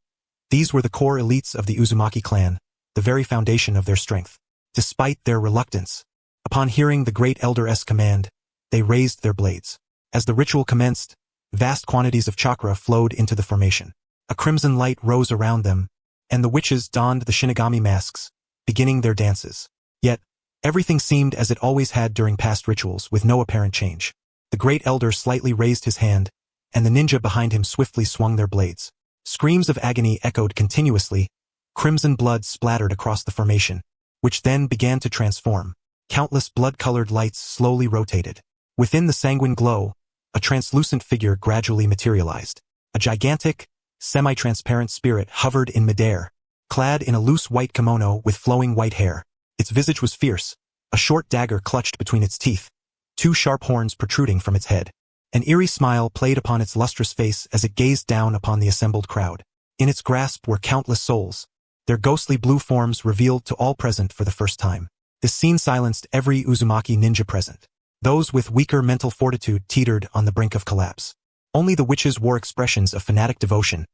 Speaker 1: These were the core elites of the Uzumaki clan, the very foundation of their strength. Despite their reluctance, upon hearing the Great Elder's command, they raised their blades. As the ritual commenced, vast quantities of chakra flowed into the formation. A crimson light rose around them, and the witches donned the Shinigami masks, beginning their dances. Yet, everything seemed as it always had during past rituals, with no apparent change. The Great Elder slightly raised his hand, and the ninja behind him swiftly swung their blades. Screams of agony echoed continuously. Crimson blood splattered across the formation, which then began to transform. Countless blood-colored lights slowly rotated. Within the sanguine glow, a translucent figure gradually materialized. A gigantic, semi-transparent spirit hovered in midair, clad in a loose white kimono with flowing white hair. Its visage was fierce, a short dagger clutched between its teeth, 2 sharp horns protruding from its head. An eerie smile played upon its lustrous face as it gazed down upon the assembled crowd. In its grasp were countless souls, their ghostly blue forms revealed to all present for the first time. This scene silenced every Uzumaki ninja present. Those with weaker mental fortitude teetered on the brink of collapse. Only the witches wore expressions of fanatic devotion,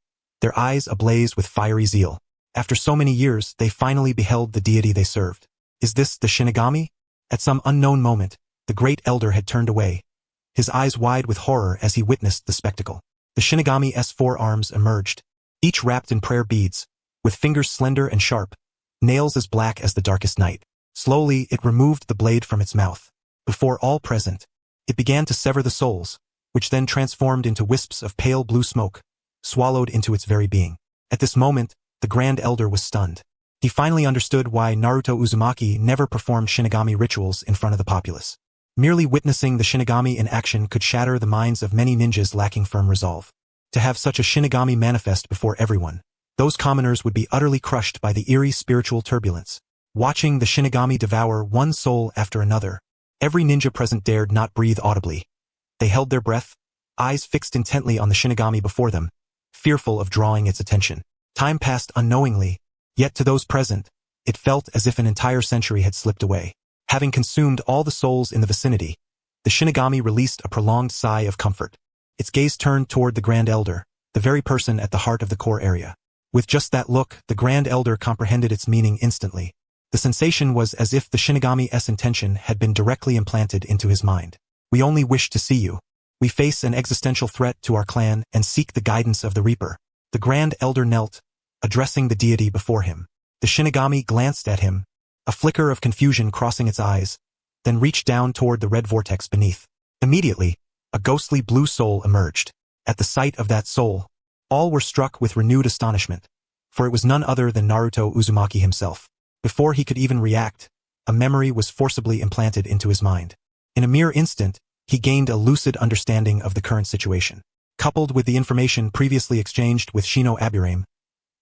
Speaker 1: their eyes ablaze with fiery zeal. After so many years, they finally beheld the deity they served. Is this the Shinigami? At some unknown moment, the great elder had turned away, his eyes wide with horror as he witnessed the spectacle. The Shinigami's four arms emerged, each wrapped in prayer beads, with fingers slender and sharp, nails as black as the darkest night. Slowly, it removed the blade from its mouth. Before all present, it began to sever the souls, which then transformed into wisps of pale blue smoke, swallowed into its very being. At this moment, the Grand Elder was stunned. He finally understood why Naruto Uzumaki never performed Shinigami rituals in front of the populace. Merely witnessing the Shinigami in action could shatter the minds of many ninjas lacking firm resolve. To have such a Shinigami manifest before everyone, those commoners would be utterly crushed by the eerie spiritual turbulence. Watching the Shinigami devour one soul after another, every ninja present dared not breathe audibly. They held their breath, eyes fixed intently on the Shinigami before them, fearful of drawing its attention. Time passed unknowingly, yet to those present, it felt as if an entire century had slipped away. Having consumed all the souls in the vicinity, the Shinigami released a prolonged sigh of comfort. Its gaze turned toward the Grand Elder, the very person at the heart of the core area. With just that look, the Grand Elder comprehended its meaning instantly. The sensation was as if the Shinigami's intention had been directly implanted into his mind. We only wish to see you. We face an existential threat to our clan and seek the guidance of the Reaper. The Grand Elder knelt, addressing the deity before him. The Shinigami glanced at him, a flicker of confusion crossing its eyes, then reached down toward the red vortex beneath. Immediately, a ghostly blue soul emerged. At the sight of that soul, all were struck with renewed astonishment, for it was none other than Naruto Uzumaki himself. Before he could even react, a memory was forcibly implanted into his mind. In a mere instant, he gained a lucid understanding of the current situation. Coupled with the information previously exchanged with Shino Aburame,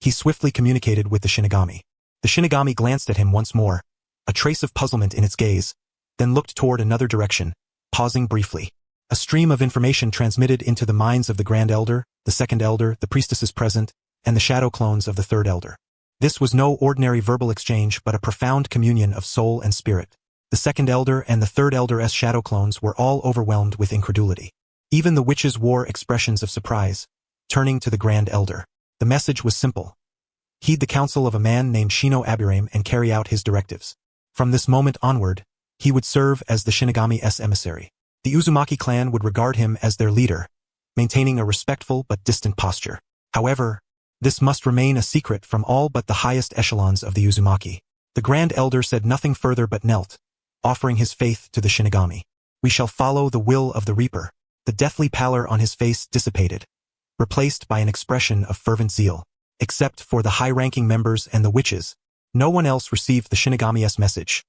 Speaker 1: he swiftly communicated with the Shinigami. The Shinigami glanced at him once more, a trace of puzzlement in its gaze, then looked toward another direction, pausing briefly. A stream of information transmitted into the minds of the Grand Elder, the Second Elder, the priestesses present, and the shadow clones of the Third Elder. This was no ordinary verbal exchange but a profound communion of soul and spirit. The Second Elder and the Third Elder's shadow clones were all overwhelmed with incredulity. Even the witches wore expressions of surprise, turning to the Grand Elder. The message was simple. Heed the counsel of a man named Shino Aburame and carry out his directives. From this moment onward, he would serve as the Shinigami's emissary. The Uzumaki clan would regard him as their leader, maintaining a respectful but distant posture. However, this must remain a secret from all but the highest echelons of the Uzumaki. The Grand Elder said nothing further but knelt, offering his faith to the Shinigami. We shall follow the will of the Reaper. The deathly pallor on his face dissipated, replaced by an expression of fervent zeal. Except for the high-ranking members and the witches, no one else received the Shinigami's message.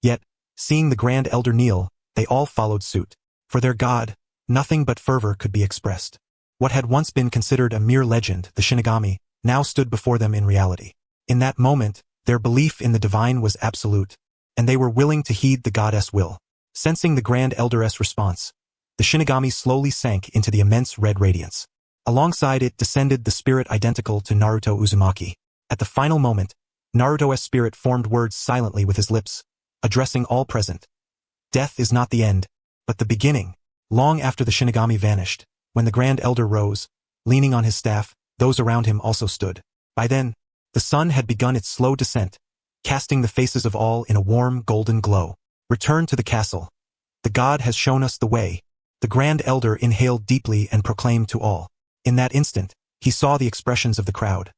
Speaker 1: Yet, seeing the Grand Elder kneel, they all followed suit. For their god, nothing but fervor could be expressed. What had once been considered a mere legend, the Shinigami, now stood before them in reality. In that moment, their belief in the divine was absolute, and they were willing to heed the goddess' will. Sensing the Grand Elder's response, the Shinigami slowly sank into the immense red radiance. Alongside it descended the spirit identical to Naruto Uzumaki. At the final moment, Naruto's spirit formed words silently with his lips, addressing all present. Death is not the end, but the beginning. Long after the Shinigami vanished, when the Grand Elder rose, leaning on his staff, those around him also stood. By then, the sun had begun its slow descent, casting the faces of all in a warm golden glow. Return to the castle. The god has shown us the way. The Grand Elder inhaled deeply and proclaimed to all. In that instant, he saw the expressions of the crowd,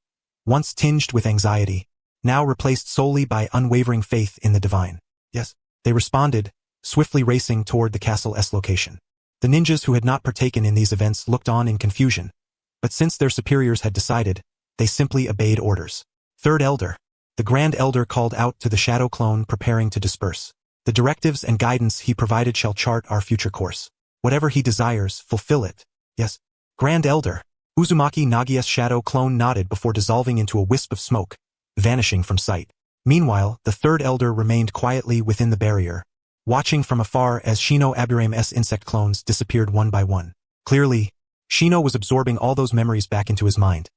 Speaker 1: once tinged with anxiety, now replaced solely by unwavering faith in the divine. Yes, they responded, swiftly racing toward the castle's location. The ninjas who had not partaken in these events looked on in confusion, but since their superiors had decided, they simply obeyed orders. Third Elder. The Grand Elder called out to the shadow clone preparing to disperse. The directives and guidance he provided shall chart our future course. Whatever he desires, fulfill it. Yes. Grand Elder. Uzumaki Nagi's shadow clone nodded before dissolving into a wisp of smoke, vanishing from sight. Meanwhile, the Third Elder remained quietly within the barrier, watching from afar as Shino Aburame's insect clones disappeared one by one. Clearly, Shino was absorbing all those memories back into his mind,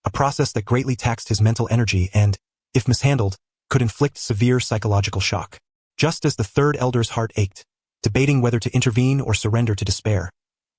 Speaker 1: a process that greatly taxed his mental energy and, if mishandled, could inflict severe psychological shock. Just as the Third Elder's heart ached, debating whether to intervene or surrender to despair.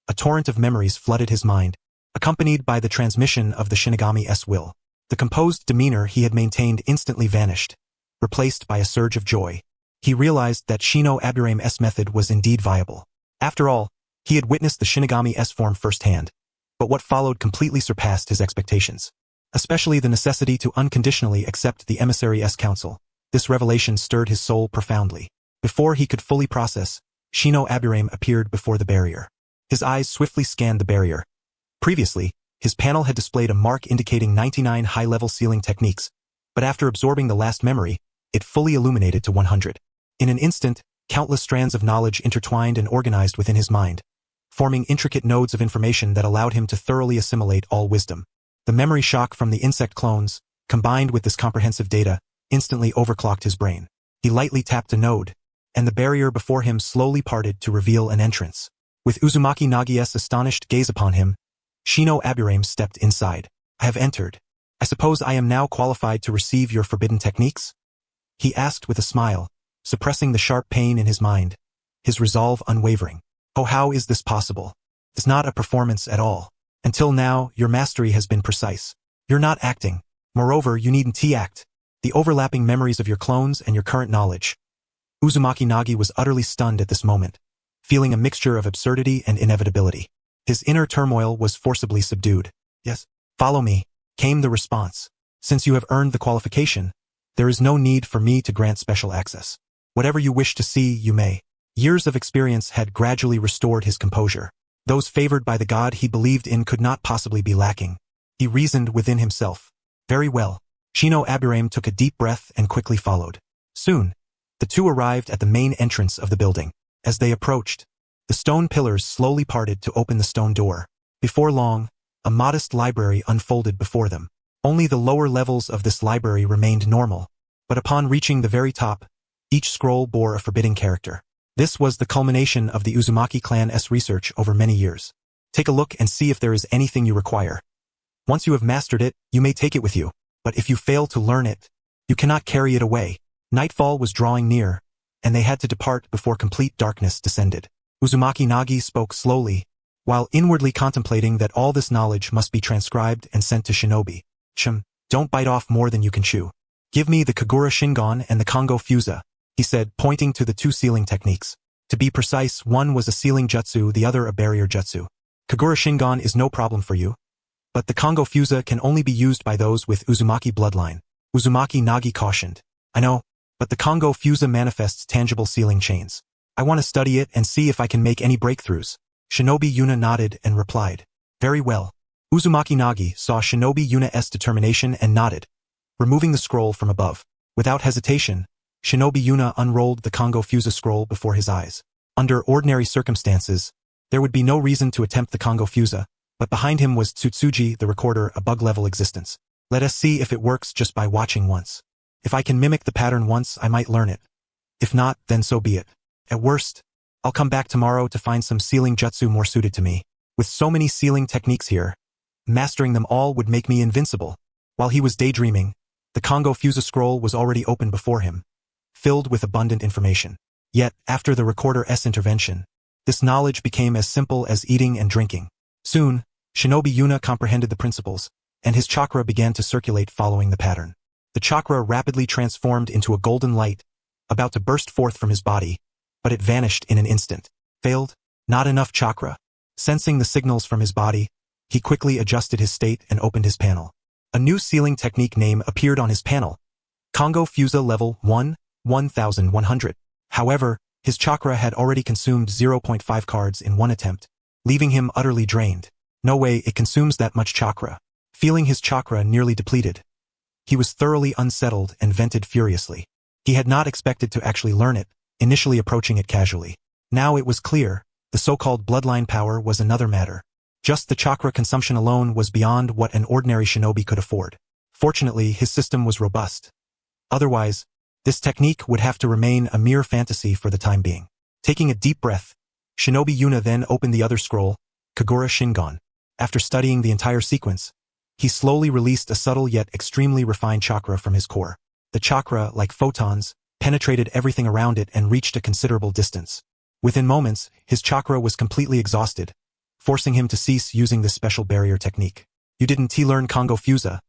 Speaker 1: A torrent of memories flooded his mind, accompanied by the transmission of the Shinigami's will. The composed demeanor he had maintained instantly vanished, replaced by a surge of joy. He realized that Shino Aburame's method was indeed viable. After all, he had witnessed the Shinigami's form firsthand, but what followed completely surpassed his expectations. Especially the necessity to unconditionally accept the emissary's counsel. This revelation stirred his soul profoundly. Before he could fully process, Shino Aburame appeared before the barrier. His eyes swiftly scanned the barrier. Previously, his panel had displayed a mark indicating 99 high-level sealing techniques, but after absorbing the last memory, it fully illuminated to 100. In an instant, countless strands of knowledge intertwined and organized within his mind, forming intricate nodes of information that allowed him to thoroughly assimilate all wisdom. The memory shock from the insect clones, combined with this comprehensive data, instantly overclocked his brain. He lightly tapped a node, and the barrier before him slowly parted to reveal an entrance. With Uzumaki Nagi's astonished gaze upon him, Shino Aburame stepped inside. "I have entered. I suppose I am now qualified to receive your forbidden techniques?" He asked with a smile, suppressing the sharp pain in his mind, his resolve unwavering. "Oh, how is this possible? It's not a performance at all. Until now, your mastery has been precise. You're not acting. Moreover, you needn't act. The overlapping memories of your clones and your current knowledge." Uzumaki Nagi was utterly stunned at this moment, feeling a mixture of absurdity and inevitability. His inner turmoil was forcibly subdued. "Yes, follow me," came the response. "Since you have earned the qualification, there is no need for me to grant special access. Whatever you wish to see, you may." Years of experience had gradually restored his composure. Those favored by the god he believed in could not possibly be lacking. He reasoned within himself. Very well. Shino Aburame took a deep breath and quickly followed. Soon, the two arrived at the main entrance of the building. As they approached, the stone pillars slowly parted to open the stone door. Before long, a modest library unfolded before them. Only the lower levels of this library remained normal, but upon reaching the very top, each scroll bore a forbidding character. This was the culmination of the Uzumaki clan's research over many years. Take a look and see if there is anything you require. Once you have mastered it, you may take it with you, but if you fail to learn it, you cannot carry it away. Nightfall was drawing near, and they had to depart before complete darkness descended. Uzumaki Nagi spoke slowly, while inwardly contemplating that all this knowledge must be transcribed and sent to Shinobi. Don't bite off more than you can chew. Give me the Kagura Shingon and the Kongo Fusa," he said, pointing to the two sealing techniques. To be precise, one was a sealing jutsu, the other a barrier jutsu. "Kagura Shingon is no problem for you, but the Kongo Fusa can only be used by those with Uzumaki bloodline." Uzumaki Nagi cautioned. "I know, but the Kongo Fusa manifests tangible sealing chains. I want to study it and see if I can make any breakthroughs." Shinobi Yuna nodded and replied. "Very well." Uzumaki Nagi saw Shinobi Yuna's determination and nodded, removing the scroll from above. Without hesitation, Shinobi Yuna unrolled the Kongo Fusa scroll before his eyes. Under ordinary circumstances, there would be no reason to attempt the Kongo Fusa, but behind him was Tsutsuji the Recorder, a bug-level existence. Let us see if it works just by watching once. If I can mimic the pattern once, I might learn it. If not, then so be it. At worst, I'll come back tomorrow to find some sealing jutsu more suited to me. With so many sealing techniques here, mastering them all would make me invincible. While he was daydreaming, the Kongo Fusa scroll was already open before him, filled with abundant information. Yet, after the Recorder's intervention, this knowledge became as simple as eating and drinking. Soon, Shinobi Yuna comprehended the principles, and his chakra began to circulate following the pattern. The chakra rapidly transformed into a golden light, about to burst forth from his body, but it vanished in an instant. Failed? Not enough chakra. Sensing the signals from his body, he quickly adjusted his state and opened his panel. A new sealing technique name appeared on his panel. Kongo Fusa level 1, 1100. However, his chakra had already consumed 0.5 cards in one attempt, leaving him utterly drained. No way it consumes that much chakra. Feeling his chakra nearly depleted, he was thoroughly unsettled and vented furiously. He had not expected to actually learn it, initially approaching it casually. Now it was clear, the so-called bloodline power was another matter. Just the chakra consumption alone was beyond what an ordinary shinobi could afford. Fortunately, his system was robust. Otherwise, this technique would have to remain a mere fantasy for the time being. Taking a deep breath, Shinobi Yuna then opened the other scroll, Kagura Shingon. After studying the entire sequence, he slowly released a subtle yet extremely refined chakra from his core. The chakra, like photons, penetrated everything around it and reached a considerable distance. Within moments, his chakra was completely exhausted, forcing him to cease using this special barrier technique. You didn't learn Kongo Fusa,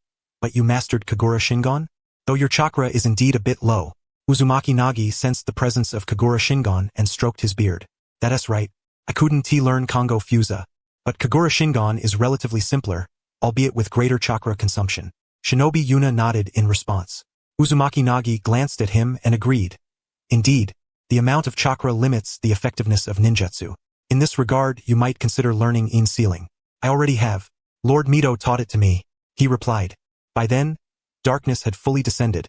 Speaker 1: but you mastered Kagura Shingon? Though your chakra is indeed a bit low, Uzumaki Nagi sensed the presence of Kagura Shingon and stroked his beard. That's right. I couldn't learn Kongo Fusa, but Kagura Shingon is relatively simpler, albeit with greater chakra consumption. Shinobi Yuna nodded in response. Uzumaki Nagi glanced at him and agreed. Indeed, the amount of chakra limits the effectiveness of ninjutsu. In this regard, you might consider learning in sealing. I already have. Lord Mito taught it to me, he replied. By then, darkness had fully descended,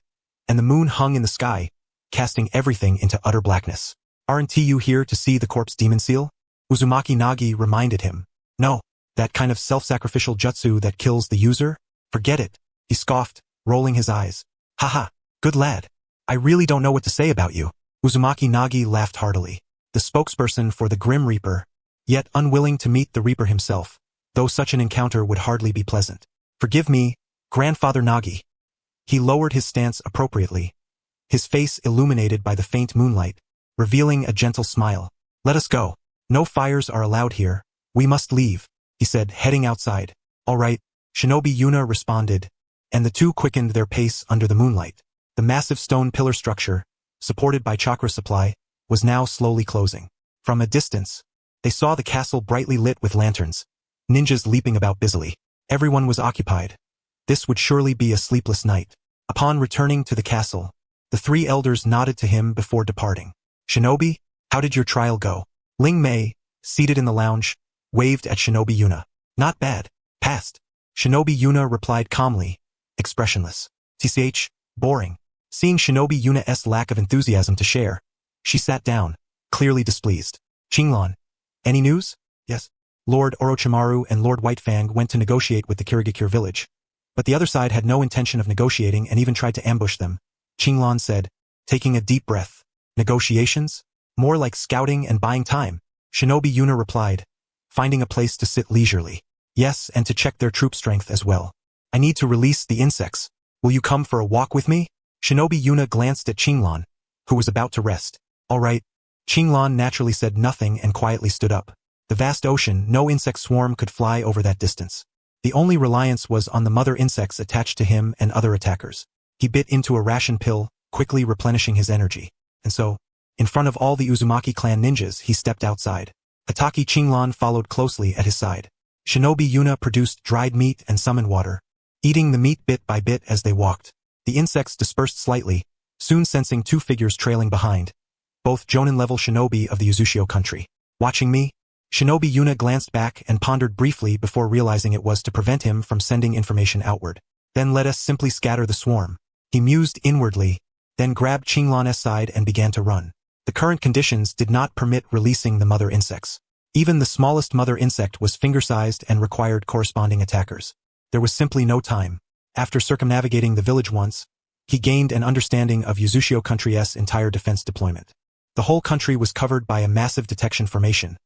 Speaker 1: and the moon hung in the sky, casting everything into utter blackness. Aren't you here to see the corpse demon seal? Uzumaki Nagi reminded him. No, that kind of self-sacrificial jutsu that kills the user? Forget it, he scoffed, rolling his eyes. Haha, good lad. I really don't know what to say about you. Uzumaki Nagi laughed heartily. The spokesperson for the Grim Reaper, yet unwilling to meet the Reaper himself, though such an encounter would hardly be pleasant. Forgive me, Grandfather Nagi. He lowered his stance appropriately, his face illuminated by the faint moonlight, revealing a gentle smile. Let us go. No fires are allowed here. We must leave, he said, heading outside. All right, Shinobi Yuna responded, and the two quickened their pace under the moonlight. The massive stone pillar structure, supported by chakra supply, was now slowly closing. From a distance, they saw the castle brightly lit with lanterns, ninjas leaping about busily. Everyone was occupied. This would surely be a sleepless night. Upon returning to the castle, the three elders nodded to him before departing. Shinobi, how did your trial go? Ling Mei, seated in the lounge, waved at Shinobi Yuna. Not bad. Passed. Shinobi Yuna replied calmly, expressionless. Tch, boring. Seeing Shinobi Yuna's lack of enthusiasm to share, she sat down, clearly displeased. Qinglan, any news? Yes. Lord Orochimaru and Lord Whitefang went to negotiate with the Kirigakure village, but the other side had no intention of negotiating and even tried to ambush them, Qinglan said, taking a deep breath. Negotiations? More like scouting and buying time, Shinobi Yuna replied, finding a place to sit leisurely. Yes, and to check their troop strength as well. I need to release the insects. Will you come for a walk with me? Shinobi Yuna glanced at Qinglan, who was about to rest. All right. Qinglan naturally said nothing and quietly stood up. The vast ocean, no insect swarm could fly over that distance. The only reliance was on the mother insects attached to him and other attackers. He bit into a ration pill, quickly replenishing his energy. And so, in front of all the Uzumaki clan ninjas, he stepped outside. Hatake Qinglan followed closely at his side. Shinobi Yuna produced dried meat and summon water, eating the meat bit by bit as they walked. The insects dispersed slightly, soon sensing two figures trailing behind, both Jonin-level shinobi of the Uzushio country. Watching me? Shinobi Yuna glanced back and pondered briefly before realizing it was to prevent him from sending information outward. Then let us simply scatter the swarm. He mused inwardly, then grabbed Qinglan's side and began to run. The current conditions did not permit releasing the mother insects. Even the smallest mother insect was finger-sized and required corresponding attackers. There was simply no time. After circumnavigating the village once, he gained an understanding of Uzushio country's entire defense deployment. The whole country was covered by a massive detection formation.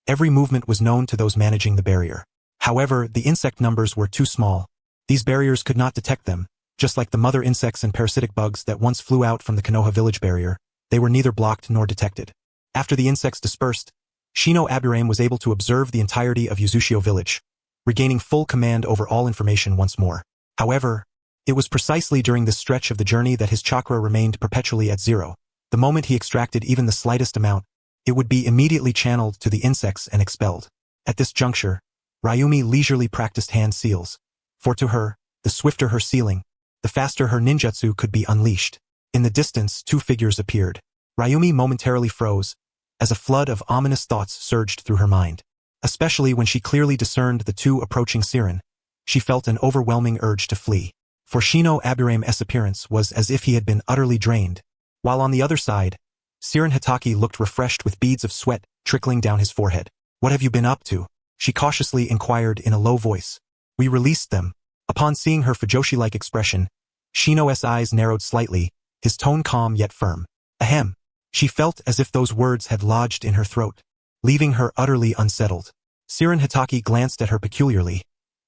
Speaker 1: Every movement was known to those managing the barrier. However, the insect numbers were too small. These barriers could not detect them, just like the mother insects and parasitic bugs that once flew out from the Konoha village barrier. They were neither blocked nor detected. After the insects dispersed, Shino Aburame was able to observe the entirety of Uzushio village, regaining full command over all information once more. However, it was precisely during this stretch of the journey that his chakra remained perpetually at zero. The moment he extracted even the slightest amount, it would be immediately channeled to the insects and expelled. At this juncture, Ryumi leisurely practiced hand seals, for to her, the swifter her sealing, the faster her ninjutsu could be unleashed. In the distance, two figures appeared. Ryumi momentarily froze, as a flood of ominous thoughts surged through her mind. Especially when she clearly discerned the two approaching Siren, she felt an overwhelming urge to flee. For Shino Aburame's appearance was as if he had been utterly drained, while on the other side, Siren Hatake looked refreshed with beads of sweat trickling down his forehead. What have you been up to? She cautiously inquired in a low voice. We released them. Upon seeing her Fujoshi-like expression, Shino's eyes narrowed slightly, his tone calm yet firm. Ahem. She felt as if those words had lodged in her throat, leaving her utterly unsettled. Siren Hatake glanced at her peculiarly,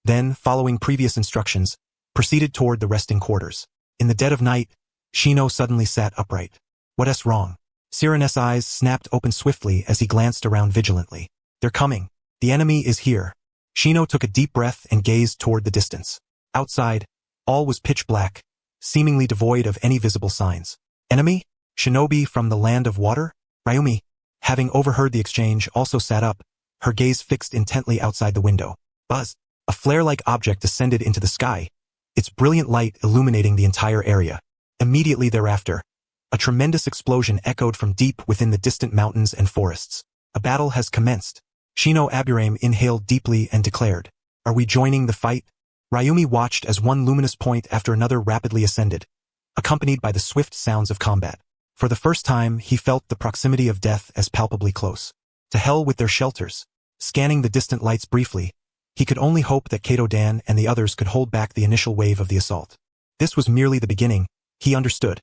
Speaker 1: then, following previous instructions, proceeded toward the resting quarters. In the dead of night, Shino suddenly sat upright. What's wrong? Siren's eyes snapped open swiftly as he glanced around vigilantly. They're coming. The enemy is here. Shino took a deep breath and gazed toward the distance. Outside, all was pitch black, seemingly devoid of any visible signs. Enemy? Shinobi from the land of water? Ryumi, having overheard the exchange, also sat up, her gaze fixed intently outside the window. Buzz! A flare-like object descended into the sky, its brilliant light illuminating the entire area. Immediately thereafter, a tremendous explosion echoed from deep within the distant mountains and forests. A battle has commenced. Shino Aburame inhaled deeply and declared, "Are we joining the fight?" Ryumi watched as one luminous point after another rapidly ascended, accompanied by the swift sounds of combat. For the first time, he felt the proximity of death as palpably close. To hell with their shelters. Scanning the distant lights briefly, he could only hope that Kato-dan and the others could hold back the initial wave of the assault. This was merely the beginning, he understood.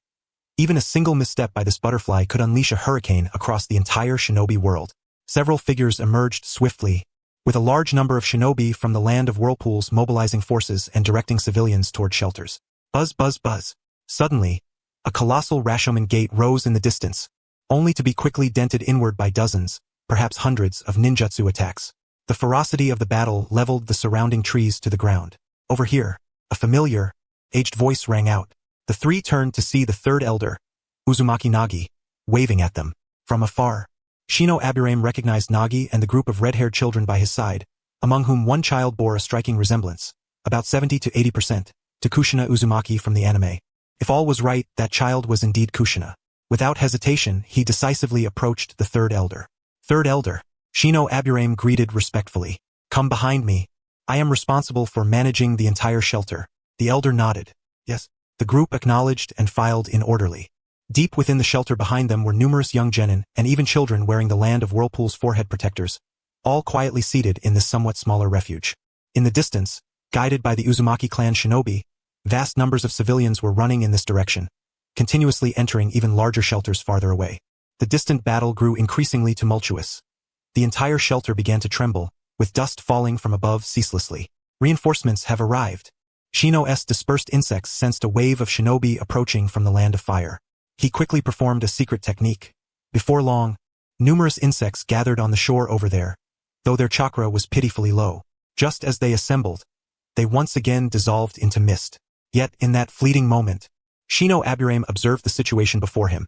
Speaker 1: Even a single misstep by this butterfly could unleash a hurricane across the entire shinobi world. Several figures emerged swiftly, with a large number of shinobi from the land of whirlpools mobilizing forces and directing civilians toward shelters. Buzz, buzz, buzz. Suddenly, a colossal Rashomon gate rose in the distance, only to be quickly dented inward by dozens, perhaps hundreds, of ninjutsu attacks. The ferocity of the battle leveled the surrounding trees to the ground. Over here, a familiar, aged voice rang out. The three turned to see the third elder, Uzumaki Nagi, waving at them. From afar, Shino Aburame recognized Nagi and the group of red-haired children by his side, among whom one child bore a striking resemblance, about 70 to 80%, to Kushina Uzumaki from the anime. If all was right, that child was indeed Kushina. Without hesitation, he decisively approached the third elder. Third elder, Shino Aburame greeted respectfully. "Come behind me. I am responsible for managing the entire shelter." The elder nodded. Yes. The group acknowledged and filed in orderly. Deep within the shelter behind them were numerous young genin and even children wearing the land of whirlpool's forehead protectors, all quietly seated in this somewhat smaller refuge. In the distance, guided by the Uzumaki clan shinobi, vast numbers of civilians were running in this direction, continuously entering even larger shelters farther away. The distant battle grew increasingly tumultuous. The entire shelter began to tremble, with dust falling from above ceaselessly. Reinforcements have arrived. Shino's dispersed insects sensed a wave of shinobi approaching from the land of fire. He quickly performed a secret technique. Before long, numerous insects gathered on the shore over there, though their chakra was pitifully low. Just as they assembled, they once again dissolved into mist. Yet, in that fleeting moment, Shino Aburame observed the situation before him.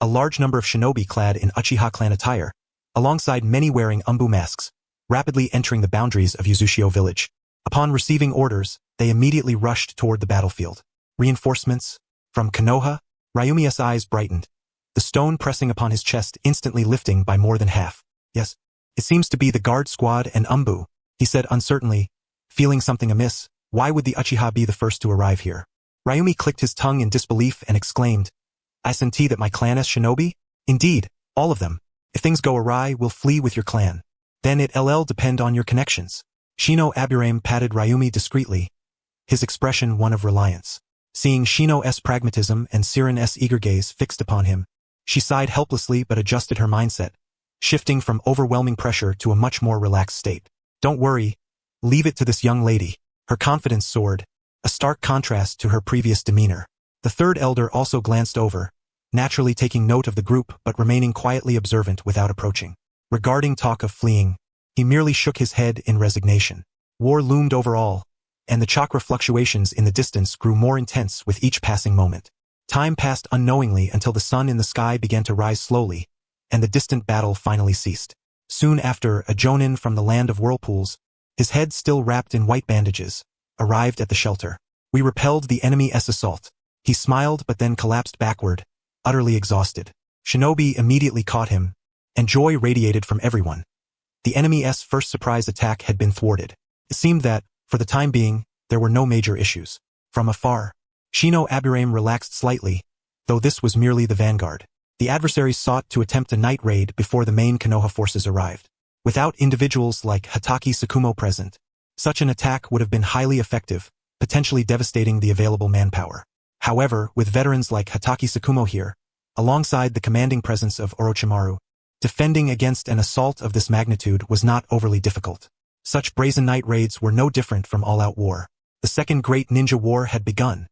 Speaker 1: A large number of shinobi clad in Uchiha clan attire, alongside many wearing umbu masks, rapidly entering the boundaries of Yuzushio village. Upon receiving orders, they immediately rushed toward the battlefield. Reinforcements? From Konoha? Ryumi's eyes brightened, the stone pressing upon his chest instantly lifting by more than half. Yes, it seems to be the guard squad and umbu, he said uncertainly, feeling something amiss. Why would the Uchiha be the first to arrive here? Ryumi clicked his tongue in disbelief and exclaimed, "I senti that my clan is shinobi? Indeed, all of them. If things go awry, we'll flee with your clan. Then it'll depend on your connections." Shino Aburame patted Ryumi discreetly, his expression one of reliance. Seeing Shino's pragmatism and Siren's eager gaze fixed upon him, she sighed helplessly but adjusted her mindset, shifting from overwhelming pressure to a much more relaxed state. "Don't worry. Leave it to this young lady." Her confidence soared, a stark contrast to her previous demeanor. The third elder also glanced over, naturally taking note of the group but remaining quietly observant without approaching. Regarding talk of fleeing, he merely shook his head in resignation. War loomed over all, and the chakra fluctuations in the distance grew more intense with each passing moment. Time passed unknowingly until the sun in the sky began to rise slowly, and the distant battle finally ceased. Soon after, a jonin from the land of whirlpools, his head still wrapped in white bandages, arrived at the shelter. "We repelled the enemy's assault." He smiled but then collapsed backward, utterly exhausted. Shinobi immediately caught him, and joy radiated from everyone. The enemy's first surprise attack had been thwarted. It seemed that, for the time being, there were no major issues. From afar, Shino Aburame relaxed slightly, though this was merely the vanguard. The adversaries sought to attempt a night raid before the main Konoha forces arrived. Without individuals like Hatake Tsukumo present, such an attack would have been highly effective, potentially devastating the available manpower. However, with veterans like Hatake Tsukumo here, alongside the commanding presence of Orochimaru, defending against an assault of this magnitude was not overly difficult. Such brazen night raids were no different from all-out war. The second great ninja war had begun.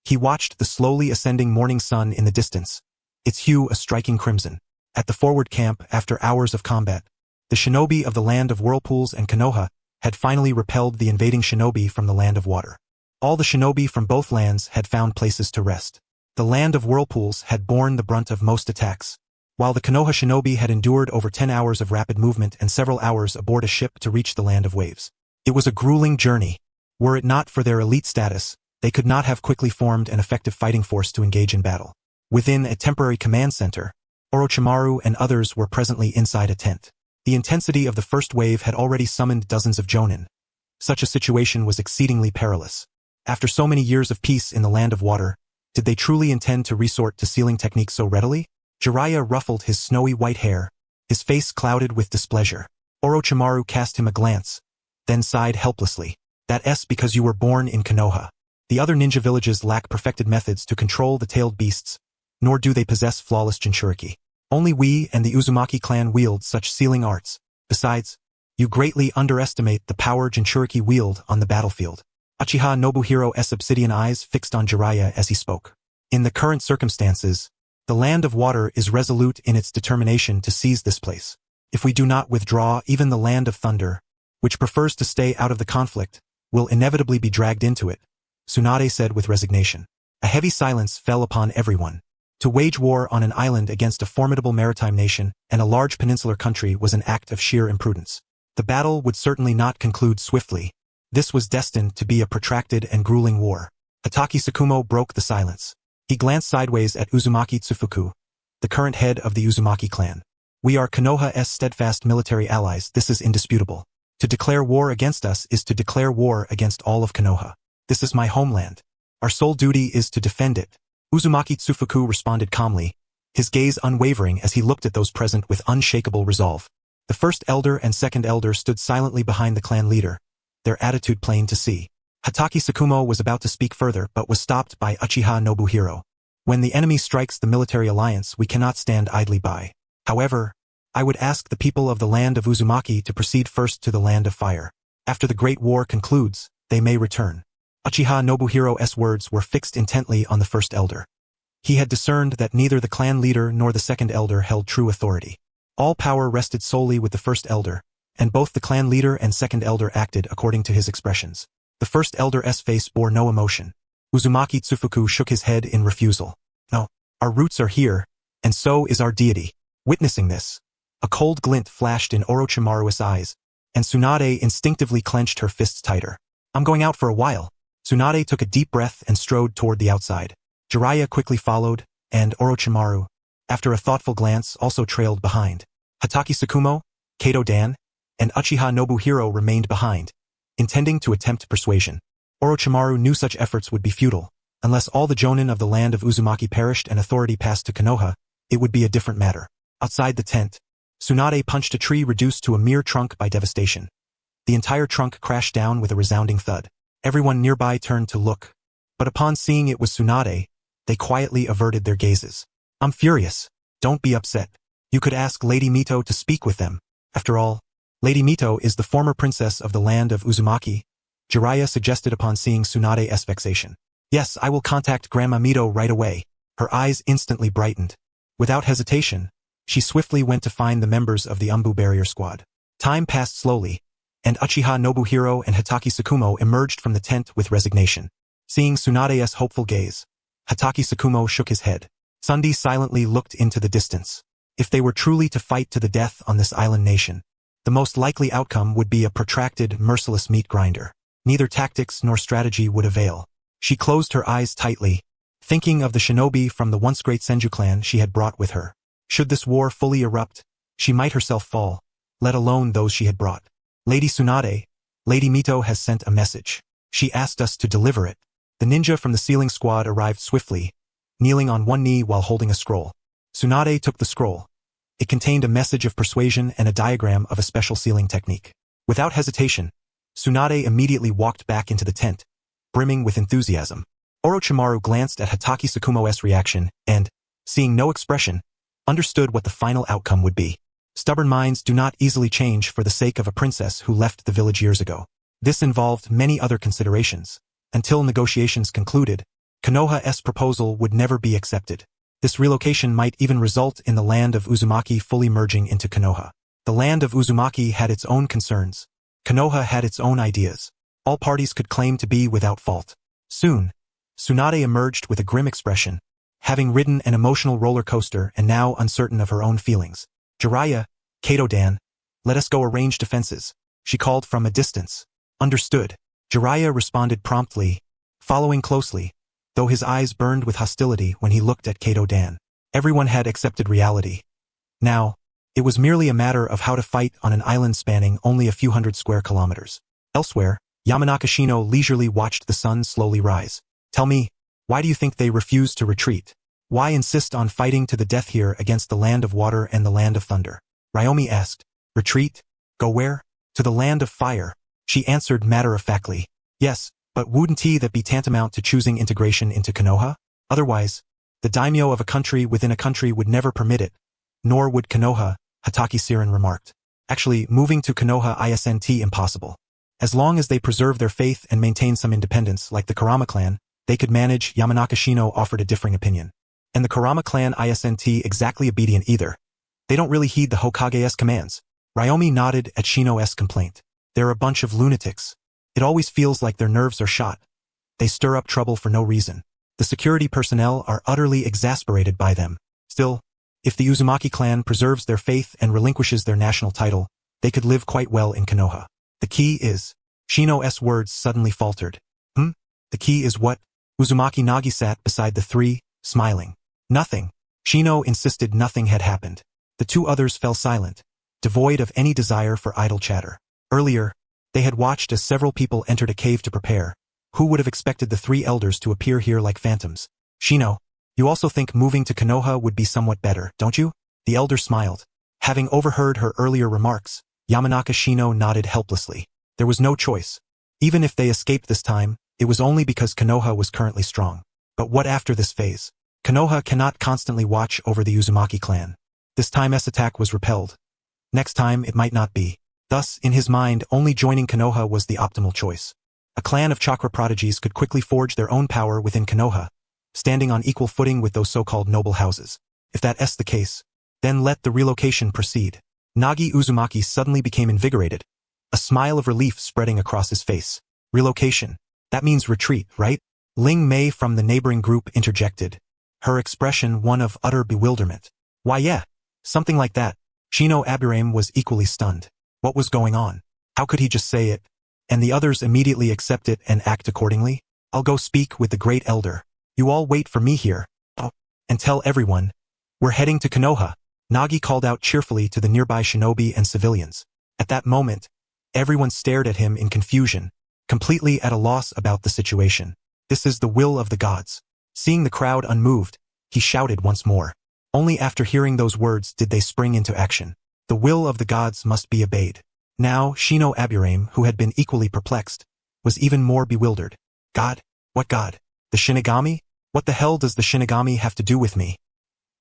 Speaker 1: He watched the slowly ascending morning sun in the distance, its hue a striking crimson. At the forward camp, after hours of combat, the shinobi of the land of whirlpools and Konoha had finally repelled the invading shinobi from the land of water. All the shinobi from both lands had found places to rest. The land of whirlpools had borne the brunt of most attacks, while the Konoha shinobi had endured over 10 hours of rapid movement and several hours aboard a ship to reach the land of waves. It was a grueling journey. Were it not for their elite status, they could not have quickly formed an effective fighting force to engage in battle. Within a temporary command center, Orochimaru and others were presently inside a tent. The intensity of the first wave had already summoned dozens of jonin. Such a situation was exceedingly perilous. After so many years of peace in the land of water, did they truly intend to resort to sealing techniques so readily? Jiraiya ruffled his snowy white hair, his face clouded with displeasure. Orochimaru cast him a glance, then sighed helplessly. That's because you were born in Konoha. The other ninja villages lack perfected methods to control the tailed beasts, nor do they possess flawless Jinchuriki. Only we and the Uzumaki clan wield such sealing arts. Besides, you greatly underestimate the power Jinchuriki wield on the battlefield. Uchiha Nobuhiro's obsidian eyes fixed on Jiraiya as he spoke. In the current circumstances, the land of water is resolute in its determination to seize this place. If we do not withdraw, even the land of thunder, which prefers to stay out of the conflict, will inevitably be dragged into it, Tsunade said with resignation. A heavy silence fell upon everyone. To wage war on an island against a formidable maritime nation and a large peninsular country was an act of sheer imprudence. The battle would certainly not conclude swiftly. This was destined to be a protracted and grueling war. Hatake Tsukumo broke the silence. He glanced sideways at Uzumaki Tsufuku, the current head of the Uzumaki clan. We are Konoha's steadfast military allies, this is indisputable. To declare war against us is to declare war against all of Konoha. This is my homeland. Our sole duty is to defend it. Uzumaki Tsufuku responded calmly, his gaze unwavering as he looked at those present with unshakable resolve. The first elder and second elder stood silently behind the clan leader, their attitude plain to see. Hatake Tsukumo was about to speak further but was stopped by Uchiha Nobuhiro. When the enemy strikes the military alliance, we cannot stand idly by. However, I would ask the people of the land of Uzumaki to proceed first to the land of fire. After the Great War concludes, they may return. Uchiha Nobuhiro's words were fixed intently on the first elder. He had discerned that neither the clan leader nor the second elder held true authority. All power rested solely with the first elder, and both the clan leader and second elder acted according to his expressions. The first elder's face bore no emotion. Uzumaki Tsufuku shook his head in refusal. No, our roots are here, and so is our deity. Witnessing this, a cold glint flashed in Orochimaru's eyes, and Tsunade instinctively clenched her fists tighter. I'm going out for a while. Tsunade took a deep breath and strode toward the outside. Jiraiya quickly followed, and Orochimaru, after a thoughtful glance, also trailed behind. Hatake Tsukumo, Kato Dan, and Uchiha Nobuhiro remained behind, intending to attempt persuasion. Orochimaru knew such efforts would be futile. Unless all the jonin of the land of Uzumaki perished and authority passed to Konoha, it would be a different matter. Outside the tent, Tsunade punched a tree reduced to a mere trunk by devastation. The entire trunk crashed down with a resounding thud. Everyone nearby turned to look, but upon seeing it was Tsunade, they quietly averted their gazes. I'm furious. Don't be upset. You could ask Lady Mito to speak with them. After all, Lady Mito is the former princess of the land of Uzumaki, Jiraiya suggested upon seeing Tsunade's vexation. Yes, I will contact Grandma Mito right away. Her eyes instantly brightened. Without hesitation, she swiftly went to find the members of the Umbu barrier squad. Time passed slowly, and Uchiha Nobuhiro and Hatake Tsukumo emerged from the tent with resignation. Seeing Tsunade's hopeful gaze, Hatake Tsukumo shook his head. Sundi silently looked into the distance. If they were truly to fight to the death on this island nation, the most likely outcome would be a protracted, merciless meat grinder. Neither tactics nor strategy would avail. She closed her eyes tightly, thinking of the shinobi from the once great Senju clan she had brought with her. Should this war fully erupt, she might herself fall, let alone those she had brought. Lady Tsunade, Lady Mito has sent a message. She asked us to deliver it. The ninja from the sealing squad arrived swiftly, kneeling on one knee while holding a scroll. Tsunade took the scroll. It contained a message of persuasion and a diagram of a special sealing technique. Without hesitation, Tsunade immediately walked back into the tent, brimming with enthusiasm. Orochimaru glanced at Hatake Tsukumo's reaction and, seeing no expression, understood what the final outcome would be. Stubborn minds do not easily change for the sake of a princess who left the village years ago. This involved many other considerations. Until negotiations concluded, Konoha's proposal would never be accepted. This relocation might even result in the land of Uzumaki fully merging into Konoha. The land of Uzumaki had its own concerns. Konoha had its own ideas. All parties could claim to be without fault. Soon, Tsunade emerged with a grim expression, having ridden an emotional roller coaster and now uncertain of her own feelings. Jiraiya, Kato-dan, let us go arrange defenses, she called from a distance. Understood. Jiraiya responded promptly, following closely, though his eyes burned with hostility when he looked at Kato-dan. Everyone had accepted reality. Now, it was merely a matter of how to fight on an island spanning only a few hundred square kilometers. Elsewhere, Yamanaka Shino leisurely watched the sun slowly rise. Tell me, why do you think they refuse to retreat? Why insist on fighting to the death here against the land of water and the land of thunder? Ryomi asked. Retreat? Go where? To the land of fire, she answered matter-of-factly. Yes, but wouldn't that be tantamount to choosing integration into Konoha? Otherwise, the daimyo of a country within a country would never permit it, nor would Konoha, Hataki Sirin remarked. Actually, moving to Konoha isn't impossible. As long as they preserve their faith and maintain some independence like the Kurama clan, they could manage. Yamanaka Shino offered a differing opinion. And the Kurama clan isn't exactly obedient either. They don't really heed the Hokage's commands. Ryomi nodded at Shino's complaint. They're a bunch of lunatics. It always feels like their nerves are shot. They stir up trouble for no reason. The security personnel are utterly exasperated by them. Still, if the Uzumaki clan preserves their faith and relinquishes their national title, they could live quite well in Konoha. The key is... Shino's words suddenly faltered. The key is what? Uzumaki Nagi sat beside the three, smiling. Nothing. Shino insisted nothing had happened. The two others fell silent, devoid of any desire for idle chatter. Earlier, they had watched as several people entered a cave to prepare. Who would have expected the three elders to appear here like phantoms? Shino, you also think moving to Konoha would be somewhat better, don't you? The elder smiled. Having overheard her earlier remarks, Yamanaka Shino nodded helplessly. There was no choice. Even if they escaped this time, it was only because Konoha was currently strong. But what after this phase? Konoha cannot constantly watch over the Uzumaki clan. This time's attack was repelled. Next time it might not be. Thus, in his mind, only joining Konoha was the optimal choice. A clan of chakra prodigies could quickly forge their own power within Konoha, standing on equal footing with those so-called noble houses. If that's the case, then let the relocation proceed. Nagi Uzumaki suddenly became invigorated, a smile of relief spreading across his face. Relocation. That means retreat, right? Ling Mei from the neighboring group interjected, her expression one of utter bewilderment. Why yeah, something like that. Shino Aburame was equally stunned. What was going on? How could he just say it? And the others immediately accept it and act accordingly? I'll go speak with the great elder. You all wait for me here. Oh, and tell everyone. We're heading to Konoha. Nagi called out cheerfully to the nearby shinobi and civilians. At that moment, everyone stared at him in confusion, completely at a loss about the situation. This is the will of the gods. Seeing the crowd unmoved, he shouted once more. Only after hearing those words did they spring into action. The will of the gods must be obeyed. Now, Shino Aburame, who had been equally perplexed, was even more bewildered. God? What god? The Shinigami? What the hell does the Shinigami have to do with me?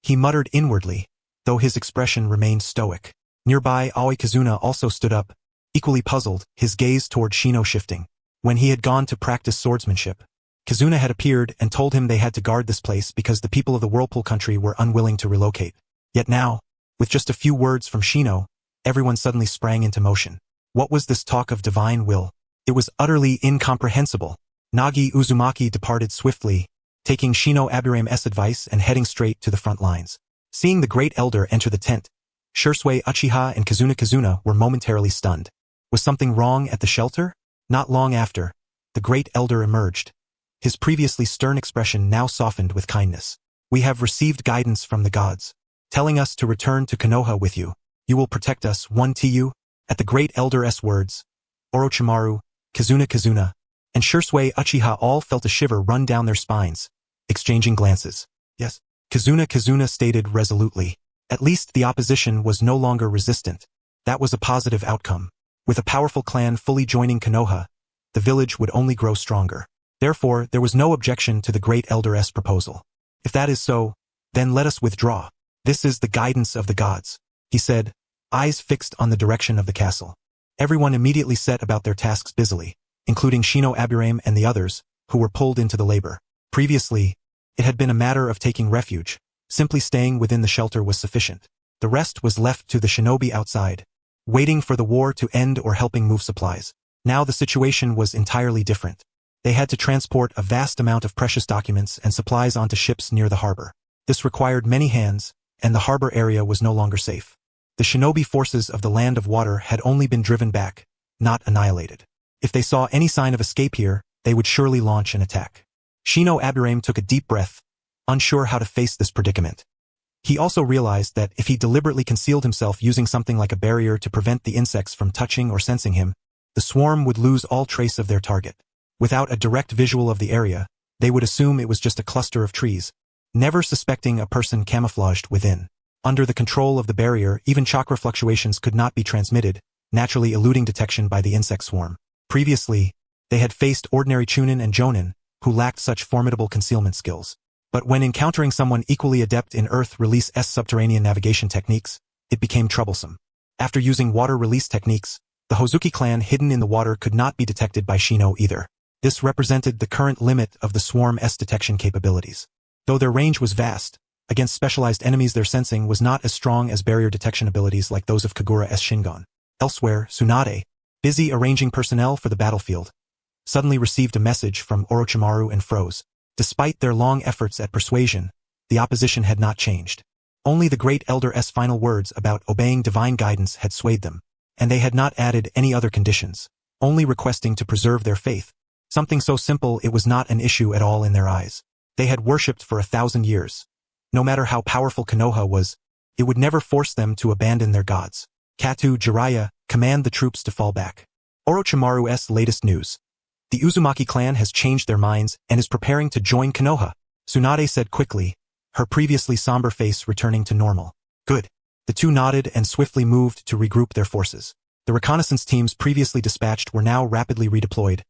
Speaker 1: He muttered inwardly, though his expression remained stoic. Nearby, Aoi Kazuna also stood up, equally puzzled, his gaze toward Shino shifting. When he had gone to practice swordsmanship, Kazuna had appeared and told him they had to guard this place because the people of the Whirlpool country were unwilling to relocate. Yet now, with just a few words from Shino, everyone suddenly sprang into motion. What was this talk of divine will? It was utterly incomprehensible. Nagi Uzumaki departed swiftly, taking Shino Aburame's advice and heading straight to the front lines. Seeing the great elder enter the tent, Shursui Uchiha and Kazuna were momentarily stunned. Was something wrong at the shelter? Not long after, the great elder emerged. His previously stern expression now softened with kindness. We have received guidance from the gods, telling us to return to Konoha with you. You will protect us, one Tu? At the great elder's words, Orochimaru, Kazuna, and Shursui Uchiha all felt a shiver run down their spines, exchanging glances. Yes, Kazuna stated resolutely. At least the opposition was no longer resistant. That was a positive outcome. With a powerful clan fully joining Konoha, the village would only grow stronger. Therefore, there was no objection to the great elder's proposal. If that is so, then let us withdraw. This is the guidance of the gods, he said, eyes fixed on the direction of the castle. Everyone immediately set about their tasks busily, including Shino Aburame and the others, who were pulled into the labor. Previously, it had been a matter of taking refuge, Simply staying within the shelter was sufficient. The rest was left to the shinobi outside, waiting for the war to end or helping move supplies. Now the situation was entirely different. They had to transport a vast amount of precious documents and supplies onto ships near the harbor. This required many hands, and the harbor area was no longer safe. The shinobi forces of the land of water had only been driven back, not annihilated. If they saw any sign of escape here, they would surely launch an attack. Shino Aburame took a deep breath, unsure how to face this predicament. He also realized that if he deliberately concealed himself using something like a barrier to prevent the insects from touching or sensing him, the swarm would lose all trace of their target. Without a direct visual of the area, they would assume it was just a cluster of trees, never suspecting a person camouflaged within. Under the control of the barrier, even chakra fluctuations could not be transmitted, naturally eluding detection by the insect swarm. Previously, they had faced ordinary chunin and jonin, who lacked such formidable concealment skills. But when encountering someone equally adept in Earth-release subterranean navigation techniques, it became troublesome. After using water release techniques, the Hozuki clan hidden in the water could not be detected by Shino either. This represented the current limit of the swarm's detection capabilities. Though their range was vast, against specialized enemies their sensing was not as strong as barrier detection abilities like those of Kagura's Shingon. Elsewhere, Tsunade, busy arranging personnel for the battlefield, suddenly received a message from Orochimaru and froze. Despite their long efforts at persuasion, the opposition had not changed. Only the Great Elder's final words about obeying divine guidance had swayed them, and they had not added any other conditions, only requesting to preserve their faith. Something so simple it was not an issue at all in their eyes. They had worshipped for 1,000 years. No matter how powerful Konoha was, it would never force them to abandon their gods. Katu Jiraiya, command the troops to fall back. Orochimaru's latest news. The Uzumaki clan has changed their minds and is preparing to join Konoha, Tsunade said quickly, her previously somber face returning to normal. Good. The two nodded and swiftly moved to regroup their forces. The reconnaissance teams previously dispatched were now rapidly redeployed,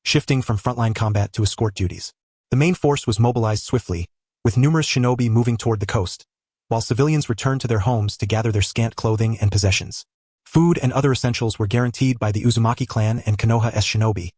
Speaker 1: shifting from frontline combat to escort duties. The main force was mobilized swiftly, with numerous shinobi moving toward the coast, while civilians returned to their homes to gather their scant clothing and possessions. Food and other essentials were guaranteed by the Uzumaki clan and Konoha's shinobi,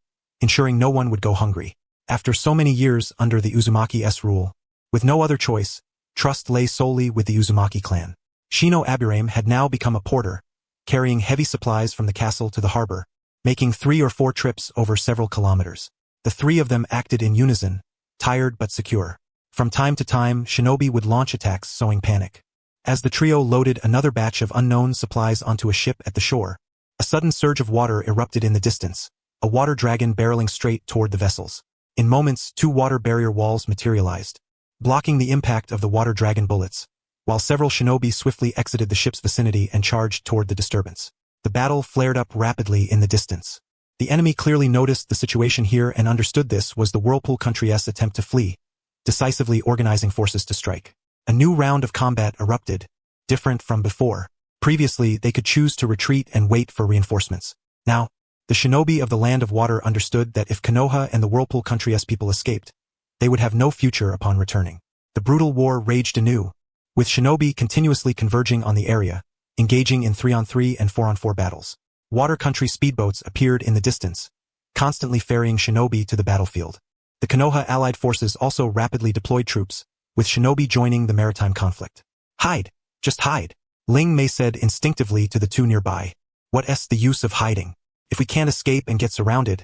Speaker 1: ensuring no one would go hungry. After so many years under the Uzumaki's rule, with no other choice, trust lay solely with the Uzumaki clan. Shino Aburame had now become a porter, carrying heavy supplies from the castle to the harbor, making 3 or 4 trips over several kilometers. The three of them acted in unison, tired but secure. From time to time, shinobi would launch attacks sowing panic. As the trio loaded another batch of unknown supplies onto a ship at the shore, a sudden surge of water erupted in the distance, a water dragon barreling straight toward the vessels. In moments, 2 water barrier walls materialized, blocking the impact of the water dragon bullets, while several shinobi swiftly exited the ship's vicinity and charged toward the disturbance. The battle flared up rapidly in the distance. The enemy clearly noticed the situation here and understood this was the Whirlpool country's attempt to flee, decisively organizing forces to strike. A new round of combat erupted, different from before. Previously, they could choose to retreat and wait for reinforcements. Now, the shinobi of the Land of Water understood that if Konoha and the Whirlpool country's people escaped, they would have no future upon returning. The brutal war raged anew, with shinobi continuously converging on the area, engaging in 3-on-3 and 4-on-4 battles. Water country speedboats appeared in the distance, constantly ferrying shinobi to the battlefield. The Konoha allied forces also rapidly deployed troops, with shinobi joining the maritime conflict. Hide! Just hide! Ling Mei said instinctively to the two nearby. What's the use of hiding? If we can't escape and get surrounded,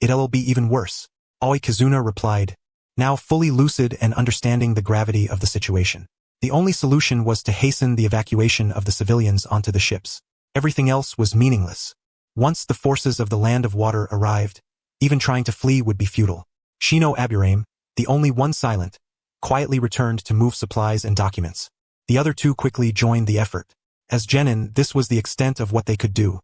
Speaker 1: it'll be even worse. Aoi Kazuna replied, now fully lucid and understanding the gravity of the situation. The only solution was to hasten the evacuation of the civilians onto the ships. Everything else was meaningless. Once the forces of the Land of Water arrived, even trying to flee would be futile. Shino Aburame, the only one silent, quietly returned to move supplies and documents. The other two quickly joined the effort. As genin, this was the extent of what they could do.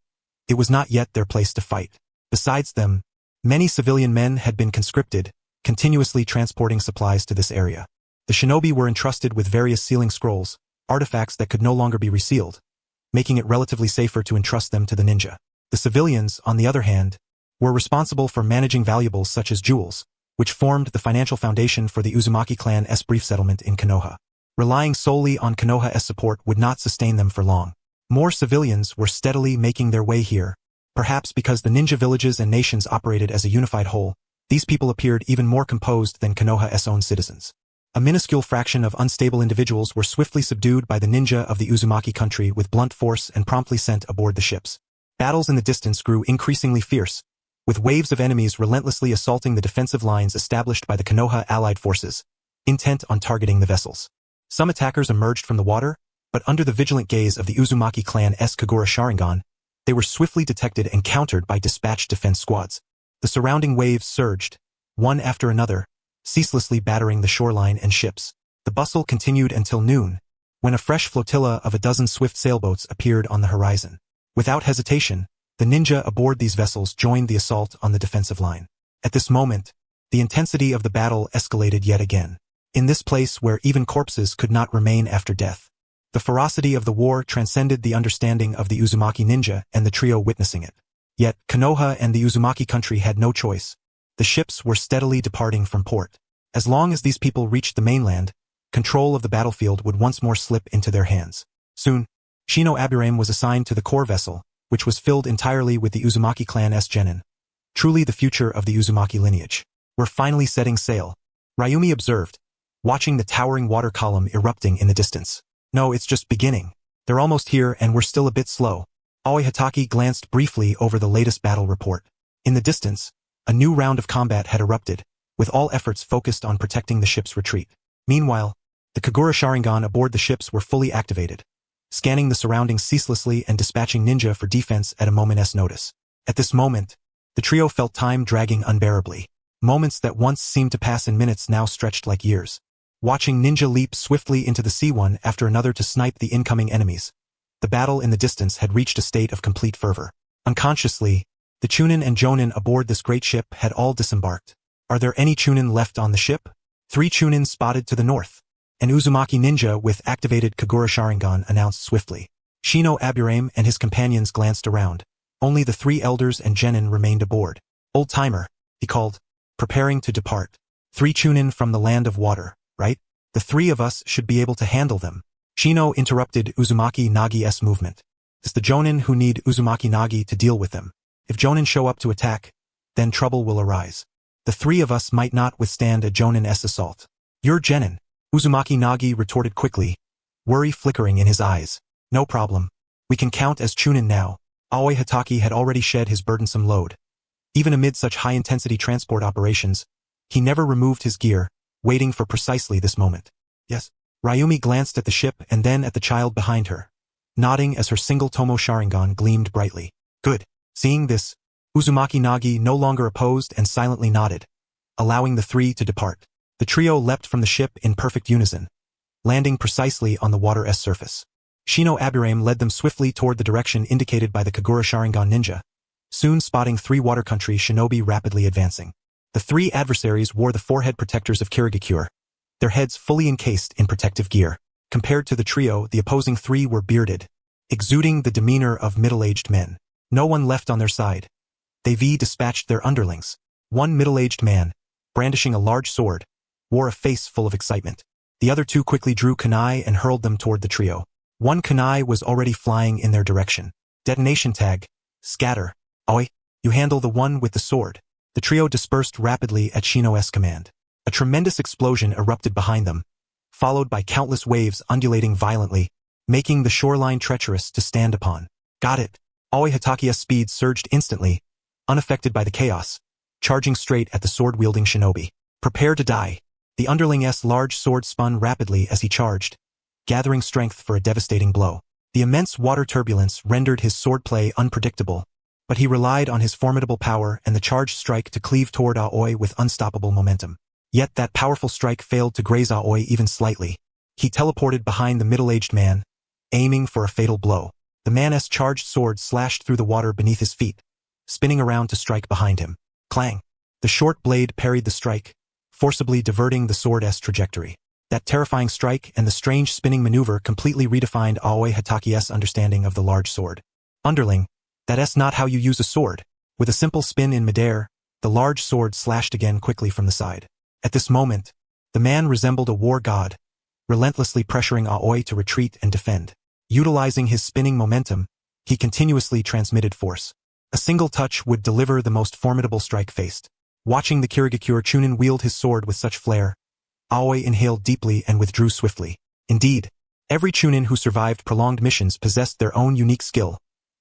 Speaker 1: It was not yet their place to fight. Besides them, many civilian men had been conscripted, continuously transporting supplies to this area. The shinobi were entrusted with various sealing scrolls, artifacts that could no longer be resealed, making it relatively safer to entrust them to the ninja. The civilians, on the other hand, were responsible for managing valuables such as jewels, which formed the financial foundation for the Uzumaki clan's brief settlement in Konoha. Relying solely on Konoha's support would not sustain them for long. More civilians were steadily making their way here. Perhaps because the ninja villages and nations operated as a unified whole, these people appeared even more composed than Konoha's own citizens. A minuscule fraction of unstable individuals were swiftly subdued by the ninja of the Uzumaki country with blunt force and promptly sent aboard the ships. Battles in the distance grew increasingly fierce, with waves of enemies relentlessly assaulting the defensive lines established by the Konoha allied forces, intent on targeting the vessels. Some attackers emerged from the water, but under the vigilant gaze of the Uzumaki clan's Kagura Sharingan, they were swiftly detected and countered by dispatched defense squads. The surrounding waves surged, one after another, ceaselessly battering the shoreline and ships. The bustle continued until noon, when a fresh flotilla of a dozen swift sailboats appeared on the horizon. Without hesitation, the ninja aboard these vessels joined the assault on the defensive line. At this moment, the intensity of the battle escalated yet again. In this place where even corpses could not remain after death, the ferocity of the war transcended the understanding of the Uzumaki ninja and the trio witnessing it. Yet, Konoha and the Uzumaki country had no choice. The ships were steadily departing from port. As long as these people reached the mainland, control of the battlefield would once more slip into their hands. Soon, Shino Aburame was assigned to the core vessel, which was filled entirely with the Uzumaki clan's genin. Truly the future of the Uzumaki lineage. We're finally setting sail, Ryumi observed, watching the towering water column erupting in the distance. No, it's just beginning. They're almost here and we're still a bit slow. Aoi Hatake glanced briefly over the latest battle report. In the distance, a new round of combat had erupted, with all efforts focused on protecting the ship's retreat. Meanwhile, the Kagura Sharingan aboard the ships were fully activated, scanning the surroundings ceaselessly and dispatching ninja for defense at a moment's notice. At this moment, the trio felt time dragging unbearably. Moments that once seemed to pass in minutes now stretched like years. Watching ninja leap swiftly into the sea one after another to snipe the incoming enemies, the battle in the distance had reached a state of complete fervor. Unconsciously, the Chunin and Jonin aboard this great ship had all disembarked. Are there any Chunin left on the ship? 3 Chunin spotted to the north. An Uzumaki ninja with activated Kagura Sharingan announced swiftly. Shino Aburame and his companions glanced around. Only the 3 elders and genin remained aboard. Old-timer, he called, preparing to depart. 3 Chunin from the land of water, right? The 3 of us should be able to handle them. Shino interrupted Uzumaki Nagi's movement. It's the Jonin who need Uzumaki Nagi to deal with them. If Jonin show up to attack, then trouble will arise. The 3 of us might not withstand a Jonin's assault. You're genin, Uzumaki Nagi retorted quickly, worry flickering in his eyes. No problem. We can count as Chunin now. Aoi Hatake had already shed his burdensome load. Even amid such high-intensity transport operations, he never removed his gear, waiting for precisely this moment. Yes. Ryumi glanced at the ship and then at the child behind her, nodding as her single Tomo Sharingan gleamed brightly. Good. Seeing this, Uzumaki Nagi no longer opposed and silently nodded, allowing the 3 to depart. The trio leapt from the ship in perfect unison, landing precisely on the water's surface. Shino Aburame led them swiftly toward the direction indicated by the Kagura Sharingan ninja, soon spotting 3 water country shinobi rapidly advancing. The 3 adversaries wore the forehead protectors of Kirigakure, their heads fully encased in protective gear. Compared to the trio, the opposing 3 were bearded, exuding the demeanor of middle-aged men. No one left on their side. They dispatched their underlings. One middle-aged man, brandishing a large sword, wore a face full of excitement. The other 2 quickly drew kunai and hurled them toward the trio. One kunai was already flying in their direction. Detonation tag, scatter. Aoi, you handle the one with the sword. The trio dispersed rapidly at Shino's command. A tremendous explosion erupted behind them, followed by countless waves undulating violently, making the shoreline treacherous to stand upon. Got it. Aoi Hatake's speed surged instantly, unaffected by the chaos, charging straight at the sword-wielding shinobi. Prepare to die. The underling's large sword spun rapidly as he charged, gathering strength for a devastating blow. The immense water turbulence rendered his swordplay unpredictable, but he relied on his formidable power and the charged strike to cleave toward Aoi with unstoppable momentum. Yet that powerful strike failed to graze Aoi even slightly. He teleported behind the middle-aged man, aiming for a fatal blow. The man's charged sword slashed through the water beneath his feet, spinning around to strike behind him. Clang! The short blade parried the strike, forcibly diverting the sword's trajectory. That terrifying strike and the strange spinning maneuver completely redefined Aoi Hatake's understanding of the large sword. Underling, that's not how you use a sword. With a simple spin in midair, the large sword slashed again quickly from the side. At this moment, the man resembled a war god, relentlessly pressuring Aoi to retreat and defend. Utilizing his spinning momentum, he continuously transmitted force. A single touch would deliver the most formidable strike faced. Watching the Kirigakure Chunin wield his sword with such flair, Aoi inhaled deeply and withdrew swiftly. Indeed, every Chunin who survived prolonged missions possessed their own unique skill,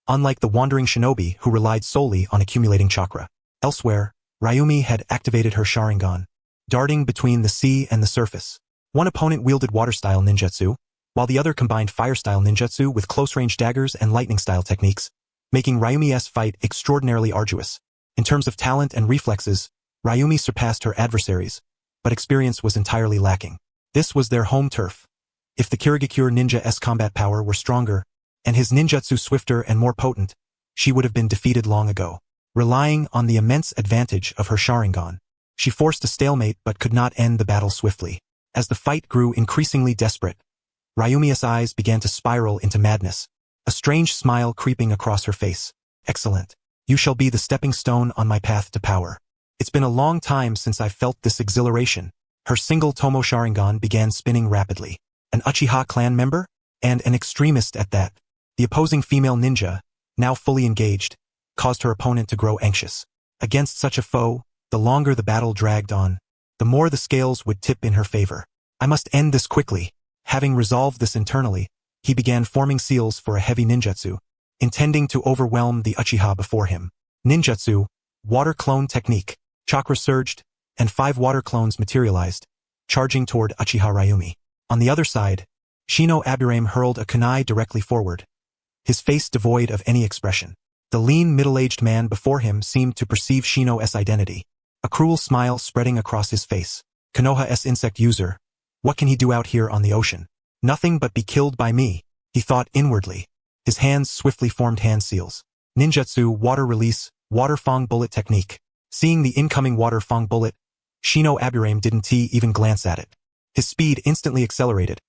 Speaker 1: unlike the wandering shinobi who relied solely on accumulating chakra. Elsewhere, Ryumi had activated her Sharingan, darting between the sea and the surface. One opponent wielded water-style ninjutsu, while the other combined fire-style ninjutsu with close-range daggers and lightning-style techniques, making Ryumi's fight extraordinarily arduous. In terms of talent and reflexes, Ryumi surpassed her adversaries, but experience was entirely lacking. This was their home turf. If the Kirigakure ninja's combat power were stronger, and his ninjutsu swifter and more potent, she would have been defeated long ago. Relying on the immense advantage of her Sharingan, she forced a stalemate but could not end the battle swiftly. As the fight grew increasingly desperate, Ryumi's eyes began to spiral into madness, a strange smile creeping across her face. Excellent. You shall be the stepping stone on my path to power. It's been a long time since I felt this exhilaration. Her single Tomo Sharingan began spinning rapidly. An Uchiha clan member? And an extremist at that. The opposing female ninja, now fully engaged, caused her opponent to grow anxious. Against such a foe, the longer the battle dragged on, the more the scales would tip in her favor. I must end this quickly. Having resolved this internally, he began forming seals for a heavy ninjutsu, intending to overwhelm the Uchiha before him. Ninjutsu, water clone technique. Chakra surged, and 5 water clones materialized, charging toward Uchiha Ryumi. On the other side, Shino Aburame hurled a kunai directly forward, his face devoid of any expression. The lean middle-aged man before him seemed to perceive Shino's identity, a cruel smile spreading across his face. Konoha's insect user, what can he do out here on the ocean? Nothing but be killed by me, he thought inwardly. His hands swiftly formed hand seals. Ninjutsu, water release, water fang bullet technique. Seeing the incoming water fang bullet, Shino Aburame didn't even glance at it. His speed instantly accelerated,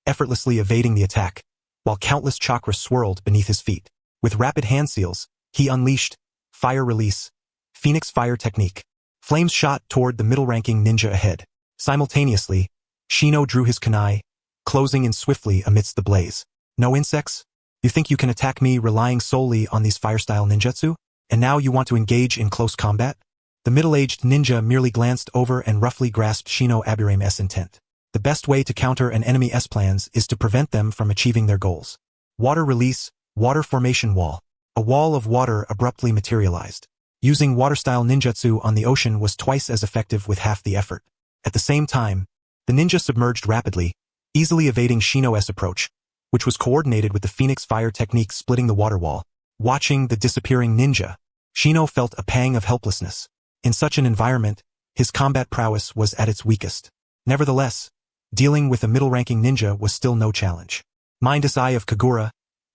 Speaker 1: effortlessly evading the attack, while countless chakra swirled beneath his feet. With rapid hand seals, he unleashed fire release, phoenix fire technique. Flames shot toward the middle-ranking ninja ahead. Simultaneously, Shino drew his kunai, closing in swiftly amidst the blaze. No insects? You think you can attack me relying solely on these fire-style ninjutsu? And now you want to engage in close combat? The middle-aged ninja merely glanced over and roughly grasped Shino Aburame's intent. The best way to counter an enemy's plans is to prevent them from achieving their goals. Water release, water formation wall. A wall of water abruptly materialized. Using water-style ninjutsu on the ocean was twice as effective with half the effort. At the same time, the ninja submerged rapidly, easily evading Shino's approach, which was coordinated with the phoenix fire technique splitting the water wall. Watching the disappearing ninja, Shino felt a pang of helplessness. In such an environment, his combat prowess was at its weakest. Nevertheless, dealing with a middle-ranking ninja was still no challenge. Mind's Eye of Kagura,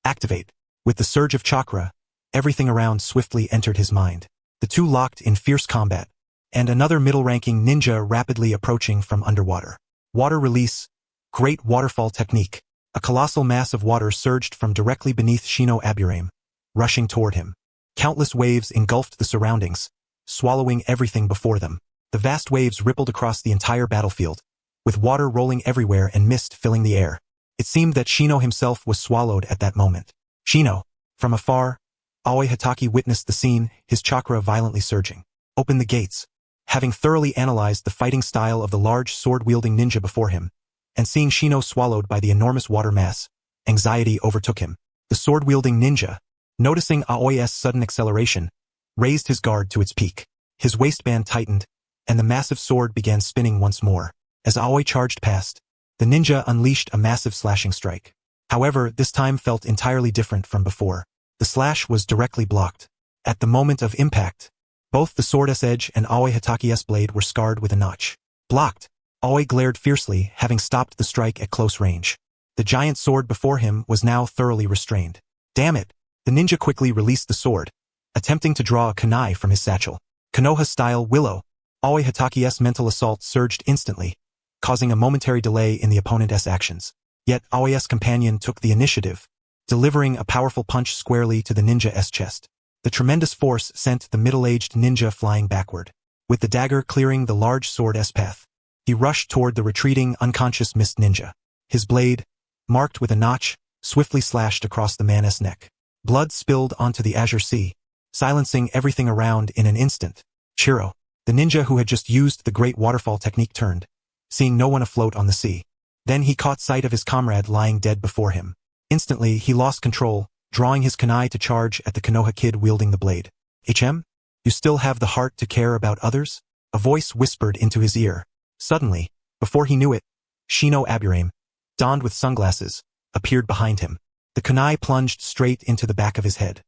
Speaker 1: activate. With the surge of chakra, everything around swiftly entered his mind. The two locked in fierce combat, and another middle-ranking ninja rapidly approaching from underwater. Water release, great waterfall technique. A colossal mass of water surged from directly beneath Shino Aburame, rushing toward him. Countless waves engulfed the surroundings, swallowing everything before them. The vast waves rippled across the entire battlefield, with water rolling everywhere and mist filling the air. It seemed that Shino himself was swallowed at that moment. Shino! From afar, Aoi Hitaki witnessed the scene, his chakra violently surging. Open the gates. Having thoroughly analyzed the fighting style of the large sword-wielding ninja before him, and seeing Shino swallowed by the enormous water mass, anxiety overtook him. The sword-wielding ninja, noticing Aoi's sudden acceleration, raised his guard to its peak. His waistband tightened, and the massive sword began spinning once more. As Aoi charged past, the ninja unleashed a massive slashing strike. However, this time felt entirely different from before. The slash was directly blocked. At the moment of impact, both the sword's edge and Aoi Hitaki's blade were scarred with a notch. Blocked! Aoi glared fiercely, having stopped the strike at close range. The giant sword before him was now thoroughly restrained. Damn it! The ninja quickly released the sword, attempting to draw a kunai from his satchel. Konoha-style willow. Aoi Hitaki's mental assault surged instantly, causing a momentary delay in the opponent's actions. Yet Aoi's companion took the initiative, delivering a powerful punch squarely to the ninja's chest. The tremendous force sent the middle-aged ninja flying backward. With the dagger clearing the large sword's path, he rushed toward the retreating, unconscious mist ninja. His blade, marked with a notch, swiftly slashed across the man's neck. Blood spilled onto the azure sea, silencing everything around in an instant. Chiro, the ninja who had just used the great waterfall technique turned, seeing no one afloat on the sea. Then he caught sight of his comrade lying dead before him. Instantly, he lost control, drawing his kunai to charge at the Konoha kid wielding the blade. "HM? You still have the heart to care about others?" A voice whispered into his ear. Suddenly, before he knew it, Shino Aburame, donned with sunglasses, appeared behind him. The kunai plunged straight into the back of his head.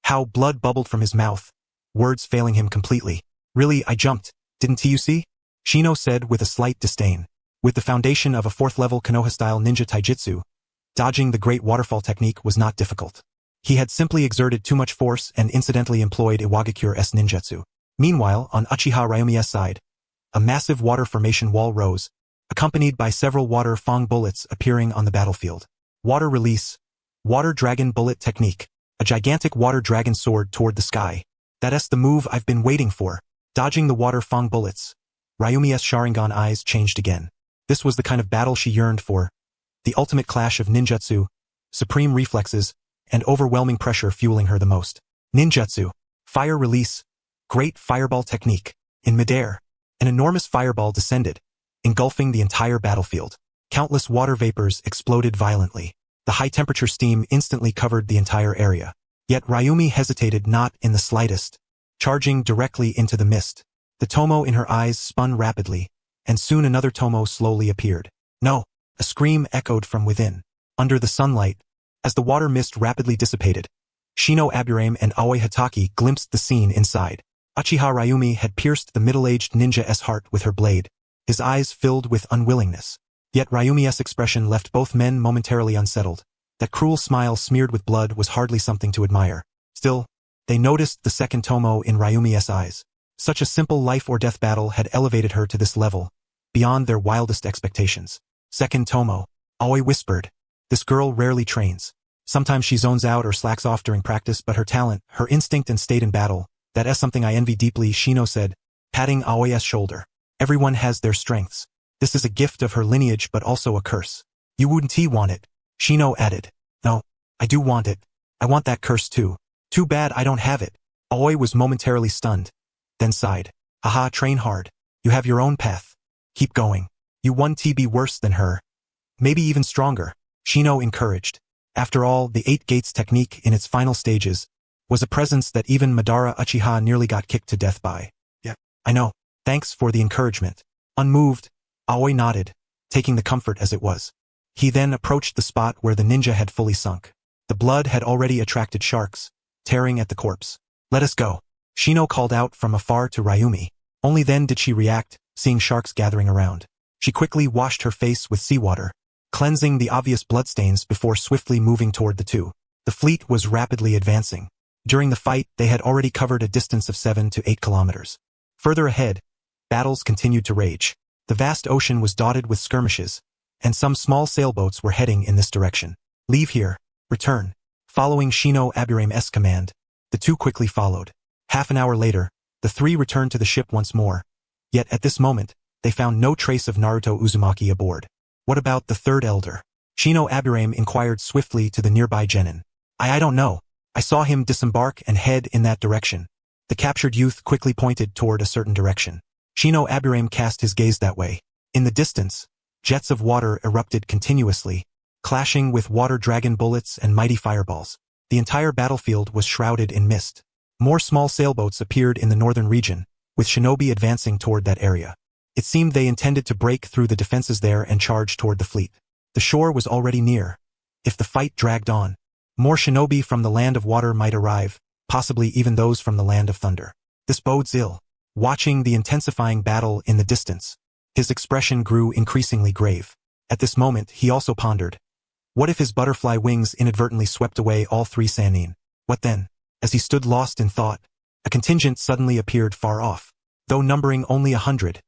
Speaker 1: How blood bubbled from his mouth, words failing him completely. "Really, I jumped, didn't you see?" Shino said with a slight disdain. With the foundation of a 4th-level Konoha-style ninja taijutsu, dodging the great waterfall technique was not difficult. He had simply exerted too much force and incidentally employed Iwagakure-s ninjutsu. Meanwhile, on Uchiha Ryumi's side, a massive water formation wall rose, accompanied by several water fang bullets appearing on the battlefield. Water release, water dragon bullet technique, a gigantic water dragon soared toward the sky. "That's the move I've been waiting for." Dodging the water fang bullets, Ryumi's Sharingan eyes changed again. This was the kind of battle she yearned for. The ultimate clash of ninjutsu, supreme reflexes, and overwhelming pressure fueling her the most. Ninjutsu, fire release, great fireball technique. In midair, an enormous fireball descended, engulfing the entire battlefield. Countless water vapors exploded violently. The high-temperature steam instantly covered the entire area. Yet Ryumi hesitated not in the slightest, charging directly into the mist. The tomo in her eyes spun rapidly, and soon another tomo slowly appeared. "No!" A scream echoed from within. Under the sunlight, as the water mist rapidly dissipated, Shino Aburame and Aoi Hatake glimpsed the scene inside. Uchiha Ryumi had pierced the middle-aged ninja's heart with her blade, his eyes filled with unwillingness. Yet Ryumi's expression left both men momentarily unsettled. That cruel smile smeared with blood was hardly something to admire. Still, they noticed the second tomo in Ryumi's eyes. Such a simple life-or-death battle had elevated her to this level, beyond their wildest expectations. "Second tomo," Aoi whispered. "This girl rarely trains. Sometimes she zones out or slacks off during practice, but her talent, her instinct and state in battle, that is something I envy deeply," Shino said, patting Aoi's shoulder. "Everyone has their strengths. This is a gift of her lineage but also a curse." "You wouldn't want it," Shino added. "No, I do want it. I want that curse too. Too bad I don't have it." Aoi was momentarily stunned, then sighed. "Haha, train hard. You have your own path. Keep going. You won't be worse than her. Maybe even stronger," Shino encouraged. After all, the 8 Gates technique in its final stages was a presence that even Madara Uchiha nearly got kicked to death by. "Yeah, I know. Thanks for the encouragement." Unmoved, Aoi nodded, taking the comfort as it was. He then approached the spot where the ninja had fully sunk. The blood had already attracted sharks, tearing at the corpse. "Let us go," Shino called out from afar to Ryumi. Only then did she react, seeing sharks gathering around. She quickly washed her face with seawater, cleansing the obvious bloodstains before swiftly moving toward the two. The fleet was rapidly advancing. During the fight, they had already covered a distance of 7 to 8 kilometers. Further ahead, battles continued to rage. The vast ocean was dotted with skirmishes, and some small sailboats were heading in this direction. "Leave here. Return." Following Shino Aburame's command, the two quickly followed. Half an hour later, the three returned to the ship once more. Yet at this moment, they found no trace of Naruto Uzumaki aboard. "What about the third elder?" Shino Aburame inquired swiftly to the nearby genin. I don't know. I saw him disembark and head in that direction." The captured youth quickly pointed toward a certain direction. Shino Aburame cast his gaze that way. In the distance, jets of water erupted continuously, clashing with water dragon bullets and mighty fireballs. The entire battlefield was shrouded in mist. More small sailboats appeared in the northern region, with shinobi advancing toward that area. It seemed they intended to break through the defenses there and charge toward the fleet. The shore was already near. If the fight dragged on, more shinobi from the land of water might arrive, possibly even those from the land of thunder. This bodes ill. Watching the intensifying battle in the distance, his expression grew increasingly grave. At this moment, he also pondered. What if his butterfly wings inadvertently swept away all 3 Sannin? What then? As he stood lost in thought, a contingent suddenly appeared far off. Though numbering only 100,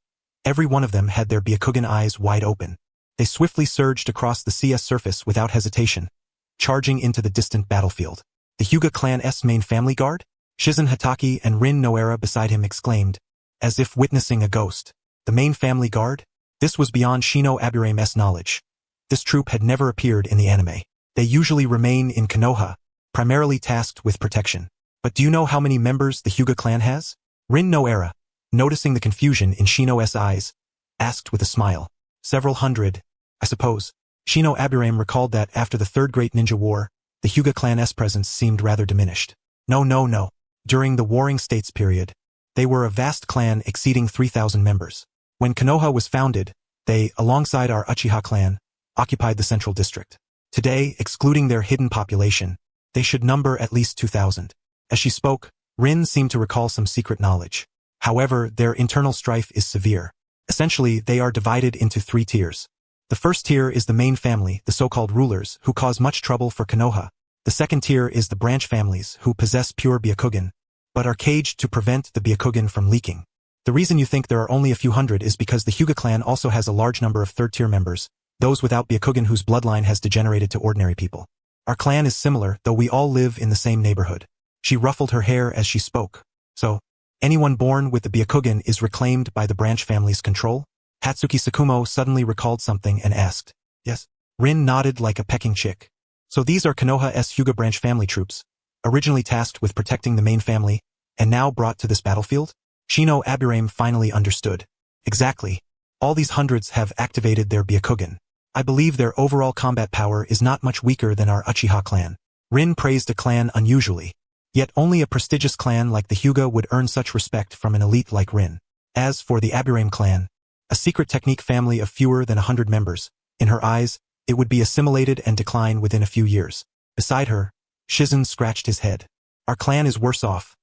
Speaker 1: every one of them had their Byakugan eyes wide open. They swiftly surged across the sea's surface without hesitation, charging into the distant battlefield. The Hyuga clan's main family guard? Shizen Hatake and Rin Noera beside him exclaimed, as if witnessing a ghost. The main family guard? This was beyond Shino Aburame's knowledge. This troop had never appeared in the anime. They usually remain in Konoha, primarily tasked with protection. But do you know how many members the Hyuga clan has? Rin Noera, noticing the confusion in Shino's eyes, asked with a smile. Several hundred, I suppose. Shino Aburame recalled that after the Third Great Ninja War, the Hyuga clan's presence seemed rather diminished. No. During the Warring States period, they were a vast clan exceeding 3,000 members. When Konoha was founded, they, alongside our Uchiha clan, occupied the central district. Today, excluding their hidden population, they should number at least 2,000. As she spoke, Rin seemed to recall some secret knowledge. However, their internal strife is severe. Essentially, they are divided into 3 tiers. The first tier is the main family, the so-called rulers, who cause much trouble for Konoha. The second tier is the branch families, who possess pure Byakugan, but are caged to prevent the Byakugan from leaking. The reason you think there are only a few hundred is because the Hyuga clan also has a large number of third-tier members, those without Byakugan whose bloodline has degenerated to ordinary people. Our clan is similar, though we all live in the same neighborhood. She ruffled her hair as she spoke. So, anyone born with the Byakugan is reclaimed by the branch family's control? Hatsuki Sakumo suddenly recalled something and asked. Yes. Rin nodded like a pecking chick. So these are Konoha's Hyuga branch family troops, originally tasked with protecting the main family, and now brought to this battlefield? Shino Aburame finally understood. Exactly. All these hundreds have activated their Byakugan. I believe their overall combat power is not much weaker than our Uchiha clan. Rin praised a clan unusually. Yet only a prestigious clan like the Hyuga would earn such respect from an elite like Rin. As for the Aburame clan, a secret technique family of fewer than 100 members, in her eyes, it would be assimilated and decline within a few years. Beside her, Shizen scratched his head. Our clan is worse off.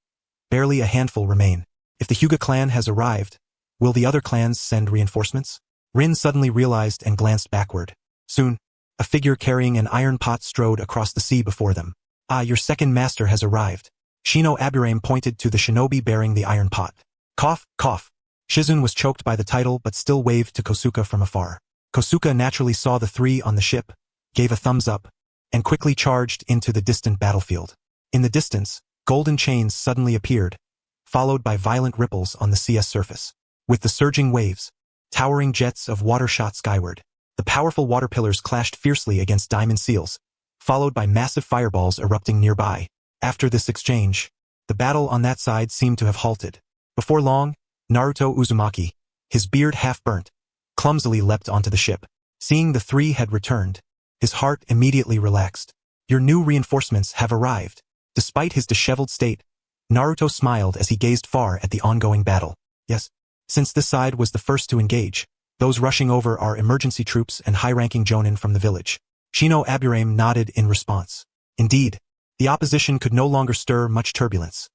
Speaker 1: Barely a handful remain. If the Hyuga clan has arrived, will the other clans send reinforcements? Rin suddenly realized and glanced backward. Soon, a figure carrying an iron pot strode across the sea before them. Ah, your second master has arrived. Shino Aburame pointed to the shinobi bearing the iron pot. Cough, cough. Shizen was choked by the title but still waved to Kosuke from afar. Kosuke naturally saw the 3 on the ship, gave a thumbs up, and quickly charged into the distant battlefield. In the distance, golden chains suddenly appeared, followed by violent ripples on the CS surface. With the surging waves, towering jets of water shot skyward. The powerful water pillars clashed fiercely against diamond seals, followed by massive fireballs erupting nearby. After this exchange, the battle on that side seemed to have halted. Before long, Naruto Uzumaki, his beard half-burnt, clumsily leapt onto the ship. Seeing the 3 had returned, his heart immediately relaxed. Your new reinforcements have arrived. Despite his disheveled state, Naruto smiled as he gazed far at the ongoing battle. Yes, since this side was the first to engage, those rushing over are emergency troops and high-ranking jonin from the village. Shino Aburame nodded in response. Indeed, the opposition could no longer stir much turbulence.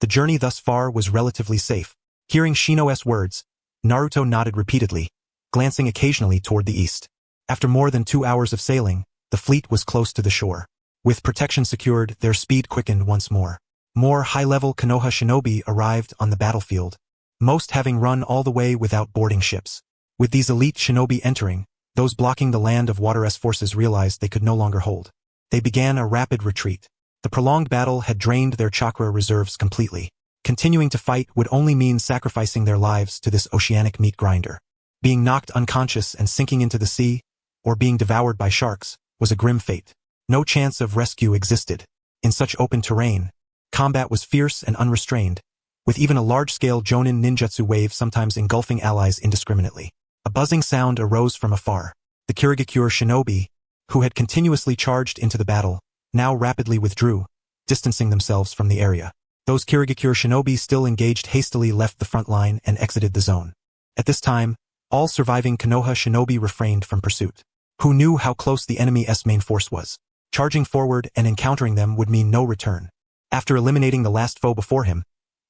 Speaker 1: The journey thus far was relatively safe. Hearing Shino's words, Naruto nodded repeatedly, glancing occasionally toward the east. After more than 2 hours of sailing, the fleet was close to the shore. With protection secured, their speed quickened once more. More high-level Konoha shinobi arrived on the battlefield, most having run all the way without boarding ships. With these elite shinobi entering, those blocking the land of Water's forces realized they could no longer hold. They began a rapid retreat. The prolonged battle had drained their chakra reserves completely. Continuing to fight would only mean sacrificing their lives to this oceanic meat grinder. Being knocked unconscious and sinking into the sea, or being devoured by sharks, was a grim fate. No chance of rescue existed. In such open terrain, combat was fierce and unrestrained, with even a large-scale Jonin ninjutsu wave sometimes engulfing allies indiscriminately. A buzzing sound arose from afar. The Kirigakure shinobi, who had continuously charged into the battle, now rapidly withdrew, distancing themselves from the area. Those Kirigakure shinobi still engaged hastily left the front line and exited the zone. At this time, all surviving Konoha shinobi refrained from pursuit. Who knew how close the enemy's main force was? Charging forward and encountering them would mean no return. After eliminating the last foe before him,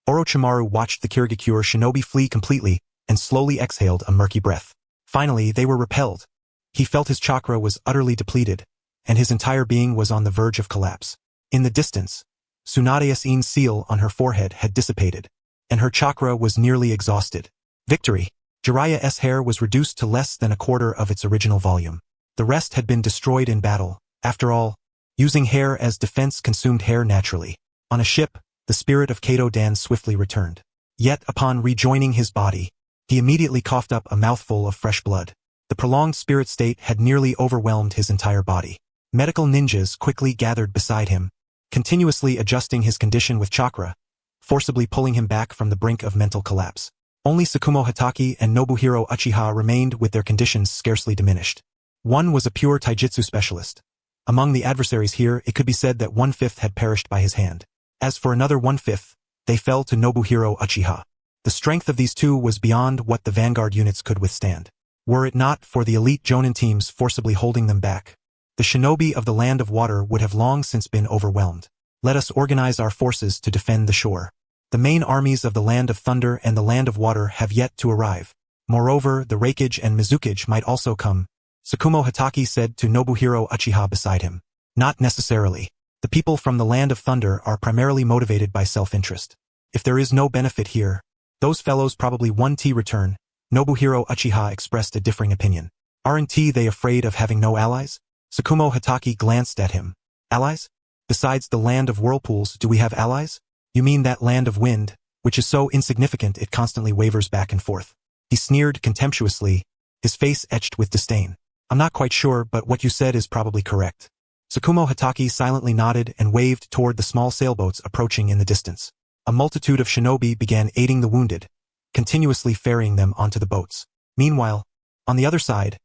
Speaker 1: Orochimaru watched the Kirigakure shinobi flee completely and slowly exhaled a murky breath. Finally, they were repelled. He felt his chakra was utterly depleted, and his entire being was on the verge of collapse. In the distance, Tsunade's seal on her forehead had dissipated, and her chakra was nearly exhausted. Victory! Jiraiya's hair was reduced to less than a quarter of its original volume. The rest had been destroyed in battle. After all, using hair as defense consumed hair naturally. On a ship, the spirit of Kato Dan swiftly returned. Yet upon rejoining his body, he immediately coughed up a mouthful of fresh blood. The prolonged spirit state had nearly overwhelmed his entire body. Medical ninjas quickly gathered beside him, continuously adjusting his condition with chakra, forcibly pulling him back from the brink of mental collapse. Only Tsukumo Hatake and Nobuhiro Uchiha remained with their conditions scarcely diminished. One was a pure taijutsu specialist. Among the adversaries here, it could be said that 1/5 had perished by his hand. As for another 1/5, they fell to Nobuhiro Uchiha. The strength of these two was beyond what the vanguard units could withstand. Were it not for the elite Jonin teams forcibly holding them back, the shinobi of the Land of Water would have long since been overwhelmed. Let us organize our forces to defend the shore. The main armies of the Land of Thunder and the Land of Water have yet to arrive. Moreover, the Reikage and Mizukage might also come. Tsukumo Hatake said to Nobuhiro Uchiha beside him. Not necessarily. The people from the Land of Thunder are primarily motivated by self-interest. If there is no benefit here, those fellows probably won't return. Nobuhiro Uchiha expressed a differing opinion. Aren't they afraid of having no allies? Tsukumo Hatake glanced at him. Allies? Besides the Land of Whirlpools, do we have allies? You mean that Land of Wind, which is so insignificant it constantly wavers back and forth? He sneered contemptuously, his face etched with disdain. I'm not quite sure, but what you said is probably correct. Tsukumo Hatake silently nodded and waved toward the small sailboats approaching in the distance. A multitude of shinobi began aiding the wounded, continuously ferrying them onto the boats. Meanwhile, on the other side,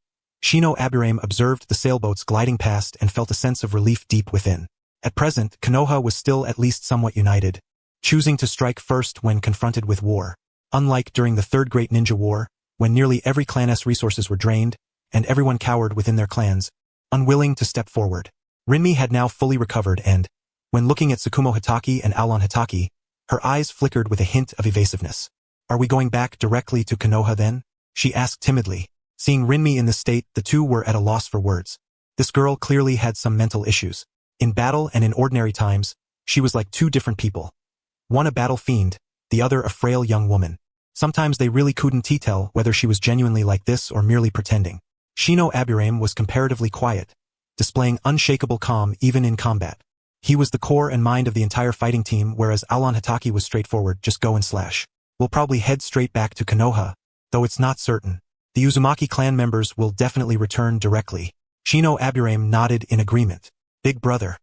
Speaker 1: Shino Aburame observed the sailboats gliding past and felt a sense of relief deep within. At present, Konoha was still at least somewhat united, choosing to strike first when confronted with war. Unlike during the Third Great Ninja War, when nearly every clan's resources were drained, and everyone cowered within their clans, unwilling to step forward. Rinmi had now fully recovered and, when looking at Tsukumo Hatake and Aulon Hatake, her eyes flickered with a hint of evasiveness. Are we going back directly to Konoha then? She asked timidly. Seeing Rinmi in this state, the two were at a loss for words. This girl clearly had some mental issues. In battle and in ordinary times, she was like two different people. One a battle fiend, the other a frail young woman. Sometimes they really couldn't tell whether she was genuinely like this or merely pretending. Shino Aburame was comparatively quiet, displaying unshakable calm even in combat. He was the core and mind of the entire fighting team, whereas Aulon Hatake was straightforward, just go and slash. We'll probably head straight back to Konoha, though it's not certain. The Uzumaki clan members will definitely return directly. Shino Aburame nodded in agreement. Big brother,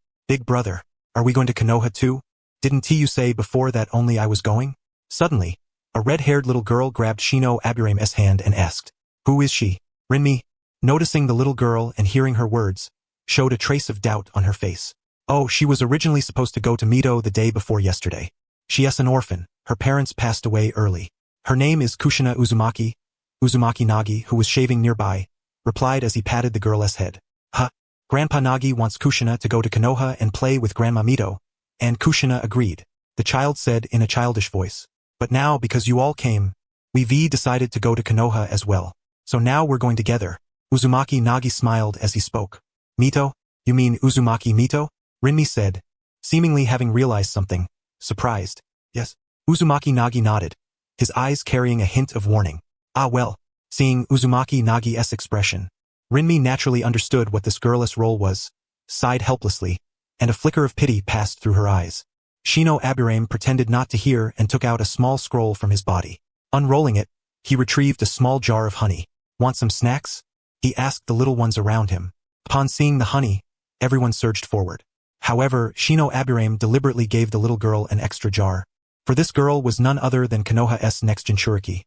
Speaker 1: are we going to Konoha too? Didn't you say before that only I was going? Suddenly, a red-haired little girl grabbed Shino Aburame's hand and asked, Who is she? Rinmi, noticing the little girl and hearing her words, showed a trace of doubt on her face. Oh, she was originally supposed to go to Mito the day before yesterday. She is an orphan. Her parents passed away early. Her name is Kushina Uzumaki. Uzumaki Nagi, who was shaving nearby, replied as he patted the girl's head. Huh. Grandpa Nagi wants Kushina to go to Konoha and play with Grandma Mito, and Kushina agreed. The child said in a childish voice. But now, because you all came, we've decided to go to Konoha as well. So now we're going together. Uzumaki Nagi smiled as he spoke. Mito? You mean Uzumaki Mito? Rinmi said, seemingly having realized something, surprised. Yes. Uzumaki Nagi nodded, his eyes carrying a hint of warning. Ah well. Seeing Uzumaki Nagi's expression, Rinmi naturally understood what this girl's role was, sighed helplessly, and a flicker of pity passed through her eyes. Shino Aburame pretended not to hear and took out a small scroll from his body. Unrolling it, he retrieved a small jar of honey. Want some snacks? He asked the little ones around him. Upon seeing the honey, everyone surged forward. However, Shino Aburame deliberately gave the little girl an extra jar. For this girl was none other than Konoha's next Jinchuriki,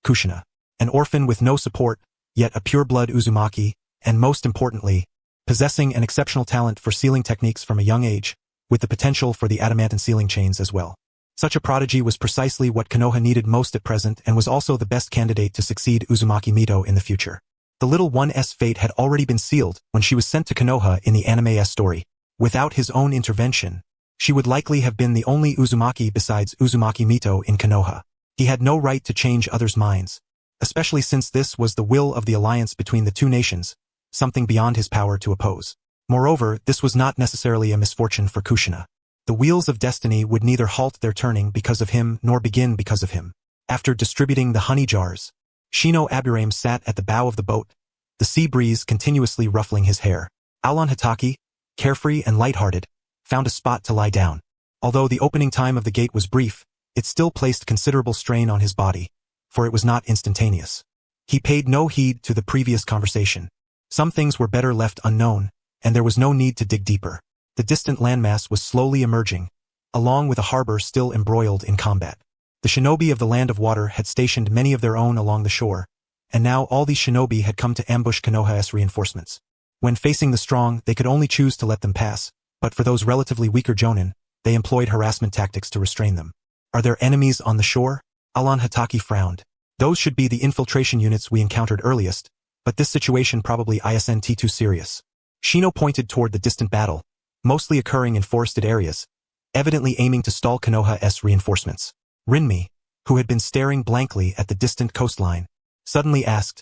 Speaker 1: Kushina. An orphan with no support, yet a pure-blood Uzumaki, and most importantly, possessing an exceptional talent for sealing techniques from a young age, with the potential for the adamantine sealing chains as well. Such a prodigy was precisely what Konoha needed most at present and was also the best candidate to succeed Uzumaki Mito in the future. The little one's fate had already been sealed when she was sent to Konoha in the anime's story. Without his own intervention, she would likely have been the only Uzumaki besides Uzumaki Mito in Konoha. He had no right to change others' minds, especially since this was the will of the alliance between the two nations, something beyond his power to oppose. Moreover, this was not necessarily a misfortune for Kushina. The wheels of destiny would neither halt their turning because of him nor begin because of him. After distributing the honey jars, Shino Aburame sat at the bow of the boat, the sea breeze continuously ruffling his hair. Aulon Hatake, carefree and lighthearted, found a spot to lie down. Although the opening time of the gate was brief, it still placed considerable strain on his body, for it was not instantaneous. He paid no heed to the previous conversation. Some things were better left unknown, and there was no need to dig deeper. The distant landmass was slowly emerging, along with a harbor still embroiled in combat. The shinobi of the Land of Water had stationed many of their own along the shore, and now all these shinobi had come to ambush Konoha's reinforcements. When facing the strong, they could only choose to let them pass, but for those relatively weaker jonin, they employed harassment tactics to restrain them. Are there enemies on the shore? Alon Hataki frowned. Those should be the infiltration units we encountered earliest, but this situation probably isn't too serious. Shino pointed toward the distant battle, mostly occurring in forested areas, evidently aiming to stall Konoha's reinforcements. Rinmi, who had been staring blankly at the distant coastline, suddenly asked,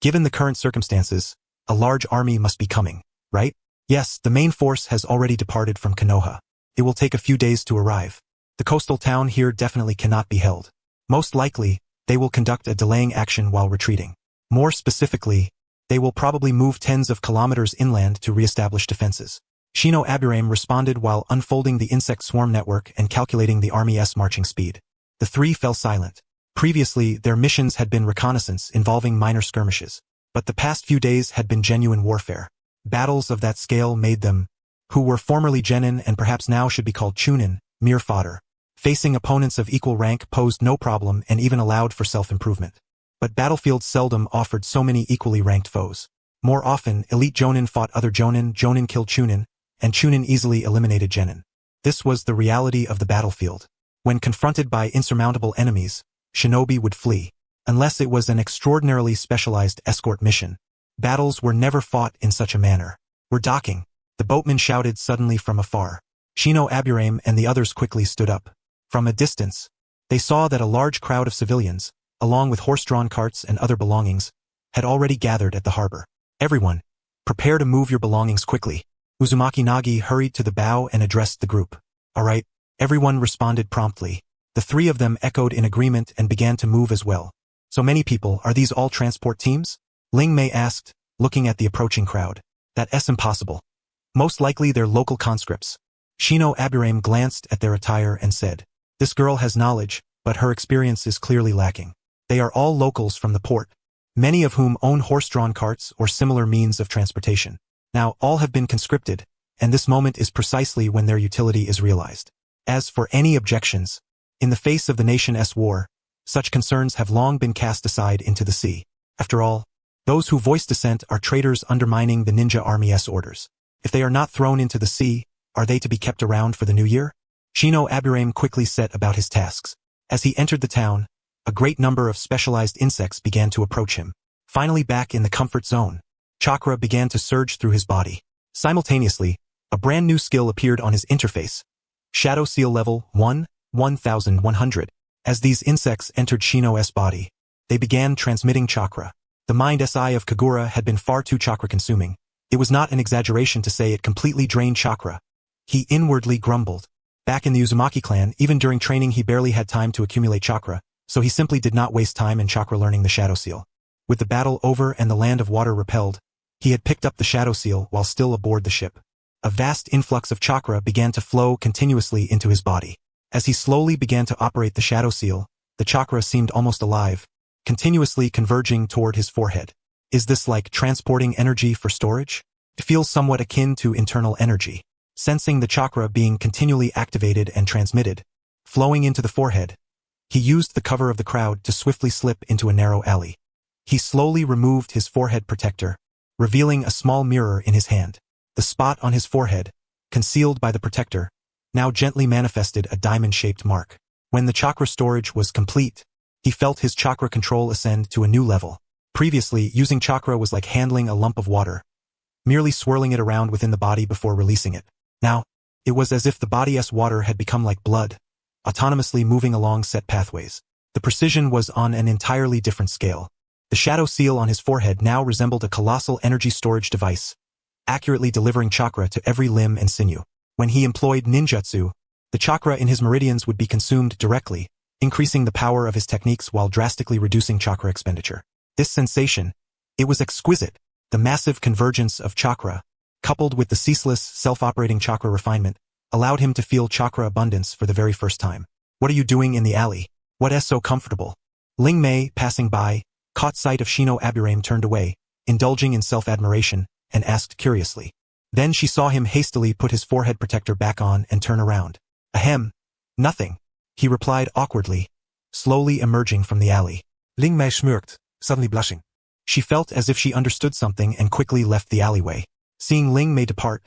Speaker 1: "Given the current circumstances, a large army must be coming, right?" "Yes, the main force has already departed from Konoha. It will take a few days to arrive. The coastal town here definitely cannot be held. Most likely, they will conduct a delaying action while retreating. More specifically, they will probably move tens of kilometers inland to re-establish defenses." Shino Aburame responded while unfolding the insect swarm network and calculating the army's marching speed. The three fell silent. Previously, their missions had been reconnaissance involving minor skirmishes, but the past few days had been genuine warfare. Battles of that scale made them, who were formerly genin and perhaps now should be called chunin, mere fodder. Facing opponents of equal rank posed no problem and even allowed for self-improvement. But battlefields seldom offered so many equally ranked foes. More often, elite jonin fought other jonin, jonin killed chunin, and chunin easily eliminated genin. This was the reality of the battlefield. When confronted by insurmountable enemies, shinobi would flee. Unless it was an extraordinarily specialized escort mission. Battles were never fought in such a manner. "We're docking," the boatman shouted suddenly from afar. Shino Aburame and the others quickly stood up. From a distance, they saw that a large crowd of civilians, along with horse-drawn carts and other belongings, had already gathered at the harbor. "Everyone, prepare to move your belongings quickly." Uzumaki Nagi hurried to the bow and addressed the group. "All right." Everyone responded promptly. The three of them echoed in agreement and began to move as well. "So many people, are these all transport teams?" Ling Mei asked, looking at the approaching crowd. "That's impossible. Most likely they're local conscripts." Shino Aburame glanced at their attire and said, "This girl has knowledge, but her experience is clearly lacking. They are all locals from the port, many of whom own horse-drawn carts or similar means of transportation. Now all have been conscripted, and this moment is precisely when their utility is realized. As for any objections, in the face of the nation's war, such concerns have long been cast aside into the sea. After all, those who voice dissent are traitors undermining the ninja army's orders. If they are not thrown into the sea, are they to be kept around for the new year?" Shino Aburame quickly set about his tasks. As he entered the town, a great number of specialized insects began to approach him. Finally back in the comfort zone, chakra began to surge through his body. Simultaneously, a brand new skill appeared on his interface. Shadow Seal Level 1, 1100. As these insects entered Shino's body, they began transmitting chakra. The mind's eye of Kagura had been far too chakra-consuming. It was not an exaggeration to say it completely drained chakra. He inwardly grumbled. Back in the Uzumaki clan, even during training he barely had time to accumulate chakra, so he simply did not waste time in chakra learning the Shadow Seal. With the battle over and the Land of Water repelled, he had picked up the Shadow Seal while still aboard the ship. A vast influx of chakra began to flow continuously into his body. As he slowly began to operate the Shadow Seal, the chakra seemed almost alive, continuously converging toward his forehead. Is this like transporting energy for storage? It feels somewhat akin to internal energy. Sensing the chakra being continually activated and transmitted, flowing into the forehead, he used the cover of the crowd to swiftly slip into a narrow alley. He slowly removed his forehead protector, revealing a small mirror in his hand. The spot on his forehead, concealed by the protector, now gently manifested a diamond-shaped mark. When the chakra storage was complete, he felt his chakra control ascend to a new level. Previously, using chakra was like handling a lump of water, merely swirling it around within the body before releasing it. Now, it was as if the body's water had become like blood, autonomously moving along set pathways. The precision was on an entirely different scale. The shadow seal on his forehead now resembled a colossal energy storage device, accurately delivering chakra to every limb and sinew. When he employed ninjutsu, the chakra in his meridians would be consumed directly, increasing the power of his techniques while drastically reducing chakra expenditure. This sensation, it was exquisite. The massive convergence of chakra, coupled with the ceaseless, self-operating chakra refinement, allowed him to feel chakra abundance for the very first time. "What are you doing in the alley? What is so comfortable?" Ling Mei, passing by, caught sight of Shino Aburame turned away, indulging in self-admiration, and asked curiously. Then she saw him hastily put his forehead protector back on and turn around. "Ahem. Nothing," he replied awkwardly, slowly emerging from the alley.
Speaker 2: Ling Mei smirked, suddenly blushing.
Speaker 1: She felt as if she understood something and quickly left the alleyway. Seeing Ling Mei depart,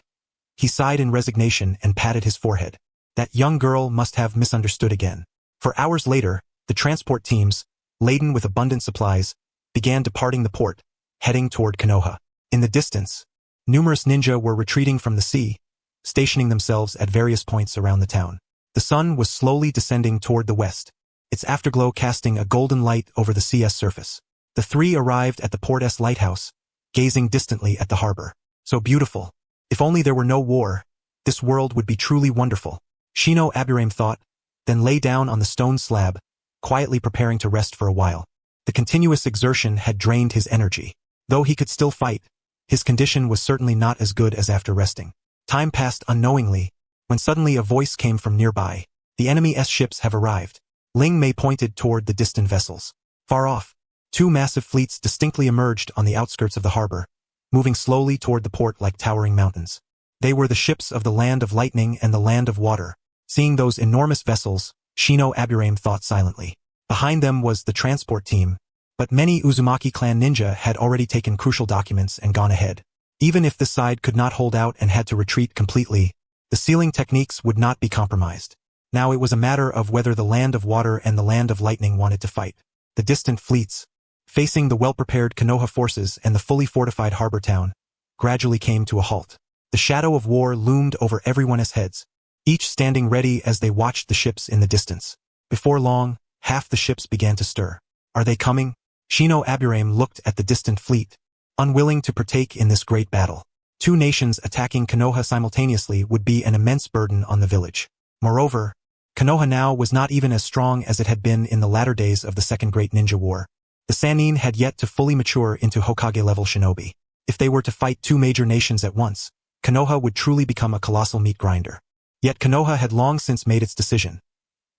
Speaker 1: he sighed in resignation and patted his forehead. That young girl must have misunderstood again. For hours later, the transport teams, laden with abundant supplies, began departing the port, heading toward Konoha. In the distance, numerous ninja were retreating from the sea, stationing themselves at various points around the town. The sun was slowly descending toward the west, its afterglow casting a golden light over the sea's surface. The three arrived at the port's lighthouse, gazing distantly at the harbor. So beautiful. If only there were no war, this world would be truly wonderful. Shino Aburame thought, then lay down on the stone slab, quietly preparing to rest for a while. The continuous exertion had drained his energy. Though he could still fight, his condition was certainly not as good as after resting. Time passed unknowingly, when suddenly a voice came from nearby. The enemy's ships have arrived. Ling Mei pointed toward the distant vessels. Far off, two massive fleets distinctly emerged on the outskirts of the harbor, moving slowly toward the port like towering mountains. They were the ships of the Land of Lightning and the Land of Water. Seeing those enormous vessels, Shino Aburame thought silently. Behind them was the transport team, but many Uzumaki clan ninja had already taken crucial documents and gone ahead. Even if this side could not hold out and had to retreat completely, the sealing techniques would not be compromised. Now it was a matter of whether the Land of Water and the Land of Lightning wanted to fight. The distant fleets, facing the well-prepared Konoha forces and the fully fortified harbor town, gradually came to a halt. The shadow of war loomed over everyone's heads, each standing ready as they watched the ships in the distance. Before long, half the ships began to stir. Are they coming? Shino Aburame looked at the distant fleet, unwilling to partake in this great battle. Two nations attacking Konoha simultaneously would be an immense burden on the village. Moreover, Konoha now was not even as strong as it had been in the latter days of the Second Great Ninja War. The Sannin had yet to fully mature into Hokage-level shinobi. If they were to fight two major nations at once, Konoha would truly become a colossal meat grinder. Yet Konoha had long since made its decision.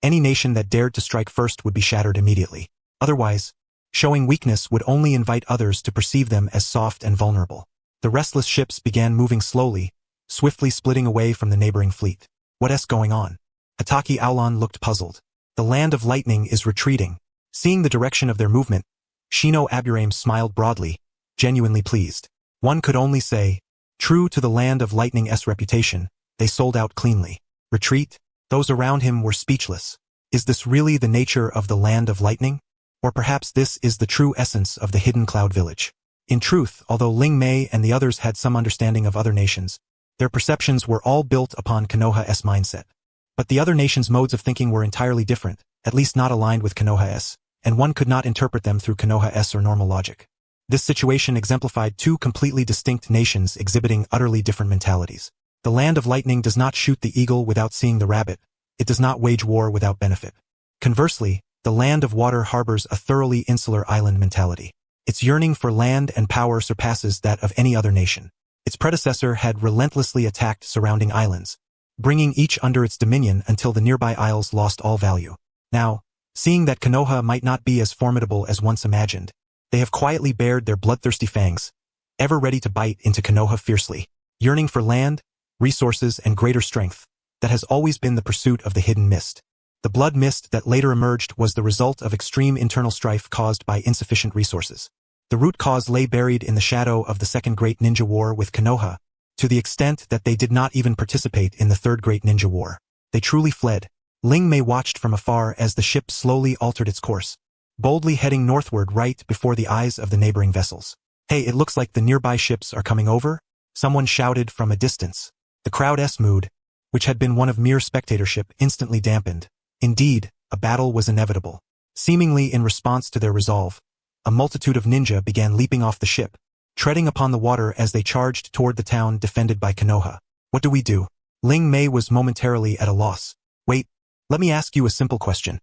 Speaker 1: Any nation that dared to strike first would be shattered immediately. Otherwise, showing weakness would only invite others to perceive them as soft and vulnerable. The restless ships began moving slowly, swiftly splitting away from the neighboring fleet. What's going on? Hataki Aulon looked puzzled. The Land of Lightning is retreating. Seeing the direction of their movement, Shino Aburame smiled broadly, genuinely pleased. One could only say, true to the Land of Lightning's reputation, they sold out cleanly. Retreat? Those around him were speechless. Is this really the nature of the Land of Lightning? Or perhaps this is the true essence of the hidden cloud village? In truth, although Ling Mei and the others had some understanding of other nations, their perceptions were all built upon Konoha's mindset. But the other nations' modes of thinking were entirely different, at least not aligned with Konoha's, and one could not interpret them through Konoha's or normal logic. This situation exemplified two completely distinct nations exhibiting utterly different mentalities. The Land of Lightning does not shoot the eagle without seeing the rabbit. It does not wage war without benefit. Conversely, the Land of Water harbors a thoroughly insular island mentality. Its yearning for land and power surpasses that of any other nation. Its predecessor had relentlessly attacked surrounding islands, bringing each under its dominion until the nearby isles lost all value. Now, seeing that Konoha might not be as formidable as once imagined, they have quietly bared their bloodthirsty fangs, ever ready to bite into Konoha fiercely. Yearning for land, resources, and greater strength, that has always been the pursuit of the hidden mist. The blood mist that later emerged was the result of extreme internal strife caused by insufficient resources. The root cause lay buried in the shadow of the Second Great Ninja War with Konoha, to the extent that they did not even participate in the Third Great Ninja War. They truly fled. Ling Mei watched from afar as the ship slowly altered its course, boldly heading northward right before the eyes of the neighboring vessels. Hey, it looks like the nearby ships are coming over, someone shouted from a distance. The crowd's mood, which had been one of mere spectatorship, instantly dampened. Indeed, a battle was inevitable. Seemingly in response to their resolve, a multitude of ninja began leaping off the ship, treading upon the water as they charged toward the town defended by Konoha. What do we do? Ling Mei was momentarily at a loss. Wait, let me ask you a simple question.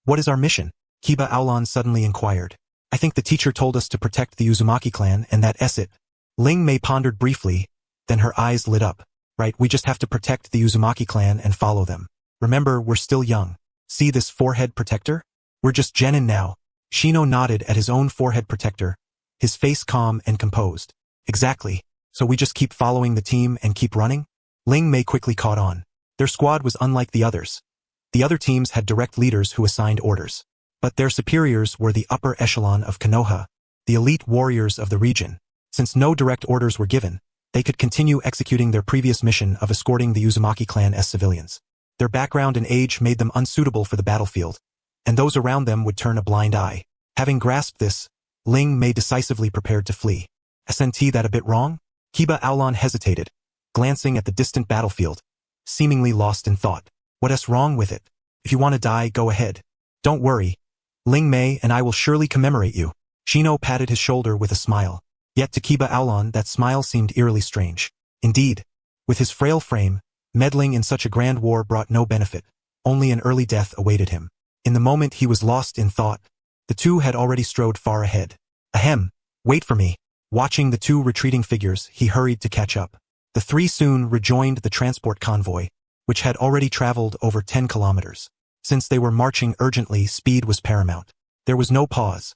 Speaker 1: What is our mission? Kiba Aulon suddenly inquired. I think the teacher told us to protect the Uzumaki clan and that's it. Ling Mei pondered briefly, then her eyes lit up. Right, we just have to protect the Uzumaki clan and follow them. Remember, we're still young. See this forehead protector? We're just genin now. Shino nodded at his own forehead protector, his face calm and composed. Exactly. So we just keep following the team and keep running? Ling Mei quickly caught on. Their squad was unlike the others. The other teams had direct leaders who assigned orders. But their superiors were the upper echelon of Konoha, the elite warriors of the region. Since no direct orders were given, they could continue executing their previous mission of escorting the Uzumaki clan as civilians. Their background and age made them unsuitable for the battlefield, and those around them would turn a blind eye. Having grasped this, Ling Mei decisively prepared to flee. Isn't that a bit wrong? Kiba Aulon hesitated, glancing at the distant battlefield, seemingly lost in thought. What's wrong with it? If you want to die, go ahead. Don't worry. Ling Mei and I will surely commemorate you. Shino patted his shoulder with a smile. Yet to Kiba Aulon that smile seemed eerily strange. Indeed, with his frail frame, meddling in such a grand war brought no benefit. Only an early death awaited him. In the moment he was lost in thought, the two had already strode far ahead. Ahem, wait for me. Watching the two retreating figures, he hurried to catch up. The three soon rejoined the transport convoy, which had already traveled over 10 kilometers. Since they were marching urgently, speed was paramount. There was no pause.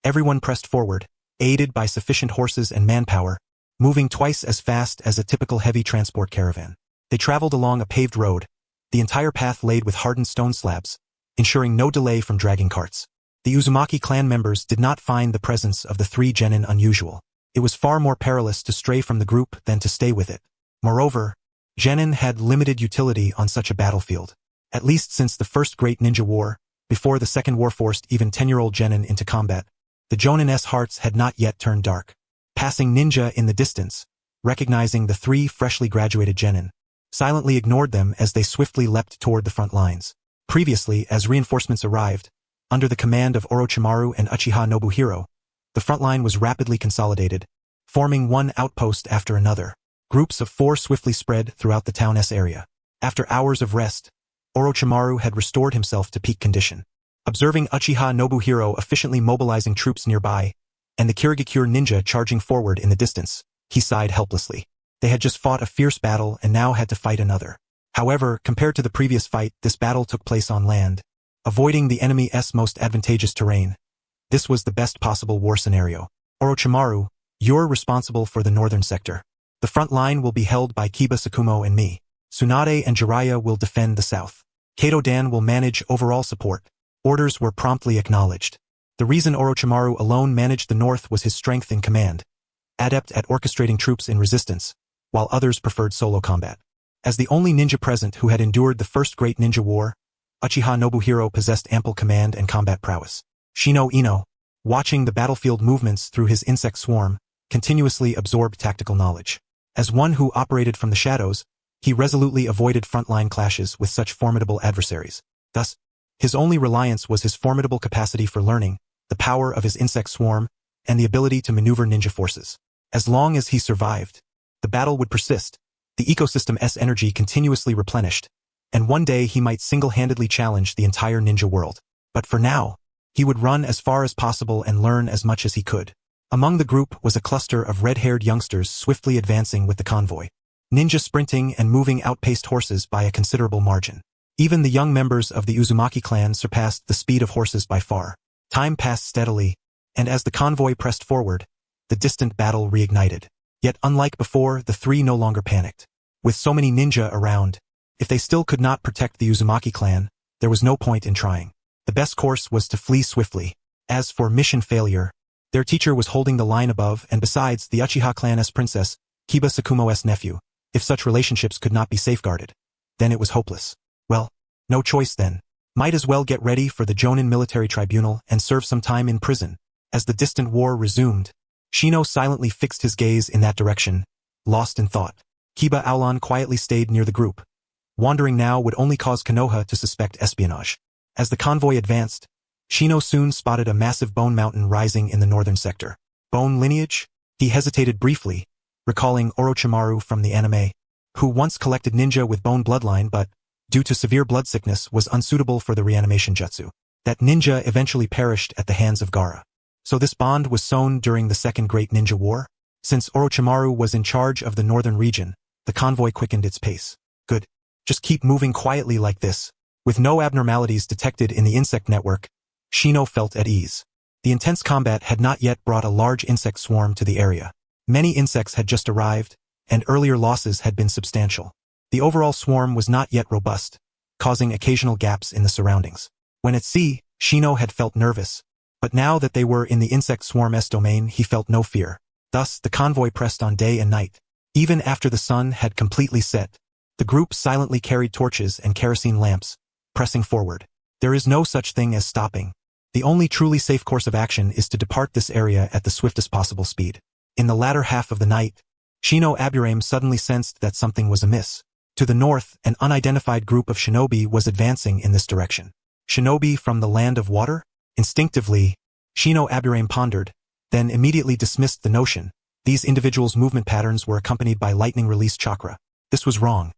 Speaker 1: Everyone pressed forward, aided by sufficient horses and manpower, moving twice as fast as a typical heavy transport caravan. They traveled along a paved road, the entire path laid with hardened stone slabs, ensuring no delay from dragging carts. The Uzumaki clan members did not find the presence of the three genin unusual. It was far more perilous to stray from the group than to stay with it. Moreover, genin had limited utility on such a battlefield, at least since the first Great Ninja War. Before the Second War forced even 10-year-old genin into combat, the Jonin's hearts had not yet turned dark. Passing ninja in the distance, recognizing the three freshly graduated genin, silently ignored them as they swiftly leapt toward the front lines. Previously, as reinforcements arrived, under the command of Orochimaru and Uchiha Nobuhiro, the front line was rapidly consolidated, forming one outpost after another. Groups of 4 swiftly spread throughout the town's area. After hours of rest, Orochimaru had restored himself to peak condition. Observing Uchiha Nobuhiro efficiently mobilizing troops nearby, and the Kirigakure ninja charging forward in the distance, he sighed helplessly. They had just fought a fierce battle and now had to fight another. However, compared to the previous fight, this battle took place on land, avoiding the enemy's most advantageous terrain. This was the best possible war scenario. Orochimaru, you're responsible for the northern sector. The front line will be held by Kiba Sakumo and me. Tsunade and Jiraiya will defend the south. Kato Dan will manage overall support. Orders were promptly acknowledged. The reason Orochimaru alone managed the north was his strength in command, adept at orchestrating troops in resistance, while others preferred solo combat. As the only ninja present who had endured the first Great Ninja War, Uchiha Nobuhiro possessed ample command and combat prowess. Shino Ino, watching the battlefield movements through his insect swarm, continuously absorbed tactical knowledge. As one who operated from the shadows, he resolutely avoided frontline clashes with such formidable adversaries. Thus, his only reliance was his formidable capacity for learning, the power of his insect swarm, and the ability to maneuver ninja forces. As long as he survived, the battle would persist, the ecosystem's energy continuously replenished, and one day he might single-handedly challenge the entire ninja world. But for now, he would run as far as possible and learn as much as he could. Among the group was a cluster of red-haired youngsters swiftly advancing with the convoy. Ninja sprinting and moving outpaced horses by a considerable margin. Even the young members of the Uzumaki clan surpassed the speed of horses by far. Time passed steadily, and as the convoy pressed forward, the distant battle reignited. Yet unlike before, the three no longer panicked. With so many ninja around, if they still could not protect the Uzumaki clan, there was no point in trying. The best course was to flee swiftly. As for mission failure, their teacher was holding the line above, and besides, the Uchiha clan's princess, Kiba Sakumo's nephew. If such relationships could not be safeguarded, then it was hopeless. Well, no choice then. Might as well get ready for the Jonin military tribunal and serve some time in prison. As the distant war resumed, Shino silently fixed his gaze in that direction, lost in thought. Kiba Aulon quietly stayed near the group. Wandering now would only cause Konoha to suspect espionage. As the convoy advanced, Shino soon spotted a massive bone mountain rising in the northern sector. Bone lineage? He hesitated briefly, recalling Orochimaru from the anime, who once collected ninja with bone bloodline but, due to severe blood sickness, was unsuitable for the reanimation jutsu. That ninja eventually perished at the hands of Gaara. So this bond was sown during the Second Great Ninja War? Since Orochimaru was in charge of the northern region, the convoy quickened its pace. Good. Just keep moving quietly like this. With no abnormalities detected in the insect network, Shino felt at ease. The intense combat had not yet brought a large insect swarm to the area. Many insects had just arrived, and earlier losses had been substantial. The overall swarm was not yet robust, causing occasional gaps in the surroundings. When at sea, Shino had felt nervous. But now that they were in the insect swarm's domain, he felt no fear. Thus, the convoy pressed on day and night. Even after the sun had completely set, the group silently carried torches and kerosene lamps, pressing forward. There is no such thing as stopping. The only truly safe course of action is to depart this area at the swiftest possible speed. In the latter half of the night, Shino Aburame suddenly sensed that something was amiss. To the north, an unidentified group of shinobi was advancing in this direction. Shinobi from the land of water? Instinctively, Shino Aburame pondered, then immediately dismissed the notion. These individuals' movement patterns were accompanied by lightning-release chakra. This was wrong.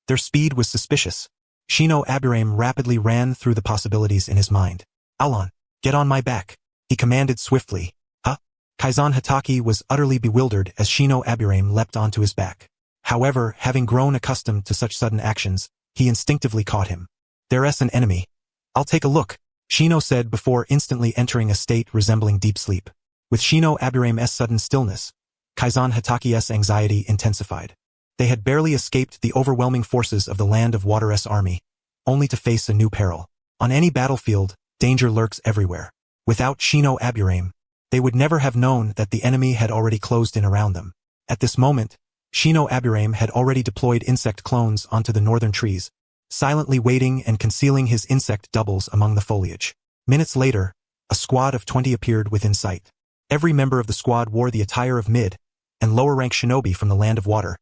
Speaker 1: Their speed was suspicious. Shino Aburame rapidly ran through the possibilities in his mind. Alon, get on my back, he commanded swiftly. Huh? Kaizen Hatake was utterly bewildered as Shino Aburame leapt onto his back. However, having grown accustomed to such sudden actions, he instinctively caught him. There's an enemy. I'll take a look, Shino said before instantly entering a state resembling deep sleep. With Shino Aburame's sudden stillness, Kaizen Hatake's anxiety intensified. They had barely escaped the overwhelming forces of the Land of Water's army, only to face a new peril. On any battlefield, danger lurks everywhere. Without Shino Aburame, they would never have known that the enemy had already closed in around them. At this moment, Shino Aburame had already deployed insect clones onto the northern trees, silently waiting and concealing his insect doubles among the foliage. Minutes later, a squad of 20 appeared within sight. Every member of the squad wore the attire of mid- and lower-rank shinobi from the Land of Water,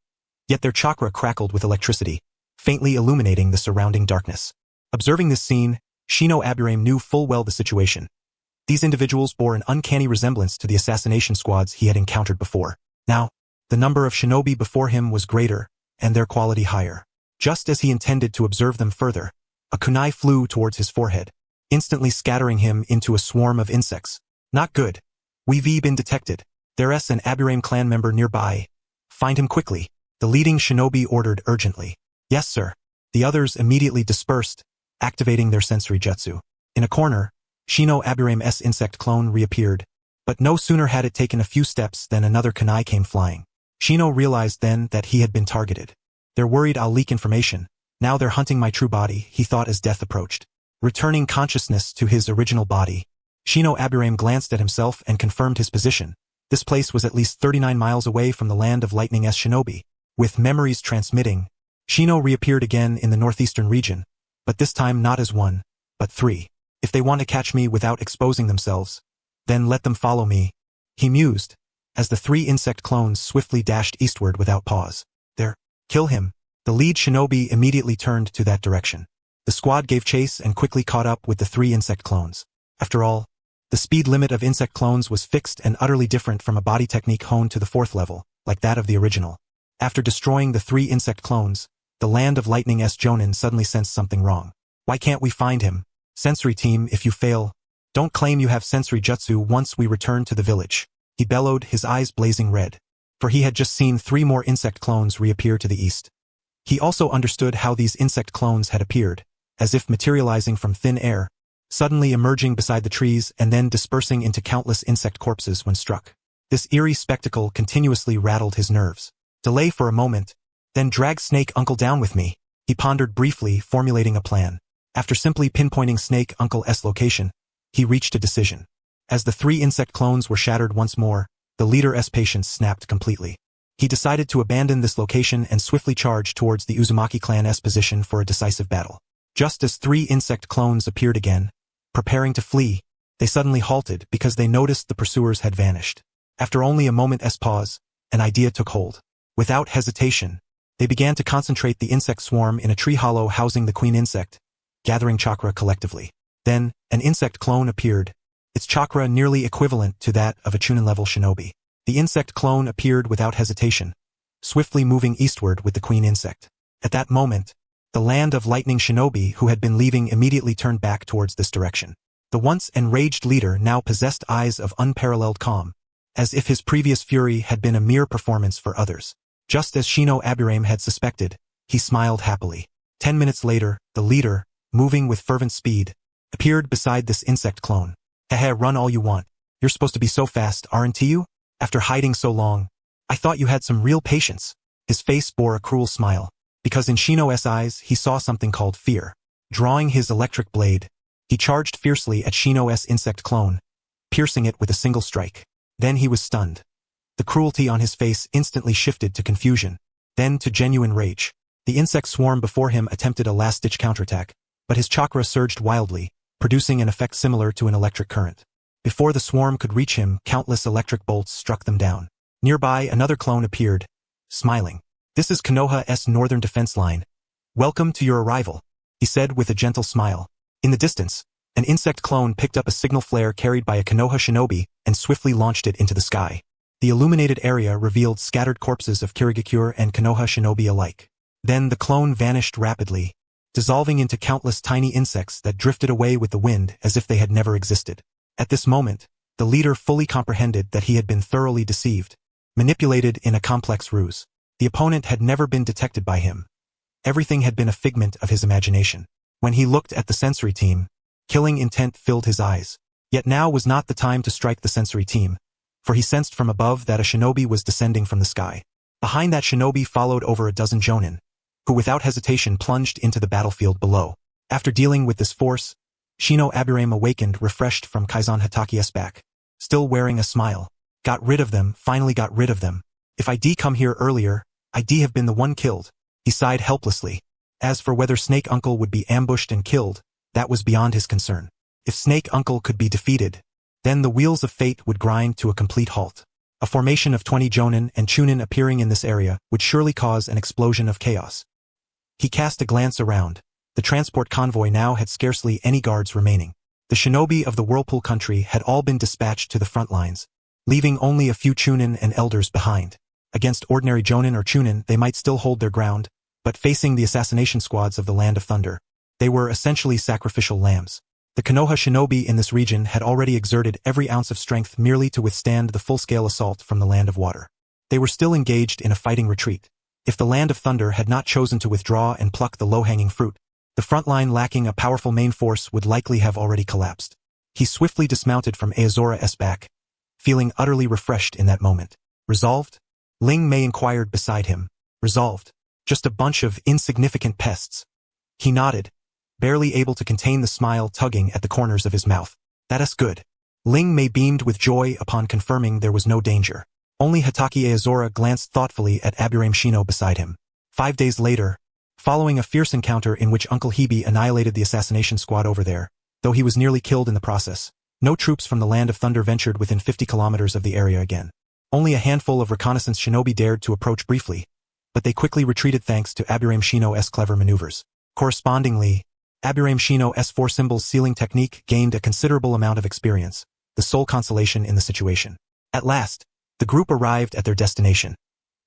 Speaker 1: yet their chakra crackled with electricity, faintly illuminating the surrounding darkness. Observing this scene, Shino Aburame knew full well the situation. These individuals bore an uncanny resemblance to the assassination squads he had encountered before. Now, the number of shinobi before him was greater, and their quality higher. Just as he intended to observe them further, a kunai flew towards his forehead, instantly scattering him into a swarm of insects. Not good. We've been detected. There's an Aburame clan member nearby. Find him quickly, the leading shinobi ordered urgently. Yes, sir. The others immediately dispersed, activating their sensory jutsu. In a corner, Shino Aburame's insect clone reappeared, but no sooner had it taken a few steps than another kunai came flying. Shino realized then that he had been targeted. They're worried I'll leak information. Now they're hunting my true body, he thought as death approached. Returning consciousness to his original body, Shino Aburame glanced at himself and confirmed his position. This place was at least 39 miles away from the Land of Lightning's shinobi. With memories transmitting, Shino reappeared again in the northeastern region, but this time not as one, but three. If they want to catch me without exposing themselves, then let them follow me, he mused, as the three insect clones swiftly dashed eastward without pause. There, kill him. The lead shinobi immediately turned to that direction. The squad gave chase and quickly caught up with the three insect clones. After all, the speed limit of insect clones was fixed and utterly different from a body technique honed to the 4th level, like that of the original. After destroying the three insect clones, the Land of Lightning's Jonin suddenly sensed something wrong. Why can't we find him? Sensory team, if you fail, don't claim you have sensory jutsu once we return to the village. He bellowed, his eyes blazing red. For he had just seen 3 more insect clones reappear to the east. He also understood how these insect clones had appeared, as if materializing from thin air, suddenly emerging beside the trees and then dispersing into countless insect corpses when struck. This eerie spectacle continuously rattled his nerves. Delay for a moment, then drag Snake Uncle down with me. He pondered briefly, formulating a plan. After simply pinpointing Snake Uncle's location, he reached a decision. As the 3 insect clones were shattered once more, the leader's patience snapped completely. He decided to abandon this location and swiftly charge towards the Uzumaki clan's position for a decisive battle. Just as 3 insect clones appeared again, preparing to flee, they suddenly halted because they noticed the pursuers had vanished. After only a moment's pause, an idea took hold. Without hesitation, they began to concentrate the insect swarm in a tree hollow housing the queen insect, gathering chakra collectively. Then, an insect clone appeared, its chakra nearly equivalent to that of a Chunin-level shinobi. The insect clone appeared without hesitation, swiftly moving eastward with the queen insect. At that moment, the Land of Lightning shinobi who had been leaving immediately turned back towards this direction. The once enraged leader now possessed eyes of unparalleled calm, as if his previous fury had been a mere performance for others. Just as Shino Aburame had suspected, he smiled happily. 10 minutes later, the leader, moving with fervent speed, appeared beside this insect clone. Hehe, run all you want. You're supposed to be so fast, aren't you? After hiding so long, I thought you had some real patience. His face bore a cruel smile, because in Shino's eyes he saw something called fear. Drawing his electric blade, He charged fiercely at Shino's insect clone, piercing it with a single strike. Then he was stunned. The cruelty on his face instantly shifted to confusion, then to genuine rage. The insect swarm before him attempted a last-ditch counterattack, but his chakra surged wildly, producing an effect similar to an electric current. Before the swarm could reach him, countless electric bolts struck them down. Nearby, another clone appeared, smiling. "This is Konoha's northern defense line. Welcome to your arrival," he said with a gentle smile. In the distance, an insect clone picked up a signal flare carried by a Konoha shinobi and swiftly launched it into the sky. The illuminated area revealed scattered corpses of Kirigakure and Konoha shinobi alike. Then the clone vanished rapidly, dissolving into countless tiny insects that drifted away with the wind as if they had never existed. At this moment, the leader fully comprehended that he had been thoroughly deceived, manipulated in a complex ruse. The opponent had never been detected by him. Everything had been a figment of his imagination. When he looked at the sensory team, killing intent filled his eyes. Yet now was not the time to strike the sensory team, for he sensed from above that a shinobi was descending from the sky. Behind that shinobi followed over a dozen jonin, who without hesitation plunged into the battlefield below. After dealing with this force, Shino Aburame awakened refreshed from Kaizen Hitaki's back. Still wearing a smile. "Got rid of them, finally got rid of them. If I'd come here earlier, I'd have been the one killed." He sighed helplessly. As for whether Snake Uncle would be ambushed and killed, that was beyond his concern. If Snake Uncle could be defeated, then the wheels of fate would grind to a complete halt. A formation of 20 jonin and chunin appearing in this area would surely cause an explosion of chaos. He cast a glance around. The transport convoy now had scarcely any guards remaining. The shinobi of the Whirlpool country had all been dispatched to the front lines, leaving only a few chunin and elders behind. Against ordinary jonin or chunin, they might still hold their ground, but facing the assassination squads of the Land of Thunder, they were essentially sacrificial lambs. The Konoha shinobi in this region had already exerted every ounce of strength merely to withstand the full-scale assault from the Land of Water. They were still engaged in a fighting retreat. If the Land of Thunder had not chosen to withdraw and pluck the low-hanging fruit, the front line lacking a powerful main force would likely have already collapsed. He swiftly dismounted from Aozora's back, feeling utterly refreshed in that moment. "Resolved?" Ling Mei inquired beside him. "Resolved. Just a bunch of insignificant pests." He nodded, barely able to contain the smile tugging at the corners of his mouth. "That's good." Ling Mei beamed with joy upon confirming there was no danger. Only Hitaki Aozora glanced thoughtfully at Aburame Shino beside him. 5 days later, following a fierce encounter in which Uncle Hebe annihilated the assassination squad over there, though he was nearly killed in the process, no troops from the Land of Thunder ventured within 50 kilometers of the area again. Only a handful of reconnaissance shinobi dared to approach briefly, but they quickly retreated thanks to Aburame Shino's clever maneuvers. Correspondingly, Aburame Shino's 4 symbols sealing technique gained a considerable amount of experience, the sole consolation in the situation. At last, the group arrived at their destination,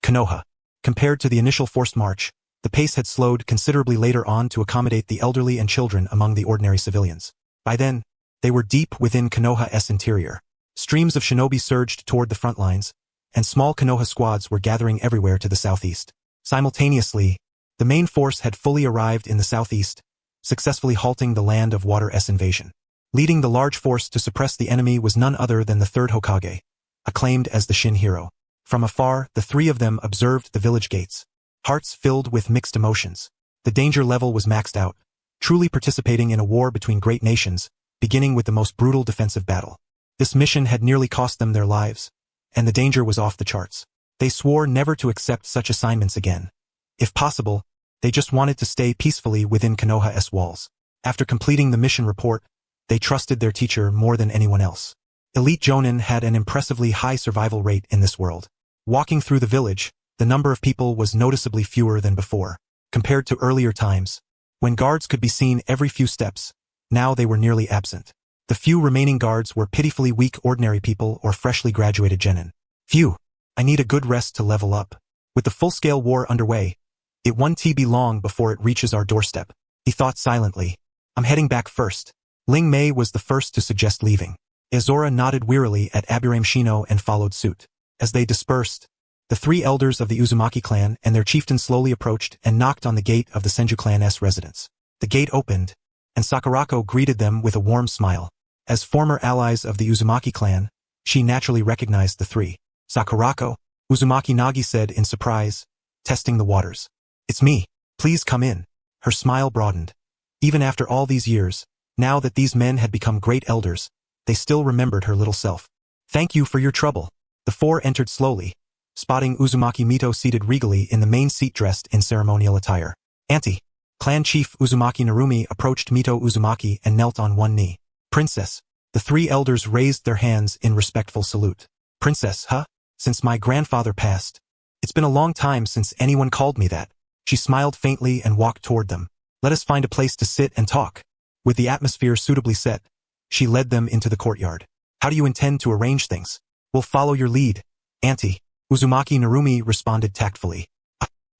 Speaker 1: Konoha. Compared to the initial forced march, the pace had slowed considerably later on to accommodate the elderly and children among the ordinary civilians. By then, they were deep within Konoha's interior. Streams of shinobi surged toward the front lines, and small Konoha squads were gathering everywhere to the southeast. Simultaneously, the main force had fully arrived in the southeast, successfully halting the Land of Water's invasion. Leading the large force to suppress the enemy was none other than the third Hokage, acclaimed as the Shin Hero. From afar, the 3 of them observed the village gates, hearts filled with mixed emotions. The danger level was maxed out, truly participating in a war between great nations, beginning with the most brutal defensive battle. This mission had nearly cost them their lives, and the danger was off the charts. They swore never to accept such assignments again. If possible, they just wanted to stay peacefully within Konoha's walls. After completing the mission report, they trusted their teacher more than anyone else. Elite Jonin had an impressively high survival rate in this world. Walking through the village, the number of people was noticeably fewer than before. Compared to earlier times, when guards could be seen every few steps, now they were nearly absent. The few remaining guards were pitifully weak ordinary people or freshly graduated genin. Phew, I need a good rest to level up. With the full-scale war underway, it won't be long before it reaches our doorstep. He thought silently. I'm heading back first. Ling Mei was the first to suggest leaving. Azora nodded wearily at Aburame Shino and followed suit. As they dispersed, the 3 elders of the Uzumaki clan and their chieftain slowly approached and knocked on the gate of the Senju clan's residence. The gate opened, and Sakurako greeted them with a warm smile. As former allies of the Uzumaki clan, she naturally recognized the 3. Sakurako, Uzumaki Nagi said in surprise, testing the waters. It's me. Please come in. Her smile broadened. Even after all these years, Now that these men had become great elders, they still remembered her little self. Thank you for your trouble. The four entered slowly, spotting Uzumaki Mito seated regally in the main seat dressed in ceremonial attire. Auntie. Clan Chief Uzumaki Narumi approached Mito Uzumaki and knelt on one knee. Princess. The three elders raised their hands in respectful salute. Princess, huh? Since my grandfather passed. It's been a long time since anyone called me that. She smiled faintly and walked toward them. Let us find a place to sit and talk. With the atmosphere suitably set, she led them into the courtyard. How do you intend to arrange things? We'll follow your lead, Auntie. Uzumaki Narumi responded tactfully.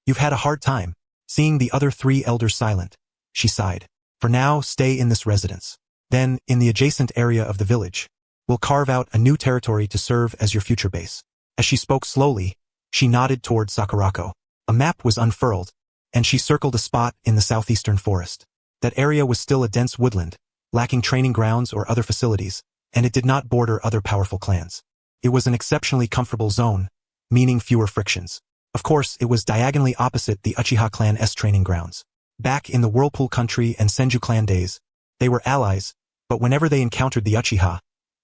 Speaker 1: You've had a hard time. Seeing the other three elders silent, she sighed. For now, stay in this residence. Then, in the adjacent area of the village, we'll carve out a new territory to serve as your future base. As she spoke slowly, she nodded toward Sakurako. A map was unfurled, and she circled a spot in the southeastern forest. That area was still a dense woodland, lacking training grounds or other facilities, and it did not border other powerful clans. It was an exceptionally comfortable zone, meaning fewer frictions. Of course, it was diagonally opposite the Uchiha Clan's training grounds. Back in the Whirlpool Country and Senju Clan days, they were allies, but whenever they encountered the Uchiha,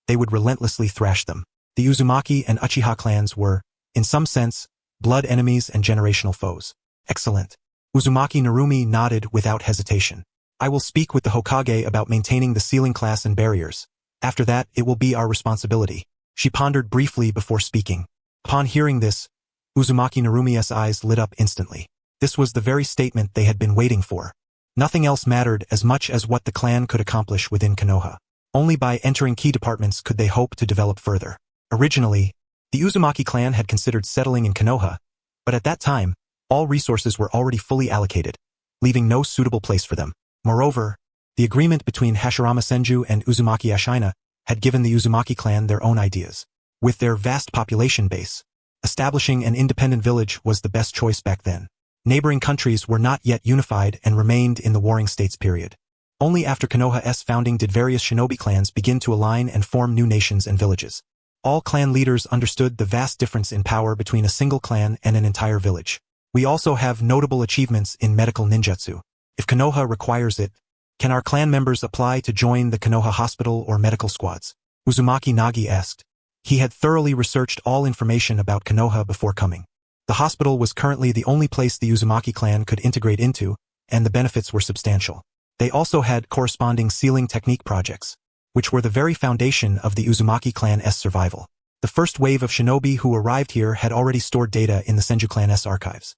Speaker 1: they would relentlessly thrash them. The Uzumaki and Uchiha clans were, in some sense, blood enemies and generational foes. Excellent. Uzumaki Narumi nodded without hesitation. I will speak with the Hokage about maintaining the ceiling class and barriers. After that, it will be our responsibility. She pondered briefly before speaking. Upon hearing this, Uzumaki Narumi's eyes lit up instantly. This was the very statement they had been waiting for. Nothing else mattered as much as what the clan could accomplish within Konoha. Only by entering key departments could they hope to develop further. Originally, the Uzumaki clan had considered settling in Konoha, but at that time, all resources were already fully allocated, leaving no suitable place for them. Moreover, the agreement between Hashirama Senju and Uzumaki Ashina had given the Uzumaki clan their own ideas. With their vast population base, establishing an independent village was the best choice back then. Neighboring countries were not yet unified and remained in the Warring States period. Only after Konoha's founding did various shinobi clans begin to align and form new nations and villages. All clan leaders understood the vast difference in power between a single clan and an entire village. We also have notable achievements in medical ninjutsu. If Konoha requires it, can our clan members apply to join the Konoha hospital or medical squads? Uzumaki Nagi asked. He had thoroughly researched all information about Konoha before coming. The hospital was currently the only place the Uzumaki clan could integrate into, and the benefits were substantial. They also had corresponding sealing technique projects, which were the very foundation of the Uzumaki clan's survival. The first wave of shinobi who arrived here had already stored data in the Senju clan's archives.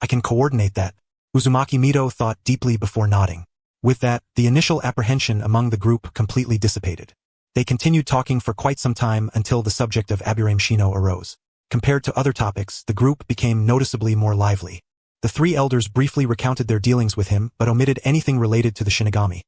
Speaker 1: I can coordinate that. Uzumaki Mito thought deeply before nodding. With that, the initial apprehension among the group completely dissipated. They continued talking for quite some time until the subject of Aburame Shino arose. Compared to other topics, the group became noticeably more lively. The three elders briefly recounted their dealings with him but omitted anything related to the Shinigami,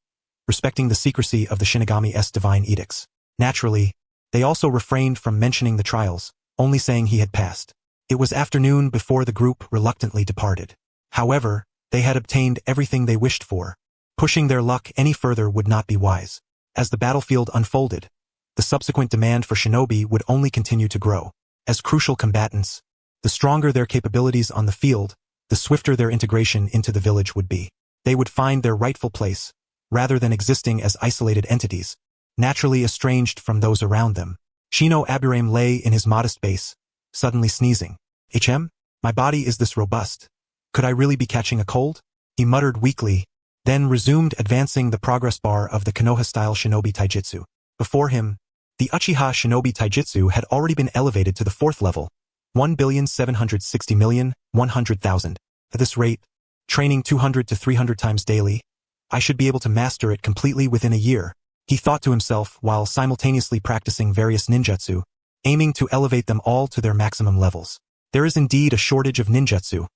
Speaker 1: respecting the secrecy of the Shinigami's divine edicts. Naturally, they also refrained from mentioning the trials, only saying he had passed. It was afternoon before the group reluctantly departed. However, they had obtained everything they wished for. Pushing their luck any further would not be wise. As the battlefield unfolded, the subsequent demand for shinobi would only continue to grow. As crucial combatants, the stronger their capabilities on the field, the swifter their integration into the village would be. They would find their rightful place, rather than existing as isolated entities, naturally estranged from those around them. Shino Aburame lay in his modest base, suddenly sneezing. My body is this robust. Could I really be catching a cold? He muttered weakly, then resumed advancing the progress bar of the Konoha-style shinobi taijutsu. Before him, the Uchiha shinobi taijutsu had already been elevated to the 4th level, 1,760,100,000. At this rate, training 200 to 300 times daily, I should be able to master it completely within a year, he thought to himself while simultaneously practicing various ninjutsu, aiming to elevate them all to their maximum levels. There is indeed a shortage of ninjutsu.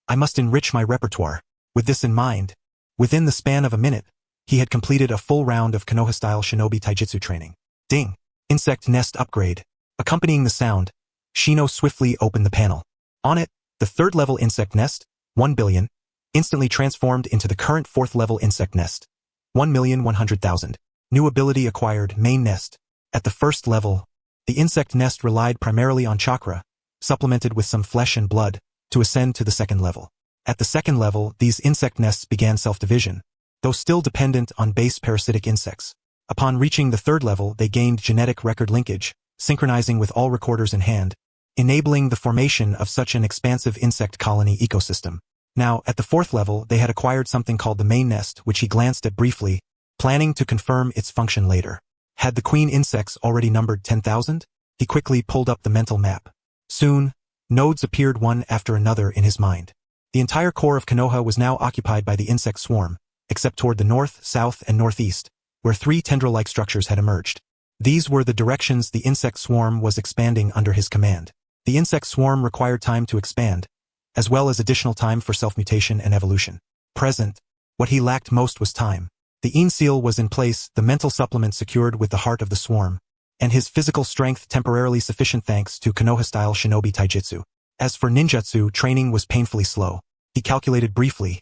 Speaker 1: I must enrich my repertoire. With this in mind, within the span of a minute, he had completed a full round of Konoha-style shinobi taijutsu training. Ding! Insect nest upgrade. Accompanying the sound, Shino swiftly opened the panel. On it, the 3rd-level insect nest, 1 billion, instantly transformed into the current 4th-level insect nest, 1,100,000. New ability acquired, main nest. At the 1st level, the insect nest relied primarily on chakra, supplemented with some flesh and blood, to ascend to the 2nd level. At the 2nd level, these insect nests began self-division, though still dependent on base parasitic insects. Upon reaching the third level, they gained genetic record linkage, synchronizing with all recorders in hand, enabling the formation of such an expansive insect colony ecosystem. Now, at the fourth level, they had acquired something called the main nest, which he glanced at briefly, planning to confirm its function later. Had the queen insects already numbered 10,000? He quickly pulled up the mental map. Soon, nodes appeared one after another in his mind. The entire core of Konoha was now occupied by the insect swarm, except toward the north, south, and northeast, where 3 tendril-like structures had emerged. These were the directions the insect swarm was expanding under his command. The insect swarm required time to expand, as well as additional time for self-mutation and evolution. Present, what he lacked most was time. The Ein seal was in place, the mental supplement secured with the heart of the swarm, and his physical strength temporarily sufficient thanks to Konoha-style shinobi taijutsu. As for ninjutsu, training was painfully slow. He calculated briefly.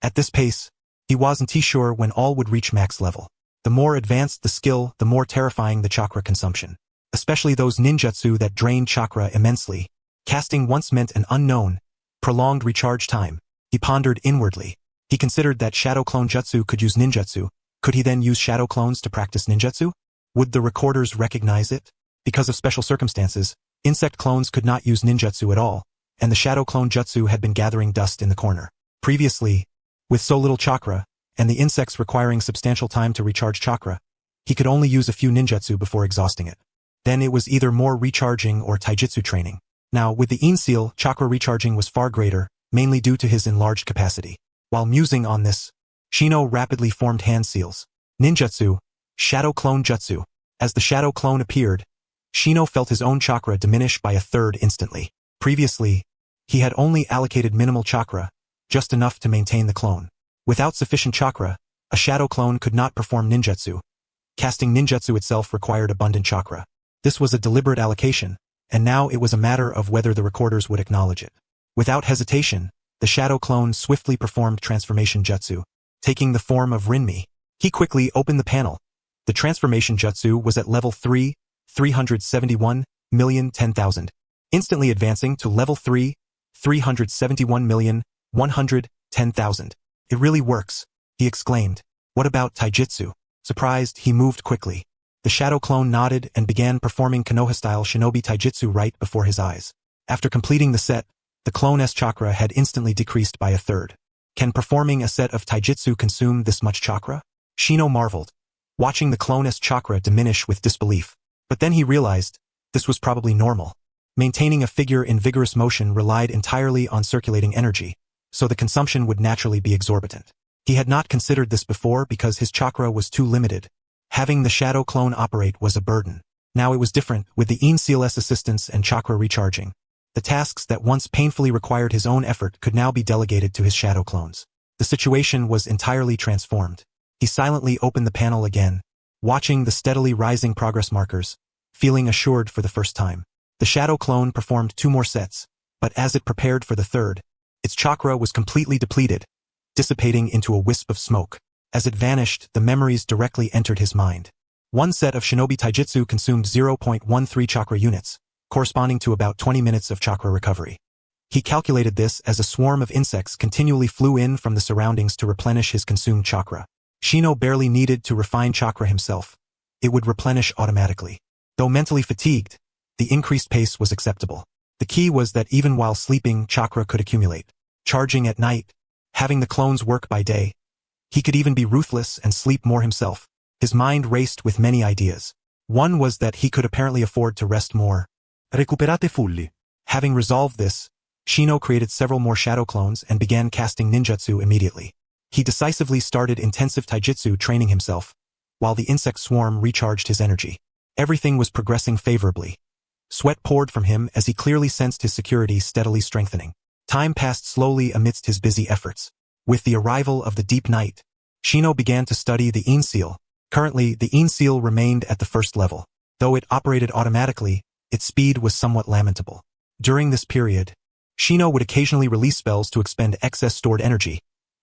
Speaker 1: At this pace, he wasn't sure when all would reach max level. The more advanced the skill, the more terrifying the chakra consumption. Especially those ninjutsu that drained chakra immensely. Casting once meant an unknown, prolonged recharge time. He pondered inwardly. He considered that shadow clone jutsu could use ninjutsu. Could he then use shadow clones to practice ninjutsu? Would the recorders recognize it? Because of special circumstances, insect clones could not use ninjutsu at all, and the shadow clone jutsu had been gathering dust in the corner. Previously, with so little chakra, and the insects requiring substantial time to recharge chakra, he could only use a few ninjutsu before exhausting it. Then it was either more recharging or taijutsu training. Now, with the Ein seal, chakra recharging was far greater, mainly due to his enlarged capacity. While musing on this, Shino rapidly formed hand seals. Ninjutsu, shadow clone jutsu. As the shadow clone appeared, Shino felt his own chakra diminish by a third instantly. Previously, he had only allocated minimal chakra, just enough to maintain the clone. Without sufficient chakra, a shadow clone could not perform ninjutsu. Casting ninjutsu itself required abundant chakra. This was a deliberate allocation, and now it was a matter of whether the recorders would acknowledge it. Without hesitation, the shadow clone swiftly performed transformation jutsu, taking the form of Rinmi. He quickly opened the panel. The transformation jutsu was at level 3, 371,010,000, instantly advancing to level 3, 371,110,000. It really works, he exclaimed. What about taijutsu? Surprised, he moved quickly. The shadow clone nodded and began performing Konoha-style shinobi taijutsu right before his eyes. After completing the set, the clone's chakra had instantly decreased by a third. Can performing a set of taijutsu consume this much chakra? Shino marveled, watching the clone's chakra diminish with disbelief. But then he realized, this was probably normal. Maintaining a figure in vigorous motion relied entirely on circulating energy, so the consumption would naturally be exorbitant. He had not considered this before because his chakra was too limited. Having the shadow clone operate was a burden. Now it was different, with the Ein seal's assistance and chakra recharging. The tasks that once painfully required his own effort could now be delegated to his shadow clones. The situation was entirely transformed. He silently opened the panel again, watching the steadily rising progress markers, feeling assured for the first time. The shadow clone performed 2 more sets, but as it prepared for the third, its chakra was completely depleted, dissipating into a wisp of smoke. As it vanished, the memories directly entered his mind. One set of shinobi taijutsu consumed 0.13 chakra units, corresponding to about 20 minutes of chakra recovery. He calculated this as a swarm of insects continually flew in from the surroundings to replenish his consumed chakra. Shino barely needed to refine chakra himself. It would replenish automatically. Though mentally fatigued, the increased pace was acceptable. The key was that even while sleeping, chakra could accumulate. Charging at night, having the clones work by day, he could even be ruthless and sleep more himself. His mind raced with many ideas. One was that he could apparently afford to rest more.
Speaker 2: Recuperate fully.
Speaker 1: Having resolved this, Shino created several more shadow clones and began casting ninjutsu immediately. He decisively started intensive taijutsu training himself, while the insect swarm recharged his energy. Everything was progressing favorably. Sweat poured from him as he clearly sensed his security steadily strengthening. Time passed slowly amidst his busy efforts. With the arrival of the deep night, Shino began to study the Ein seal. Currently, the Ein seal remained at the first level. Though it operated automatically, its speed was somewhat lamentable. During this period, Shino would occasionally release spells to expend excess stored energy,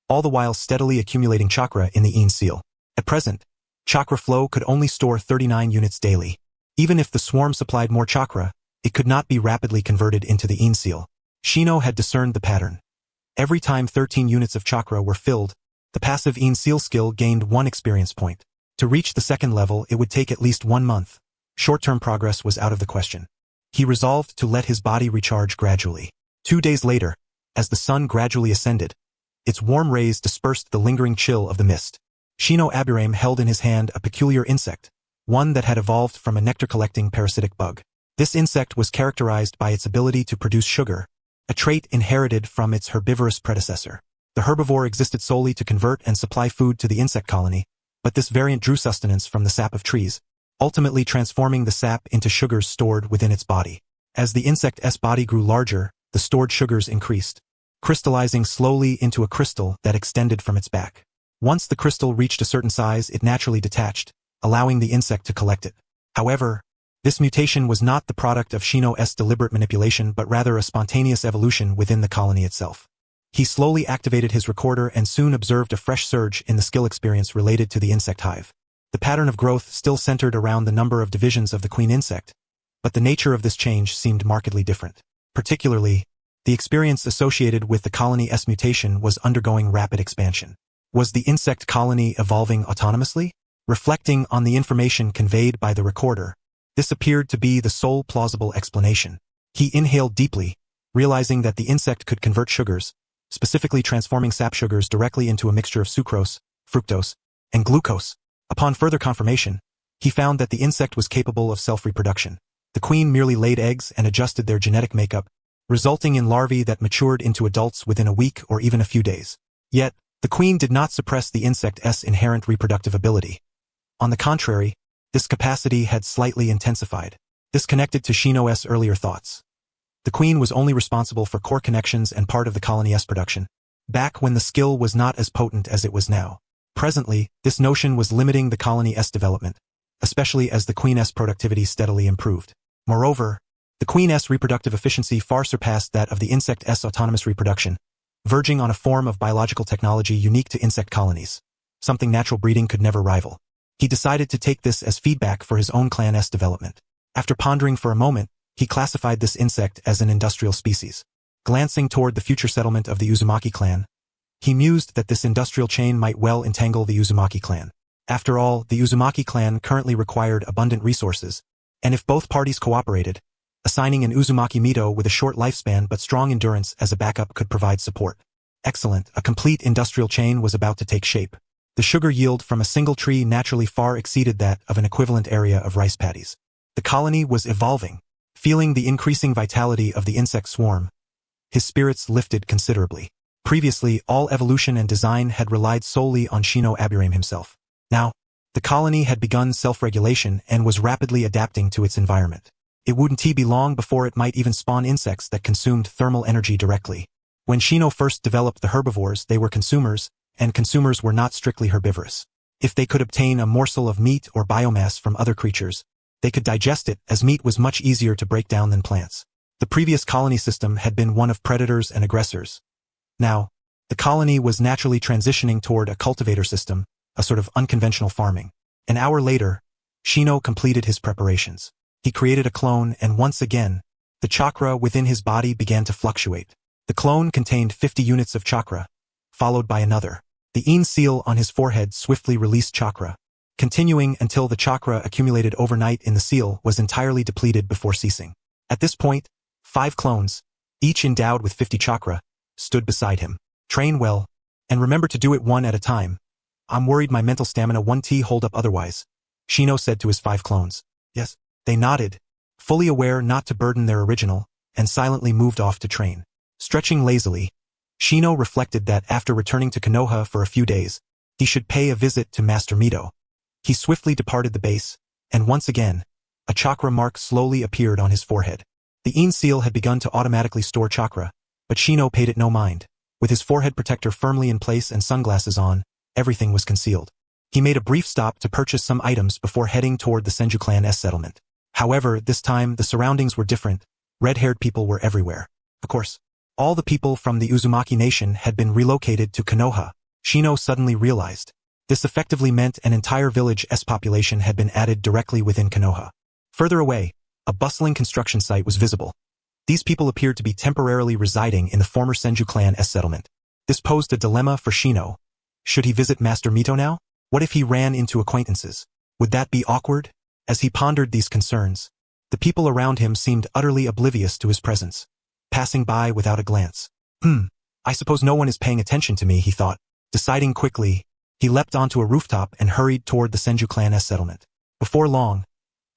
Speaker 1: all the while steadily accumulating chakra in the Ein seal. At present, chakra flow could only store 39 units daily. Even if the swarm supplied more chakra, it could not be rapidly converted into the Ein seal. Shino had discerned the pattern. Every time 13 units of chakra were filled, The passive Seal skill gained 1 experience point. To reach the second level, it would take at least 1 month. Short-term progress was out of the question. He resolved to let his body recharge gradually. 2 days later, as the sun gradually ascended, its warm rays dispersed the lingering chill of the mist. Aburame held in his hand a peculiar insect, one that had evolved from a nectar-collecting parasitic bug. This insect was characterized by its ability to produce sugar, a trait inherited from its herbivorous predecessor. The herbivore existed solely to convert and supply food to the insect colony, but this variant drew sustenance from the sap of trees, ultimately transforming the sap into sugars stored within its body. As the insect's body grew larger, the stored sugars increased, crystallizing slowly into a crystal that extended from its back. Once the crystal reached a certain size, it naturally detached, allowing the insect to collect it. However, this mutation was not the product of Shino's deliberate manipulation but rather a spontaneous evolution within the colony itself. He slowly activated his recorder and soon observed a fresh surge in the skill experience related to the insect hive. The pattern of growth still centered around the number of divisions of the queen insect, but the nature of this change seemed markedly different. Particularly, the experience associated with the colony's mutation was undergoing rapid expansion. Was the insect colony evolving autonomously? Reflecting on the information conveyed by the recorder, this appeared to be the sole plausible explanation. He inhaled deeply, realizing that the insect could convert sugars, specifically transforming sap sugars directly into a mixture of sucrose, fructose, and glucose. Upon further confirmation, he found that the insect was capable of self-reproduction. The queen merely laid eggs and adjusted their genetic makeup, resulting in larvae that matured into adults within a week or even a few days. Yet, the queen did not suppress the insect's inherent reproductive ability. On the contrary, this capacity had slightly intensified. This connected to Shino's earlier thoughts. The queen was only responsible for core connections and part of the colony's production, back when the skill was not as potent as it was now. Presently, this notion was limiting the colony's development, especially as the queen's productivity steadily improved. Moreover, the queen's reproductive efficiency far surpassed that of the insect's autonomous reproduction, verging on a form of biological technology unique to insect colonies, something natural breeding could never rival. He decided to take this as feedback for his own clan's development. After pondering for a moment, he classified this insect as an industrial species. Glancing toward the future settlement of the Uzumaki clan, he mused that this industrial chain might well entangle the Uzumaki clan. After all, the Uzumaki clan currently required abundant resources, and if both parties cooperated, assigning an Uzumaki Mito with a short lifespan but strong endurance as a backup could provide support. Excellent, a complete industrial chain was about to take shape. The sugar yield from a single tree naturally far exceeded that of an equivalent area of rice paddies. The colony was evolving. Feeling the increasing vitality of the insect swarm, his spirits lifted considerably. Previously, all evolution and design had relied solely on Aburame himself. Now, the colony had begun self-regulation and was rapidly adapting to its environment. It wouldn't be long before it might even spawn insects that consumed thermal energy directly. When Shino first developed the herbivores, they were consumers, and consumers were not strictly herbivorous. If they could obtain a morsel of meat or biomass from other creatures, they could digest it, as meat was much easier to break down than plants. The previous colony system had been one of predators and aggressors. Now, the colony was naturally transitioning toward a cultivator system, a sort of unconventional farming. An hour later, Shino completed his preparations. He created a clone, and once again, the chakra within his body began to fluctuate. The clone contained 50 units of chakra, followed by another. The seal on his forehead swiftly released chakra, continuing until the chakra accumulated overnight in the seal was entirely depleted before ceasing. At this point, 5 clones, each endowed with 50 chakra, stood beside him. Train well, and remember to do it one at a time. I'm worried my mental stamina won't hold up otherwise, Shino said to his 5 clones. Yes. They nodded, fully aware not to burden their original, and silently moved off to train. Stretching lazily, Shino reflected that after returning to Konoha for a few days, he should pay a visit to Master Mito. He swiftly departed the base, and once again, a chakra mark slowly appeared on his forehead. The seal had begun to automatically store chakra, but Shino paid it no mind. With his forehead protector firmly in place and sunglasses on, everything was concealed. He made a brief stop to purchase some items before heading toward the Senju clan's settlement. However, this time the surroundings were different. Red-haired people were everywhere. Of course, all the people from the Uzumaki nation had been relocated to Konoha. Shino suddenly realized. This effectively meant an entire village's population had been added directly within Konoha. Further away, a bustling construction site was visible. These people appeared to be temporarily residing in the former Senju clan's settlement. This posed a dilemma for Shino. Should he visit Master Mito now? What if he ran into acquaintances? Would that be awkward? As he pondered these concerns, the people around him seemed utterly oblivious to his presence, passing by without a glance. I suppose no one is paying attention to me, he thought. Deciding quickly, he leapt onto a rooftop and hurried toward the Senju clan's settlement. Before long,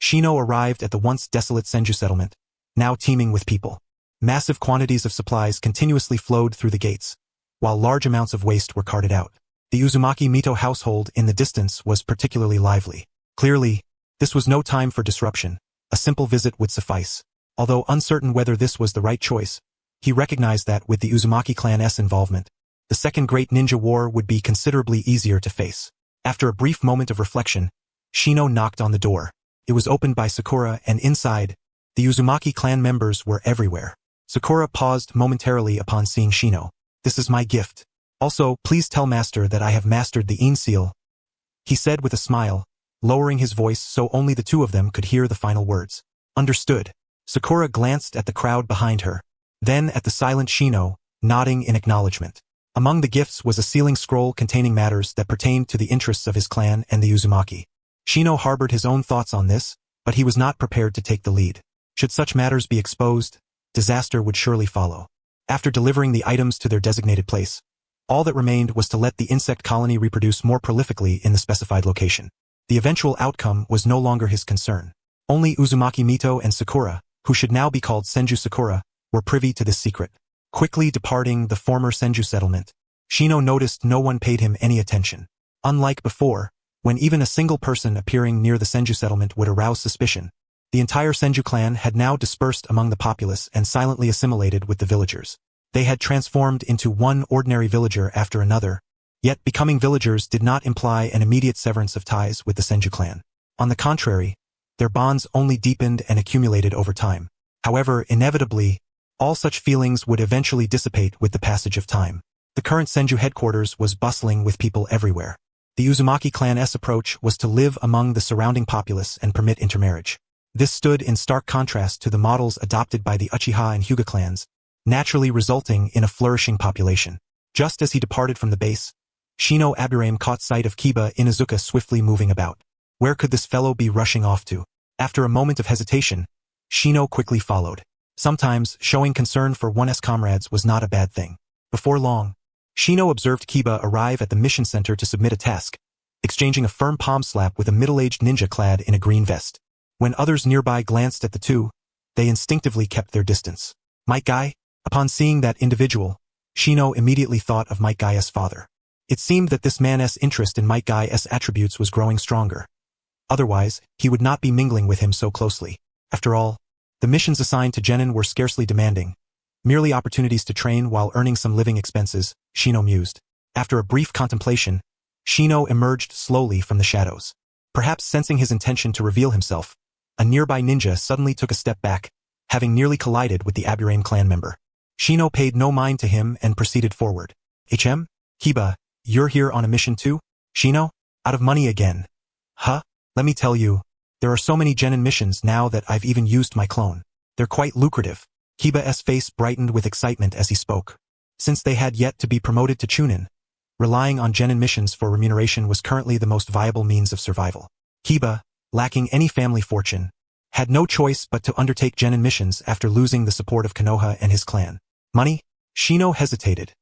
Speaker 1: Shino arrived at the once desolate Senju settlement, now teeming with people. Massive quantities of supplies continuously flowed through the gates, while large amounts of waste were carted out. The Uzumaki Mito household in the distance was particularly lively. Clearly, this was no time for disruption. A simple visit would suffice. Although uncertain whether this was the right choice, he recognized that with the Uzumaki clan's involvement, the Second Great Ninja War would be considerably easier to face. After a brief moment of reflection, Shino knocked on the door. It was opened by Sakura, and inside, the Uzumaki clan members were everywhere. Sakura paused momentarily upon seeing Shino. This is my gift. Also, please tell Master that I have mastered the Ein Seal, he said with a smile, lowering his voice so only the two of them could hear the final words. Understood. Sakura glanced at the crowd behind her, then at the silent Shino, nodding in acknowledgement. Among the gifts was a sealing scroll containing matters that pertained to the interests of his clan and the Uzumaki. Shino harbored his own thoughts on this, but he was not prepared to take the lead. Should such matters be exposed, disaster would surely follow. After delivering the items to their designated place, all that remained was to let the insect colony reproduce more prolifically in the specified location. The eventual outcome was no longer his concern. Only Uzumaki Mito and Sakura, who should now be called Senju Sakura, were privy to this secret. Quickly departing the former Senju settlement, Shino noticed no one paid him any attention. Unlike before, when even a single person appearing near the Senju settlement would arouse suspicion, the entire Senju clan had now dispersed among the populace and silently assimilated with the villagers. They had transformed into one ordinary villager after another, yet becoming villagers did not imply an immediate severance of ties with the Senju clan. On the contrary, their bonds only deepened and accumulated over time. However, inevitably, all such feelings would eventually dissipate with the passage of time. The current Senju headquarters was bustling with people everywhere. The Uzumaki clan's approach was to live among the surrounding populace and permit intermarriage. This stood in stark contrast to the models adopted by the Uchiha and Hyuga clans, naturally resulting in a flourishing population. Just as he departed from the base, Shino Aburame caught sight of Kiba Inuzuka swiftly moving about. Where could this fellow be rushing off to? After a moment of hesitation, Shino quickly followed. Sometimes, showing concern for one's comrades was not a bad thing. Before long, Shino observed Kiba arrive at the mission center to submit a task, exchanging a firm palm slap with a middle-aged ninja clad in a green vest. When others nearby glanced at the two, they instinctively kept their distance. Might Guy? Upon seeing that individual, Shino immediately thought of Might Guy's father. It seemed that this man's interest in Might Guy's attributes was growing stronger. Otherwise, he would not be mingling with him so closely. After all, the missions assigned to Genin were scarcely demanding, merely opportunities to train while earning some living expenses, Shino mused. After a brief contemplation, Shino emerged slowly from the shadows. Perhaps sensing his intention to reveal himself, a nearby ninja suddenly took a step back, having nearly collided with the Aburame clan member. Shino paid no mind to him and proceeded forward. HM? Kiba, you're here on a mission too? Shino? Out of money again. Huh? Let me tell you, there are so many Genin missions now that I've even used my clone. They're quite lucrative. Kiba's face brightened with excitement as he spoke. Since they had yet to be promoted to Chunin, relying on Genin missions for remuneration was currently the most viable means of survival. Kiba, lacking any family fortune, had no choice but to undertake Genin missions after losing the support of Konoha and his clan. Money? Shino hesitated,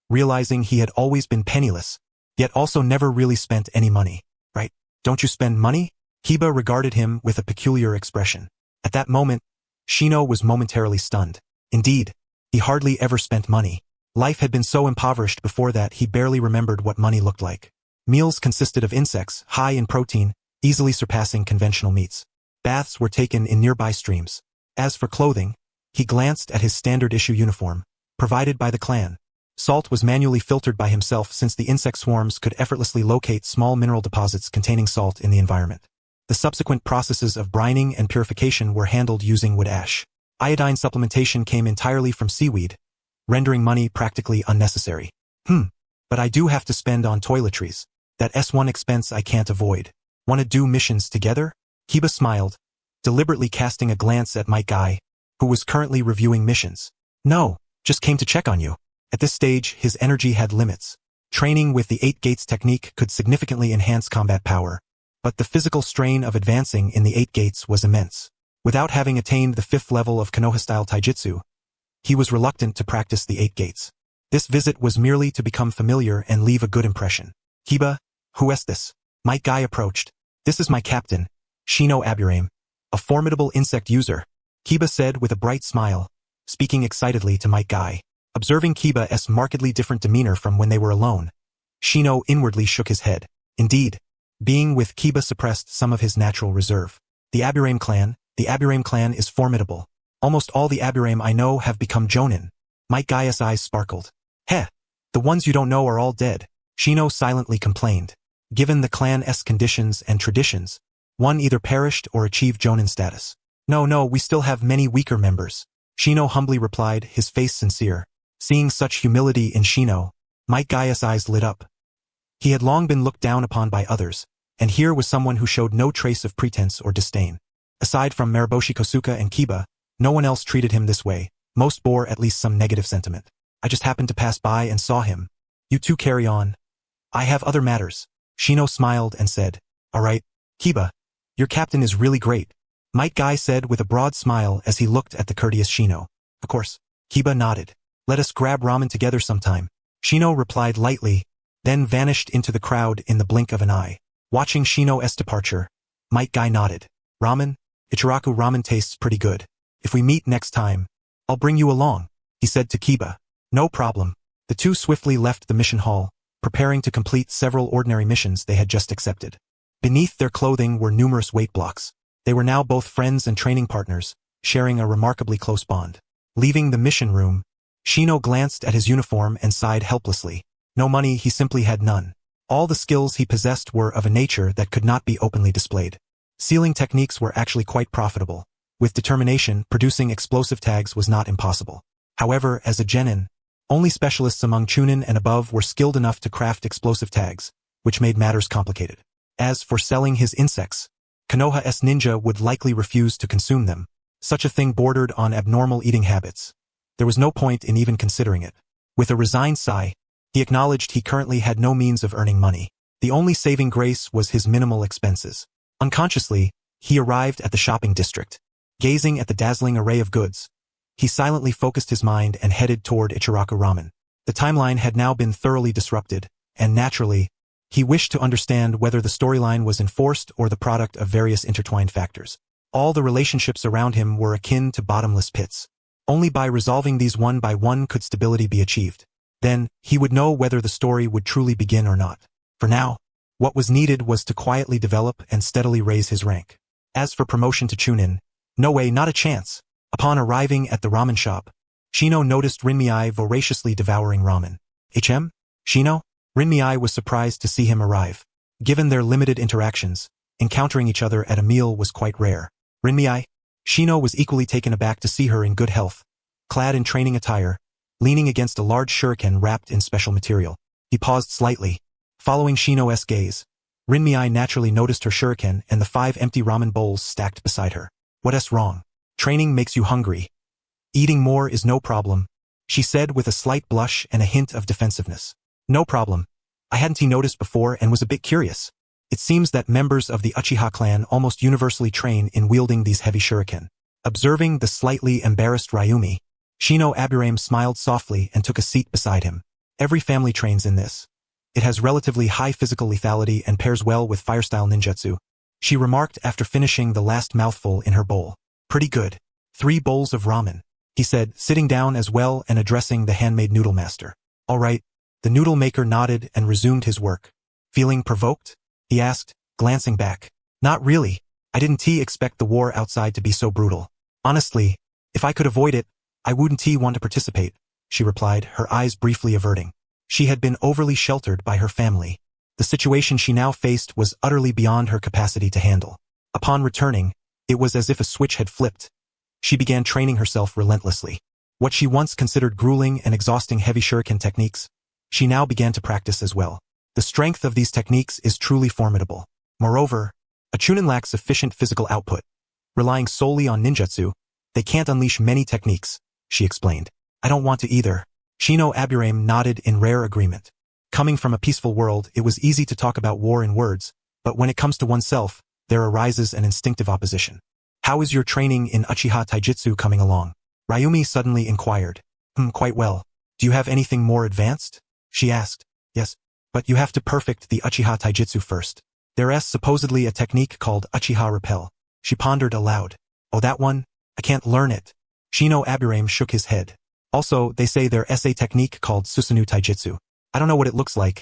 Speaker 1: realizing he had always been penniless, yet also never really spent any money. Right? Don't you spend money? Kiba regarded him with a peculiar expression. At that moment, Shino was momentarily stunned. Indeed, he hardly ever spent money. Life had been so impoverished before that he barely remembered what money looked like. Meals consisted of insects, high in protein, easily surpassing conventional meats. Baths were taken in nearby streams. As for clothing, he glanced at his standard-issue uniform, provided by the clan. Salt was manually filtered by himself since the insect swarms could effortlessly locate small mineral deposits containing salt in the environment. The subsequent processes of brining and purification were handled using wood ash. Iodine supplementation came entirely from seaweed, rendering money practically unnecessary. But I do have to spend on toiletries. That's one expense I can't avoid. Wanna do missions together? Kiba smiled, deliberately casting a glance at Might Guy, who was currently reviewing missions. No, just came to check on you. At this stage, his energy had limits. Training with the 8 gates technique could significantly enhance combat power, but the physical strain of advancing in the 8 gates was immense. Without having attained the 5th level of Konoha-style taijutsu, he was reluctant to practice the 8 gates. This visit was merely to become familiar and leave a good impression. Kiba, who is this? Might Guy approached. This is my captain, Shino Aburame, a formidable insect user, Kiba said with a bright smile, speaking excitedly to Might Guy. Observing Kiba's markedly different demeanor from when they were alone, Shino inwardly shook his head. Indeed, being with Kiba suppressed some of his natural reserve. The Aburame clan is formidable. Almost all the Aburame I know have become jonin. Might Guy's eyes sparkled. Heh, the ones you don't know are all dead, Shino silently complained. Given the clan's conditions and traditions, one either perished or achieved jonin status. No, we still have many weaker members, Shino humbly replied, his face sincere. Seeing such humility in Shino, Might Guy's eyes lit up. He had long been looked down upon by others, and here was someone who showed no trace of pretense or disdain. Aside from Mariboshi Kosuka and Kiba, no one else treated him this way. Most bore at least some negative sentiment. I just happened to pass by and saw him. You two carry on. I have other matters. Shino smiled and said, All right, Kiba, your captain is really great, Might Guy said with a broad smile as he looked at the courteous Shino. Of course, Kiba nodded. Let us grab ramen together sometime, Shino replied lightly, then vanished into the crowd in the blink of an eye. Watching Shino's departure, Might Guy nodded. Ramen? Ichiraku ramen tastes pretty good. If we meet next time, I'll bring you along, he said to Kiba. No problem. The two swiftly left the mission hall, preparing to complete several ordinary missions they had just accepted. Beneath their clothing were numerous weight blocks. They were now both friends and training partners, sharing a remarkably close bond. Leaving the mission room, Shino glanced at his uniform and sighed helplessly. No money, he simply had none. All the skills he possessed were of a nature that could not be openly displayed. Sealing techniques were actually quite profitable. With determination, producing explosive tags was not impossible. However, as a genin, only specialists among chunin and above were skilled enough to craft explosive tags, which made matters complicated. As for selling his insects, Konoha's ninja would likely refuse to consume them. Such a thing bordered on abnormal eating habits. There was no point in even considering it. With a resigned sigh, he acknowledged he currently had no means of earning money. The only saving grace was his minimal expenses. Unconsciously, he arrived at the shopping district. Gazing at the dazzling array of goods, he silently focused his mind and headed toward Ichiraku Ramen. The timeline had now been thoroughly disrupted, and naturally, he wished to understand whether the storyline was enforced or the product of various intertwined factors. All the relationships around him were akin to bottomless pits. Only by resolving these one by one could stability be achieved. Then, he would know whether the story would truly begin or not. For now, what was needed was to quietly develop and steadily raise his rank. As for promotion to Chunin, no way, not a chance. Upon arriving at the ramen shop, Shino noticed Rinmei voraciously devouring ramen. Shino? Rinmei was surprised to see him arrive. Given their limited interactions, encountering each other at a meal was quite rare. Rinmei? Shino was equally taken aback to see her in good health, clad in training attire, leaning against a large shuriken wrapped in special material. He paused slightly. Following Shino's gaze, Rinmei naturally noticed her shuriken and the 5 empty ramen bowls stacked beside her. What's wrong? Training makes you hungry. Eating more is no problem, she said with a slight blush and a hint of defensiveness. No problem. I hadn't noticed before and was a bit curious. It seems that members of the Uchiha clan almost universally train in wielding these heavy shuriken. Observing the slightly embarrassed Ryumi, Shino Aburame smiled softly and took a seat beside him. Every family trains in this. It has relatively high physical lethality and pairs well with fire-style ninjutsu, she remarked after finishing the last mouthful in her bowl. Pretty good. 3 bowls of ramen, he said, sitting down as well and addressing the handmade noodle master. All right. The noodle maker nodded and resumed his work. Feeling provoked? He asked, glancing back. Not really. I didn't expect the war outside to be so brutal. Honestly, if I could avoid it, I wouldn't want to participate, she replied, her eyes briefly averting. She had been overly sheltered by her family. The situation she now faced was utterly beyond her capacity to handle. Upon returning, it was as if a switch had flipped. She began training herself relentlessly. What she once considered grueling and exhausting heavy shuriken techniques, she now began to practice as well. The strength of these techniques is truly formidable. Moreover, a chunin lacks sufficient physical output. Relying solely on ninjutsu, they can't unleash many techniques, she explained. I don't want to either. Shino Aburame nodded in rare agreement. Coming from a peaceful world, it was easy to talk about war in words, but when it comes to oneself, there arises an instinctive opposition. How is your training in Uchiha Taijutsu coming along? Ryumi suddenly inquired. Quite well. Do you have anything more advanced? She asked. Yes, but you have to perfect the Uchiha Taijutsu first. There's supposedly a technique called Uchiha Repel. She pondered aloud. Oh, that one? I can't learn it. Shino Aburame shook his head. Also, they say there's a technique called Susanoo Taijutsu. I don't know what it looks like,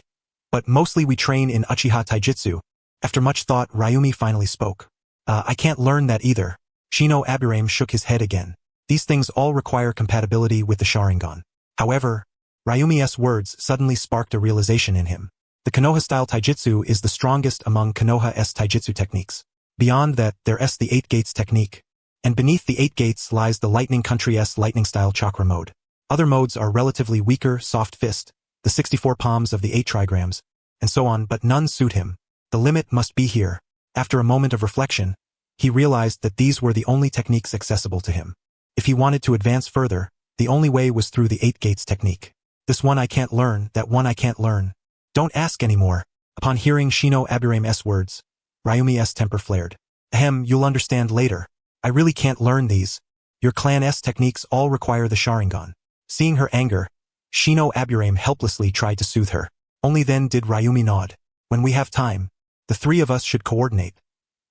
Speaker 1: but mostly we train in Uchiha Taijutsu. After much thought, Ryumi finally spoke. I can't learn that either. Shino Aburame shook his head again. These things all require compatibility with the Sharingan. However, Ryumi's words suddenly sparked a realization in him. The Konoha-style Taijutsu is the strongest among Konoha's Taijutsu techniques. Beyond that, there's the 8 gates technique. And beneath the 8 gates lies the Lightning Country's lightning-style chakra mode. Other modes are relatively weaker, soft fist, the 64 palms of the 8 trigrams, and so on, but none suit him. The limit must be here. After a moment of reflection, he realized that these were the only techniques accessible to him. If he wanted to advance further, the only way was through the 8 gates technique. This one I can't learn, that one I can't learn. Don't ask anymore. Upon hearing Shino Aburame's words, Ryumi's temper flared. You'll understand later. I really can't learn these. Your clan's techniques all require the Sharingan. Seeing her anger, Shino Aburame helplessly tried to soothe her. Only then did Ryumi nod. When we have time, the 3 of us should coordinate.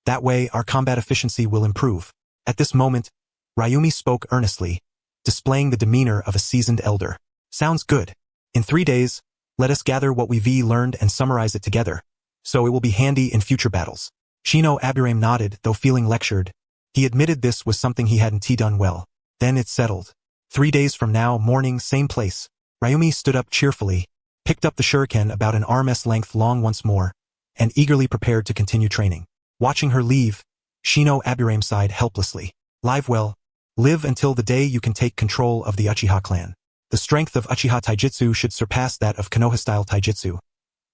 Speaker 1: That way, our combat efficiency will improve. At this moment, Ryumi spoke earnestly, displaying the demeanor of a seasoned elder. Sounds good. In 3 days, let us gather what we've learned and summarize it together, so it will be handy in future battles. Shino Aburame nodded, though feeling lectured. He admitted this was something he hadn't done well. Then it settled. 3 days from now, morning, same place. Ryumi stood up cheerfully, picked up the shuriken about an arm's length long once more, and eagerly prepared to continue training. Watching her leave, Shino Aburame sighed helplessly. Live until the day you can take control of the Uchiha clan. The strength of Uchiha Taijutsu should surpass that of Konoha-style Taijutsu.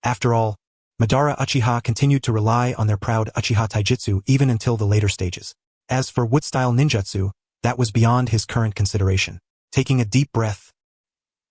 Speaker 1: After all, Madara Uchiha continued to rely on their proud Uchiha Taijutsu even until the later stages. As for Wood-style ninjutsu, that was beyond his current consideration. Taking a deep breath,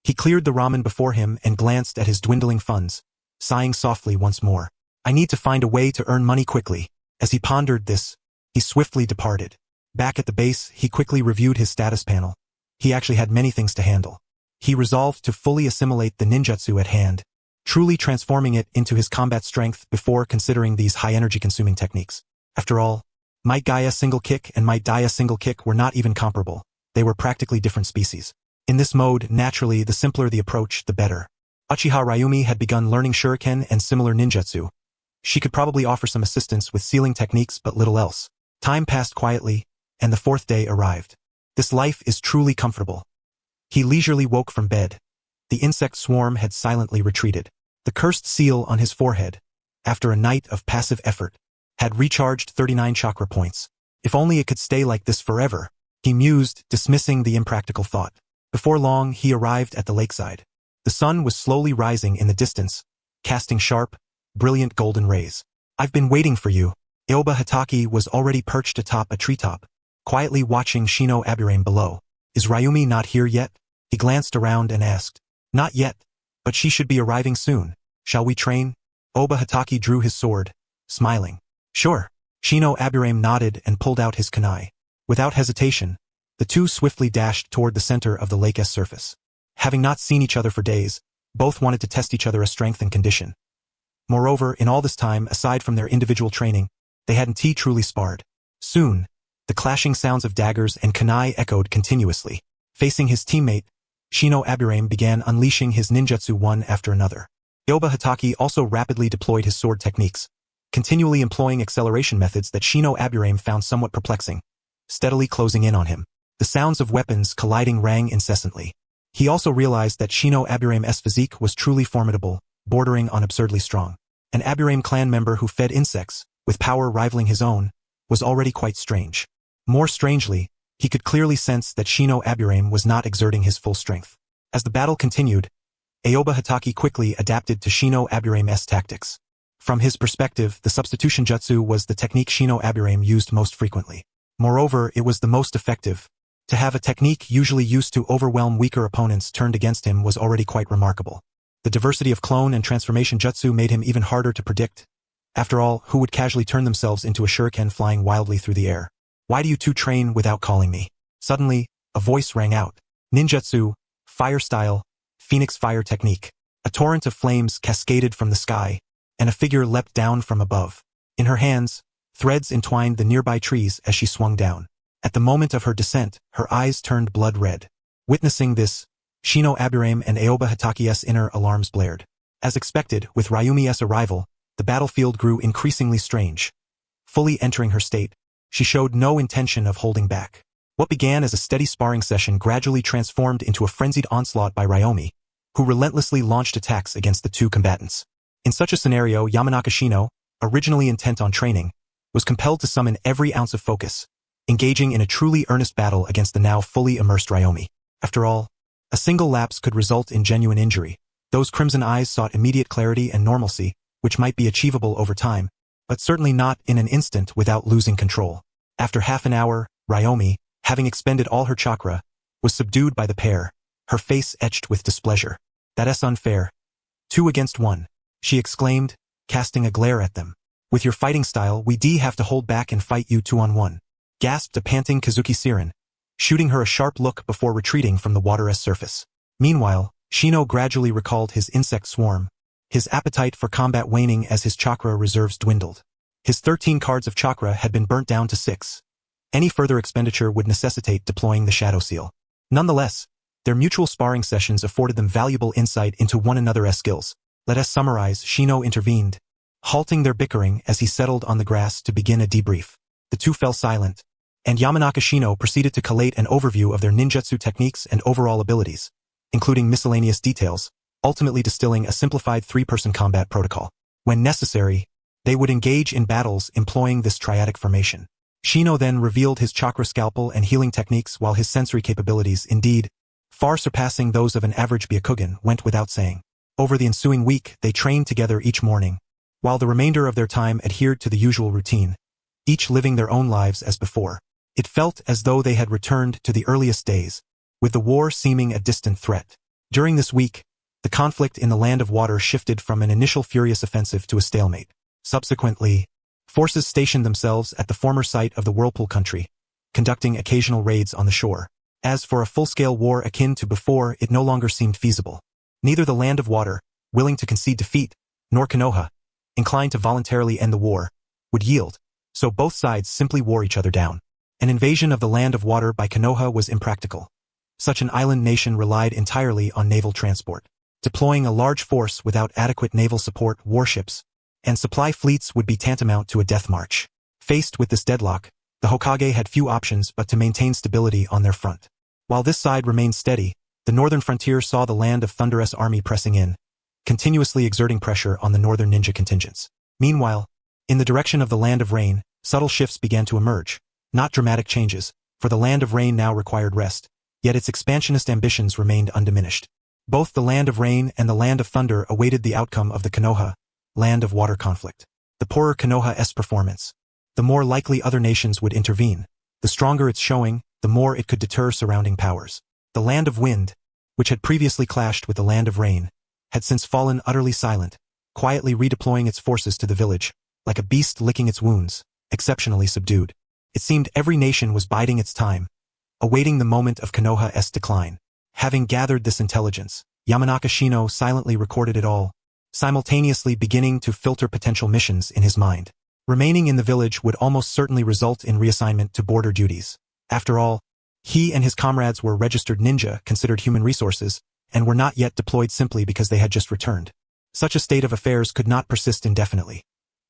Speaker 1: he cleared the ramen before him and glanced at his dwindling funds, sighing softly once more. I need to find a way to earn money quickly. As he pondered this, he swiftly departed. Back at the base, he quickly reviewed his status panel. He actually had many things to handle. He resolved to fully assimilate the ninjutsu at hand, truly transforming it into his combat strength before considering these high-energy consuming techniques. After all, Might Gaia single kick and Might Dia single kick were not even comparable. They were practically different species. In this mode, naturally, the simpler the approach, the better. Uchiha Ryumi had begun learning shuriken and similar ninjutsu. She could probably offer some assistance with sealing techniques but little else. Time passed quietly, and the 4th day arrived. This life is truly comfortable. He leisurely woke from bed. The insect swarm had silently retreated. The cursed seal on his forehead, after a night of passive effort, had recharged 39 chakra points. If only it could stay like this forever, he mused, dismissing the impractical thought. Before long, he arrived at the lakeside. The sun was slowly rising in the distance, casting sharp, brilliant golden rays. I've been waiting for you. Aoba Hitaki was already perched atop a treetop, quietly watching Shino Aburame below. Is Ryumi not here yet? He glanced around and asked. Not yet, but she should be arriving soon. Shall we train? Aoba Hitaki drew his sword, smiling. Sure. Shino Aburame nodded and pulled out his kunai. Without hesitation, the two swiftly dashed toward the center of the lake's surface. Having not seen each other for days, both wanted to test each other's strength and condition. Moreover, in all this time, aside from their individual training, they hadn't truly sparred. Soon, the clashing sounds of daggers and kunai echoed continuously. Facing his teammate, Shino Aburame began unleashing his ninjutsu one after another. Aoba Hitaki also rapidly deployed his sword techniques, continually employing acceleration methods that Shino Aburame found somewhat perplexing, steadily closing in on him. The sounds of weapons colliding rang incessantly. He also realized that Shino Aburame's physique was truly formidable, bordering on absurdly strong. An Aburame clan member who fed insects, with power rivaling his own, was already quite strange. More strangely, he could clearly sense that Shino Aburame was not exerting his full strength. As the battle continued, Aoba Hitaki quickly adapted to Shino Aburame's tactics. From his perspective, the substitution jutsu was the technique Shino Aburame used most frequently. Moreover, it was the most effective. To have a technique usually used to overwhelm weaker opponents turned against him was already quite remarkable. The diversity of clone and transformation jutsu made him even harder to predict. After all, who would casually turn themselves into a shuriken flying wildly through the air? Why do you two train without calling me? Suddenly, a voice rang out. Ninjutsu, fire style, phoenix fire technique. A torrent of flames cascaded from the sky, and a figure leapt down from above. In her hands, threads entwined the nearby trees as she swung down. At the moment of her descent, her eyes turned blood red. Witnessing this, Shino Aburame and Aoba Hitaki's inner alarms blared. As expected, with Ryumi's arrival, the battlefield grew increasingly strange. Fully entering her state, she showed no intention of holding back. What began as a steady sparring session gradually transformed into a frenzied onslaught by Ryumi, who relentlessly launched attacks against the two combatants. In such a scenario, Yamanaka Shino, originally intent on training, was compelled to summon every ounce of focus, engaging in a truly earnest battle against the now fully immersed Ryumi. After all, a single lapse could result in genuine injury. Those crimson eyes sought immediate clarity and normalcy, which might be achievable over time, but certainly not in an instant without losing control. After half an hour, Ryumi, having expended all her chakra, was subdued by the pair, her face etched with displeasure. "That's unfair. 2 against 1, she exclaimed, casting a glare at them. "With your fighting style, we have to hold back and fight you 2-on-1, gasped a panting Kazuki Siren, shooting her a sharp look before retreating from the water's surface. Meanwhile, Shino gradually recalled his insect swarm, his appetite for combat waning as his chakra reserves dwindled. His 13 cards of chakra had been burnt down to 6. Any further expenditure would necessitate deploying the Shadow Seal. Nonetheless, their mutual sparring sessions afforded them valuable insight into one another's skills. "Let us summarize," Shino intervened, halting their bickering as he settled on the grass to begin a debrief. The two fell silent, and Yamanaka Shino proceeded to collate an overview of their ninjutsu techniques and overall abilities, including miscellaneous details, ultimately distilling a simplified 3-person combat protocol. When necessary, they would engage in battles employing this triadic formation. Shino then revealed his chakra scalpel and healing techniques, while his sensory capabilities, indeed, far surpassing those of an average Byakugan, went without saying. Over the ensuing week, they trained together each morning, while the remainder of their time adhered to the usual routine, each living their own lives as before. It felt as though they had returned to the earliest days, with the war seeming a distant threat. During this week, the conflict in the Land of Water shifted from an initial furious offensive to a stalemate. Subsequently, forces stationed themselves at the former site of the Whirlpool country, conducting occasional raids on the shore. As for a full-scale war akin to before, it no longer seemed feasible. Neither the Land of Water, willing to concede defeat, nor Konoha, inclined to voluntarily end the war, would yield, so both sides simply wore each other down. An invasion of the Land of Water by Konoha was impractical. Such an island nation relied entirely on naval transport. Deploying a large force without adequate naval support, warships, and supply fleets would be tantamount to a death march. Faced with this deadlock, the Hokage had few options but to maintain stability on their front. While this side remained steady, the northern frontier saw the Land of Thunder's army pressing in, continuously exerting pressure on the northern ninja contingents. Meanwhile, in the direction of the Land of Rain, subtle shifts began to emerge. Not dramatic changes, for the Land of Rain now required rest, yet its expansionist ambitions remained undiminished. Both the Land of Rain and the Land of Thunder awaited the outcome of the Konoha, Land of Water conflict. The poorer Konoha's performance, the more likely other nations would intervene. The stronger its showing, the more it could deter surrounding powers. The Land of Wind, which had previously clashed with the Land of Rain, had since fallen utterly silent, quietly redeploying its forces to the village, like a beast licking its wounds, exceptionally subdued. It seemed every nation was biding its time, awaiting the moment of Konoha's decline. Having gathered this intelligence, Yamanaka Shino silently recorded it all, simultaneously beginning to filter potential missions in his mind. Remaining in the village would almost certainly result in reassignment to border duties. After all, he and his comrades were registered ninja, considered human resources, and were not yet deployed simply because they had just returned. Such a state of affairs could not persist indefinitely.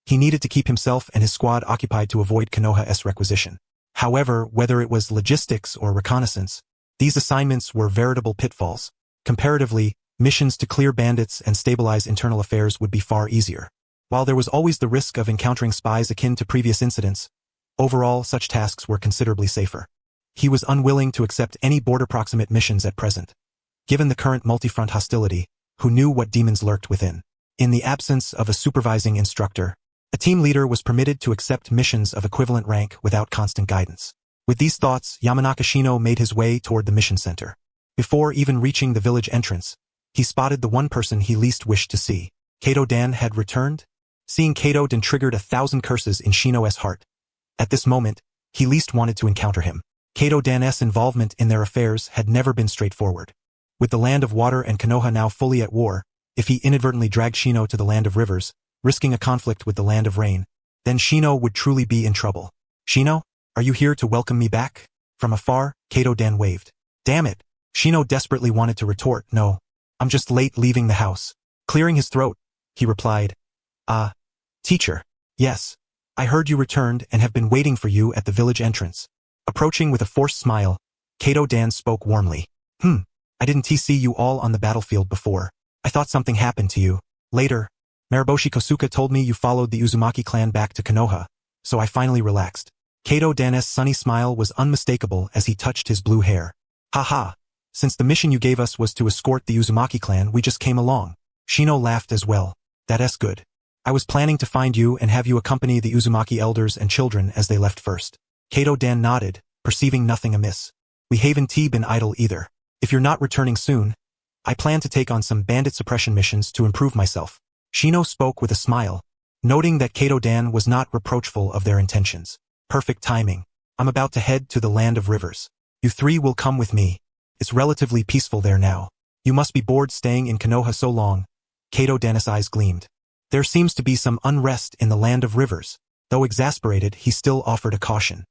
Speaker 1: He needed to keep himself and his squad occupied to avoid Konoha's requisition. However, whether it was logistics or reconnaissance, these assignments were veritable pitfalls. Comparatively, missions to clear bandits and stabilize internal affairs would be far easier. While there was always the risk of encountering spies akin to previous incidents, overall such tasks were considerably safer. He was unwilling to accept any border-proximate missions at present. Given the current multi-front hostility, who knew what demons lurked within? In the absence of a supervising instructor, a team leader was permitted to accept missions of equivalent rank without constant guidance. With these thoughts, Yamanaka Shino made his way toward the mission center. Before even reaching the village entrance, he spotted the one person he least wished to see. Kato-dan had returned? Seeing Kato-dan triggered 1,000 curses in Shino's heart. At this moment, he least wanted to encounter him. Kato-dan's involvement in their affairs had never been straightforward. With the land of water and Konoha now fully at war, if he inadvertently dragged Shino to the land of rivers, risking a conflict with the land of rain, then Shino would truly be in trouble. Shino, are you here to welcome me back? From afar, Kato-dan waved. Damn it! Shino desperately wanted to retort, no. I'm just late leaving the house. Clearing his throat, he replied, teacher. Yes. I heard you returned and have been waiting for you at the village entrance. Approaching with a forced smile, Kato-dan spoke warmly. I didn't see you all on the battlefield before. I thought something happened to you. Later, Mariboshi Kosuke told me you followed the Uzumaki clan back to Konoha, so I finally relaxed. Kato-dan's sunny smile was unmistakable as he touched his blue hair. Haha, since the mission you gave us was to escort the Uzumaki clan, we just came along. Shino laughed as well. That's good. I was planning to find you and have you accompany the Uzumaki elders and children as they left first. Kato-dan nodded, perceiving nothing amiss. We haven't been idle either. If you're not returning soon, I plan to take on some bandit suppression missions to improve myself. Shino spoke with a smile, noting that Kato-dan was not reproachful of their intentions. Perfect timing. I'm about to head to the land of rivers. You three will come with me. It's relatively peaceful there now. You must be bored staying in Konoha so long. Kato-dan's eyes gleamed. There seems to be some unrest in the land of rivers. Though exasperated, he still offered a caution.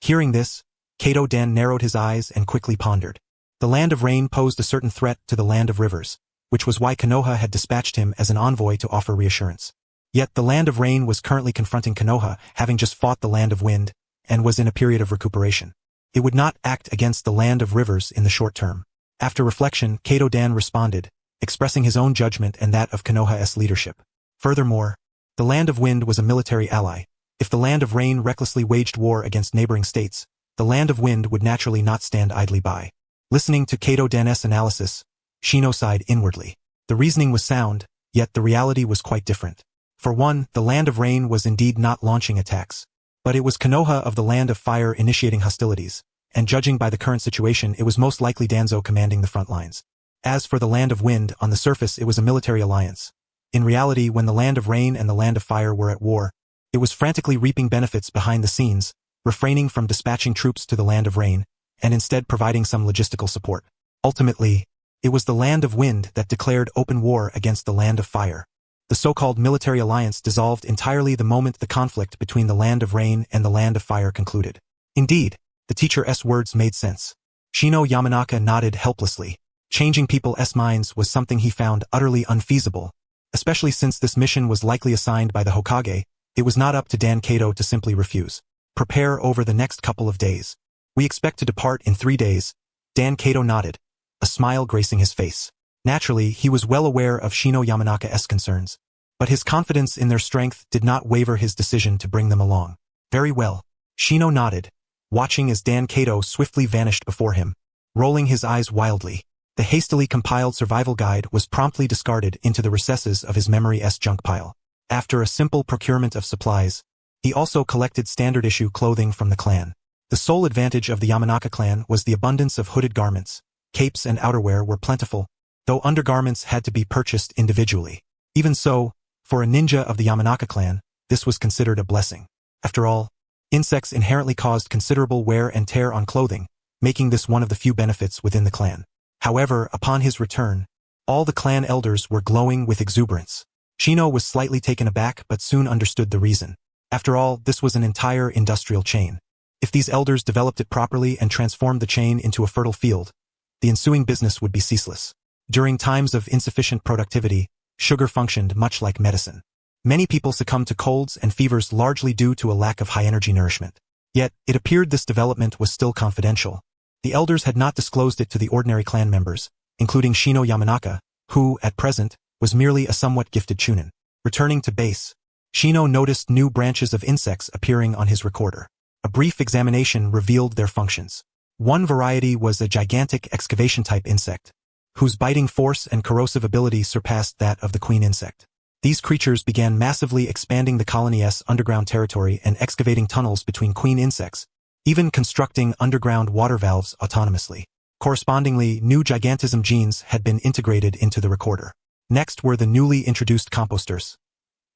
Speaker 1: Hearing this, Kato-dan narrowed his eyes and quickly pondered. The land of rain posed a certain threat to the land of rivers, which was why Konoha had dispatched him as an envoy to offer reassurance. Yet the land of rain was currently confronting Konoha, having just fought the land of wind, and was in a period of recuperation. It would not act against the land of rivers in the short term. After reflection, Kato-dan responded, expressing his own judgment and that of Konoha's leadership. Furthermore, the land of wind was a military ally. If the land of rain recklessly waged war against neighboring states, the land of wind would naturally not stand idly by. Listening to Kato-dan's analysis, Shino sighed inwardly. The reasoning was sound, yet the reality was quite different. For one, the land of rain was indeed not launching attacks. But it was Konoha of the land of fire initiating hostilities, and judging by the current situation, it was most likely Danzo commanding the front lines. As for the land of wind, on the surface it was a military alliance. In reality, when the land of rain and the land of fire were at war, it was frantically reaping benefits behind the scenes, refraining from dispatching troops to the land of rain, and instead providing some logistical support. Ultimately, it was the land of wind that declared open war against the land of fire. The so-called military alliance dissolved entirely the moment the conflict between the land of rain and the land of fire concluded. Indeed, the teacher's words made sense. Shino Yamanaka nodded helplessly. Changing people's minds was something he found utterly unfeasible. Especially since this mission was likely assigned by the Hokage, it was not up to Dan Kato to simply refuse. Prepare over the next couple of days. We expect to depart in 3 days. Dan Kato nodded, a smile gracing his face. Naturally, he was well aware of Shino Yamanaka's concerns, but his confidence in their strength did not waver his decision to bring them along. Very well. Shino nodded, watching as Dan Kato swiftly vanished before him, rolling his eyes wildly. The hastily compiled survival guide was promptly discarded into the recesses of his memory's junk pile. After a simple procurement of supplies, he also collected standard-issue clothing from the clan. The sole advantage of the Yamanaka clan was the abundance of hooded garments. Capes and outerwear were plentiful, though undergarments had to be purchased individually. Even so, for a ninja of the Yamanaka clan, this was considered a blessing. After all, insects inherently caused considerable wear and tear on clothing, making this one of the few benefits within the clan. However, upon his return, all the clan elders were glowing with exuberance. Shino was slightly taken aback but soon understood the reason. After all, this was an entire industrial chain. If these elders developed it properly and transformed the chain into a fertile field, the ensuing business would be ceaseless. During times of insufficient productivity, sugar functioned much like medicine. Many people succumbed to colds and fevers largely due to a lack of high-energy nourishment. Yet, it appeared this development was still confidential. The elders had not disclosed it to the ordinary clan members, including Shino Yamanaka, who, at present, was merely a somewhat gifted chunin. Returning to base, Shino noticed new branches of insects appearing on his recorder. A brief examination revealed their functions. One variety was a gigantic excavation-type insect, whose biting force and corrosive ability surpassed that of the queen insect. These creatures began massively expanding the colony's underground territory and excavating tunnels between queen insects, even constructing underground water valves autonomously. Correspondingly, new gigantism genes had been integrated into the recorder. Next were the newly introduced composters.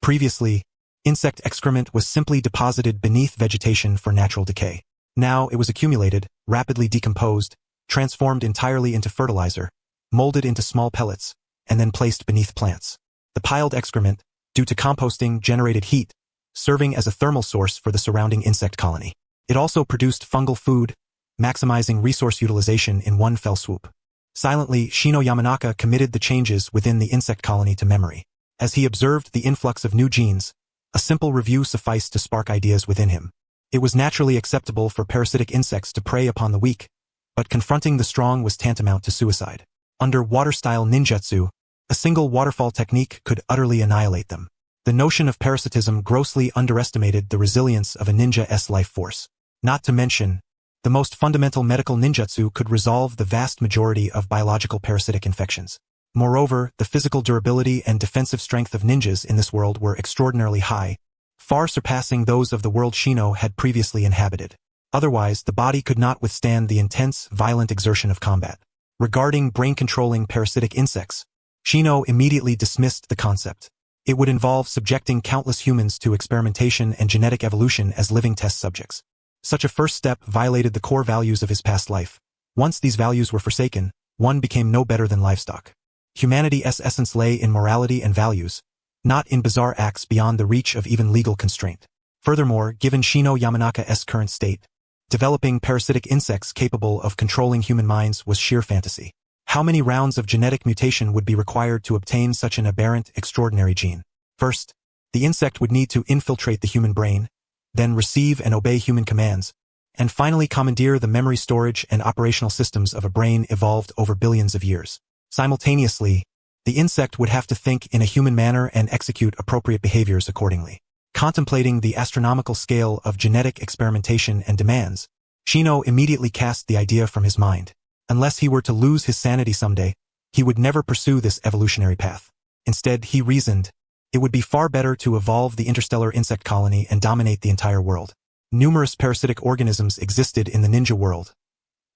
Speaker 1: Previously, insect excrement was simply deposited beneath vegetation for natural decay. Now it was accumulated, rapidly decomposed, transformed entirely into fertilizer, molded into small pellets, and then placed beneath plants. The piled excrement, due to composting, generated heat, serving as a thermal source for the surrounding insect colony. It also produced fungal food, maximizing resource utilization in one fell swoop. Silently, Shino Yamanaka committed the changes within the insect colony to memory. As he observed the influx of new genes, a simple review sufficed to spark ideas within him. It was naturally acceptable for parasitic insects to prey upon the weak, but confronting the strong was tantamount to suicide. Under water-style ninjutsu, a single waterfall technique could utterly annihilate them. The notion of parasitism grossly underestimated the resilience of a ninja's life force. Not to mention, the most fundamental medical ninjutsu could resolve the vast majority of biological parasitic infections. Moreover, the physical durability and defensive strength of ninjas in this world were extraordinarily high, far surpassing those of the world Shino had previously inhabited. Otherwise, the body could not withstand the intense, violent exertion of combat. Regarding brain-controlling parasitic insects, Shino immediately dismissed the concept. It would involve subjecting countless humans to experimentation and genetic evolution as living test subjects. Such a first step violated the core values of his past life. Once these values were forsaken, one became no better than livestock. Humanity's essence lay in morality and values, not in bizarre acts beyond the reach of even legal constraint. Furthermore, given Shino Yamanaka's current state, developing parasitic insects capable of controlling human minds was sheer fantasy. How many rounds of genetic mutation would be required to obtain such an aberrant, extraordinary gene? First, the insect would need to infiltrate the human brain, then receive and obey human commands, and finally commandeer the memory storage and operational systems of a brain evolved over billions of years. Simultaneously, the insect would have to think in a human manner and execute appropriate behaviors accordingly. Contemplating the astronomical scale of genetic experimentation and demands, Shino immediately cast the idea from his mind. Unless he were to lose his sanity someday, he would never pursue this evolutionary path. Instead, he reasoned, it would be far better to evolve the interstellar insect colony and dominate the entire world. Numerous parasitic organisms existed in the ninja world.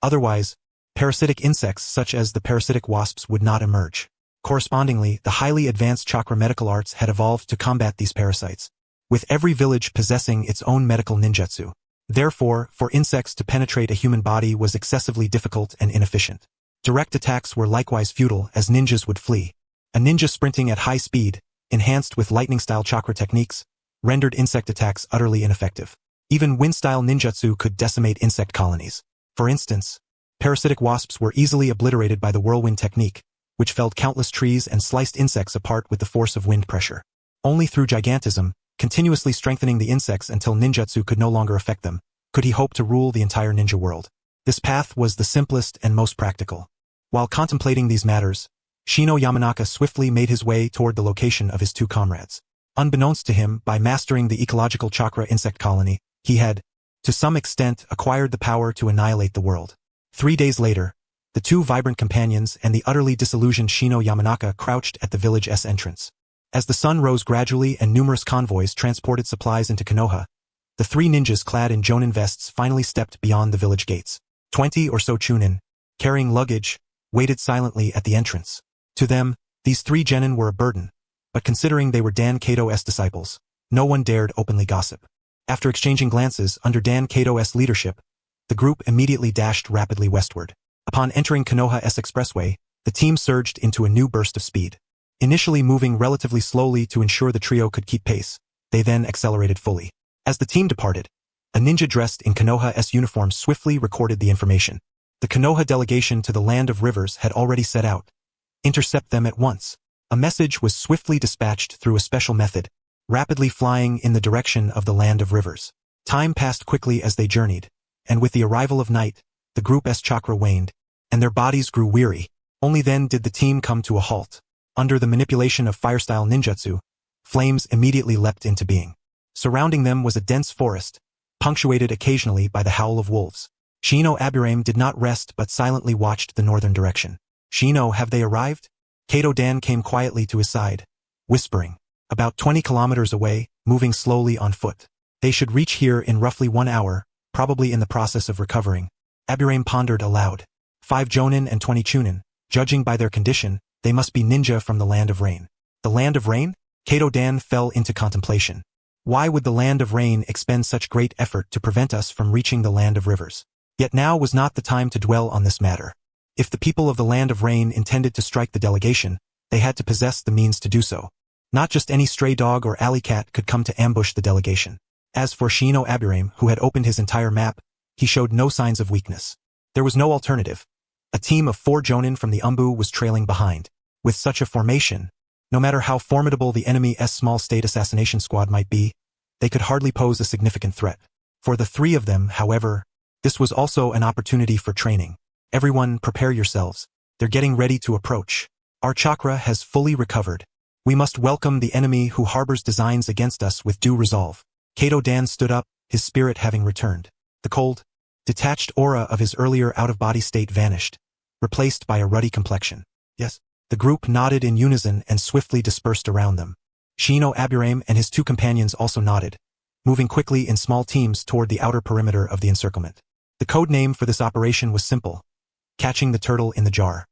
Speaker 1: Otherwise, parasitic insects such as the parasitic wasps would not emerge. Correspondingly, the highly advanced chakra medical arts had evolved to combat these parasites, with every village possessing its own medical ninjutsu. Therefore, for insects to penetrate a human body was excessively difficult and inefficient. Direct attacks were likewise futile, as ninjas would flee. A ninja sprinting at high speed, enhanced with lightning-style chakra techniques, rendered insect attacks utterly ineffective. Even wind-style ninjutsu could decimate insect colonies. For instance, parasitic wasps were easily obliterated by the whirlwind technique, which felled countless trees and sliced insects apart with the force of wind pressure. Only through gigantism, continuously strengthening the insects until ninjutsu could no longer affect them, could he hope to rule the entire ninja world. This path was the simplest and most practical. While contemplating these matters, Shino Yamanaka swiftly made his way toward the location of his two comrades. Unbeknownst to him, by mastering the ecological chakra insect colony, he had, to some extent, acquired the power to annihilate the world. 3 days later, the two vibrant companions and the utterly disillusioned Shino Yamanaka crouched at the village's entrance. As the sun rose gradually and numerous convoys transported supplies into Konoha, the three ninjas clad in jonin vests finally stepped beyond the village gates. 20 or so chunin, carrying luggage, waited silently at the entrance. To them, these three genin were a burden, but considering they were Dan Kato's disciples, no one dared openly gossip. After exchanging glances under Dan Kato's leadership, the group immediately dashed rapidly westward. Upon entering Konoha's expressway, the team surged into a new burst of speed. Initially moving relatively slowly to ensure the trio could keep pace, they then accelerated fully. As the team departed, a ninja dressed in Konoha's uniform swiftly recorded the information. The Konoha delegation to the Land of Rivers had already set out. Intercept them at once. A message was swiftly dispatched through a special method, rapidly flying in the direction of the Land of Rivers. Time passed quickly as they journeyed, and with the arrival of night, the group's chakra waned, and their bodies grew weary. Only then did the team come to a halt. Under the manipulation of fire-style ninjutsu, flames immediately leapt into being. Surrounding them was a dense forest, punctuated occasionally by the howl of wolves. Shino Aburame did not rest but silently watched the northern direction. Shino, have they arrived? Kato Dan came quietly to his side, whispering. About 20 kilometers away, moving slowly on foot. They should reach here in roughly 1 hour, probably in the process of recovering. Aburame pondered aloud. 5 Jonin and 20 Chunin. Judging by their condition, they must be ninja from the Land of Rain. The Land of Rain? Kato Dan fell into contemplation. Why would the Land of Rain expend such great effort to prevent us from reaching the Land of Rivers? Yet now was not the time to dwell on this matter. If the people of the Land of Rain intended to strike the delegation, they had to possess the means to do so. Not just any stray dog or alley cat could come to ambush the delegation. As for Shino Aburame, who had opened his entire map, he showed no signs of weakness. There was no alternative. A team of 4 Jonin from the Umbu was trailing behind. With such a formation, no matter how formidable the enemy's small state assassination squad might be, they could hardly pose a significant threat. For the 3 of them, however, this was also an opportunity for training. Everyone, prepare yourselves. They're getting ready to approach. Our chakra has fully recovered. We must welcome the enemy who harbors designs against us with due resolve. Kato Dan stood up, his spirit having returned. The cold, detached aura of his earlier out-of-body state vanished, replaced by a ruddy complexion. Yes. The group nodded in unison and swiftly dispersed around them. Shino Aburame and his 2 companions also nodded, moving quickly in small teams toward the outer perimeter of the encirclement. The code name for this operation was simple: catching the turtle in the jar.